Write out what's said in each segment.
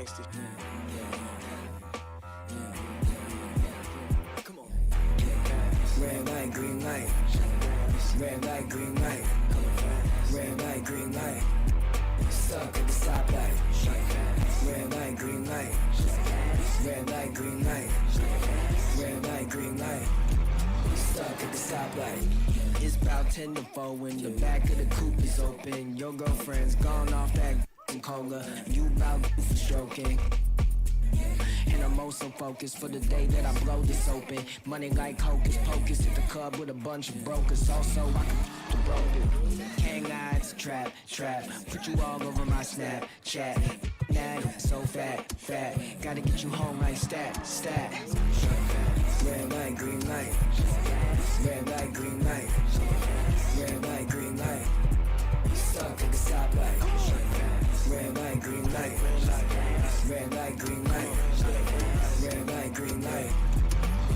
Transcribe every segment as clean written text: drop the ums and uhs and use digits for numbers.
gangster. Come on. Red light, green light. Red light, green light. Red light, green light. Stuck at the stoplight. Red light, green light. Red light, green light. Red light, green light. Stuck at the stoplight. It's about 10 to 4 when the back of the coupe is open. Your girlfriend's gone off that cola. You about for stroking. And I'm also focused for the day that I blow this open. Money like hocus pocus at the club with a bunch of brokers. Also, I can the broken. Hang eyes, trap. Put you all over my Snapchat. Nah, so fat. Gotta get you home like stat. Red light, green light. Red light, green light. Red light, green light. Stuck at the stoplight. Red light, green light. Red light, green light. Red light, green light.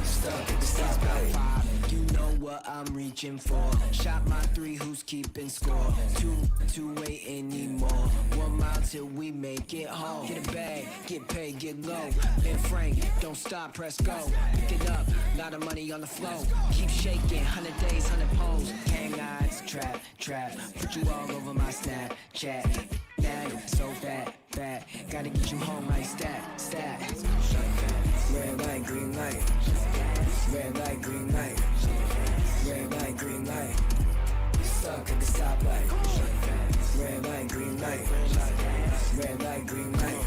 Stuck at the stoplight. You know what I'm reaching for. Shot my 3, who's keeping score? 2 ain't anymore. 1 mile till we make it home. Get a bag, get paid, get low. Ben Frank, don't stop, press go. Pick it up, lot of money on the flow. Keep shaking, 100 days, 100 poles. Hang eyes, trap. Put you all over my Snapchat. Nah, so fat. Gotta get you home like stat. Red light, green light. Red light, green light. Red light, green light. Stuck at the stoplight. Red light, green light. Red light, green light.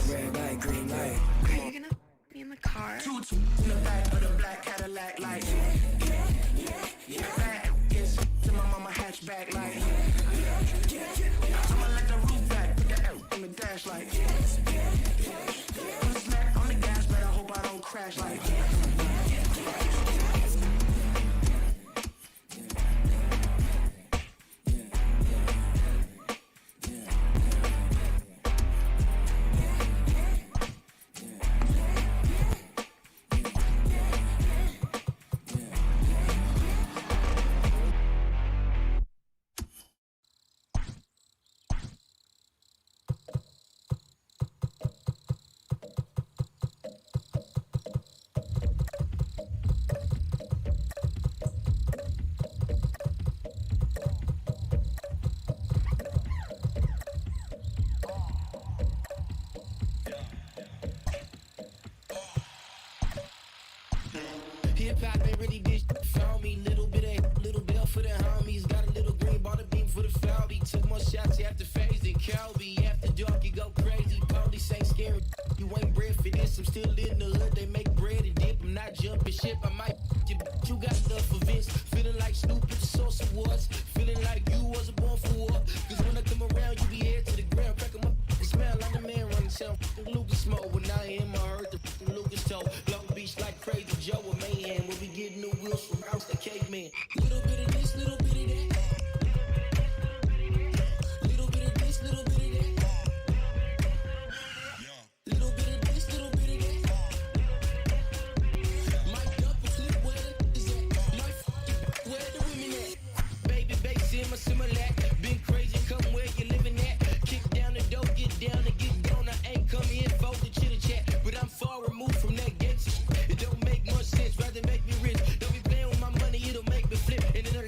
Red light, green light. Are you gonna be in the car? Two in the back of the black Cadillac, like back is to my mama hatchback, like I'ma let the roof back, put the L in the dash, like put a smack on the gas, but I hope I don't crash, like hip-hop ain't really this found me. Little bit for the homies. Got a little green, bought a beam for the Falby. Took more shots after phase than Calby. After dark, you go crazy. Police ain't scary. You ain't bred for this. I'm still in the hood. They make bread and dip. I'm not jumping ship. I might you, but you got enough for Vince. Feeling like Snoop at the Source Awards. Feeling like you wasn't born for war. Cause when I come around, you be head to the ground. Crack 'em up. It smell like a man running sound. Lucas smoke. When I am, I heard the Lucas toe. Long Beach like Crazy Joe or Mayhem. We'll be getting new wheels from House to Caveman. Little bit of this, little bit of that. Little bit of this, little bit of that. Little bit of this, little bit of that. Mike up and flip where the is at. My where the women at. Baby, bass in my Similac. Been crazy, come where you living at. Kick down the door, get down and get down. I ain't come here for the chitter chat, but I'm far removed from that gangsta. It don't make much sense, rather make me rich. Don't be playing with my money, it'll make me flip. And then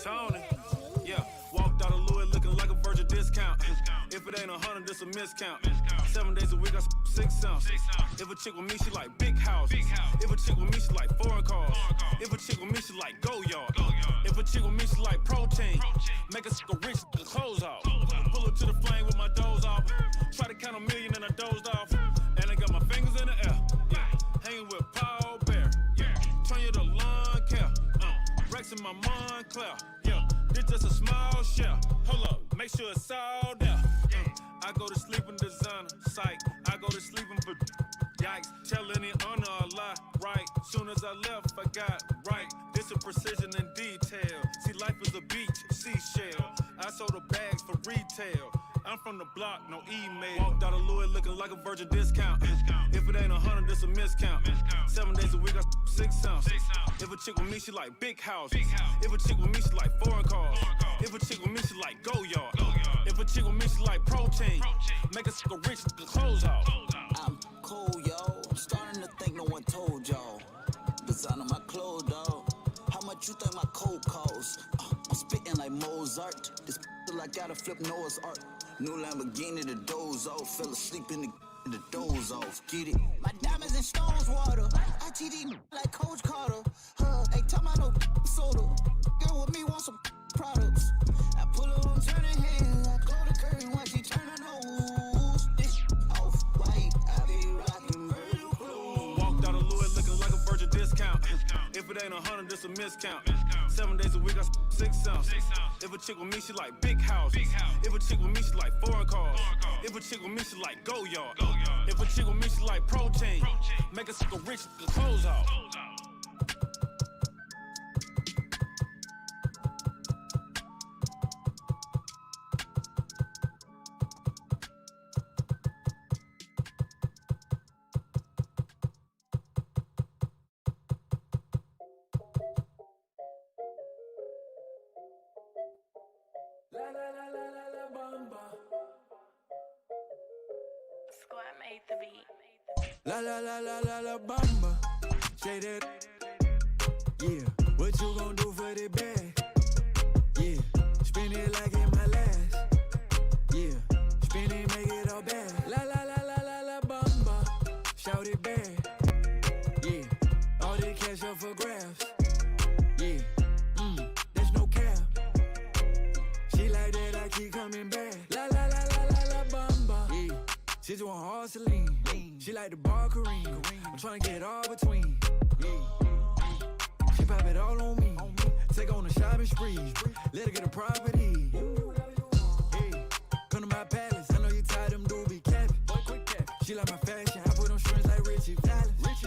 Tony. Yeah, walked out of Louis looking like a virgin discount. If it ain't 100, it's a miscount. 7 days a week, I 6 ounces. If a chick with me, she like big houses. If a chick with me, she like foreign cars. If a chick with me, she like go yard. If a chick with me, she like protein. Make a rich, the clothes off. Pull up to the flame with my doze off. Try to count a million and I dozed off. And I got my fingers in the air. Hanging with Paul Bear. Turn you to lawn care. Rex in my Montclair. This just a small shell. Hold up, make sure it's all there. I go to sleep in designer. Psych, I go to sleep in for yikes. Tell any honor a lie, right? Soon as I left, I got right. This a precision and detail. See, life is a beach, seashell. I sold the bags for retail. I'm from the block, no email. Walked out of Louis looking like a virgin discount. If it ain't 100, it's a miscount. 7 days a week, I 6 ounces. If a chick with me, she like big houses. If a chick with me, she like foreign cars. If a chick with me, she like go yard. If a chick with me, she like protein. Make a rich, the clothes off. I'm cool, yo. I'm starting to think no one told y'all. Design on my clothes, dog. How much you think my coat costs? I'm spitting like Mozart. This till I gotta flip Noah's Ark. New Lamborghini, the doze off. Fell asleep in the doze off. Get it? My diamonds and stones water. I TD like Coach Carter. Hey, tell my no soda. Girl with me want some products. I pull her on turning hands. I close the curtain when she turn her nose. This off white. I be rocking Virgil clothes. Walked out of Louis looking like a virgin discount. If it ain't 100, it's a miscount. 7 days a week, I 6 ounces. If a chick with me, she like big houses. If a chick with me, she like foreign cars. If a chick with me, she like go yard. If a chick with me, she like protein. Make a rich, the clothes off. Squad made the beat. La la la la la la bamba. Say that. Yeah. What you gon' do for the bag? Yeah. Spin it like in my last. Yeah. Spin it, make it all bad. La la la la la la bamba. Shout it bad. Yeah. All the cash up for grabs. Yeah. There's no cap. She like that, I keep coming back. La la la la la la bamba. Yeah. She just want hard Celine. She like the bar Kareem. I'm tryna get all between. Yeah. She pop it all on me. Take on a shopping spree. Let her get a property. Hey, come to my palace. I know you tired them dudes be capping. She like my fashion. I put on strings like Richie Valens.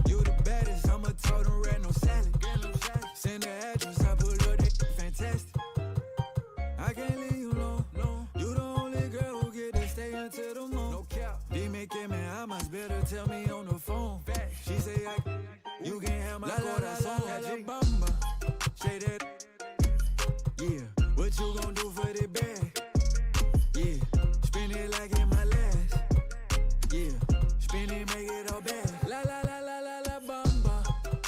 You the baddest. I'ma tell them red no salad. Send the address. I pull up that fantastic. I can't leave you alone. You the only girl who get to stay until the moon. No cap. Dime que me amas, better tell me on the phone. She say you can have my corazón. La bamba. Say that. Yeah. What you gon' do for the bag? Yeah. Spin it like in my last. Yeah. Spin it, make it all bad. La la la la la la bamba.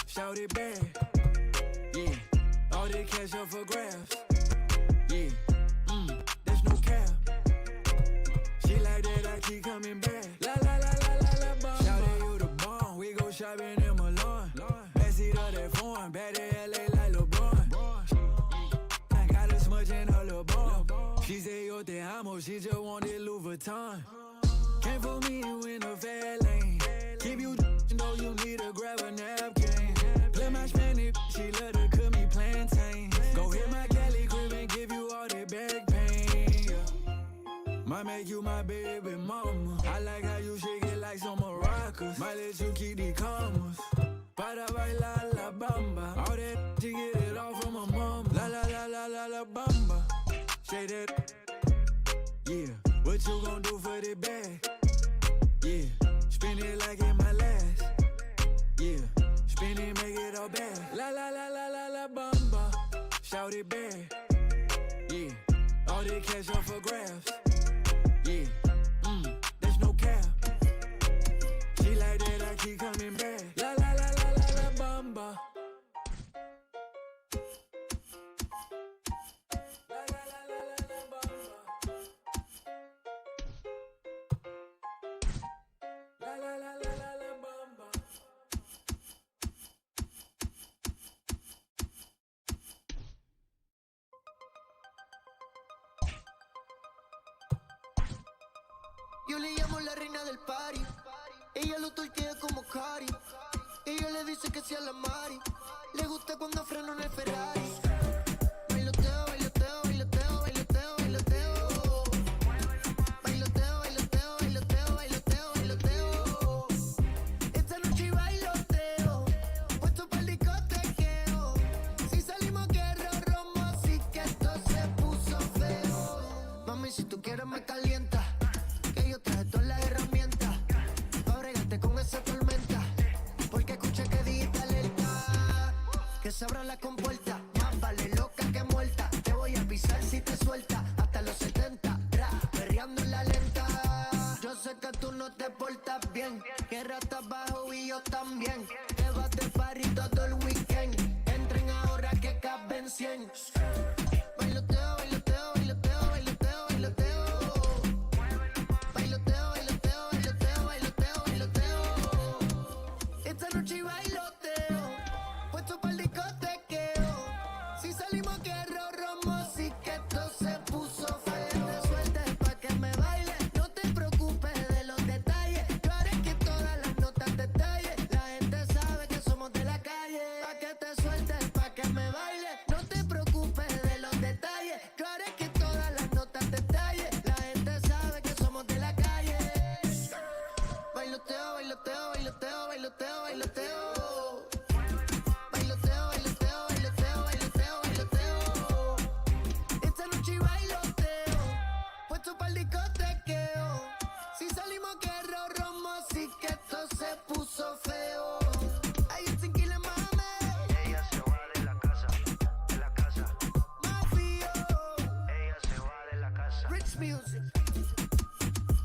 Shout it bad. Yeah. All the cash up for grabs. Yeah. There's no cap. She like that, I keep coming back. La la la la la la bamba. Shout it, you the bomb. We go shopping in Milan. Backseat of that foreign. Bad in LA like LeBron. I got as much in her little bomb. She say yo te amo. She just wanted Louis Vuitton. Came for me, you in a fair lane. Keep you know you need to grab a napkin. Play my Spanish, she love to cook me plantain. Go hit my Cali crib and give you all that back pain. Yeah. Might make you my baby mama. I like how you shake it like some maracas. Might let you keep the commas. Para bailar la bamba. All that she get it all from her mama. La la la la la la bamba. Say that. Yeah. What you gon' do for the bag? Yeah. Spin it like in my last. Yeah. Spin it, make it all bad. La la la la la la bamba. Shout it bad. Yeah. All the cash up for grabs. Yeah. There's no cap. She like that, I keep coming back. La la la la la la bamba. Yo le llamo la reina del party. Ella lo torquea como Cari. Ella le dice que sea la Mari. Le gusta cuando freno en el Ferrari. Bailoteo, bailoteo, bailoteo, bailoteo, bailoteo. Bailoteo, bailoteo, bailoteo, bailoteo, bailoteo. Esta noche bailoteo, puesto pa'l discotequeo. Si salimos quiero romo, así que esto se puso feo. Mami, si tú quieres me calienta, que yo traje todas las herramientas pa' bregarte con esa tormenta. Porque escuché que dijiste alerta, que se abra la compuerta. Más vale loca que muerta. Te voy a pisar si te suelta. Hasta los 70, perreando en la lenta. Yo sé que tú no te portas bien, que ratas bajo y yo también. Te vas de party todo el weekend. Entren ahora que caben 100. Bailoteo, bailoteo, bailoteo, bailoteo, bailoteo. Bailoteo, bailoteo, bailoteo, bailoteo, bailoteo. Esta noche bailoteo, puesto pa'l discotequeo. Si salimos quiero romo, así que esto se puso feo. Te sueltes pa' que me baile, no te preocupes de los detalles. Yo haré que todas las notas te tallen. La gente sabe que somos de la calle. Pa' que te sueltes pa' que me baile, no te preocupes de los detalles. Yo haré que todas las notas te tallen. La gente sabe que somos de la calle. Bailoteo, bailoteo, bailoteo, bailoteo, bailoteo. Bailoteo, bailoteo, bailoteo, bailoteo, bailoteo. Esta noche bailoteo, puesto pa'l discotequeo. Si salimos quiero romo, así que esto se puso feo. Ay, it's tranquila, mami. Ella se va de la casa, de la casa. Mafio. Ella se va de la casa. Rich music.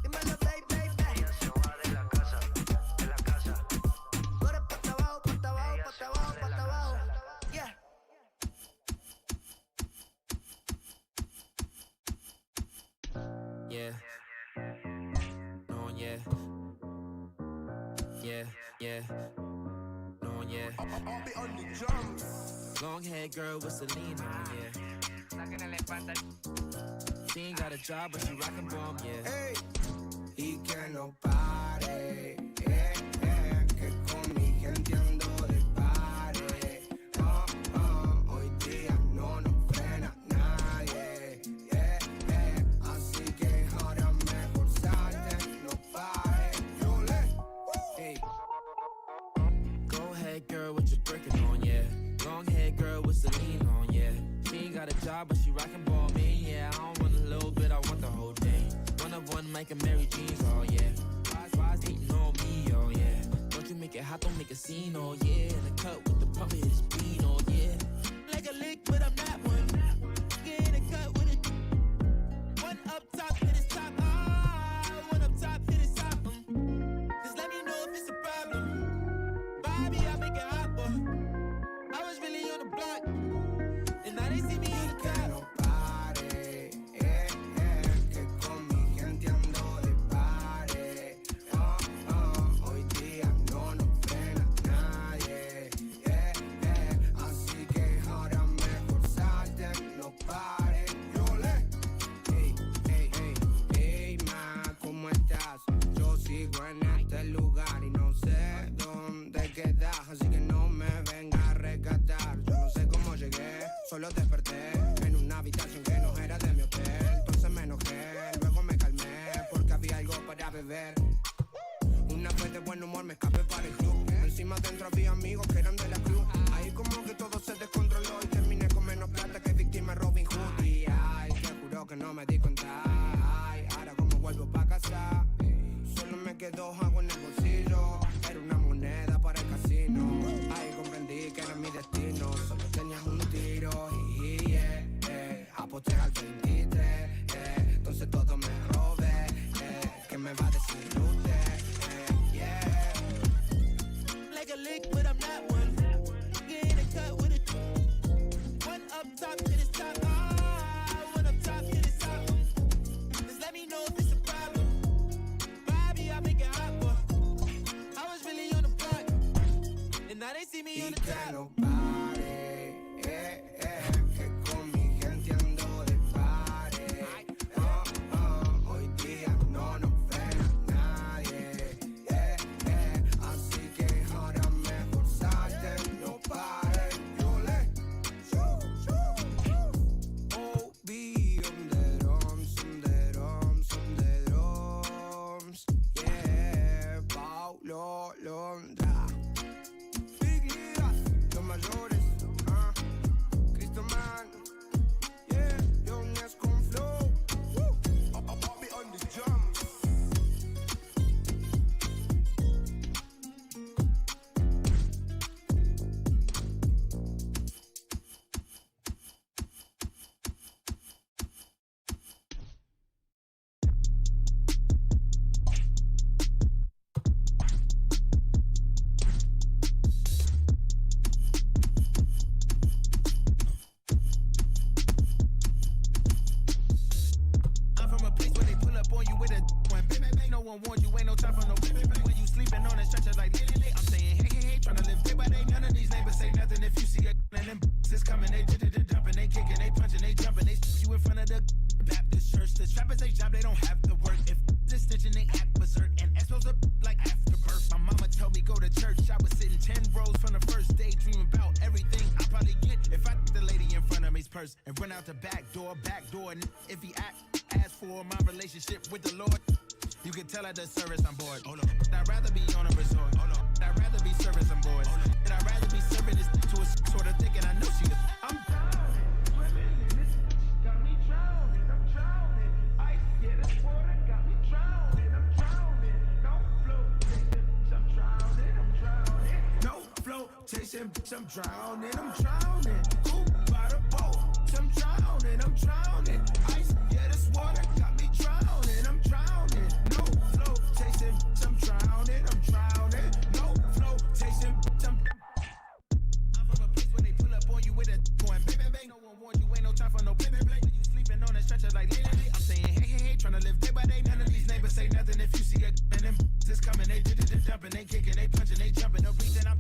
Dímelo, baby, baby. Ella se va de la casa, de la casa. Tú eres pata abajo, pata abajo, pata abajo, pata abajo. Yeah. Yeah. No, yeah. Yeah, yeah. No, yeah. Long hair girl with Celine on, yeah. She ain't got a job, but she rockin' bomb, yeah. Ey, y que no pare, que con mi gente ando de pare. Hoy día no nos frena nadie, así que ahora mejor salte, no pare. Hey. Go ahead, girl, with your Birkin on, yeah. Long hair girl with Celine on, yeah. She ain't got a job, but she rockin' ball, man, yeah. I don't want a little bit, I want the whole thing. One of one, Mike Mary jeans, oh yeah. Why's hating on me, oh yeah. Don't you make it hot, don't make a scene, oh yeah. In the cut with the pump, it is bean, oh yeah. Like a lick, but I'm not one. Get in the cut with it. One up top, hit his top, one up top, hit his top, Just let me know if it's a problem. Bobby, I make it hot, boy. I was really on the block, and now they see me in the Que car. no pare, que con mi gente ando de pare. Hoy día no nos frena nadie, así que ahora mejor salte, no pare. Hey, ma, ¿cómo estás? Yo sigo en este lugar y no sé dónde quedas, así que no me venga a rescatar. Yo no sé cómo llegué, solo desperté en una habitación que no era de mi hotel. Entonces me enojé, luego me calmé porque había algo para beber. Una vez de buen humor me escapé para el club. Encima dentro había amigos que eran de la cruz. Ahí como que todo se descontroló y terminé con menos plata que víctima Robin Hood. Y ay, te juro que no me di cuenta. Ay, ahora como vuelvo pa' casa, solo me quedó agua en el bolsillo. Era una moneda para el casino. Ahí comprendí que era mi destino. Solo tenías un tiro y aposté al 23. Entonces todo me robé. ¿Qué me va a decir usted? Like a lick, but I'm not one. Get in the cut with it. One up top, hit his top, one up top, hit his top. Just let me know if it's a problem. Bobby, I make it hot, boy. I was really on the block, and now they see me on the Que top. no pare, que con mi gente ando de pare. Hoy día no nos frena purse and run out the back door. And if he ask for my relationship with the Lord, you can tell at the service I'm bored. Hold on. I'd rather be on a resort. Hold on. I'd rather be service I'm bored. Hold on. And I'd rather be serving this to a sort of thinking I know she is. I'm drowning. Women in this got me drowning. I'm drowning. Ice, yeah, this water got me drowning. I'm drowning. No flow chasing, I'm drowning. I'm drowning. No flow chasing, I'm drowning. I'm drowning. Cool by the boat. I'm drowning. I'm drowning. Ice, yeah, this water got me drowning. I'm drowning. No flow chasing, I'm drowning. I'm drowning. No flow chasing, I'm from a place where they pull up on you with a going bang bang bang. No one warned you, ain't no time for no bang bang bang. You sleeping on a stretcher like lately. I'm saying hey, trying to live day by day. None of these neighbors say nothing if you see a and them just coming. They dumping, they kicking, they punching, they jumping. No reason I'm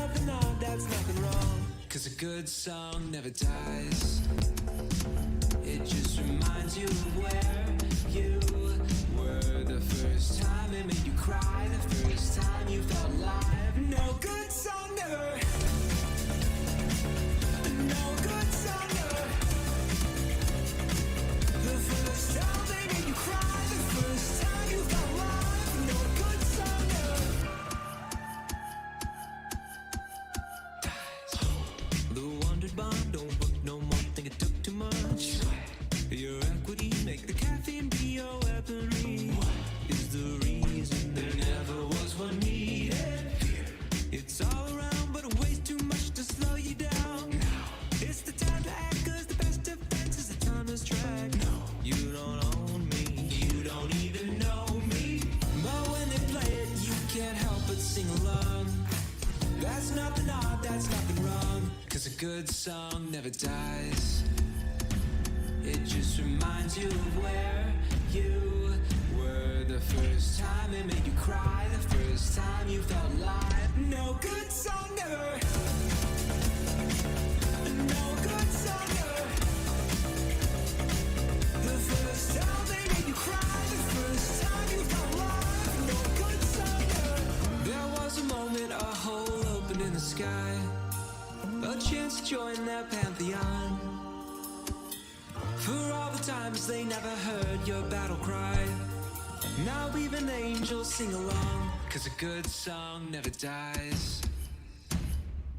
nothing odd, that's nothing wrong. Cause a good song never dies. It just reminds you of where you were the first time it made you cry, the first time you felt alive. No good song never. No good song never. The first time they made you cry, the first time you felt alive. No good song never. The wondered bond don't work no more, think it took too much. Your equity, make the caffeine be your weaponry. Is the reason there never was one needed. It's all around, but it weighs too much to slow you down. It's the time to act, cause the best defense is the timeless track. You don't own me, you don't even know me. But when they play it, you can't help but sing along. That's nothing odd, that's nothing wrong. Cause a good song never dies. It just reminds you of where you were the first time it made you cry, the first time you felt alive. No good song never. No good song never. The first time they made you cry, the first time you felt alive. No good song never. There was a moment, a hole opened in the sky, a chance to join their pantheon. For all the times they never heard your battle cry, now even angels sing along. Cause a good song never dies.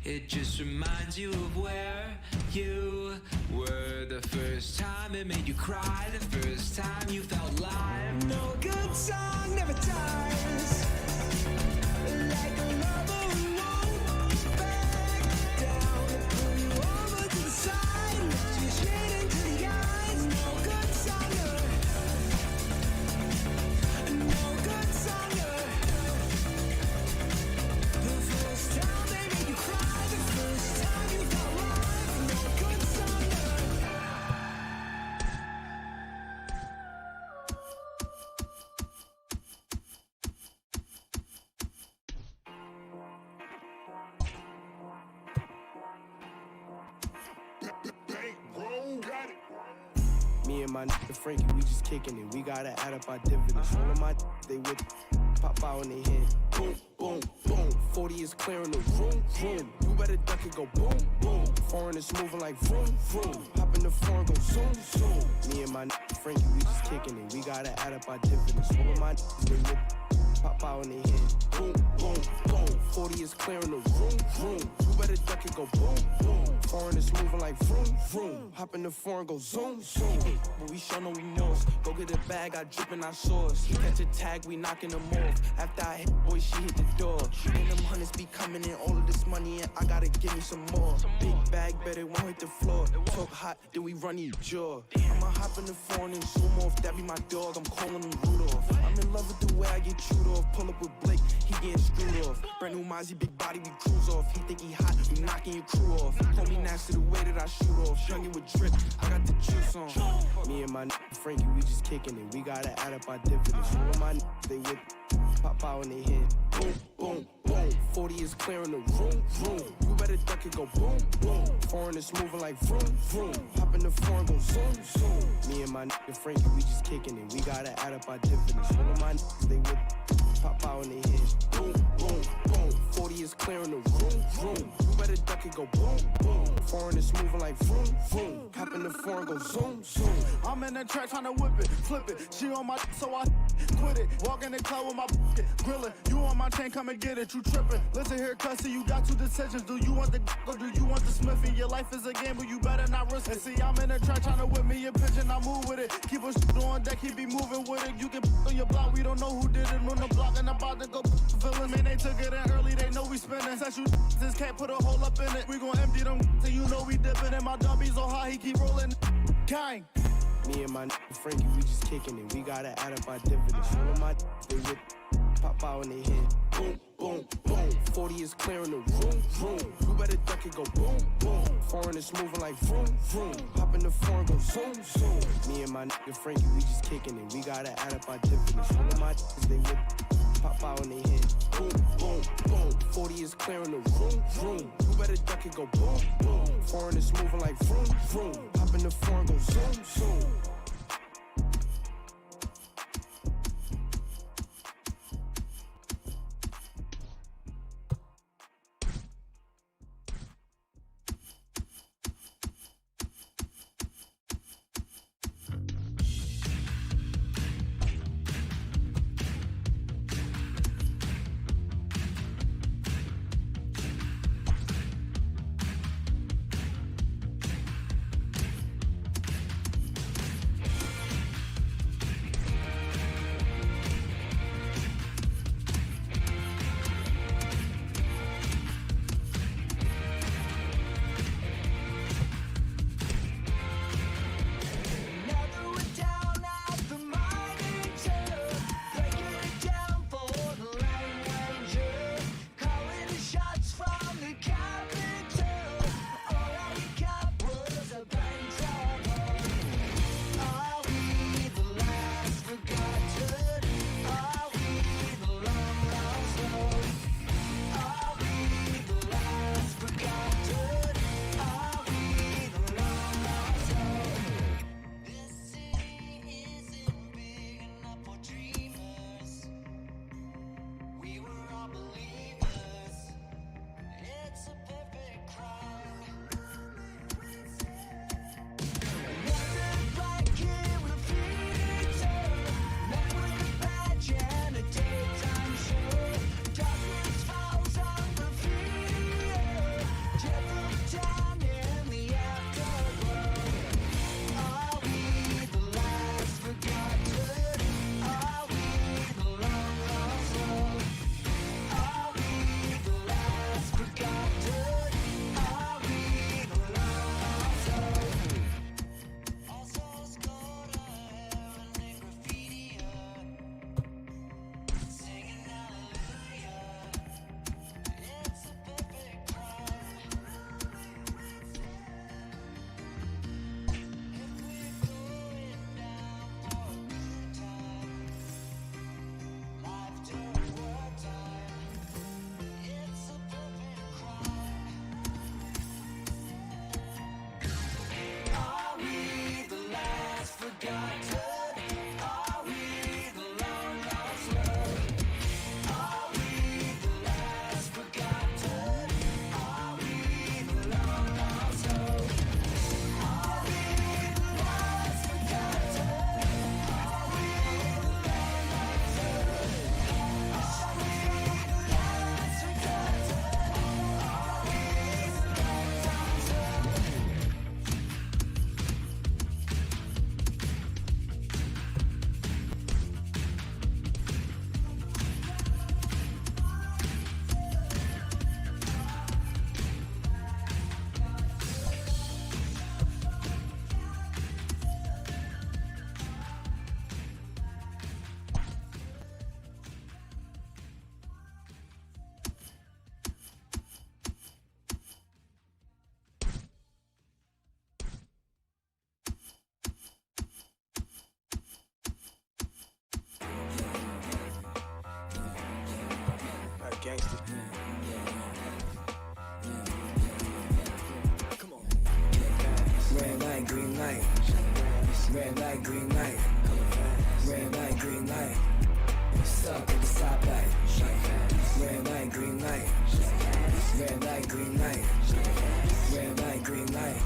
It just reminds you of where you were the first time it made you cry, the first time you felt alive. No good song never dies. Like a lover who won't back down, pull you over to the side, let you shade into the eyes. No good song never. No good song never. The first time they made you cry, the first time you felt alive. No good song never. Me and my nigga Frankie, we just kicking it. We gotta add up our dividends. All of my they with pop out in their head. Boom, boom, boom. 40 is clearing the room, room. You better duck it, go boom, boom. Foreign is moving like vroom, vroom. Hop in the foreign, go zoom, zoom. Me and my nigga Frankie, we just kicking it. We gotta add up our dividends. All of my they with pop out in their head. Boom, boom, boom. 40 is clearing the room, room. You better duck it, go boom, boom. Foreign is moving like vroom, vroom. Hop in the foreign, go zoom, zoom. But we sure know we knows. Go get a bag, I drip and I sauce. Catch a tag, we knocking them off. After I hit, boy, she hit the door. And them hundreds be coming in, all of this money, and I gotta give me some more. Big bag, better won't hit the floor. Talk hot, then we run your jaw. I'ma hop in the foreign and zoom off. That be my dog, I'm calling him Rudolph. I'm in love with the way I get chewed off. Pull up with Blake, he getting screwed off. Brand new Mozzie, big body, we cruise off. He think he hot, we knocking your crew off. Call me nasty the way that I shoot off. Youngin' with drip, I got the juice on. Me and my nigga Frankie, we just kicking it. We gotta add up our dividends. All of my niggas, they with pop out in their head. Boom, boom, boom. 40 is clearing the room, room. You better duck it, go boom, boom. Foreign is moving like vroom, vroom. Hop in the foreign, go zoom, zoom. Me and my nigga Frankie, we just kicking it. We gotta add up our dividends. All of my niggas, they with pop out in their head. Boom, boom, boom. 40 is clearing the room, room. You better duck it, go boom, boom. Foreign is moving like vroom, vroom. Hop in the foreign, go zoom, zoom. I'm in the track trying to whip it, flip it. She on my so I quit it. Walk in the club with my grillin'. You on my chain, come and get it. You trippin'. Listen here, cussy, you got two decisions. Do you want the or do you want the Smithy? Your life is a game, but you better not risk it. See, I'm in the track trying to whip me a pigeon. I move with it. Keep us on deck, he be moving with it. You can on your block, we don't know who did it on the block. And about to go villain. Man, they took it in early, they know we spinning. Since you just can't put a hole up in it. We gon' empty them, so you know we dipping. And my dubby so high, he keep rolling. Gang. Me and my nigga Frankie, we just kicking it. We gotta add up our dividends. All of my they with pop out in their head. Boom, boom, boom. 40 is clearing the room, room. You better duck it, go boom, boom. Foreign is moving like vroom, vroom. Hop in the foreign, go zoom, zoom. Me and my nigga Frankie, we just kicking it. We gotta add up our dividends. All of my they with pop out in their head. Boom, boom, boom. 40 is clearing the room, room. You better duck it, go boom, boom. Foreign is moving like vroom, vroom. Hop in the foreign, go zoom, zoom. Gangster. Come on. Red light, green light. Red light, green light. Red light, green light. Stuck at the stoplight. Red light, green light. Red light, green light. Red light, green light.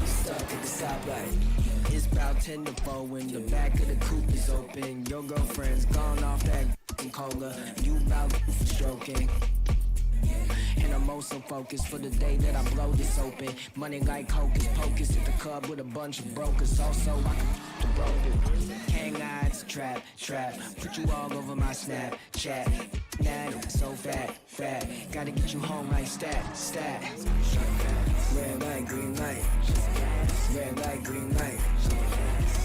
Stuck at the stoplight. It's about 10 to 4 when the back of the coupe is open. Your girlfriend's gone off that cola. You about stroking. And I'm also focused for the day that I blow this open. Money like hocus pocus at the club with a bunch of brokers. Also, I can the broker. Hang eyes, trap. Put you all over my Snapchat. Nah, so fat. Gotta get you home like stat. Red light, green light. Red light, green light.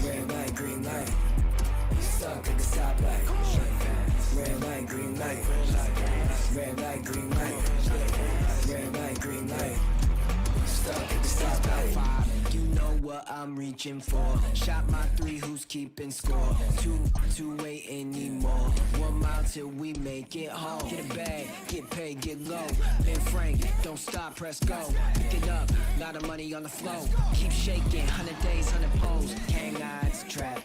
Red light, green light. Stuck at the stoplight. Red light, green light. Red light, green light. Red light, green light. Stuck at the stoplight. 5, you know what I'm reaching for. Shot my 3, who's keeping score? 2 ain't anymore. 1 mile till we make it home. Get a bag, get paid, get low. Ben Frank, don't stop, press go. Pick it up, lot of money on the flow. Keep shaking, 100 days, 100 pose. Hang eyes, trap,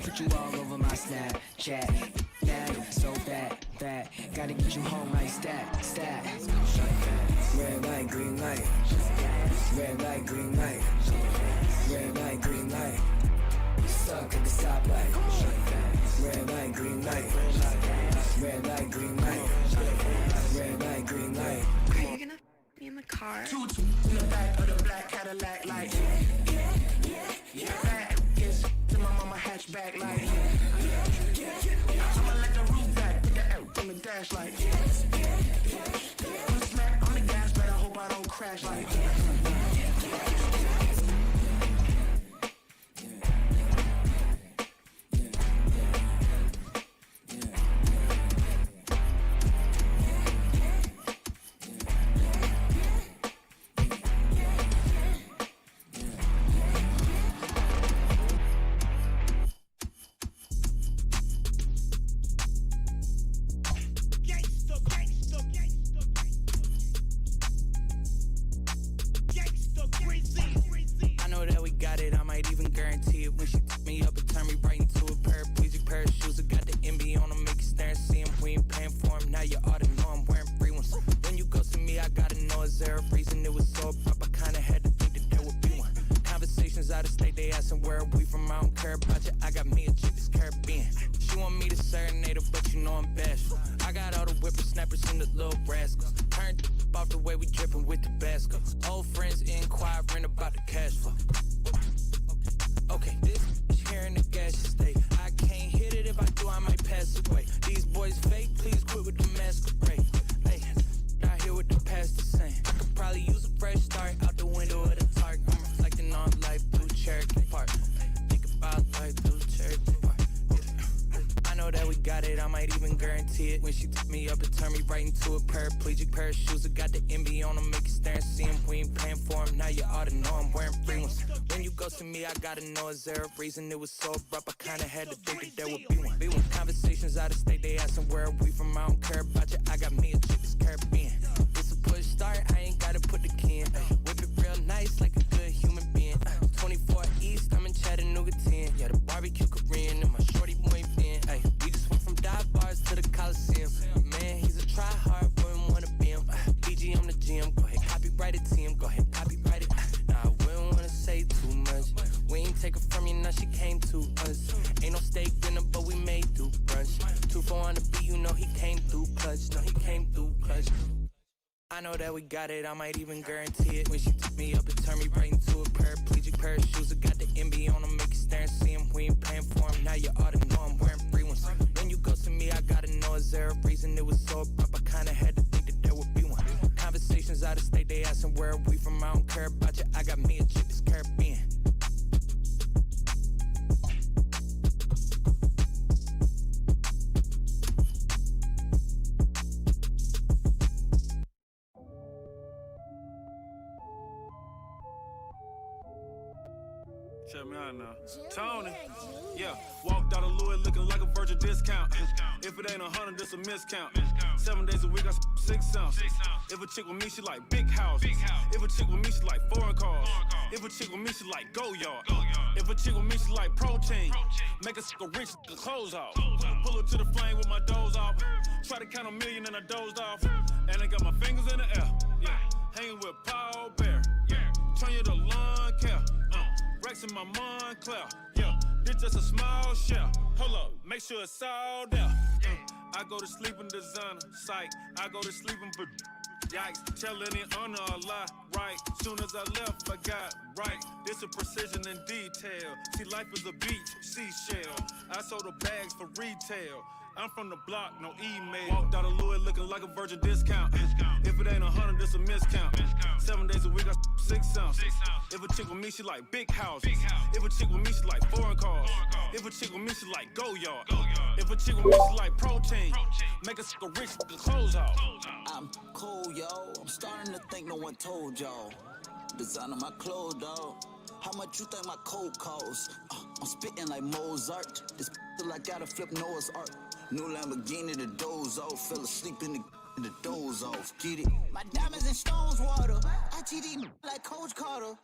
put you all over my Snapchat. That, so fat, gotta get you home like stat. Red light, green light. Red light, green light. Red light, green light. Stuck at the stoplight. Red light, green light. Red light, green light. Red light, green light. Are you gonna f me in the car? Two in the back of the black Cadillac, like fat is to my mama hatchback, like I'ma let the roof back, put the F on the dash, like I'm smack on the gas, but I hope I don't crash, like reason it was so abrupt, I kinda had to think that there would be one. Conversations out of state, they asking where we from, I don't care about you, I got me a chick that's Caribbean. It's a push start, I ain't gotta put the key in. Whip it real nice like a good human being. 24 East, I'm in Chattanooga 10. Yeah, the barbecue Korean and my shorty boy Ben. Ay, we just went from dive bars to the Coliseum. Man, he's a try hard, wouldn't wanna be him. PG on the gym, go ahead, copyright it to him, go ahead, copyright it. Nah, I wouldn't wanna say too much. We ain't take her from you, now she came to us. Ain't no steak dinner, but we made through brunch. 2-4 on the beat, you know he came through clutch. No, he came through clutch. I know that we got it, I might even guarantee it. When she took me up and turned me right into a paraplegic pair of shoes. I got the MB on them, make you stare and see him. We ain't paying for him, now you ought to know I'm wearing free ones. When you go to me, I gotta know is there a reason it was so abrupt. I kinda had to think that there would be one. Conversations out of state, they asking where we from, I don't care about you. I got me a chick that's Caribbean. Check me out now. Tony, yeah, walked out of Louis looking like a virgin discount. If it ain't 100, this a miscount. 7 days a week, I 6 ounces. If a chick with me, she like big houses. If a chick with me, she like foreign cars. If a chick with me, she like go yard. If a chick with me, she like protein. Make a sick rich, the clothes off. Pull her to the flame with my doze off. Try to count a million and I dozed off. And I got my fingers in the air. Yeah, hanging with Paul Bear. Turn you to lawn care. Rex in my Montclair. Yeah, this just a small shell. Hold up, make sure it's all there. I go to sleep in designer. Psych, I go to sleep in yikes, telling in honor a lot, right? Soon as I left, I got right. This a precision and detail. See, life is a beach, seashell. I sold the bags for retail. I'm from the block, no email. Walked out of Louis looking like a virgin discount. If it ain't 100, this a miscount. 7 days a week, I 6 ounces. If a chick with me, she like big houses. If a chick with me, she like foreign cars. If a chick with me, she like go yard. If a chick with me, she like protein. Make a sick rich, the clothes off. I'm cool, yo. I'm starting to think no one told y'all. Design of my clothes, dog. How much you think my coat costs? I'm spitting like Mozart. This till I gotta flip Noah's Ark. New Lamborghini, the doze off. Fell asleep in the doze off. Get it? My diamonds and stones water. I TD like Coach Carter.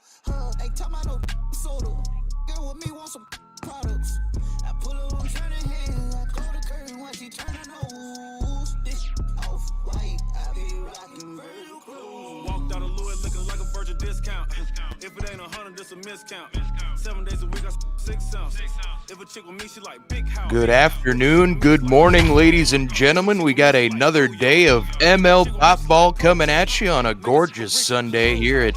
Ain't talking about no soda. Girl with me want some products. I pull up on turning head. I go to curtain once she turn her nose. This off white. I be rocking Virgil clothes. Walked out of Louis looking like a Virgil discount. If it ain't 100, it's a miscount. 7 days a week, I 6 cents. If a chick with me, she like big house. Good afternoon, good morning, ladies and gentlemen. We got another day of ML Pop Ball coming at you on a gorgeous Sunday here at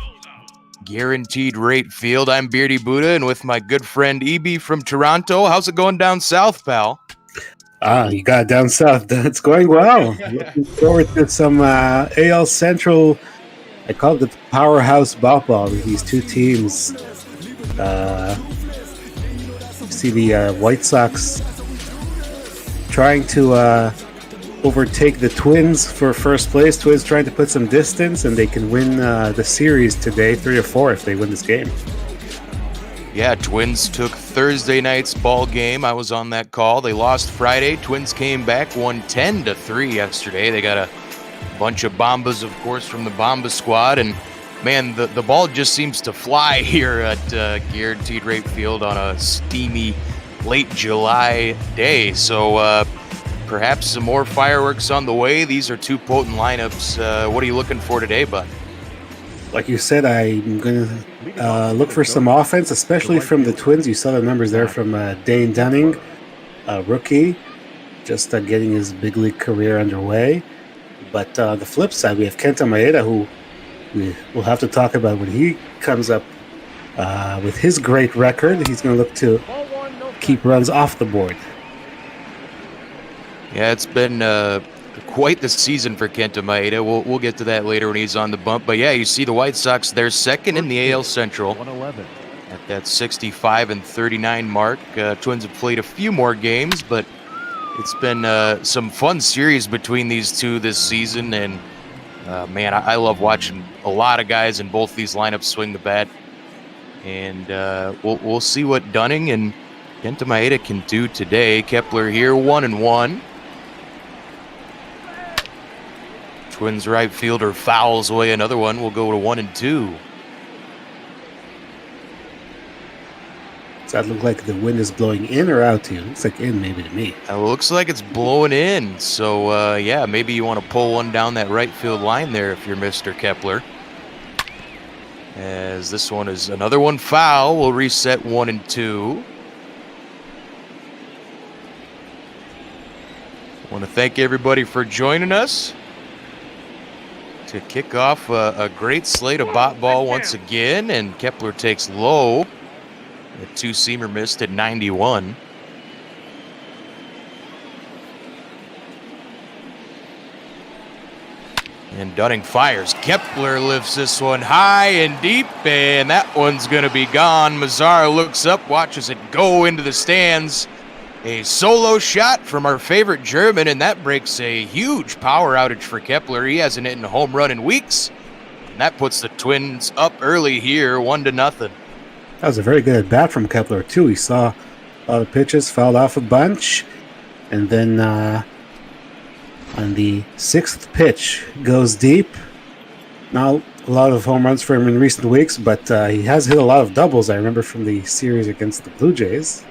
Guaranteed Rate Field. I'm Beede Buddha, and with my good friend EB from Toronto. How's it going down south, pal? You got it down south. It's going well. Looking forward to some AL Central. I call it the powerhouse ball with these two teams. See the White Sox trying to overtake the Twins for first place. Twins trying to put some distance, and they can win the series today, 3-4 if they win this game. Yeah, Twins took Thursday night's ball game. I was on that call. They lost Friday. Twins came back, won 10-3 yesterday. They got a bunch of bombas, of course, from the Bomba squad, and man, the ball just seems to fly here at Guaranteed Rate Field on a steamy late July day. So perhaps some more fireworks on the way. These are two potent lineups. What are you looking for today, bud? Like you said, I'm going to look for some offense, especially from the Twins. You saw the numbers there from Dane Dunning, rookie, just getting his big league career underway. But the flip side, we have Kenta Maeda, who we'll have to talk about when he comes up with his great record. He's going to look to keep runs off the board. Yeah, it's been quite the season for Kenta Maeda. We'll get to that later when he's on the bump. But yeah, you see the White Sox, they're second in the AL Central at that 65-39 mark. Twins have played a few more games, but it's been some fun series between these two this season, and man, I love watching a lot of guys in both these lineups swing the bat, and we'll see what Dunning and Kenta Maeda can do today. Kepler here, 1-1. Twins right fielder fouls away another one. We'll go to 1-2. Does that look like the wind is blowing in or out to you? Looks like in, maybe, to me. It looks like it's blowing in. So, yeah, maybe you want to pull one down that right field line there if you're Mr. Kepler. As this one is another one foul. We'll reset 1-2. I want to thank everybody for joining us to kick off a great slate of bot ball once again. And Kepler takes low. The two-seamer missed at 91. And Dunning fires. Kepler lifts this one high and deep, and that one's going to be gone. Mazar looks up, watches it go into the stands. A solo shot from our favorite German, and that breaks a huge power outage for Kepler. He hasn't hit a home run in weeks, and that puts the Twins up early here, 1-0. That was a very good at-bat from Kepler, too. He saw a lot of pitches, fouled off a bunch, and then on the sixth pitch, goes deep. Not a lot of home runs for him in recent weeks, but he has hit a lot of doubles, I remember, from the series against the Blue Jays.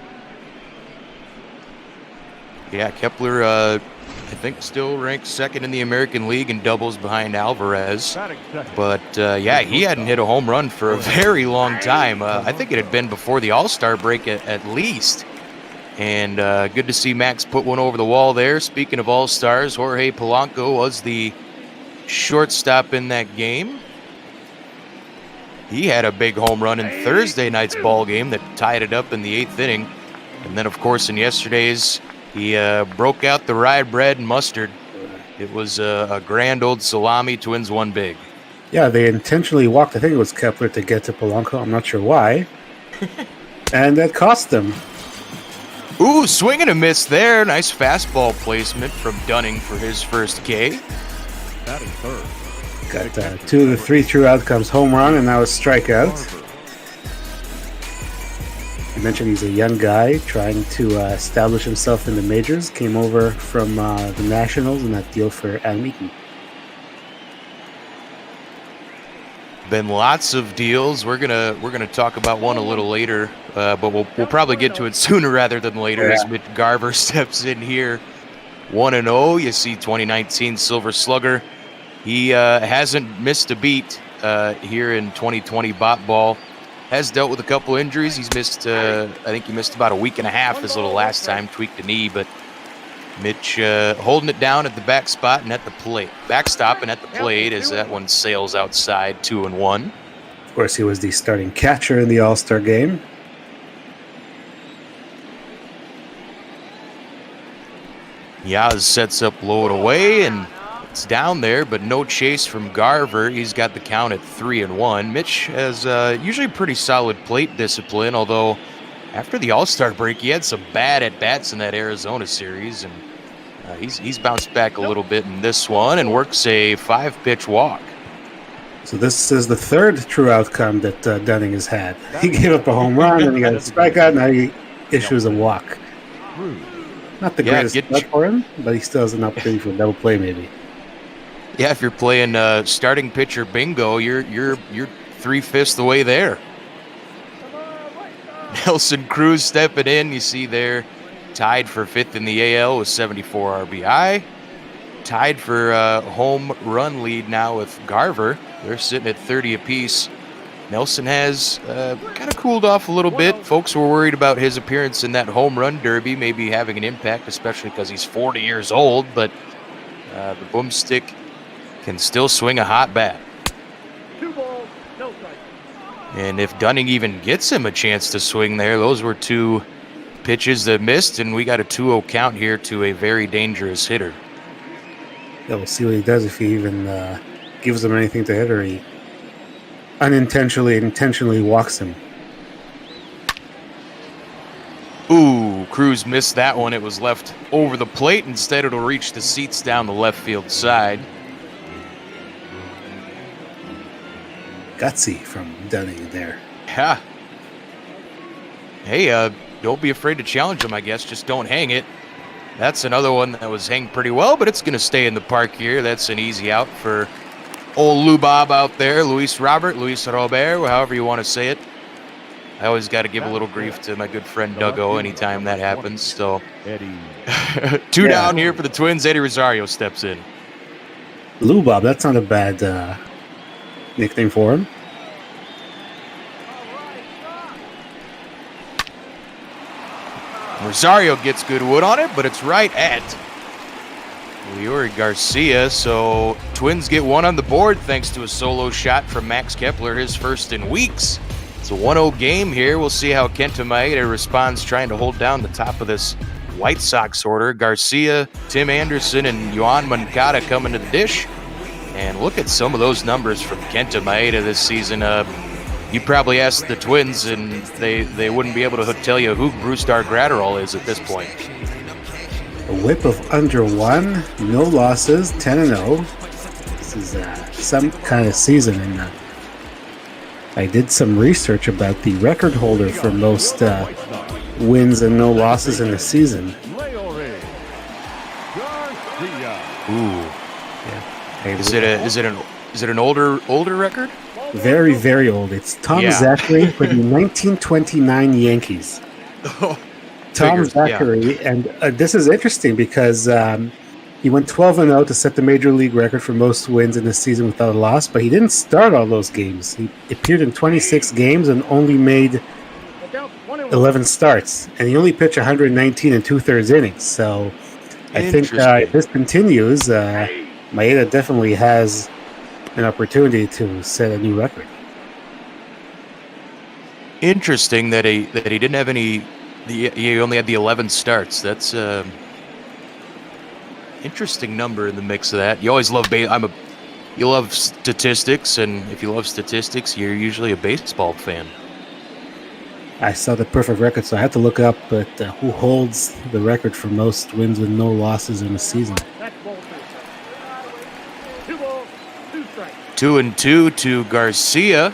Yeah, Kepler, I think, still ranks second in the American League in doubles behind Alvarez. But, yeah, he hadn't hit a home run for a very long time. I think it had been before the All-Star break at least. And good to see Max put one over the wall there. Speaking of All-Stars, Jorge Polanco was the shortstop in that game. He had a big home run in Thursday night's ball game that tied it up in the 8th inning. And then, of course, in yesterday's, he broke out the rye bread and mustard. It was a grand old salami. Twins won big. Yeah, they intentionally walked, I think it was Kepler, to get to Polanco. I'm not sure why. And that cost them. Ooh, swing and a miss there. Nice fastball placement from Dunning for his first K. Batting third, Got 2 of the 3 true outcomes, home run, and now a strikeout. I mentioned he's a young guy trying to establish himself in the majors. Came over from the Nationals in that deal for Adam Eaton. Been lots of deals. We're gonna talk about one a little later, but we'll probably get to it sooner rather than later as Mitch Garver steps in here. 1-0. You see 2019 Silver Slugger. He hasn't missed a beat here in 2020 Bot Ball. Has dealt with a couple injuries. He's missed, I think he missed about a week and a half his little last time, tweaked a knee, but Mitch holding it down at the back spot and at the plate. Backstop and at the plate as that one sails outside 2-1. Of course, he was the starting catcher in the All-Star game. Yaz sets up low and away, and it's down there, but no chase from Garver. He's got the count at 3-1. Mitch has usually pretty solid plate discipline, although after the All-Star break, he had some bad at-bats in that Arizona series, and he's bounced back a little bit in this one and works a 5-pitch walk. So this is the 3rd true outcome that Dunning has had. He gave up a home run, and he got a strikeout, now he issues a walk. Not the greatest start for him, but he still has an opportunity for a double play, maybe. Yeah, if you're playing starting pitcher bingo, you're 3/5 the way there. Nelson Cruz stepping in. You see there, tied for 5th in the AL with 74 RBI. Tied for home run lead now with Garver. They're sitting at 30 apiece. Nelson has kind of cooled off a little bit. Folks were worried about his appearance in that home run derby maybe having an impact, especially because he's 40 years old, but the boomstick can still swing a hot bat. 2 balls, no strikes. And if Dunning even gets him a chance to swing there, those were 2 pitches that missed, and we got a 2-0 count here to a very dangerous hitter. Yeah, we'll see what he does if he even gives him anything to hit or he intentionally walks him. Ooh, Cruz missed that one. It was left over the plate. Instead, it'll reach the seats down the left field side. Gutsy from Dunning there. Yeah. Hey, don't be afraid to challenge him, I guess. Just don't hang it. That's another one that was hanged pretty well, but it's going to stay in the park here. That's an easy out for old Lou Bob out there. Luis Robert, however you want to say it. I always got to give a little grief to my good friend Duggo anytime that happens. So 2 down here for the Twins. Eddie Rosario steps in. Lou Bob, that's not a bad nickname for him. Rosario gets good wood on it, but it's right at Leori Garcia. So Twins get 1 on the board thanks to a solo shot from Max Kepler, his first in weeks. It's a 1-0 game here. We'll see how Kenta Maeda responds trying to hold down the top of this White Sox order. Garcia, Tim Anderson, and Yohan Moncada coming to the dish. And look at some of those numbers from Kenta Maeda this season. You probably asked the Twins, and they wouldn't be able to tell you who Brusdar Graterol is at this point. A whip of under 1, no losses, 10-0. This is some kind of season, and I did some research about the record holder for most wins and no losses in a season. Ooh, yeah. Is it an older record? Very, very old. It's Tom Zachary for the 1929 Yankees. Tom Zachary, and this is interesting because he went 12-0 to set the major league record for most wins in a season without a loss, but he didn't start all those games. He appeared in 26 games and only made 11 starts, and he only pitched 119 and 2/3 innings. So I think if this continues, Maeda definitely has an opportunity to set a new record. Interesting that he didn't have any. He only had the 11 starts. That's interesting number in the mix of that. You always love you love statistics, and if you love statistics, you're usually a baseball fan. I saw the perfect record, so I had to look up at who holds the record for most wins with no losses in a season. 2-2 to Garcia.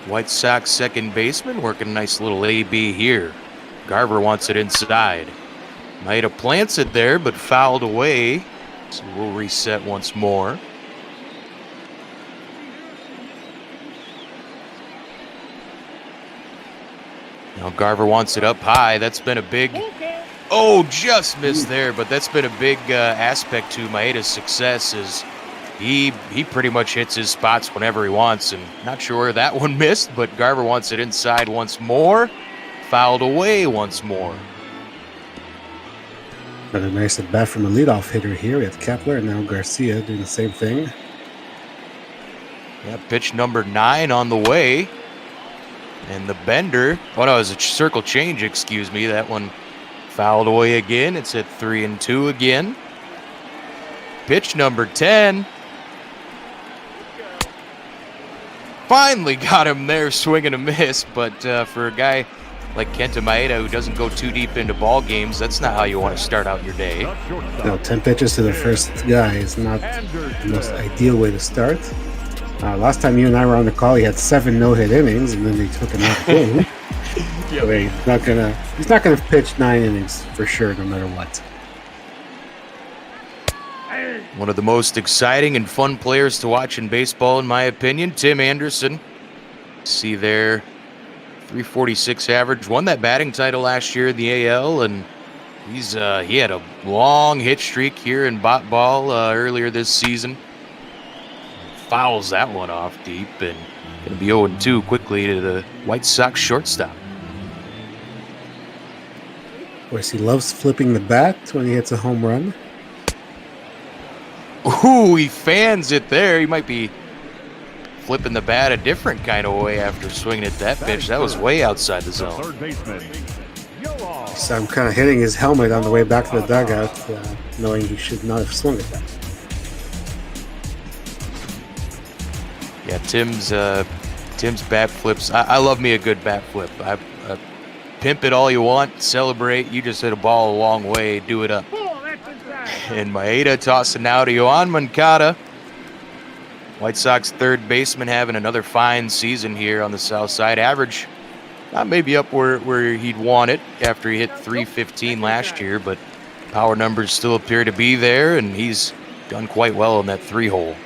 White Sox second baseman working a nice little AB here. Garver wants it inside. Maeda plants it there, but fouled away. So we'll reset once more. Now Garver wants it up high. That's been a big... Oh, just missed there, but that's been a big aspect to Maeda's success is he pretty much hits his spots whenever he wants, and not sure where that one missed, but Garver wants it inside once more. Fouled away once more. Another nice at bat from a leadoff hitter here. We have Kepler and now Garcia doing the same thing. Yeah, pitch number 9 on the way. And the bender, oh no, it was a circle change, excuse me. That one fouled away again. It's at 3-2 again. Pitch number 10. Finally got him there, swing and a miss. But for a guy like Kenta Maeda, who doesn't go too deep into ball games, that's not how you want to start out your day. No, 10 pitches to the first guy is not the most ideal way to start. Last time you and I were on the call, he had 7 no-hit innings, and then they took him out game. So he's not gonna pitch 9 innings for sure, no matter what. One of the most exciting and fun players to watch in baseball, in my opinion, Tim Anderson. See there, 346 average, won that batting title last year in the AL, and he had a long hit streak here in Bot Ball earlier this season. Fouls that one off deep, and going to be 0-2 quickly to the White Sox shortstop. Of course, he loves flipping the bat when he hits a home run. Ooh, he fans it there. He might be flipping the bat a different kind of way after swinging at that pitch. That was way outside the zone. So I'm kind of hitting his helmet on the way back to the dugout, knowing he should not have swung at that. Yeah, Tim's bat flips. I love me a good bat flip. I pimp it all you want, celebrate. You just hit a ball a long way, do it up. And Maeda tossing now to Yoan Moncada. White Sox third baseman having another fine season here on the south side. Average, not maybe up where he'd want it after he hit 315 last year, but power numbers still appear to be there, and he's done quite well in that 3-hole.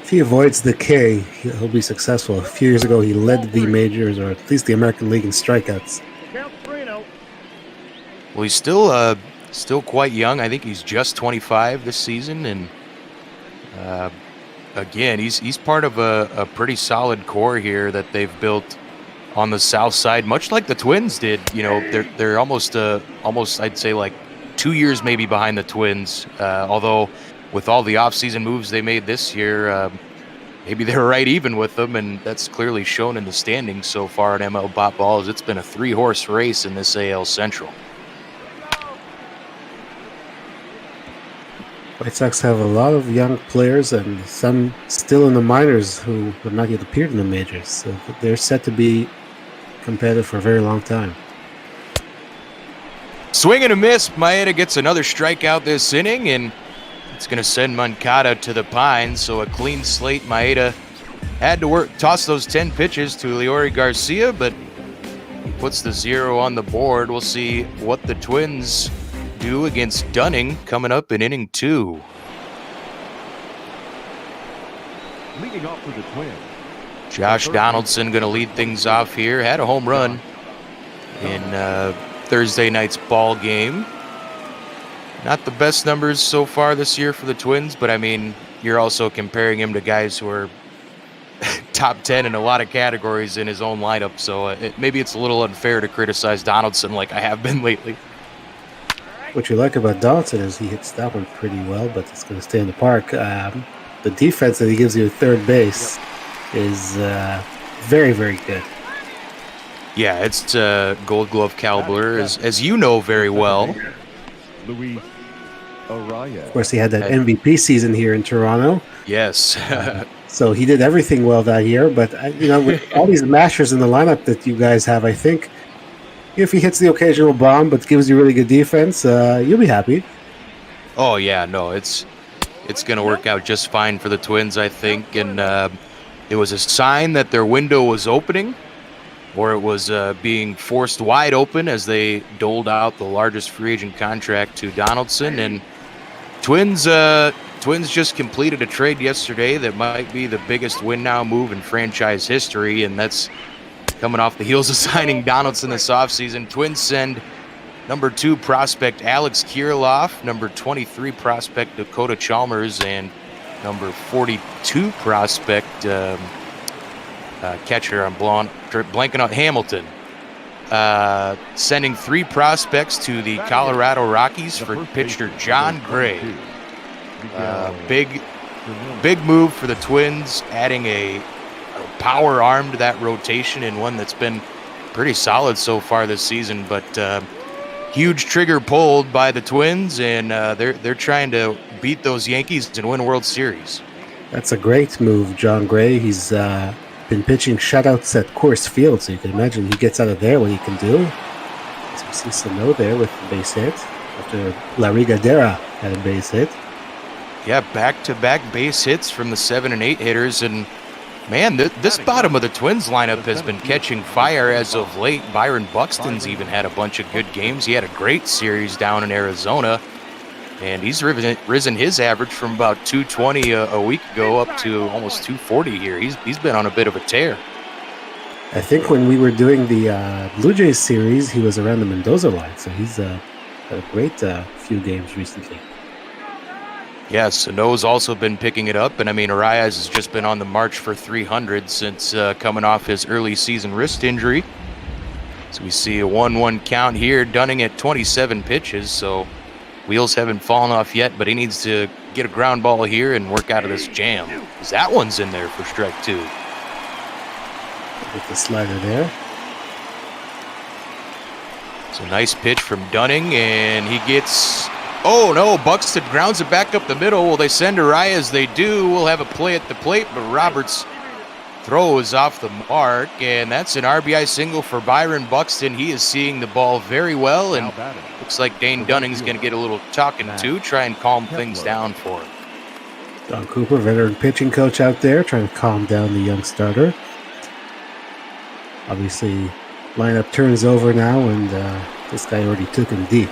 If he avoids the K, he'll be successful. A few years ago, he led the majors, or at least the American League, in strikeouts. Well, he's still quite young. I think he's just 25 this season, and again, he's part of a pretty solid core here that they've built on the south side, much like the Twins did. You know, they're almost I'd say like 2 years maybe behind the Twins, although with all the offseason moves they made this year, maybe they're right even with them, and that's clearly shown in the standings so far at ML Bot Ball, as it's been a 3-horse race in this AL Central. White Sox have a lot of young players and some still in the minors who have not yet appeared in the majors, so they're set to be competitive for a very long time. Swing and a miss. Maeda gets another strikeout this inning, and it's going to send Moncada to the pines, so a clean slate. Maeda had to toss those 10 pitches to Leury Garcia, but he puts the 0 on the board. We'll see what the Twins do against Dunning coming up in inning 2. Leading off for the Twins, Josh Donaldson going to lead things off here. Had a home run in Thursday night's ball game. Not the best numbers so far this year for the Twins, but I mean, you're also comparing him to guys who are top 10 in a lot of categories in his own lineup, so maybe it's a little unfair to criticize Donaldson like I have been lately. What you like about Donaldson is he hits that one pretty well, but it's going to stay in the park. The defense that he gives you at third base is very, very good. Yeah, it's Gold Glove caliber, as you know very well. Of course, he had that MVP season here in Toronto. Yes. So he did everything well that year, but with all these mashers in the lineup that you guys have, I think if he hits the occasional bomb but gives you really good defense, you'll be happy. Oh yeah, no, it's it's going to work out just fine for the Twins, I think. And it was a sign that their window was opening, or it was being forced wide open as they doled out the largest free agent contract to Donaldson. And Twins just completed a trade yesterday that might be the biggest win-now move in franchise history, and that's coming off the heels of signing Donaldson this offseason. Twins send number 2 prospect Alex Kirilloff, number 23 prospect Dakota Chalmers, and number 42 prospect catcher, I'm blanking out, Hamilton. Sending 3 prospects to the Colorado Rockies for pitcher John Gray. Big move for the Twins, adding a power arm to that rotation, and one that's been pretty solid so far this season. But huge trigger pulled by the Twins, and they're trying to beat those Yankees and win a World Series. That's a great move, John Gray. He's been pitching shutouts at Coors Field, so you can imagine he gets out of there what he can do. So we see Sano there with the base hit after Larry Gadera had a base hit. Yeah, back-to-back base hits from the 7 and 8 hitters, and man, this bottom of the Twins lineup has been catching fire as of late. Byron Buxton's even had a bunch of good games. He had a great series down in Arizona, and he's risen his average from about 220 a week ago up to almost 240 here. He's been on a bit of a tear. I think when we were doing the Blue Jays series, he was around the Mendoza line, so he's had a great few games recently. Yes, Sano's also been picking it up, and I mean, Arias has just been on the march for 300 since coming off his early season wrist injury. So we see a 1-1 count here, Dunning at 27 pitches, so wheels haven't fallen off yet, but he needs to get a ground ball here and work out of this jam. That one's in there for strike 2. With the slider there. It's a nice pitch from Dunning, and he gets... Oh, no, Buxton grounds it back up the middle. Will they send Arias? They do. We'll have a play at the plate, but Roberts' throw is off the mark, and that's an RBI single for Byron Buxton. He is seeing the ball very well, and looks like Dane Dunning's going to get a little talking to, try and calm things down for him. Don Cooper, veteran pitching coach out there, trying to calm down the young starter. Obviously, lineup turns over now, and this guy already took him deep.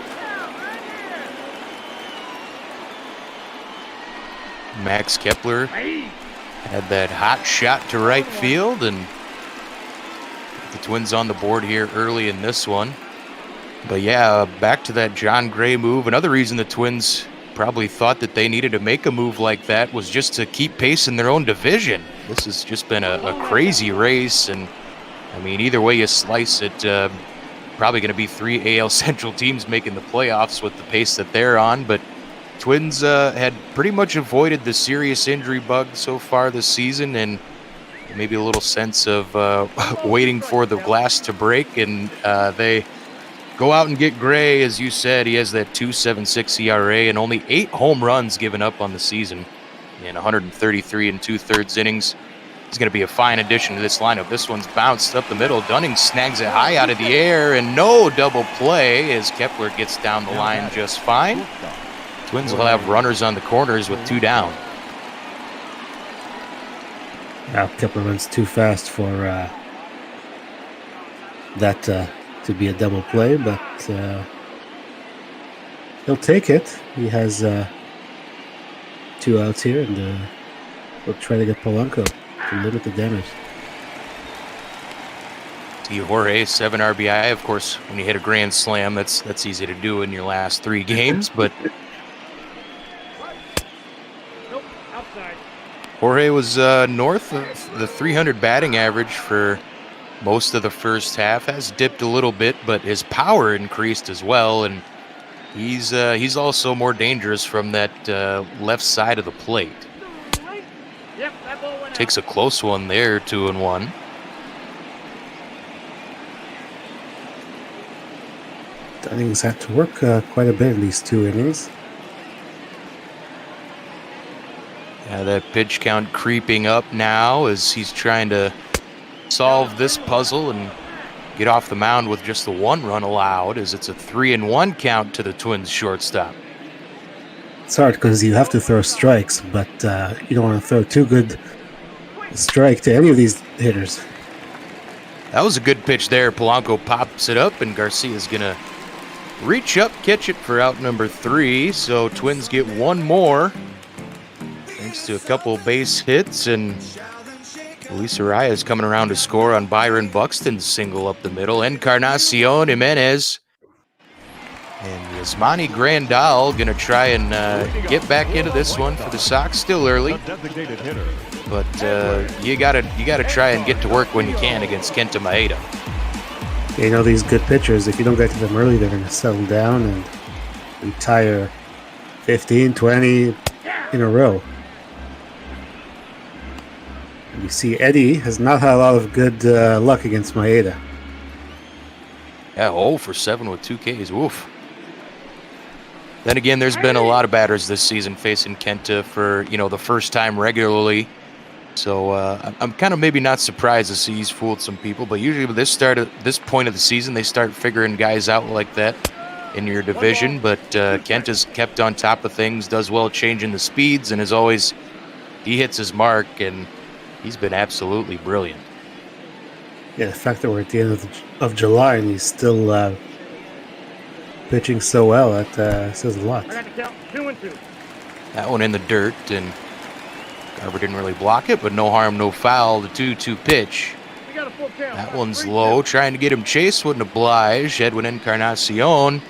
Max Kepler had that hot shot to right field, and the Twins on the board here early in this one. But yeah, back to that John Gray move. Another reason the Twins probably thought that they needed to make a move like that was just to keep pace in their own division. This has just been a crazy race, and I mean, either way you slice it, probably going to be 3 AL Central teams making the playoffs with the pace that they're on. But Twins had pretty much avoided the serious injury bug so far this season, and maybe a little sense of waiting for the glass to break, and they go out and get Gray. As you said, he has that 2.76 ERA and only 8 home runs given up on the season in 133 2/3 innings. He's going to be a fine addition to this lineup. This one's bounced up the middle. Dunning snags it high out of the air, and no double play as Kepler gets down the line just fine. Twins will have runners on the corners with 2 down. Now Kepler runs too fast for that to be a double play, but he'll take it. He has 2 outs here, and we'll try to get Polanco to limit the damage. See Jorge, 7 RBI. Of course, when you hit a grand slam, that's easy to do in your last 3 games, but Jorge was north of the 300 batting average for most of the first half. Has dipped a little bit, but his power increased as well, and he's also more dangerous from that left side of the plate. Takes a close one there, 2-1. Dunning's had to work quite a bit in these 2 innings. Yeah, that pitch count creeping up now as he's trying to solve this puzzle and get off the mound with just the 1 run allowed, as it's a 3-1 count to the Twins shortstop. It's hard because you have to throw strikes, but you don't want to throw too good a strike to any of these hitters. That was a good pitch there. Polanco pops it up, and Garcia's going to reach up, catch it for out number 3. So Twins get one more thanks to a couple base hits, and Luis Arraez is coming around to score on Byron Buxton's single up the middle. Encarnacion, Jimenez, and Yasmani Grandal going to try and get back into this one for the Sox. Still early, but you gotta try and get to work when you can against Kenta Maeda. You know, these good pitchers, if you don't get to them early, they're going to settle down and retire 15, 20 in a row. And you see Eddie has not had a lot of good luck against Maeda. Yeah, 0 for 7 with 2 Ks. Woof. Then again, there's been a lot of batters this season facing Kenta for, the first time regularly. So I'm kind of maybe not surprised to see he's fooled some people. But usually with this point of the season, they start figuring guys out like that in your division. But Kenta's kept on top of things, does well changing the speeds, and as always, he hits his mark, and he's been absolutely brilliant. Yeah, the fact that we're at the end of July and he's still pitching so well, that says a lot. That one in the dirt, and Garber didn't really block it, but no harm, no foul. The 2-2 pitch. That one's low, trying to get him chased, wouldn't oblige. Edwin Encarnacion,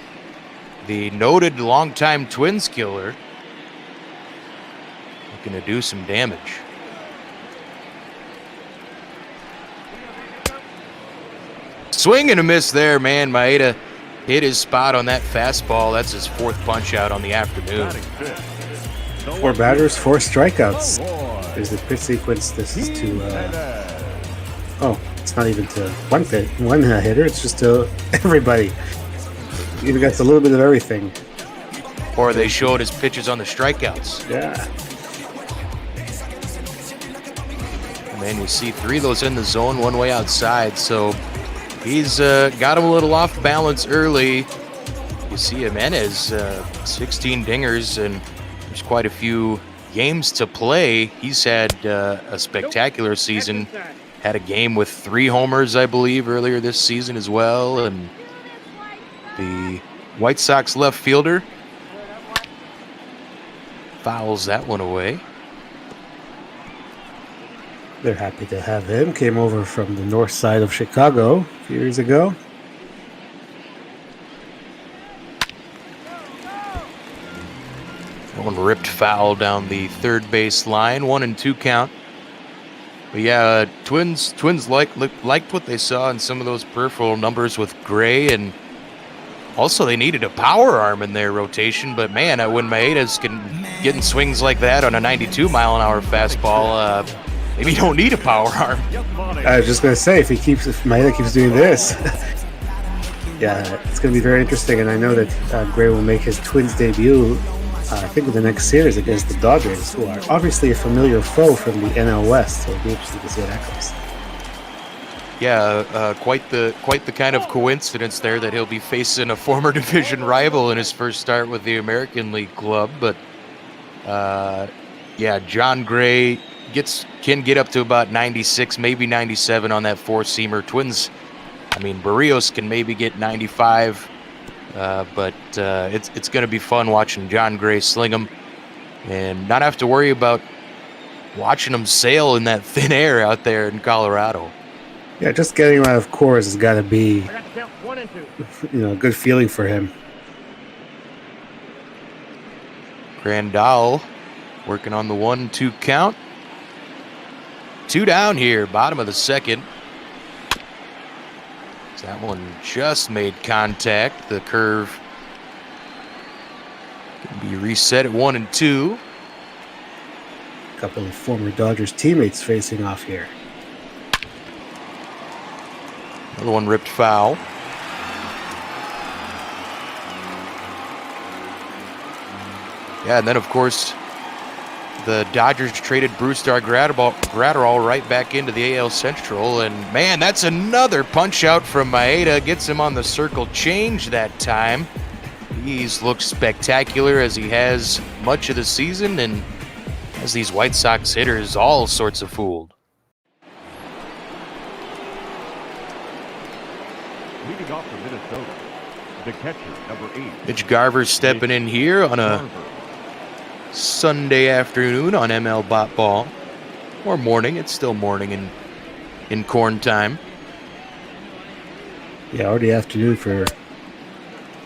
the noted longtime Twins killer, looking to do some damage. Swing and a miss there, man. Maeda hit his spot on that fastball. That's his 4th punch out on the afternoon. 4 batters, 4 strikeouts. There's the pitch sequence. This is to it's not even to one hitter. It's just to everybody. Even got a little bit of everything. Or they showed his pitches on the strikeouts. Yeah. And then you see 3 of those in the zone, 1 way outside. So he's got him a little off balance early. You see Jimenez, 16 dingers, and there's quite a few games to play. He's had a spectacular season. Had a game with 3 homers, I believe, earlier this season as well. And the White Sox left fielder fouls that one away. They're happy to have him. Came over from the north side of Chicago a few years ago. One ripped foul down the third base line. 1-2 count. But yeah, Twins liked what they saw in some of those peripheral numbers with Gray, and also they needed a power arm in their rotation. But man, when Maeda's getting swings like that on a 92-mile-an-hour fastball, maybe you don't need a power arm. I was just gonna say, if Maeda keeps doing this, yeah, it's gonna be very interesting. And I know that Gray will make his Twins debut, I think, in the next series against the Dodgers, who are obviously a familiar foe from the NL West. So it'll be interesting to see how that goes. Yeah, quite the kind of coincidence there that he'll be facing a former division rival in his first start with the American League club. But yeah, John Gray can get up to about 96, maybe 97 on that 4-seamer. Twins, I mean, Barrios can maybe get 95, but it's going to be fun watching John Gray sling them and not have to worry about watching him sail in that thin air out there in Colorado. Yeah, just getting him out of Coors has got to be, a good feeling for him. Grandal working on the 1-2 count. 2 down here, bottom of the second. That one just made contact. The curve can be reset at 1-2. A couple of former Dodgers teammates facing off here. Another one ripped foul. Yeah, and then of course the Dodgers traded Brusdar Graterol right back into the AL Central, and man, that's another punch out from Maeda. Gets him on the circle change that time. He's looked spectacular as he has much of the season, and has these White Sox hitters all sorts of fooled. Leading off for Minnesota, the catcher, number 8. Mitch Garver stepping in here on a Sunday afternoon on ML Bot Ball. Or morning. It's still morning in corn time. Yeah, already afternoon for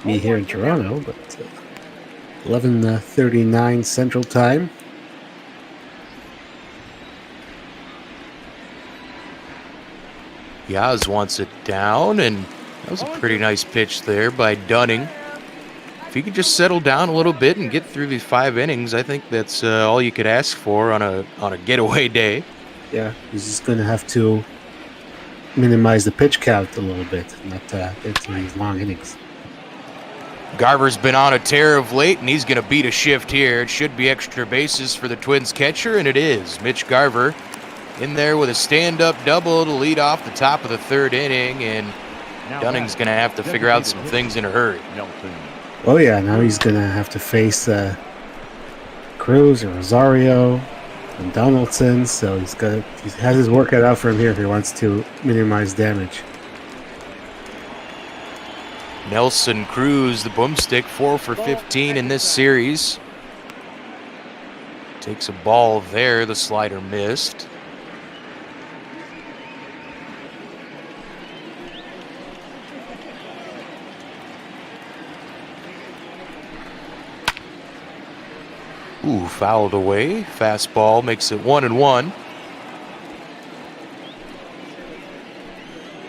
me here in Toronto, but 11:39 Central Time. Yaz wants it down, and that was a pretty nice pitch there by Dunning. If he could just settle down a little bit and get through these 5 innings, I think that's all you could ask for on a getaway day. Yeah, he's just going to have to minimize the pitch count a little bit, not into these long innings. Garver's been on a tear of late, and he's going to beat a shift here. It should be extra bases for the Twins catcher, and it is. Mitch Garver in there with a stand-up double to lead off the top of the 3rd inning, and Dunning's going to have to figure out some things in a hurry. Oh yeah, now he's going to have to face Cruz or Rosario and Donaldson, so he has his work cut out for him here if he wants to minimize damage. Nelson Cruz, the boomstick, 4 for 15 in this series. Takes a ball there, the slider missed. Ooh, fouled away. Fastball makes it 1-1.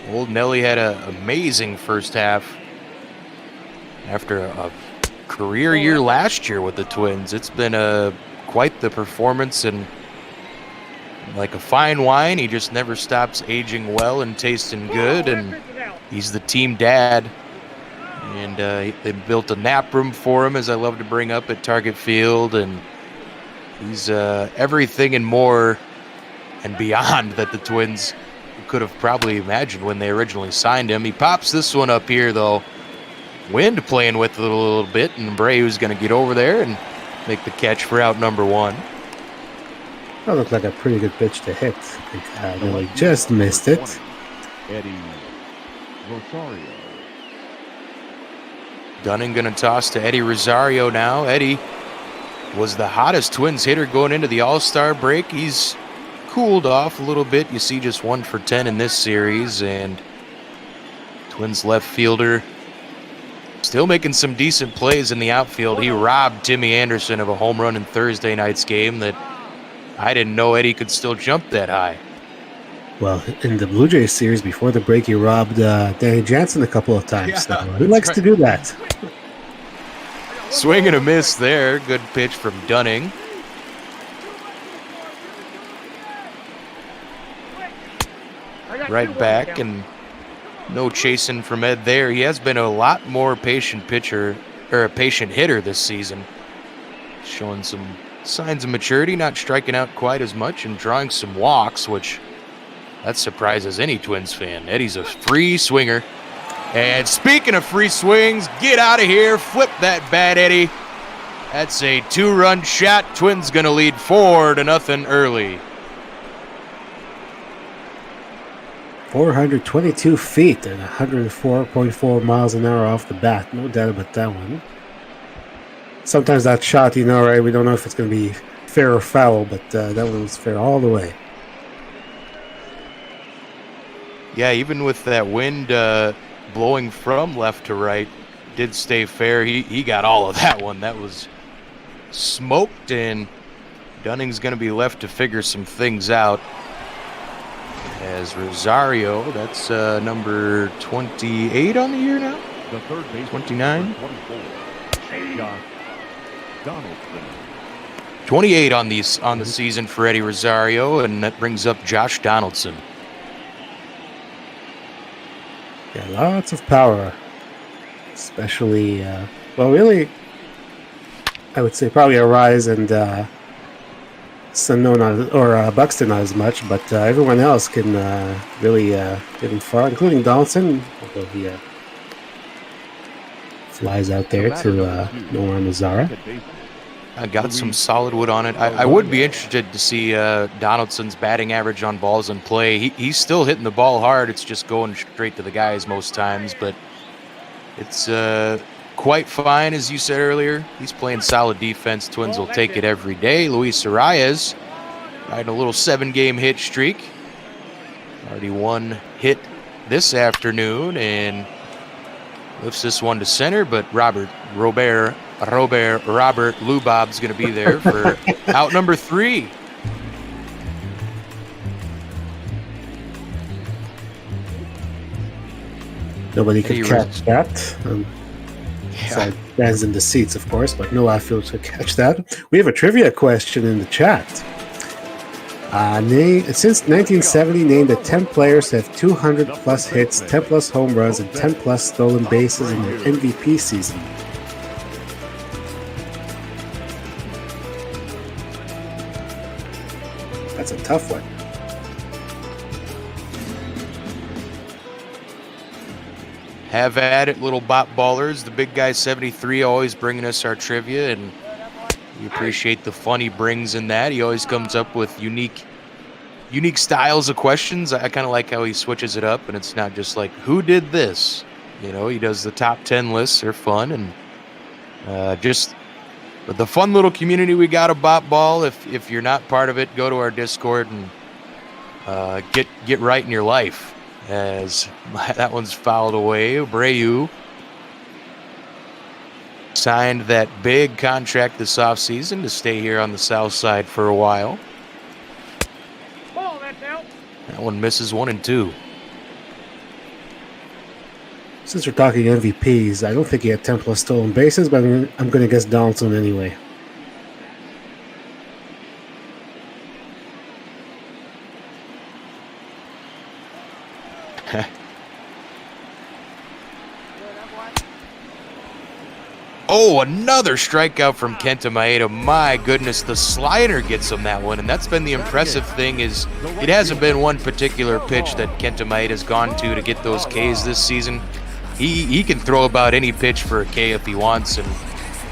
Old Nelly had an amazing first half after a career year last year with the Twins. It's been quite the performance, and like a fine wine, he just never stops aging well and tasting good, and he's the team dad. And they built a nap room for him, as I love to bring up, at Target Field, and he's everything and more and beyond that the Twins could have probably imagined when they originally signed him. He pops this one up here, though. Wind playing with it a little bit, and Abreu's going to get over there and make the catch for out number 1. That looked like a pretty good pitch to hit. Nelly just missed it. Eddie Rosario. Dunning going to toss to Eddie Rosario now. Eddie was the hottest Twins hitter going into the All-Star break. He's cooled off a little bit. You see just 1 for 10 in this series, and Twins left fielder still making some decent plays in the outfield. He robbed Timmy Anderson of a home run in Thursday night's game that I didn't know Eddie could still jump that high. Well, in the Blue Jays series before the break, he robbed Danny Jansen a couple of times. Yeah, so he likes to do that. Swing and a miss there. Good pitch from Dunning. Right back, and no chasing from Ed there. He has been a lot more patient pitcher, or a patient hitter this season. Showing some signs of maturity, not striking out quite as much and drawing some walks, which that surprises any Twins fan. Eddie's a free swinger. And speaking of free swings, get out of here. Flip that bat, Eddie. That's a 2-run shot. Twins going to lead 4-0 early. 422 feet and 104.4 miles an hour off the bat. No doubt about that one. Sometimes that shot, right, we don't know if it's going to be fair or foul, but that one was fair all the way. Yeah, even with that wind blowing from left to right, did stay fair. He got all of that one. That was smoked, and Dunning's going to be left to figure some things out. As Rosario, that's number 28 on the year now? The third base 29? 24. Donaldson. 28 on the season for Eddie Rosario, and that brings up Josh Donaldson. Yeah, lots of power. Especially, really, I would say probably Arise and Sonona or Buxton not as much, but everyone else can really get him far, including Donaldson, although he Flies out there to Nola Mazzara. I got some solid wood on it. I would be interested to see Donaldson's batting average on balls in play. He's still hitting the ball hard. It's just going straight to the guys most times, but it's quite fine, as you said earlier. He's playing solid defense. Twins will take it every day. Luis Arias riding a little 7-game hit streak. Already 1 hit this afternoon and lifts this one to center, but Robert Lubob's going to be there for out number 3. Nobody could catch that. Besides fans in the seats, of course, but no outfield could catch that. We have a trivia question in the chat. Since 1970, name the 10 players who have 200 plus hits, 10 plus home runs, and 10 plus stolen bases in their MVP season. That's a tough one. Have at it, little bot ballers. The big guy 73 always bringing us our trivia, and we appreciate the fun he brings in that. He always comes up with unique styles of questions. I kind of like how he switches it up, and it's not just like, who did this? You know, he does the top 10 lists. They're fun, and just the fun little community we got of Bot Ball. If you're not part of it, go to our Discord and get right in your life. As that one's fouled away. Abreu signed that big contract this offseason to stay here on the south side for a while. That one misses 1 and 2. Since we're talking MVPs, I don't think he had 10 plus stolen bases, but I'm going to guess Donaldson anyway. Oh, another strikeout from Kenta Maeda. My goodness, the slider gets him that one, and that's been the impressive thing. Is it hasn't been one particular pitch that Kenta Maeda's gone to get those Ks this season. He can throw about any pitch for a K if he wants, and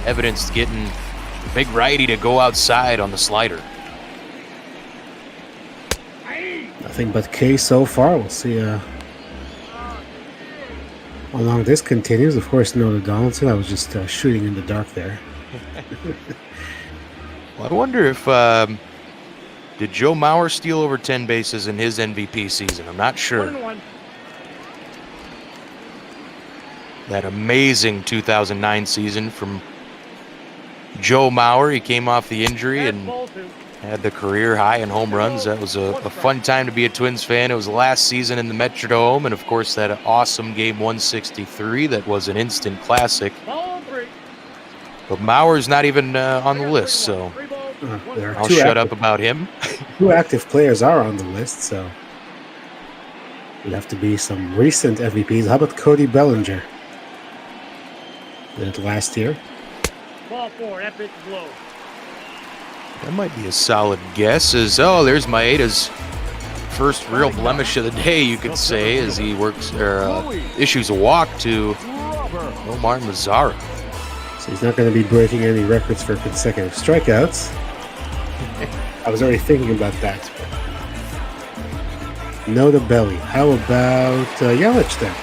evidenced getting the big righty to go outside on the slider. Nothing but K so far. We'll see how long this continues. Of course, Nola Donaldson. I was just shooting in the dark there. Well, I wonder if did Joe Mauer steal over 10 bases in his MVP season? I'm not sure. That amazing 2009 season from Joe Mauer. He came off the injury and had the career high in home runs. That was a fun time to be a Twins fan. It was the last season in the Metrodome, and of course that awesome game 163 that was an instant classic. But Mauer's not even on the list, so I'll shut up about him. 2 active players are on the list, so it'll have to be some recent MVPs. How about Cody Bellinger? Did it last year? Ball 4, that pitch is low. That might be a solid guess. There's Maeda's first real blemish of the day, you could say, as he issues a walk to Omar Mazzara. So he's not going to be breaking any records for consecutive strikeouts. I was already thinking about that. No to Belly. How about Yelich then?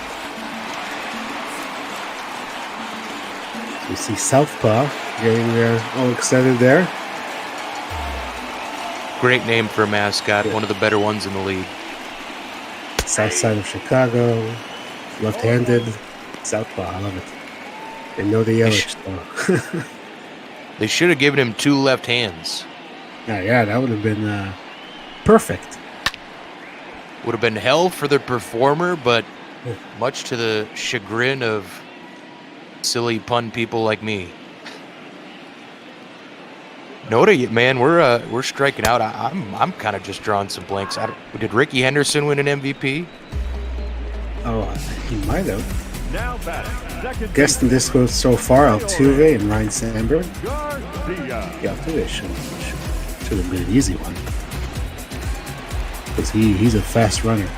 So you see Southpaw getting all excited there. Great name for a mascot, one of the better ones in the league. South side of Chicago, left-handed, Southpaw, I love it. And no to Yelich, though. They should have given him 2 left hands. Yeah, that would have been perfect. Would have been hell for the performer, but much to the chagrin of silly pun people like me. Noda, man, we're striking out. I'm kind of just drawing some blanks. Did Ricky Henderson win an MVP? Oh, he might have. Now batting. Guessed in this one so far, Altuve and Ryan Sandberg. Altuve should have been an easy one. Because he's a fast runner.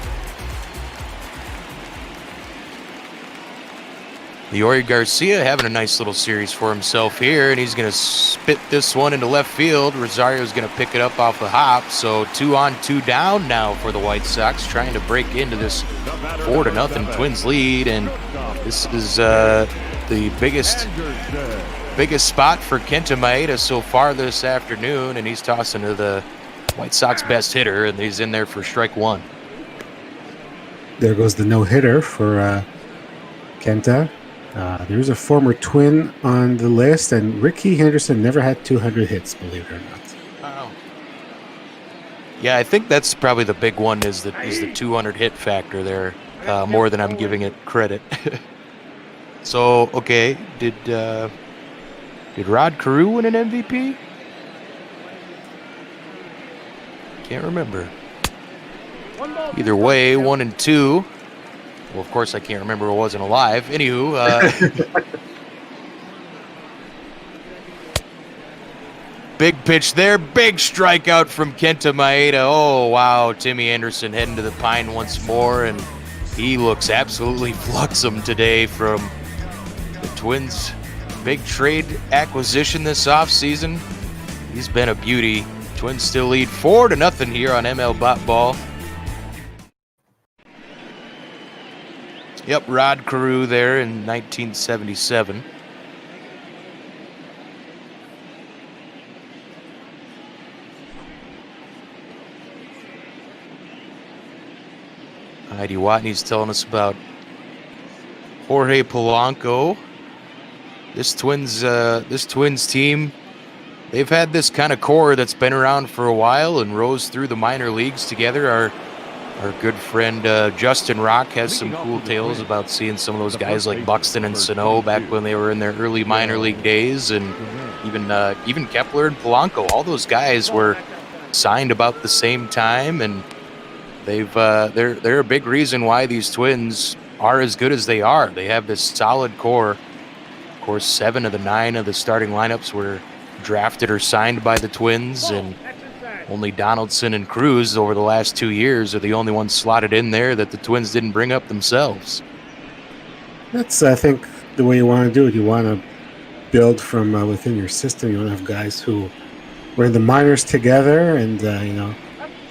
Yori Garcia having a nice little series for himself here, and he's going to spit this one into left field. Rosario's going to pick it up off the hop, so 2 on 2 down now for the White Sox, trying to break into this 4-0 Twins lead, and this is the biggest spot for Kenta Maeda so far this afternoon, and he's tossing to the White Sox best hitter, and he's in there for strike 1. There goes the no-hitter for Kenta. There's a former Twin on the list, and Ricky Henderson never had 200 hits, believe it or not. Wow. Yeah, I think that's probably the big one is the 200 hit factor there, more than I'm giving it credit. So, okay, did Rod Carew win an MVP? Can't remember. Either way, 1 and 2. Well, of course, I can't remember who wasn't alive. Anywho, big pitch there. Big strikeout from Kenta Maeda. Oh, wow. Timmy Anderson heading to the pine once more, and he looks absolutely fluxum today from the Twins' big trade acquisition this offseason. He's been a beauty. Twins still lead 4-0 here on ML Bot Ball. Yep, Rod Carew there in 1977. Heidi Watney's telling us about Jorge Polanco. This Twins team, they've had this kind of core that's been around for a while and rose through the minor leagues together. Our good friend Justin Rock has some cool tales about seeing some of those guys like Buxton and Sano back when they were in their early minor league days, and even Kepler and Polanco. All those guys were signed about the same time, and they're a big reason why these Twins are as good as they are. They have this solid core. Of course, 7 of the 9 of the starting lineups were drafted or signed by the Twins, and only Donaldson and Cruz over the last 2 years are the only ones slotted in there that the Twins didn't bring up themselves. That's, I think, the way you want to do it. You want to build from within your system. You want to have guys who were in the minors together and,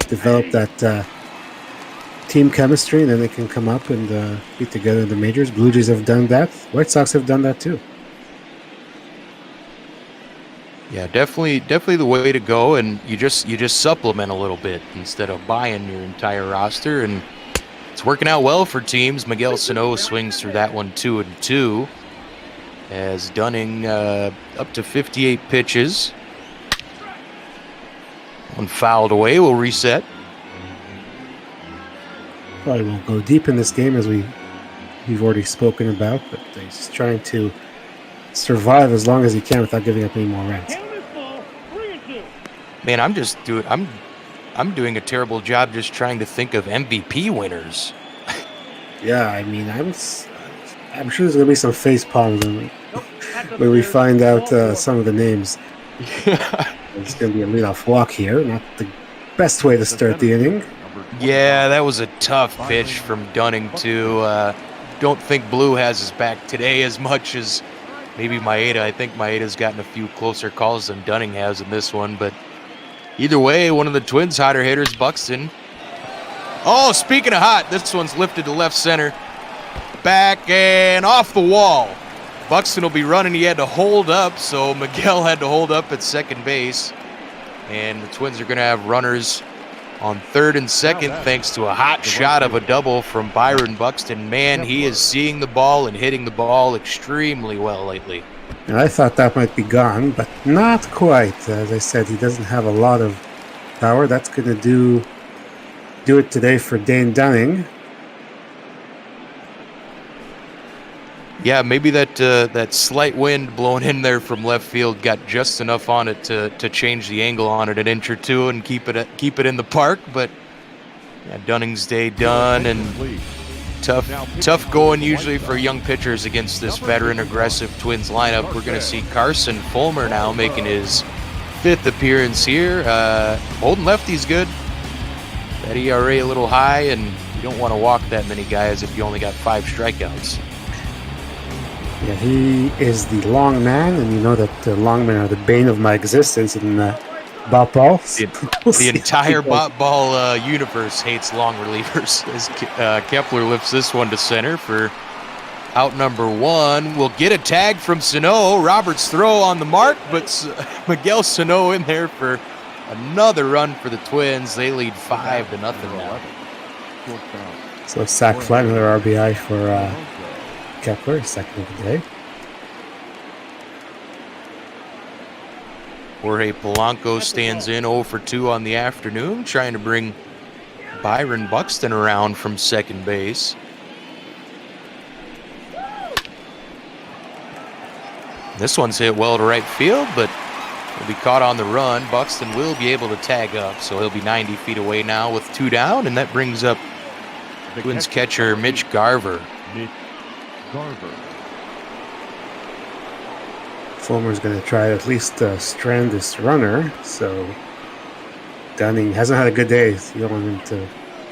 develop that team chemistry, and then they can come up and be together in the majors. Blue Jays have done that. White Sox have done that too. Yeah, definitely the way to go, and you just supplement a little bit instead of buying your entire roster, and it's working out well for teams. Miguel Sano swings through that one 2-2, as Dunning up to 58 pitches. One fouled away, will reset. Probably won't go deep in this game as we've already spoken about, but he's trying to survive as long as he can without giving up any more runs. Man, I'm doing a terrible job just trying to think of MVP winners. Yeah, I mean, I'm sure there's gonna be some face palms when we find out some of the names. It's gonna be a leadoff walk here. Not the best way to start the inning. Yeah, that was a tough pitch from Dunning too. Don't think Blue has his back today as much as maybe Maeda. I think Maeda's gotten a few closer calls than Dunning has in this one, but either way, one of the Twins' hotter hitters, Buxton. Oh, speaking of hot, this one's lifted to left center. Back and off the wall. Buxton will be running. He had to hold up, so Miguel had to hold up at second base. And the Twins are going to have runners on third and second thanks to a hot shot of a double from Byron Buxton. Man, he is seeing the ball and hitting the ball extremely well lately. And I thought that might be gone, but not quite. As I said, he doesn't have a lot of power. That's going to do it today for Dane Dunning. Yeah, maybe that slight wind blowing in there from left field got just enough on it to change the angle on it an inch or two and keep it in the park. But yeah, Dunning's day done, and tough going usually for young pitchers against this veteran aggressive Twins lineup. We're going to see Carson Fulmer now making his 5th appearance here. Holding lefty's good. That ERA a little high, and you don't want to walk that many guys if you only got 5 strikeouts. Yeah, he is the long man, and you know that the long men are the bane of my existence in bop balls. The entire bop ball universe hates long relievers. As Kepler lifts this one to center for out number 1. We'll get a tag from Sano. Roberts' throw on the mark, but Miguel Sano in there for another run for the Twins. They lead 5-0 now. So sack fly, another RBI for Kepler, second of the day. Jorge Polanco stands in 0 for 2 on the afternoon, trying to bring Byron Buxton around from second base. This one's hit well to right field, but will be caught on the run. Buxton will be able to tag up, so he'll be 90 feet away now with 2 down, and that brings up Twins catcher Mitch Garver. Fulmer's going to try to at least strand this runner, so Dunning hasn't had a good day. So you don't want him to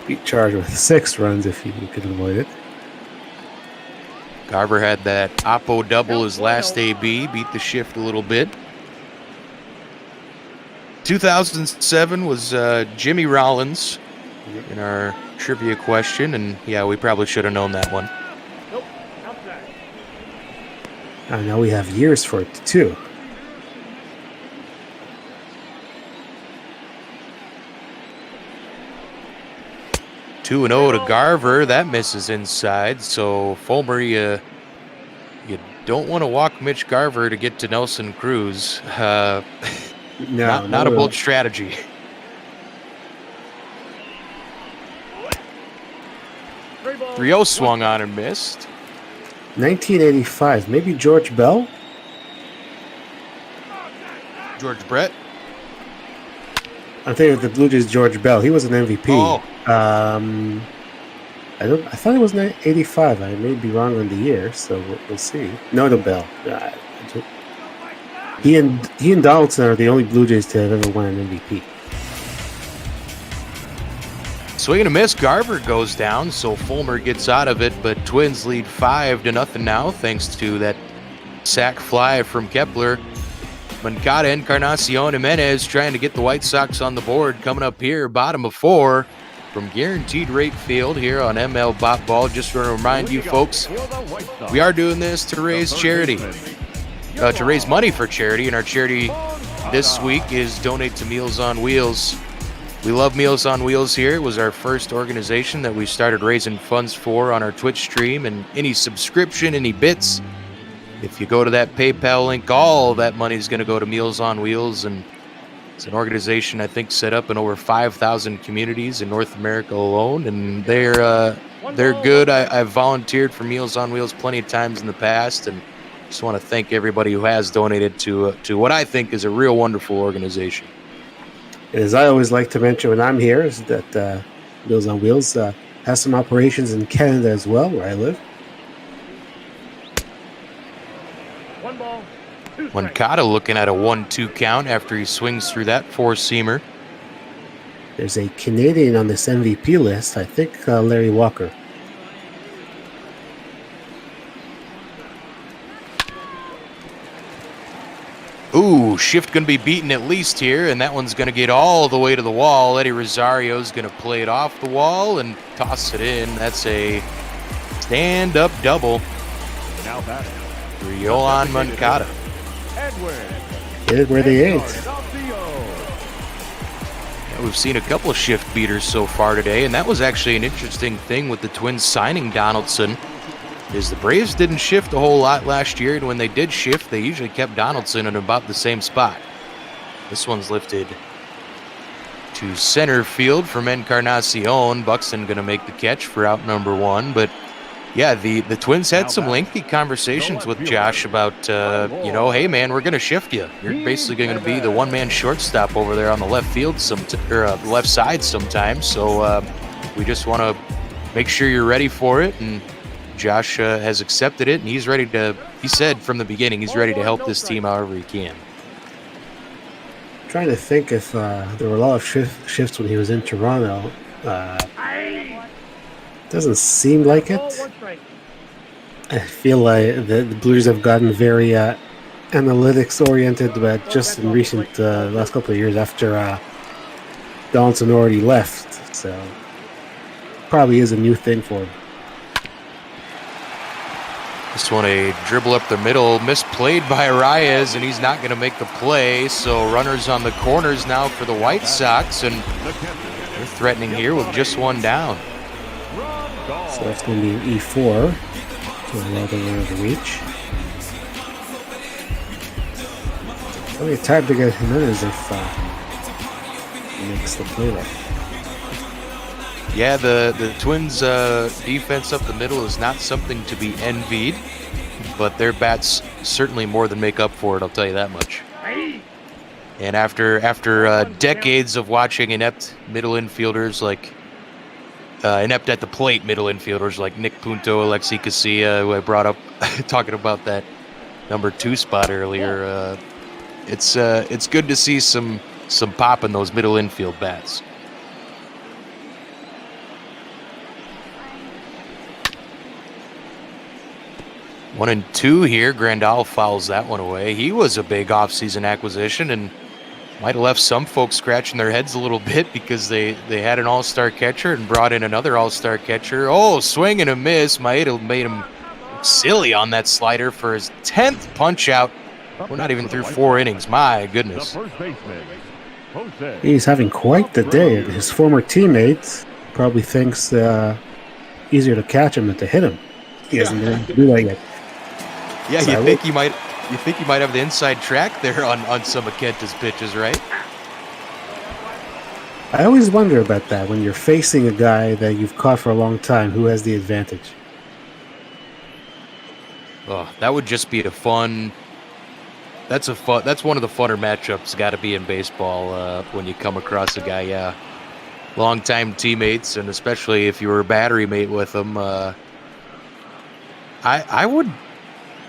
be charged with 6 runs if you could avoid it. Garver had that Oppo double his last AB, beat the shift a little bit. 2007 was Jimmy Rollins in our trivia question, and yeah, we probably should have known that one. Now we have years for it too. Two and 0 to Garver. That misses inside. So Fulmer, you don't want to walk Mitch Garver to get to Nelson Cruz. No, not a bold strategy. Rio swung on and missed. 1985, maybe George Bell? George Brett? I'm thinking of the Blue Jays' George Bell. He was an MVP. Oh. I thought it was 85. I may be wrong on the year, so we'll see. No, the Bell. He and Donaldson are the only Blue Jays to have ever won an MVP. Swing and a miss. Garver goes down, so Fulmer gets out of it, but Twins lead 5-0 now, thanks to that sac fly from Kepler. Moncada, Encarnacion, Jimenez trying to get the White Sox on the board. Coming up here, bottom of 4 from Guaranteed Rate Field here on ML Bop Ball. Just want to remind you folks, we are doing this to raise charity, to raise money for charity, and our charity this week is Donate to Meals on Wheels. We love Meals on Wheels here. It was our first organization that we started raising funds for on our Twitch stream, and any subscription, any bits, if you go to that PayPal link, all that money is going to go to Meals on Wheels, and it's an organization I think set up in over 5,000 communities in North America alone, and they're good. I've volunteered for Meals on Wheels plenty of times in the past, and just want to thank everybody who has donated to what I think is a real wonderful organization. As I always like to mention when I'm here, is that Meals on Wheels has some operations in Canada as well, where I live. Moncada looking at a 1-2 count after he swings through that 4-seamer. There's a Canadian on this MVP list, I think Larry Walker. Ooh, shift going to be beaten at least here, and that one's going to get all the way to the wall. Eddie Rosario's going to play it off the wall and toss it in. That's a stand-up double. Now batting for Yohan Moncada. Hit it where they ain't. Yeah, we've seen a couple of shift beaters so far today, and that was actually an interesting thing with the Twins signing Donaldson. Is the Braves didn't shift a whole lot last year, and when they did shift, they usually kept Donaldson in about the same spot. This one's lifted to center field from Encarnacion. Buxton going to make the catch for out number 1, but yeah, the Twins had some lengthy conversations with Josh about, hey man, we're going to shift you. You're basically going to be the one-man shortstop over there on the left field, left side sometimes. So we just want to make sure you're ready for it, and Josh has accepted it, and he's ready to. He said from the beginning he's ready to help this team however he can. I'm trying to think if there were a lot of shifts when he was in Toronto. Doesn't seem like it. I feel like the Blues have gotten very analytics oriented, but just in recent last couple of years after Donaldson already left, so probably is a new thing for him. This one a dribble up the middle, misplayed by Arias, and he's not going to make the play. So runners on the corners now for the White Sox, and they're threatening here with just one down. So that's going to be an E4 to allow the runner to reach. Only it's hard to get Jimenez if he makes the play there. Yeah, the Twins' defense up the middle is not something to be envied, but their bats certainly more than make up for it, I'll tell you that much. And after decades of watching inept middle infielders like inept at the plate middle infielders like Nick Punto, Alexi Casilla, who I brought up talking about that number 2 spot earlier, it's good to see some pop in those middle infield bats. One and two here. Grandal fouls that one away. He was a big offseason acquisition and might have left some folks scratching their heads a little bit because they had an all-star catcher and brought in another all-star catcher. Oh, swing and a miss. Maeda made him look silly on that slider for his 10th punch-out. We're not even through 4 innings. My goodness. He's having quite the day. His former teammate probably thinks easier to catch him than to hit him. He hasn't been able to do that yet. Yeah, you think he might have the inside track there on some of Kenta's pitches, right? I always wonder about that when you're facing a guy that you've caught for a long time. Who has the advantage? Oh, that would just be a fun. That's one of the funner matchups. Got to be in baseball when you come across a guy. Yeah, longtime teammates, and especially if you were a battery mate with them.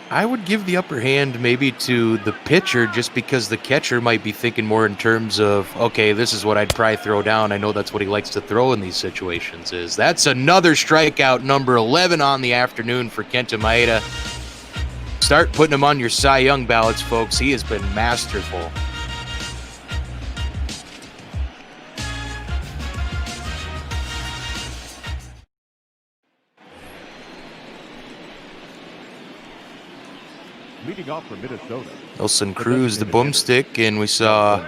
I would give the upper hand maybe to the pitcher just because the catcher might be thinking more in terms of, okay, this is what I'd probably throw down. I know that's what he likes to throw in these situations. That's another strikeout, number 11 on the afternoon for Kenta Maeda. Start putting him on your Cy Young ballots, folks. He has been masterful. Leading off for Minnesota. Nelson Cruz, the boomstick, and we saw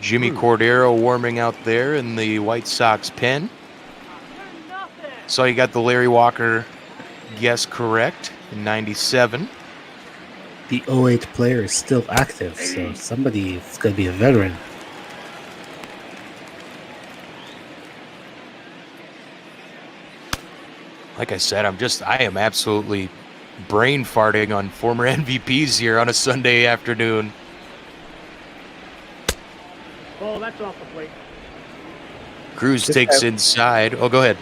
Jimmy Cordero warming out there in the White Sox pen. So you got the Larry Walker guess correct in 97. The 08 player is still active, so somebody is going to be a veteran. Like I said, I am absolutely brain farting on former MVPs here on a Sunday afternoon. Oh, that's off the plate. Cruz takes inside. Oh, go ahead.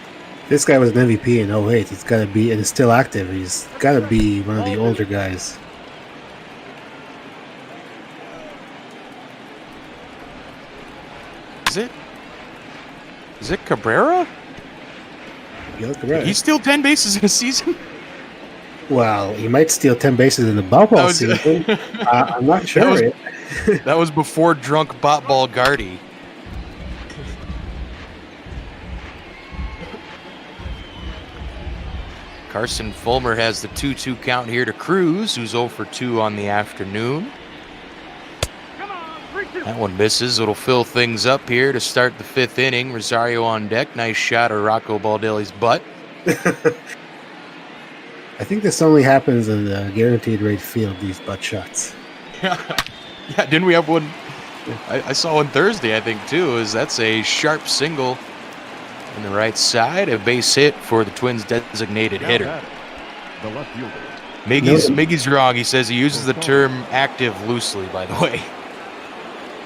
This guy was an MVP in 08. He's got to be, and is still active. He's got to be one of the older guys. Is it Cabrera? Cabrera. Did he steal 10 bases in a season? Well, he might steal 10 bases in the ball season. I'm not sure. That was before drunk ball Gardy. Carson Fulmer has the 2-2 count here to Cruz, who's 0 for 2 on the afternoon. That one misses. It'll fill things up here to start the 5th inning. Rosario on deck. Nice shot of Rocco Baldelli's butt. I think this only happens in the guaranteed rate field, these butt shots. Yeah, didn't we have one? I saw one Thursday, I think, too. That's a sharp single on the right side. A base hit for the Twins' designated hitter. The left fielder. Miggy's wrong. He says he uses the term active loosely, by the way.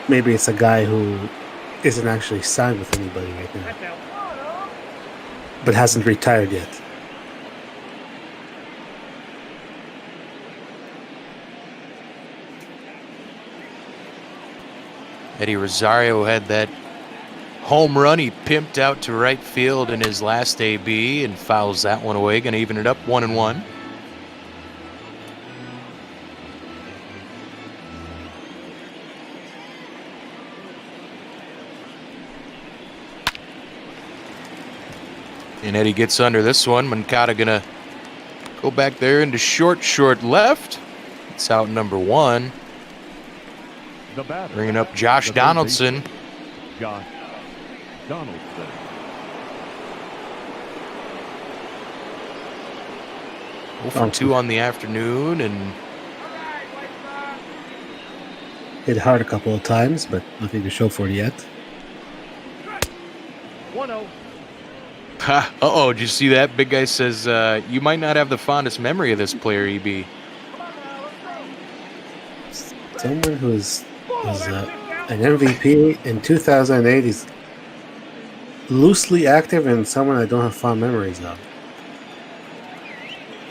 Maybe it's a guy who isn't actually signed with anybody right now, but hasn't retired yet. Eddie Rosario had that home run. He pimped out to right field in his last AB and fouls that one away. Going to even it up 1-1. And Eddie gets under this one. Mankata gonna go back there into short left. It's out number 1. Bringing up Josh Donaldson. Josh Donaldson. 0 for 2 on the afternoon, and hit hard a couple of times, but nothing to show for it yet. 1-0. Uh-oh, did you see that? Big guy says, you might not have the fondest memory of this player, EB. Someone who was an MVP in 2008 is loosely active and someone I don't have fond memories of.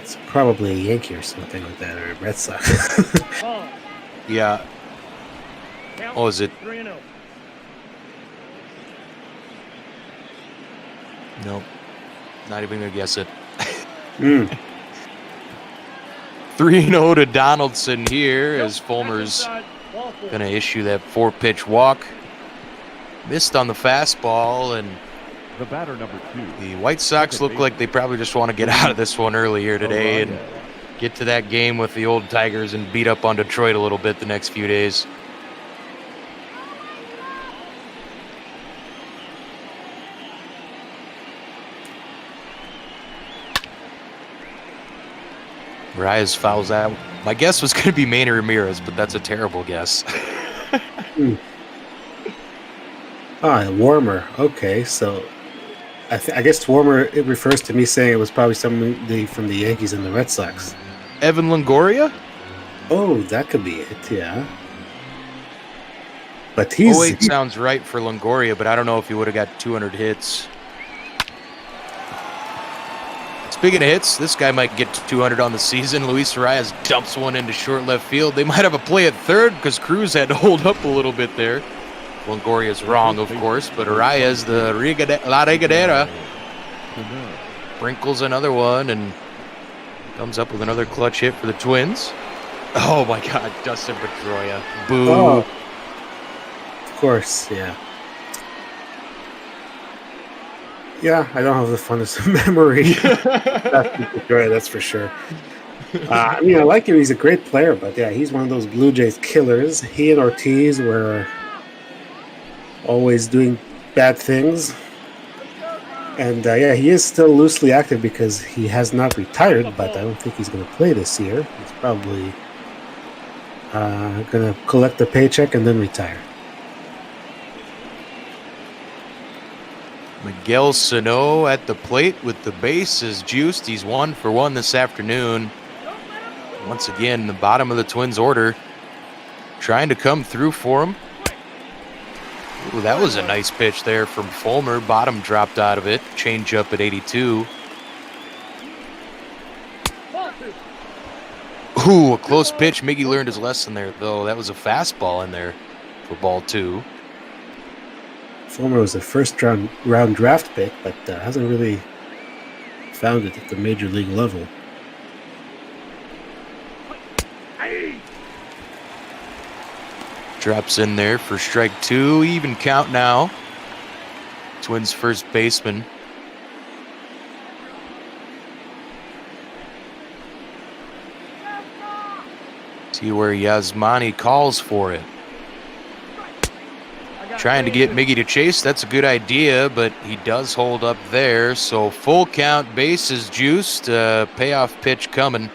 It's probably a Yankee or something like that, or a Red Sox. Yeah. Oh, is it? 3-0. Nope. Not even gonna guess it. 3-0 to Donaldson here as Fulmer's gonna issue that 4-pitch walk. Missed on the fastball, and the batter number 2. The White Sox look like they probably just want to get out of this one early here today and get to that game with the old Tigers and beat up on Detroit a little bit the next few days. Arias fouls out. My guess was going to be Manny Ramirez, but that's a terrible guess. Warmer. Okay, so I guess Warmer, it refers to me saying it was probably somebody from the Yankees and the Red Sox. Evan Longoria? Oh, that could be it, yeah. But he's... 08 sounds right for Longoria, but I don't know if he would have got 200 hits. Speaking of hits, this guy might get 200 on the season. Luis Arias dumps one into short left field. They might have a play at third because Cruz had to hold up a little bit there. Longoria's wrong, of course, but Arias, the La Regadera, sprinkles another one and comes up with another clutch hit for the Twins. Oh my God, Dustin Pedroia. Boo. Oh. Of course, yeah. Yeah, I don't have the funnest memory. That's for sure. I mean, I like him. He's a great player, but yeah, he's one of those Blue Jays killers. He and Ortiz were always doing bad things. And yeah, he is still loosely active because he has not retired, but I don't think he's going to play this year. He's probably going to collect the paycheck and then retire. Miguel Sano at the plate with the bases juiced. He's 1 for 1 this afternoon. Once again, the bottom of the Twins order trying to come through for him. Ooh, that was a nice pitch there from Fulmer. Bottom dropped out of it. Change up at 82. Ooh, a close pitch. Miggy learned his lesson there, though. That was a fastball in there for ball 2. Fulmer was a first-round draft pick, but hasn't really found it at the major league level. Drops in there for strike 2. Even count now. Twins first baseman. See where Yasmani calls for it. Trying to get Miggy to chase. That's a good idea, but he does hold up there. So full count, bases juiced. Payoff pitch coming.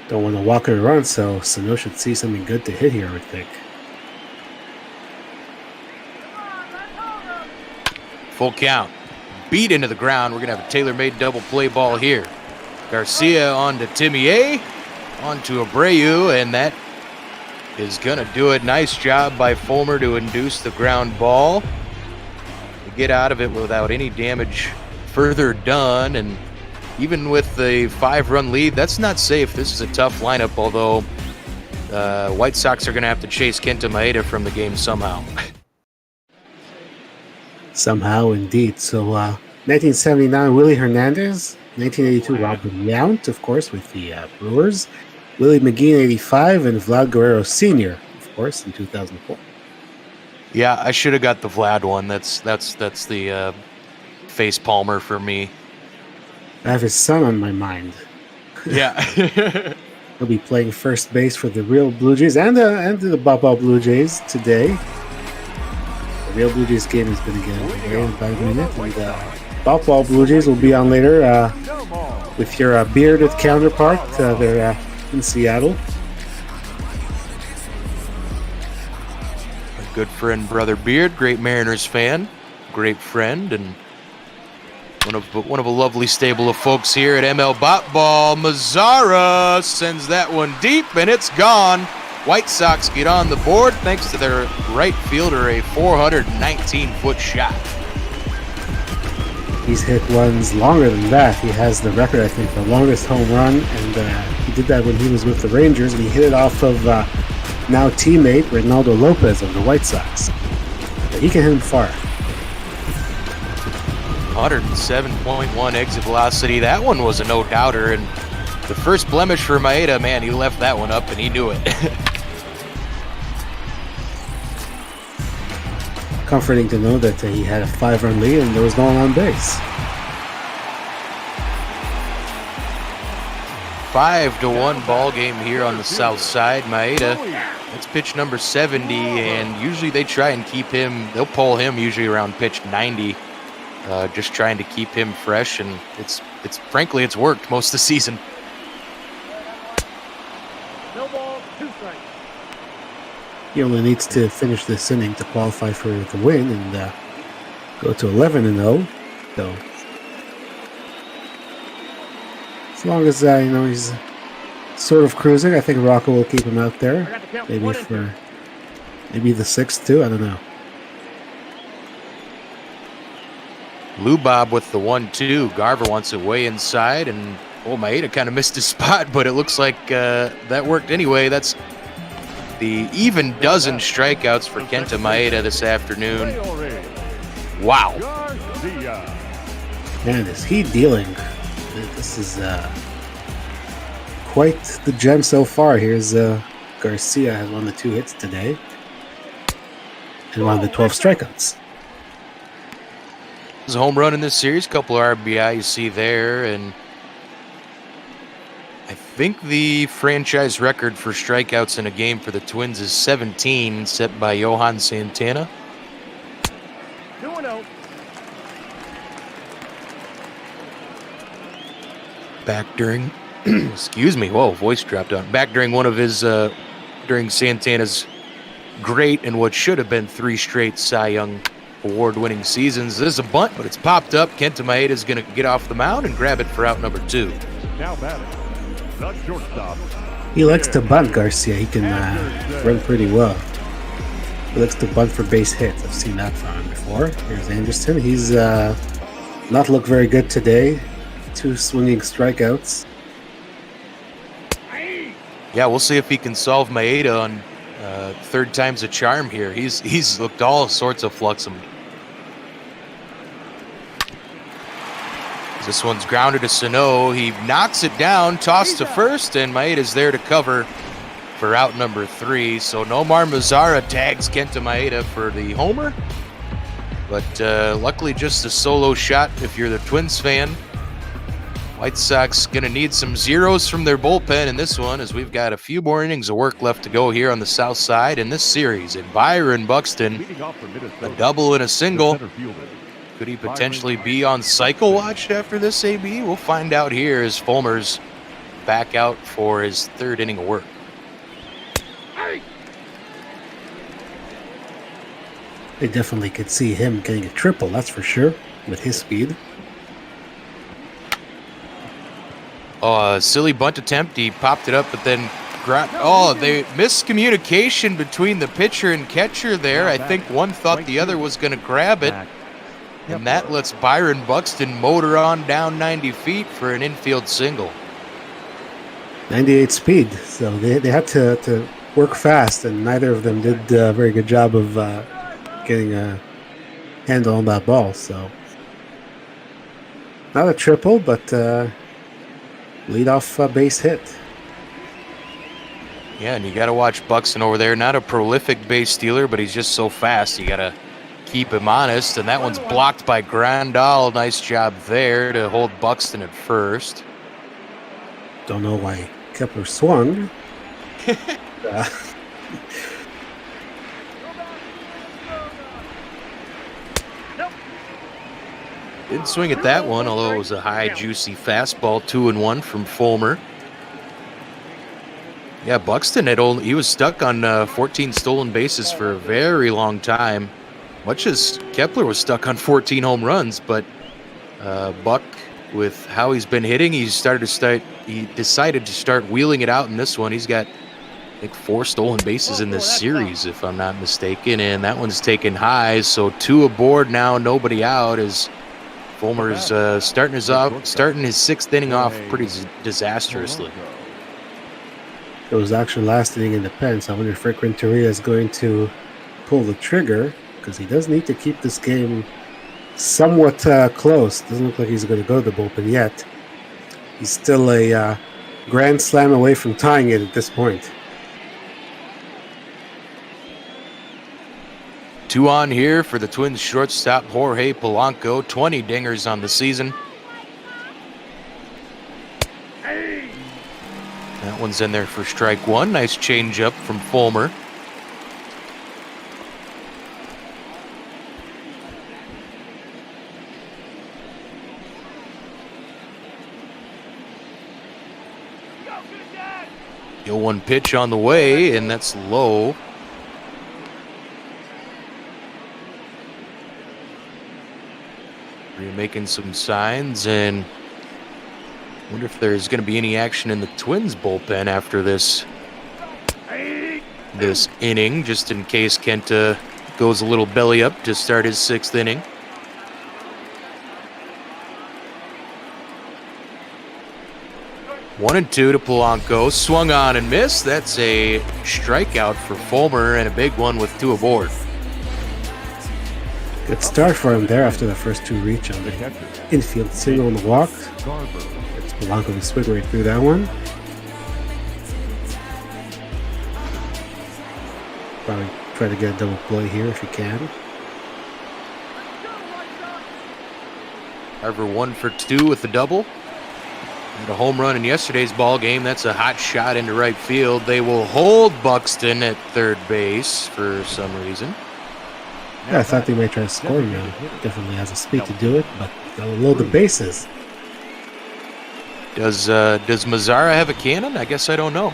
Don't want to walk or run, so Sano should see something good to hit here, I would think. Full count. Beat into the ground. We're going to have a tailor-made double play ball here. Garcia on to Timier. On to Abreu, and that is going to do it. Nice job by Fulmer to induce the ground ball. To get out of it without any damage further done, and even with the 5-run lead, that's not safe. This is a tough lineup, although White Sox are going to have to chase Kenta Maeda from the game somehow. Somehow, indeed. So, 1979, Willie Hernandez. 1982, Robert Yount, of course, with the Brewers. Willie McGee in 85, and Vlad Guerrero Sr., of course, in 2004. Yeah, I should have got the Vlad one. That's the face palmer for me. I have his son on my mind. Yeah. He'll be playing first base for the real Blue Jays and the Baba Blue Jays today. The real Blue Jays game is going to get underway in about a minute. And Baba Blue Jays will be on later with your bearded counterpart. They're in Seattle. A good friend, Brother Beard, great Mariners fan, great friend, and one of a lovely stable of folks here at ML Bot Ball. Mazzara sends that one deep, and it's gone. White Sox get on the board thanks to their right fielder, a 419-foot shot. He's hit ones longer than that. He has the record, I think, the longest home run, and he did that when he was with the Rangers, and he hit it off of now teammate Reynaldo Lopez of the White Sox. But he can hit him far. 107.1 exit velocity. That one was a no-doubter, and the first blemish for Maeda, man, he left that one up, and he knew it. Comforting to know that he had a 5-run lead and there was no one on base. 5-1 ball game here on the south side. Maeda, it's pitch number 70, and usually they try and keep him, they'll pull him usually around pitch 90. Just trying to keep him fresh, and it's frankly it's worked most of the season. No ball, 2 strikes. He only needs to finish this inning to qualify for the win and go to 11-0. So as long as he's sort of cruising, I think Rocco will keep him out there. Maybe the 6th too. I don't know. Lou Bob with the 1-2. Garver wants it way inside, and Maeda kind of missed his spot, but it looks like that worked anyway. That's the even dozen strikeouts for Kenta Maeda this afternoon. Wow. Man, is he dealing? This is quite the gem so far. Here's Garcia has one of the 2 hits today, and one of the 12 strikeouts. There's a home run in this series, couple of RBI you see there, and I think the franchise record for strikeouts in a game for the Twins is 17, set by Johan Santana. 2-0. Back during, excuse me, whoa, voice dropped out. Back during one of his, during Santana's great and what should have been 3 straight Cy Young award-winning seasons. This is a bunt, but it's popped up. Kenta Maeda is going to get off the mound and grab it for out number 2. Now batting, the shortstop. He likes to bunt, Garcia. He can run pretty well. He likes to bunt for base hits. I've seen that from him before. Here's Anderson. He's not looked very good today. 2 swinging strikeouts. Yeah, we'll see if he can solve Maeda on 3rd time's a charm here. He's looked all sorts of fluxum. This one's grounded to Sano. He knocks it down, tossed to first, and Maeda's there to cover for out number 3. So Nomar Mazara tags Kenta Maeda for the homer. But luckily just a solo shot if you're the Twins fan. White Sox going to need some zeros from their bullpen in this one, as we've got a few more innings of work left to go here on the south side in this series. And Byron Buxton, a double and a single. Could he potentially be on cycle watch after this, AB? We'll find out here as Fulmer's back out for his 3rd inning of work. They definitely could see him getting a triple, that's for sure, with his speed. Silly bunt attempt. He popped it up, but then they miscommunication between the pitcher and catcher there. I think one thought the other was going to grab it. And that lets Byron Buxton motor on down 90 feet for an infield single. 98 speed, so they had to work fast, and neither of them did a very good job of getting a handle on that ball. So not a triple, but lead-off base hit. Yeah, and you got to watch Buxton over there. Not a prolific base stealer, but he's just so fast. You got to keep him honest. And that one's blocked by Grandal. Nice job there to hold Buxton at first. Don't know why Kepler swung. Didn't swing at that one, although it was a high, juicy fastball. 2-1 from Fulmer. Yeah, Buxton he was stuck on 14 stolen bases for a very long time, much as Kepler was stuck on 14 home runs. But Buck, with how he's been hitting, he decided to start wheeling it out in this one. He's got, I think, 4 stolen bases in this series, if I'm not mistaken, and that one's taken high. So 2 aboard now, nobody out, as Fulmer's starting his 6th inning off pretty disastrously. It was actually last inning in the pen, so I wonder if Rick Renteria is going to pull the trigger, because he does need to keep this game somewhat close. Doesn't look like he's going to go to the bullpen yet. He's still a grand slam away from tying it at this point. 2 on here for the Twins shortstop Jorge Polanco. 20 dingers on the season. That one's in there for strike 1. Nice changeup from Fulmer. The 1 pitch on the way, and that's low. Making some signs, and wonder if there's going to be any action in the Twins bullpen after this inning, just in case Kenta goes a little belly up to start his 6th inning. One and 2 to Polanco. Swung on and missed. That's a strikeout for Fulmer, and a big one with 2 aboard. Good start for him there after the first 2 reach on the infield single on the walk. It's Polanco to swing right through that one. Probably try to get a double play here if you can. Carver 1 for 2 with the double. And a home run in yesterday's ball game. That's a hot shot into right field. They will hold Buxton at third base for some reason. Yeah, I thought they might try to score now. Definitely has a speed to do it, but they'll load the bases. Does Mazzara have a cannon? I guess I don't know.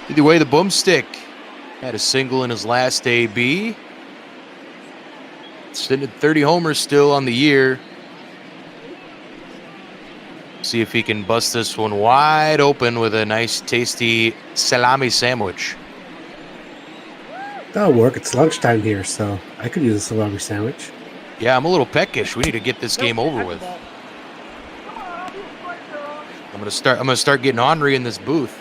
Either way, the boomstick had a single in his last AB. Sitting at 30 homers still on the year. See if he can bust this one wide open with a nice, tasty salami sandwich. That'll work. It's lunchtime here, so I could use a salami sandwich. Yeah, I'm a little peckish. We need to get this game over with. I'm gonna start getting ornery in this booth.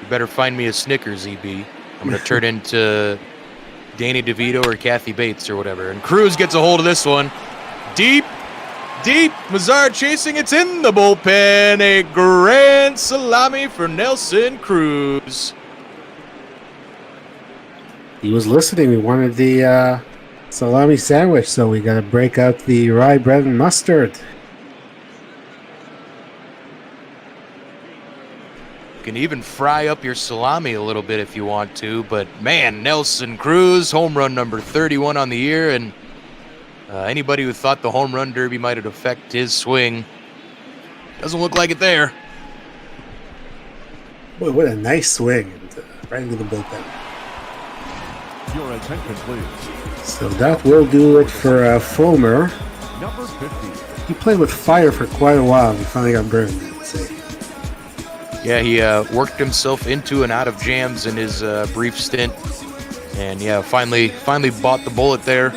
You better find me a Snickers, EB. I'm gonna turn into Danny DeVito or Kathy Bates or whatever. And Cruz gets a hold of this one. Deep. Mazzara chasing. It's in the bullpen. A grand salami for Nelson Cruz. He was listening. We wanted the salami sandwich, so we got to break out the rye bread and mustard. You can even fry up your salami a little bit if you want to, but man, Nelson Cruz, home run number 31 on the year, and anybody who thought the home run derby might affect his swing, doesn't look like it there. Boy, what a nice swing, right into the bullpen. Your attention, please. So that will do it for Fulmer. Number 50. He played with fire for quite a while and finally got burned, I would say. Yeah, he worked himself into and out of jams in his brief stint. And yeah, finally bought the bullet there.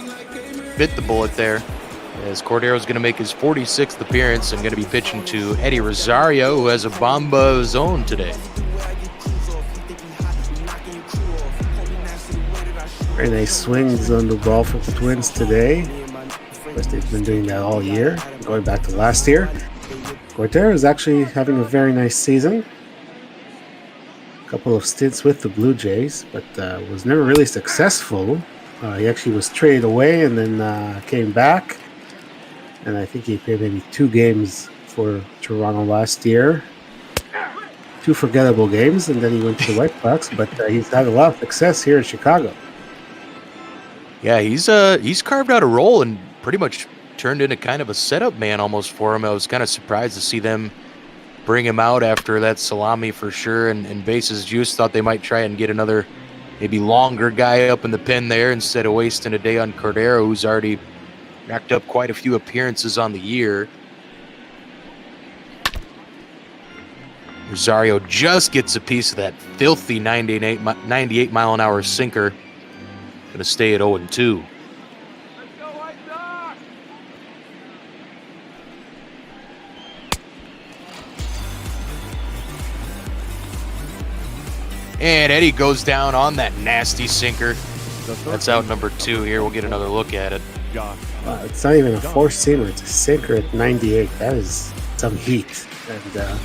Bit the bullet there. As Cordero's going to make his 46th appearance and going to be pitching to Eddie Rosario, who has a bomba of his own today. Very nice swings on the ball for the Twins today. Of course, they've been doing that all year, going back to last year. Cordero is actually having a very nice season. A couple of stints with the Blue Jays, but was never really successful. He actually was traded away and then came back. And I think he played maybe 2 games for Toronto last year. 2 forgettable games, and then he went to the White Sox. But he's had a lot of success here in Chicago. Yeah, he's carved out a role and pretty much turned into kind of a setup man almost for him. I was kind of surprised to see them bring him out after that salami for sure, and bases juice. Thought they might try and get another maybe longer guy up in the pen there instead of wasting a day on Cordero, who's already racked up quite a few appearances on the year. Rosario just gets a piece of that filthy 98 mile an hour sinker. Going to stay at 0-2. And Eddie goes down on that nasty sinker. That's out number 2 here. We'll get another look at it. It's not even a 4-seamer. It's a sinker at 98. That is some heat. And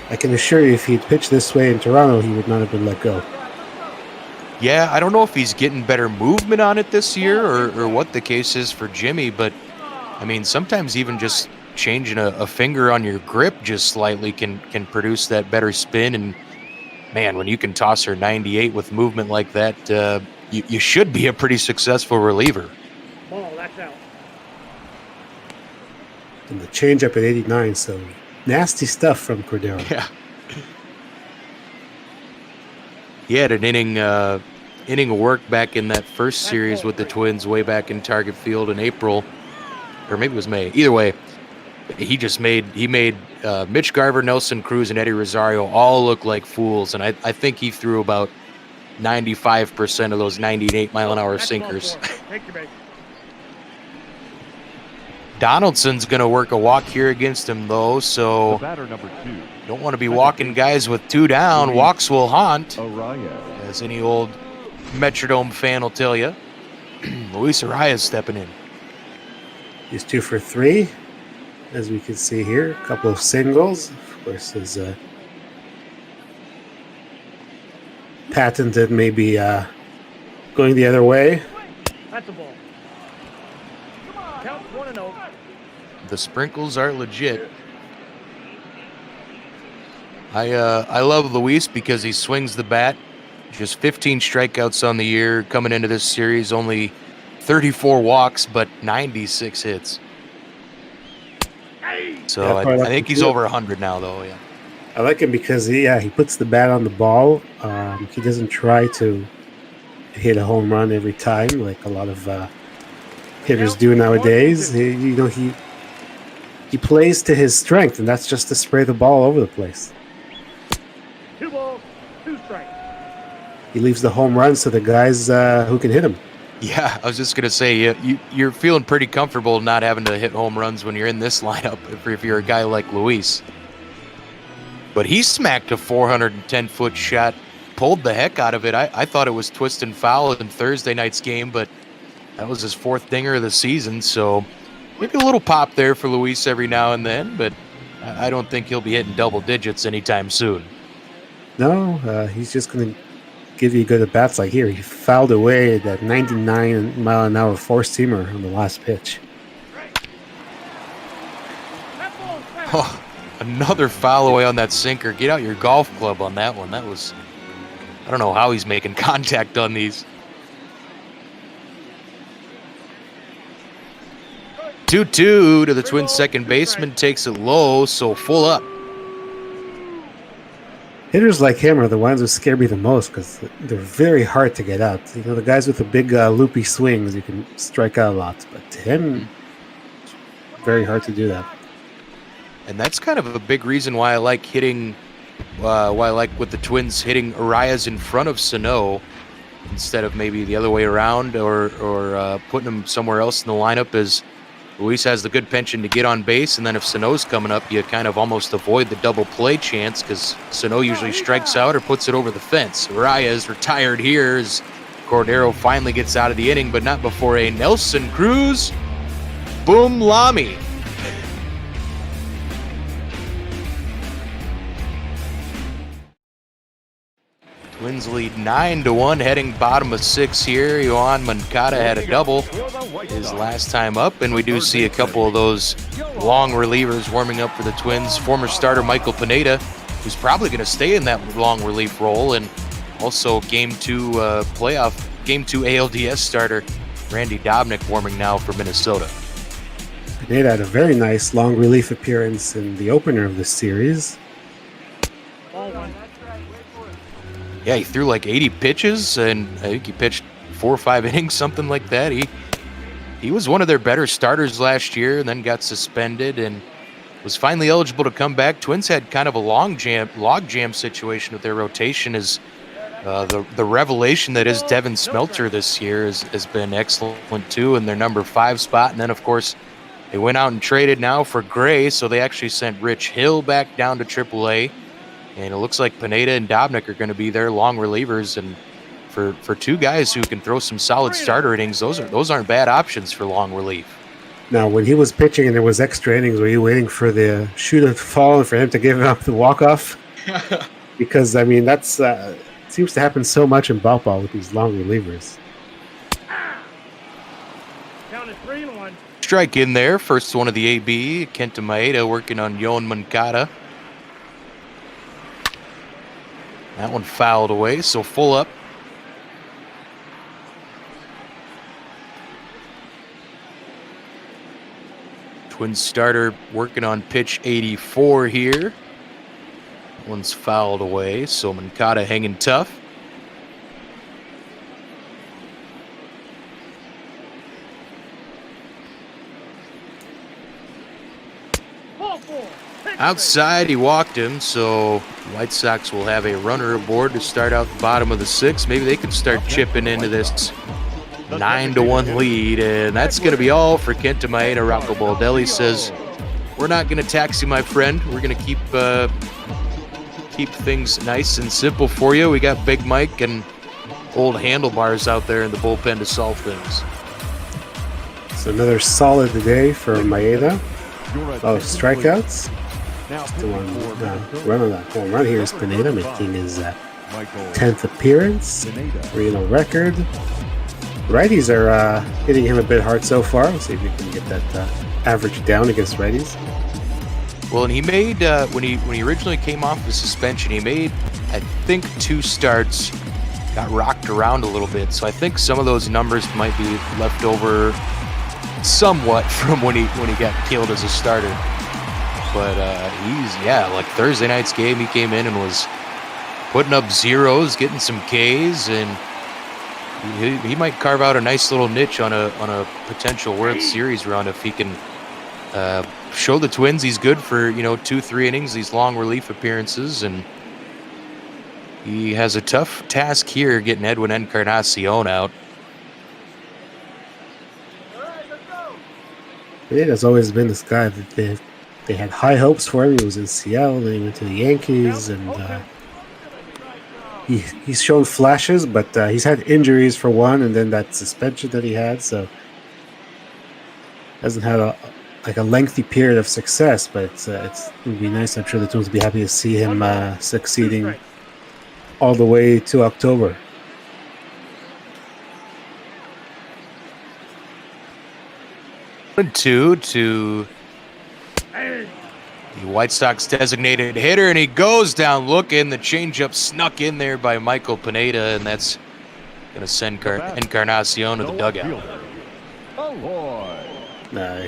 I can assure you, if he'd pitched this way in Toronto, he would not have been let go. Yeah, I don't know if he's getting better movement on it this year or what the case is for Jimmy, but, I mean, sometimes even just changing a finger on your grip just slightly can produce that better spin. And, man, when you can toss her 98 with movement like that, you should be a pretty successful reliever. Ball, that's out. And the changeup at 89, so nasty stuff from Cordero. Yeah. He had an inning of work back in that first series with the Twins way back in Target Field in April, or maybe it was May. Either way, he made Mitch Garver, Nelson Cruz, and Eddie Rosario all look like fools, and I think he threw about 95% of those 98 mile an hour sinkers. Donaldson's going to work a walk here against him, though, so don't want to be walking guys with 2 down. Walks will haunt, as any old Metrodome fan will tell you. Luis Arias stepping in. He's 2 for 3, as we can see here. A couple of singles. Of course, his patented maybe going the other way. That's a ball. Count 1-0. The sprinkles are legit. I love Luis because he swings the bat. Just 15 strikeouts on the year. Coming into this series, only 34 walks, but 96 hits. So yeah, I think he's over 100 now, though. Yeah, I like him because he puts the bat on the ball. He doesn't try to hit a home run every time like a lot of hitters do nowadays. He plays to his strength, and that's just to spray the ball over the place. 2 balls, 2 strikes. He leaves the home runs to the guys who can hit him. Yeah, I was just going to say, you're feeling pretty comfortable not having to hit home runs when you're in this lineup if you're a guy like Luis. But he smacked a 410-foot shot, pulled the heck out of it. I thought it was twist and foul in Thursday night's game, but that was his 4th dinger of the season, so maybe a little pop there for Luis every now and then, but I don't think he'll be hitting double digits anytime soon. No, he's just going to give you good at-bats like here. He fouled away that 99 mile an hour 4-seamer on the last pitch. Oh, another foul away on that sinker. Get out your golf club on that one. That was, I don't know how he's making contact on these. 2-2 to the Twins' second baseman, takes it low, so full up. Hitters like him are the ones who scare me the most because they're very hard to get out. You know, the guys with the big loopy swings, you can strike out a lot. But to him, it's very hard to do that. And that's kind of a big reason why I like hitting, why I like with the Twins hitting Arias in front of Sano instead of maybe the other way around or putting him somewhere else in the lineup, is Luis has the good pension to get on base, and then if Sano's coming up, you kind of almost avoid the double play chance because Sano usually strikes out or puts it over the fence. Arias retired here as Cordero finally gets out of the inning, but not before a Nelson Cruz Boom Lamy. Twins lead 9-1, heading bottom of 6 here. Yohan Moncada had a double his last time up, and we do see a couple of those long relievers warming up for the Twins. Former starter Michael Pineda, who's probably going to stay in that long relief role, and also Game 2 ALDS starter Randy Dobnik warming now for Minnesota. Pineda had a very nice long relief appearance in the opener of the series. Yeah, he threw like 80 pitches, and I think he pitched 4 or 5 innings, something like that. He was one of their better starters last year, and then got suspended and was finally eligible to come back. Twins had kind of a log jam situation with their rotation. As the revelation that is Devin Smelter this year has been excellent too in their number 5 spot. And then of course they went out and traded now for Gray, so they actually sent Rich Hill back down to AAA. And it looks like Pineda and Dobnik are going to be their long relievers. And for 2 guys who can throw some solid starter innings, those aren't bad options for long relief. Now, when he was pitching and there was extra innings, were you waiting for the shoe to fall and for him to give up the walk-off? Because, I mean, that's seems to happen so much in baseball with these long relievers. Count is 3-1. Strike in there. First one of the AB. Kenta Maeda working on Yohan Moncada. That one fouled away, so full up. Twins starter working on pitch 84 here. One's fouled away, so Moncada hanging tough. Outside, he walked him, so White Sox will have a runner aboard to start out the bottom of the 6th. Maybe they can start chipping into this 9-1 lead, and that's going to be all for Kenta Maeda. Rocco Baldelli says, "We're not going to tax you, my friend. We're going to keep things nice and simple for you. We got Big Mike and old Handlebars out there in the bullpen to solve things." So another solid day for Maeda. Oh, strikeouts. Still on run on that home run here is Pineda, making his 10th appearance, Reno record. Righties are hitting him a bit hard so far. Let's see if we can get that average down against righties. Well, and he made when he originally came off the suspension, he made I think 2 starts, got rocked around a little bit. So I think some of those numbers might be left over somewhat from when he got killed as a starter. But like Thursday night's game, he came in and was putting up zeros, getting some Ks, and he might carve out a nice little niche on a potential World Series run if he can show the Twins he's good for 2-3 innings, these long relief appearances. And he has a tough task here getting Edwin Encarnacion out. It has always been this guy that they had high hopes for him. He was in Seattle, then he went to the Yankees, and he's shown flashes, but he's had injuries for one, and then that suspension that he had, so hasn't had a lengthy period of success. But it would be nice. I'm sure the Twins would be happy to see him succeeding all the way to October. Two to the White Sox designated hitter, and he goes down looking. The changeup snuck in there by Michael Pineda, and that's going to send Encarnacion to the dugout.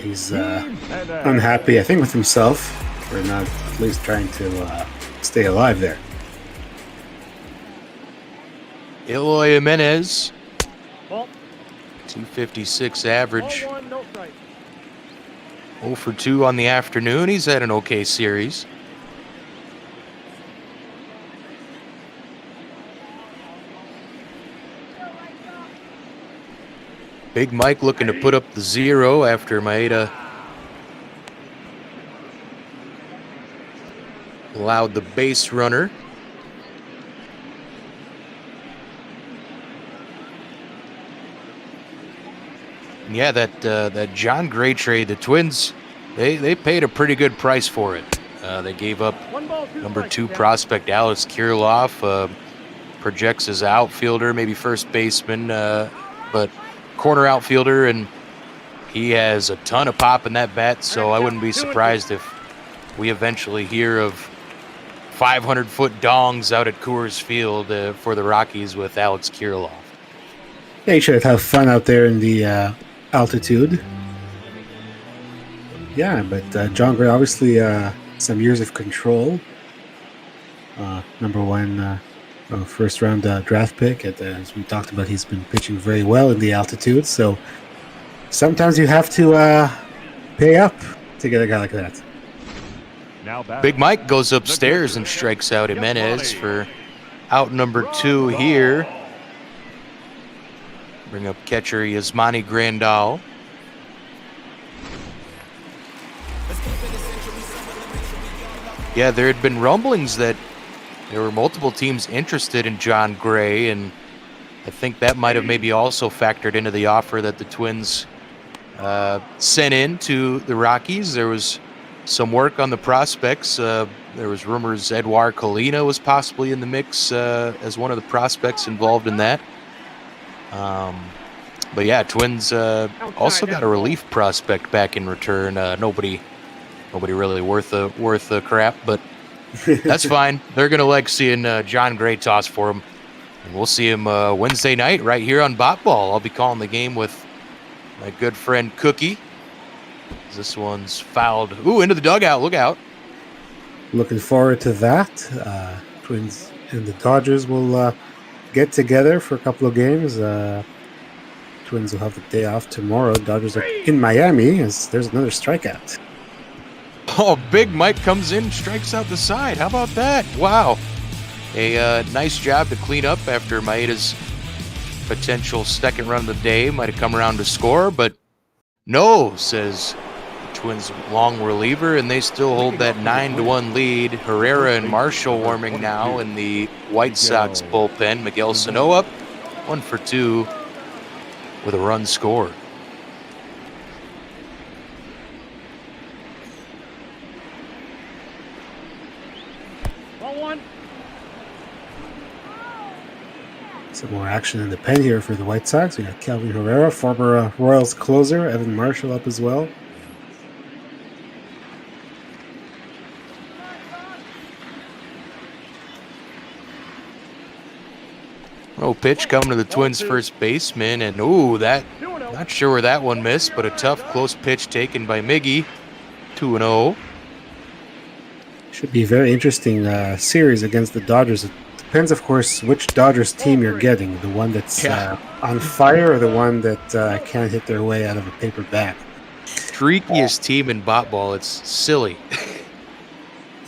He's unhappy, I think, with himself for not at least trying to stay alive there. Eloy Jimenez, 256 average. 0 for 2 on the afternoon. He's had an okay series. Big Mike looking to put up the 0 after Maeda allowed the base runner. Yeah, that John Gray trade, the Twins, they paid a pretty good price for it. They gave up number 2 prospect Alex Kirilloff, projects as outfielder, maybe first baseman, but corner outfielder, and he has a ton of pop in that bat, so I wouldn't be surprised if we eventually hear of 500-foot dongs out at Coors Field for the Rockies with Alex Kirilloff. Yeah, you should have fun out there in the altitude. Yeah, but John Gray, obviously some years of control. Number 1 first-round draft pick. As we talked about, he's been pitching very well in the altitude, so sometimes you have to pay up to get a guy like that. Big Mike goes upstairs and strikes out Jimenez for out number 2 here. Bring up catcher Yasmani Grandal. Yeah, there had been rumblings that there were multiple teams interested in John Gray, and I think that might have maybe also factored into the offer that the Twins sent in to the Rockies. There was some work on the prospects. There was rumors Edouard Colina was possibly in the mix as one of the prospects involved in that. But yeah, Twins also got a relief prospect back in return. Nobody really worth a crap, but that's fine. They're gonna like seeing John Gray toss for him, and we'll see him Wednesday night right here on Bot Ball. I'll be calling the game with my good friend Cookie. This one's fouled. Ooh, into the dugout. Look out. Looking forward to that. Twins and the Dodgers will get together for a couple of games. Twins will have the day off tomorrow. Dodgers are in Miami as there's another strikeout. Oh, Big Mike comes in, strikes out the side. How about that? Wow. A nice job to clean up after Maeda's potential second run of the day. Might have come around to score, but no, says the Twins' long reliever, and they still hold that 9-1 lead. Herrera and Marshall warming now in the White Sox bullpen. Miguel Sano up 1 for 2 with a run scored. Some more action in the pen here for the White Sox. We got Kelvin Herrera, former Royals closer. Evan Marshall up as well. Oh, pitch coming to the Twins' first baseman, and ooh, that, not sure where that one missed, but a tough, close pitch taken by Miggy. 2-0. Should be a very interesting series against the Dodgers. It depends, of course, which Dodgers team you're getting. The one that's on fire or the one that can't hit their way out of a paper bag. Streakiest team in Bot Ball. It's silly.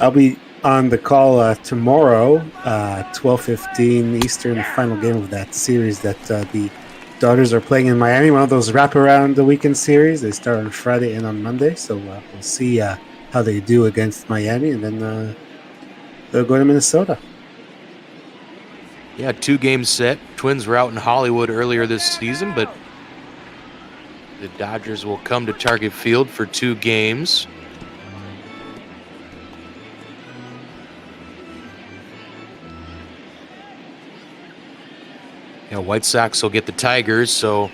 I'll be on the call tomorrow, 12:15 Eastern, the final game of that series that the Dodgers are playing in Miami, one of those wraparound the weekend series. They start on Friday and on Monday, so we'll see how they do against Miami, and then they'll go to Minnesota. Yeah, 2 games set. Twins were out in Hollywood earlier this season, but the Dodgers will come to Target Field for 2 games. Yeah, White Sox will get the Tigers, so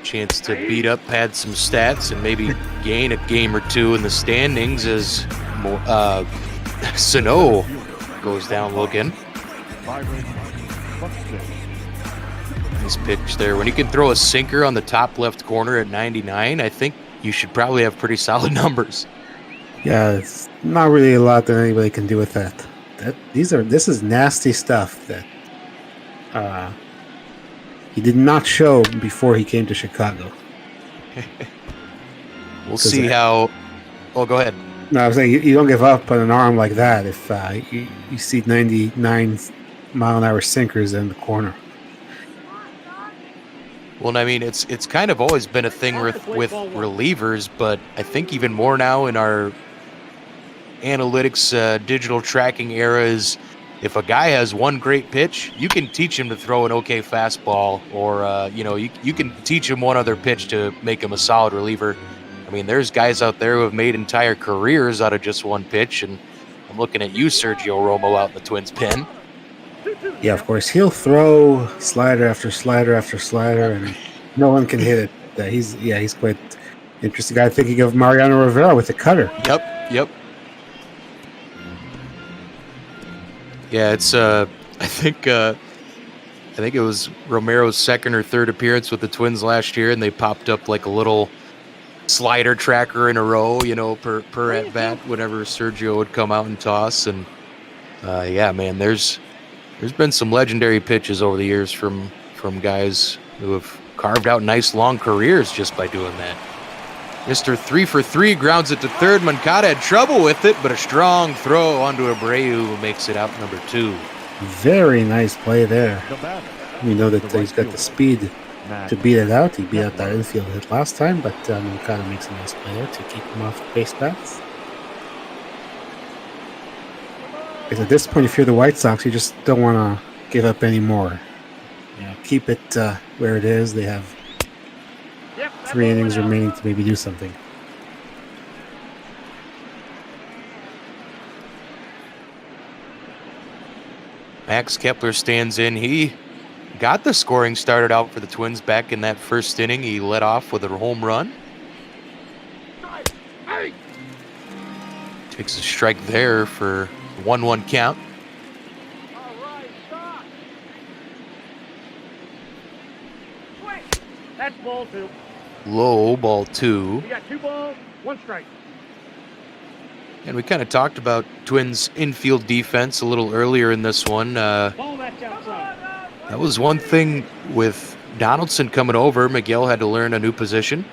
chance to beat up, pad some stats, and maybe gain a game or 2 in the standings as Sano goes down looking. Nice pitch there. When you can throw a sinker on the top left corner at 99, I think you should probably have pretty solid numbers. Yeah, it's not really a lot that anybody can do with that. This is nasty stuff that he did not show before he came to Chicago. We'll see how. Oh, go ahead. No, I was saying you don't give up on an arm like that if you see 99-mile-an-hour sinkers in the corner. Well, I mean, it's kind of always been a thing with relievers, but I think even more now in our analytics digital tracking era is if a guy has one great pitch, you can teach him to throw an okay fastball, or you can teach him one other pitch to make him a solid reliever. I mean, there's guys out there who have made entire careers out of just one pitch, and I'm looking at you, Sergio Romo, out in the Twins pen. Yeah, of course. He'll throw slider after slider after slider, and no one can hit it. He's quite interesting guy. Thinking of Mariano Rivera with the cutter. Yep. Yeah, it's I think it was Romero's second or third appearance with the Twins last year, and they popped up like a little slider tracker in a row, per at bat whenever Sergio would come out and toss. And yeah, man, there's been some legendary pitches over the years from guys who have carved out nice long careers just by doing that. Mr. 3 for 3 grounds it to third. Moncada had trouble with it, but a strong throw onto Abreu who makes it out number 2. Very nice play there. We know that he's got the speed to beat it out. He beat out that infield hit last time, but Moncada makes a nice play there to keep him off the base paths. Because at this point, if you're the White Sox, you just don't want to give up any more. Keep it where it is. They have 3 innings remaining to maybe do something. Max Kepler stands in. He got the scoring started out for the Twins back in that first inning. He led off with a home run. Takes a strike there for 1-1 count. That's ball 2. Low, ball 2. You got 2 balls, 1 strike. And we kind of talked about Twins' infield defense a little earlier in this one. Ball that's outside. That was one thing with Donaldson coming over. Miguel had to learn a new position.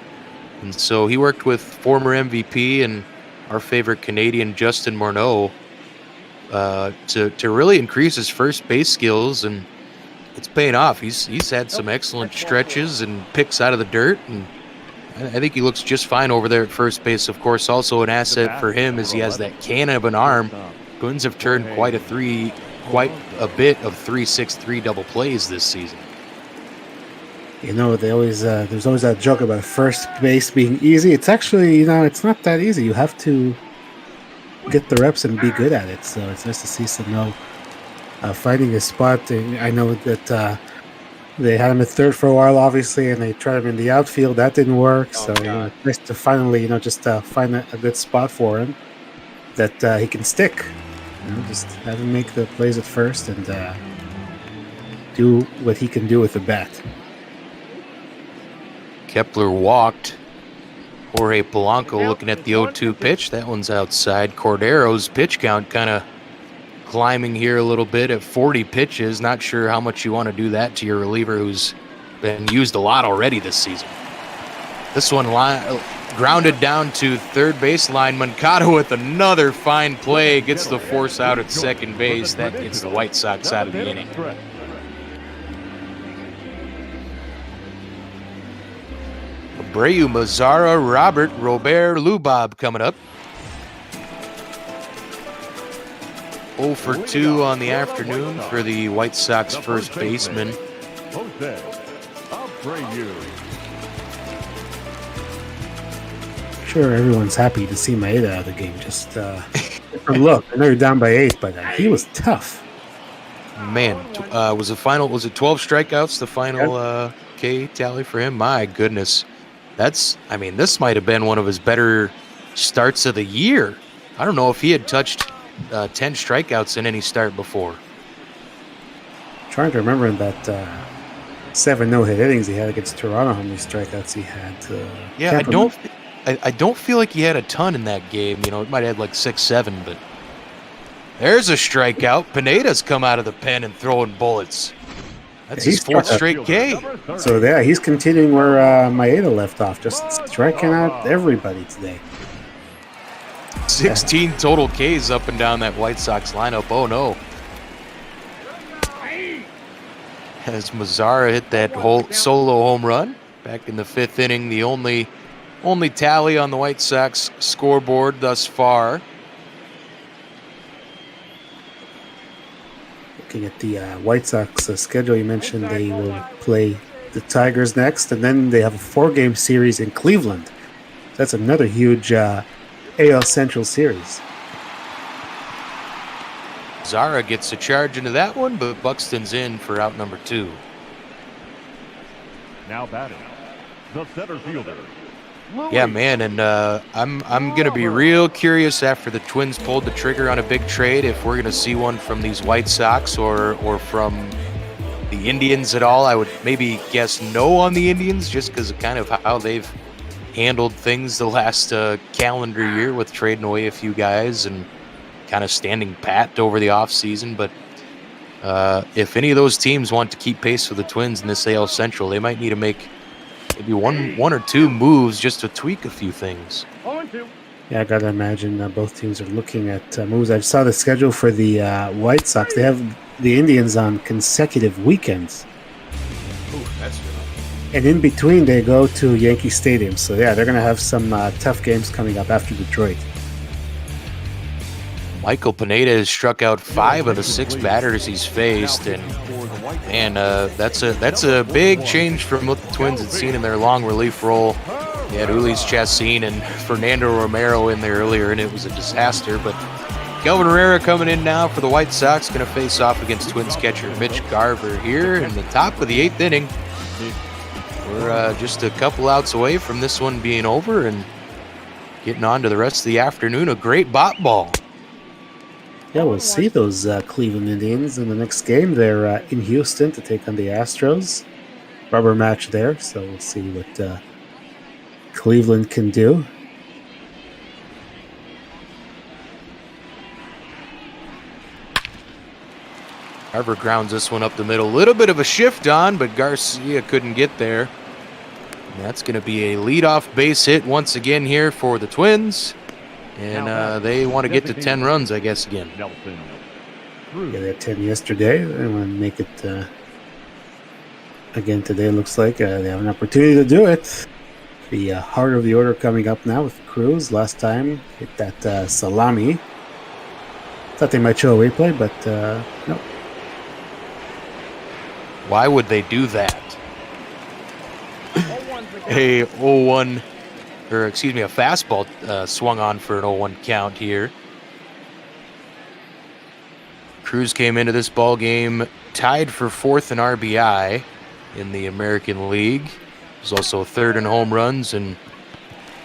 And so he worked with former MVP and our favorite Canadian, Justin Morneau, to really increase his first base skills, and it's paying off. He's had some excellent stretches and picks out of the dirt, and I think he looks just fine over there at first base. Of course, also an asset for him is he has that cannon of an arm. Twins have turned quite a bit of 3-6-3 double plays this season. They always there's always that joke about first base being easy. It's actually, it's not that easy. You have to get the reps and be good at it. So it's nice to see Sano finding a spot. I know that they had him at third for a while, obviously, and they tried him in the outfield. That didn't work. So it's nice to finally, just find a good spot for him that he can stick. Just have him make the plays at first and do what he can do with the bat. Kepler walked. Jorge Polanco looking at the 0-2 pitch. That one's outside. Cordero's pitch count kind of climbing here a little bit at 40 pitches. Not sure how much you want to do that to your reliever who's been used a lot already this season. This one grounded down to third baseline. Moncada with another fine play. Gets the force out at second base. That gets the White Sox out of the inning. Abreu, Mazzara, Robert, Lubob coming up. 0 for 2 on the afternoon for the White Sox first baseman. Sure, everyone's happy to see Maeda out of the game. Just look, I know you're down by 8, but he was tough. Man, was it 12 strikeouts, the final K tally for him? My goodness. This might have been one of his better starts of the year. I don't know if he had touched 10 strikeouts in any start before. Trying to remember in that 7 no-hit innings he had against Toronto, how many strikeouts he had. I don't feel like he had a ton in that game. It might have had like 6-7, but there's a strikeout. Pineda's come out of the pen and throwing bullets. That's his 4th straight K. So yeah, he's continuing where Maeda left off, just striking out everybody today. 16 total Ks up and down that White Sox lineup. Oh no. As Mazzara hit that whole solo home run back in the 5th inning, the only tally on the White Sox scoreboard thus far. Looking at the White Sox schedule, you mentioned they will play the Tigers next, and then they have a 4-game series in Cleveland. That's another huge AL Central series. Zara gets a charge into that one, but Buxton's in for out number 2. Now batting, the center fielder. Yeah, man, and I'm gonna be real curious after the Twins pulled the trigger on a big trade if we're gonna see one from these White Sox or from the Indians at all. I would maybe guess no on the Indians just because of kind of how they've handled things the last calendar year with trading away a few guys and kind of standing pat over the offseason. But if any of those teams want to keep pace with the Twins in this AL Central, they might need to make maybe one or two moves just to tweak a few things. Yeah, I got to imagine both teams are looking at moves. I saw the schedule for the White Sox. They have the Indians on consecutive weekends. Ooh, that's good. And in between, they go to Yankee Stadium. So, yeah, they're going to have some tough games coming up after Detroit. Michael Pineda has struck out 5 of the 6 batters he's faced, and man, that's a big change from what the Twins had seen in their long relief role. They had Ulis Chassin and Fernando Romero in there earlier, and it was a disaster. But Kelvin Herrera coming in now for the White Sox, going to face off against Twins catcher Mitch Garver here in the top of the 8th inning. We're just a couple outs away from this one being over and getting on to the rest of the afternoon. A great bot ball. Yeah, we'll see those Cleveland Indians in the next game. They're in Houston to take on the Astros. Rubber match there, so we'll see what Cleveland can do. Carver grounds this one up the middle. A little bit of a shift on, but Garcia couldn't get there. And that's going to be a leadoff base hit once again here for the Twins. And they want to get to 10 runs, I guess, again. Yeah, they had 10 yesterday. They want to make it again today. Looks like they have an opportunity to do it. The heart of the order coming up now with Cruz. Last time, hit that salami. Thought they might show a replay, but no. Why would they do that? A 0-1, or excuse me, a fastball swung on for an 0-1 count here. Cruz came into this ball game tied for 4th in RBI in the American League. He was also 3rd in home runs and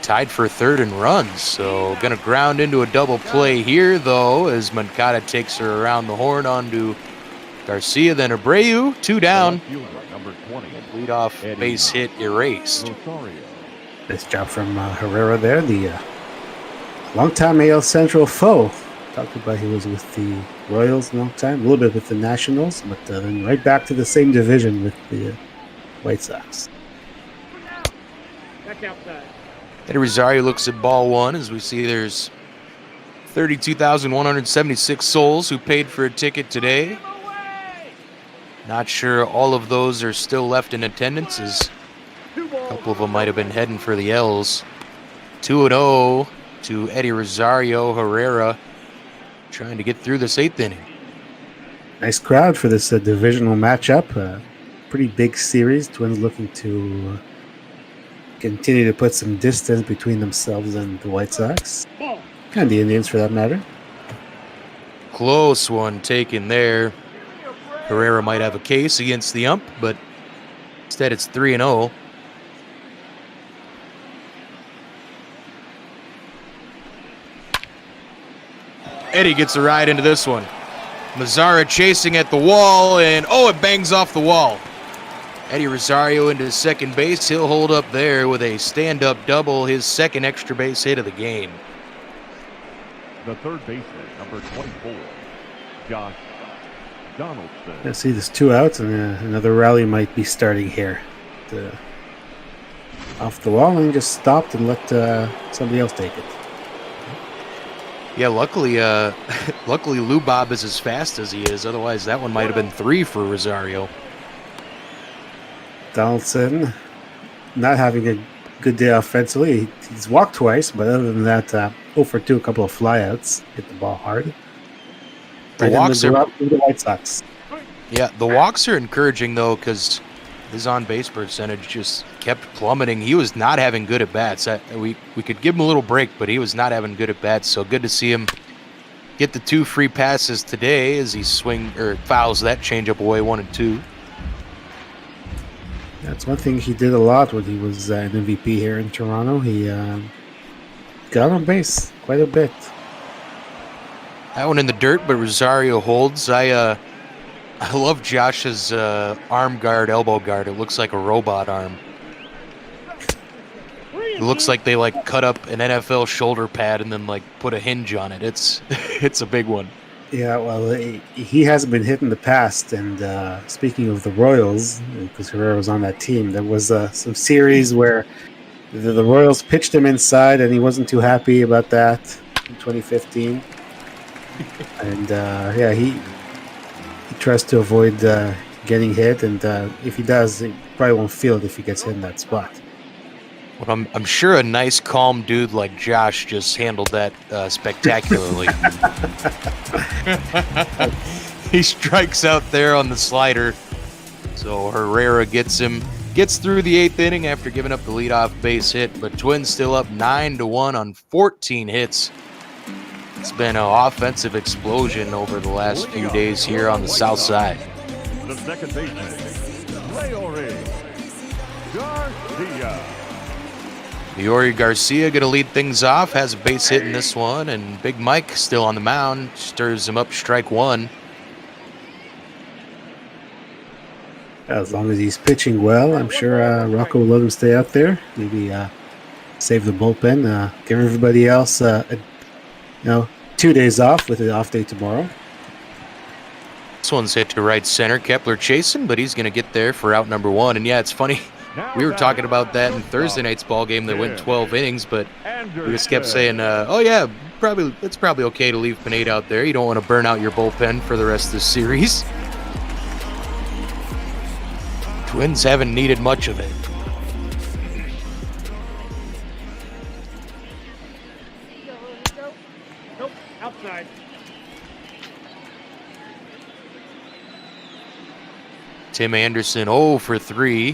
tied for 3rd in runs. So going to ground into a double play here, though, as Moncada takes her around the horn onto Garcia, then Abreu, 2 down. Leadoff base hit erased. Nice job from Herrera there, the longtime AL Central foe. Talked about he was with the Royals a long time, a little bit with the Nationals, but then right back to the same division with the White Sox. Eddie Rosario looks at ball 1 as we see there's 32,176 souls who paid for a ticket today. Not sure all of those are still left in attendance, as a couple of them might have been heading for the L's. 2-0 to Eddie Rosario. Herrera trying to get through this 8th inning. Nice crowd for this divisional matchup. Pretty big series. Twins looking to continue to put some distance between themselves and the White Sox. And the Indians, for that matter. Close one taken there. Herrera might have a case against the ump, but instead it's 3-0. Eddie gets a ride into this one. Mazzara chasing at the wall, and it bangs off the wall. Eddie Rosario into second base. He'll hold up there with a stand-up double, his 2nd extra base hit of the game. The third baseman, number 24, Josh Donaldson. I see there's 2 outs, and another rally might be starting here. Off the wall, and just stopped and let somebody else take it. Yeah, luckily Lou Bob is as fast as he is. Otherwise, that one might have been 3 for Rosario. Donaldson not having a good day offensively. He's walked twice, but other than that, 0 for 2, a couple of flyouts. Hit the ball hard. The walks are the White Sox. Yeah, the walks are encouraging, though, because his on-base percentage just kept plummeting. He was not having good at-bats. We could give him a little break, but he was not having good at-bats, so good to see him get the 2 free passes today as he fouls that changeup away 1 and 2. That's one thing he did a lot when he was an MVP here in Toronto. He got on base quite a bit. That one in the dirt, but Rosario holds. I love Josh's arm guard, elbow guard. It looks like a robot arm. It looks like they cut up an NFL shoulder pad and then put a hinge on it. It's a big one. Yeah, well, he hasn't been hit in the past. And speaking of the Royals, because Herrera was on that team, there was some series where the Royals pitched him inside, and he wasn't too happy about that in 2015. And he tries to avoid getting hit, and if he does, he probably won't feel it if he gets hit in that spot. Well, I'm sure a nice, calm dude like Josh just handled that spectacularly. He strikes out there on the slider, so Herrera gets through the 8th inning after giving up the leadoff base hit, but Twins still up 9-1 on 14 hits. It's been an offensive explosion over the last few days here on the south side. The second baseman, Garcia. Yori Garcia going to lead things off, has a base hit in this one, and Big Mike still on the mound, stirs him up, strike 1. As long as he's pitching well, I'm sure Rocco will let him stay out there. Maybe save the bullpen, give everybody else 2 days off with an off day tomorrow. This one's hit to right center. Kepler chasing, but he's going to get there for out number 1. And yeah, it's funny. We were talking about that in Thursday night's ball game that went 12 innings, but we just kept saying, it's probably okay to leave Pineda out there. You don't want to burn out your bullpen for the rest of the series. Twins haven't needed much of it. Nope, outside. Tim Anderson 0 for 3.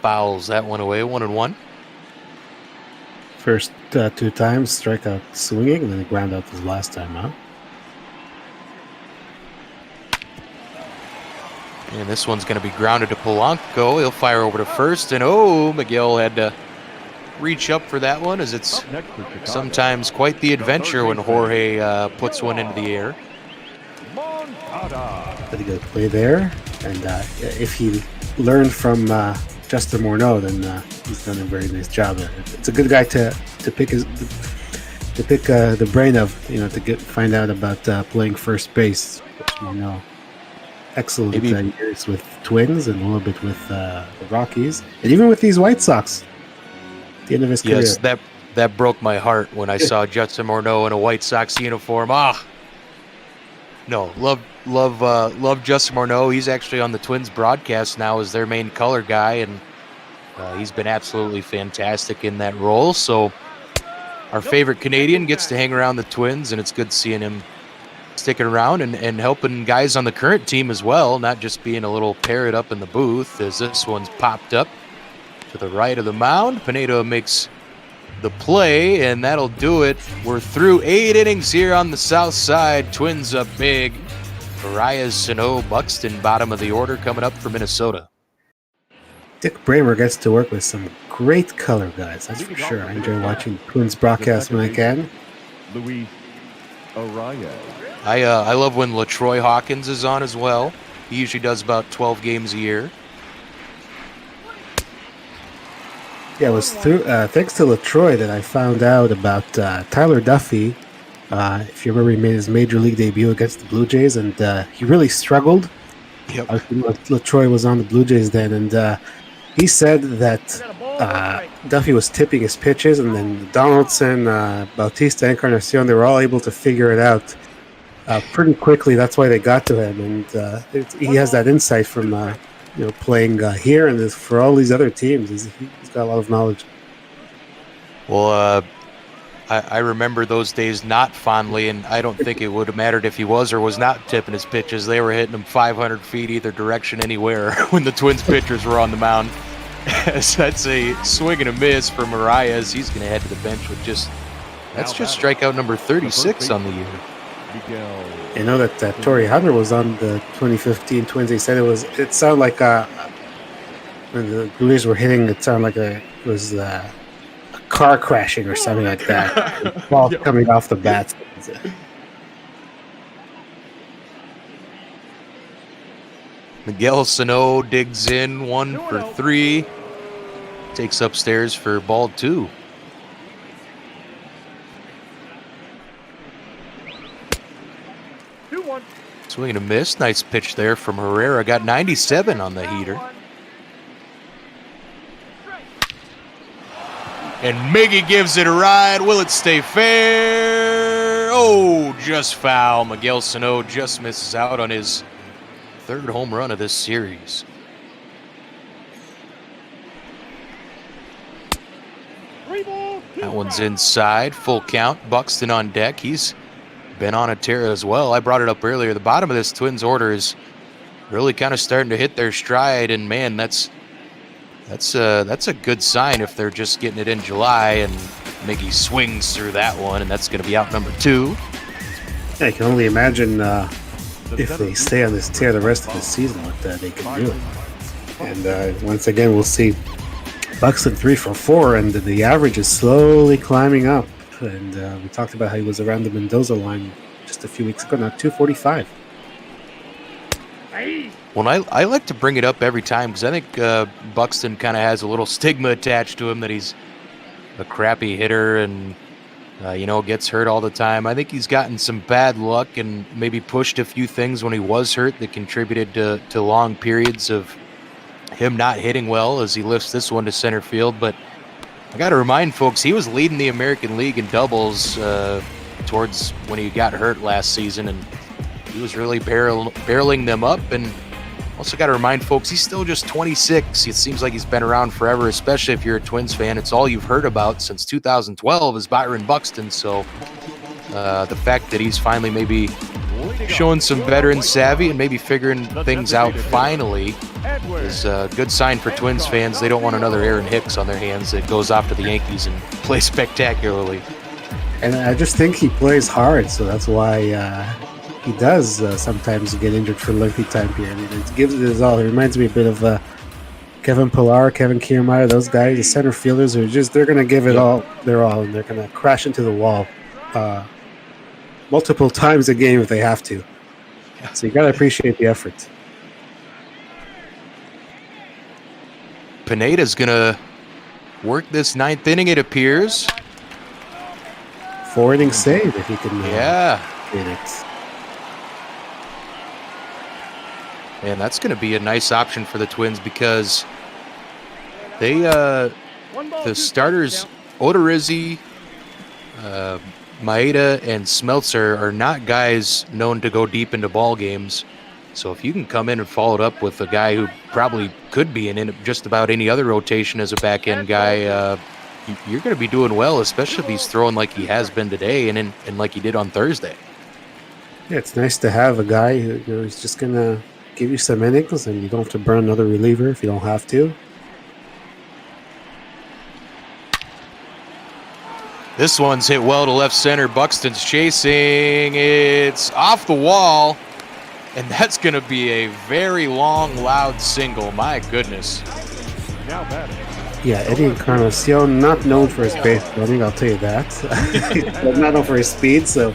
Fouls that one away, 1-1. First 2 times strikeout swinging, and then the ground out this last time, huh? And this one's going to be grounded to Polanco. He'll fire over to first, and Miguel had to reach up for that one, as it's sometimes quite the adventure when Jorge puts one into the air. Pretty good play there, and if he learned from Justin Morneau, then he's done a very nice job. It's a good guy to pick the brain of, find out about playing first base. Morneau, excellent years with Twins and a little bit with the Rockies, and even with these White Sox. At the end of his career. Yes, that broke my heart when I saw Justin Morneau in a White Sox uniform. No, love Justin Morneau. He's actually on the Twins broadcast now as their main color guy, and he's been absolutely fantastic in that role. So our favorite Canadian gets to hang around the Twins, and it's good seeing him sticking around and helping guys on the current team as well, not just being a little parrot up in the booth, as this one's popped up to the right of the mound. Pineda makes the play, and that'll do it. We're through 8 innings here on the south side. Twins up big. Arias, Sano, Buxton, bottom of the order, coming up for Minnesota. Dick Bramer gets to work with some great color guys, that's for sure. I enjoy watching Twins broadcast when I can. Luis Arias. I love when LaTroy Hawkins is on as well. He usually does about 12 games a year. Yeah, it was through thanks to LaTroy that I found out about Tyler Duffy. If you remember, he made his major league debut against the Blue Jays, and he really struggled. Yep. LaTroy was on the Blue Jays then, and he said that Duffy was tipping his pitches, and then Donaldson, Bautista, Encarnacion, they were all able to figure it out pretty quickly. That's why they got to him, and he has that insight from playing here, and for all these other teams, he's got a lot of knowledge. Well, I remember those days not fondly, and I don't think it would have mattered if he was or was not tipping his pitches. They were hitting them 500 feet either direction, anywhere, when the Twins pitchers were on the mound. So that's a swing and a miss for Marias. He's going to head to the bench with that's just strikeout number 36 on the year. You know that Torrey Hunter was on the 2015 Twins. They said it sounded like when the Brewers were hitting, it sounded like it was a car crashing or something like that. Ball coming off the bats. Miguel Sano digs in 1 for 3. Takes upstairs for ball 2. Swing and a miss. Nice pitch there from Herrera. Got 97 on the heater. And Miggy gives it a ride. Will it stay fair? Oh, just foul. Miguel Sano just misses out on his 3rd home run of this series. That one's inside. Full count. Buxton on deck. He's been on a tear as well. I brought it up earlier. The bottom of this Twins order is really kind of starting to hit their stride, and man, that's a good sign if they're just getting it in July and Miggy swings through that one, and that's going to be out number 2. Yeah, I can only imagine if they stay on this tear the rest of the season, what they can do. And once again, we'll see Buxton 3 for 4, and the average is slowly climbing up. And we talked about how he was around the Mendoza line just a few weeks ago. Now 245. Well, I like to bring it up every time because I think Buxton kind of has a little stigma attached to him that he's a crappy hitter and gets hurt all the time. I think he's gotten some bad luck and maybe pushed a few things when he was hurt that contributed to long periods of him not hitting well as he lifts this one to center field. But I got to remind folks, he was leading the American League in doubles towards when he got hurt last season, and he was really barreling them up. And also got to remind folks, he's still just 26. It seems like he's been around forever, especially if you're a Twins fan. It's all you've heard about since 2012 is Byron Buxton. So the fact that he's finally maybe showing some veteran savvy and maybe figuring things out finally is a good sign for Twins fans. They don't want another Aaron Hicks on their hands that goes off to the Yankees and plays spectacularly. And I just think he plays hard, so that's why he does sometimes get injured for a lengthy time period. It gives it his all. It reminds me a bit of Kevin Pillar, Kevin Kiermaier. Those guys, the center fielders, they're going to give it all their all, and they're going to crash into the wall multiple times a game if they have to. So you got to appreciate the effort. Pineda's going to work this 9th inning, it appears. 4-inning save if he can get it. And that's going to be a nice option for the Twins because they the starters Odorizzi, Maeda, and Smeltzer are not guys known to go deep into ball games. So if you can come in and follow it up with a guy who probably could be in just about any other rotation as a back end guy, you're going to be doing well, especially if he's throwing like he has been today and like he did on Thursday. Yeah, it's nice to have a guy who's just going to give you some innings, and you don't have to burn another reliever if you don't have to. This one's hit well to left center. Buxton's chasing. It's off the wall, and that's going to be a very long, loud single. My goodness. Now batting. Yeah, Eddie Encarnacion, not known for his base running, I'll tell you that. But not known for his speed, so I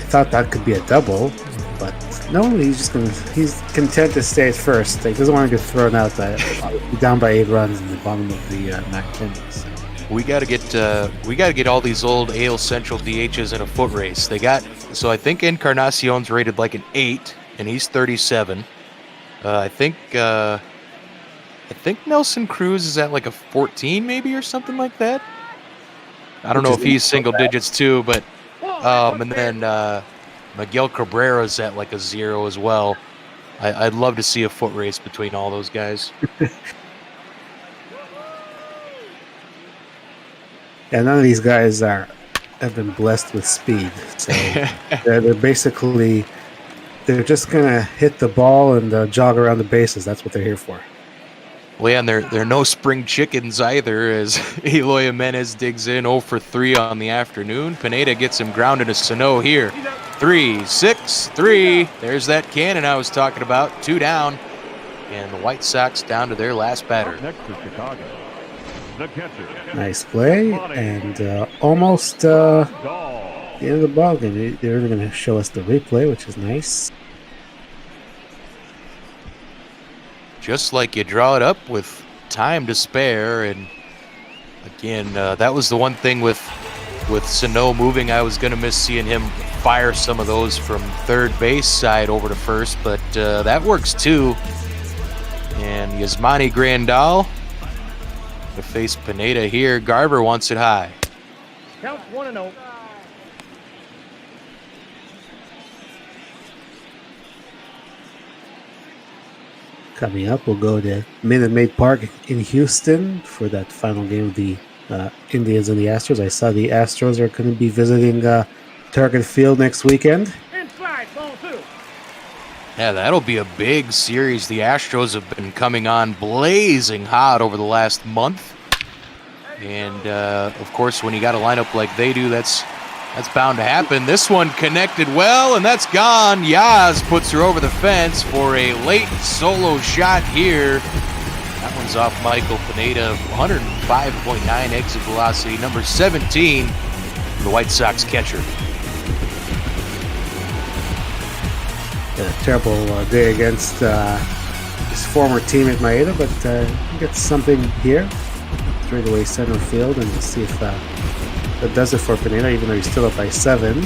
thought that could be a double, but no, he's content to stay at first. He doesn't want to get thrown out down by 8 runs in the bottom of the 9th inning. So. We got to get all these old AL Central DHs in a foot race. So I think Encarnacion's rated like an 8, and he's 37. I think Nelson Cruz is at like a 14 maybe or something like that. I don't know if he's single digits too, but and then Miguel Cabrera's at like a 0 as well. I'd love to see a foot race between all those guys. And none of these guys have been blessed with speed. So they're basically, they're just going to hit the ball and jog around the bases. That's what they're here for. Well, yeah, and they're no spring chickens either, as Eloy Jimenez digs in 0 for 3 on the afternoon. Pineda gets him grounded to Sano here. 3-6-3. There's that cannon I was talking about. 2 down. And the White Sox down to their last batter. Next to Chicago, the catcher. Nice play, and almost the end of the ball game. They're going to show us the replay, which is nice. Just like you draw it up with time to spare, and again, that was the one thing with Sano moving. I was going to miss seeing him fire some of those from third base side over to first, but that works too. And Yasmani Grandal to face Pineda here. Garber wants it high. Count 1-0. Coming up, we'll go to Minute Maid Park in Houston for that final game of the Indians and the Astros. I saw the Astros are going to be visiting Target Field next weekend. Inside, ball 2. Yeah, that'll be a big series. The Astros have been coming on blazing hot over the last month. And, of course, when you got a lineup like they do, that's bound to happen. This one connected well, and that's gone. Yaz puts her over the fence for a late solo shot here. That one's off Michael Pineda, 105.9 exit velocity, number 17, the White Sox catcher. A terrible day against his former teammate Maeda, but he gets something here. Straight away center field, and we'll see if that does it for Pineda, even though he's still up by 7.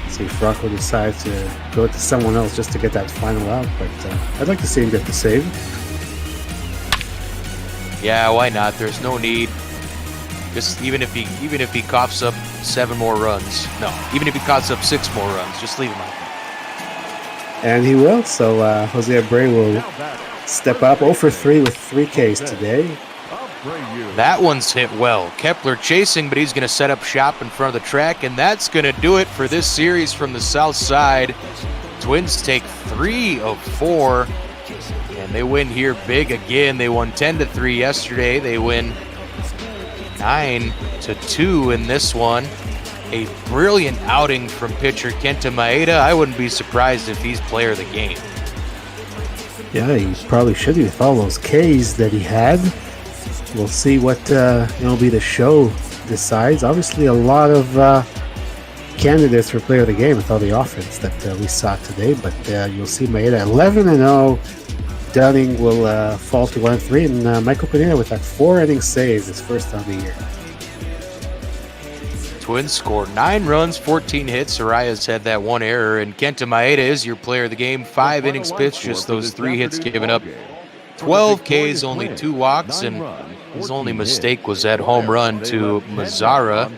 See if Rocco decides to go to someone else just to get that final out, but I'd like to see him get the save. Yeah, why not? There's no need. Just even if he coughs up 7 more runs. No, even if he coughs up 6 more runs, just leave him out there. And he will, so Jose Abreu will step up 0 for 3 with 3 Ks today. That one's hit well. Kepler chasing, but he's going to set up shop in front of the track, and that's going to do it for this series from the south side. Twins take 3 of 4, and they win here big again. They won 10-3 yesterday. They win 9-2 in this one. A brilliant outing from pitcher Kenta Maeda. I wouldn't be surprised if he's player of the game. Yeah, he probably should be with all those Ks that he had. We'll see what be the show decides. Obviously, a lot of candidates for player of the game with all the offense that we saw today. But you'll see Maeda 11-0. Dunning will fall to 1-3, and Michael Pineda with that 4-inning save, his first on the year. Twins scored 9 runs, 14 hits. Arias had that 1 error, and Kenta Maeda is your player of the game. 5 innings pitched, just those 3 hits given up. 12 Ks, only 2 walks, and his only mistake was that home run to Mazzara.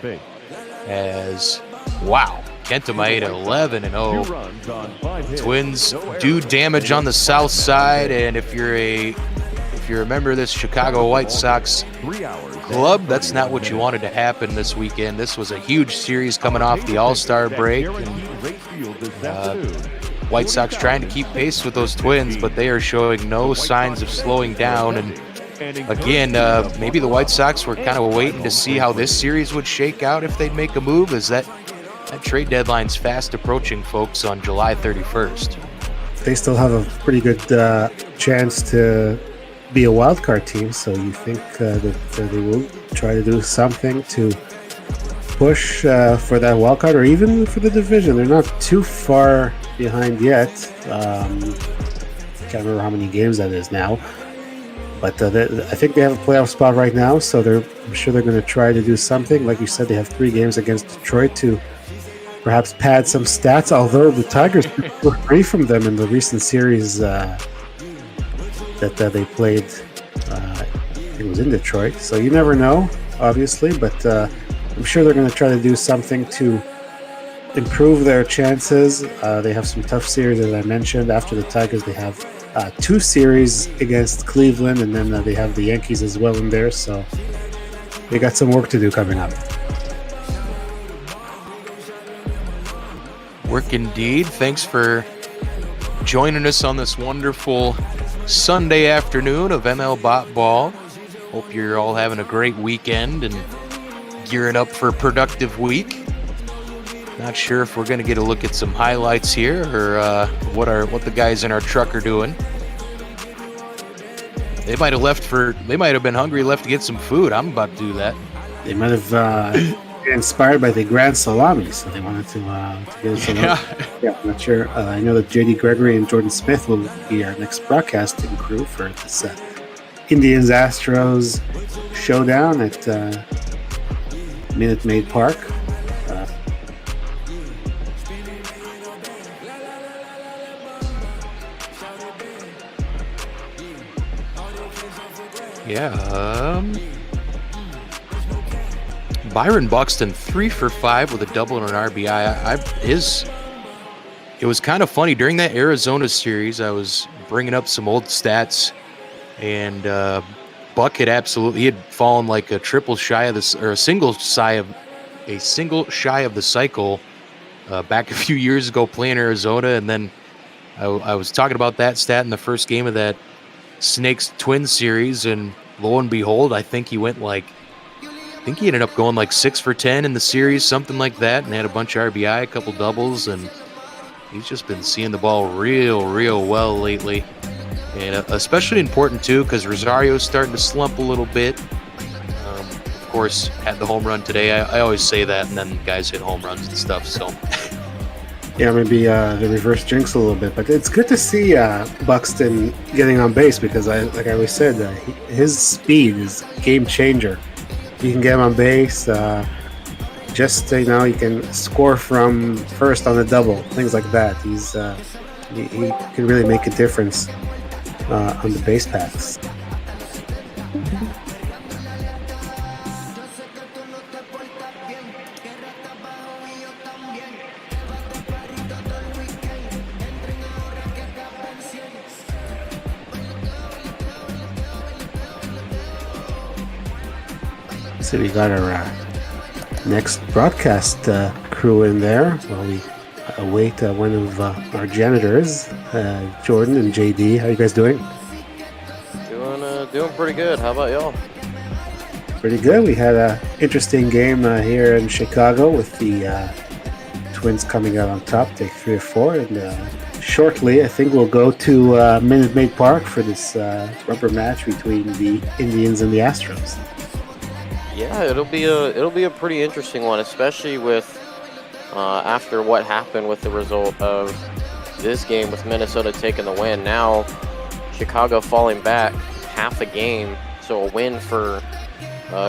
As, wow, Kenta Maeda 11-0. Twins do damage on the south side, and if you're a member of this Chicago White Sox club, that's not what you wanted to happen this weekend. This was a huge series coming off the All-Star break. White Sox trying to keep pace with those Twins, but they are showing no signs of slowing down. And again, maybe the White Sox were kind of waiting to see how this series would shake out if they'd make a move, as that trade deadline's fast approaching, folks, on July 31st. They still have a pretty good chance to be a wild card team, so you think that they will try to do something to push for that wild card, or even for the division. They're not too far behind yet. Can't remember how many games that is now, but I think they have a playoff spot right now, so I'm sure they're going to try to do something. Like you said, they have 3 games against Detroit to perhaps pad some stats, although the Tigers were free from them in the recent series that they played. It was in Detroit, so you never know, obviously, but I'm sure they're going to try to do something to improve their chances. They have some tough series, as I mentioned. After the Tigers, they have 2 series against Cleveland, and then they have the Yankees as well in there, so we got some work to do coming up. Work indeed. Thanks for joining us on this wonderful Sunday afternoon of ML Bot Ball. Hope you're all having a great weekend and gearing up for a productive week. Not sure if we're going to get a look at some highlights here or what the guys in our truck are doing. They might have been hungry, left to get some food. I'm about to do that. They might have been inspired by the Grand Salami, so they wanted to get some. Yeah, I'm not sure. I know that JD Gregory and Jordan Smith will be our next broadcasting crew for this Indians Astros showdown at Minute Maid Park. Byron Buxton 3 for 5 with a double and an RBI. It was kind of funny during that Arizona series. I was bringing up some old stats, and Buck had fallen like a triple shy of this, or a single shy of the cycle back a few years ago playing Arizona, and then I was talking about that stat in the first game of that Snakes Twins series, and lo and behold, I think he ended up going like 6 for 10 in the series, something like that, and had a bunch of RBI, a couple doubles, and he's just been seeing the ball real well lately. And especially important too, because Rosario's starting to slump a little bit. Of course, had the home run today. I always say that, and then guys hit home runs and stuff, so. Yeah, maybe the reverse jinx a little bit, but it's good to see Buxton getting on base because, like I always said, his speed is a game changer. You can get him on base, you can score from first on the double, things like that. He can really make a difference on the base paths. So we got our next broadcast crew in there while we await one of our janitors, Jordan and JD. How you guys doing? Doing pretty good. How about y'all? Pretty good. We had an interesting game here in Chicago with the Twins coming out on top, take 3 or 4, and shortly I think we'll go to Minute Maid Park for this rubber match between the Indians and the Astros. Yeah, it'll be a pretty interesting one, especially with after what happened with the result of this game with Minnesota taking the win. Now Chicago falling back half a game, so a win for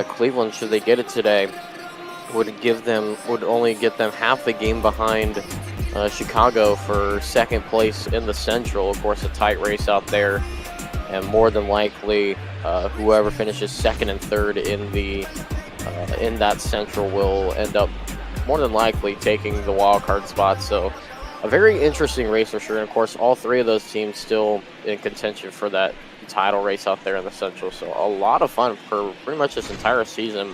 Cleveland, should they get it today, would only get them half the game behind Chicago for second place in the Central. Of course, a tight race out there, and more than likely whoever finishes second and third in that Central will end up more than likely taking the wild card spot. So a very interesting race for sure. And of course, all 3 of those teams still in contention for that title race out there in the Central. So a lot of fun for pretty much this entire season,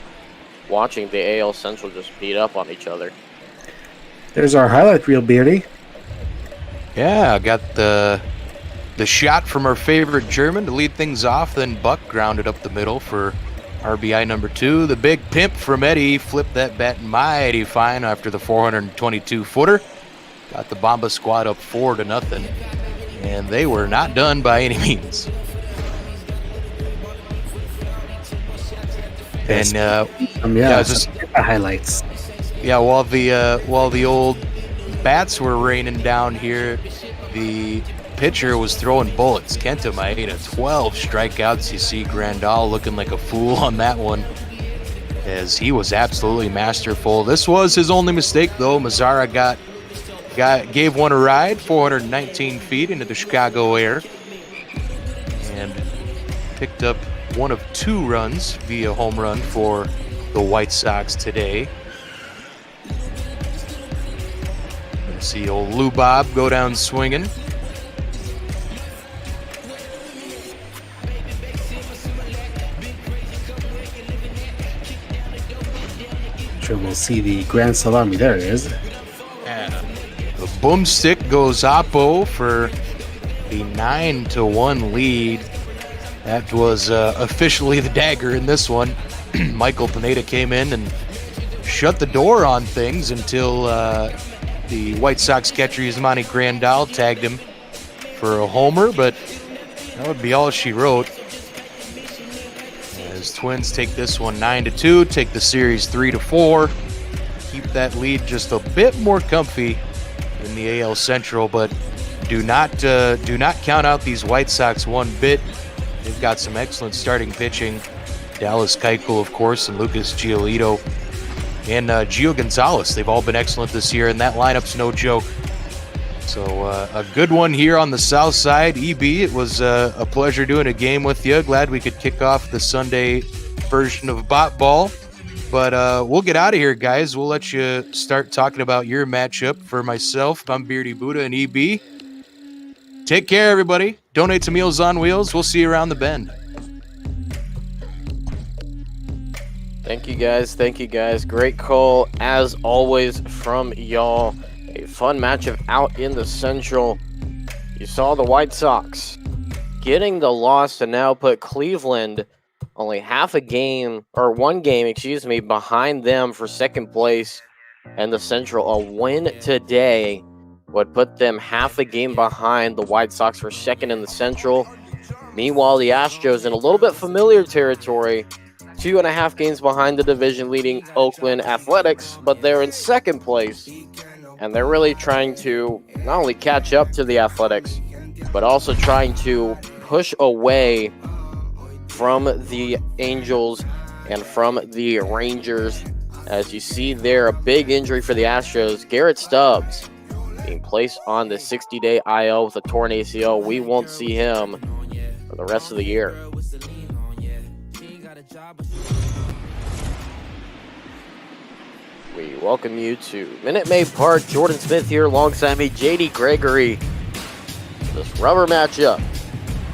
watching the AL Central just beat up on each other. There's our highlight reel, Beede. Yeah, I got the shot from our favorite German to lead things off. Then Buck grounded up the middle for RBI number 2. The big pimp from Eddie flipped that bat mighty fine after the 422-footer. Got the Bomba squad up 4-0, and they were not done by any means. And just highlights. Yeah, while the old bats were raining down here, the pitcher was throwing bullets. Kenta Maeda, 12 strikeouts. You see Grandal looking like a fool on that one, as he was absolutely masterful. This was his only mistake, though. Mazzara gave one a ride, 419 feet into the Chicago air, and picked up one of 2 runs via home run for the White Sox today. Let's see old Lou Bob go down swinging. sure we'll see the grand salami. There it is. Yeah. The boomstick goes Oppo for the 9-1 lead. That was officially the dagger in this one. Michael Pineda came in and shut the door on things until the White Sox catcher Yasmani Grandal tagged him for a homer, but that would be all she wrote. As Twins take this one 9-2, take the series 3-4, keep that lead just a bit more comfy in the AL Central, but do not count out these White Sox one bit. They've got some excellent starting pitching. Dallas Keuchel, of course, and Lucas Giolito, and Gio Gonzales. They've all been excellent this year, and that lineup's no joke. So a good one here on the south side. EB, it was a pleasure doing a game with you. Glad we could kick off the Sunday version of Bot Ball. But we'll get out of here, guys. We'll let you start talking about your matchup. For myself, I'm Beardy Buddha and EB. Take care, everybody. Donate to Meals on Wheels. We'll see you around the bend. Thank you, guys. Thank you, guys. Great call, as always, from y'all. A fun matchup out in the Central. You saw the White Sox getting the loss to now put Cleveland only one game, behind them for second place and the Central. A win today would put them half a game behind the White Sox for second in the Central. Meanwhile, the Astros in a little bit familiar territory, 2.5 games behind the division-leading Oakland Athletics, but they're in second place, and they're really trying to not only catch up to the Athletics, but also trying to push away from the Angels and from the Rangers. As you see there, a big injury for the Astros. Garrett Stubbs being placed on the 60-day IL with a torn ACL. We won't see him for the rest of the year. We welcome you to Minute Maid Park. Jordan Smith here alongside me, JD Gregory. This rubber matchup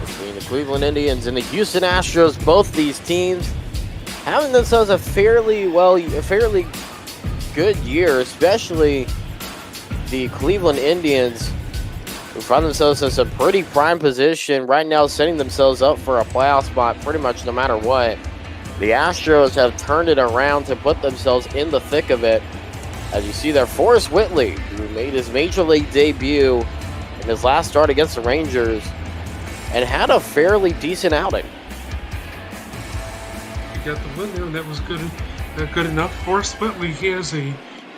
between the Cleveland Indians and the Houston Astros. Both these teams having themselves a fairly good year, especially the Cleveland Indians, who find themselves in some pretty prime position right now, setting themselves up for a playoff spot pretty much no matter what. The Astros have turned it around to put themselves in the thick of it. As you see there, Forrest Whitley, who made his Major League debut in his last start against the Rangers and had a fairly decent outing. He got the win there, and that was good enough. Forrest Whitley, he has a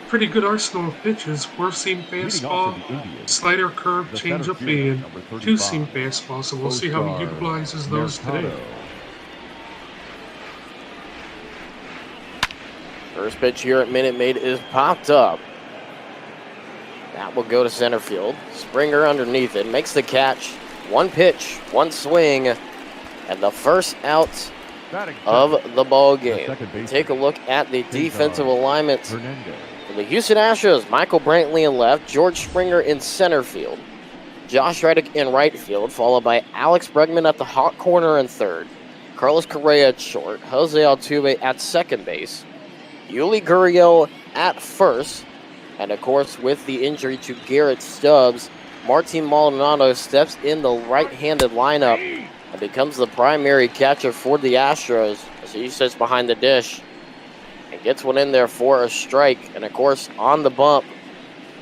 pretty good arsenal of pitches. Four-seam fastball, slider, curve, changeup, and two-seam fastball. So we'll see how he utilizes those today. First pitch here at Minute Maid is popped up. That will go to center field. Springer underneath it, makes the catch. One pitch, one swing, and the first out of the ball game. Take a look at the defensive alignment for the Houston Astros. Michael Brantley in left, George Springer in center field, Josh Reddick in right field, followed by Alex Bregman at the hot corner in third, Carlos Correa at short, Jose Altuve at second base, Yuli Gurriel at first, and of course with the injury to Garrett Stubbs, Martin Maldonado steps in the right-handed lineup and becomes the primary catcher for the Astros as he sits behind the dish and gets one in there for a strike. And of course on the bump,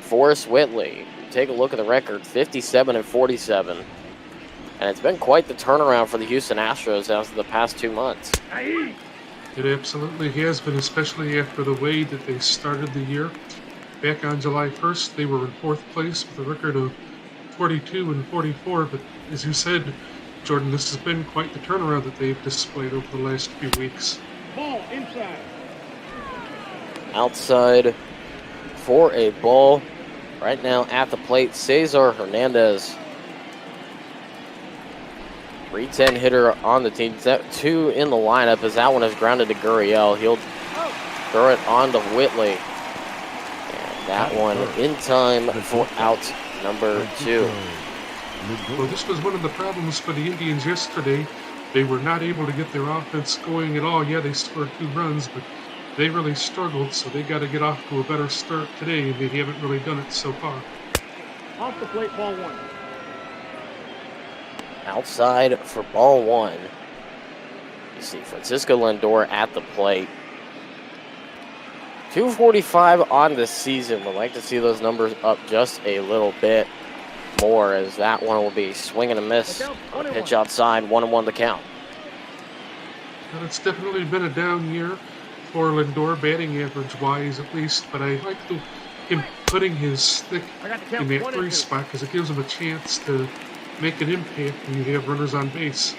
Forrest Whitley. Take a look at the record, 57-47. And it's been quite the turnaround for the Houston Astros after the past 2 months. It absolutely has been, especially after the way that they started the year. Back on July 1st, they were in fourth place with a record of 42-44. But as you said, Jordan, this has been quite the turnaround that they've displayed over the last few weeks. Ball inside. Outside for a ball. Right now at the plate, Cesar Hernandez. 310 hitter on the team. Two in the lineup as that one is grounded to Gurriel. He'll throw it on to Whitley. And that one in time for out number 2. Well, this was one of the problems for the Indians yesterday. They were not able to get their offense going at all. Yeah, they scored 2 runs, but they really struggled, so they got to get off to a better start today, and they haven't really done it so far. Off the plate, ball one. Outside for ball one. You see Francisco Lindor at the plate. 245 on the season. Would like to see those numbers up just a little bit more, as that one will be swing and a miss. A pitch outside, 1-1 the count. And it's definitely been a down year for Lindor, batting average-wise at least, but I like him putting his stick in that 3 spot because it gives him a chance to make an impact when you have runners on base.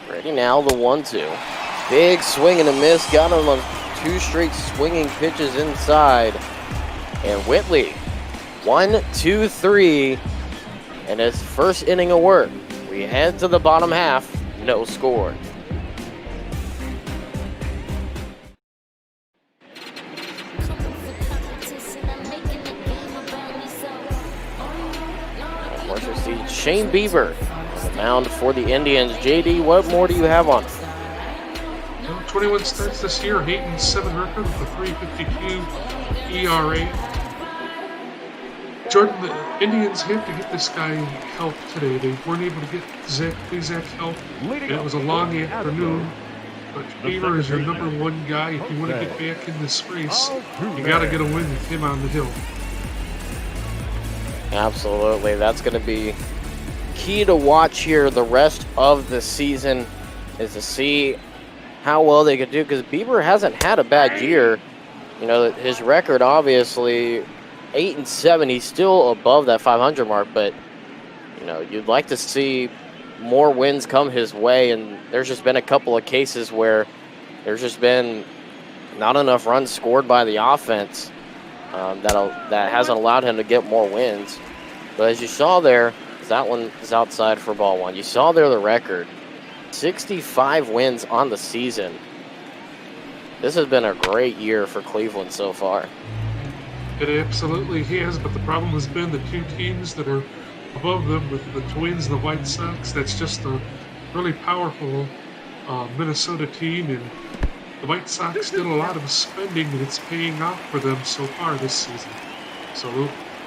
Ready now, the 1-2. Big swing and a miss. Got him on 2 straight swinging pitches inside. And Whitley, 1-2-3. And his first inning of work. We head to the bottom half. No score. Let's receive Shane Bieber on the mound for the Indians. JD, what more do you have on? 21 starts this year, 8-7 record with a 3.52 ERA. Jordan, the Indians have to get this guy help today. They weren't able to get Zach help. It was a long afternoon, but Bieber is your number 1 guy. If you want to get back in this race, you got to get a win with him on the hill. Absolutely. That's going to be key to watch here the rest of the season, is to see how well they could do, because Bieber hasn't had a bad year. You know, his record, obviously, 8-7. He's still above that 500 mark, but, you know, you'd like to see more wins come his way, and there's just been a couple of cases where there's just been not enough runs scored by the offense that hasn't allowed him to get more wins. But as you saw there, that one is outside for ball one. You saw there the record, 65 wins on the season. This has been a great year for Cleveland so far. It absolutely has, but the problem has been the 2 teams that are above them, with the Twins and the White Sox. That's just a really powerful Minnesota team, and the White Sox did a lot of spending, and it's paying off for them so far this season. So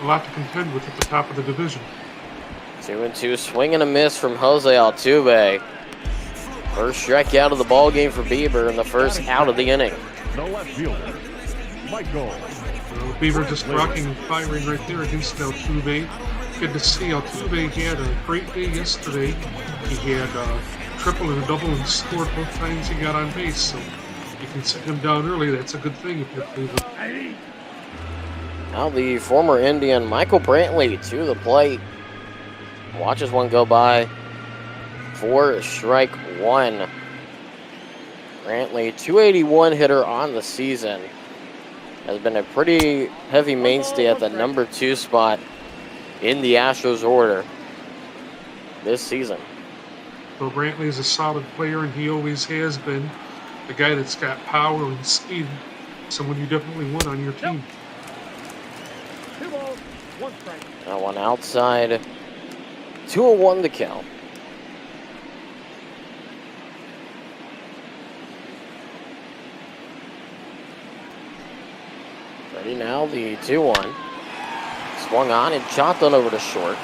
a lot to contend with at the top of the division. 2-2, swing and a miss from Jose Altuve. First strikeout of the ball game for Bieber, and the first out of the inning. The left fielder, Michael. Bieber just rocking and firing right there against Altuve. Good to see. Altuve had a great day yesterday. He had a triple and a double and scored both times he got on base. So you can sit him down early. That's a good thing if you're Cleveland. Now the former Indian Michael Brantley to the plate. Watches one go by for strike 1. Brantley, 281 hitter on the season. Has been a pretty heavy mainstay at the number 2 spot in the Astros order this season. Well, Brantley is a solid player, and he always has been. A guy that's got power and speed, someone you definitely want on your team. 2 balls, 1 strike. That one outside. 2-1 the count. Ready now, the 2-1. Swung on and chopped on over to short.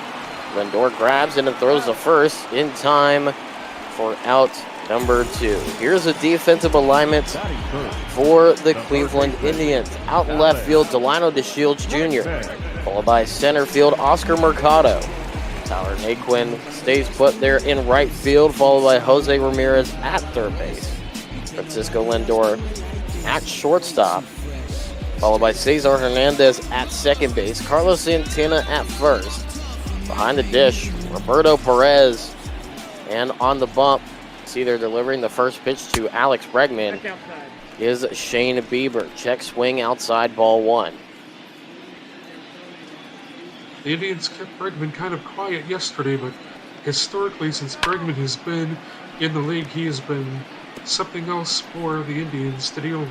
Lindor grabs it and throws the first in time for out number 2. Here's a defensive alignment for the Cleveland Indians. Out in left field, Delino DeShields Jr., followed by center field, Oscar Mercado. Tyler Naquin stays put there in right field, followed by Jose Ramirez at third base. Francisco Lindor at shortstop, followed by Cesar Hernandez at second base. Carlos Santana at first. Behind the dish, Roberto Perez. And on the bump, see they're delivering the first pitch to Alex Bregman, is Shane Bieber. Check swing outside, ball 1. The Indians kept Bregman kind of quiet yesterday, but historically, since Bregman has been in the league, he has been something else for the Indians to deal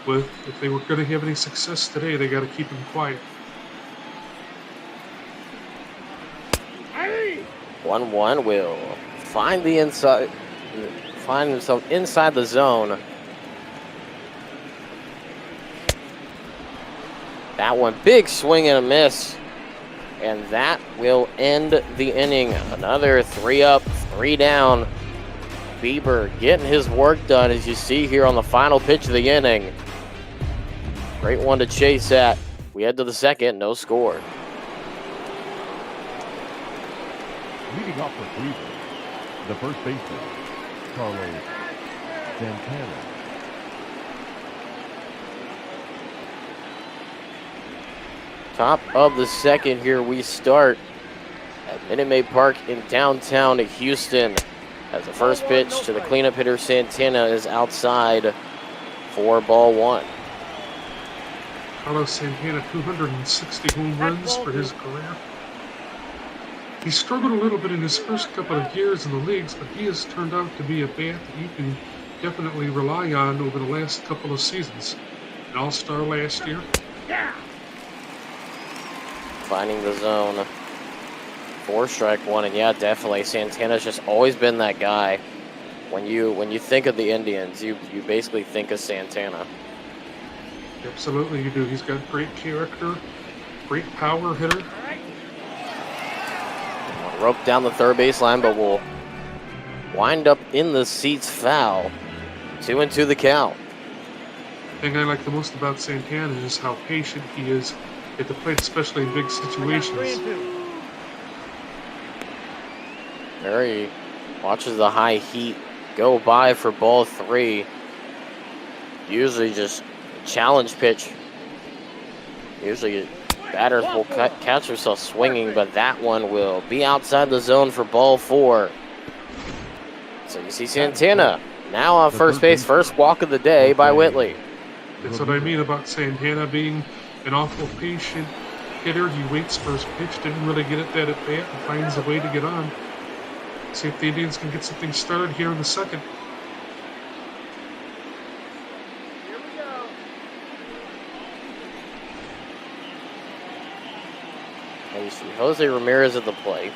with. If they were going to have any success today, they got to keep him quiet. 1-1 will find the inside finding himself inside the zone. That one, big swing and a miss. And that will end the inning. Another 3 up, 3 down. Bieber getting his work done, as you see here on the final pitch of the inning. Great one to chase at. We head to the second, no score. Leading off for Cleveland, the first baseman, Carlos Santana. Top of the second here we start at Minute Maid Park in downtown Houston. As the first pitch to the cleanup hitter Santana is outside for ball 1. Carlos Santana, 260 home runs for his career. He struggled a little bit in his first couple of years in the leagues, but he has turned out to be a bat that you can definitely rely on over the last couple of seasons. An all-star last year. Finding the zone. 4 strike 1, and yeah, definitely Santana's just always been that guy. When you think of the Indians, you basically think of Santana. Absolutely, you do. He's got great character, great power hitter. Rope down the third baseline, but will wind up in the seats foul. 2-2 the count. The thing I like the most about Santana is how patient he is at the plate, especially in big situations. There he watches the high heat go by for ball 3. Usually just challenge pitch. Usually batters will catch themselves swinging, but that one will be outside the zone for ball 4. So you see Santana now on first base, first walk of the day by Whitley. That's what I mean about Santana being an awful patient hitter. He waits first pitch, didn't really get at that at bat, and finds a way to get on. See if the Indians can get something started here in the second. Here we go. And you see Jose Ramirez at the plate.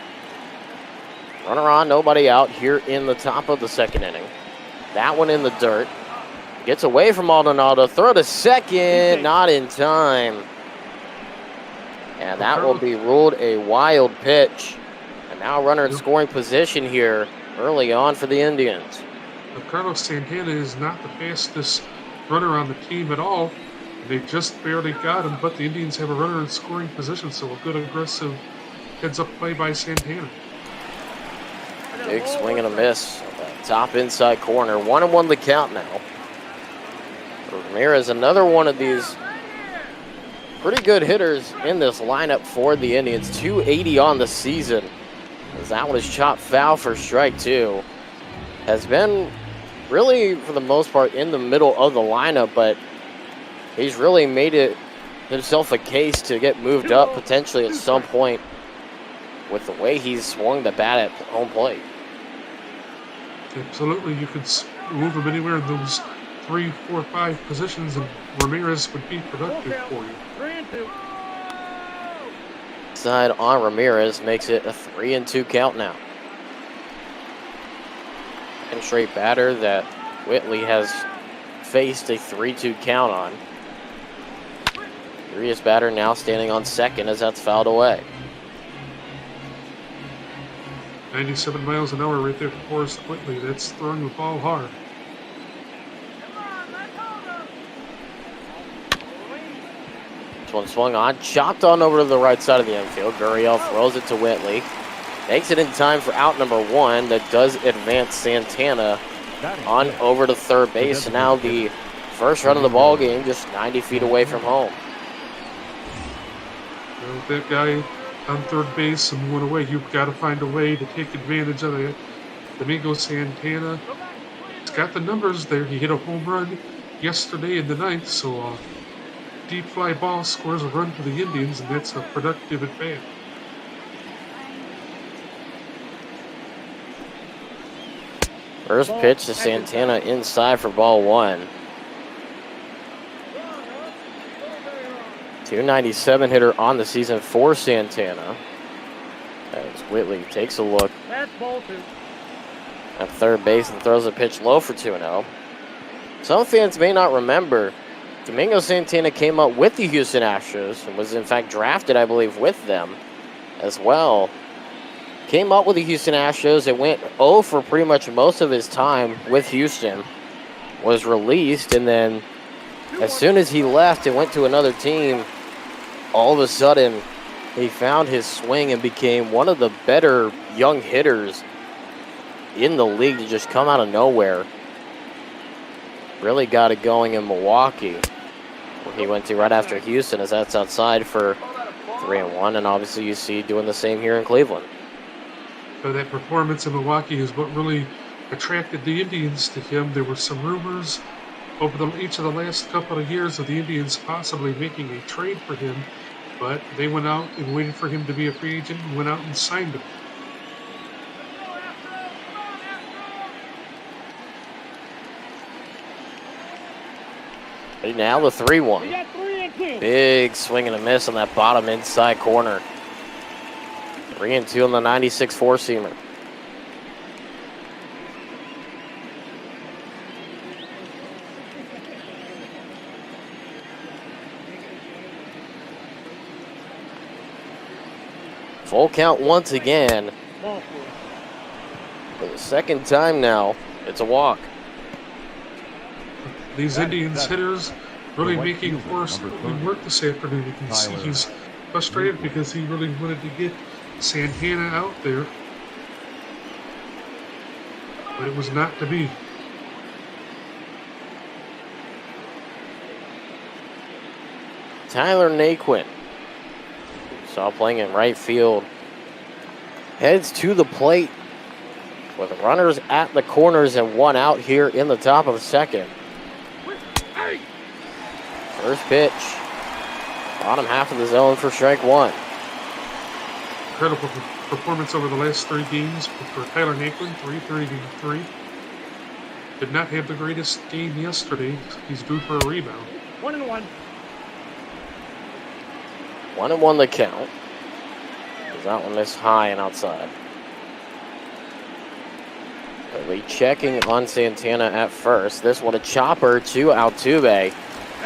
Runner on, nobody out here in the top of the second inning. That one in the dirt. Gets away from Maldonado. Throw to second, not in time. And that will be ruled a wild pitch. And now runner in scoring position here early on for the Indians. Carlos Santana is not the fastest runner on the team at all. They just barely got him, but the Indians have a runner in scoring position, so a good aggressive heads-up play by Santana. Big swing and a miss. Top inside corner. 1-1 the count now. Ramirez, another one of these pretty good hitters in this lineup for the Indians. 280 on the season. As that one is chopped foul for strike 2. Has been really, for the most part, in the middle of the lineup, but he's really made it himself a case to get moved up potentially at some point with the way he's swung the bat at home plate. Absolutely, you could move him anywhere in those 3, 4, 5 positions, and Ramirez would be productive for you. 3-2. Side on Ramirez makes it a 3-2 count now. And straight batter that Whitley has faced a 3-2 count on. Curious batter now standing on second as that's fouled away. 97 miles an hour right there for Forrest Whitley. That's throwing the ball hard. This one swung on, chopped on over to the right side of the infield. Gurriel throws it to Whitley. Makes it in time for out number 1. That does advance Santana on over to third base. And now the first run of the ball game, just 90 feet away from home. Well, that guy on third base and one away, you've got to find a way to take advantage of it. Domingo Santana, he's got the numbers there. He hit a home run yesterday in the 9th, so deep fly ball scores a run for the Indians, and that's a productive at bat. First pitch to Santana inside for ball 1. 297 hitter on the season for Santana. As Whitley takes a look. That's ball 2. at third base and throws a pitch low for 2-0. Some fans may not remember, Domingo Santana came up with the Houston Astros and was in fact drafted, I believe, with them as well. Came up with the Houston Astros and went 0 for pretty much most of his time with Houston. Was released, and then as soon as he left and went to another team, all of a sudden he found his swing and became one of the better young hitters in the league to just come out of nowhere. Really got it going in Milwaukee, where he went to right after Houston, as that's outside for 3-1, and obviously you see doing the same here in Cleveland. So that performance in Milwaukee is what really attracted the Indians to him. There were some rumors over each of the last couple of years of the Indians possibly making a trade for him, but they went out and waited for him to be a free agent and went out and signed him. And now the 3-1. Big swing and a miss on that bottom inside corner. 3-2 on the 96 four-seamer. Full count once again. For the second time now, it's a walk. These Indians hitters really making Forrest work this afternoon. You can see he's frustrated because he really wanted to get Santana out there, but it was not to be. Tyler Naquin, saw playing in right field, heads to the plate with runners at the corners and one out here in the top of the second. First pitch, bottom half of the zone for strike one. Incredible performance over the last 3 games for Tyler Naquin, 333. Did not have the greatest game yesterday. He's due for a rebound. 1-1. 1-1 the count. That one is high and outside. Whitley checking on Santana at first. This one a chopper to Altuve.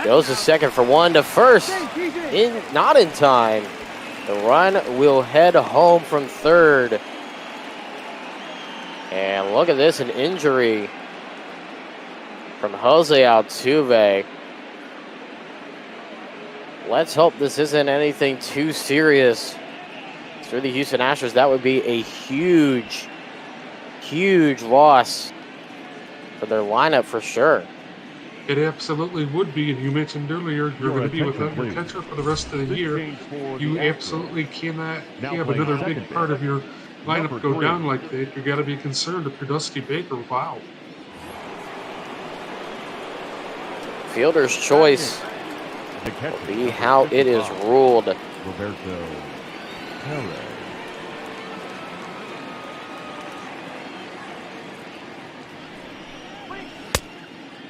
Goes to second for 1 to first. Not in time. The run will head home from third. And look at this, an injury from Jose Altuve. Let's hope this isn't anything too serious. For the Houston Astros, that would be a huge, huge loss for their lineup for sure. It absolutely would be, and you mentioned earlier you're going to be without your catcher for the rest of the year. You absolutely cannot have another big part of your lineup go down like that. You've got to be concerned if you're Dusty Baker. Wow. Fielder's choice will be how it is ruled. Roberto Perez.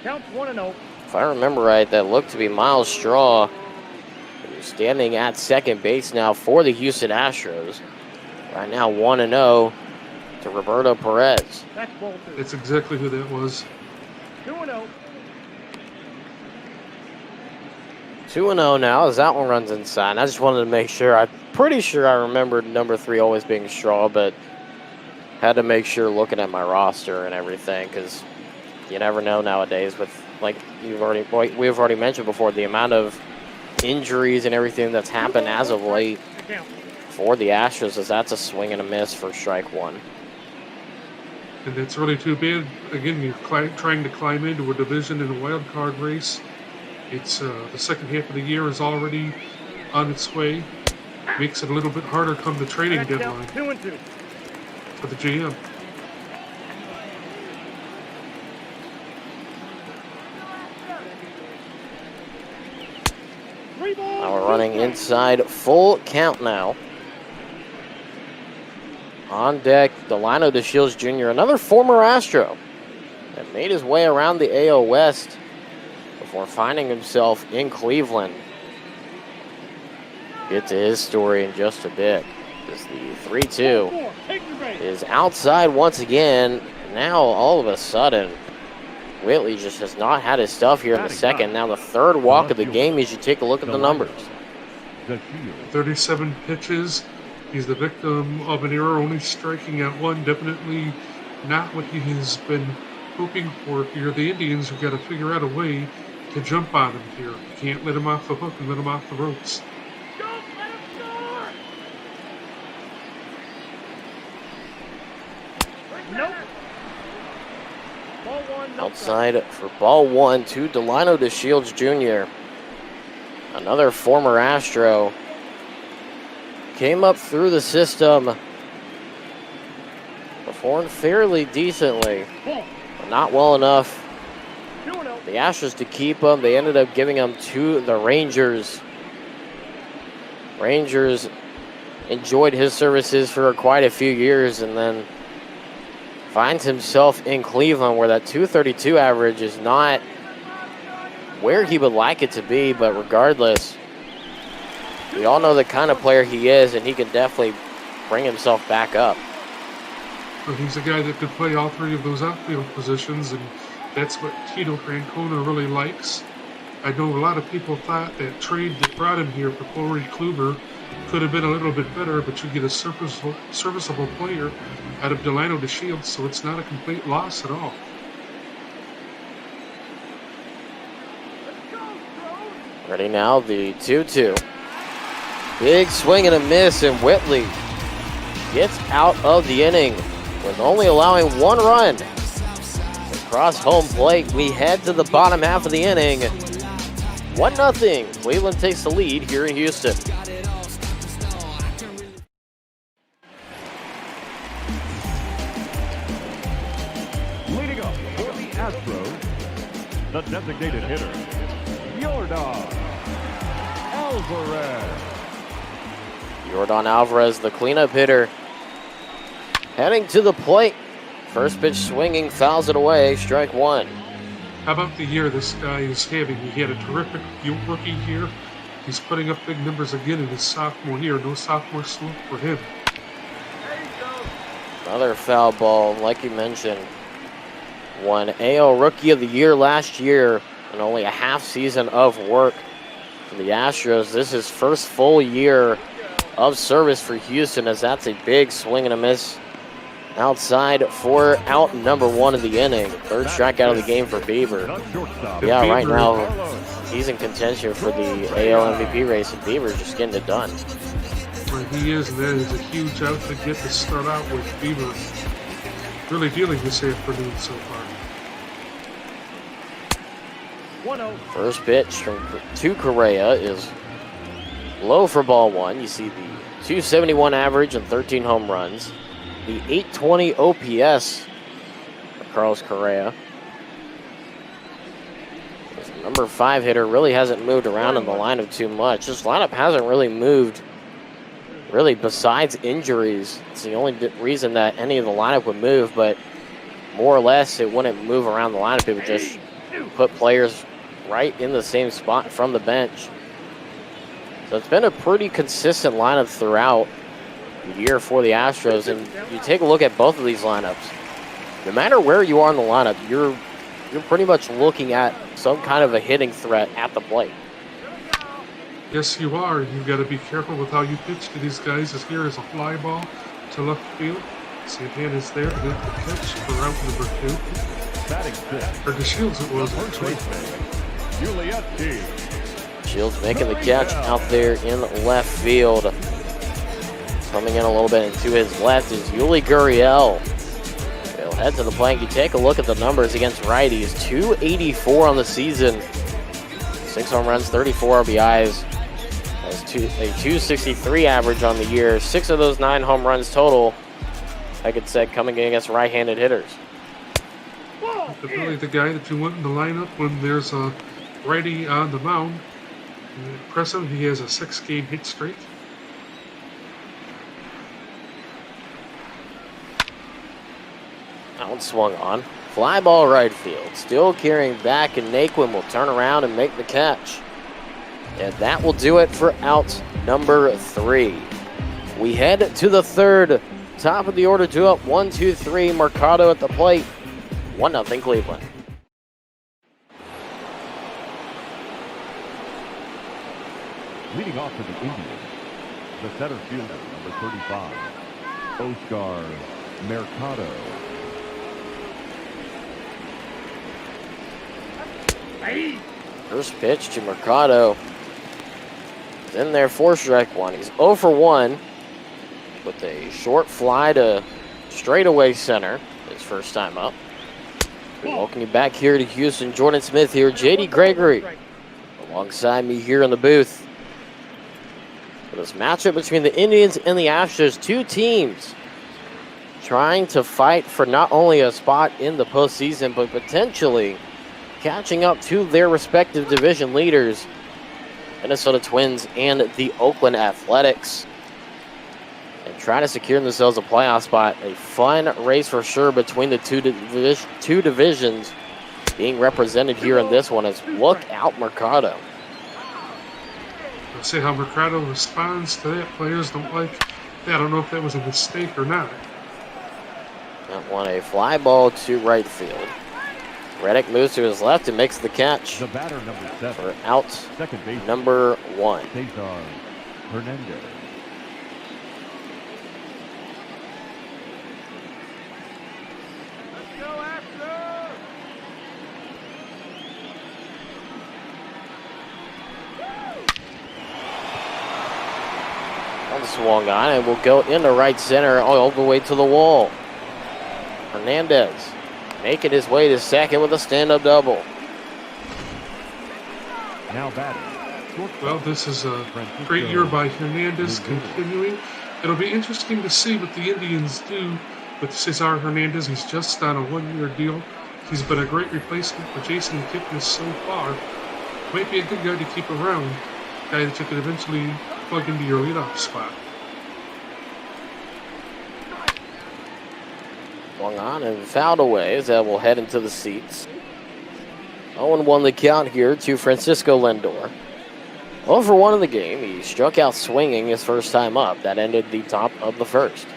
Counts 1-0. If I remember right, that looked to be Miles Straw, who's standing at second base now for the Houston Astros. Right now 1-0 to Roberto Perez. That's exactly who that was. 2-0. 2-0 now as that one runs inside. I just wanted to make sure. I'm pretty sure I remembered number 3 always being Straw, but had to make sure looking at my roster and everything, because you never know nowadays with, like we've already mentioned before, the amount of injuries and everything that's happened as of late for the Astros, as that's a swing and a miss for strike one. And that's really too bad. Again, you're trying to climb into a division in a wild card race. It's the second half of the year is already on its way. Makes it a little bit harder come the trading deadline 2-2 for the GM. Now we're running inside, full count now. On deck, Delino DeShields Jr., another former Astro that made his way around the AL West before finding himself in Cleveland. Get to his story in just a bit. As the 3-2 is outside once again. now, all of a sudden, Whitley just has not had his stuff here in the second. Now the third walk of the game as you take a look at the numbers. 37 pitches. He's the victim of an error, only striking at one. Definitely not what he has been hoping for here. The Indians have got to figure out a way to jump on him here. You can't let him off the hook and let him off the ropes. Nope. Ball one. No. Outside for ball one to Delino DeShields Jr. Another former Astro. Came up through the system. Performed fairly decently, but not well enough. The Astros to keep him. They ended up giving him to the Rangers. Rangers enjoyed his services for quite a few years and then finds himself in Cleveland where that 232 average is not where he would like it to be, but regardless, we all know the kind of player he is, and he can definitely bring himself back up. Well, he's a guy that could play all three of those outfield positions, and that's what Tito Francona really likes. I know a lot of people thought that trade that brought him here for Corey Kluber could have been a little bit better, but you get a serviceable player out of Delino DeShields, so it's not a complete loss at all. Ready now, the 2-2. Big swing and a miss, and Whitley gets out of the inning with only allowing one run. Across home plate, we head to the bottom half of the inning. 1-0. Cleveland takes the lead here in Houston. Leading up for the Astros, the designated hitter, Yordan Alvarez. Yordan Alvarez, the cleanup hitter, heading to the plate. First pitch swinging, fouls it away, strike one. How about the year this guy is having? He had a terrific rookie year. He's putting up big numbers again in his sophomore year. No sophomore slump for him. Another foul ball, like you mentioned. Won AL Rookie of the Year last year and only a half season of work for the Astros. This is his first full year of service for Houston, as that's a big swing and a miss outside for out number one of the inning. Third strikeout of the game for Bieber. Yeah, right now he's in contention for the AL MVP race, and Bieber's just getting it done. Well, he is, and that is a huge out to get to start out with. Bieber really dealing this afternoon so far. 1-0. First pitch to Correa is low for ball one. You see the 271 average and 13 home runs. The 820 OPS for Carlos Correa. This number 5 hitter really hasn't moved around in the lineup too much. This lineup hasn't really moved, really, besides injuries. It's the only reason that any of the lineup would move, but more or less it wouldn't move around the lineup. It would just put players right in the same spot from the bench. So it's been a pretty consistent lineup throughout the year for the Astros, and you take a look at both of these lineups. No matter where you are in the lineup, you're pretty much looking at some kind of a hitting threat at the plate. Yes, you are. You've got to be careful with how you pitch to these guys. As here is a fly ball to left field. Santana is there to make the pitch for route number 2. Or DeShields it was, actually. Shields making the catch out there in left field. Coming in a little bit into his left is Yuli Gurriel. He'll head to the plate. You take a look at the numbers against righties. 284 on the season. 6 home runs, 34 RBIs. Has a 263 average on the year. 6 of those 9 home runs total, like I said, coming in against right-handed hitters. Really the guy that you want in the lineup when there's a righty on the mound. Impressive. He has a 6-game hit streak. Out swung on. Fly ball right field. Still carrying back, and Naquin will turn around and make the catch. And that will do it for out number 3. We head to the third. top of the order, 2 up, 1, 2, 3. Mercado at the plate, 1-0 Cleveland. Leading off for the Indians, the center fielder, number 35, Oscar Mercado. First pitch to Mercado. He's in there for strike one. He's 0 for 1 with a short fly to straightaway center his first time up. Welcome you back here to Houston. Jordan Smith here, JD Gregory alongside me here in the booth. For this matchup between the Indians and the Astros, two teams trying to fight for not only a spot in the postseason, but potentially catching up to their respective division leaders, Minnesota Twins and the Oakland Athletics, and trying to secure themselves a playoff spot. A fun race for sure between the two divisions being represented here in this one. As look out Mercado. I'll see how Mercado responds to that. Players don't like that. I don't know if that was a mistake or not. That one a fly ball to right field. Reddick moves to his left and makes the catch. The batter, number 7, for out second base, number 1. Cesar Hernandez. Swung on and will go into right center all the way to the wall. Hernandez making his way to second with a stand-up double. Now batting. Well, this is a great year by Hernandez continuing. It'll be interesting to see what the Indians do with Cesar Hernandez. He's just on a 1-year deal. He's been a great replacement for Jason Kipnis so far. Might be a good guy to keep around. A guy that you could eventually plug into your leadoff spot. Swung on and fouled away as that will head into the seats. 0-1 the count here to Francisco Lindor. 0 for 1 in the game. He struck out swinging his first time up. That ended the top of the first.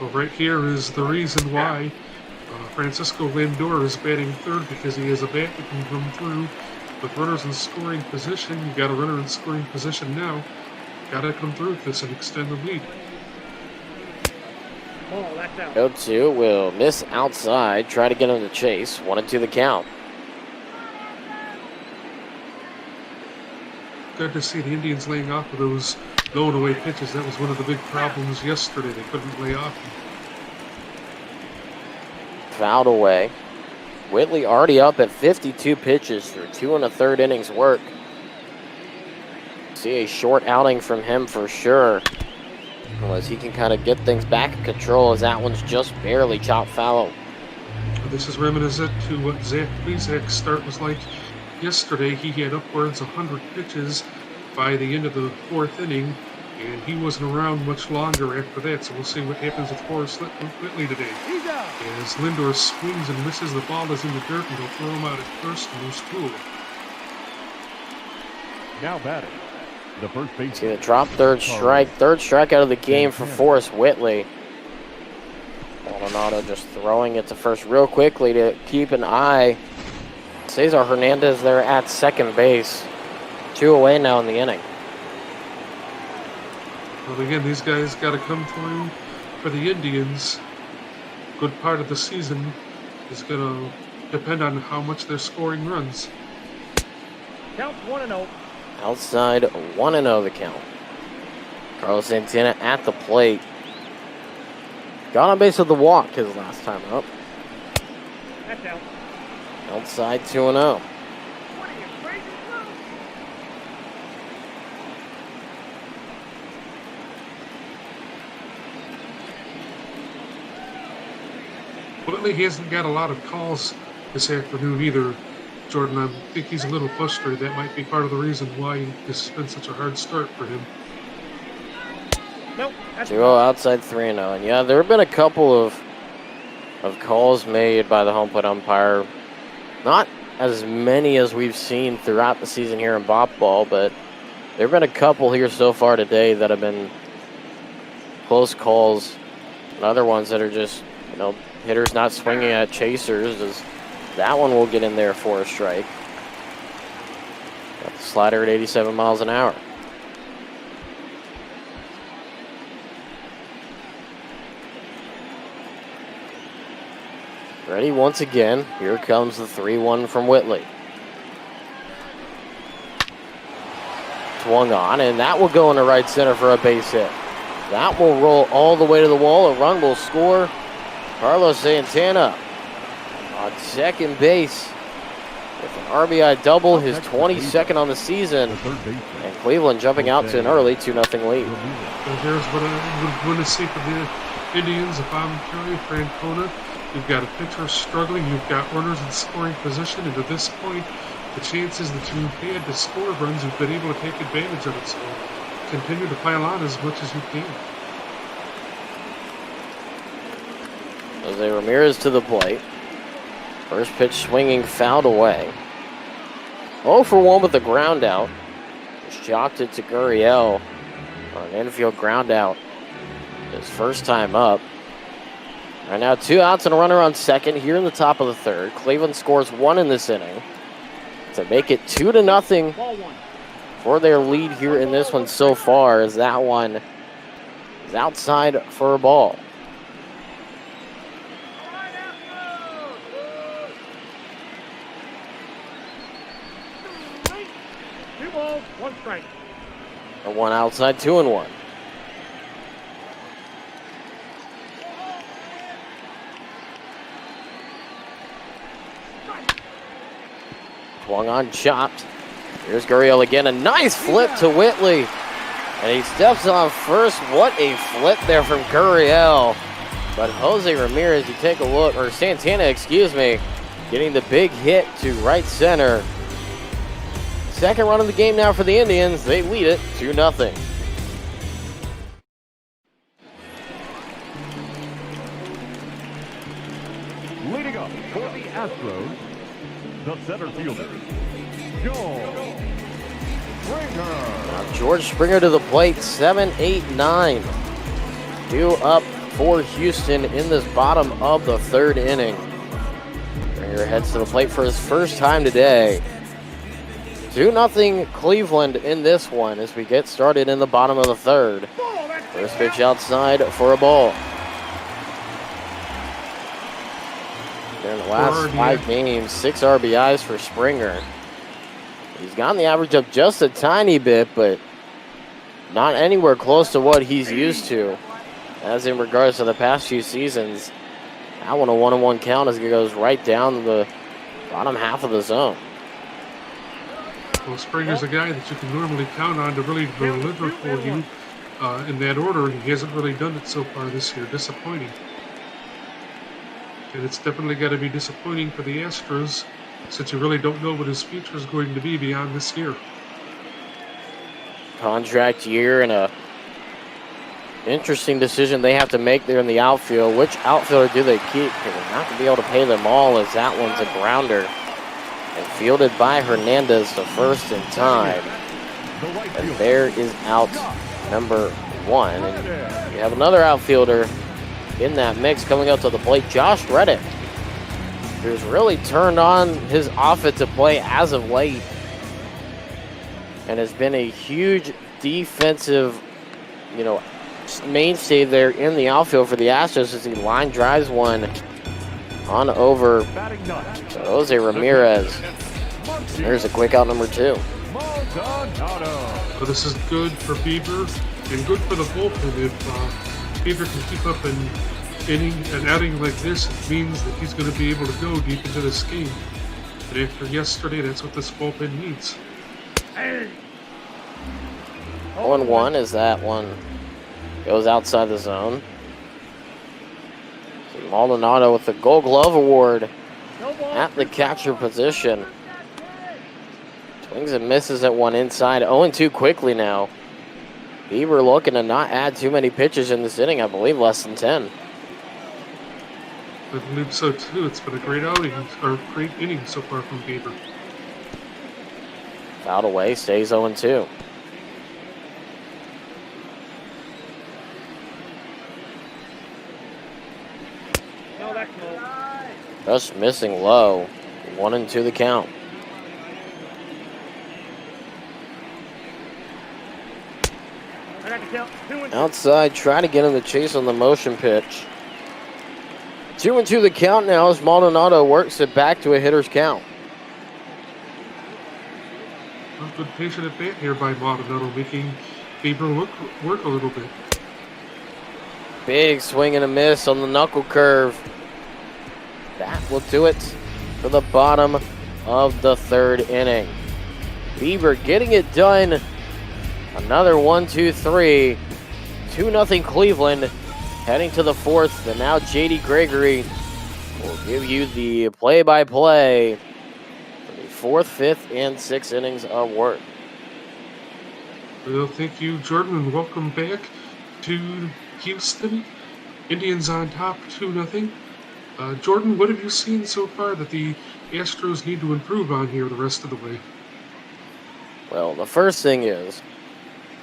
Well, right here is the reason why Francisco Lindor is batting third, because he has a bat that can come through with runners in scoring position. You got a runner in scoring position now. Got to come through with this and extend the lead. 0-2 will miss outside. Try to get him to chase. 1-2 the count. Good to see the Indians laying off of those low and away pitches. That was one of the big problems yesterday. They couldn't lay off them. Fouled away. Whitley already up at 52 pitches through 2 1/3 innings work. See a short outing from him for sure, as he can kind of get things back in control, as that one's just barely chopped foul. This is reminiscent to what Zach Plezak's start was like yesterday. He had upwards of 100 pitches by the end of the 4th inning, and he wasn't around much longer after that, so we'll see what happens with Forrest Whitley today. As Lindor swings and misses, the ball is in the dirt, and he'll throw him out at first and lose cool. Now batting. The first base. See the drop, third strike out of the game for Forrest Whitley. Maldonado just throwing it to first real quickly to keep an eye. Cesar Hernandez there at second base. 2 away now in the inning. Well, again, these guys got to come through for the Indians. Good part of the season is going to depend on how much they're scoring runs. Count 1-0. Outside 1-0 the count. Carlos Santana at the plate. Got on base with the walk his last time up. That's out. Outside 2-0. Whitley hasn't got a lot of calls this afternoon either, Jordan. I think he's a little frustrated. That might be part of the reason why this has been such a hard start for him. Nope. 2-0 outside 3-0. And yeah, there have been a couple of calls made by the home plate umpire. Not as many as we've seen throughout the season here in Bop Ball, but there have been a couple here so far today that have been close calls and other ones that are just, hitters not swinging at chasers. That one will get in there for a strike. Got the slider at 87 miles an hour. Ready once again. Here comes the 3-1 from Whitley. Swung on, and that will go into right center for a base hit. That will roll all the way to the wall. A run will score. Carlos Santana on second base with an RBI double, his 22nd on the season. And Cleveland jumping out to an early 2-0 lead. And here's what I would want to see for the Indians: if I'm Curry, Francona, you've got a pitcher struggling, you've got runners in scoring position, and at this point, the chances that you've had to score runs, you've been able to take advantage of it. So continue to pile on as much as you can. Jose Ramirez to the plate. First pitch swinging, fouled away. 0 for 1 with the ground out. Just jocked it to Gurriel on an infield ground out. His first time up. Right now, 2 outs and a runner on second here in the top of the third. Cleveland scores 1 in this inning to make it 2-0 for their lead here in this one so far, as that one is outside for a ball. Two balls, 1 strike. A 1 outside, 2-1. Swung on, chopped. Here's Gurriel again. A nice flip to Whitley. And he steps on first. What a flip there from Gurriel. But Jose Ramirez, you take a look, or Santana, excuse me, getting the big hit to right center. Second run of the game now for the Indians. They lead it 2-0. Leading up for the Astros, the center fielder, George Springer. Now George Springer to the plate, 7, 8, 9. 2 up for Houston in this bottom of the third inning. Springer heads to the plate for his first time today. 2-0 Cleveland in this one as we get started in the bottom of the third. First pitch outside for a ball. In the last 5 games, 6 RBIs for Springer. He's gotten the average up just a tiny bit, but not anywhere close to what he's used to. As in regards to the past few seasons, that one a 1-1 count as it goes right down the bottom half of the zone. Well, Springer's a guy that you can normally count on to really deliver for you in that order. He hasn't really done it so far this year. Disappointing. And it's definitely got to be disappointing for the Astros, since you really don't know what his future is going to be beyond this year. Contract year and a interesting decision they have to make there in the outfield. Which outfielder do they keep? Because they're not going to be able to pay them all, as that one's a grounder. And fielded by Hernandez, the first in time. And there is out number 1. And you have another outfielder in that mix coming up to the plate, Josh Reddick, who's really turned on his offensive play as of late and has been a huge defensive, mainstay there in the outfield for the Astros as he line drives one on over Jose Ramirez. There's a quick out number 2. So this is good for Bieber and good for the bullpen. If Bieber can keep up an outing like this, it means that he's going to be able to go deep into this game. And after yesterday, that's what this bullpen needs. 0-1 as that one goes outside the zone. So Maldonado with the Gold Glove Award at the catcher position. Swings and misses at one inside. 0-2 quickly now. Bieber looking to not add too many pitches in this inning. I believe less than 10. I believe so too. It's been a great outing, or great inning so far from Bieber. Fouled away, stays 0-2. Just missing low. 1-2 the count. Outside, try to get him to chase on the motion pitch. 2-2 the count now as Maldonado works it back to a hitter's count. A good patient at bat here by Maldonado, making Bieber work a little bit. Big swing and a miss on the knuckle curve. That will do it for the bottom of the third inning. Bieber getting it done. Another 1-2-3. 2-0 Cleveland. Heading to the fourth, and now J.D. Gregory will give you the play-by-play for the fourth, fifth, and sixth innings of work. Well, thank you, Jordan, and welcome back to Houston. Indians on top, 2-0. Jordan, what have you seen so far that the Astros need to improve on here the rest of the way? Well, the first thing is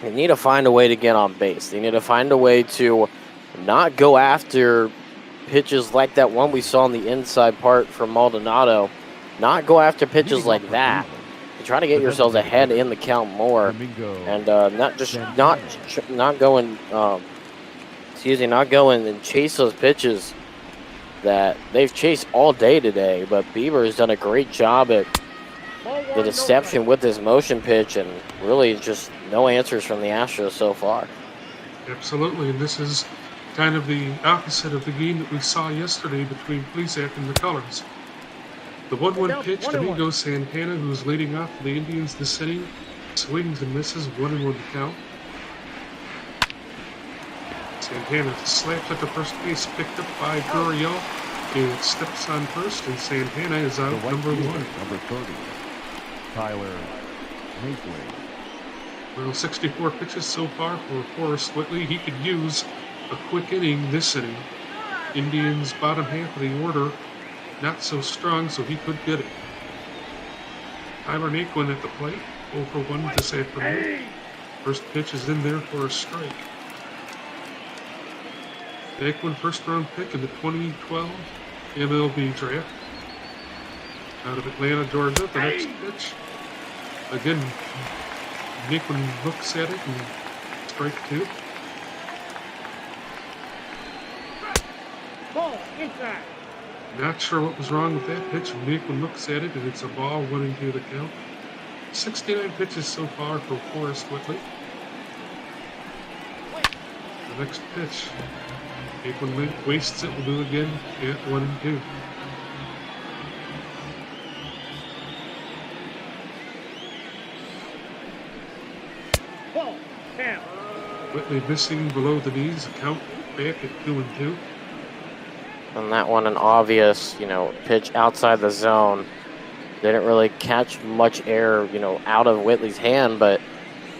they need to find a way to get on base. They need to find a way to not go after pitches like that one we saw on the inside part from Maldonado. Not go after pitches like that. To try to get yourselves ahead in the count more, and not go and chase those pitches that they've chased all day today. But Bieber has done a great job at the deception with his motion pitch, and really just no answers from the Astros so far. Absolutely, and this is kind of the opposite of the game that we saw yesterday between Plesac and McCullers. The 1-1 pitch to Domingo Santana, who's leading off for the Indians this inning, swings and misses, 1-1 to count. Santana slaps at the first base, picked up by Gurriel, and steps on first, and Santana is out number 1. Number 30, Tyler Makeley. Well, 64 pitches so far for Forrest Whitley. He could use a quick inning this inning. Indians' bottom half of the order not so strong, so he could get it. Tyler Naquin at the plate, 0 for 1 this afternoon. First pitch is in there for a strike. Naquin, first round pick in the 2012 MLB draft. Out of Atlanta, Georgia, the next pitch. Again, Naquin looks at it and strike 2. Ball inside. Not sure what was wrong with that pitch. Naquin looks at it and it's a ball, 1-2 the count. 69 pitches so far for Forrest Whitley. The next pitch. Naquin wastes it, will do again at 1-2. Ball. Down. Whitley missing below the knees, count back at 2-2. And that one, an obvious, pitch outside the zone. Didn't really catch much air, out of Whitley's hand, but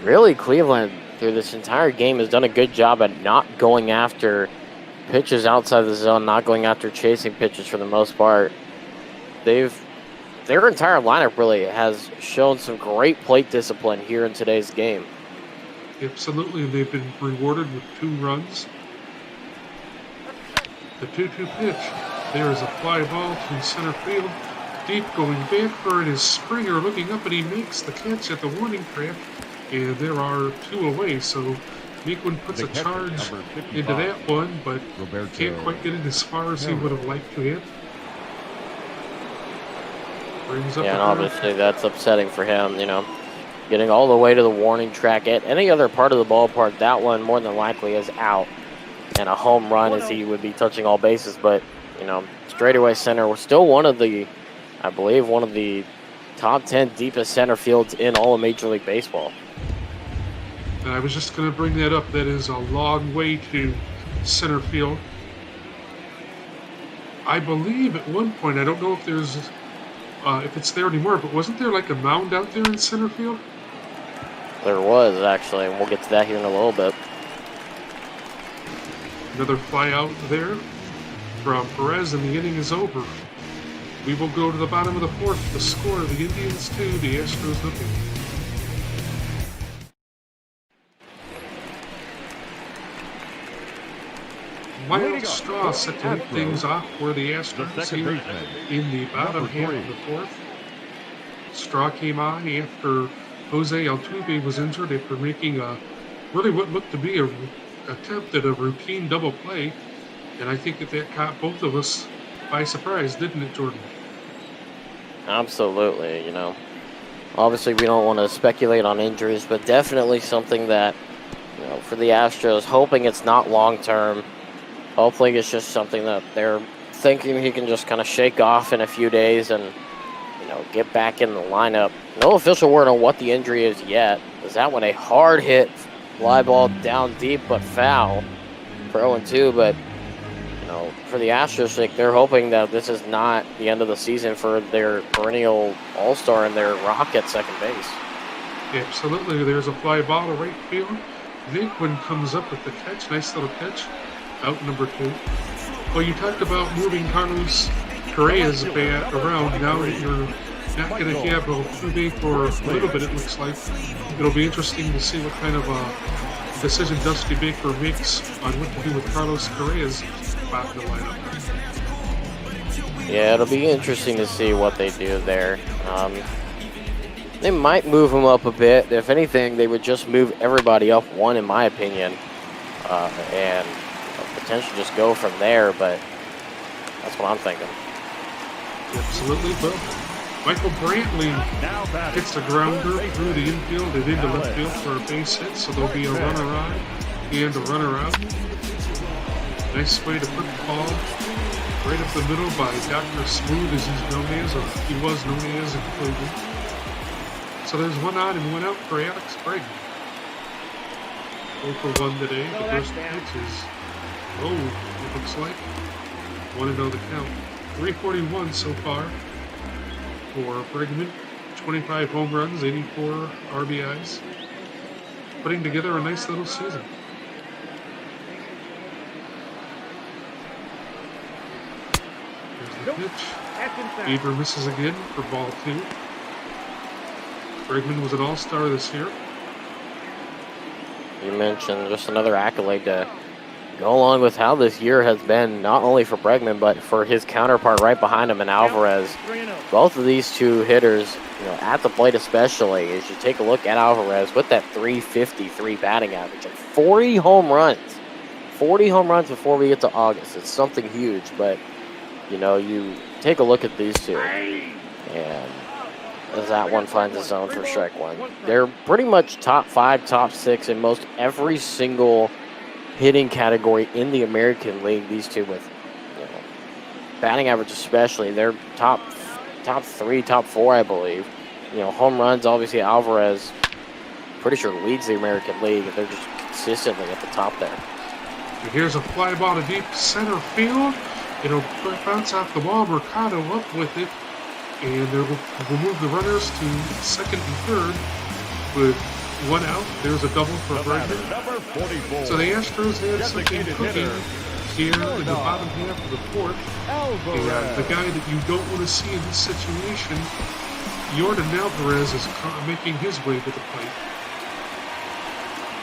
really Cleveland through this entire game has done a good job at not going after pitches outside the zone, not going after chasing pitches for the most part. Their entire lineup really has shown some great plate discipline here in today's game. Absolutely, and they've been rewarded with 2 runs. The 2-2 pitch. There is a fly ball to center field. Deep going back for it is Springer looking up, and he makes the catch at the warning track. And there are 2 away, so Naquin puts a charge into that one, but can't quite get it as far as he would have liked to hit. Brings up and obviously that's upsetting for him, getting all the way to the warning track. At any other part of the ballpark, that one more than likely is out. And a home run as he would be touching all bases, but straightaway center was still one of the top 10 deepest center fields in all of Major League Baseball. And I was just going to bring that up. That is a long way to center field. I believe at one point, I don't know if there's if it's there anymore, but wasn't there like a mound out there in center field? There was, actually, and we'll get to that here in a little bit. Another fly out there from Perez, and the inning is over. We will go to the bottom of the fourth. The score, the Indians 2, the Astros nothing. Miles Straw set to lead things off for the Astros here in the bottom half of the fourth. Straw came on after Jose Altuve was injured after making a really what looked to be a attempt at a routine double play, and I think that caught both of us by surprise, didn't it, Jordan? Absolutely, you know. Obviously, we don't want to speculate on injuries, but definitely something that, you know, for the Astros, hoping it's not long-term, hopefully it's just something that they're thinking he can just kind of shake off in a few days and, you know, get back in the lineup. No official word on what the injury is yet. Is that one a hard hit, fly ball down deep but foul for 0-2, but you know, for the Astros, like, they're hoping that this is not the end of the season for their perennial all-star and their rock at second base. Absolutely. There's a fly ball to right field. Naquin comes up with the catch. Nice little catch. Out number 2. Well, you talked about moving Carlos Correa's bat around. Now that you're not going to have Altuve for a little bit, it looks like. It'll be interesting to see what kind of decision Dusty Baker makes on what to do with Carlos Correa's spot in the lineup. Yeah, it'll be interesting to see what they do there. They might move him up a bit. If anything, they would just move everybody up one, in my opinion, and potentially just go from there, but that's what I'm thinking. Absolutely. Well, Michael Brantley hits the grounder through the infield and into left field for a base hit, so there'll be a runner on and a runner out. Nice way to put the ball right up the middle by Dr. Smooth, as he's known as, or he was known as in Cleveland. So there's one on and one out for Alex Bregman. 0 for 1 today. The first pitch is low, it looks like. 1-0 the count. 341 so far for Bregman. 25 home runs, 84 RBIs. Putting together a nice little season. There's the pitch. Bieber misses again for ball 2. Bregman was an all-star this year. You mentioned just another accolade to go along with how this year has been, not only for Bregman, but for his counterpart right behind him in Alvarez. Both of these two hitters, you know, at the plate especially, as you take a look at Alvarez with that .353 batting average and 40 home runs. 40 home runs before we get to August. It's something huge, but, you know, you take a look at these two, and as that one finds its own for strike one. They're pretty much top 5, top 6 in most every single hitting category in the American League. These two with, you know, batting average especially. They're top 3, top 4, I believe. You know, home runs, obviously Alvarez, pretty sure leads the American League, and they're just consistently at the top there. Here's a fly ball to deep center field. It'll bounce off the wall. Mercado up with it. And we'll move the runners to second and third with one out. There's a double for Bregman. So the Astros had something cooking here in the bottom half of the fourth. And the guy that you don't want to see in this situation, Jordan Alvarez, is making his way to the plate.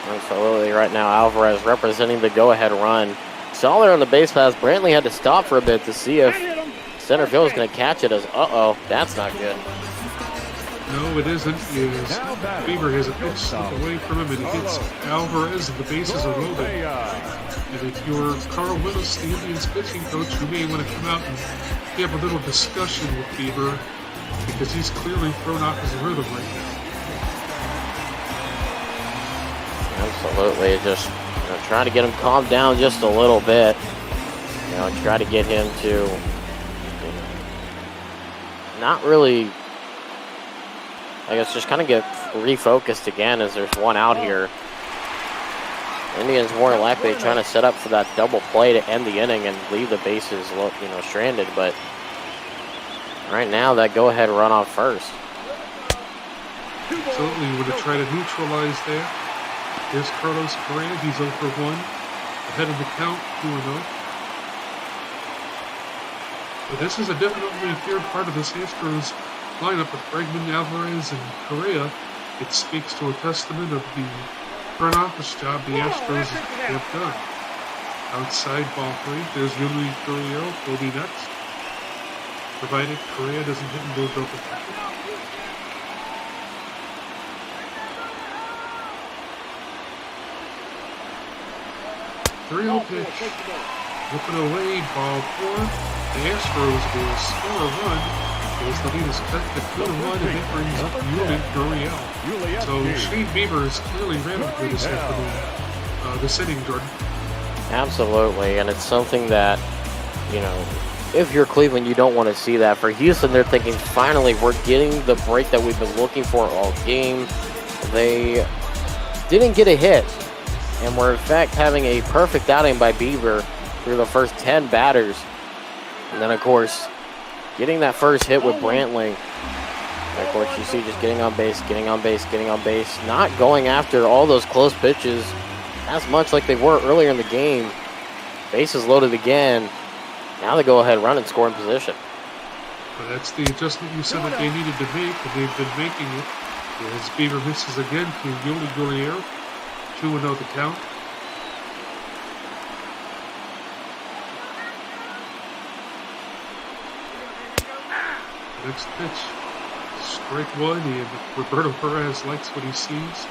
Absolutely. Right now, Alvarez representing the go-ahead run. Saw there on the base pass. Brantley had to stop for a bit to see if center field is going to catch it as, that's not good. No, it isn't. Bieber has a pitch slipped away from him, and he hits Alvarez, and the bases are loaded. And if you're Carl Willis, the Indians pitching coach, you may want to come out and have a little discussion with Bieber, because he's clearly thrown off his rhythm right now. Absolutely. Just, you know, trying to get him calmed down just a little bit. You know, try to get him to not really, I guess, just kind of get refocused again, as there's one out here. Indians more likely trying to set up for that double play to end the inning and leave the bases, you know, stranded. But right now, that go-ahead runoff first. Absolutely, you want to try to neutralize that. Here's Carlos Correa. He's 0 for 1, ahead of the count, 2-0. But this is a definitely third part of this Astros lineup with Bregman, Alvarez, and Correa. It speaks to a testament of the front office job the Astros have done. Outside ball 3. There's Yuli Gurriel will be next, provided Correa doesn't hit into a broken tackle. Three-0 pitch. Whipping away, ball 4. The Astros will score a run as the lead is cut to 2-1, and that brings up Yuli Gurriel. So Shane Bieber is clearly rampant for this afternoon, this inning, Jordan. Absolutely, and it's something that, you know, if you're Cleveland, you don't want to see that. For Houston, they're thinking, finally, we're getting the break that we've been looking for all game. They didn't get a hit, and we're in fact having a perfect outing by Bieber through the first 10 batters. And then, of course, getting that first hit with Brantley. And of course, you see just getting on base, not going after all those close pitches as much like they were earlier in the game. Bases loaded again. Now they go ahead, run, and score in position. Well, that's the adjustment you said that they needed to make, and they've been making it. As Bieber misses again to Yuli Gurriel. 2-0 the count. Next pitch, strike 1, and Roberto Perez likes what he sees.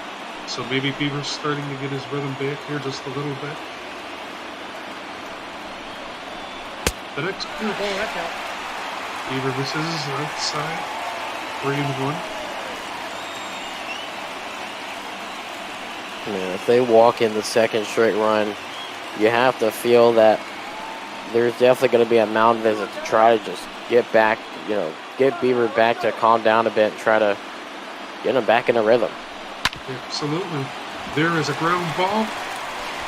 So maybe Bieber's starting to get his rhythm back here just a little bit. The next pitch, Bieber misses outside, 3-1. Yeah, if they walk in the second straight run, you have to feel that there's definitely going to be a mound visit to try to just get back, you know, get Bieber back to calm down a bit and try to get him back in a rhythm. Absolutely. There is a ground ball.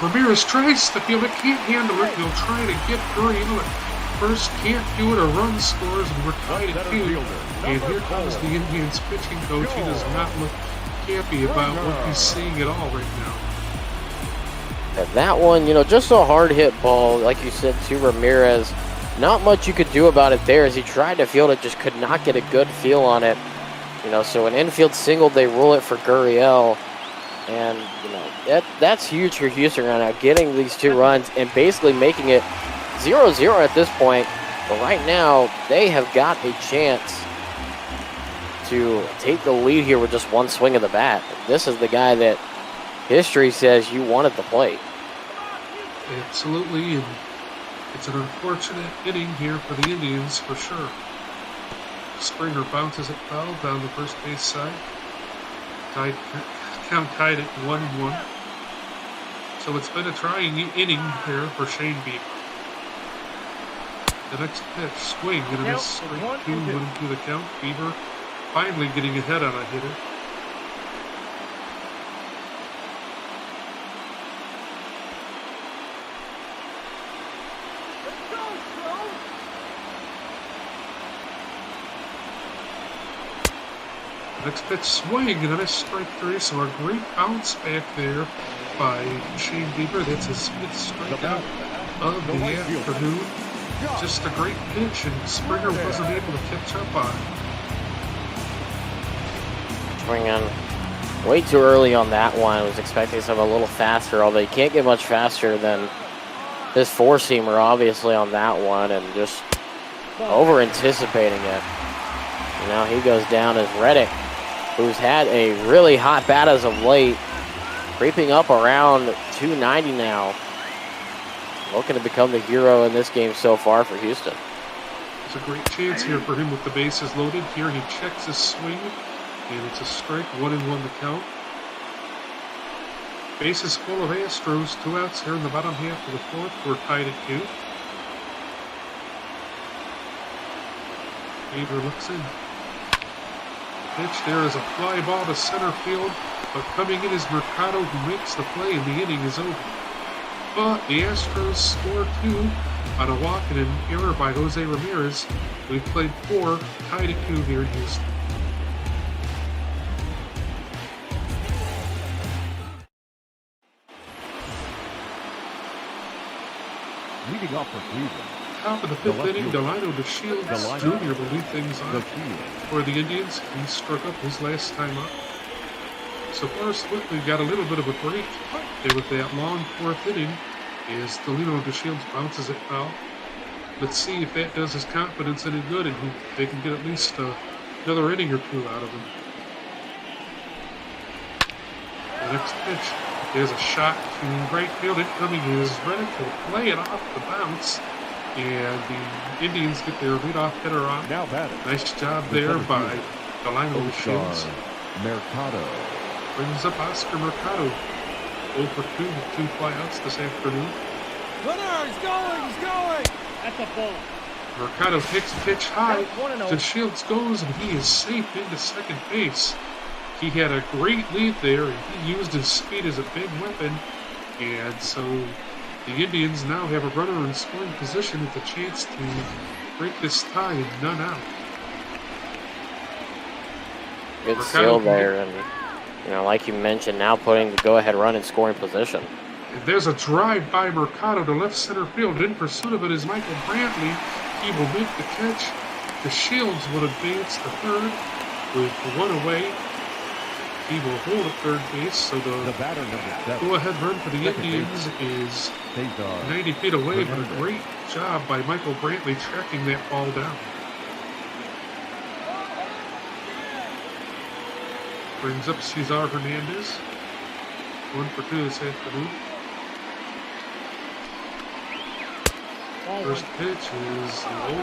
Ramirez tries to field it, can't handle it. He'll try to get Gurriel at first, can't do it. A run scores, and we're tied at 2. And here comes the Indians pitching coach. He does not look happy about what he's seeing at all right now. And that one, you know, just a hard hit ball, like you said, to Ramirez. Not much you could do about it there as he tried to field it, just could not get a good feel on it. You know, so an infield single, they rule it for Gurriel. And, you know, that's huge for Houston right now, getting these 2 runs and basically making it 0-0 at this point. But right now, they have got a chance to take the lead here with just one swing of the bat. This is the guy that history says you want at the plate. Absolutely, and it's an unfortunate inning here for the Indians for sure. Springer bounces it foul down the first base side. Count tied at 1-1. So it's been a trying inning here for Shane Bieber. The next pitch, swing, and a miss, straight 2-1 to the count. Bieber finally getting ahead on a hitter. Next pitch, swing, and a miss, strike 3. So a great bounce back there by Shane Bieber. That's his 5th strikeout of the afternoon. Just a great pitch, and Springer wasn't able to catch up on it. Swinging way too early on that one. I was expecting something a little faster, although you can't get much faster than this 4-seamer, obviously, on that one, and just over-anticipating it. And now he goes down as Reddick, who's had a really hot bat as of late, creeping up around 290 now. Looking to become the hero in this game so far for Houston. There's a great chance here for him with the bases loaded. Here he checks his swing, and it's a strike, 1-1 the count. Bases full of Astros, 2 outs here in the bottom half of the 4th. We're tied at 2. Bieber looks in. Pitch there is a fly ball to center field, but coming in is Mercado, who makes the play, and the inning is over. But the Astros score 2 on a walk and an error by Jose Ramirez. We've played 4, tied at 2 here in Houston. Leading off for Cleveland. Top of the 5th inning, Delino DeShields Jr. will lead things on for the Indians. He struck up his last time up. So Forrest Whitley got a little bit of a break there with that long 4th inning, as Delino DeShields bounces it foul. Let's see if that does his confidence any good and they can get at least another inning or two out of him. The next pitch is a shot to right field. Incoming is ready to play it off the bounce. And the Indians get their leadoff hitter on. Now batting. Nice job there by Delino DeShields. Mercado. Brings up Oscar Mercado. 0 for 2 with 2 flyouts this afternoon. Runner, he's going! That's a ball. Mercado takes a pitch high. DeShields goes and he is safe into second base. He had a great lead there and he used his speed as a big weapon. And so the Indians now have a runner in scoring position with a chance to break this tie and none out. Good steal there, and like you mentioned, now putting the go-ahead run in scoring position. And there's a drive by Mercado to left center field. In pursuit of it is Michael Brantley. He will make the catch. DeShields will advance to third with 1 away. He will hold at third base, so the go-ahead run for the Indians is 90 feet away, but a great job by Michael Brantley tracking that ball down. Brings up Cesar Hernandez. 1 for 2 this afternoon. First pitch is low.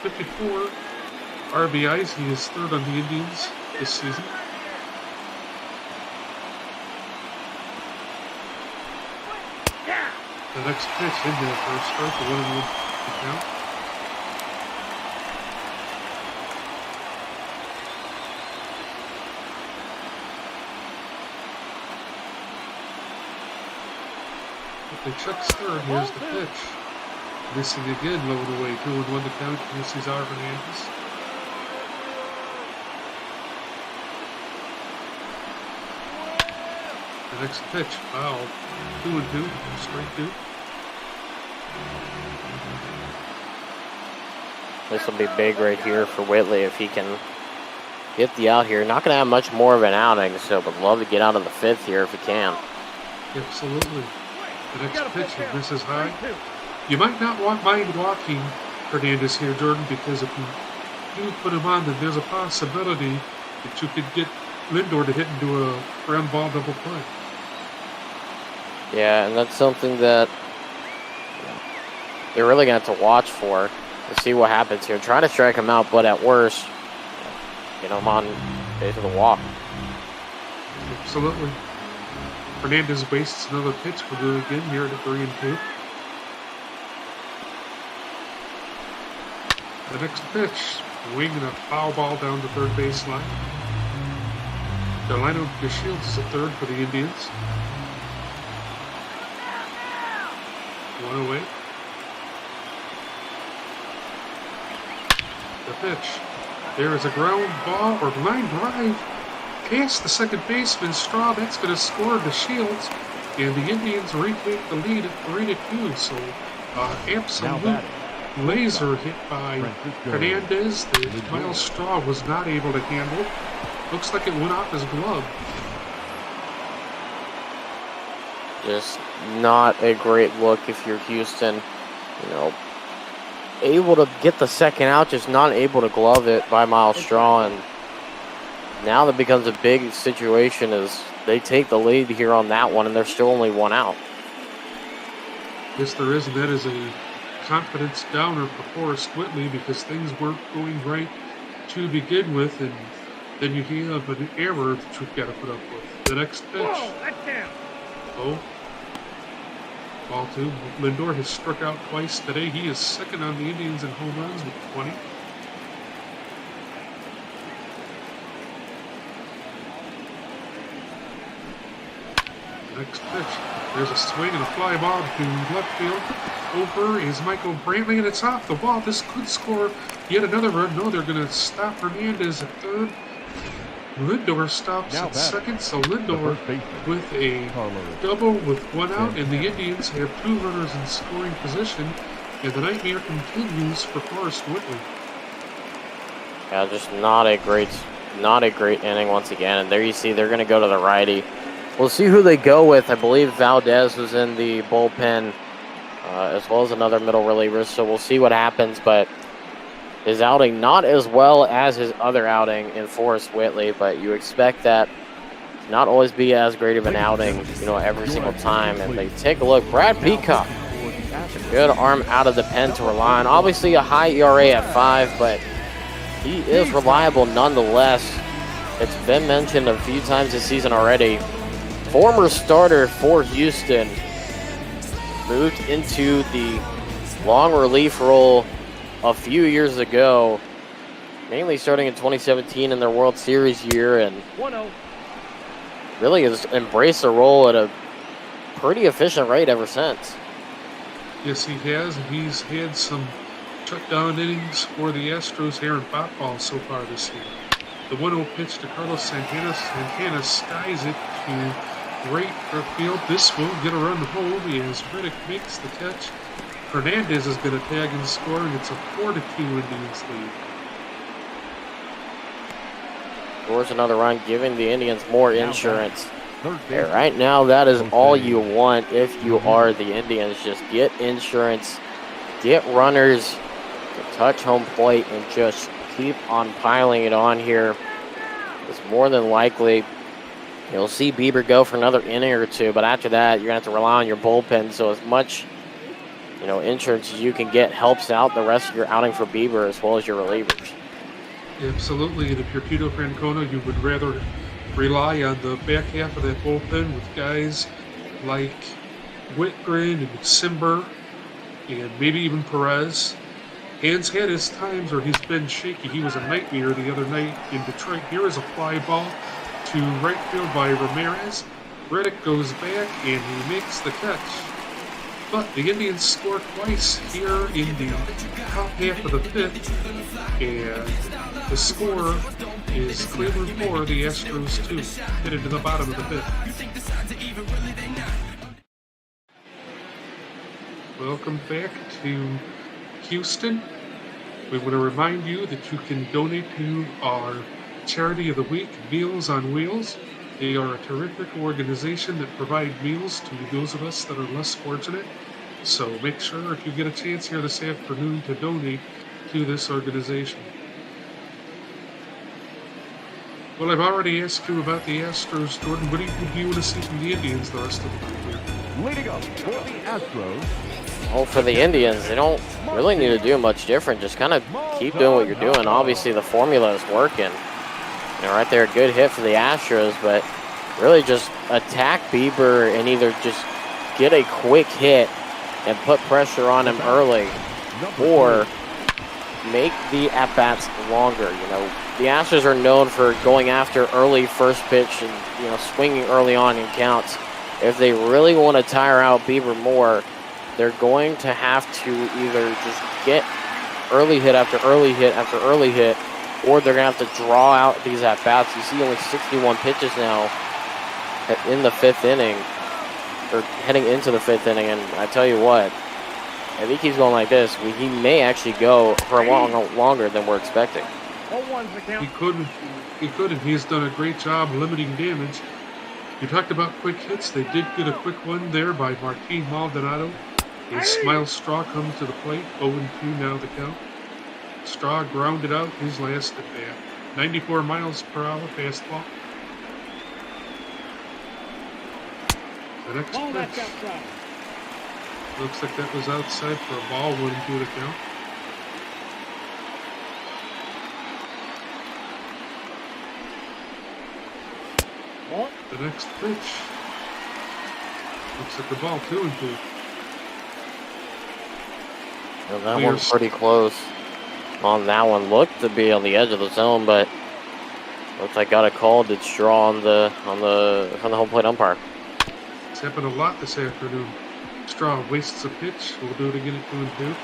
54 RBIs. He is third on the Indians this season. The next pitch in there for a start, the 1-1 count. They checks third. Here's the pitch. Missing again, low and away. 2-1 to count. Here's Cesar Hernandez. The next pitch, foul. 2-2, straight 2. This will be big right here for Whitley if he can get the out here. Not going to have much more of an outing, so would love to get out of the 5th here if he can. Absolutely. The next pitch, he misses high. You might not mind walking Hernandez here, Jordan, because if you do put him on, then there's a possibility that you could get Lindor to hit into a ground ball double play. Yeah, and that's something that they're really going to have to watch for to see what happens here. Try to strike him out, but at worst, get him on base of the walk. Absolutely. Hernandez wastes another pitch. We'll do it again here at 3-2. The next pitch, winging a foul ball down the third baseline. Delino DeShields is at third for the Indians. 1 away. The pitch. There is a ground ball or line drive past the second baseman. Straw. That's going to score DeShields, and the Indians retake the lead at 3-2. So, absolute laser hit by Hernandez that Miles Straw was not able to handle. Looks like it went off his glove. Just not a great look if you're Houston. Able to get the second out, just not able to glove it by Miles Straw. And now that becomes a big situation as they take the lead here on that one, and there's still only 1 out. Yes, there is, and that is a confidence downer for Forrest Whitley because things weren't going right to begin with, and then you have an error that you've got to put up with. The next pitch. Whoa, that's him. Oh. Ball 2. Lindor has struck out twice today. He is second on the Indians in home runs with 20. Next pitch. There's a swing and a fly ball to left field. Over is Michael Brantley, and it's off the wall. This could score yet another run. No, they're going to stop Hernandez at third. Lindor stops at second, so Lindor with a double with 1 out, and the Indians have 2 runners in scoring position, and the nightmare continues for Forrest Whitley. Yeah, just not a great inning once again. And there you see they're going to go to the righty we'll see who they go with. I believe Valdez was in the bullpen, as well as another middle reliever, so we'll see what happens. But his outing not as well as his other outing in Forrest Whitley, but you expect that to not always be as great of an outing, every single time. And they take a look. Brad Peacock, good arm out of the pen to rely on. Obviously a high ERA at 5, but he is reliable nonetheless. It's been mentioned a few times this season already. Former starter for Houston, moved into the long relief role a few years ago, mainly starting in 2017 in their World Series year, and really has embraced the role at a pretty efficient rate ever since. Yes, he has, and he's had some shutdown innings for the Astros here in Popball so far this year. The 1-0 pitch to Carlos Santana. Santana skies it to right field. This will get a run home as Riddick makes the catch. Hernandez is going to tag and score, and it's a 4-2 Indians lead. Scores another run, giving the Indians more insurance. Yeah, right now, that is all you want if you are the Indians. Just get insurance, get runners to touch home plate, and just keep on piling it on here. It's more than likely you'll see Bieber go for another inning or two, but after that, you're going to have to rely on your bullpen. So as much insurance as you can get helps out the rest of your outing for Bieber as well as your relievers. Absolutely, and if you're Tito Francona, you would rather rely on the back half of that bullpen with guys like Whitgren and Simber and maybe even Perez. Hans had his times where he's been shaky. He was a nightmare the other night in Detroit. Here is a fly ball to right field by Ramirez. Riddick goes back and he makes the catch. But the Indians score twice here in the top half of the fifth, and the score is Cleveland 4, the Astros 2, headed to the bottom of the fifth. Welcome back to Houston. We want to remind you that you can donate to our Charity of the Week, Meals on Wheels. They are a terrific organization that provide meals to those of us that are less fortunate. So make sure if you get a chance here this afternoon to donate to this organization. Well, I've already asked you about the Astros, Jordan. What do you want to see from the Indians the rest of the year? Leading up for the Astros. Well, for the Indians, they don't really need to do much different. Just kind of keep doing what you're doing. Obviously, the formula is working. Right there, a good hit for the Astros, but really just attack Bieber and either just get a quick hit and put pressure on him early, or make the at-bats longer. The Astros are known for going after early first pitch and, swinging early on in counts. If they really want to tire out Bieber more, they're going to have to either just get early hit after early hit after early hit, or they're going to have to draw out these at-bats. You see only 61 pitches now in the fifth inning, or heading into the fifth inning, and I tell you what, if he keeps going like this, he may actually go for a longer than we're expecting. He could, and he's done a great job limiting damage. You talked about quick hits. They did get a quick one there by Martin Maldonado. As Miles Straw comes to the plate, 0-2 now the count. Straw grounded out his last at bat. 94 miles per hour fastball. The next pitch. Looks like that was outside for a ball, 1-2 the count. The next pitch. Looks like the ball, 2-2. Well, that one's pretty close. On that one, looked to be on the edge of the zone, but looks like got a call. Did Straw from the home plate umpire. It's happened a lot this afternoon. Straw wastes a pitch. We'll do it again at 2-2.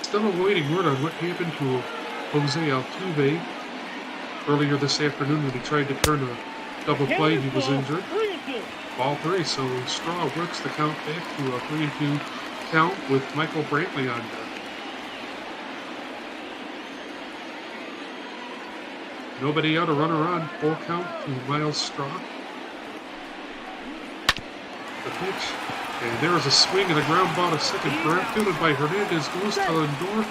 Still awaiting word on what happened to Jose Altuve earlier this afternoon when he tried to turn a double play. He was injured. Ball 3, so Straw works the count back to a 3-2 count with Michael Brantley on deck. Nobody out, a runner on. Full count to Miles Straw. The pitch. And there is a swing and a ground ball to second. Correct fielded by Hernandez. Goes to Lindor.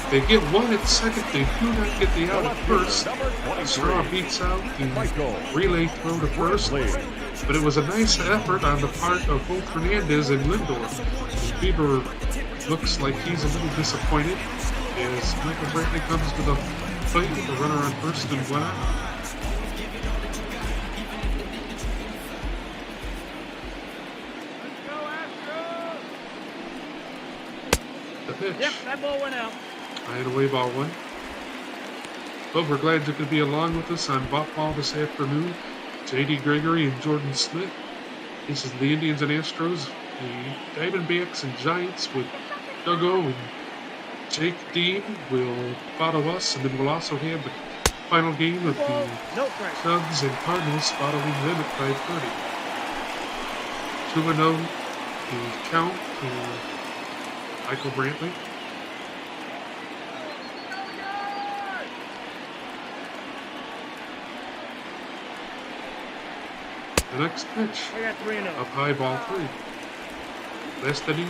They get one at second. They do not get the out at first. Straw beats out the relay throw to first. But it was a nice effort on the part of both Hernandez and Lindor. And Bieber looks like he's a little disappointed as Michael Brantley comes to the plate with a runner on first and one out. The pitch. Yep, that ball went out. High and away, ball one. Well, we're glad you could be along with us on Bop Ball this afternoon. J.D. Gregory and Jordan Smith. This is the Indians and Astros. The Diamondbacks and Giants with Doug O and Jake Dean will follow us, and then we'll also have the final game of the Cubs and Cardinals following them at 5:30. 2-0 the count to Michael Brantley. The next pitch, up high, ball 3. Last inning,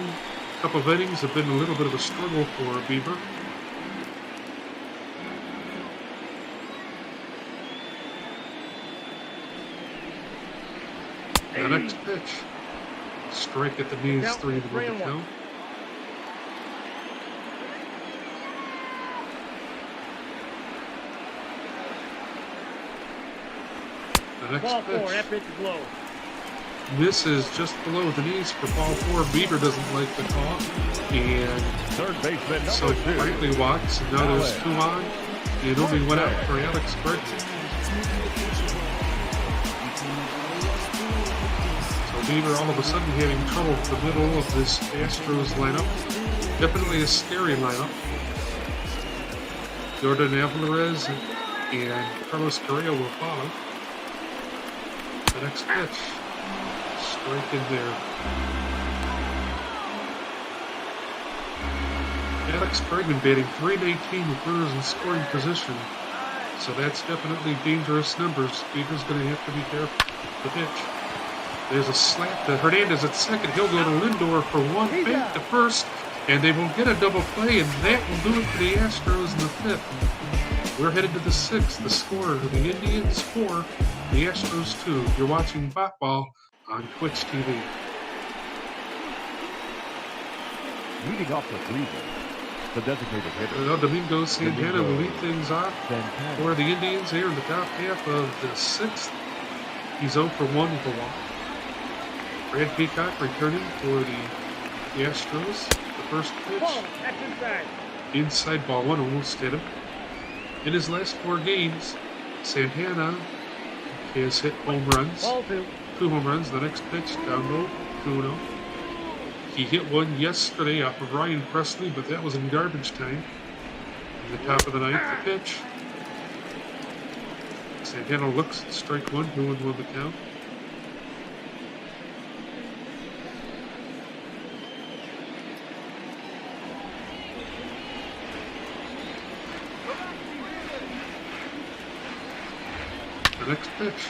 couple of innings have been a little bit of a struggle for Bieber. The next pitch, strike at the knees, 3 to the count. The next ball pitch. 4, that pitch is low. This is just below the knees for ball 4. Bieber doesn't like the call. And third baseman so Brantley walks, and now there's 2 on. And only went out for Alex Bregman. So Bieber all of a sudden having trouble with the middle of this Astros lineup. Definitely a scary lineup. Jordan Alvarez and Carlos Correa will follow. The next pitch. Strike in there. Alex Bregman batting .319 with runners in scoring position. So that's definitely dangerous numbers. Bieber's going to have to be careful. The pitch. There's a slap to Hernandez at second. He'll go to Lindor for one back to first. And they will get a double play, and that will do it for the Astros in the 5th. We're headed to the 6th. The score of the Indians 4, the Astros 2. You're watching Bop Ball on Twitch TV. Leading off the Cleveland, the designated hitter. Well, Domingo Santana will lead things off for the Indians here in the top half of the 6th. He's 0 for 1 with a walk. Brad Peacock returning for the Astros. The first pitch. That's inside. Inside ball 1, almost hit him. In his last 4 games, Santana has hit home runs. Ball 2. 2 home runs. The next pitch, down low, 2-0. He hit one yesterday off of Ryan Presley, but that was in garbage time. In the top of the 9th, the pitch. Santana looks at strike 1, 2-1 the count. The next pitch.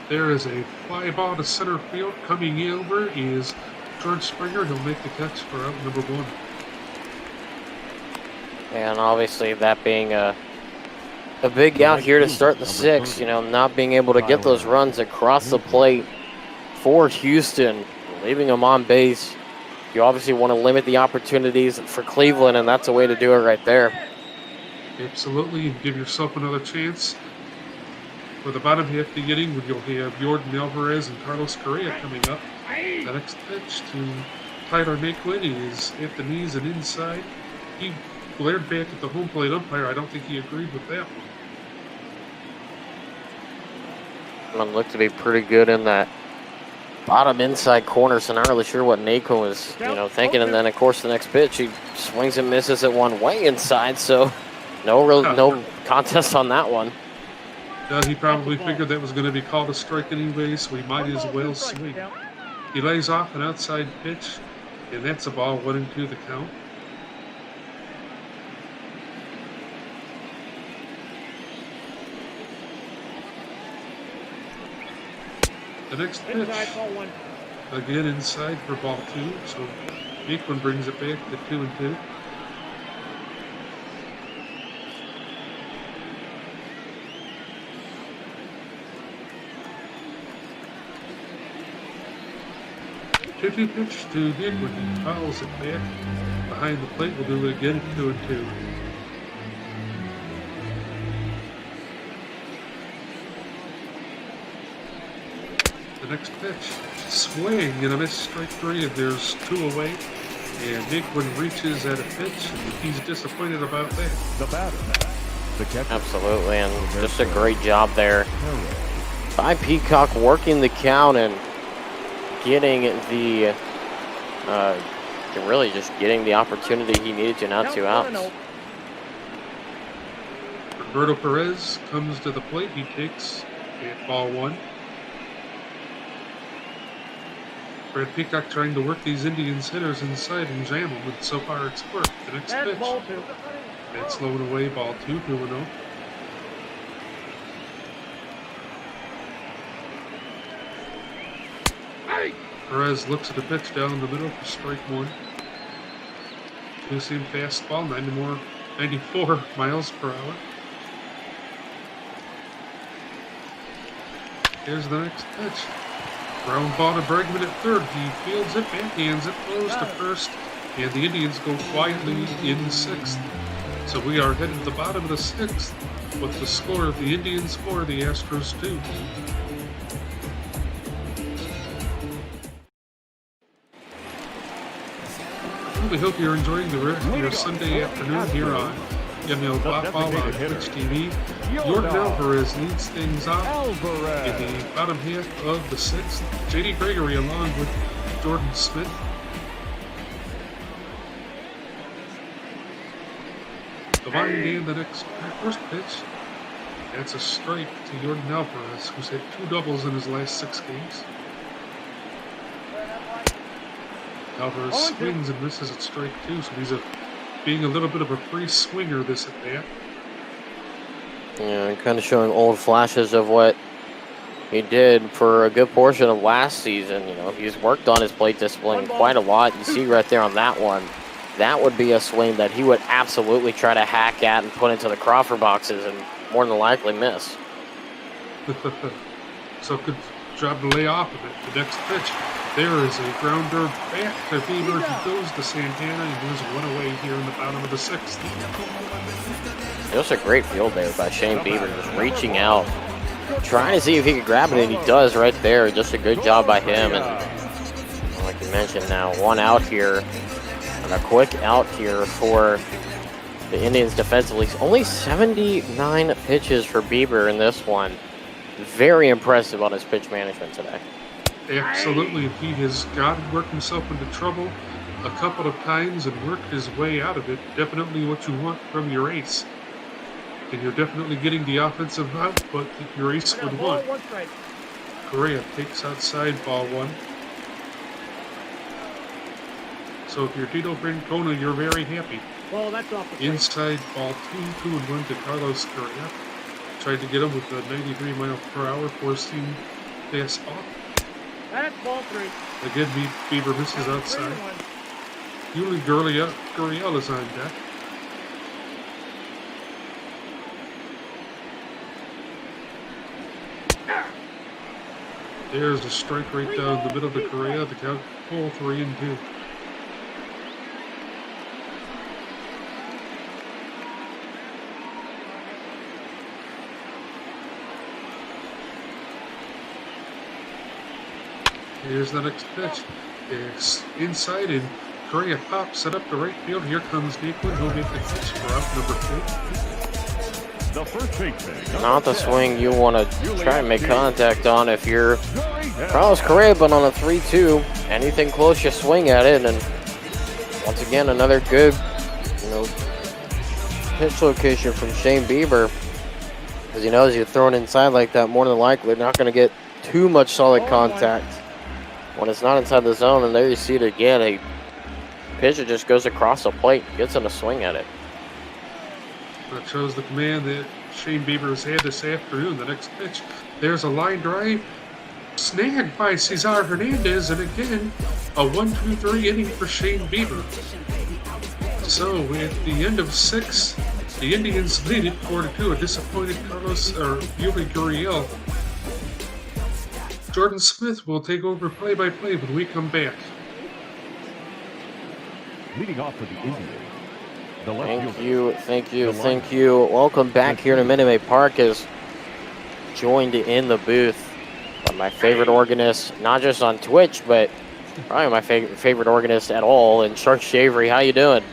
There is a fly ball to center field. Coming over is George Springer. He'll make the catch for out number 1. And obviously that being a big out here to start the 6th, you know, not being able to get those runs across the plate for Houston, leaving them on base. You obviously want to limit the opportunities for Cleveland, and that's a way to do it right there. Absolutely, and give yourself another chance. For the bottom half of the inning, you'll have Jordan Alvarez and Carlos Correa coming up. The next pitch to Tyler Naquin is at the knees and inside. He glared back at the home plate umpire. I don't think he agreed with that one. It looked to be pretty good in that bottom inside corner, so not really sure what Naquin was, thinking. And then, of course, the next pitch, he swings and misses it one way inside, so no contest on that one. He probably figured that was going to be called a strike anyway, so he might as well swing. He lays off an outside pitch, and that's a ball 1-2 the count. The next pitch, again inside for ball 2, so Naquin brings it back to 2-2. Two pitch to Naquin. He fouls it back behind the plate. We'll do it again at 2-2. The next pitch, swing and a missed strike 3, and there's 2 away. And Naquin reaches at a pitch, and he's disappointed about that. The batter, the catcher. Absolutely, and just a great job there by Peacock working the count and getting the really just getting the opportunity he needed to, not 2 outs. Roberto Perez comes to the plate. He takes at ball 1. Brad Peacock trying to work these Indians hitters inside and jam them, and so far it's worked. The next pitch, that's low and away, ball 2, 2-0. Perez looks at the pitch down the middle for strike 1. 2-seam fastball, 94 miles per hour. Here's the next pitch. Ground ball to Bregman at third. He fields it, backhands it, throws to first, and the Indians go quietly in the 6th. So we are headed to the bottom of the 6th with the score of the Indians 4, the Astros 2. We hope you're enjoying the rest of your Sunday afternoon here on ML Ball on Twitch TV. Jordan Alvarez leads things off in the bottom half of the 6th. J.D. Gregory along with Jordan Smith. The wind in the first pitch. That's a strike to Jordan Alvarez, who's had 2 doubles in his last 6 games. Alvarez swings and misses at strike 2, so he's being a little bit of a free swinger this at bat. Yeah, kind of showing old flashes of what he did for a good portion of last season. You know, he's worked on his plate discipline quite a lot. You see right there on that one, that would be a swing that he would absolutely try to hack at and put into the Crawford boxes and more than likely miss. So good job to lay off of it. The next pitch, there is a grounder back to Bieber. He goes to Santana, and there's 1 away here in the bottom of the 6th. It was a great field there by Shane Bieber, just reaching out, trying to see if he could grab it, and he does right there. Just a good job by him. And like you mentioned, now 1 out here, and a quick out here for the Indians defensively. Only 79 pitches for Bieber in this one. Very impressive on his pitch management today. Absolutely. He has worked himself into trouble a couple of times and worked his way out of it. Definitely what you want from your ace. And you're definitely getting the offensive output that your ace would want. Correa takes outside ball 1. So if you're Tito Francona, you're very happy. Well, that's off the inside ball 2, 2-1 to Carlos Correa. Tried to get him with a 93 mile per hour 4-seam fastball. That's ball 3. Again, Bieber misses outside. Yuli Gurriel is on deck. There's a strike right down the middle of the Correa. The count full 3-2. Here's the next pitch. It's inside, and Correa pops it up to right field. Here comes Naquin. He'll make the catch for out number 2. The first baseman. Not the swing you want to try and make contact on if you're Carlos Correa, but on a 3-2, anything close, you swing at it. And once again, another good, pitch location from Shane Bieber, because he knows you're throwing inside like that, more than likely not going to get too much solid contact when it's not inside the zone. And there you see it again, a pitch that just goes across the plate, gets in a swing at it. That shows the command that Shane Bieber has had this afternoon. The next pitch, there's a line drive, snagged by Cesar Hernandez, and again, a 1-2-3 inning for Shane Bieber. So at the end of 6, the Indians lead it 4-2. A disappointed Yuri Gurriel. Jordan Smith will take over play-by-play when we come back. Leading off for the Indians. Thank you. Welcome back here to Minute Maid Park. Is joined in the booth by my favorite organist, not just on Twitch, but probably my favorite organist at all, and Shark Shavery. How you doing?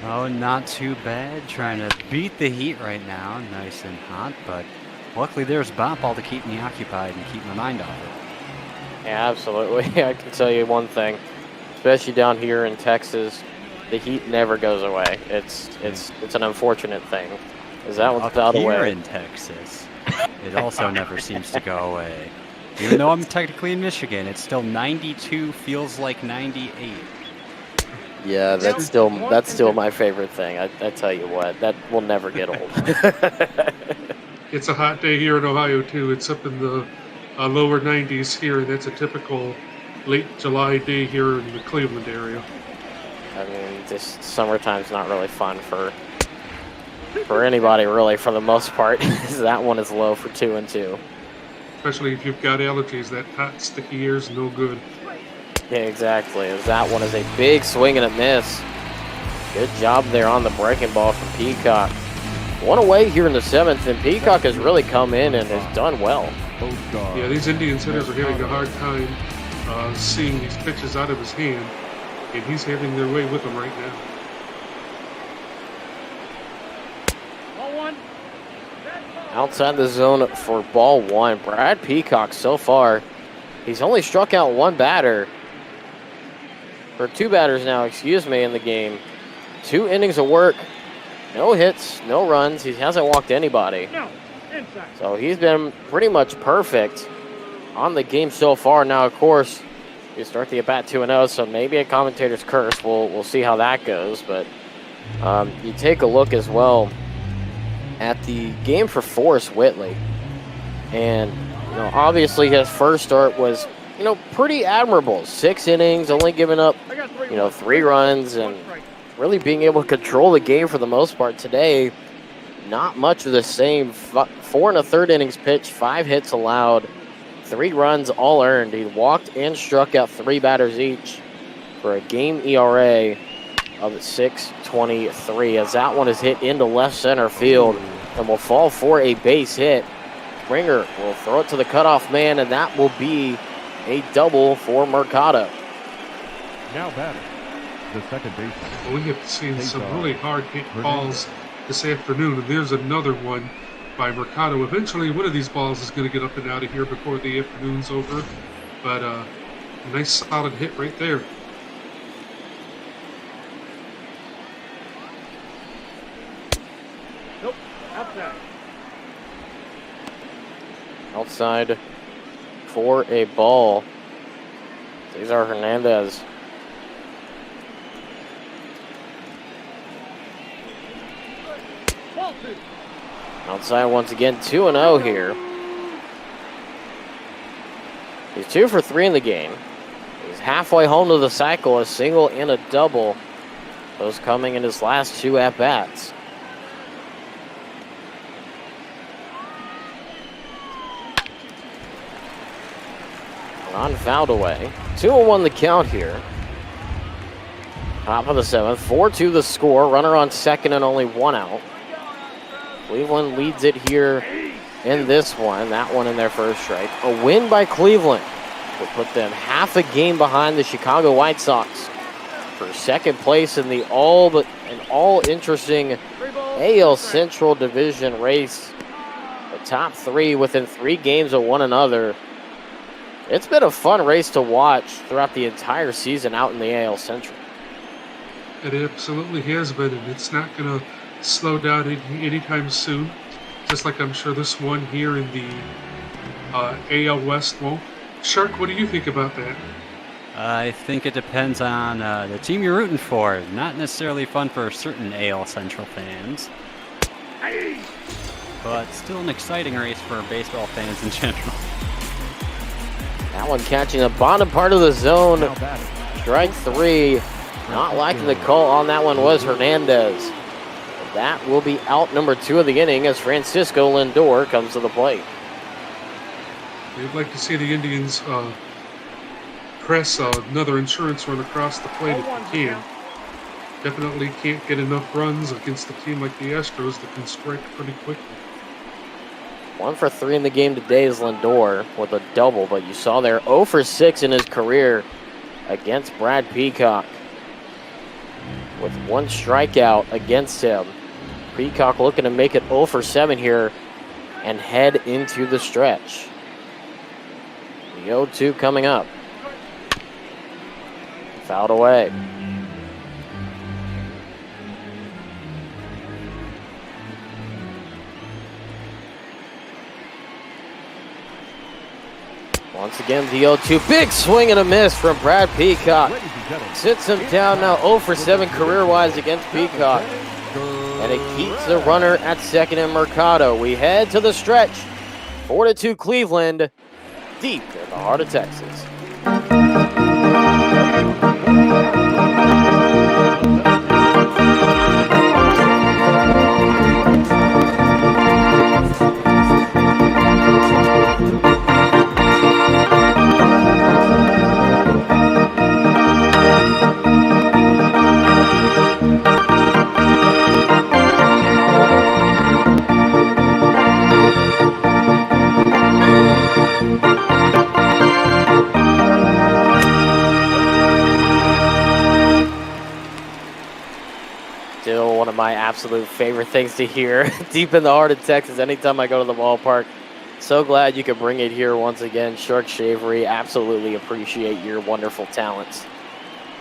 Oh, not too bad. Trying to beat the heat right now, nice and hot, but luckily there's Bop Ball to keep me occupied and keep my mind off it. Yeah, absolutely. I can tell you one thing, especially down here in Texas, the heat never goes away. It's an unfortunate thing. Is that one's out of the way? Here in Texas, it also never seems to go away. Even though I'm technically in Michigan, it's still 92, feels like 98. Yeah, that's still my favorite thing. I tell you what, that will never get old. It's a hot day here in Ohio too. It's up in the lower 90s here, and that's a typical late July day here in the Cleveland area. I mean, this summertime's not really fun for anybody, really, for the most part. That one is low for 2-2. Especially if you've got allergies, that hot, sticky air is no good. Yeah, exactly. As that one is a big swing and a miss. Good job there on the breaking ball from Peacock. One away here in the 7th, and Peacock has really come in and has done well. Yeah, these Indians hitters are having a hard time seeing these pitches out of his hand, and he's having their way with them right now. Outside the zone for ball 1. Brad Peacock, so far, he's only struck out 2 batters now, in the game. 2 innings of work, no hits, no runs. He hasn't walked anybody. So he's been pretty much perfect on the game so far. Now, of course, you start the at-bat 2-0, so maybe a commentator's curse. We'll see how that goes. But you take a look as well at the game for Forrest Whitley. And, obviously his first start was, pretty admirable. 6 innings, only giving up, 3 runs, and really being able to control the game for the most part. Today, not much of the same. 4 1/3 innings pitched, 5 hits allowed, 3 runs all earned. He walked and struck out 3 batters each for a game ERA of 6.23, as that one is hit into left center field and will fall for a base hit. Springer will throw it to the cutoff man, and that will be a double for Mercado. Now batting, the second baseman. Well, we have seen some really hard hit balls this afternoon, and there's another one by Mercado. Eventually, one of these balls is going to get up and out of here before the afternoon's over, but a nice solid hit right there. Nope, outside. Outside for a ball. Cesar Hernandez. Outside once again, 2-0 here. He's 2 for 3 in the game. He's halfway home to the cycle, a single and a double. Those coming in his last 2 at-bats. On fouled away. 2-1 the count here. Top of the 7th. 4-2 the score. Runner on second and only 1 out. Cleveland leads it here in this one. That one in their first strike. A win by Cleveland will put them half a game behind the Chicago White Sox for second place in the all interesting AL Central Division race. The top 3 within 3 games of one another. It's been a fun race to watch throughout the entire season out in the AL Central. It absolutely has been, and it's not going to slow down anytime soon. Just like I'm sure this one here in the AL West won't. Shark, what do you think about that? I think it depends on the team you're rooting for. Not necessarily fun for certain AL Central fans, but still an exciting race for baseball fans in general. That one catching the bottom part of the zone. Strike 3. Not liking the call on that one was Hernandez. That will be out number 2 of the inning as Francisco Lindor comes to the plate. You'd like to see the Indians press another insurance run across the plate if they can. Definitely can't get enough runs against a team like the Astros that can strike pretty quickly. 1 for 3 in the game today is Lindor with a double, but you saw there 0 for 6 in his career against Brad Peacock with 1 strikeout against him. Peacock looking to make it 0 for 7 here and head into the stretch. The 0-2 coming up. Fouled away. Once again, the 0-2. Big swing and a miss from Brad Peacock. Sits him down now 0 for 7 career-wise against Peacock. And it keeps the runner at second in Mercado. We head to the stretch. 4-2 Cleveland, deep in the heart of Texas. Still one of my absolute favorite things to hear deep in the heart of Texas anytime I go to the ballpark. So glad you could bring it here once again. Shark Shavery, absolutely appreciate your wonderful talents.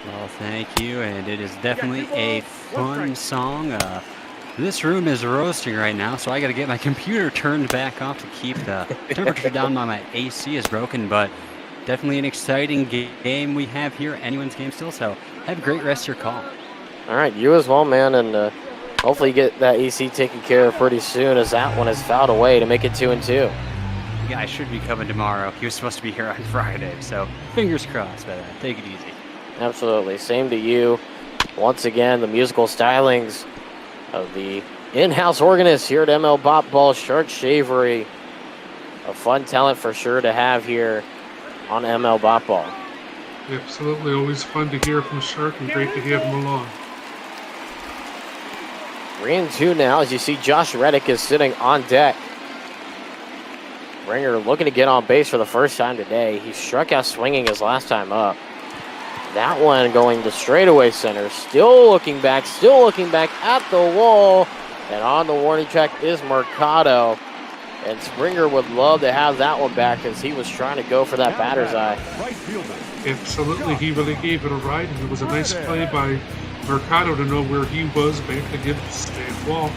Well, thank you, and it is definitely a fun song. This room is roasting right now, so I got to get my computer turned back off to keep the temperature down while my AC is broken, but definitely an exciting game we have here. Anyone's game still, so have a great rest of your call. All right, you as well, man, and hopefully you get that AC taken care of pretty soon as that one is fouled away to make it 2-2. Yeah, I should be coming tomorrow. He was supposed to be here on Friday, so fingers crossed by that. Take it easy. Absolutely. Same to you. Once again, the musical stylings of the in-house organist here at ML Bop Ball, Shark Shavery. A fun talent for sure to have here on ML Bop Ball. Absolutely. Always fun to hear from Shark and great to have him along. 3-2 now as you see Josh Reddick is sitting on deck. Ringer looking to get on base for the first time today. He struck out swinging his last time up. That one going to straightaway center. Still looking back at the wall. And on the warning track is Mercado. And Springer would love to have that one back as he was trying to go for that batter's eye. Absolutely, he really gave it a ride, and it was a nice play by Mercado to know where he was back against that wall.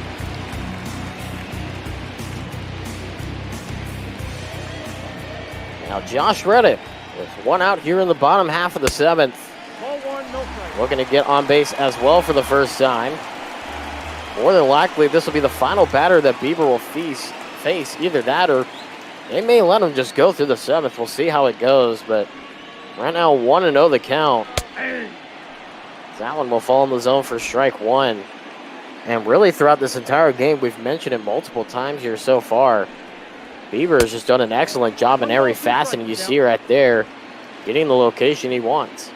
Now Josh Reddick with 1 out here in the bottom half of the 7th. Looking to get on base as well for the first time. More than likely, this will be the final batter that Bieber will face. Either that or they may let him just go through the 7th. We'll see how it goes, but right now 1-0 the count. That one will fall in the zone for strike 1. And really throughout this entire game, we've mentioned it multiple times here so far. Bieber has just done an excellent job in every facet, and you see right there, getting the location he wants.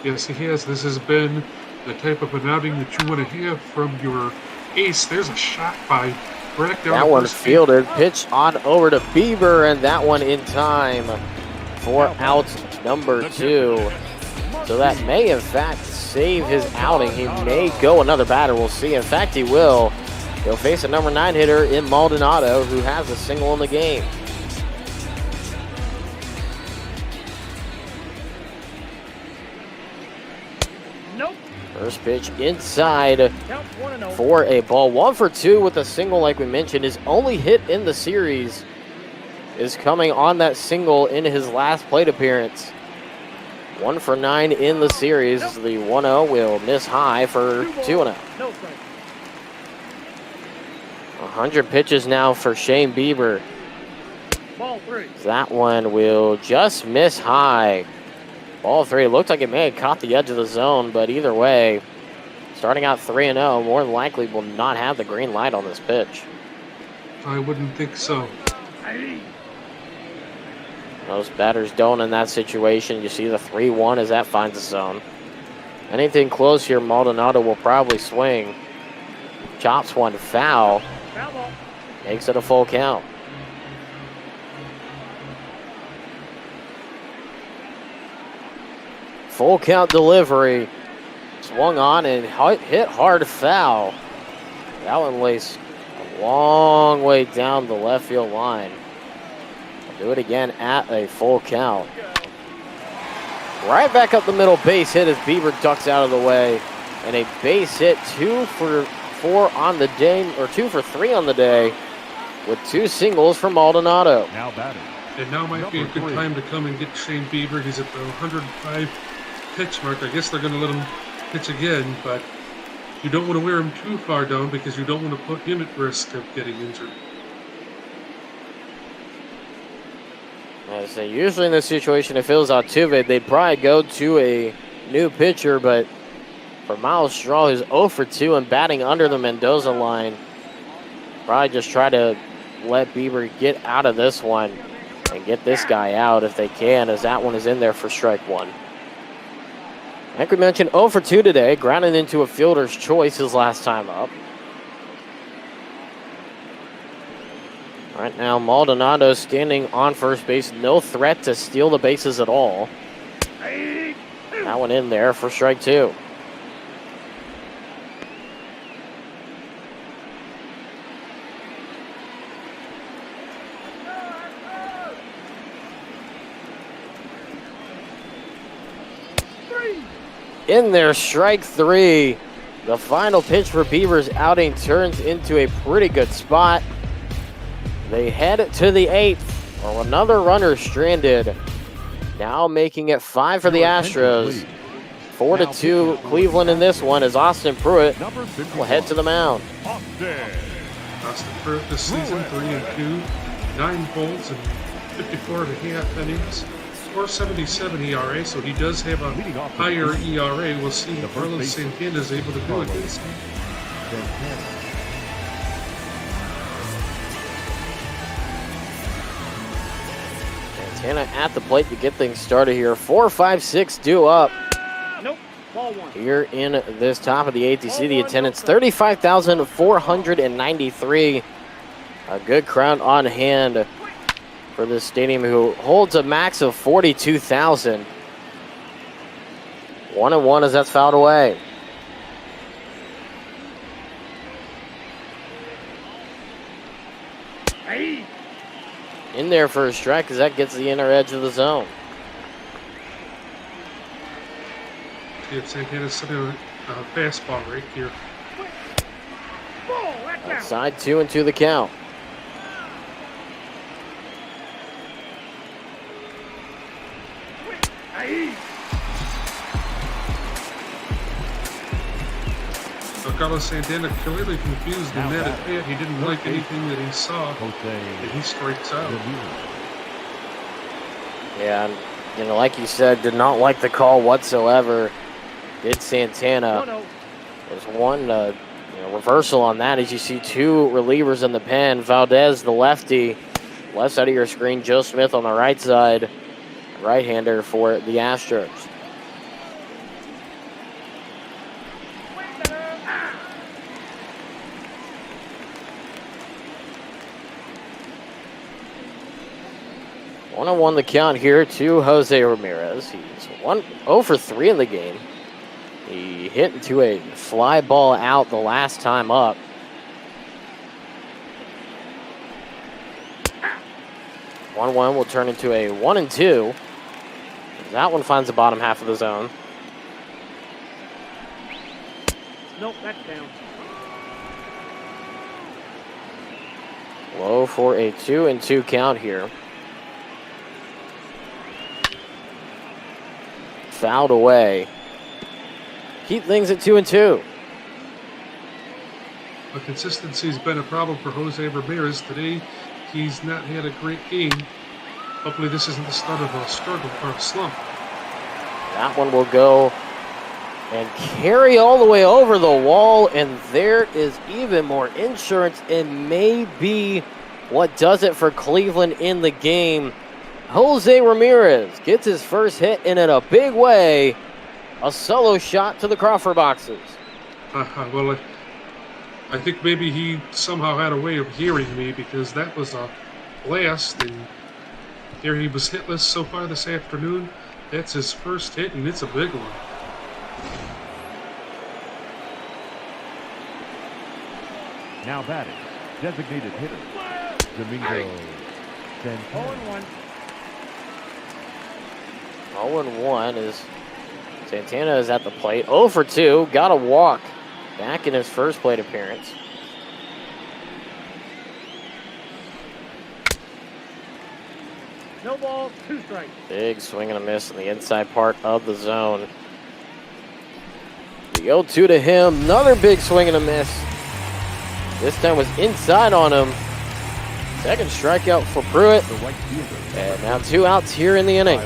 Yes, he has. This has been the type of an outing that you want to have from your ace. There's a shot by Reddick. That one fielded, pitch on over to Bieber, and that one in time for out number 2. So that may, in fact, save his outing. He may go another batter. We'll see. In fact, he will. He'll face a number 9 hitter in Maldonado, who has a single in the game. First pitch inside for a ball. 1 for 2 with a single, like we mentioned. His only hit in the series is coming on that single in his last plate appearance. 1 for 9 in the series. The 1-0 will miss high for 2-0. 100 pitches now for Shane Bieber. Ball 3. That one will just miss high. Ball 3. Looked like it may have caught the edge of the zone, but either way, starting out 3-0, more than likely will not have the green light on this pitch. I wouldn't think so. Most batters don't in that situation. You see the 3-1 as that finds the zone. Anything close here, Maldonado will probably swing. Chops one foul. Makes it a full count. Full count delivery. Swung on and hit hard foul. That one lays a long way down the left field line. Do it again at a full count. Right back up the middle, base hit as Bieber ducks out of the way. And a base hit, 2 for 4 on the day, or 2 for 3 on the day, with 2 singles for Maldonado. Now batting. And now might be a good time to come and get Shane Bieber. He's at the 105 pitch mark. I guess they're going to let him pitch again, but you don't want to wear him too far down because you don't want to put him at risk of getting injured. I say, usually in this situation, if it was Altuve, they'd probably go to a new pitcher, but for Miles Straw, who's 0 for 2 and batting under the Mendoza line, probably just try to let Bieber get out of this one and get this guy out if they can, as that one is in there for strike 1. Like we mentioned, 0 for 2 today, grounded into a fielder's choice his last time up. Right now, Maldonado standing on first base. No threat to steal the bases at all. That one in there for strike 2. In there, strike 3. The final pitch for Bieber's outing turns into a pretty good spot. They head to the 8th. Or another runner stranded. Now making it 5 for the Astros. 4-2 Cleveland in this one as Austin Pruitt will head to the mound. Austin Pruitt this season, 3-2, 9 holds and 54.5 innings. 4.77 ERA, so he does have a higher ERA. We'll see if Carlos Santana is able to do against him. Santana at the plate to get things started here. 4-5-6 due up. Nope. Ball 1. Here in this top of the 8th, you see the attendance, 35,493. A good crowd on hand for this stadium, who holds a max of 42,000. 1-1 as that's fouled away. In there for a strike as that gets the inner edge of the zone. See if Santana's sitting a fastball right here. Outside 2-2 the count. So Carlos Santana clearly confused in that at bat. He didn't like anything that he saw, and he strikes out. Yeah, and, you know, like you said, did not like the call whatsoever. Did Santana. There's one reversal on that as you see 2 relievers in the pen. Valdez, the lefty, left side of your screen. Joe Smith on the right side, right-hander for the Astros. One the count here to Jose Ramirez. He's 0 for 3 in the game. He hit into a fly ball out the last time up. 1-1 will turn into a 1-2. That one finds the bottom half of the zone. Nope, that's down. Low for a 2-2 count here. Fouled away. Keep things at 2-2. Consistency's been a problem for Jose Ramirez. Today, he's not had a great game. Hopefully this isn't the start of a struggle or a slump. That one will go and carry all the way over the wall, and there is even more insurance, and maybe what does it for Cleveland in the game. Jose Ramirez gets his first hit in a big way. A solo shot to the Crawford boxes. Well, I think maybe he somehow had a way of hearing me, because that was a blast, and here he was hitless so far this afternoon. That's his first hit, and it's a big one. Now batting, designated hitter, Domingo Santana. 0-1 is Santana is at the plate. 0 for 2, got a walk back in his first plate appearance. No ball, 2 strikes. Big swing and a miss in the inside part of the zone. The 0-2 to him. Another big swing and a miss. This time was inside on him. Second strikeout for Pruitt. And now 2 outs here in the inning.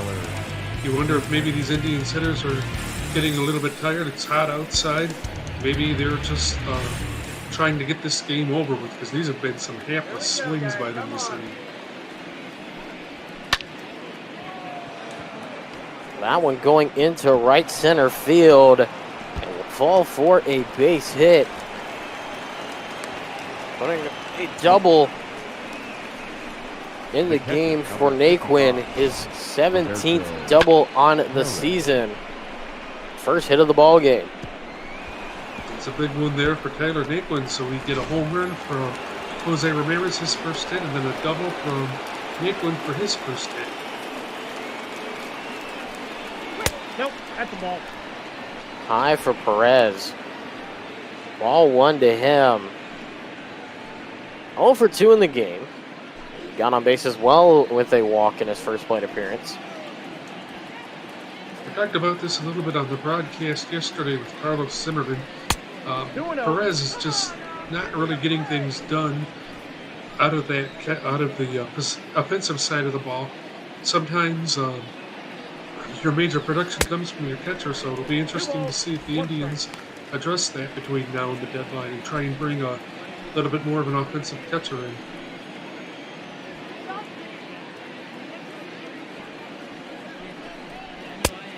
You wonder if maybe these Indians hitters are getting a little bit tired. It's hot outside. Maybe they're just trying to get this game over with, because these have been some hapless swings by them this inning. That one going into right center field and will fall for a base hit. Putting a double in the game for Naquin, his 17th double on the season. First hit of the ball game. It's a big one there for Tyler Naquin, so we get a home run from Jose Ramirez, his first hit, and then a double from Naquin for his first hit. Nope, at the ball. High for Perez. Ball 1 to him. 0 for 2 in the game. He got on base as well with a walk in his first plate appearance. I talked about this a little bit on the broadcast yesterday with Carlos Zimmerman. Perez is just not really getting things done out of the offensive side of the ball. Sometimes your major production comes from your catcher, so it'll be interesting to see if the Indians address that between now and the deadline and try and bring a little bit more of an offensive catcher in.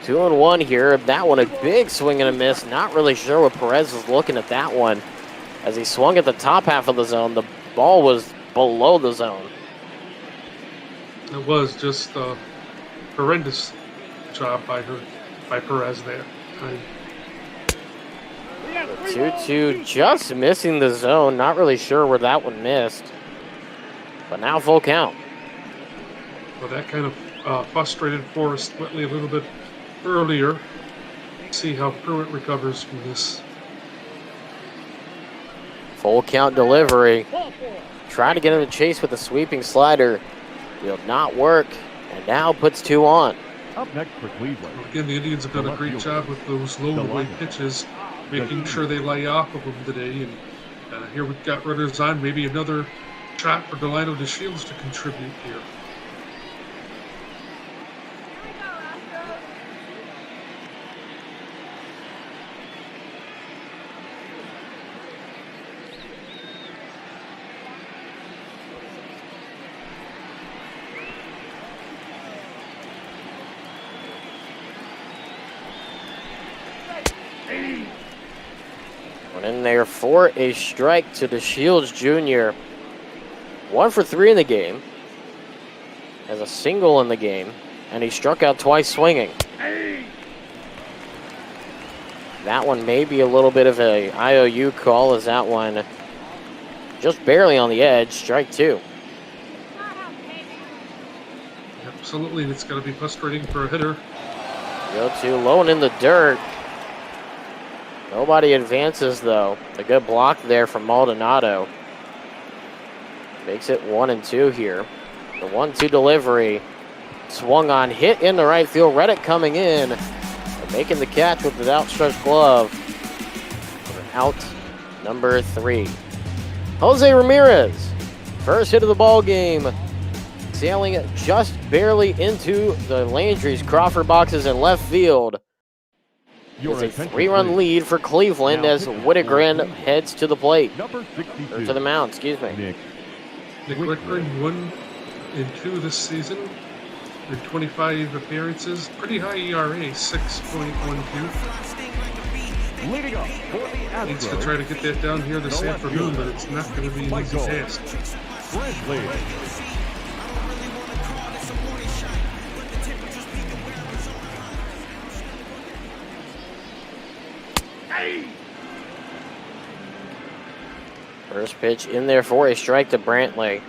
Two and one here. That one a big swing and a miss. Not really sure what Perez was looking at that one. As he swung at the top half of the zone, the ball was below the zone. It was just a horrendous job by Perez there. 2-2, just missing the zone. Not really sure where that one missed. But now full count. Well, that kind of frustrated Forrest Whitley a little bit earlier. See how Pruitt recovers from this. Full count delivery. Trying to get him to chase with a sweeping slider. Will not work. And now puts 2 on. Up next for Cleveland. Well, again, the Indians have done a great job with those low pitches, making sure they lay off of them today. And here we've got runners on. Maybe another shot for Delino DeShields to contribute here. Went in there for a strike to DeShields Jr. 1 for 3 in the game. Has a single in the game. And he struck out twice swinging. That one may be a little bit of a IOU call, as that one just barely on the edge. Strike 2. Absolutely, and it's going to be frustrating for a hitter. Go to low and in the dirt. Nobody advances, though. A good block there from Maldonado. Makes it 1-2 here. The 1-2 delivery. Swung on, hit in the right field. Reddick coming in. And making the catch with the outstretched glove. For out number 3. Jose Ramirez First hit of the ball game. Sailing just barely into the Landry's Crawford boxes in left field. It's a 3-run lead for Cleveland as Whittegren heads to the plate. Or to the mound, excuse me. Nick Whittegren 1-2 this season. In 25 appearances. Pretty high ERA, 6.12. Leading up for the Astros. Needs to try to get that down here this afternoon, but it's not going to be an easy task. Whitley. First pitch in there for a strike to Brantley.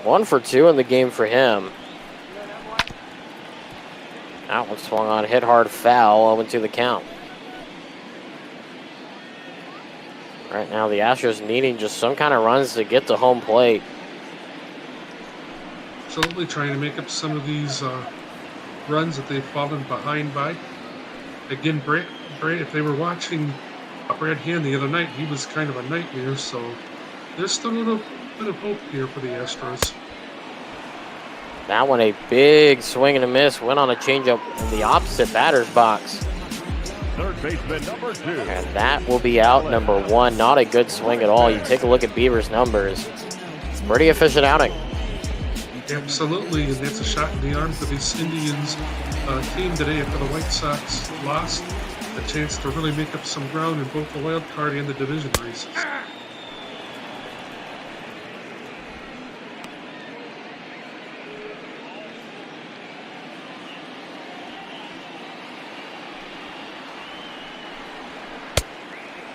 1 for 2 in the game for him. That one swung on, hit hard, foul, 0-2 the count. Right now the Astros needing just some kind of runs to get to home plate. Absolutely trying to make up some of these runs that they've fallen behind by. Again, Brad, if they were watching Brad Hand the other night, he was kind of a nightmare, so there's still a little bit of hope here for the Astros. That one a big swing and a miss, went on a changeup in the opposite batter's box. Third baseman number 2. And that will be out number 1. Not a good swing at all. You take a look at Bieber's numbers. It's a pretty efficient outing. Absolutely, and that's a shot in the arm for this Indians team today after the White Sox lost. A chance to really make up some ground in both the wild card and the division races.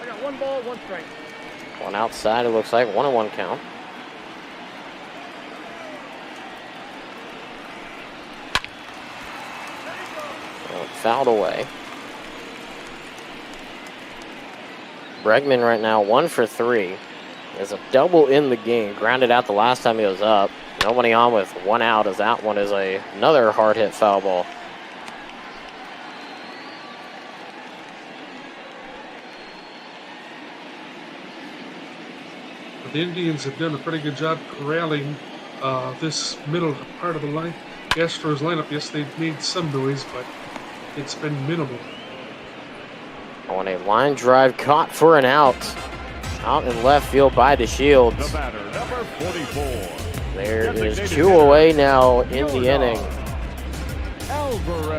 I got 1 ball, 1 strike. One outside, it looks like 1-1 count. Fouled away. Bregman right now 1 for 3. There's a double in the game. Grounded out the last time he was up. Nobody on with 1 out, as that one is another hard hit foul ball. The Indians have done a pretty good job corralling this middle part of the line. The Astros lineup, yes, they've made some noise, but it's been minimal. On a line drive caught for an out. Out in left field by DeShields. The batter, number 44. There is 2 away now in the inning.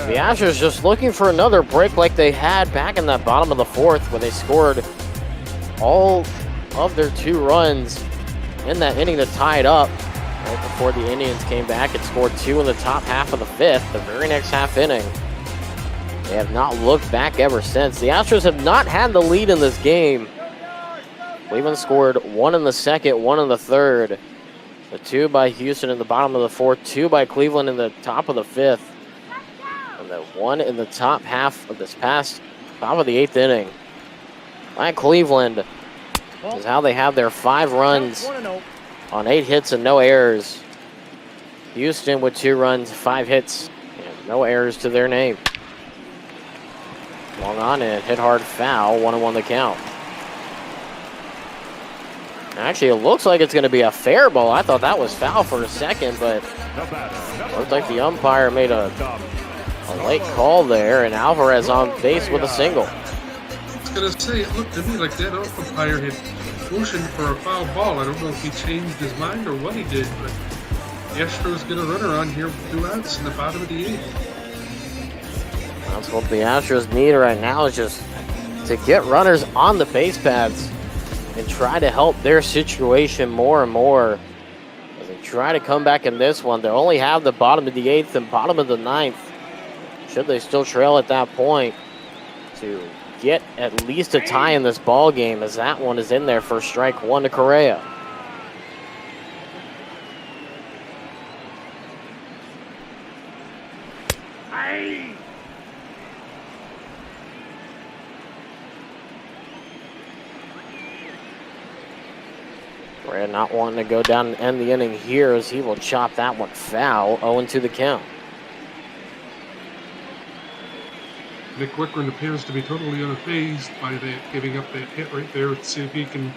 The Astros just looking for another break like they had back in that bottom of the 4th when they scored all of their 2 runs in that inning to tie it up. Right before the Indians came back and scored 2 in the top half of the 5th, the very next half inning. They have not looked back ever since. The Astros have not had the lead in this game. Cleveland scored 1 in the 2nd, 1 in the 3rd. The 2 by Houston in the bottom of the 4th, 2 by Cleveland in the top of the 5th. And the 1 in the top half of this top of the 8th inning. By Cleveland is how they have their 5 runs on 8 hits and no errors. Houston with 2 runs, 5 hits, and no errors to their name. Long on and hit hard foul, 1-1 the count. Actually, it looks like it's going to be a fair ball. I thought that was foul for a second, but looked like the umpire made a late call there, and Alvarez on base with a single. I was going to say, it looked to me like that umpire had motioned for a foul ball. I don't know if he changed his mind or what he did, but the Astros get a runner on here with 2 outs in the bottom of the 8th. That's what the Astros need right now, is just to get runners on the base paths and try to help their situation more and more as they try to come back in this one. They only have the bottom of the 8th and bottom of the 9th. Should they still trail at that point to get at least a tie in this ball game, as that one is in there for strike 1 to Correa. Correa not wanting to go down and end the inning here, as he will chop that one foul, 0-2 the count. Nick Wickren appears to be totally unfazed by that, giving up that hit right there to see if he can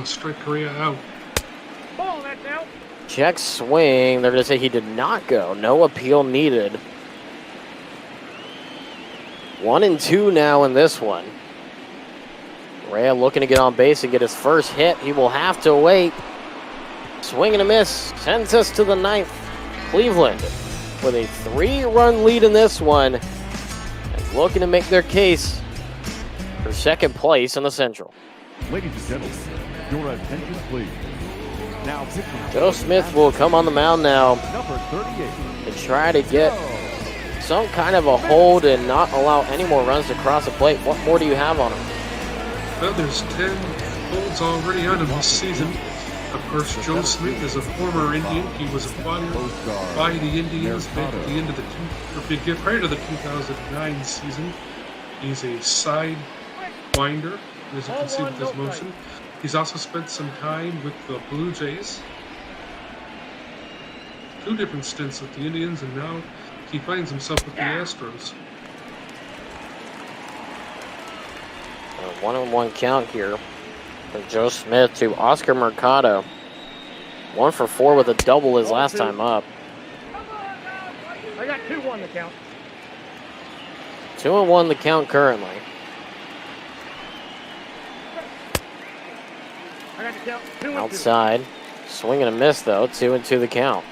strike Correa out. Ball, that's out. Check swing. They're going to say he did not go. No appeal needed. 1-2 now in this one. Correa looking to get on base and get his first hit. He will have to wait. Swing and a miss. Sends us to the 9th. Cleveland with a 3-run lead in this one. And looking to make their case for second place in the Central. Ladies and gentlemen, your attention please. Now pitching. Joe Smith will come on the mound now Number 38. and try to get some kind of a hold and not allow any more runs to cross the plate. What more do you have on him? Well, there's 10 holds already on him this season. Of course, Joe Smith is a former Indian. He was acquired by the Indians back at the end of prior to the 2009 season. He's a side winder, as you can see with his motion. He's also spent some time with the Blue Jays. 2 different stints with the Indians, and now he finds himself with the Astros. A 1-1 count here from Joe Smith to Oscar Mercado. 1 for 4 with a double his last time up. I got 2-1 the count. 2-1 the count currently. I got the count. 2-2. Outside. Swing and a miss though. 2-2 the count.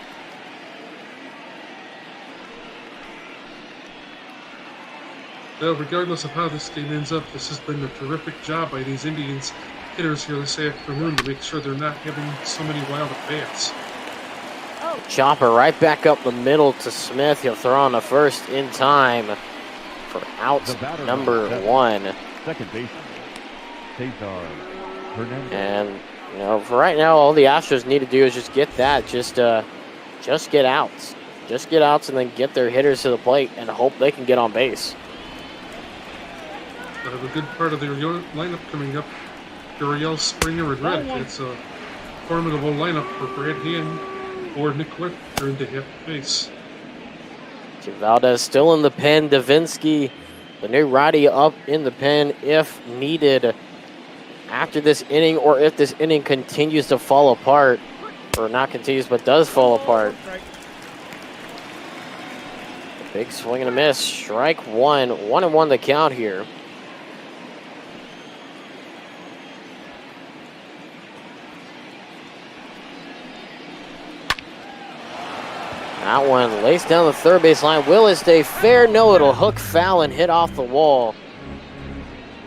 Well, regardless of how this game ends up, this has been a terrific job by these Indians hitters here this afternoon to make sure they're not having so many wild at-bats. Chopper right back up the middle to Smith. He'll throw on the first in time for out number 1. Second baseman, Cesar Hernandez. And, you know, for right now, all the Astros need to do is just get that. Just get outs. Just get outs and then get their hitters to the plate and hope they can get on base. They have a good part of their lineup coming up. Gurriel, Springer, and Reddick. It's a formidable lineup for Brad Hand or Nick Wickren into half base. Valdez still in the pen. Davinsky, the new righty, up in the pen if needed after this inning, or if this inning continues to fall apart, or not continues but does fall apart. A big swing and a miss. Strike 1. 1-1 the count here. That one laced down the third base line. Will it stay fair? No, it'll hook foul and hit off the wall.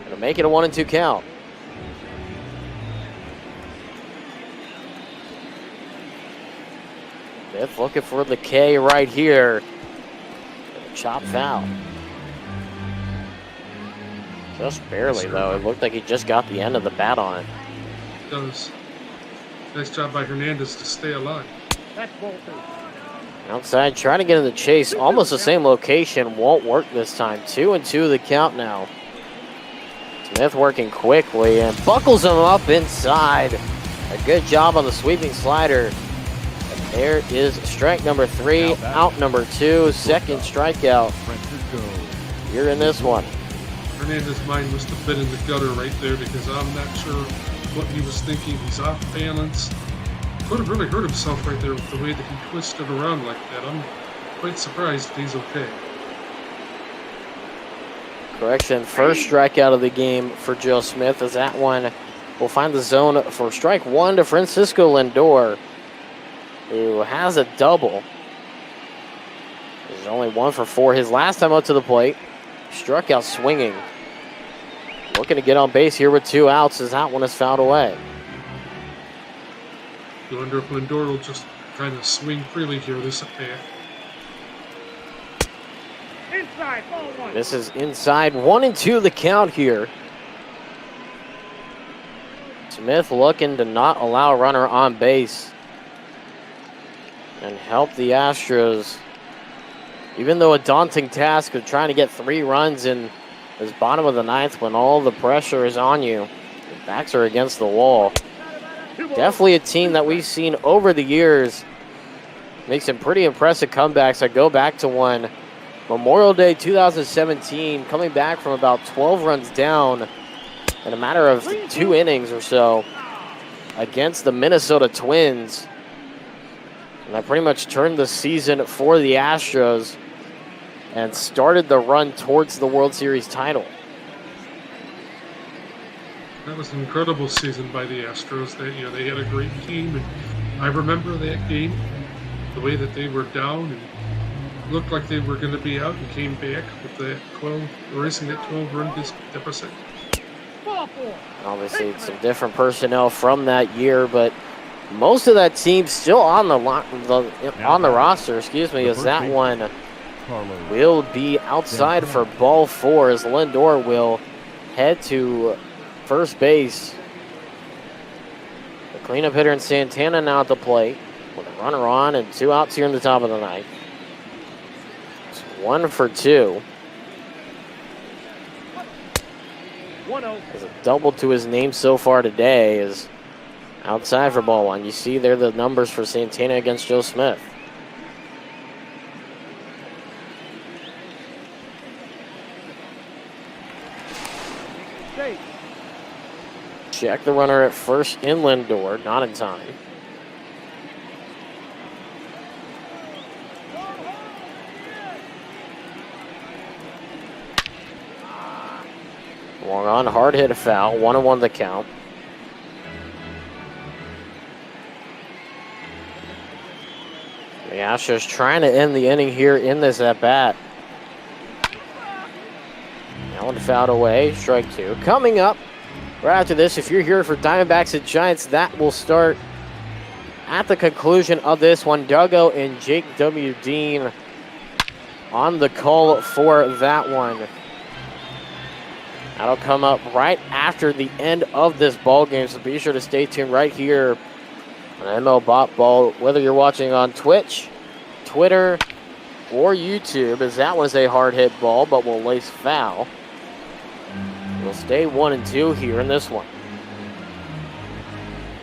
It'll make it a 1-2 count. Smith looking for the K right here. Chop foul. Just barely, though. It looked like he just got the end of the bat on it. Does. Nice job by Hernandez to stay alive. That's ball 2. Outside, trying to get in the chase. Almost the same location. Won't work this time. 2-2 the count now. Smith working quickly and buckles him up inside. A good job on the sweeping slider. And there is strike number 3, out number 2, second strikeout. You're in this one. Hernandez's mind must have been in the gutter right there, because I'm not sure what he was thinking. He's off balance. Could have really hurt himself right there with the way that he twisted around like that. I'm quite surprised he's okay. Correction, first strikeout of the game for Joe Smith, as that one will find the zone for strike 1 to Francisco Lindor, who has a double. He's only 1 for 4 his last time up to the plate. Struck out swinging. Looking to get on base here with 2 outs, as that one is fouled away. You wonder if Lindor will just kind of swing freely here this attack. Inside, ball 1. This is inside. 1-2 the count here. Smith looking to not allow a runner on base and help the Astros. Even though a daunting task of trying to get 3 runs in this bottom of the 9th when all the pressure is on you. The backs are against the wall. Definitely a team that we've seen over the years make some pretty impressive comebacks. I go back to one Memorial Day 2017, coming back from about 12 runs down in a matter of 2 innings or so against the Minnesota Twins. And that pretty much turned the season for the Astros and started the run towards the World Series title. That was an incredible season by the Astros. They had a great team, and I remember that game, the way that they were down and looked like they were going to be out, and came back with that 12-run deficit. Obviously, some different personnel from that year, but most of that team still on the roster. Excuse me, as that one will be outside for ball 4, as Lindor will head to first base. The cleanup hitter in Santana now at the plate with a runner on and 2 outs here in the top of the ninth. It's 1 for 2. There's a double to his name so far today is outside for ball 1. You see there the numbers for Santana against Joe Smith. Check the runner at first in Lindor, not in time. Swung on, hard hit, a foul, 1-1 the count. The Astros trying to end the inning here in this at-bat. That one fouled away, strike 2. Coming up right after this, if you're here for Diamondbacks and Giants, that will start at the conclusion of this one. Duggo and Jake W. Dean on the call for that one. That'll come up right after the end of this ball game, so be sure to stay tuned right here on ML Bot Ball, whether you're watching on Twitch, Twitter, or YouTube, as that was a hard hit ball, but will lace foul. We'll stay 1-2 here in this one.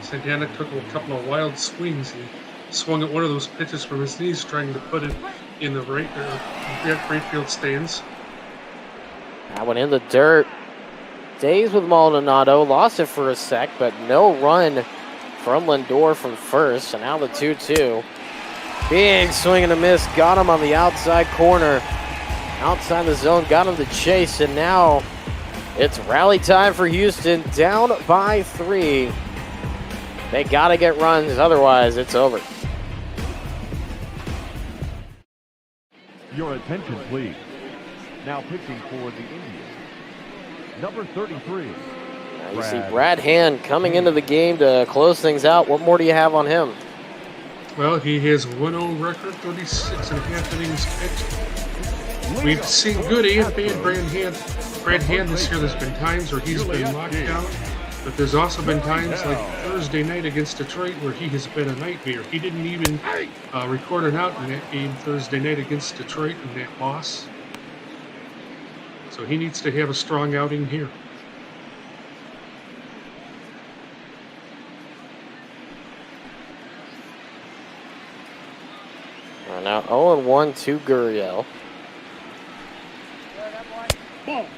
Santana took a couple of wild swings. He swung at one of those pitches from his knees, trying to put it in the right field stands. That one in the dirt. Stays with Maldonado. Lost it for a sec, but no run from Lindor from first. And now the 2-2. Big swing and a miss. Got him on the outside corner. Outside the zone. Got him to chase. And now it's rally time for Houston. Down by 3. They got to get runs. Otherwise, it's over. Your attention, please. Now pitching for the Indians, number 33. Now you see Brad Hand coming into the game to close things out. What more do you have on him? Well, he has 1-0 record, 36.5 innings pitched. We've seen good and bad Brad Hand this year. There's been times where he's been locked down, but there's also been times like Thursday night against Detroit where he has been a nightmare. He didn't even record an out in that game Thursday night against Detroit in that loss. So he needs to have a strong outing here. Now 0-1 to Gurriel.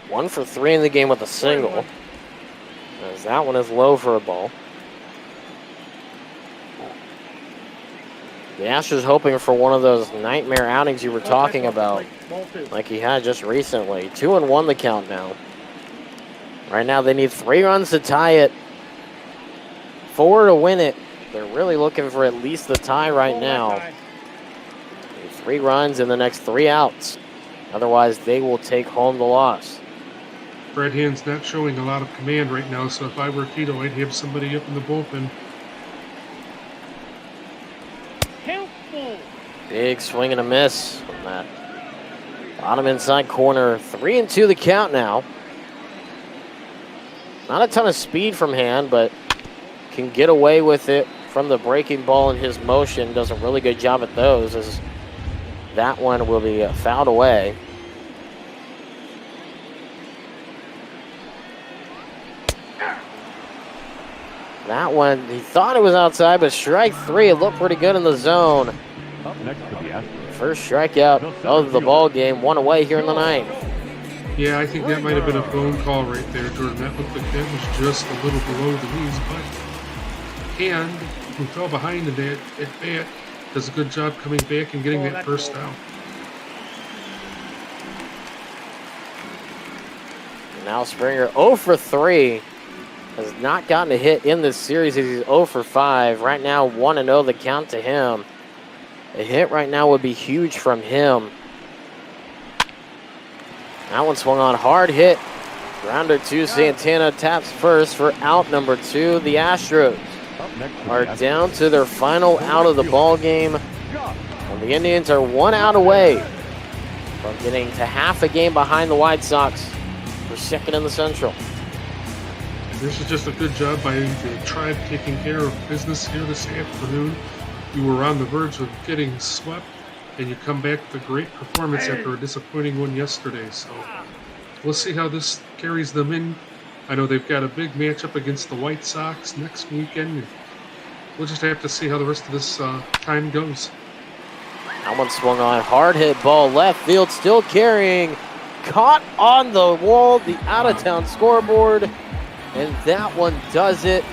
1 for 3 in the game with a single. As that one is low for a ball. The Astros hoping for one of those nightmare outings you were talking about, like he had just recently. 2-1 the count now. Right now they need 3 runs to tie it, 4 to win it. They're really looking for at least the tie right now. 3 runs in the next 3 outs. Otherwise, they will take home the loss. Brad Hand's not showing a lot of command right now, so if I were Tito, I'd have somebody up in the bullpen. Big swing and a miss from that bottom inside corner. 3-2 the count now. Not a ton of speed from Hand, but can get away with it from the breaking ball in his motion. Does a really good job at those, as that one will be fouled away. That one, he thought it was outside, but strike 3. It looked pretty good in the zone. Up next to the Astros, First strikeout of the ball game, one away here in the ninth. Yeah, I think that might have been a phone call right there, Jordan. That looked like that was just a little below the knees, but Hand, who fell behind in that at bat, does a good job coming back and getting that first out. Now Springer 0 for 3. Has not gotten a hit in this series as he's 0 for 5. Right now, 1-0 the count to him. A hit right now would be huge from him. That one swung on, hard hit. Grounder 2, Santana taps first for out number 2. The Astros are down to their final out of the ball game. And the Indians are 1 out away from getting to half a game behind the White Sox for second in the Central. This is just a good job by the Tribe taking care of business here this afternoon. You were on the verge of getting swept, and you come back with a great performance after a disappointing one yesterday. So we'll see how this carries them in. I know they've got a big matchup against the White Sox next weekend. And we'll just have to see how the rest of this time goes. That one swung on, hard hit ball left field, still carrying. Caught on the wall, the out-of-town scoreboard. And that one does it.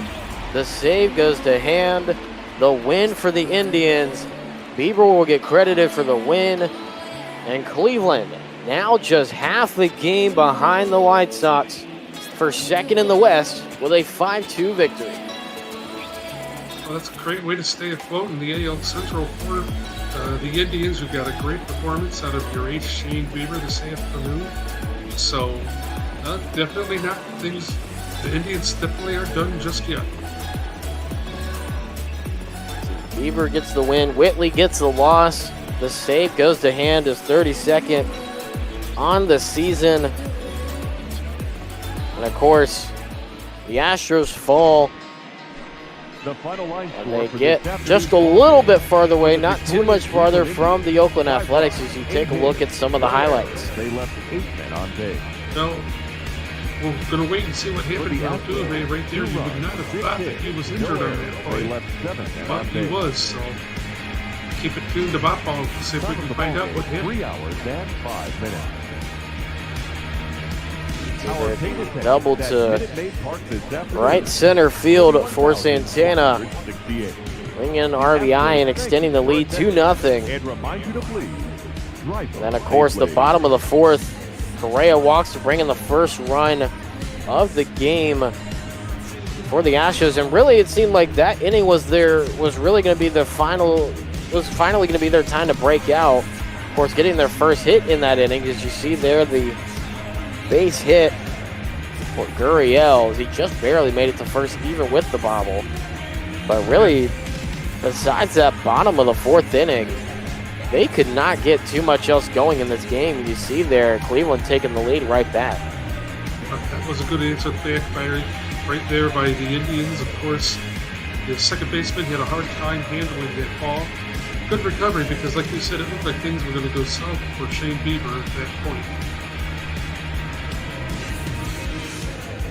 The save goes to Hand. The win for the Indians. Bieber will get credited for the win. And Cleveland now just half the game behind the White Sox for second in the West with a 5-2 victory. Well, that's a great way to stay afloat in the AL Central for the Indians. Who got a great performance out of your ace Shane Bieber this afternoon. So definitely not things. The Indians definitely aren't done just yet. Bieber gets the win. Whitley gets the loss. The save goes to Hand, his 32nd on the season. And of course, the Astros fall. And they get just a little bit farther away, not too much farther from the Oakland Athletics as you take a look at some of the highlights. They left 8 men on base. No. We're going to wait and see what happened to Altuve right there. You would not have thought that he was injured on that play, but he was. So keep it tuned to Bopball to see if we can find out what happened. 3 hours and 5 minutes. Double to right center field for Santana. Bringing in RBI and extending the lead 2-0. And then, of course, the bottom of the fourth, Correa walks to bring in the first run of the game for the Astros, and really it seemed like that inning was really going to be the final. Was finally going to be their time to break out. Of course, getting their first hit in that inning, as you see there, the base hit for Gurriel. He just barely made it to first, even with the bobble. But really, besides that bottom of the fourth inning, they could not get too much else going in this game. You see there, Cleveland taking the lead right back. That was a good answer back right there by the Indians. Of course, the second baseman had a hard time handling that ball. Good recovery because, like you said, it looked like things were going to go south for Shane Bieber at that point.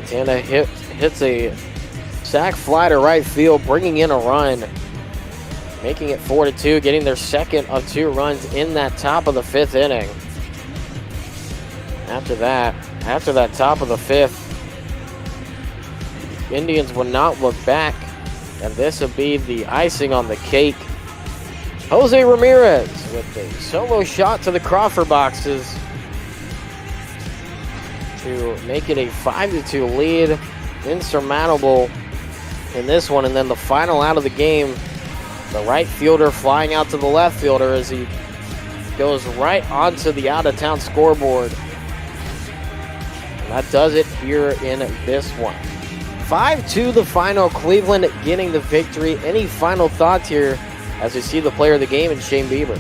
Tana hits a sac fly to right field, bringing in a run. Making it 4-2, getting their second of 2 runs in that top of the 5th inning. After that top of the 5th, Indians will not look back, and this will be the icing on the cake. Jose Ramirez with a solo shot to the Crawford boxes to make it a 5-2 lead. Insurmountable in this one, and then the final out of the game, the right fielder flying out to the left fielder as he goes right onto the out-of-town scoreboard. And that does it here in this one. 5-2 the final, Cleveland getting the victory. Any final thoughts here as we see the player of the game in Shane Bieber?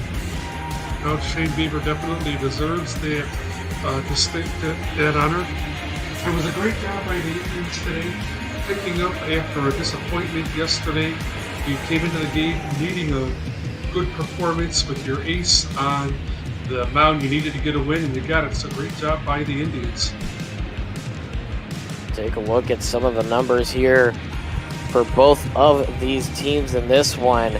Well, Shane Bieber definitely deserves that honor. It was a great job by the Indians today, picking up after a disappointment yesterday. You came into the game needing a good performance with your ace on the mound. You needed to get a win, and you got it. So great job by the Indians. Take a look at some of the numbers here for both of these teams in this one.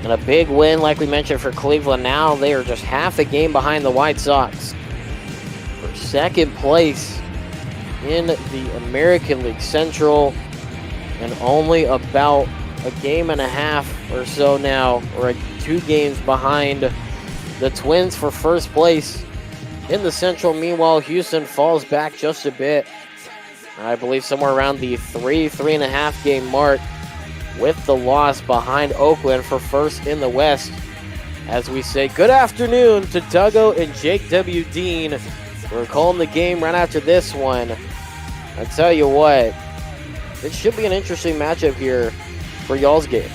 And a big win, like we mentioned, for Cleveland. Now they are just half a game behind the White Sox for second place in the American League Central, and only about a game and a half or so now, or 2 games behind the Twins for first place in the Central. Meanwhile, Houston falls back just a bit. I believe somewhere around the 3.5 game mark, with the loss behind Oakland for first in the West. As we say good afternoon to Duggo and Jake W. Dean. We're calling the game right after this one. I tell you what, it should be an interesting matchup here for y'all's game.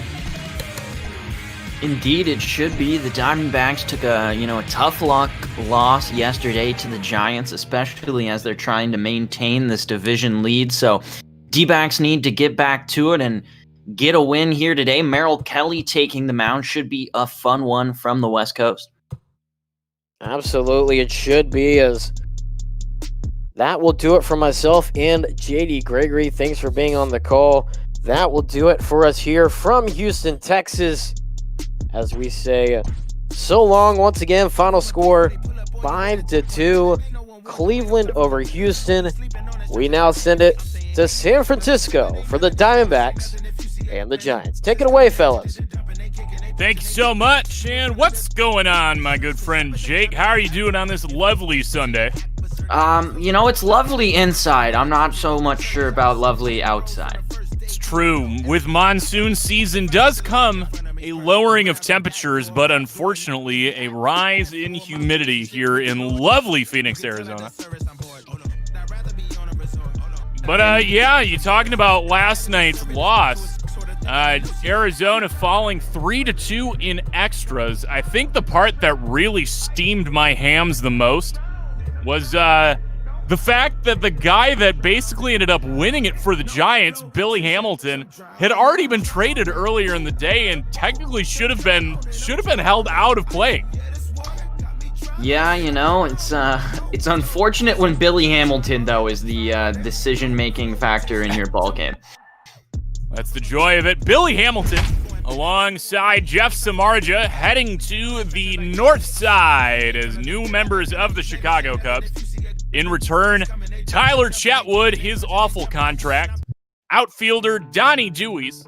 Indeed, it should be. The Diamondbacks took a tough luck loss yesterday to the Giants, especially as they're trying to maintain this division lead. So D-backs need to get back to it and get a win here today. Merrill Kelly taking the mound should be a fun one from the West Coast. Absolutely, it should be, as that will do it for myself and JD Gregory. Thanks for being on the call. That will do it for us here from Houston, Texas. As we say, so long once again. Final score 5-2, Cleveland over Houston. We now send it to San Francisco for the Diamondbacks and the Giants. Take it away, fellas. Thank you so much. And what's going on, my good friend Jake? How are you doing on this lovely Sunday? It's lovely inside. I'm not so much sure about lovely outside. It's true. With monsoon season does come a lowering of temperatures, but unfortunately a rise in humidity here in lovely Phoenix, Arizona. But you're talking about last night's loss. Arizona falling 3-2 in extras. I think the part that really steamed my hams the most was the fact that the guy that basically ended up winning it for the Giants, Billy Hamilton, had already been traded earlier in the day and technically should have been held out of play. Yeah, it's unfortunate when Billy Hamilton, though, is the decision-making factor in your ball game. That's the joy of it. Billy Hamilton, alongside Jeff Samardzija, heading to the north side as new members of the Chicago Cubs. In return, Tyler Chatwood, his awful contract, outfielder Donnie Deweys,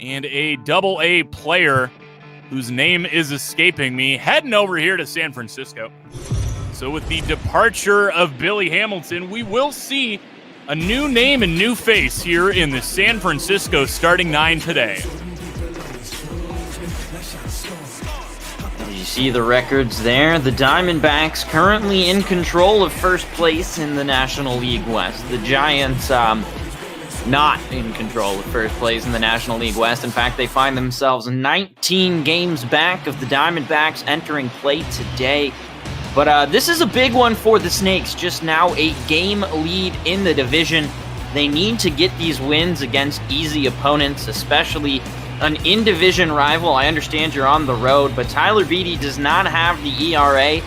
and a Double-A player whose name is escaping me, heading over here to San Francisco. So with the departure of Billy Hamilton, we will see a new name and new face here in the San Francisco starting 9 today. You see the records there. The Diamondbacks currently in control of first place in the National League West. The Giants not in control of first place in the National League West. In fact, they find themselves 19 games back of the Diamondbacks entering play today. But this is a big one for the Snakes. Just now a game lead in the division. They need to get these wins against easy opponents, especially an in-division rival. I understand you're on the road, but Tyler Beede does not have the ERA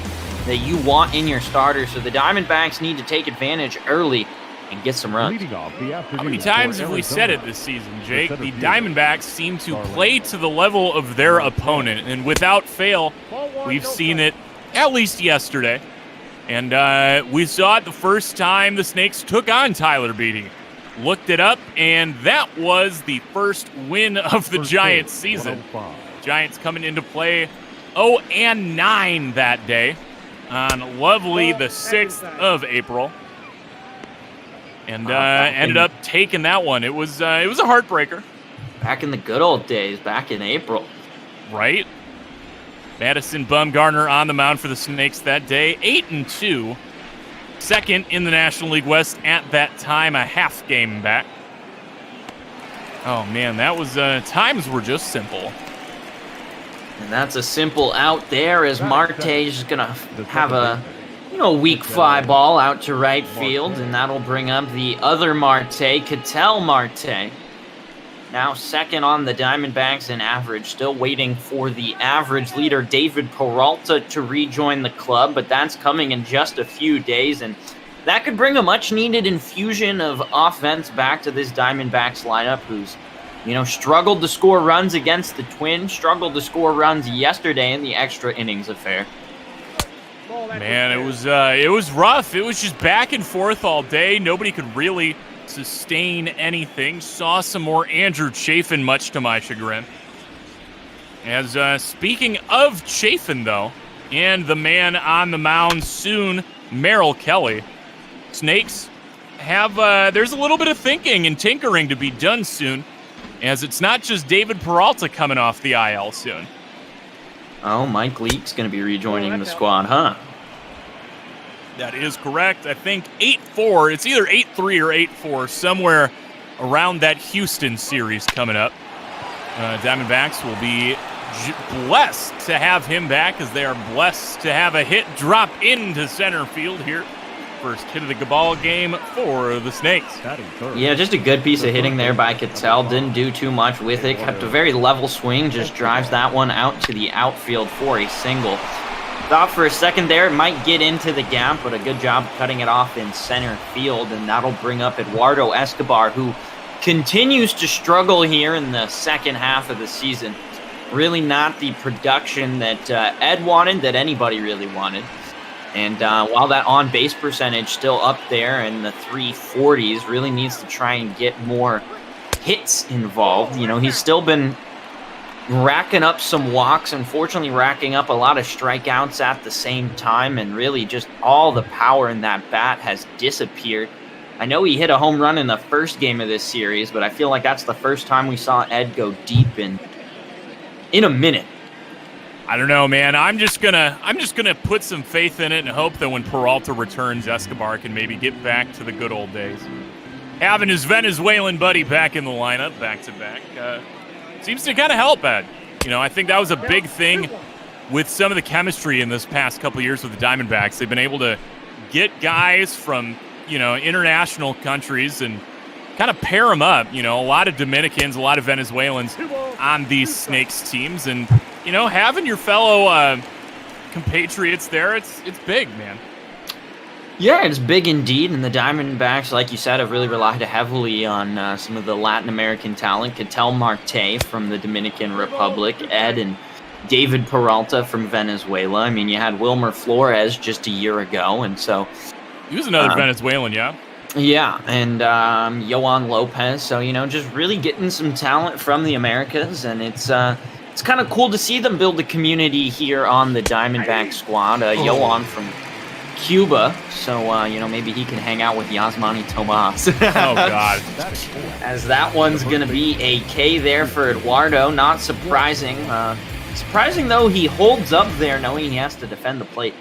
that you want in your starter, so the Diamondbacks need to take advantage early and get some runs. How many times have we said it this season, Jake? The Diamondbacks seem to play to the level of their opponent, and without fail, we've seen it at least yesterday. And we saw it the first time the Snakes took on Tyler Beede. Looked it up, and that was the first win of the Giants season. Giants coming into play 0-9 that day on lovely the 6th of April. And ended up taking that one. It was a heartbreaker. Back in the good old days, back in April. Right? Madison Bumgarner on the mound for the Snakes that day, 8-2. Second in the National League West at that time, a half game back. Oh man, that was times were just simple. And that's a simple out there as Marte is gonna have a weak fly ball out to right field, and that'll bring up the other Marte, Ketel Marte. Now second on the Diamondbacks in average, still waiting for the average leader David Peralta to rejoin the club, but that's coming in just a few days, and that could bring a much-needed infusion of offense back to this Diamondbacks lineup, who's struggled to score runs against the Twins, struggled to score runs yesterday in the extra innings affair. Man, it was rough. It was just back and forth all day. Nobody could really sustain anything. Saw some more Andrew Chafin, much to my chagrin. As speaking of Chafin, though, and the man on the mound soon, Merrill Kelly, Snakes have there's a little bit of thinking and tinkering to be done soon, as it's not just David Peralta coming off the IL soon. Oh, Mike Leake's going to be rejoining the squad, huh? That is correct. I think 8-4. It's either 8-3 or 8-4, somewhere around that Houston series coming up. Diamondbacks will be blessed to have him back, as they are blessed to have a hit drop into center field here. First hit of the ball game for the Snakes. Yeah, just a good piece of hitting there by Cattell. Didn't do too much with it. Kept a very level swing. Just drives that one out to the outfield for a single. Thought for a second there it might get into the gap, but a good job cutting it off in center field, and that'll bring up Eduardo Escobar, who continues to struggle here in the second half of the season. Really not the production that Ed wanted, that anybody really wanted. And while that on-base percentage still up there in the 340s, really needs to try and get more hits involved. He's still been racking up some walks, unfortunately racking up a lot of strikeouts at the same time, and really just all the power in that bat has disappeared. I know he hit a home run in the first game of this series, but I feel like that's the first time we saw Ed go deep in a minute. I don't know, man. I'm just gonna put some faith in it and hope that when Peralta returns, Escobar can maybe get back to the good old days. Having his Venezuelan buddy back in the lineup, back to back, seems to kind of help Ed. I think that was a big thing with some of the chemistry in this past couple of years with the Diamondbacks. They've been able to get guys from international countries and kind of pair them up. A lot of Dominicans, a lot of Venezuelans on these Snakes teams, and having your fellow compatriots there, it's big, man. Yeah, it's big indeed, and the Diamondbacks, like you said, have really relied heavily on some of the Latin American talent. Cattell Marte from the Dominican Republic, Ed and David Peralta from Venezuela. I mean, you had Wilmer Flores just a year ago, and so... He was another Venezuelan, yeah? Yeah, and Yohan Lopez. So, just really getting some talent from the Americas, and it's kind of cool to see them build a community here on the Diamondback squad. Yohan from Cuba, so maybe he can hang out with Yasmani Tomas. Oh God! As that one's gonna be a K there for Eduardo. Not surprising. Surprising though, he holds up there, knowing he has to defend the plate.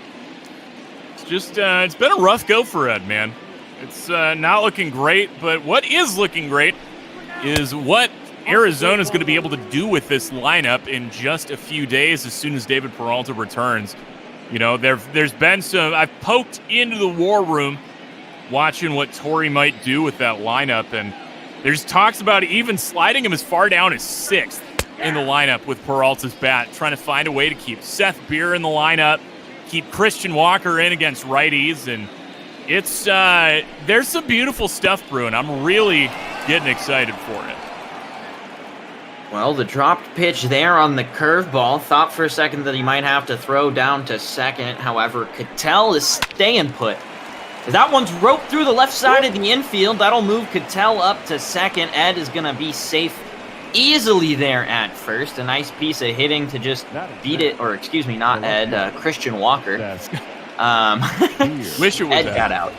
It's just it's been a rough go for Ed, man. It's not looking great, but what is looking great is what Arizona's going to be able to do with this lineup in just a few days as soon as David Peralta returns. There's been some... I've poked into the war room watching what Torrey might do with that lineup, and there's talks about even sliding him as far down as 6th in the lineup with Peralta's bat, trying to find a way to keep Seth Beer in the lineup, keep Christian Walker in against righties, and it's there's some beautiful stuff brewing. I'm really getting excited for it. Well, the dropped pitch there on the curveball. Thought for a second that he might have to throw down to second. However, Cattell is staying put. That one's roped through the left side of the infield. That'll move Cattell up to second. Ed is going to be safe easily there at first. A nice piece of hitting to just beat it. Or, excuse me, not Ed, Christian Walker. Wish it was Ed got out.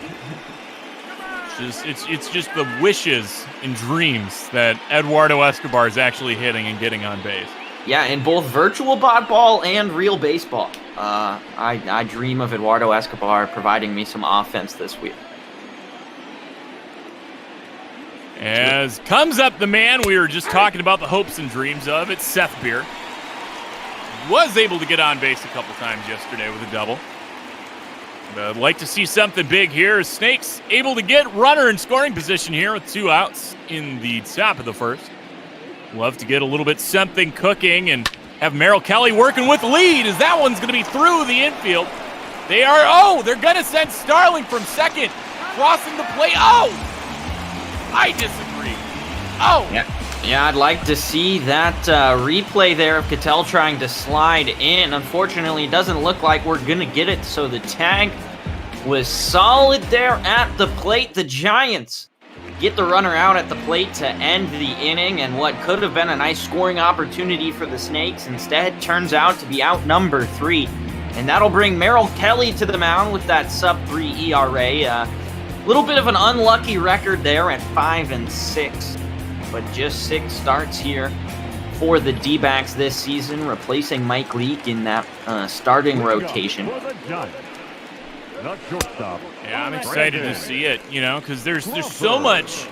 It's just the wishes and dreams that Eduardo Escobar is actually hitting and getting on base. Yeah, in both virtual ball and real baseball. I dream of Eduardo Escobar providing me some offense this week. As comes up the man we were just talking about the hopes and dreams of, it's Seth Beer. Was able to get on base a couple times yesterday with a double. I'd like to see something big here. Snakes able to get runner in scoring position here with 2 outs in the top of the first. Love to get a little bit something cooking and have Merrill Kelly working with lead, as that one's going to be through the infield. They're going to send Starling from second, crossing the plate. Oh! I disagree. Oh! Yeah. Yeah, I'd like to see that replay there of Cattell trying to slide in. Unfortunately, it doesn't look like we're going to get it, so the tag was solid there at the plate. The Giants get the runner out at the plate to end the inning, and what could have been a nice scoring opportunity for the Snakes instead turns out to be out number 3. And that'll bring Merrill Kelly to the mound with that sub-3 ERA. Little bit of an unlucky record there at 5-6. But just 6 starts here for the D-backs this season, replacing Mike Leake in that starting rotation. Yeah, I'm excited to see it, because there's so much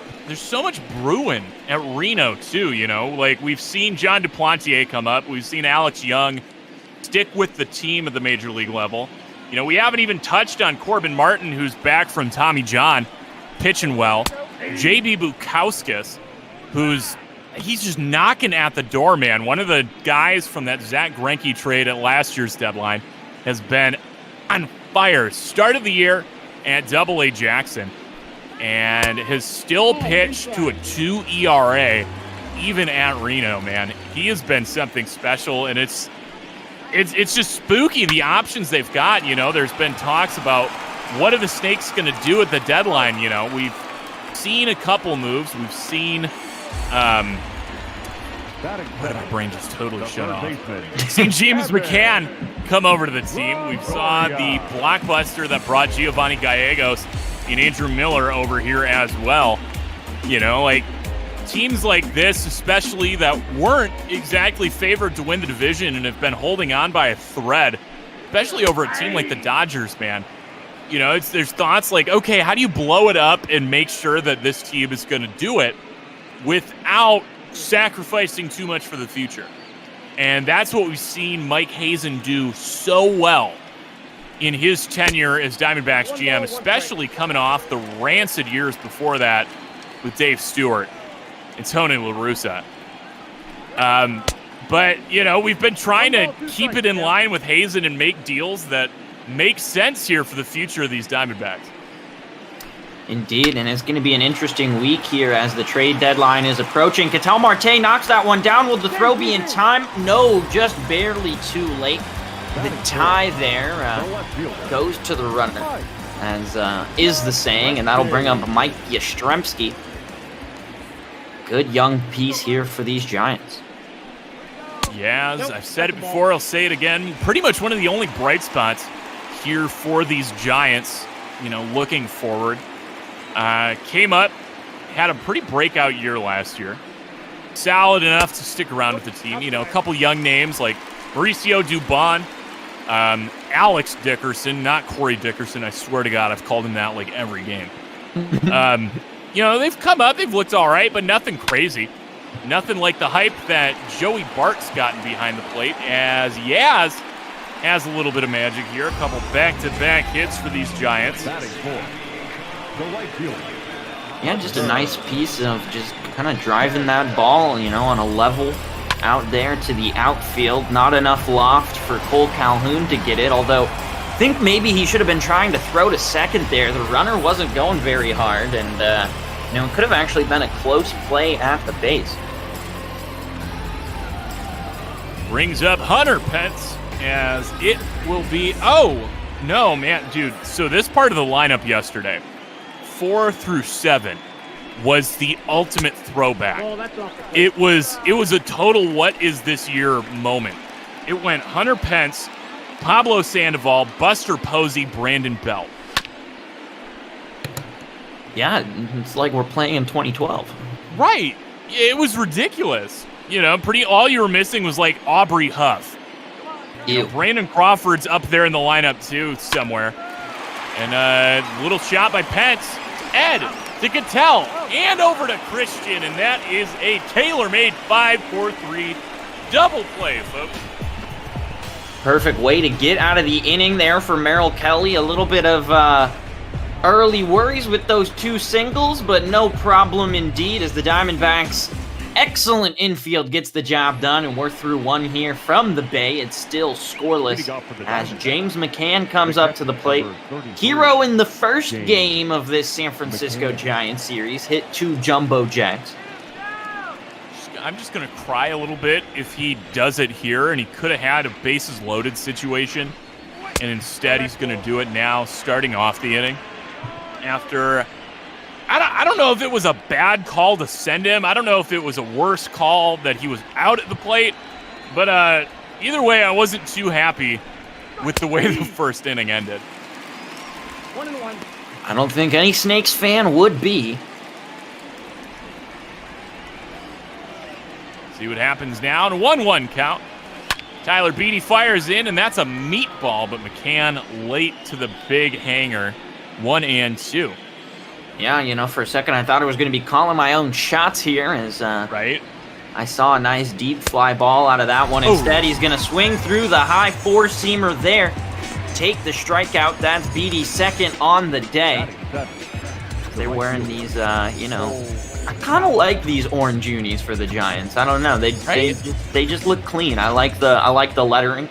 brewing at Reno too, Like, we've seen John Duplantier come up, we've seen Alex Young stick with the team at the major league level. We haven't even touched on Corbin Martin, who's back from Tommy John, pitching well. JB Bukauskas, he's just knocking at the door, man. One of the guys from that Zach Greinke trade at last year's deadline has been on fire. Start of the year at Double-A Jackson and has still pitched to a 2 ERA even at Reno, man. He has been something special, and it's just spooky, the options they've got. There's been talks about what are the Snakes going to do at the deadline. We've seen a couple moves. We've seen my brain just totally shut off. Seen James McCann come over to the team. We saw the blockbuster that brought Giovanni Gallegos and Andrew Miller over here as well. Teams like this, especially that weren't exactly favored to win the division and have been holding on by a thread, especially over a team like the Dodgers, man. There's thoughts like, okay, how do you blow it up and make sure that this team is going to do it without sacrificing too much for the future? And that's what we've seen Mike Hazen do so well in his tenure as Diamondbacks GM, especially coming off the rancid years before that with Dave Stewart and Tony La Russa. But, we've been trying to keep it in line with Hazen and make deals that make sense here for the future of these Diamondbacks. Indeed, and it's going to be an interesting week here as the trade deadline is approaching. Ketel Marte knocks that one down. Will the throw be in time? No, just barely too late. The tie there goes to the runner, as is the saying, and that'll bring up Mike Yastrzemski. Good young piece here for these Giants. Yeah, as I've said it before, I'll say it again. Pretty much one of the only bright spots here for these Giants, looking forward. Came up, had a pretty breakout year last year. Solid enough to stick around with the team. A couple young names like Mauricio Dubon, Alex Dickerson, not Corey Dickerson. I swear to God, I've called him that like every game. They've come up, they've looked all right, but nothing crazy. Nothing like the hype that Joey Bart's gotten behind the plate, as Yaz has a little bit of magic here. A couple back-to-back hits for these Giants. Yeah, just a nice piece of just kind of driving that ball, on a level out there to the outfield. Not enough loft for Cole Calhoun to get it, although I think maybe he should have been trying to throw to second there. The runner wasn't going very hard, and it could have actually been a close play at the base. Brings up Hunter Pence, as it will be... Oh, no, man, dude. So this part of the lineup yesterday, 4 through 7, was the ultimate throwback. It was a total what is this year moment. It went Hunter Pence, Pablo Sandoval, Buster Posey, Brandon Belt. Yeah, it's like we're playing in 2012. Right. It was ridiculous. All you were missing was like Aubrey Huff. Brandon Crawford's up there in the lineup too somewhere. And a little shot by Pence. Ed to Cattell and over to Christian, and that is a tailor-made 5-4-3 double play, folks. Perfect way to get out of the inning there for Merrill Kelly. A little bit of early worries with those 2 singles, but no problem indeed as the Diamondbacks' excellent infield gets the job done, and we're through 1 here from the Bay. It's still scoreless as James McCann comes up to the plate. Hero in the first game of this San Francisco Giants series, hit 2 jumbo jacks. I'm just going to cry a little bit if he does it here, and he could have had a bases loaded situation, and instead he's going to do it now, starting off the inning. After, I don't know if it was a bad call to send him. I don't know if it was a worse call that he was out at the plate. But either way, I wasn't too happy with the way the first inning ended. 1-1. I don't think any Snakes fan would be. See what happens now. And a 1-1 count. Tyler Beede fires in, and that's a meatball, but McCann late to the big hanger. 1-2. Yeah, you know, for a second I thought I was going to be calling my own shots here as right. I saw a nice deep fly ball out of that one. Instead, he's going to swing through the high four-seamer there. Take the strikeout. That's Beede's second on the day. They're wearing these, you know, I kind of like these orange unis for the Giants. I don't know. They just look clean. I like the lettering.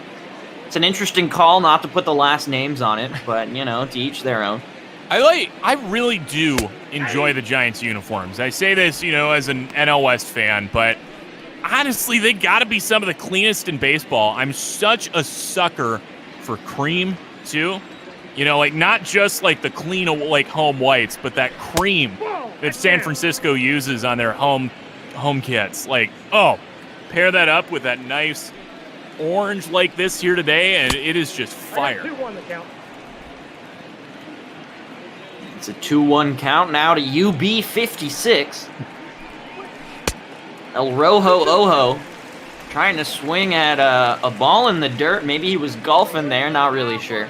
It's an interesting call not to put the last names on it, but, you know, to each their own. I really do enjoy the Giants uniforms. I say this, you know, as an NL West fan, but honestly, they got to be some of the cleanest in baseball. I'm such a sucker for cream, too. You know, like, not just, like, the clean, like, home whites, but that cream that San Francisco uses on their home kits. Like, oh, pair that up with that nice orange like this here today, and it is just fire. It's a 2-1 count now to UB 56. El Rojo Ojo trying to swing at a ball in the dirt. Maybe he was golfing there, not really sure.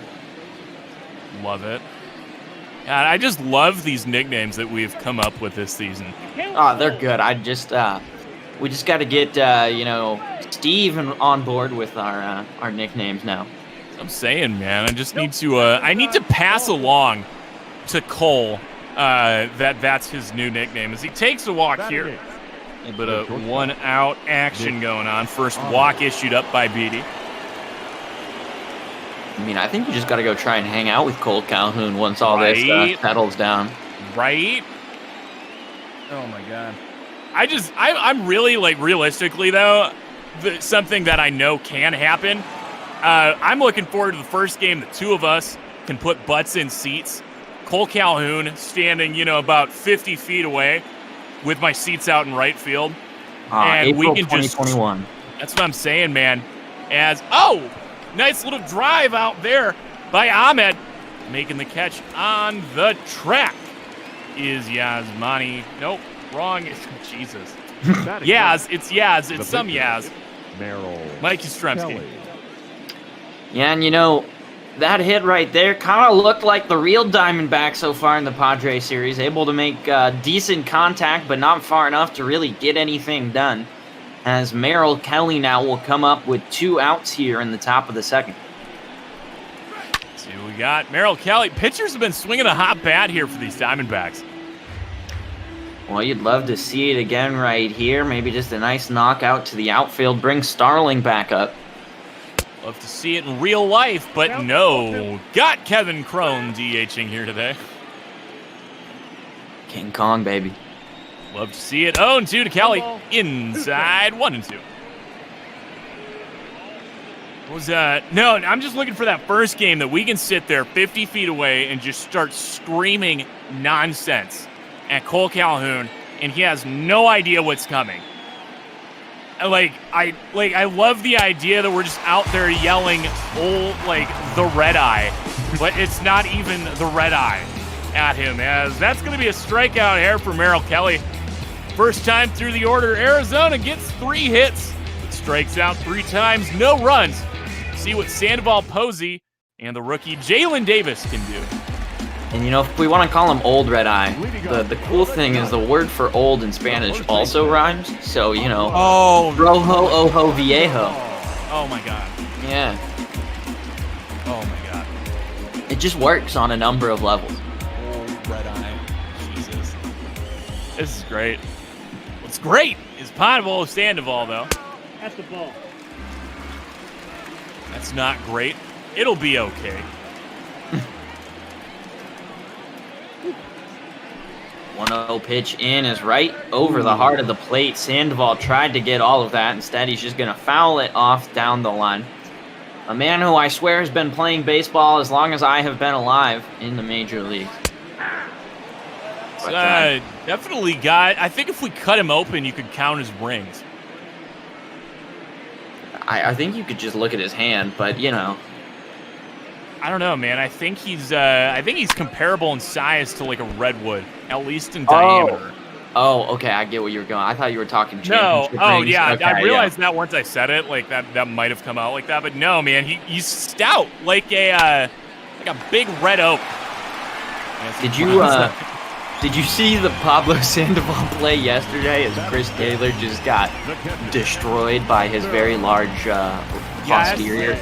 Love it. God, I just love these nicknames that we've come up with this season. Oh, they're good. We just got to get, you know, Steve on board with our nicknames now. I'm saying, man, I just need to, I need to pass along to Cole that's his new nickname as he takes a walk here. A bit of 1-out action going on. First walk issued up by Beede. I mean, I think you just got to go try and hang out with Cole Calhoun once all this settles down. Right? Oh, my God. I'm really, like, realistically, though, something that I know can happen. I'm looking forward to the first game the two of us can put butts in seats. Cole Calhoun standing, you know, about 50 feet away with my seats out in right field. And April 2021. That's what I'm saying, man. Nice little drive out there by Ahmed. Making the catch on the track is Yasmani. Nope, wrong. Jesus. Yaz, it's Yaz. It's some Yaz. Mike Yastrzemski. Yeah, and you know, that hit right there kind of looked like the real Diamondback so far in the Padres series. Able to make decent contact, but not far enough to really get anything done. As Merrill Kelly now will come up with 2 outs here in the top of the second. Let's see what we got. Merrill Kelly. Pitchers have been swinging a hot bat here for these Diamondbacks. Well, you'd love to see it again right here. Maybe just a nice knockout to the outfield. Bring Starling back up. Love to see it in real life, but no. Got Kevin Crone DHing here today. King Kong, baby. Love to see it. 0-2 to Kelly. Inside 1-2. No, I'm just looking for that first game that we can sit there 50 feet away and just start screaming nonsense at Cole Calhoun, and he has no idea what's coming. I love the idea that we're just out there yelling the red eye, but it's not even the red eye at him, as that's going to be a strikeout here for Merrill Kelly. First time through the order, Arizona gets 3 hits, but strikes out 3 times, no runs. See what Sandoval Posey and the rookie Jalen Davis can do. And you know, if we want to call him Old Red Eye, the cool thing is the word for old in Spanish also rhymes. So, you know, Rojo, Ojo, Viejo. Oh my God. Yeah. Oh my God. It just works on a number of levels. Old Red Eye. Jesus. This is great. What's great is Pablo Sandoval, though. That's the ball. That's not great. It'll be okay. 1-0 pitch in is right over the heart of the plate. Sandoval tried to get all of that. Instead, he's just going to foul it off down the line. A man who I swear has been playing baseball as long as I have been alive in the major leagues. Definitely got. I think if we cut him open, you could count his rings. I think you could just look at his hand, but you know. I don't know, man. I think he's comparable in size to like a redwood, at least in diameter. Oh, okay. I get where you're going. I thought you were talking No. championship Oh, rings. yeah. Okay, I realized that once I said it, like that might have come out like that. But no, man. He's stout, like a big red oak. Did you see the Pablo Sandoval play yesterday as Chris Taylor just got destroyed by his very large posterior?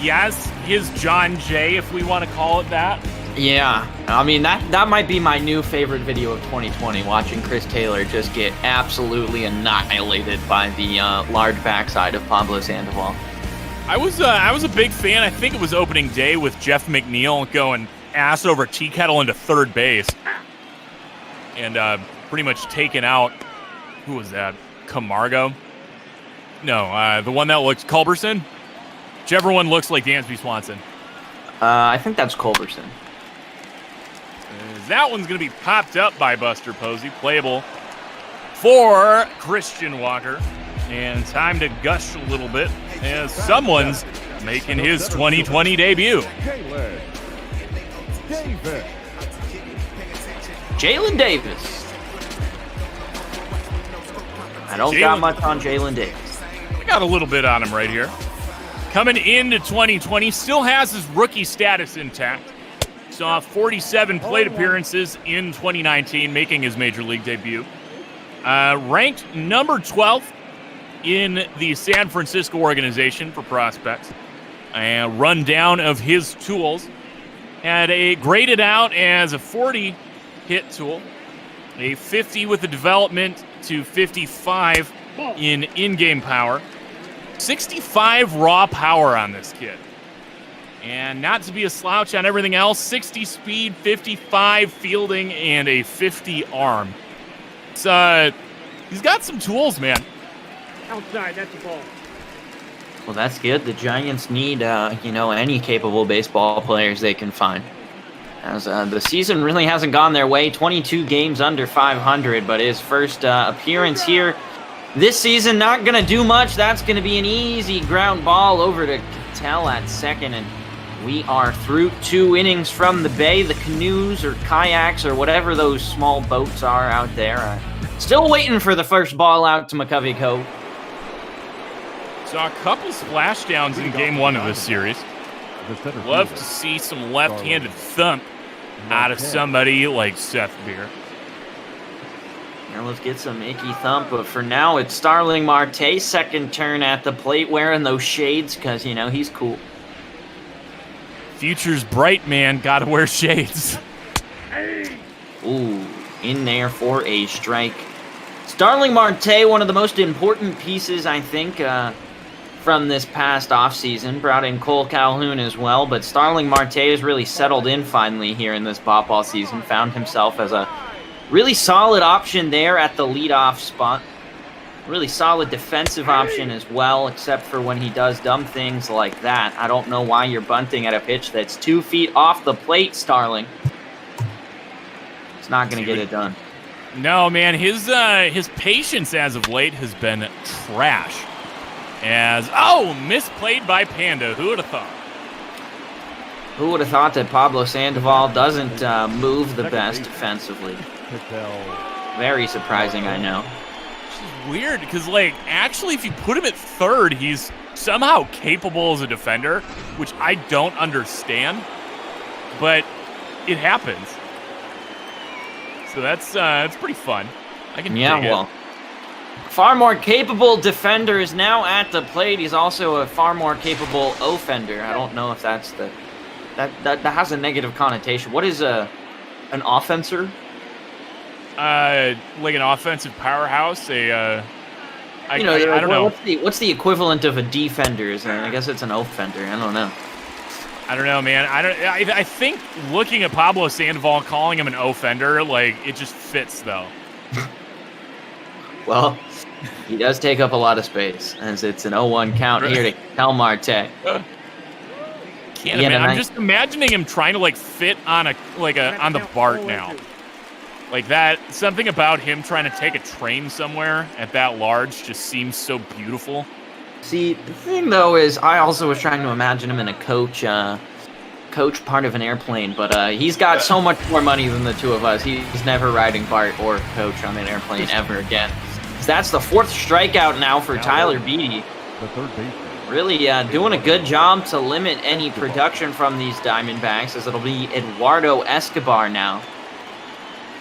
Yes, his John Jay, if we want to call it that. Yeah, I mean, that might be my new favorite video of 2020, watching Chris Taylor just get absolutely annihilated by the large backside of Pablo Sandoval. I was a big fan. I think it was opening day with Jeff McNeil going ass over tea kettle into third base. And pretty much taken out, who was that? Camargo? No, the one that looks Culberson? Whichever one looks like Dansby Swanson. I think that's Culberson. That one's going to be popped up by Buster Posey. Playable for Christian Walker. And time to gush a little bit as someone's making his 2020 debut. Jalen Davis. I don't got much on Jalen Davis. I got a little bit on him right here. Coming into 2020, still has his rookie status intact. Saw 47 plate appearances in 2019, making his major league debut. Ranked number 12 in the San Francisco organization for prospects. A rundown of his tools. Had a graded out as a 40 hit tool, a 50 with the development to 55 in in-game power, 65 raw power on this kid. And not to be a slouch on everything else, 60 speed, 55 fielding, and a 50 arm. So he's got some tools, man. Outside, that's the ball. Well, that's good. The Giants need, any capable baseball players they can find. As the season really hasn't gone their way, 22 games under 500, but his first appearance here this season not going to do much. That's going to be an easy ground ball over to Cattell at second, and we are through 2 innings from the bay. The canoes or kayaks or whatever those small boats are out there. Still waiting for the first ball out to McCovey Cove. Saw a couple splashdowns in game 1 of this series. Love to see some left-handed thump out of somebody like Seth Beer. Now let's get some icky thump, but for now it's Starling Marte's second turn at the plate wearing those shades because, he's cool. Future's bright, man. Gotta wear shades. Ooh, in there for a strike. Starling Marte, one of the most important pieces, I think, from this past offseason. Brought in Cole Calhoun as well, but Starling Marte has really settled in finally here in this ball season. Found himself as a really solid option there at the leadoff spot. Really solid defensive option as well, except for when he does dumb things like that. I don't know why you're bunting at a pitch that's 2 feet off the plate, Starling. It's not going to get it done. No, man, his patience as of late has been trash. Misplayed by Panda. Who would have thought? Who would have thought that Pablo Sandoval doesn't move the best defensively? Very surprising, I know. Which is weird, because, actually, if you put him at third, he's somehow capable as a defender, which I don't understand, but it happens. So that's pretty fun. I can dig it. Far more capable defender is now at the plate. He's also a far more capable offender. I don't know if that's that has a negative connotation. What is an offenser? Like an offensive powerhouse. I don't know. What's the equivalent of a defender? I guess it's an offender. I don't know. I don't know, man. I think looking at Pablo Sandoval, calling him an offender, like, it just fits, though. Well, he does take up a lot of space, as it's an 0-1 count here to Kel Marte. I'm just imagining him trying to, like, fit on on the BART now. Like that, something about him trying to take a train somewhere at that large just seems so beautiful. See, the thing though is, I also was trying to imagine him in a coach part of an airplane, but he's got so much more money than the two of us. He's never riding BART or coach on an airplane ever again. So that's the 4th strikeout now for Tyler Beede. The third baseman. Really doing a good job to limit any production from these Diamondbacks, as it'll be Eduardo Escobar now.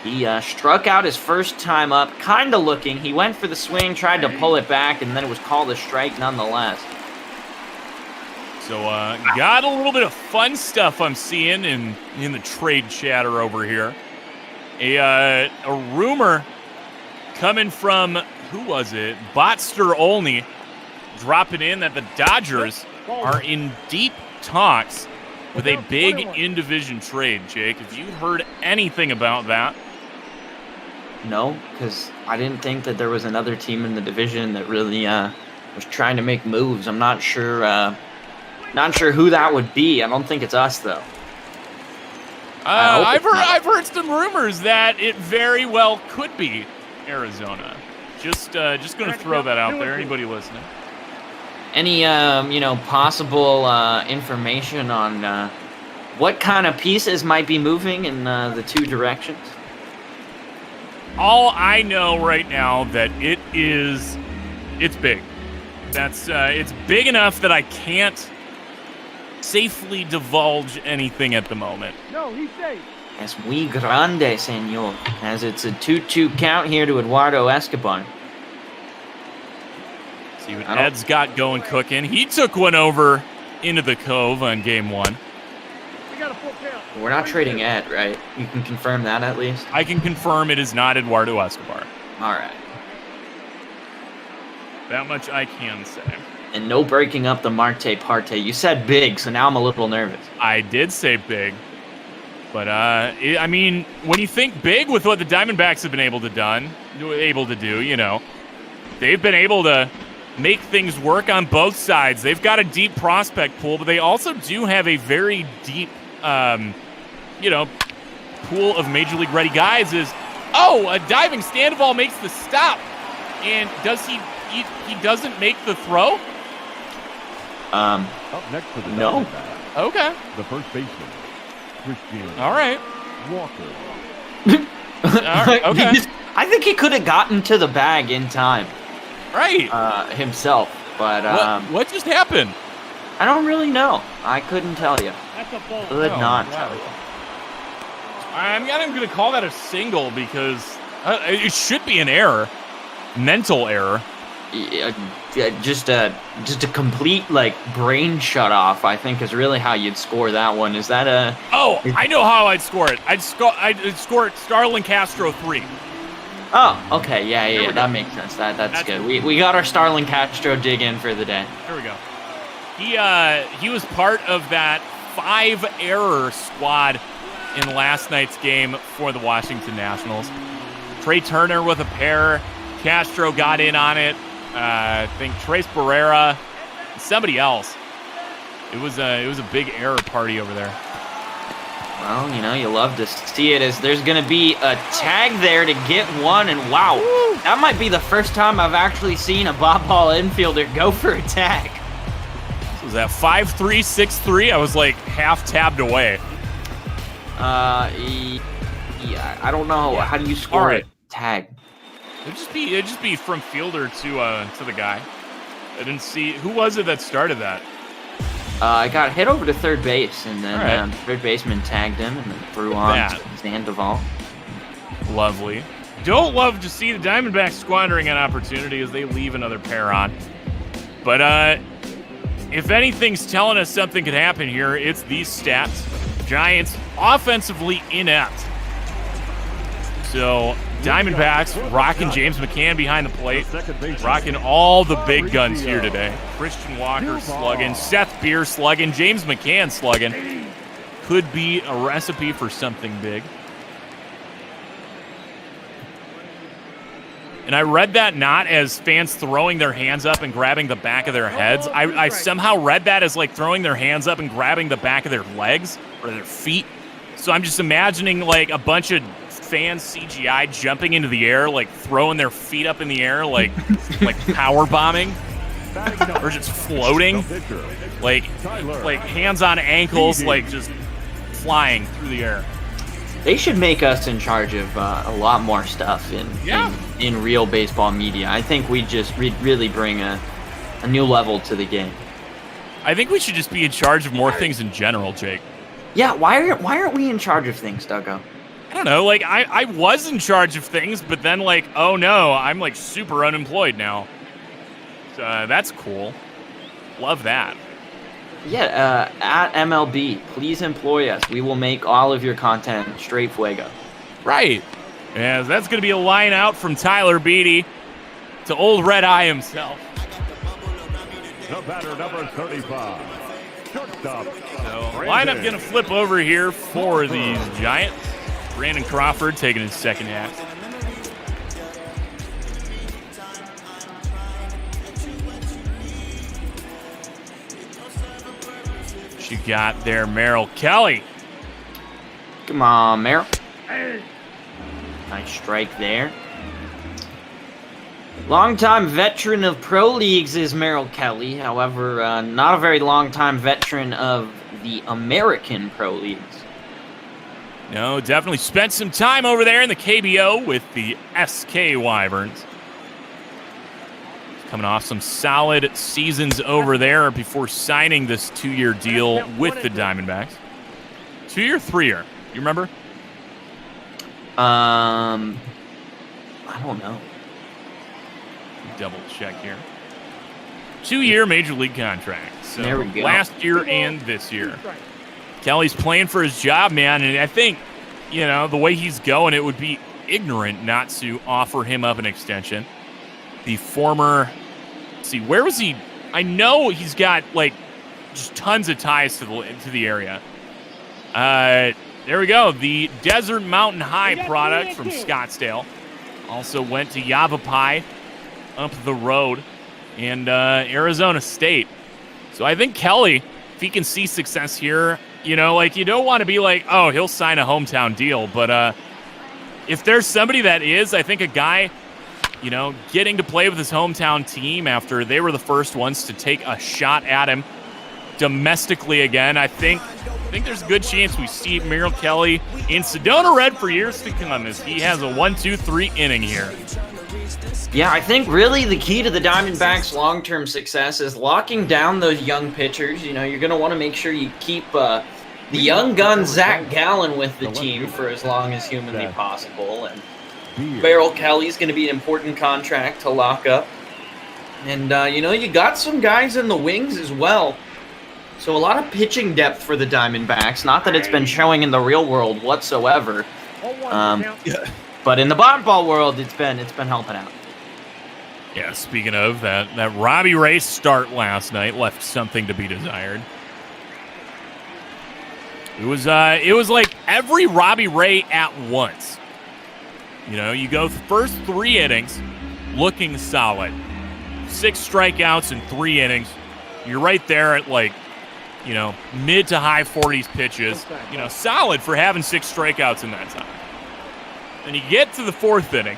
He struck out his first time up, kind of looking. He went for the swing, tried to pull it back, and then it was called a strike nonetheless. So, got a little bit of fun stuff I'm seeing in the trade chatter over here. A rumor coming from, who was it? Botster Olney, dropping in that the Dodgers are in deep talks with a big in-division trade. Jake, have you heard anything about that? No, because I didn't think that there was another team in the division that really was trying to make moves. I'm not sure who that would be. I don't think it's us though. I've heard some rumors that it very well could be Arizona. Just going to throw that out there. Anybody listening? Any possible information on what kind of pieces might be moving in the two directions? All I know right now that it's big. It's big enough that I can't safely divulge anything at the moment. No, he's safe. Es muy grande, señor. As it's a 2-2 count here to Eduardo Escobar. See what Ed's got going cooking. He took one over into the Cove on game 1. We're not trading Ed, right? You can confirm that at least? I can confirm it is not Eduardo Escobar. All right. That much I can say. And no breaking up the Marte Parte. You said big, so now I'm a little nervous. I did say big. But, I mean, when you think big with what the Diamondbacks have been able to do, you know, they've been able to make things work on both sides. They've got a deep prospect pool, but they also do have a very deep, pool of Major League ready guys. A diving Sandoval makes the stop. And does he doesn't make the throw? Up next for the no. Okay. The first baseman, Christian. All right. Walker. All right. Okay. I think he could have gotten to the bag in time. Right. Himself, but what just happened? I don't really know. I couldn't tell you. That's a ball. Could not tell you. I'm going to call that a single because it should be an error, mental error. Just a complete brain shut off. I think is really how you'd score that one. Is that a? Oh, I know how I'd score it. I'd score it Starlin Castro 3. Oh, okay, yeah, that makes sense. That's good. We got our Starlin Castro dig in for the day. There we go. He was part of that 5-error squad in last night's game for the Washington Nationals. Trey Turner with a pair. Castro got in on it. I think Trace Barrera, somebody else. It was a big error party over there. Well, you love to see it, as there's going to be a tag there to get one, and wow, that might be the first time I've actually seen a Bob Hall infielder go for a tag. So was that 5-3, 6-3? I was half tabbed away. Yeah, I don't know. Yeah. How do you score a tag? It'd just be from fielder to the guy. I didn't see who was it that started that. I got hit over to third base, and then third baseman tagged him and then threw on Sandoval. Lovely. Don't love to see the Diamondbacks squandering an opportunity as they leave another pair on. But if anything's telling us something could happen here, it's these stats. Giants offensively inept. So Diamondbacks rocking James McCann behind the plate, rocking all the big guns here today. Christian Walker slugging, Seth Beer slugging, James McCann slugging. Could be a recipe for something big. And I read that not as fans throwing their hands up and grabbing the back of their heads. I somehow read that as like throwing their hands up and grabbing the back of their legs or their feet. So I'm just imagining like a bunch of fans CGI jumping into the air, like throwing their feet up in the air, like power bombing, or just floating, like hands on ankles, like just flying through the air. They should make us in charge of a lot more stuff in real baseball media. I think we'd really bring a new level to the game. I think we should just be in charge of more things in general, Jake. Yeah, why aren't we in charge of things, Duggo? I don't know, like I was in charge of things, but then like, oh no, I'm like super unemployed now. So that's cool. Love that. Yeah, at MLB, please employ us. We will make all of your content straight fuego. Right. Yeah, that's going to be a line out from Tyler Beede to old Red Eye himself. The batter, number 35. Shortstop. So, lineup going to flip over here for these Giants. Brandon Crawford taking his second half. You got there Merrill Kelly. Come on, Merrill. Nice strike there. Longtime veteran of pro leagues is Merrill Kelly. However, not a very long-time veteran of the American pro leagues. No, definitely spent some time over there in the KBO with the SK Wyverns. Coming off some solid seasons over there before signing this 2-year deal with the Diamondbacks. 2-year, 3-year. You remember? I don't know. Double check here. 2-year major league contract. So there we go. Last year and this year. Kelly's playing for his job, man, and I think, you know, the way he's going, it would be ignorant not to offer him up an extension. The former, let's see, where was he? I know he's got like just tons of ties to the area. There we go. The Desert Mountain High product from Scottsdale also went to Yavapai up the road and Arizona State. So I think Kelly, if he can see success here, you know, like you don't want to be like, oh, he'll sign a hometown deal. But if there's somebody that is, I think a guy, you know, getting to play with his hometown team after they were the first ones to take a shot at him domestically again, I think there's a good chance we see Merrill Kelly in Sedona Red for years to come as he has a 1-2-3 inning here. Yeah, I think really the key to the Diamondbacks' long-term success is locking down those young pitchers. You know, you're going to want to make sure you keep the young gun Zach Gallen with the team for as long as humanly possible. And Merrill Kelly's going to be an important contract to lock up. And, you know, you got some guys in the wings as well. So a lot of pitching depth for the Diamondbacks. Not that it's been showing in the real world whatsoever. But in the bottom ball world, it's been helping out. Yeah, speaking of that Robbie Ray start last night left something to be desired. It was like every Robbie Ray at once. You know, you go first 3 innings looking solid. 6 strikeouts in 3 innings. You're right there at like, you know, mid to high 40s pitches. You know, solid for having 6 strikeouts in that time. Then you get to the 4th inning,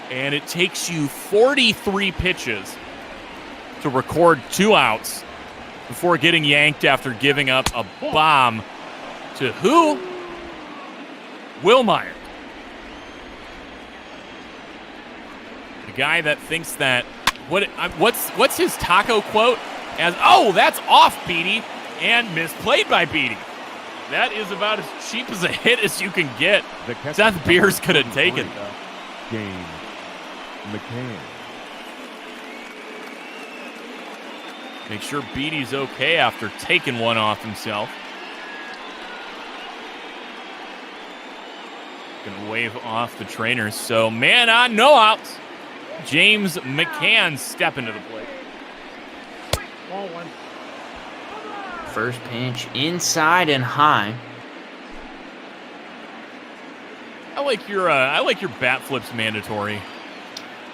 and it takes you 43 pitches to record 2 outs before getting yanked after giving up a bomb to who? Will Meyer. The guy that thinks that, what's his taco quote? As, oh, that's off, Beede, and misplayed by Beede. That is about as cheap as a hit as you can get. Seth Beers could have taken, though. Game. McCann. Make sure Beede's okay after taking one off himself. going to wave off the trainers. So man on, no outs. James McCann stepping to the plate. Ball one. First pitch inside and high. I like your bat flips mandatory.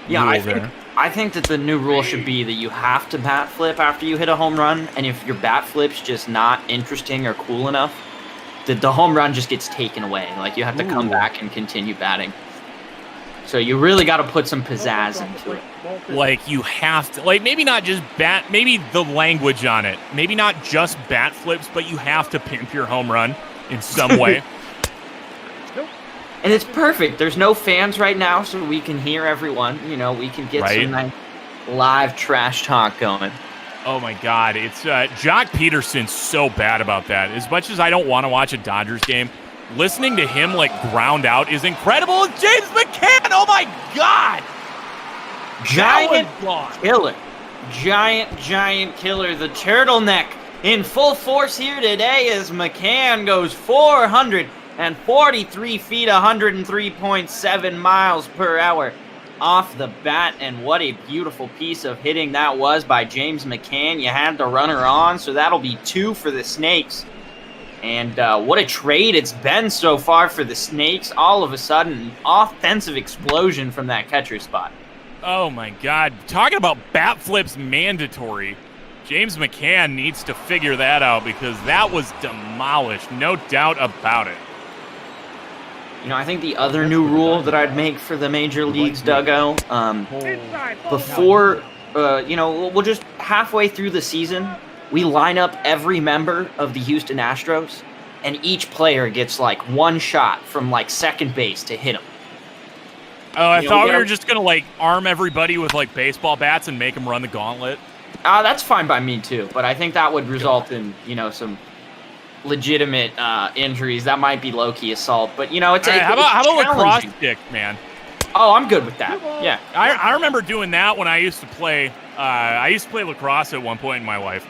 Yeah, rule I think that the new rule should be that you have to bat flip after you hit a home run, and if your bat flip's just not interesting or cool enough, that the home run just gets taken away. Like, you have to come back and continue batting. So you really got to put some pizzazz into it. Like, you have to, like, maybe not just bat, maybe the language on it. Maybe not just bat flips, but you have to pimp your home run in some way. And it's perfect. There's no fans right now, so we can hear everyone. You know, we can get some nice live trash talk going. Oh, my God. It's Jock Peterson's so bad about that. As much as I don't want to watch a Dodgers game, listening to him, like, ground out is incredible. James McCann, oh, my God. Giant killer. Giant killer. The turtleneck in full force here today as McCann goes 443 feet, 103.7 miles per hour off the bat. And what a beautiful piece of hitting that was by James McCann. You had the runner on, so that'll be 2 for the Snakes. And what a trade it's been so far for the Snakes. All of a sudden, an offensive explosion from that catcher spot. Oh, my God. Talking about bat flips mandatory. James McCann needs to figure that out because that was demolished. No doubt about it. You know, I think the other new rule that I'd make for the major leagues, Duggo, before, we'll just halfway through the season, we line up every member of the Houston Astros, and each player gets, like, one shot from, like, second base to hit him. Oh, I thought we were just going to, like, arm everybody with, like, baseball bats and make them run the gauntlet. That's fine by me, too, but I think that would result in, some legitimate injuries. That might be low-key assault, but, it's how about lacrosse stick, man? Oh, I'm good with that. Yeah. I remember doing that when I used to play. I used to play lacrosse at one point in my life,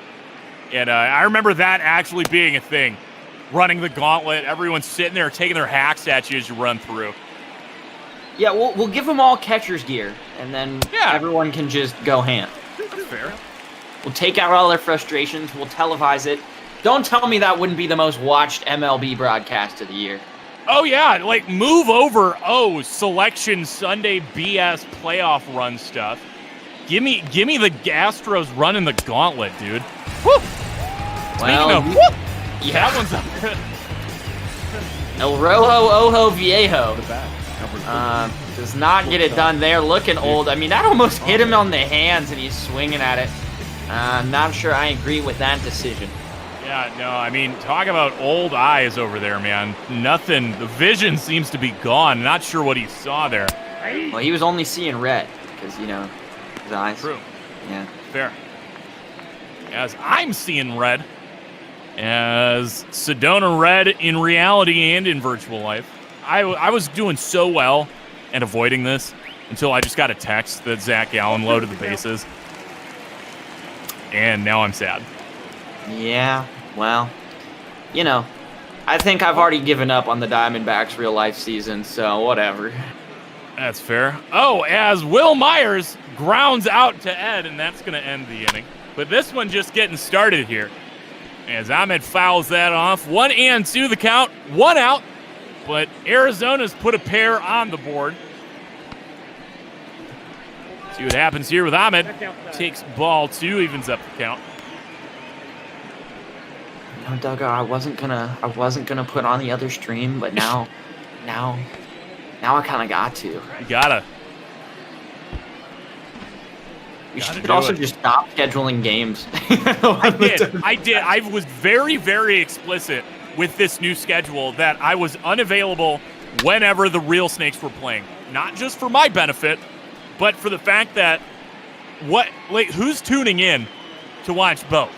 and I remember that actually being a thing. Running the gauntlet, everyone's sitting there taking their hacks at you as you run through. Yeah, we'll give them all catcher's gear, and then everyone can just go ham. That's fair. We'll take out all their frustrations. We'll televise it. Don't tell me that wouldn't be the most watched MLB broadcast of the year. Oh, yeah. Like, move over. Selection Sunday BS playoff run stuff. Give me the Astros running the gauntlet, dude. Woo! That one's up. El Rojo Ojo Viejo. Does not get it done there. Looking old. I mean, that almost hit him on the hands, and he's swinging at it. I'm not sure I agree with that decision. Yeah, no, I mean, talk about old eyes over there, man. Nothing. The vision seems to be gone. Not sure what he saw there. Well, he was only seeing red because, his eyes. True. Yeah. Fair. As I'm seeing red. As Sedona red in reality and in virtual life. I was doing so well and avoiding this until I just got a text that Zach Allen loaded the bases. And now I'm sad. Yeah, well, I think I've already given up on the Diamondbacks' real-life season, so whatever. That's fair. Oh, as Will Myers grounds out to Ed, and that's going to end the inning. But this one just getting started here. As Ahmed fouls that off. 1-2 the count, 1 out. But Arizona's put a pair on the board. See what happens here with Ahmed. Takes ball 2, evens up the count. No, Doug, I wasn't gonna put on the other stream, but now I kind of got to. You gotta. We should also just stop scheduling games. I did. I was very, very explicit with this new schedule that I was unavailable whenever the real Snakes were playing. Not just for my benefit, but for the fact that who's tuning in to watch both?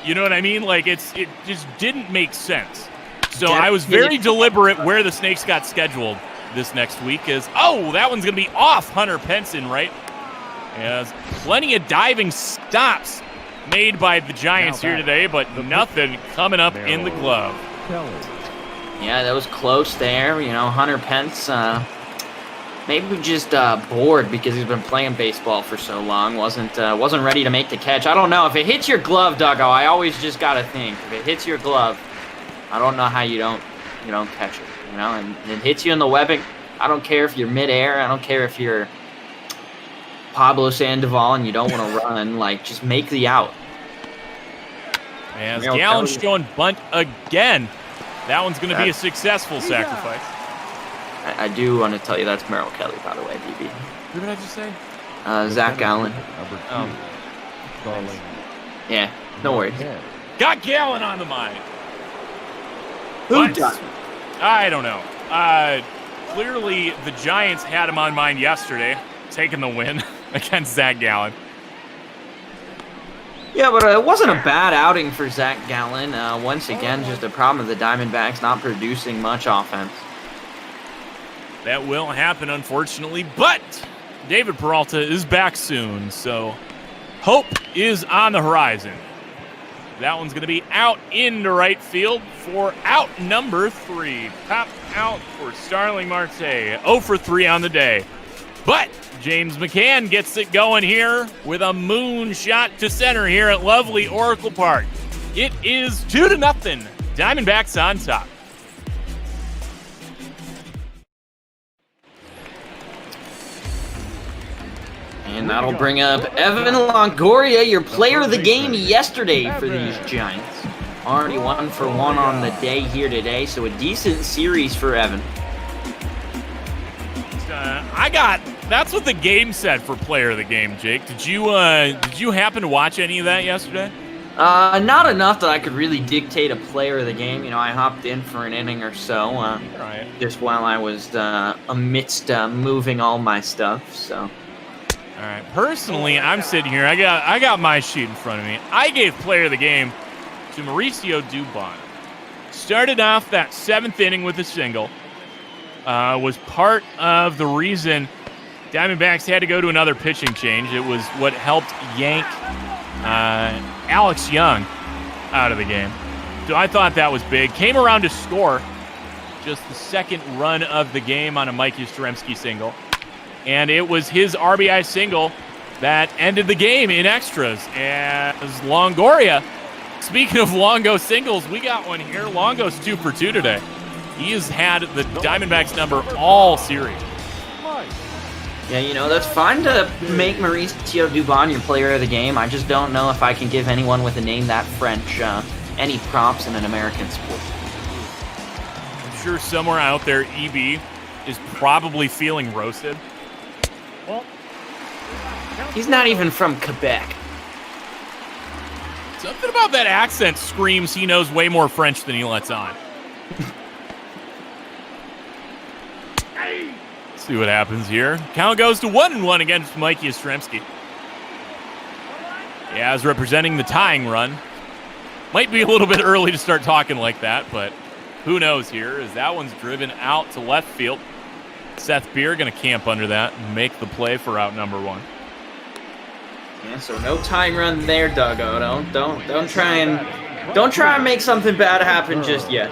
You know what I mean? Like, it just didn't make sense. So I was very deliberate where the Snakes got scheduled this next week that one's going to be off Hunter Penson, right? As plenty of diving stops made by the Giants here today, but nothing coming up in the glove. Yeah, that was close there. You know, Hunter Pence, maybe just bored because he's been playing baseball for so long. Wasn't ready to make the catch. I don't know. If it hits your glove, Duggo, I always just got to think. If it hits your glove, I don't know how you don't catch it. You know, and it hits you in the webbing. I don't care if you're midair. I don't care if you're Pablo Sandoval and you don't want to run. Like, just make the out. As Gallen's showing bunt again. That one's going to be a successful sacrifice. I do want to tell you that's Merrill Kelly, by the way, DB. Who did I just say? Zach Gallen. Yeah, no worries. Got Gallen on the mind. Who does? I don't know. Clearly, the Giants had him on mind yesterday, taking the win against Zach Gallen. Yeah, but it wasn't a bad outing for Zach Gallen. Once again, just a problem of the Diamondbacks not producing much offense. That will happen, unfortunately, but David Peralta is back soon, so hope is on the horizon. That one's going to be out into right field for out number 3. Pop out for Starling Marte. 0 for 3 on the day. But James McCann gets it going here with a moon shot to center here at lovely Oracle Park. It is 2-0. Diamondbacks on top. And that'll bring up Evan Longoria, your player of the game yesterday for these Giants. Already 1 for 1 on the day here today, so a decent series for Evan. That's what the game said for player of the game, Jake. Did you happen to watch any of that yesterday? Not enough that I could really dictate a player of the game. You know, I hopped in for an inning or so, just while I was amidst moving all my stuff, so... All right. Personally, I'm sitting here. I got my sheet in front of me. I gave player of the game to Mauricio Dubon. Started off that 7th inning with a single. Was part of the reason Diamondbacks had to go to another pitching change. It was what helped yank Alex Young out of the game. So I thought that was big. Came around to score just the 2nd run of the game on a Mike Yastrzemski single. And it was his RBI single that ended the game in extras. As Longoria, speaking of Longo singles, we got one here. Longo's 2 for 2 today. He has had the Diamondbacks number all series. Yeah, you know, that's fine to make Mauricio Dubon your player of the game. I just don't know if I can give anyone with a name that French any props in an American sport. I'm sure somewhere out there, EB is probably feeling roasted. He's not even from Quebec. Something about that accent screams he knows way more French than he lets on. Let's see what happens here. Count goes to 1-1 against Mike Yastrzemski. Yeah, as representing the tying run. Might be a little bit early to start talking like that, but who knows here, as that one's driven out to left field. Seth Beer going to camp under that and make the play for out number 1. Yeah, so no tying run there, Duggo. Don't try and make something bad happen just yet.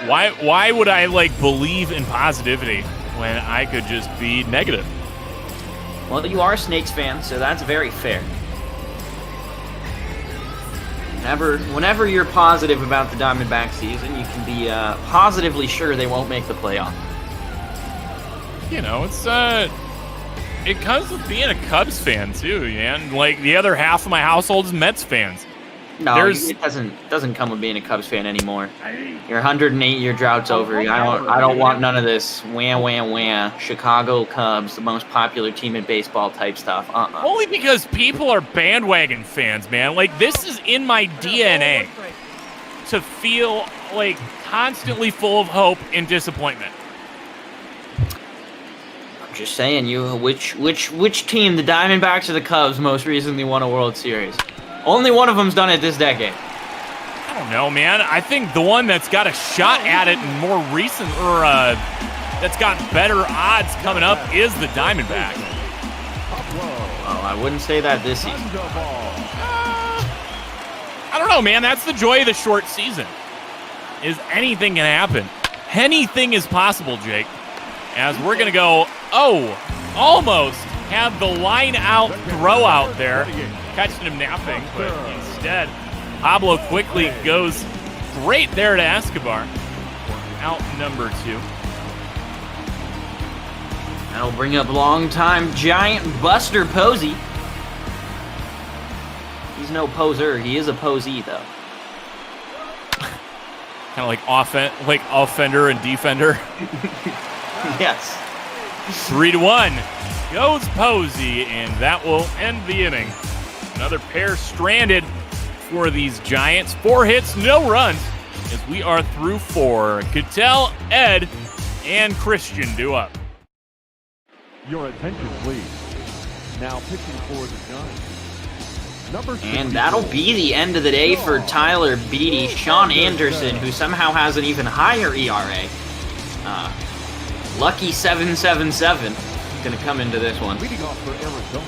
Why would I believe in positivity when I could just be negative? Well, you are a Snakes fan, so that's very fair. Whenever you're positive about the Diamondback season, you can be positively sure they won't make the playoff. You know, it comes with being a Cubs fan too, man. The other half of my household is Mets fans. No, it doesn't come with being a Cubs fan anymore. Your 108-year drought's over. I don't want none of this wah. Chicago Cubs, the most popular team in baseball type stuff. Only because people are bandwagon fans, man. This is in my DNA to feel constantly full of hope and disappointment. Just saying, which team, the Diamondbacks or the Cubs, most recently won a World Series? Only one of them's done it this decade. I don't know, man. I think the one that's got a shot at it in more recent, or that's got better odds coming up, is the Diamondbacks. Well, I wouldn't say that this season. I don't know, man. That's the joy of the short season. is anything can happen. Anything is possible, Jake. As we're going to go, almost have the line out throw out there. Catching him napping, but instead, Pablo quickly goes straight there to Escobar. Out number 2. That'll bring up longtime Giant Buster Posey. He's no poser. He is a posee, though. Kind of like offender and defender. Yes. 3-1 goes Posey, and that will end the inning. Another pair stranded for these Giants. 4 hits, no runs, as we are through 4. Cattell, Ed, and Christian due up. Your attention, please. Now pitching for the Giants. And that'll be the end of the day for Tyler Beede. Sean Anderson, who somehow has an even higher ERA. Lucky 777. Going to come into this one. Leading off for Arizona.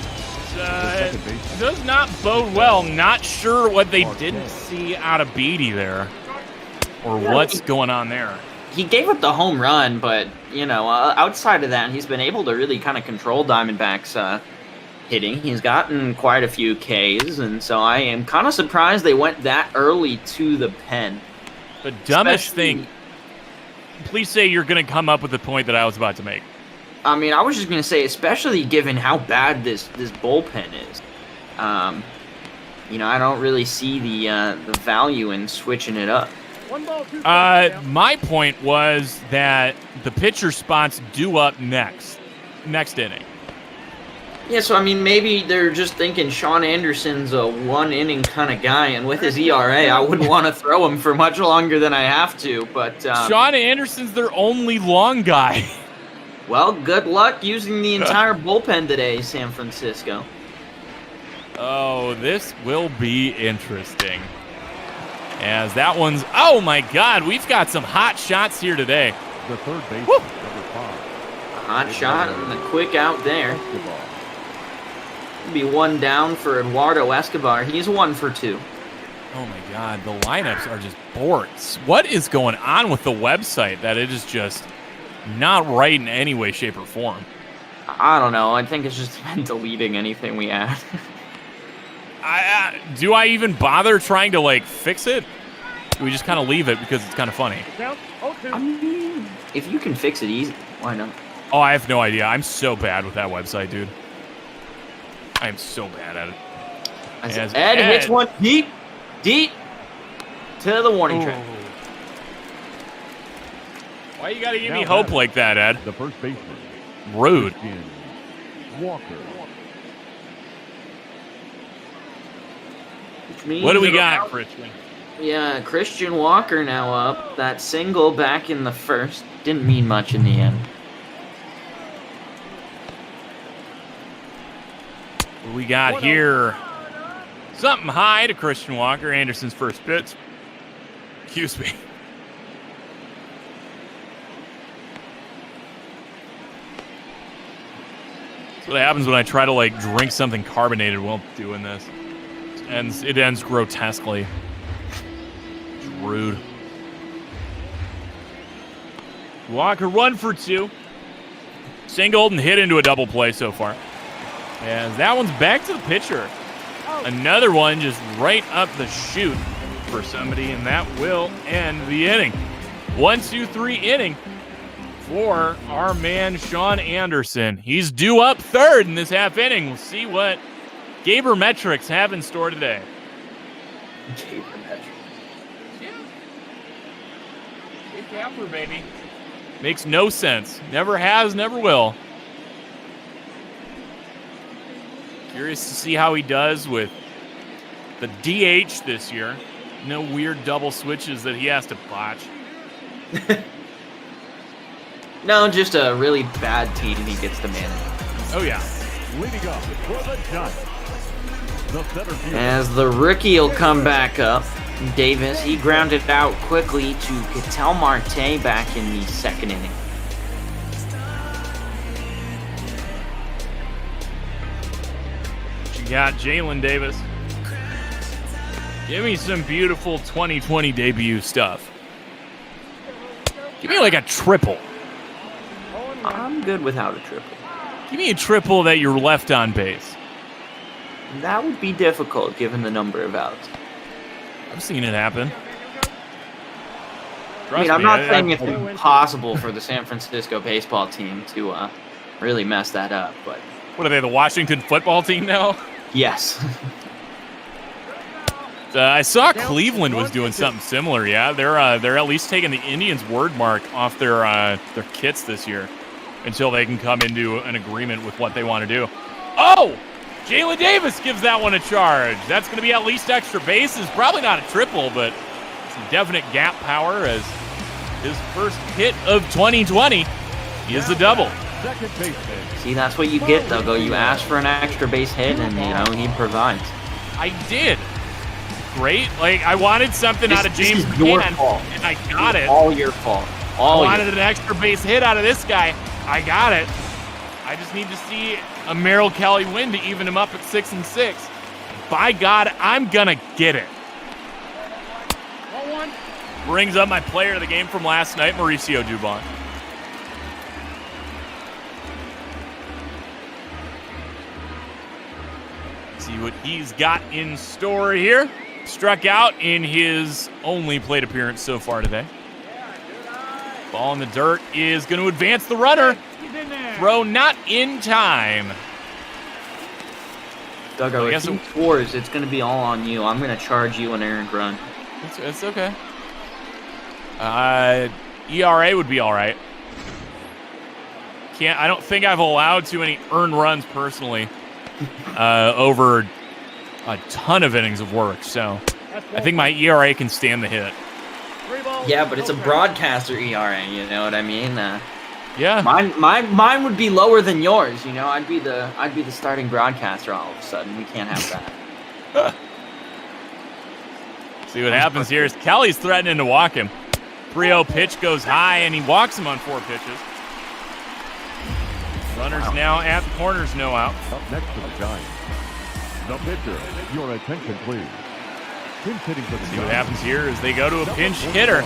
Does not bode well. Not sure what they didn't see out of Beede there, or what's going on there. He gave up the home run, but, outside of that, he's been able to really kind of control Diamondbacks' hitting. He's gotten quite a few Ks, and so I am kind of surprised they went that early to the pen. The dumbest thing. Please say you're going to come up with the point that I was about to make. I mean, I was just going to say, especially given how bad this bullpen is. I don't really see the value in switching it up. My point was that the pitcher spots due up next inning. Yeah, so I mean, maybe they're just thinking Sean Anderson's a one-inning kind of guy, and with his ERA, I wouldn't want to throw him for much longer than I have to. But Sean Anderson's their only long guy. Well, good luck using the entire bullpen today, San Francisco. Oh, this will be interesting. As that one's, oh my God, we've got some hot shots here today. The third base, number 5. A hot shot and a quick out there. Be one down for Eduardo Escobar. He's 1 for 2. Oh my God, the lineups are just bored. What is going on with the website that it is just not right in any way, shape, or form? I don't know. I think it's just been deleting anything we add. Do I even bother trying to fix it? Do we just kind of leave it because it's kind of funny? I mean, if you can fix it easy, why not? Oh, I have no idea. I'm so bad with that website, dude. I am so bad at it. As Ed hits one deep to the warning track. Why you gotta give me hope like that, Ed? The first baseman. Rude. Walker. What do we got, Christian? Yeah, Christian Walker now up. That single back in the first didn't mean much in the end. What we got here? Something high to Christian Walker. Anderson's first pitch. Excuse me. That's what happens when I try to drink something carbonated while doing this. It ends grotesquely. It's rude. Walker 1 for 2. Singled and hit into a double play so far. As that one's back to the pitcher. Another one just right up the chute for somebody, and that will end the inning. 1-2-3 inning for our man Sean Anderson. He's due up third in this half inning. We'll see what Gaber Metrics have in store today. Gaber Metrics. Yeah. Big capper, baby. Makes no sense. Never has, never will. Curious to see how he does with the DH this year. No weird double switches that he has to botch. No, just a really bad team he gets to manage. Oh, yeah. Leading up for the Giants. As the rookie will come back up, Davis, he grounded out quickly to Ketel Marte back in the second inning. You got Jalen Davis. Give me some beautiful 2020 debut stuff. Give me like a triple. I'm good without a triple. Give me a triple that you're left on base. That would be difficult given the number of outs. I've seen it happen. I mean, I'm not saying it's impossible for the San Francisco baseball team to really mess that up, but... What are they, the Washington football team now? Yes. I saw Cleveland was doing something similar, yeah. They're at least taking the Indians' word mark off their kits this year until they can come into an agreement with what they want to do. Oh! Jalen Davis gives that one a charge. That's going to be at least extra bases. Probably not a triple, but some definite gap power as his first hit of 2020 is the double. See, that's what you get, Doug. You ask for an extra base hit, and, he provides. I did. Great. Like, I wanted something out of James McCann, and I got it. All your fault. I wanted an extra base hit out of this guy. I got it. I just need to see a Merrill Kelly win to even him up at 6-6. By God, I'm gonna get it. Brings up my player of the game from last night, Mauricio Dubon. See what he's got in store here. Struck out in his only plate appearance so far today. Ball in the dirt is going to advance the runner. Throw not in time. Duggo, if he scores, it's going to be all on you. I'm going to charge you an errant run. It's okay. ERA would be all right. I don't think I've allowed too many earned runs personally over a ton of innings of work. So I think my ERA can stand the hit. Yeah, but it's a broadcaster ERA, you know what I mean? Yeah. Mine would be lower than yours, you know. I'd be the starting broadcaster all of a sudden. We can't have that. See what happens here is Kelly's threatening to walk him. 3-0 pitch goes high, and he walks him on 4 pitches. Runners now at the corners, no out. Up next to the Giants, the pitcher. Your attention, please. Pinch hitting for the See what happens here is they go to a pinch hitter,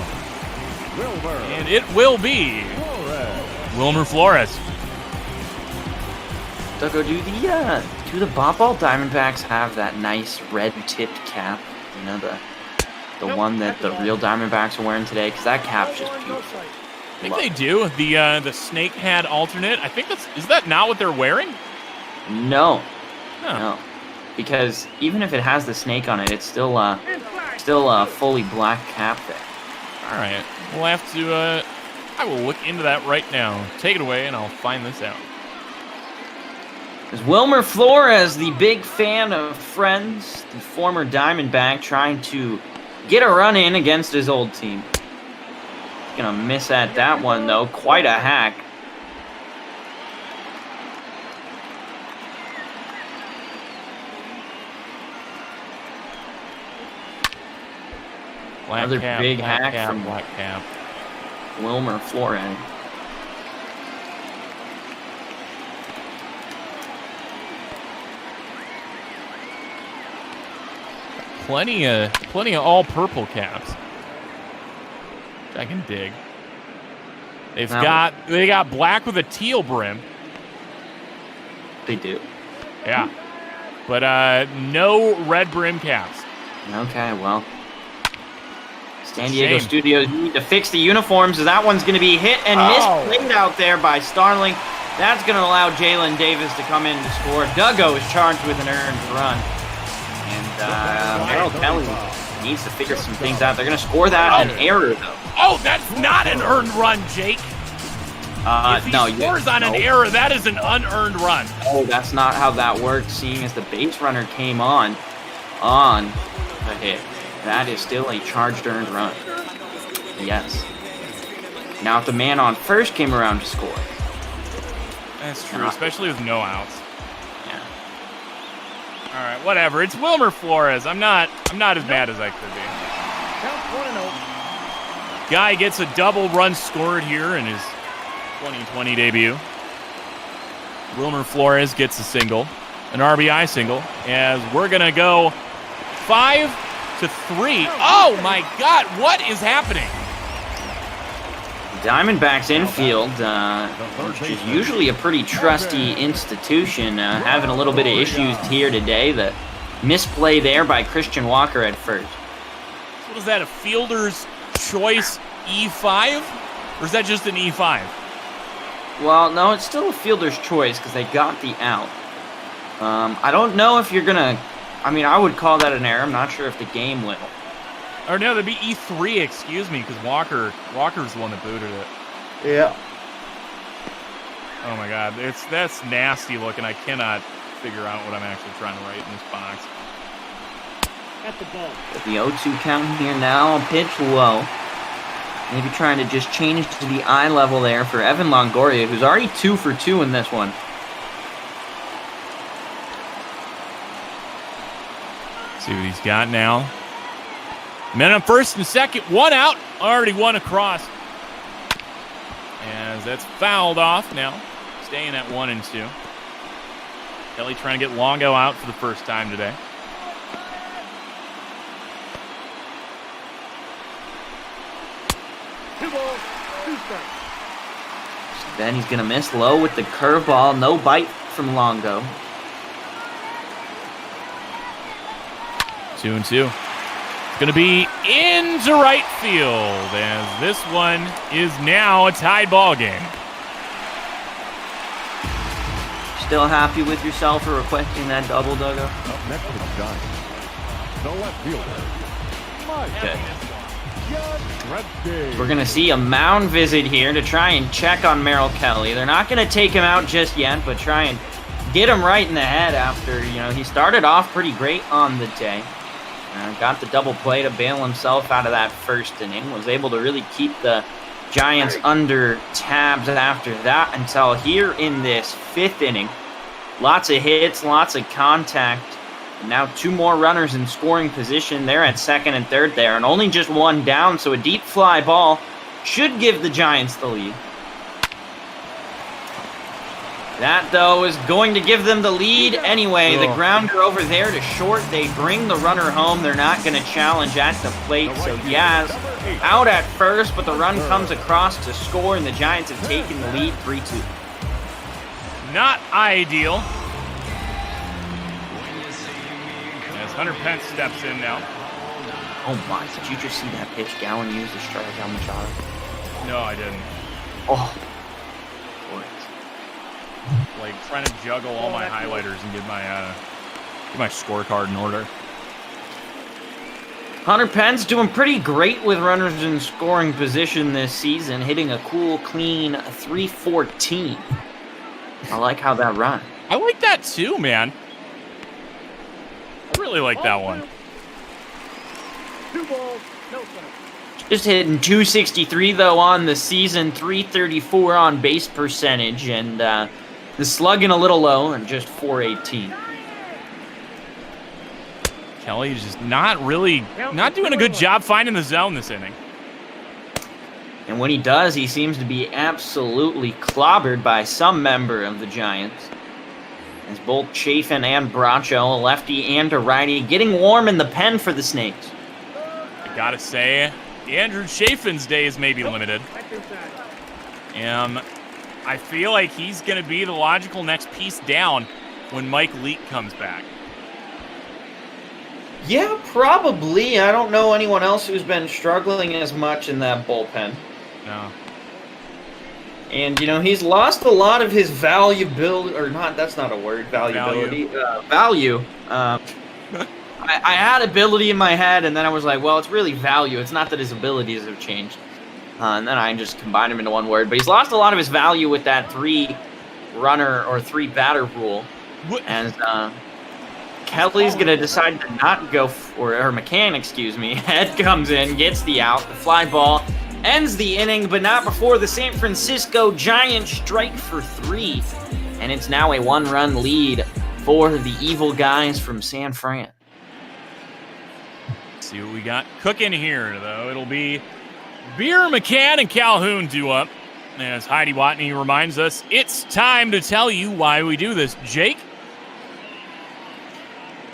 and it will be Wilmer Flores. Duggo, do the Bop-Ball Diamondbacks have that nice red-tipped cap? You know, the one that the real Diamondbacks are wearing today? Because that cap's just beautiful. I think they do. The snake hat alternate. I think is that not what they're wearing? No. No. Because even if it has the snake on it, it's still a fully black cap there. All right. We'll have to I will look into that right now. Take it away and I'll find this out. Is Wilmer Flores, the big fan of Friends, the former Diamondback, trying to get a run in against his old team. Gonna miss at that one though. Quite a hack. Another big hack from Black Cap. Wilmer Flores. Plenty of all purple caps. I can dig. They got black with a teal brim. They do. Yeah. But no red brim caps. Okay, well. San Diego Studios need to fix the uniforms, so that one's going to be hit and misplayed out there by Starling. That's going to allow Jalen Davis to come in to score. Duggo is charged with an earned run. And Merrill Kelly needs to figure some things out. They're going to score that an error, though. Oh, that's not an earned run, Jake. If he scores on an error, that is an unearned run. Oh, that's not how that works, seeing as the base runner came on a hit. That is still a charged earned run. Yes. Now if the man on first came around to score. That's true, especially with no outs. Yeah. All right, whatever. It's Wilmer Flores. I'm not as bad as I could be. Guy gets a double run scored here in his 2020 debut. Wilmer Flores gets a single, an RBI single, as we're gonna go 5-3. Oh my God, what is happening? Diamondbacks infield, which is usually a pretty trusty institution, having a little bit of issues here today. The misplay there by Christian Walker at first. What is that, a fielder's choice E5? Or is that just an E5? Well, no, it's still a fielder's choice because they got the out. I don't know if you're going to... I mean, I would call that an error. I'm not sure if the game will. Or no, that'd be E3, excuse me, because Walker's the one that booted it. Yeah. Oh my God, that's nasty looking. I cannot figure out what I'm actually trying to write in this box. At the ball. The 0-2 count here now, pitch low. Maybe trying to just change to the eye level there for Evan Longoria, who's already 2 for 2 in this one. See what he's got now. Men on first and second, one out, already one across. As that's fouled off now, staying at 1 and 2. Kelly trying to get Longo out for the first time today. Then he's going to miss low with the curveball. No bite from Longo. 2-2. It's going to be into right field as this one is now a tied ball game. Still happy with yourself for requesting that double, Duggo? Up next for the Giants, the left fielder, Okay. Maeda. We're going to see a mound visit here to try and check on Merrill Kelly. They're not going to take him out just yet, but try and get him right in the head after, he started off pretty great on the day. Got the double play to bail himself out of that first inning. Was able to really keep the Giants under tabs after that until here in this 5th inning. Lots of hits, lots of contact. And now 2 more runners in scoring position. They're at second and third there, and only just 1 down, so a deep fly ball should give the Giants the lead. That, though, is going to give them the lead anyway. The grounder over there to short. They bring the runner home. They're not going to challenge at the plate. So Diaz out at first, but the run comes across to score, and the Giants have taken the lead 3-2. Not ideal. As Hunter Pence steps in now. Oh my, did you just see that pitch Gallen used to strike out Machado? No, I didn't. Oh. Like trying to juggle all my highlighters and get my scorecard in order. Hunter Pence doing pretty great with runners in scoring position this season, hitting a cool, clean 314. I like how that run. I like that too, man. I really like that one. 2 balls, no strikes. Just hitting 263 though on the season, 334 on base percentage, and the slugging a little low and just 418. Kelly's just not doing a good job finding the zone this inning. And when he does, he seems to be absolutely clobbered by some member of the Giants. As both Chafin and Bracho, a lefty and a righty, getting warm in the pen for the Snakes. I gotta say, Andrew Chafin's days may be limited. I feel like he's going to be the logical next piece down when Mike Leake comes back. Yeah, probably. I don't know anyone else who's been struggling as much in that bullpen. No. And, he's lost a lot of his valuability, or not, that's not a word, valuability. Value. I had ability in my head, and then I was like, well, it's really value. It's not that his abilities have changed. And then I just combined them into one word. But he's lost a lot of his value with that 3-runner or 3-batter rule. And Kelly's going to decide to not go for, or McCann, excuse me. Head comes in, gets the out. The fly ball ends the inning, but not before the San Francisco Giants strike for 3. And it's now a 1-run lead for the evil guys from San Fran. Let's see what we got cooking here, though. It'll be Beer, McCann, and Calhoun due up. As Heidi Watney reminds us, it's time to tell you why we do this. Jake?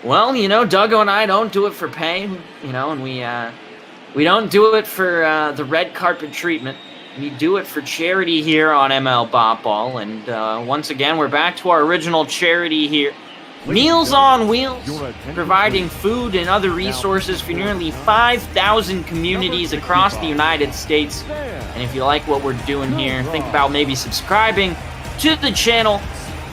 Well, Duggo and I don't do it for pay, and we don't do it for the red carpet treatment. We do it for charity here on ML Bop Ball. And once again, we're back to our original charity here. Meals on Wheels, providing food and other resources for nearly 5,000 communities across the United States. And if you like what we're doing here, think about maybe subscribing to the channel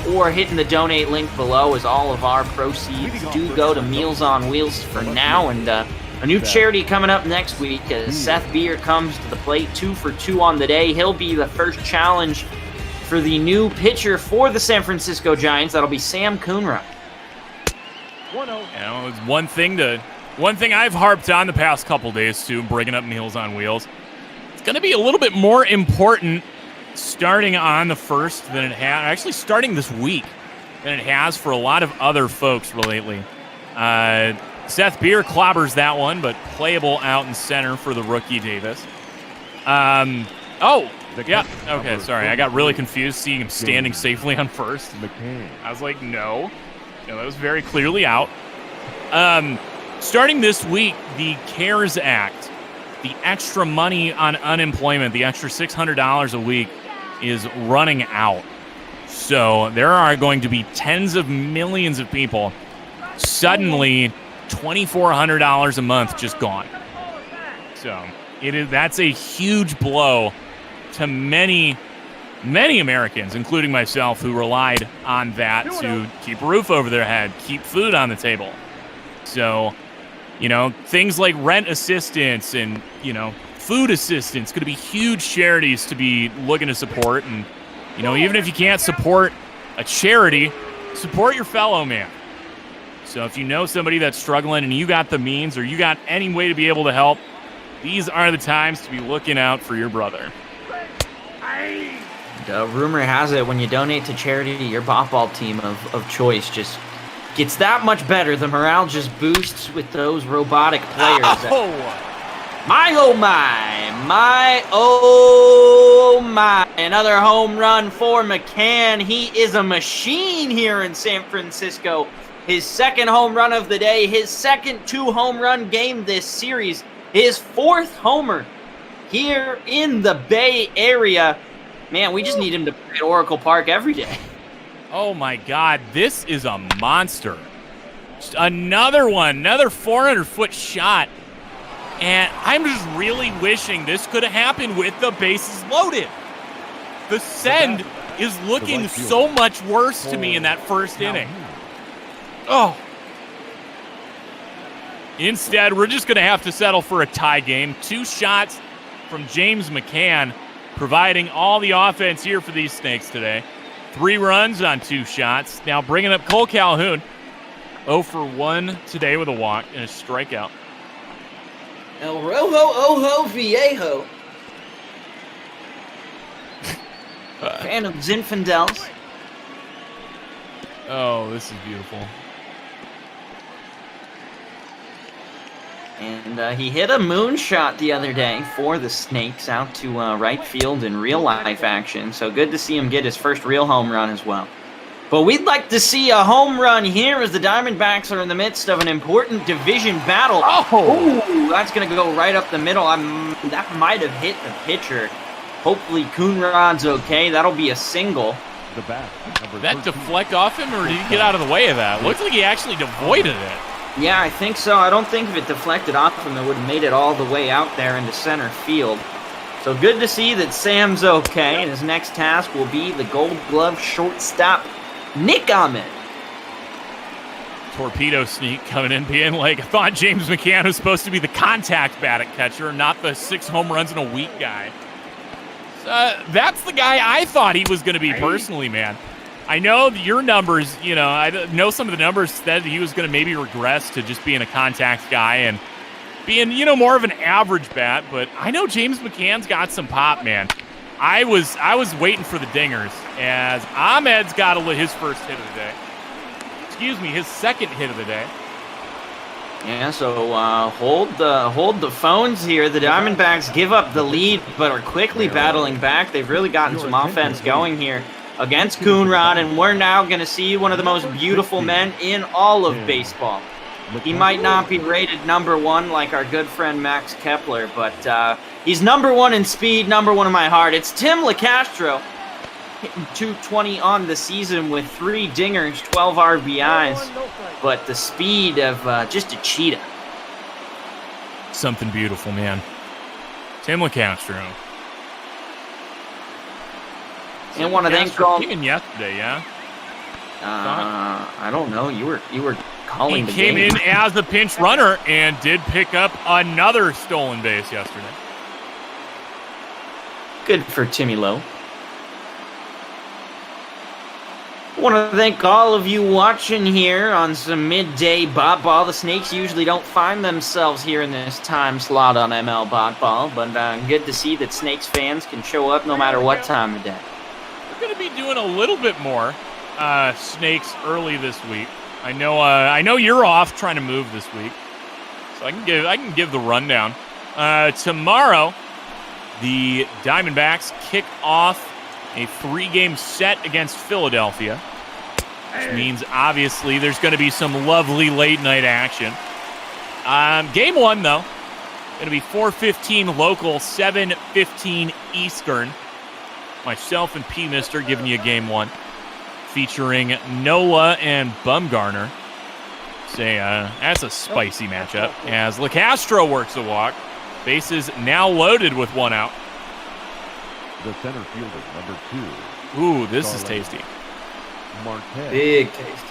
or hitting the donate link below, as all of our proceeds do go to Meals on Wheels for now. And a new charity coming up next week as Seth Beer comes to the plate, 2 for 2 on the day. He'll be the first challenge for the new pitcher for the San Francisco Giants. That'll be Sam Coonrod. You know, it's one thing I've harped on the past couple days too, bringing up Meals on Wheels. It's going to be a little bit more important starting on the 1st than it has, actually starting this week, than it has for a lot of other folks lately. Seth Beer clobbers that one, but playable out in center for the rookie Davis. Okay, sorry. I got really confused seeing him standing safely on first. I was like, no, that was very clearly out. Starting this week, the CARES Act, the extra money on unemployment, the extra $600 a week is running out. So there are going to be tens of millions of people suddenly $2,400 a month just gone. So that's a huge blow to many Americans, including myself, who relied on that to keep a roof over their head, keep food on the table. So, things like rent assistance and, food assistance going to be huge charities to be looking to support. And, even if you can't support a charity, support your fellow man. So if you know somebody that's struggling and you got the means or you got any way to be able to help, these are the times to be looking out for your brother. Rumor has it, when you donate to charity, your Bop Ball team of choice just gets that much better. The morale just boosts with those robotic players. My oh my. Another home run for McCann. He is a machine here in San Francisco. His second home run of the day, his second 2-home run game this series, his 4th homer here in the Bay Area. Man, we just need him to play at Oracle Park every day. Oh my God, this is a monster. Just another one, another 400-foot shot. And I'm just really wishing this could have happened with the bases loaded. The send is looking so much worse to me in that first inning. Oh. Instead, we're just going to have to settle for a tie game. 2 shots from James McCann, providing all the offense here for these Snakes today. 3 runs on 2 shots. Now bringing up Cole Calhoun. 0 for 1 today with a walk and a strikeout. El Rojo Ojo Viejo. Fan of Zinfandels. Oh, this is beautiful. And he hit a moonshot the other day for the Snakes out to right field in real-life action. So good to see him get his first real home run as well. But we'd like to see a home run here as the Diamondbacks are in the midst of an important division battle. Oh, that's going to go right up the middle. That might have hit the pitcher. Hopefully Coonrod's okay. That'll be a single. Did that deflect off him, or did he get out of the way of that? Looks like he actually avoided it. Yeah, I think so. I don't think if it deflected off him, it would have made it all the way out there into center field. So good to see that Sam's okay, and his next task will be the Gold Glove shortstop, Nick Ahmed. Torpedo sneak coming in, being like, I thought James McCann was supposed to be the contact batting catcher, not the 6 home runs in a week guy. That's the guy I thought he was going to be personally, man. I know your numbers, I know some of the numbers said he was going to maybe regress to just being a contact guy and being, more of an average bat, but I know James McCann's got some pop, man. I was waiting for the dingers as Ahmed's got his first hit of the day. His second hit of the day. Yeah, so hold the phones here. The Diamondbacks give up the lead, but are quickly battling back. They've really gotten some offense going here against Coonrod, and we're now going to see one of the most beautiful men in all of baseball. He might not be rated number 1 like our good friend Max Kepler, but He's number one in speed, number one in my heart. It's Tim LeCastro, hitting .220 on the season with 3 dingers, 12 RBIs, but the speed of just a cheetah. Something beautiful, man. Tim LeCastro. And want to thank all. Yesterday, yeah. I don't know. You were calling the game. He came in as a pinch runner and did pick up another stolen base yesterday. Good for Timmy Lowe. I want to thank all of you watching here on some midday Bot Ball. The Snakes usually don't find themselves here in this time slot on ML Bot Ball, but good to see that Snakes fans can show up no matter what time of day. We're going to be doing a little bit more Snakes early this week. I know you're off trying to move this week, so I can give the rundown. Tomorrow, the Diamondbacks kick off a 3-game set against Philadelphia, which means obviously there's going to be some lovely late night action. Game 1 though, going to be 4:15 local, 7:15 Eastern. Myself and P. Mister giving you game 1, featuring Nola and Bumgarner. That's a spicy matchup as LeCastro works a walk. Bases now loaded with 1 out. The center fielder, number 2. Ooh, this is tasty. Martinez. Big taste.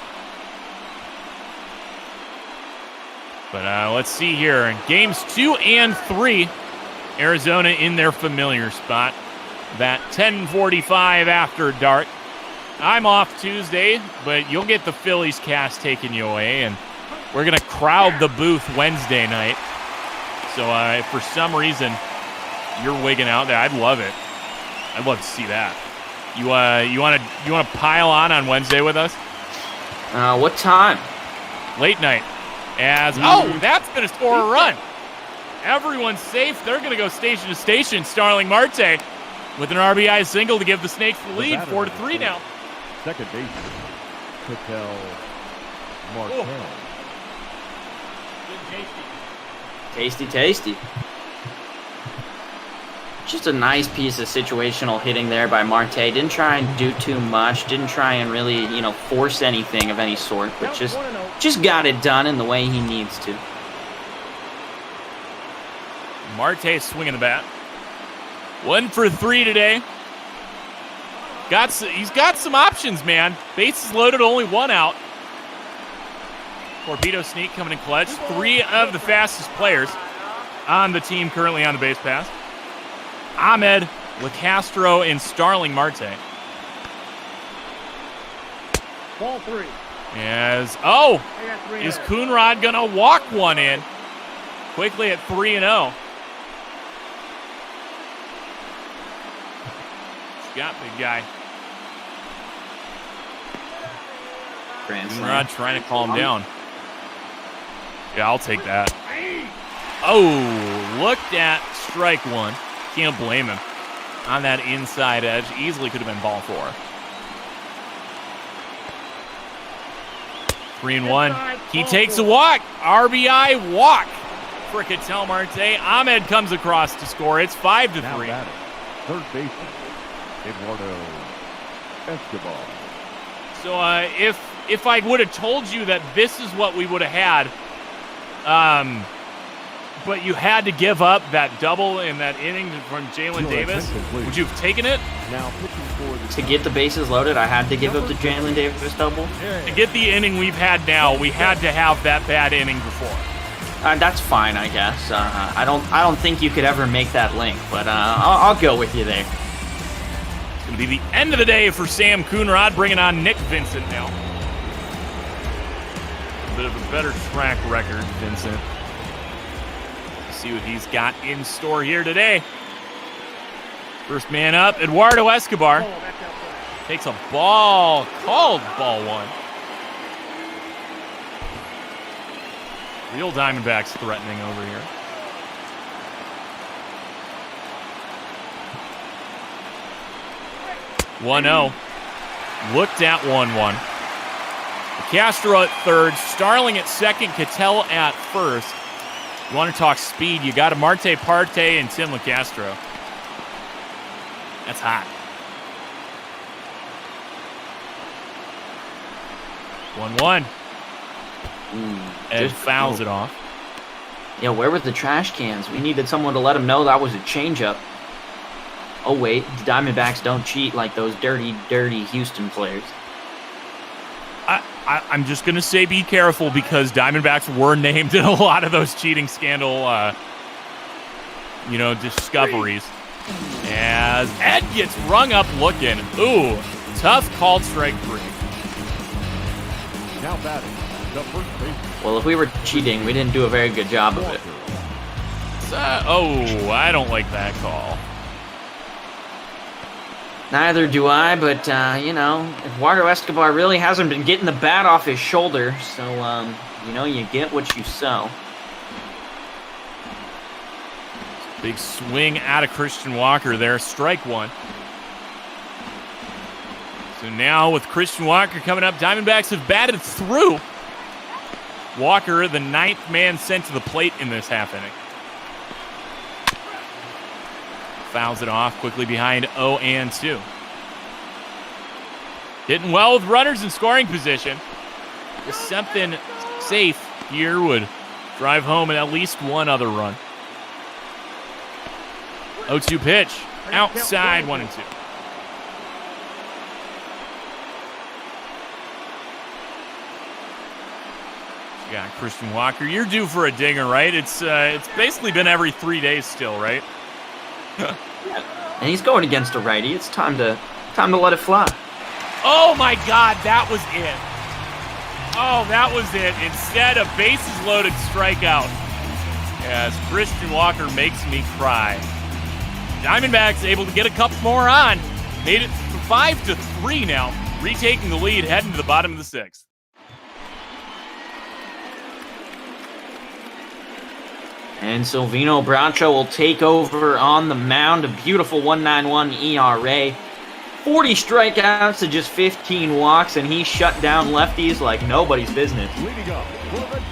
But let's see here. Games 2 and 3, Arizona in their familiar spot. That 10:45 after dark. I'm off Tuesday, but you'll get the Phillies cast taking you away, and we're going to crowd the booth Wednesday night. So if for some reason you're wigging out there, I'd love it. I'd love to see that. You want to pile on Wednesday with us? What time? Late night. That's going to score a run. Everyone's safe. They're going to go station to station. Starling Marte with an RBI single to give the Snakes the lead, 4-3 now. Second baseman, Martinez. Tasty. Just a nice piece of situational hitting there by Marte. Didn't try and do too much. Didn't try and really, force anything of any sort, but just got it done in the way he needs to. Marte swinging the bat. 1 for 3 today. He's got some options, man. Bases loaded, only 1 out. Torpedo sneak coming in clutch. 3 of the fastest players on the team currently on the base pass. Ahmed, LeCastro, and Starling Marte. Ball 3. Is Coonrod going to walk one in? Quickly at 3-0. Got big guy. Coonrod trying to calm down. Yeah, I'll take that. Looked at strike 1. Can't blame him. On that inside edge, easily could have been ball 4. 3-1. He takes a walk. RBI walk for Ketel Marte. Ahmed comes across to score. It's 5-3. Third baseman, Eduardo Escobar. So if I would have told you that this is what we would have had, but you had to give up that double in that inning from Jalen Davis, would you have taken it? Now pitching for to get the bases loaded, I had to give up the Jalen Davis double. To get the inning we've had now, we had to have that bad inning before. That's fine, I guess. I don't think you could ever make that link, but I'll go with you there. It's going to be the end of the day for Sam Coonrod, bringing on Nick Vincent now. A bit of a better track record, Vincent. See what he's got in store here today. First man up, Eduardo Escobar. Takes a ball, called ball 1. Real Diamondbacks threatening over here. (1-0). Looked at 1-1. Castro at third, Starling at second, Ketel at first. You want to talk speed, you got Marte Parte and Tim LeCastro. That's hot. 1-1. Ed fouls it off. Yeah, where were the trash cans? We needed someone to let him know that was a changeup. Oh, wait. The Diamondbacks don't cheat like those dirty, dirty Houston players. I'm just going to say be careful because Diamondbacks were named in a lot of those cheating scandal, discoveries. As Ed gets rung up looking. Ooh, tough called strike 3. Now batting, the first baseman. Well, if we were cheating, we didn't do a very good job of it. I don't like that call. Neither do I, but, Eduardo Escobar really hasn't been getting the bat off his shoulder, so, you get what you sow. Big swing out of Christian Walker there, strike 1. So now with Christian Walker coming up, Diamondbacks have batted through. Walker, the 9th man sent to the plate in this half inning. Fouls it off quickly behind 0-2. Hitting well with runners in scoring position. Just something safe here would drive home at least one other run. 0-2 pitch. Outside 1-2. You got Christian Walker. You're due for a dinger, right? It's basically been every 3 days still, right? And he's going against a righty. It's time to let it fly. Oh my God, that was it. Oh, that was it. Instead, a bases loaded strikeout. As Christian Walker makes me cry. Diamondbacks able to get a couple more on. Made it 5-3 now. Retaking the lead, heading to the bottom of the 6th. And Silvino Bracho will take over on the mound. A beautiful 1.91 ERA. 40 strikeouts to just 15 walks, and he shut down lefties like nobody's business.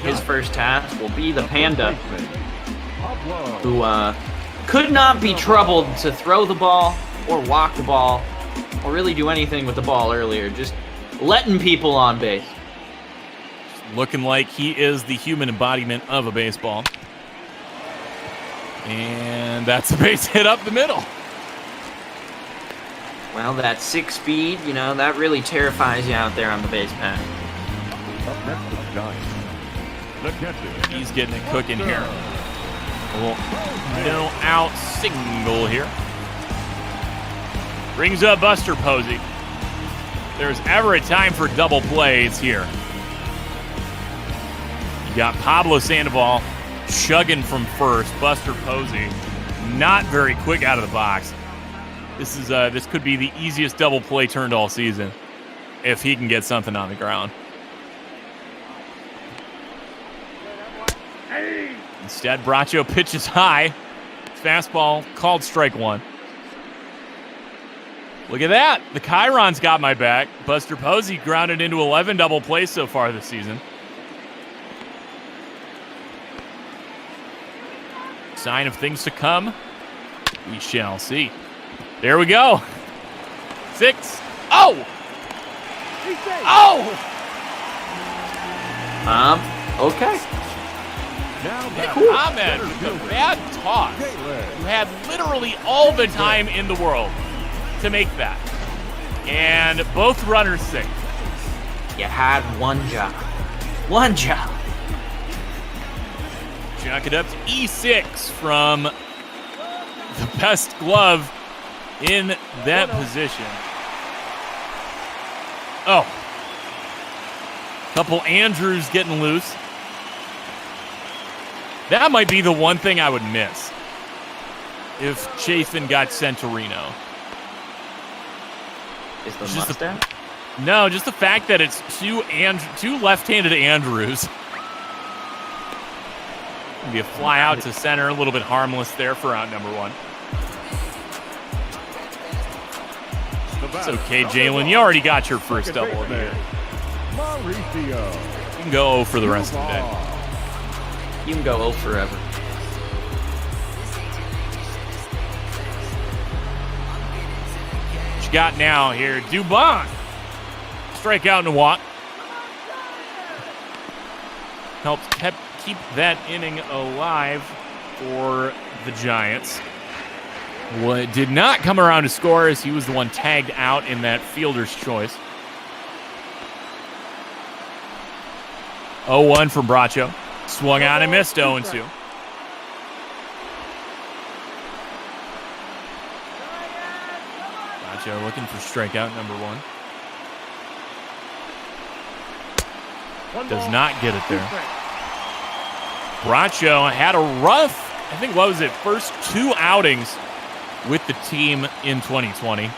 His first task will be the Panda, who could not be troubled to throw the ball or walk the ball or really do anything with the ball earlier. Just letting people on base. Looking like he is the human embodiment of a baseball. And that's a base hit up the middle. Well, that 6-speed, that really terrifies you out there on the base path. Up next to the Giants. The catcher. He's getting it cooking here. A little no out single here. Brings up Buster Posey. If there's ever a time for double play, it's here. You got Pablo Sandoval chugging from first. Buster Posey not very quick out of the box. This could be the easiest double play turned all season if he can get something on the ground. Instead, Bracho pitches high. Fastball called strike 1. Look at that. The Chiron's got my back. Buster Posey grounded into 11 double plays so far this season. Sign of things to come. We shall see. There we go. 6. Oh! Oh! Okay. Ahmed with a bad toss. You had literally all the time in the world to make that. And both runners safe. You had one job. One job. Jack it up to E6 from the best glove in that position. Oh. Couple Andrews getting loose. That might be the one thing I would miss if Chafin got sent to Reno. Is the mustache? No, just the fact that it's two left-handed Andrews. Be a fly out to center, a little bit harmless there for out number 1. It's okay, Jalen. You already got your first double of the year. You can go for the rest of the day. You can go 0 forever. What you got now here? Dubon. Strikeout and a walk. Helped keep that inning alive for the Giants. What did not come around to score as he was the one tagged out in that fielder's choice. 0-1 from Bracho. Swung on and missed 0-2. Bracho looking for strikeout number 1. Does not get it there. Bracho had a rough, I think, what was it, first 2 outings with the team in 2020.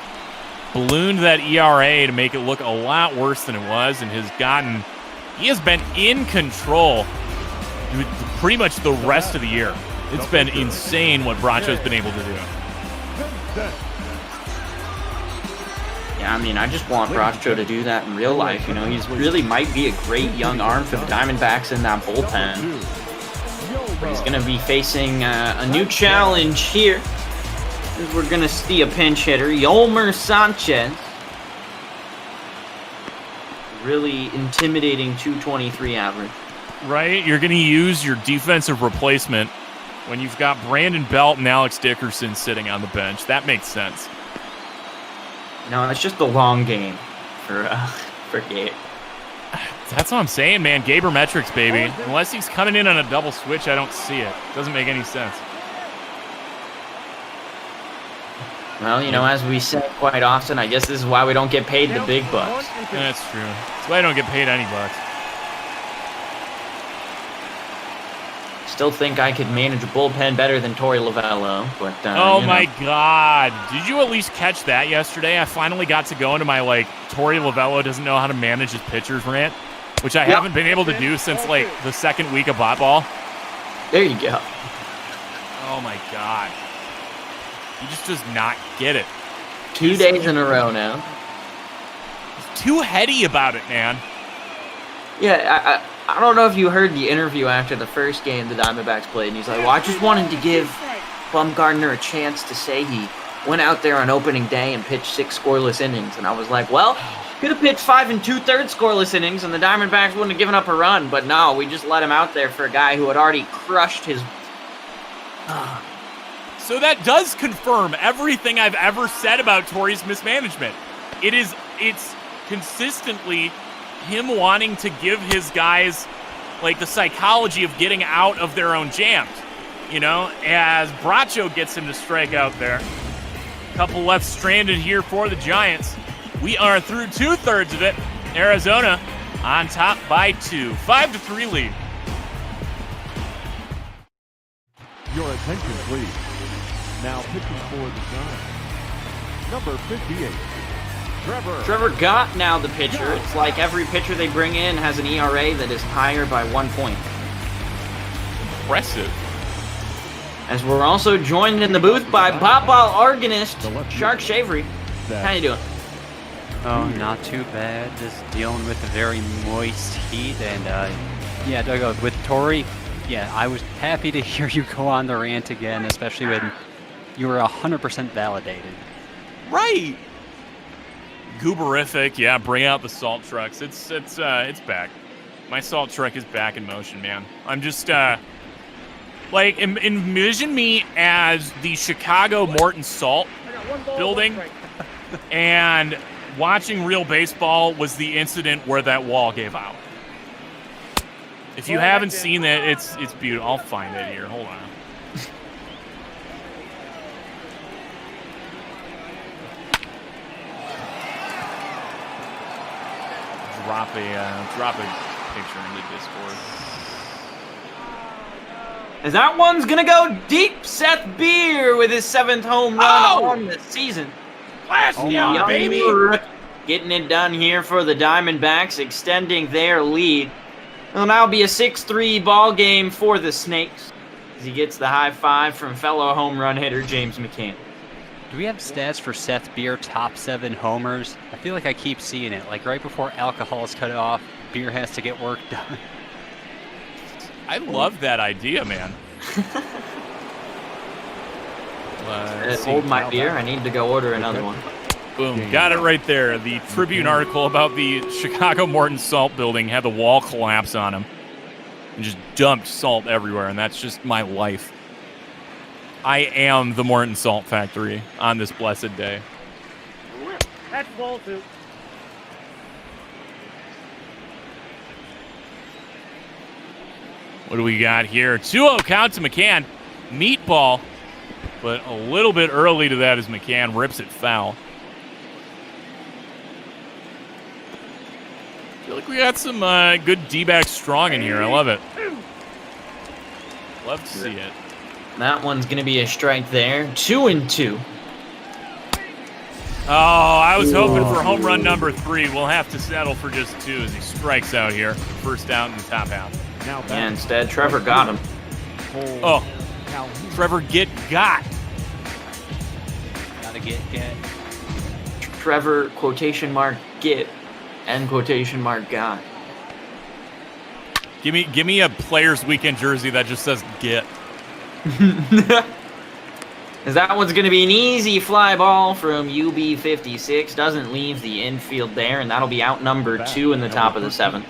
Ballooned that ERA to make it look a lot worse than it was, and he has been in control pretty much the rest of the year. It's been insane what Bracho's been able to do. Yeah, I mean, I just want Bracho to do that in real life. You know, he's really might be a great young arm for the Diamondbacks in that bullpen. But he's going to be facing a new challenge here. We're going to see a pinch hitter, Yolmer Sanchez. Really intimidating 223 average. Right? You're going to use your defensive replacement when you've got Brandon Belt and Alex Dickerson sitting on the bench. That makes sense. No, it's just a long game for Gabe. That's what I'm saying, man. Gaber metrics, baby. Unless he's coming in on a double switch, I don't see it. Doesn't make any sense. Well, you know, as we say quite often, I guess this is why we don't get paid the big bucks. That's true. That's why I don't get paid any bucks. Still think I could manage a bullpen better than Torey Lovello, but oh my God! Did you at least catch that yesterday? I finally got to go into my Torey Lovello doesn't know how to manage his pitchers rant, which I haven't been able to do since the second week of Bot Ball. There you go. Oh my God! He just does not get it. 2 days in a row now. He's too heady about it, man. Yeah, I don't know if you heard the interview after the first game the Diamondbacks played, and he's like, well, I just wanted to give Bumgarner a chance to say he went out there on opening day and pitched 6 scoreless innings. And I was like, well, could have pitched 5 2/3 scoreless innings, and the Diamondbacks wouldn't have given up a run. But no, we just let him out there for a guy who had already crushed his... So that does confirm everything I've ever said about Torey's mismanagement. It's consistently him wanting to give his guys the psychology of getting out of their own jams, you know, as Bracho gets him to strike out there. Couple left stranded here for the Giants. We are through 2/3 of it. Arizona on top by 2, 5-3 lead. Your attention, please. Now pitching for the Giants, number 58. Trevor Gott now the pitcher. It's like every pitcher they bring in has an ERA that is higher by 1 point. Impressive. As we're also joined in the booth by Pop-Ball organist Shark Shavery. How you doing? Oh, not too bad. Just dealing with the very moist heat. And, yeah, Doug, with Torey, yeah, I was happy to hear you go on the rant again, especially when you were 100% validated. Right. Gooberific, yeah, bring out the salt trucks. It's back. My salt truck is back in motion, man. I'm just, envision me as the Chicago Morton Salt building, and watching real baseball was the incident where that wall gave out. If you haven't seen that, it's beautiful. I'll find it here. Hold on. Drop a picture in the Discord. As that one's gonna go deep. Seth Beer with his 7th home run on the season. Last year, baby. Getting it done here for the Diamondbacks, extending their lead. It'll now be a 6-3 ball game for the Snakes as he gets the high five from fellow home run hitter James McCann. Do we have stats for Seth Beer top 7 homers? I feel like I keep seeing it. Like right before alcohol is cut off, Beer has to get work done. I love that idea, man. Hold my beer. I need to go order another one. Boom. Got it right there. The Tribune article about the Chicago Morton Salt building had the wall collapse on them and just dumped salt everywhere, and that's just my life. I am the Morton Salt Factory on this blessed day. That's ball too. What do we got here? 2-0 count to McCann. Meatball, but a little bit early to that as McCann rips it foul. I feel like we got some good D-back strong in here. I love it. Love to see it. That one's going to be a strike there. 2-2. Oh, I was hoping for home run number 3. We'll have to settle for just 2 as he strikes out here. First out in the top half. Yeah, instead, Trevor got him. Oh, Trevor got. Gotta get. Trevor, quotation mark, get, end quotation mark, got. Give me a Players Weekend jersey that just says get. As that one's going to be an easy fly ball from UB56. Doesn't leave the infield there, and that'll be out number 2 in the top of the 7th.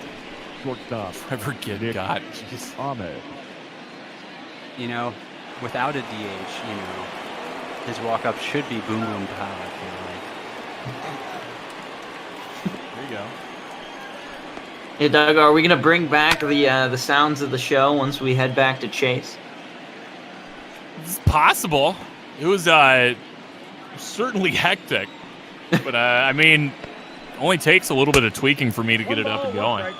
Shortstop. Trevor got. Jeez. Ahmed. You know, without a DH, you know, his walk-up should be boom boom pow, I feel like. There you go. Hey, Doug, are we going to bring back the sounds of the show once we head back to Chase? It's possible. It was certainly hectic, but I mean, only takes a little bit of tweaking for me to get it up and going.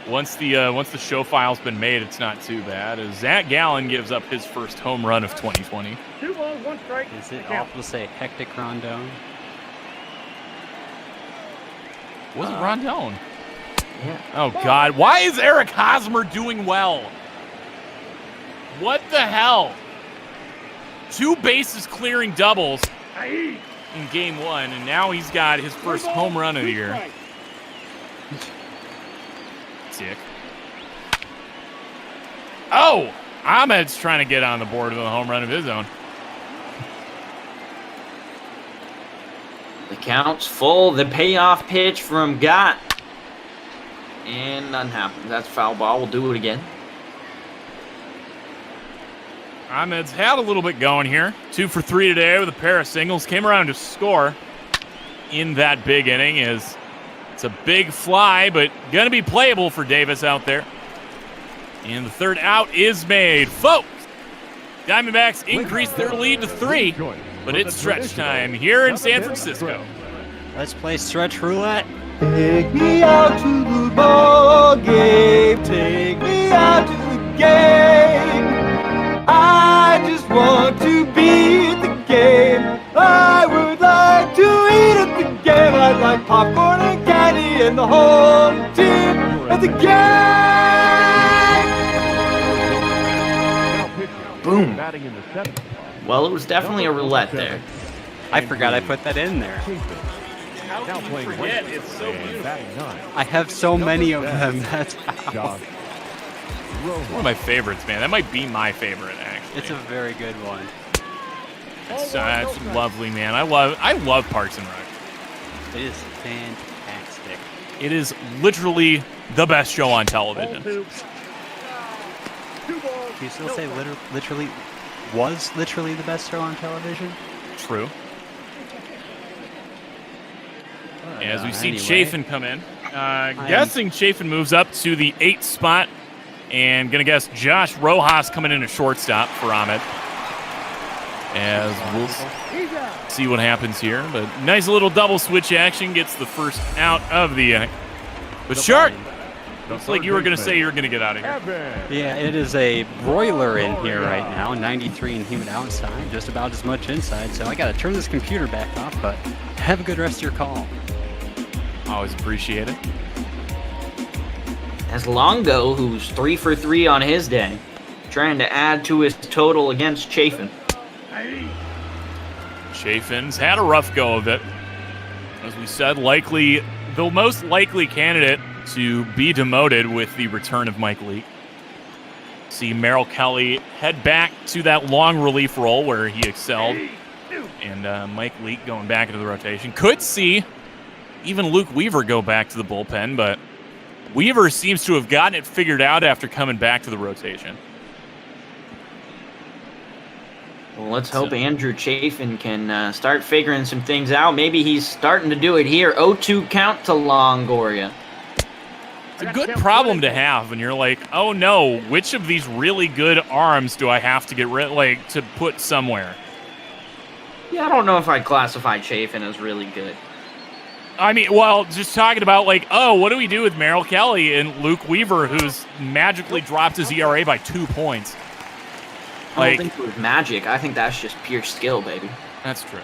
Once the show file's been made, it's not too bad. As Zach Gallen gives up his first home run of 2020. 2 balls, 1 strike. Is it awful to say hectic Rondon? Was it Rondon? Yeah. Oh God! Why is Eric Hosmer doing well? What the hell? 2 bases clearing doubles in game 1, and now he's got his first home run of the year. Sick. Oh! Ahmed's trying to get on the board with a home run of his own. The count's full. The payoff pitch from Gott. And nothing happens. That's a foul ball. We'll do it again. Ahmed's had a little bit going here. 2 for 3 today with a pair of singles. Came around to score in that big inning. It's a big fly, but going to be playable for Davis out there. And the third out is made. Folks, Diamondbacks increase their lead to 3, but it's stretch time here in San Francisco. Let's play stretch roulette. Take me out to the ball game. Take me out to the game. I just want to be at the game. I would like to eat at the game. I'd like popcorn and candy and the whole team at the game. Boom. Well, it was definitely a roulette there. I forgot I put that in there. How can you forget? It's so beautiful. I have so many of them. That's how. One of my favorites, man. That might be my favorite, actually. It's a very good one. It's lovely, man. I love Parks and Rec. It is fantastic. It is literally the best show on television. Can you still say literally was literally the best show on television? True. As we see anyway. Chafin come in. Guessing Chafin moves up to the 8th spot. And gonna guess Josh Rojas coming in at shortstop for Ahmed. As we'll see what happens here. But nice little double switch action gets the first out of the inning. But Shark, looks like you were gonna say you were gonna get out of here. Yeah, it is a broiler in here right now. 93 and humid outside, just about as much inside. So I gotta turn this computer back off, but have a good rest of your call. Always appreciate it. As Longo, who's 3 for 3 on his day, trying to add to his total against Chafin. Chafin's had a rough go of it. As we said, likely the most likely candidate to be demoted with the return of Mike Leake. See Merrill Kelly head back to that long relief role where he excelled. And Mike Leake going back into the rotation. Could see even Luke Weaver go back to the bullpen, but Weaver seems to have gotten it figured out after coming back to the rotation. Well, let's hope Andrew Chafin can start figuring some things out. Maybe he's starting to do it here. 0-2 count to Longoria. It's a good problem to have when you're like, oh no, which of these really good arms do I have to get to put somewhere? Yeah, I don't know if I'd classify Chafin as really good. I mean, well, just talking about what do we do with Merrill Kelly and Luke Weaver, who's magically dropped his ERA by 2 points? I don't think it was magic. I think that's just pure skill, baby. That's true.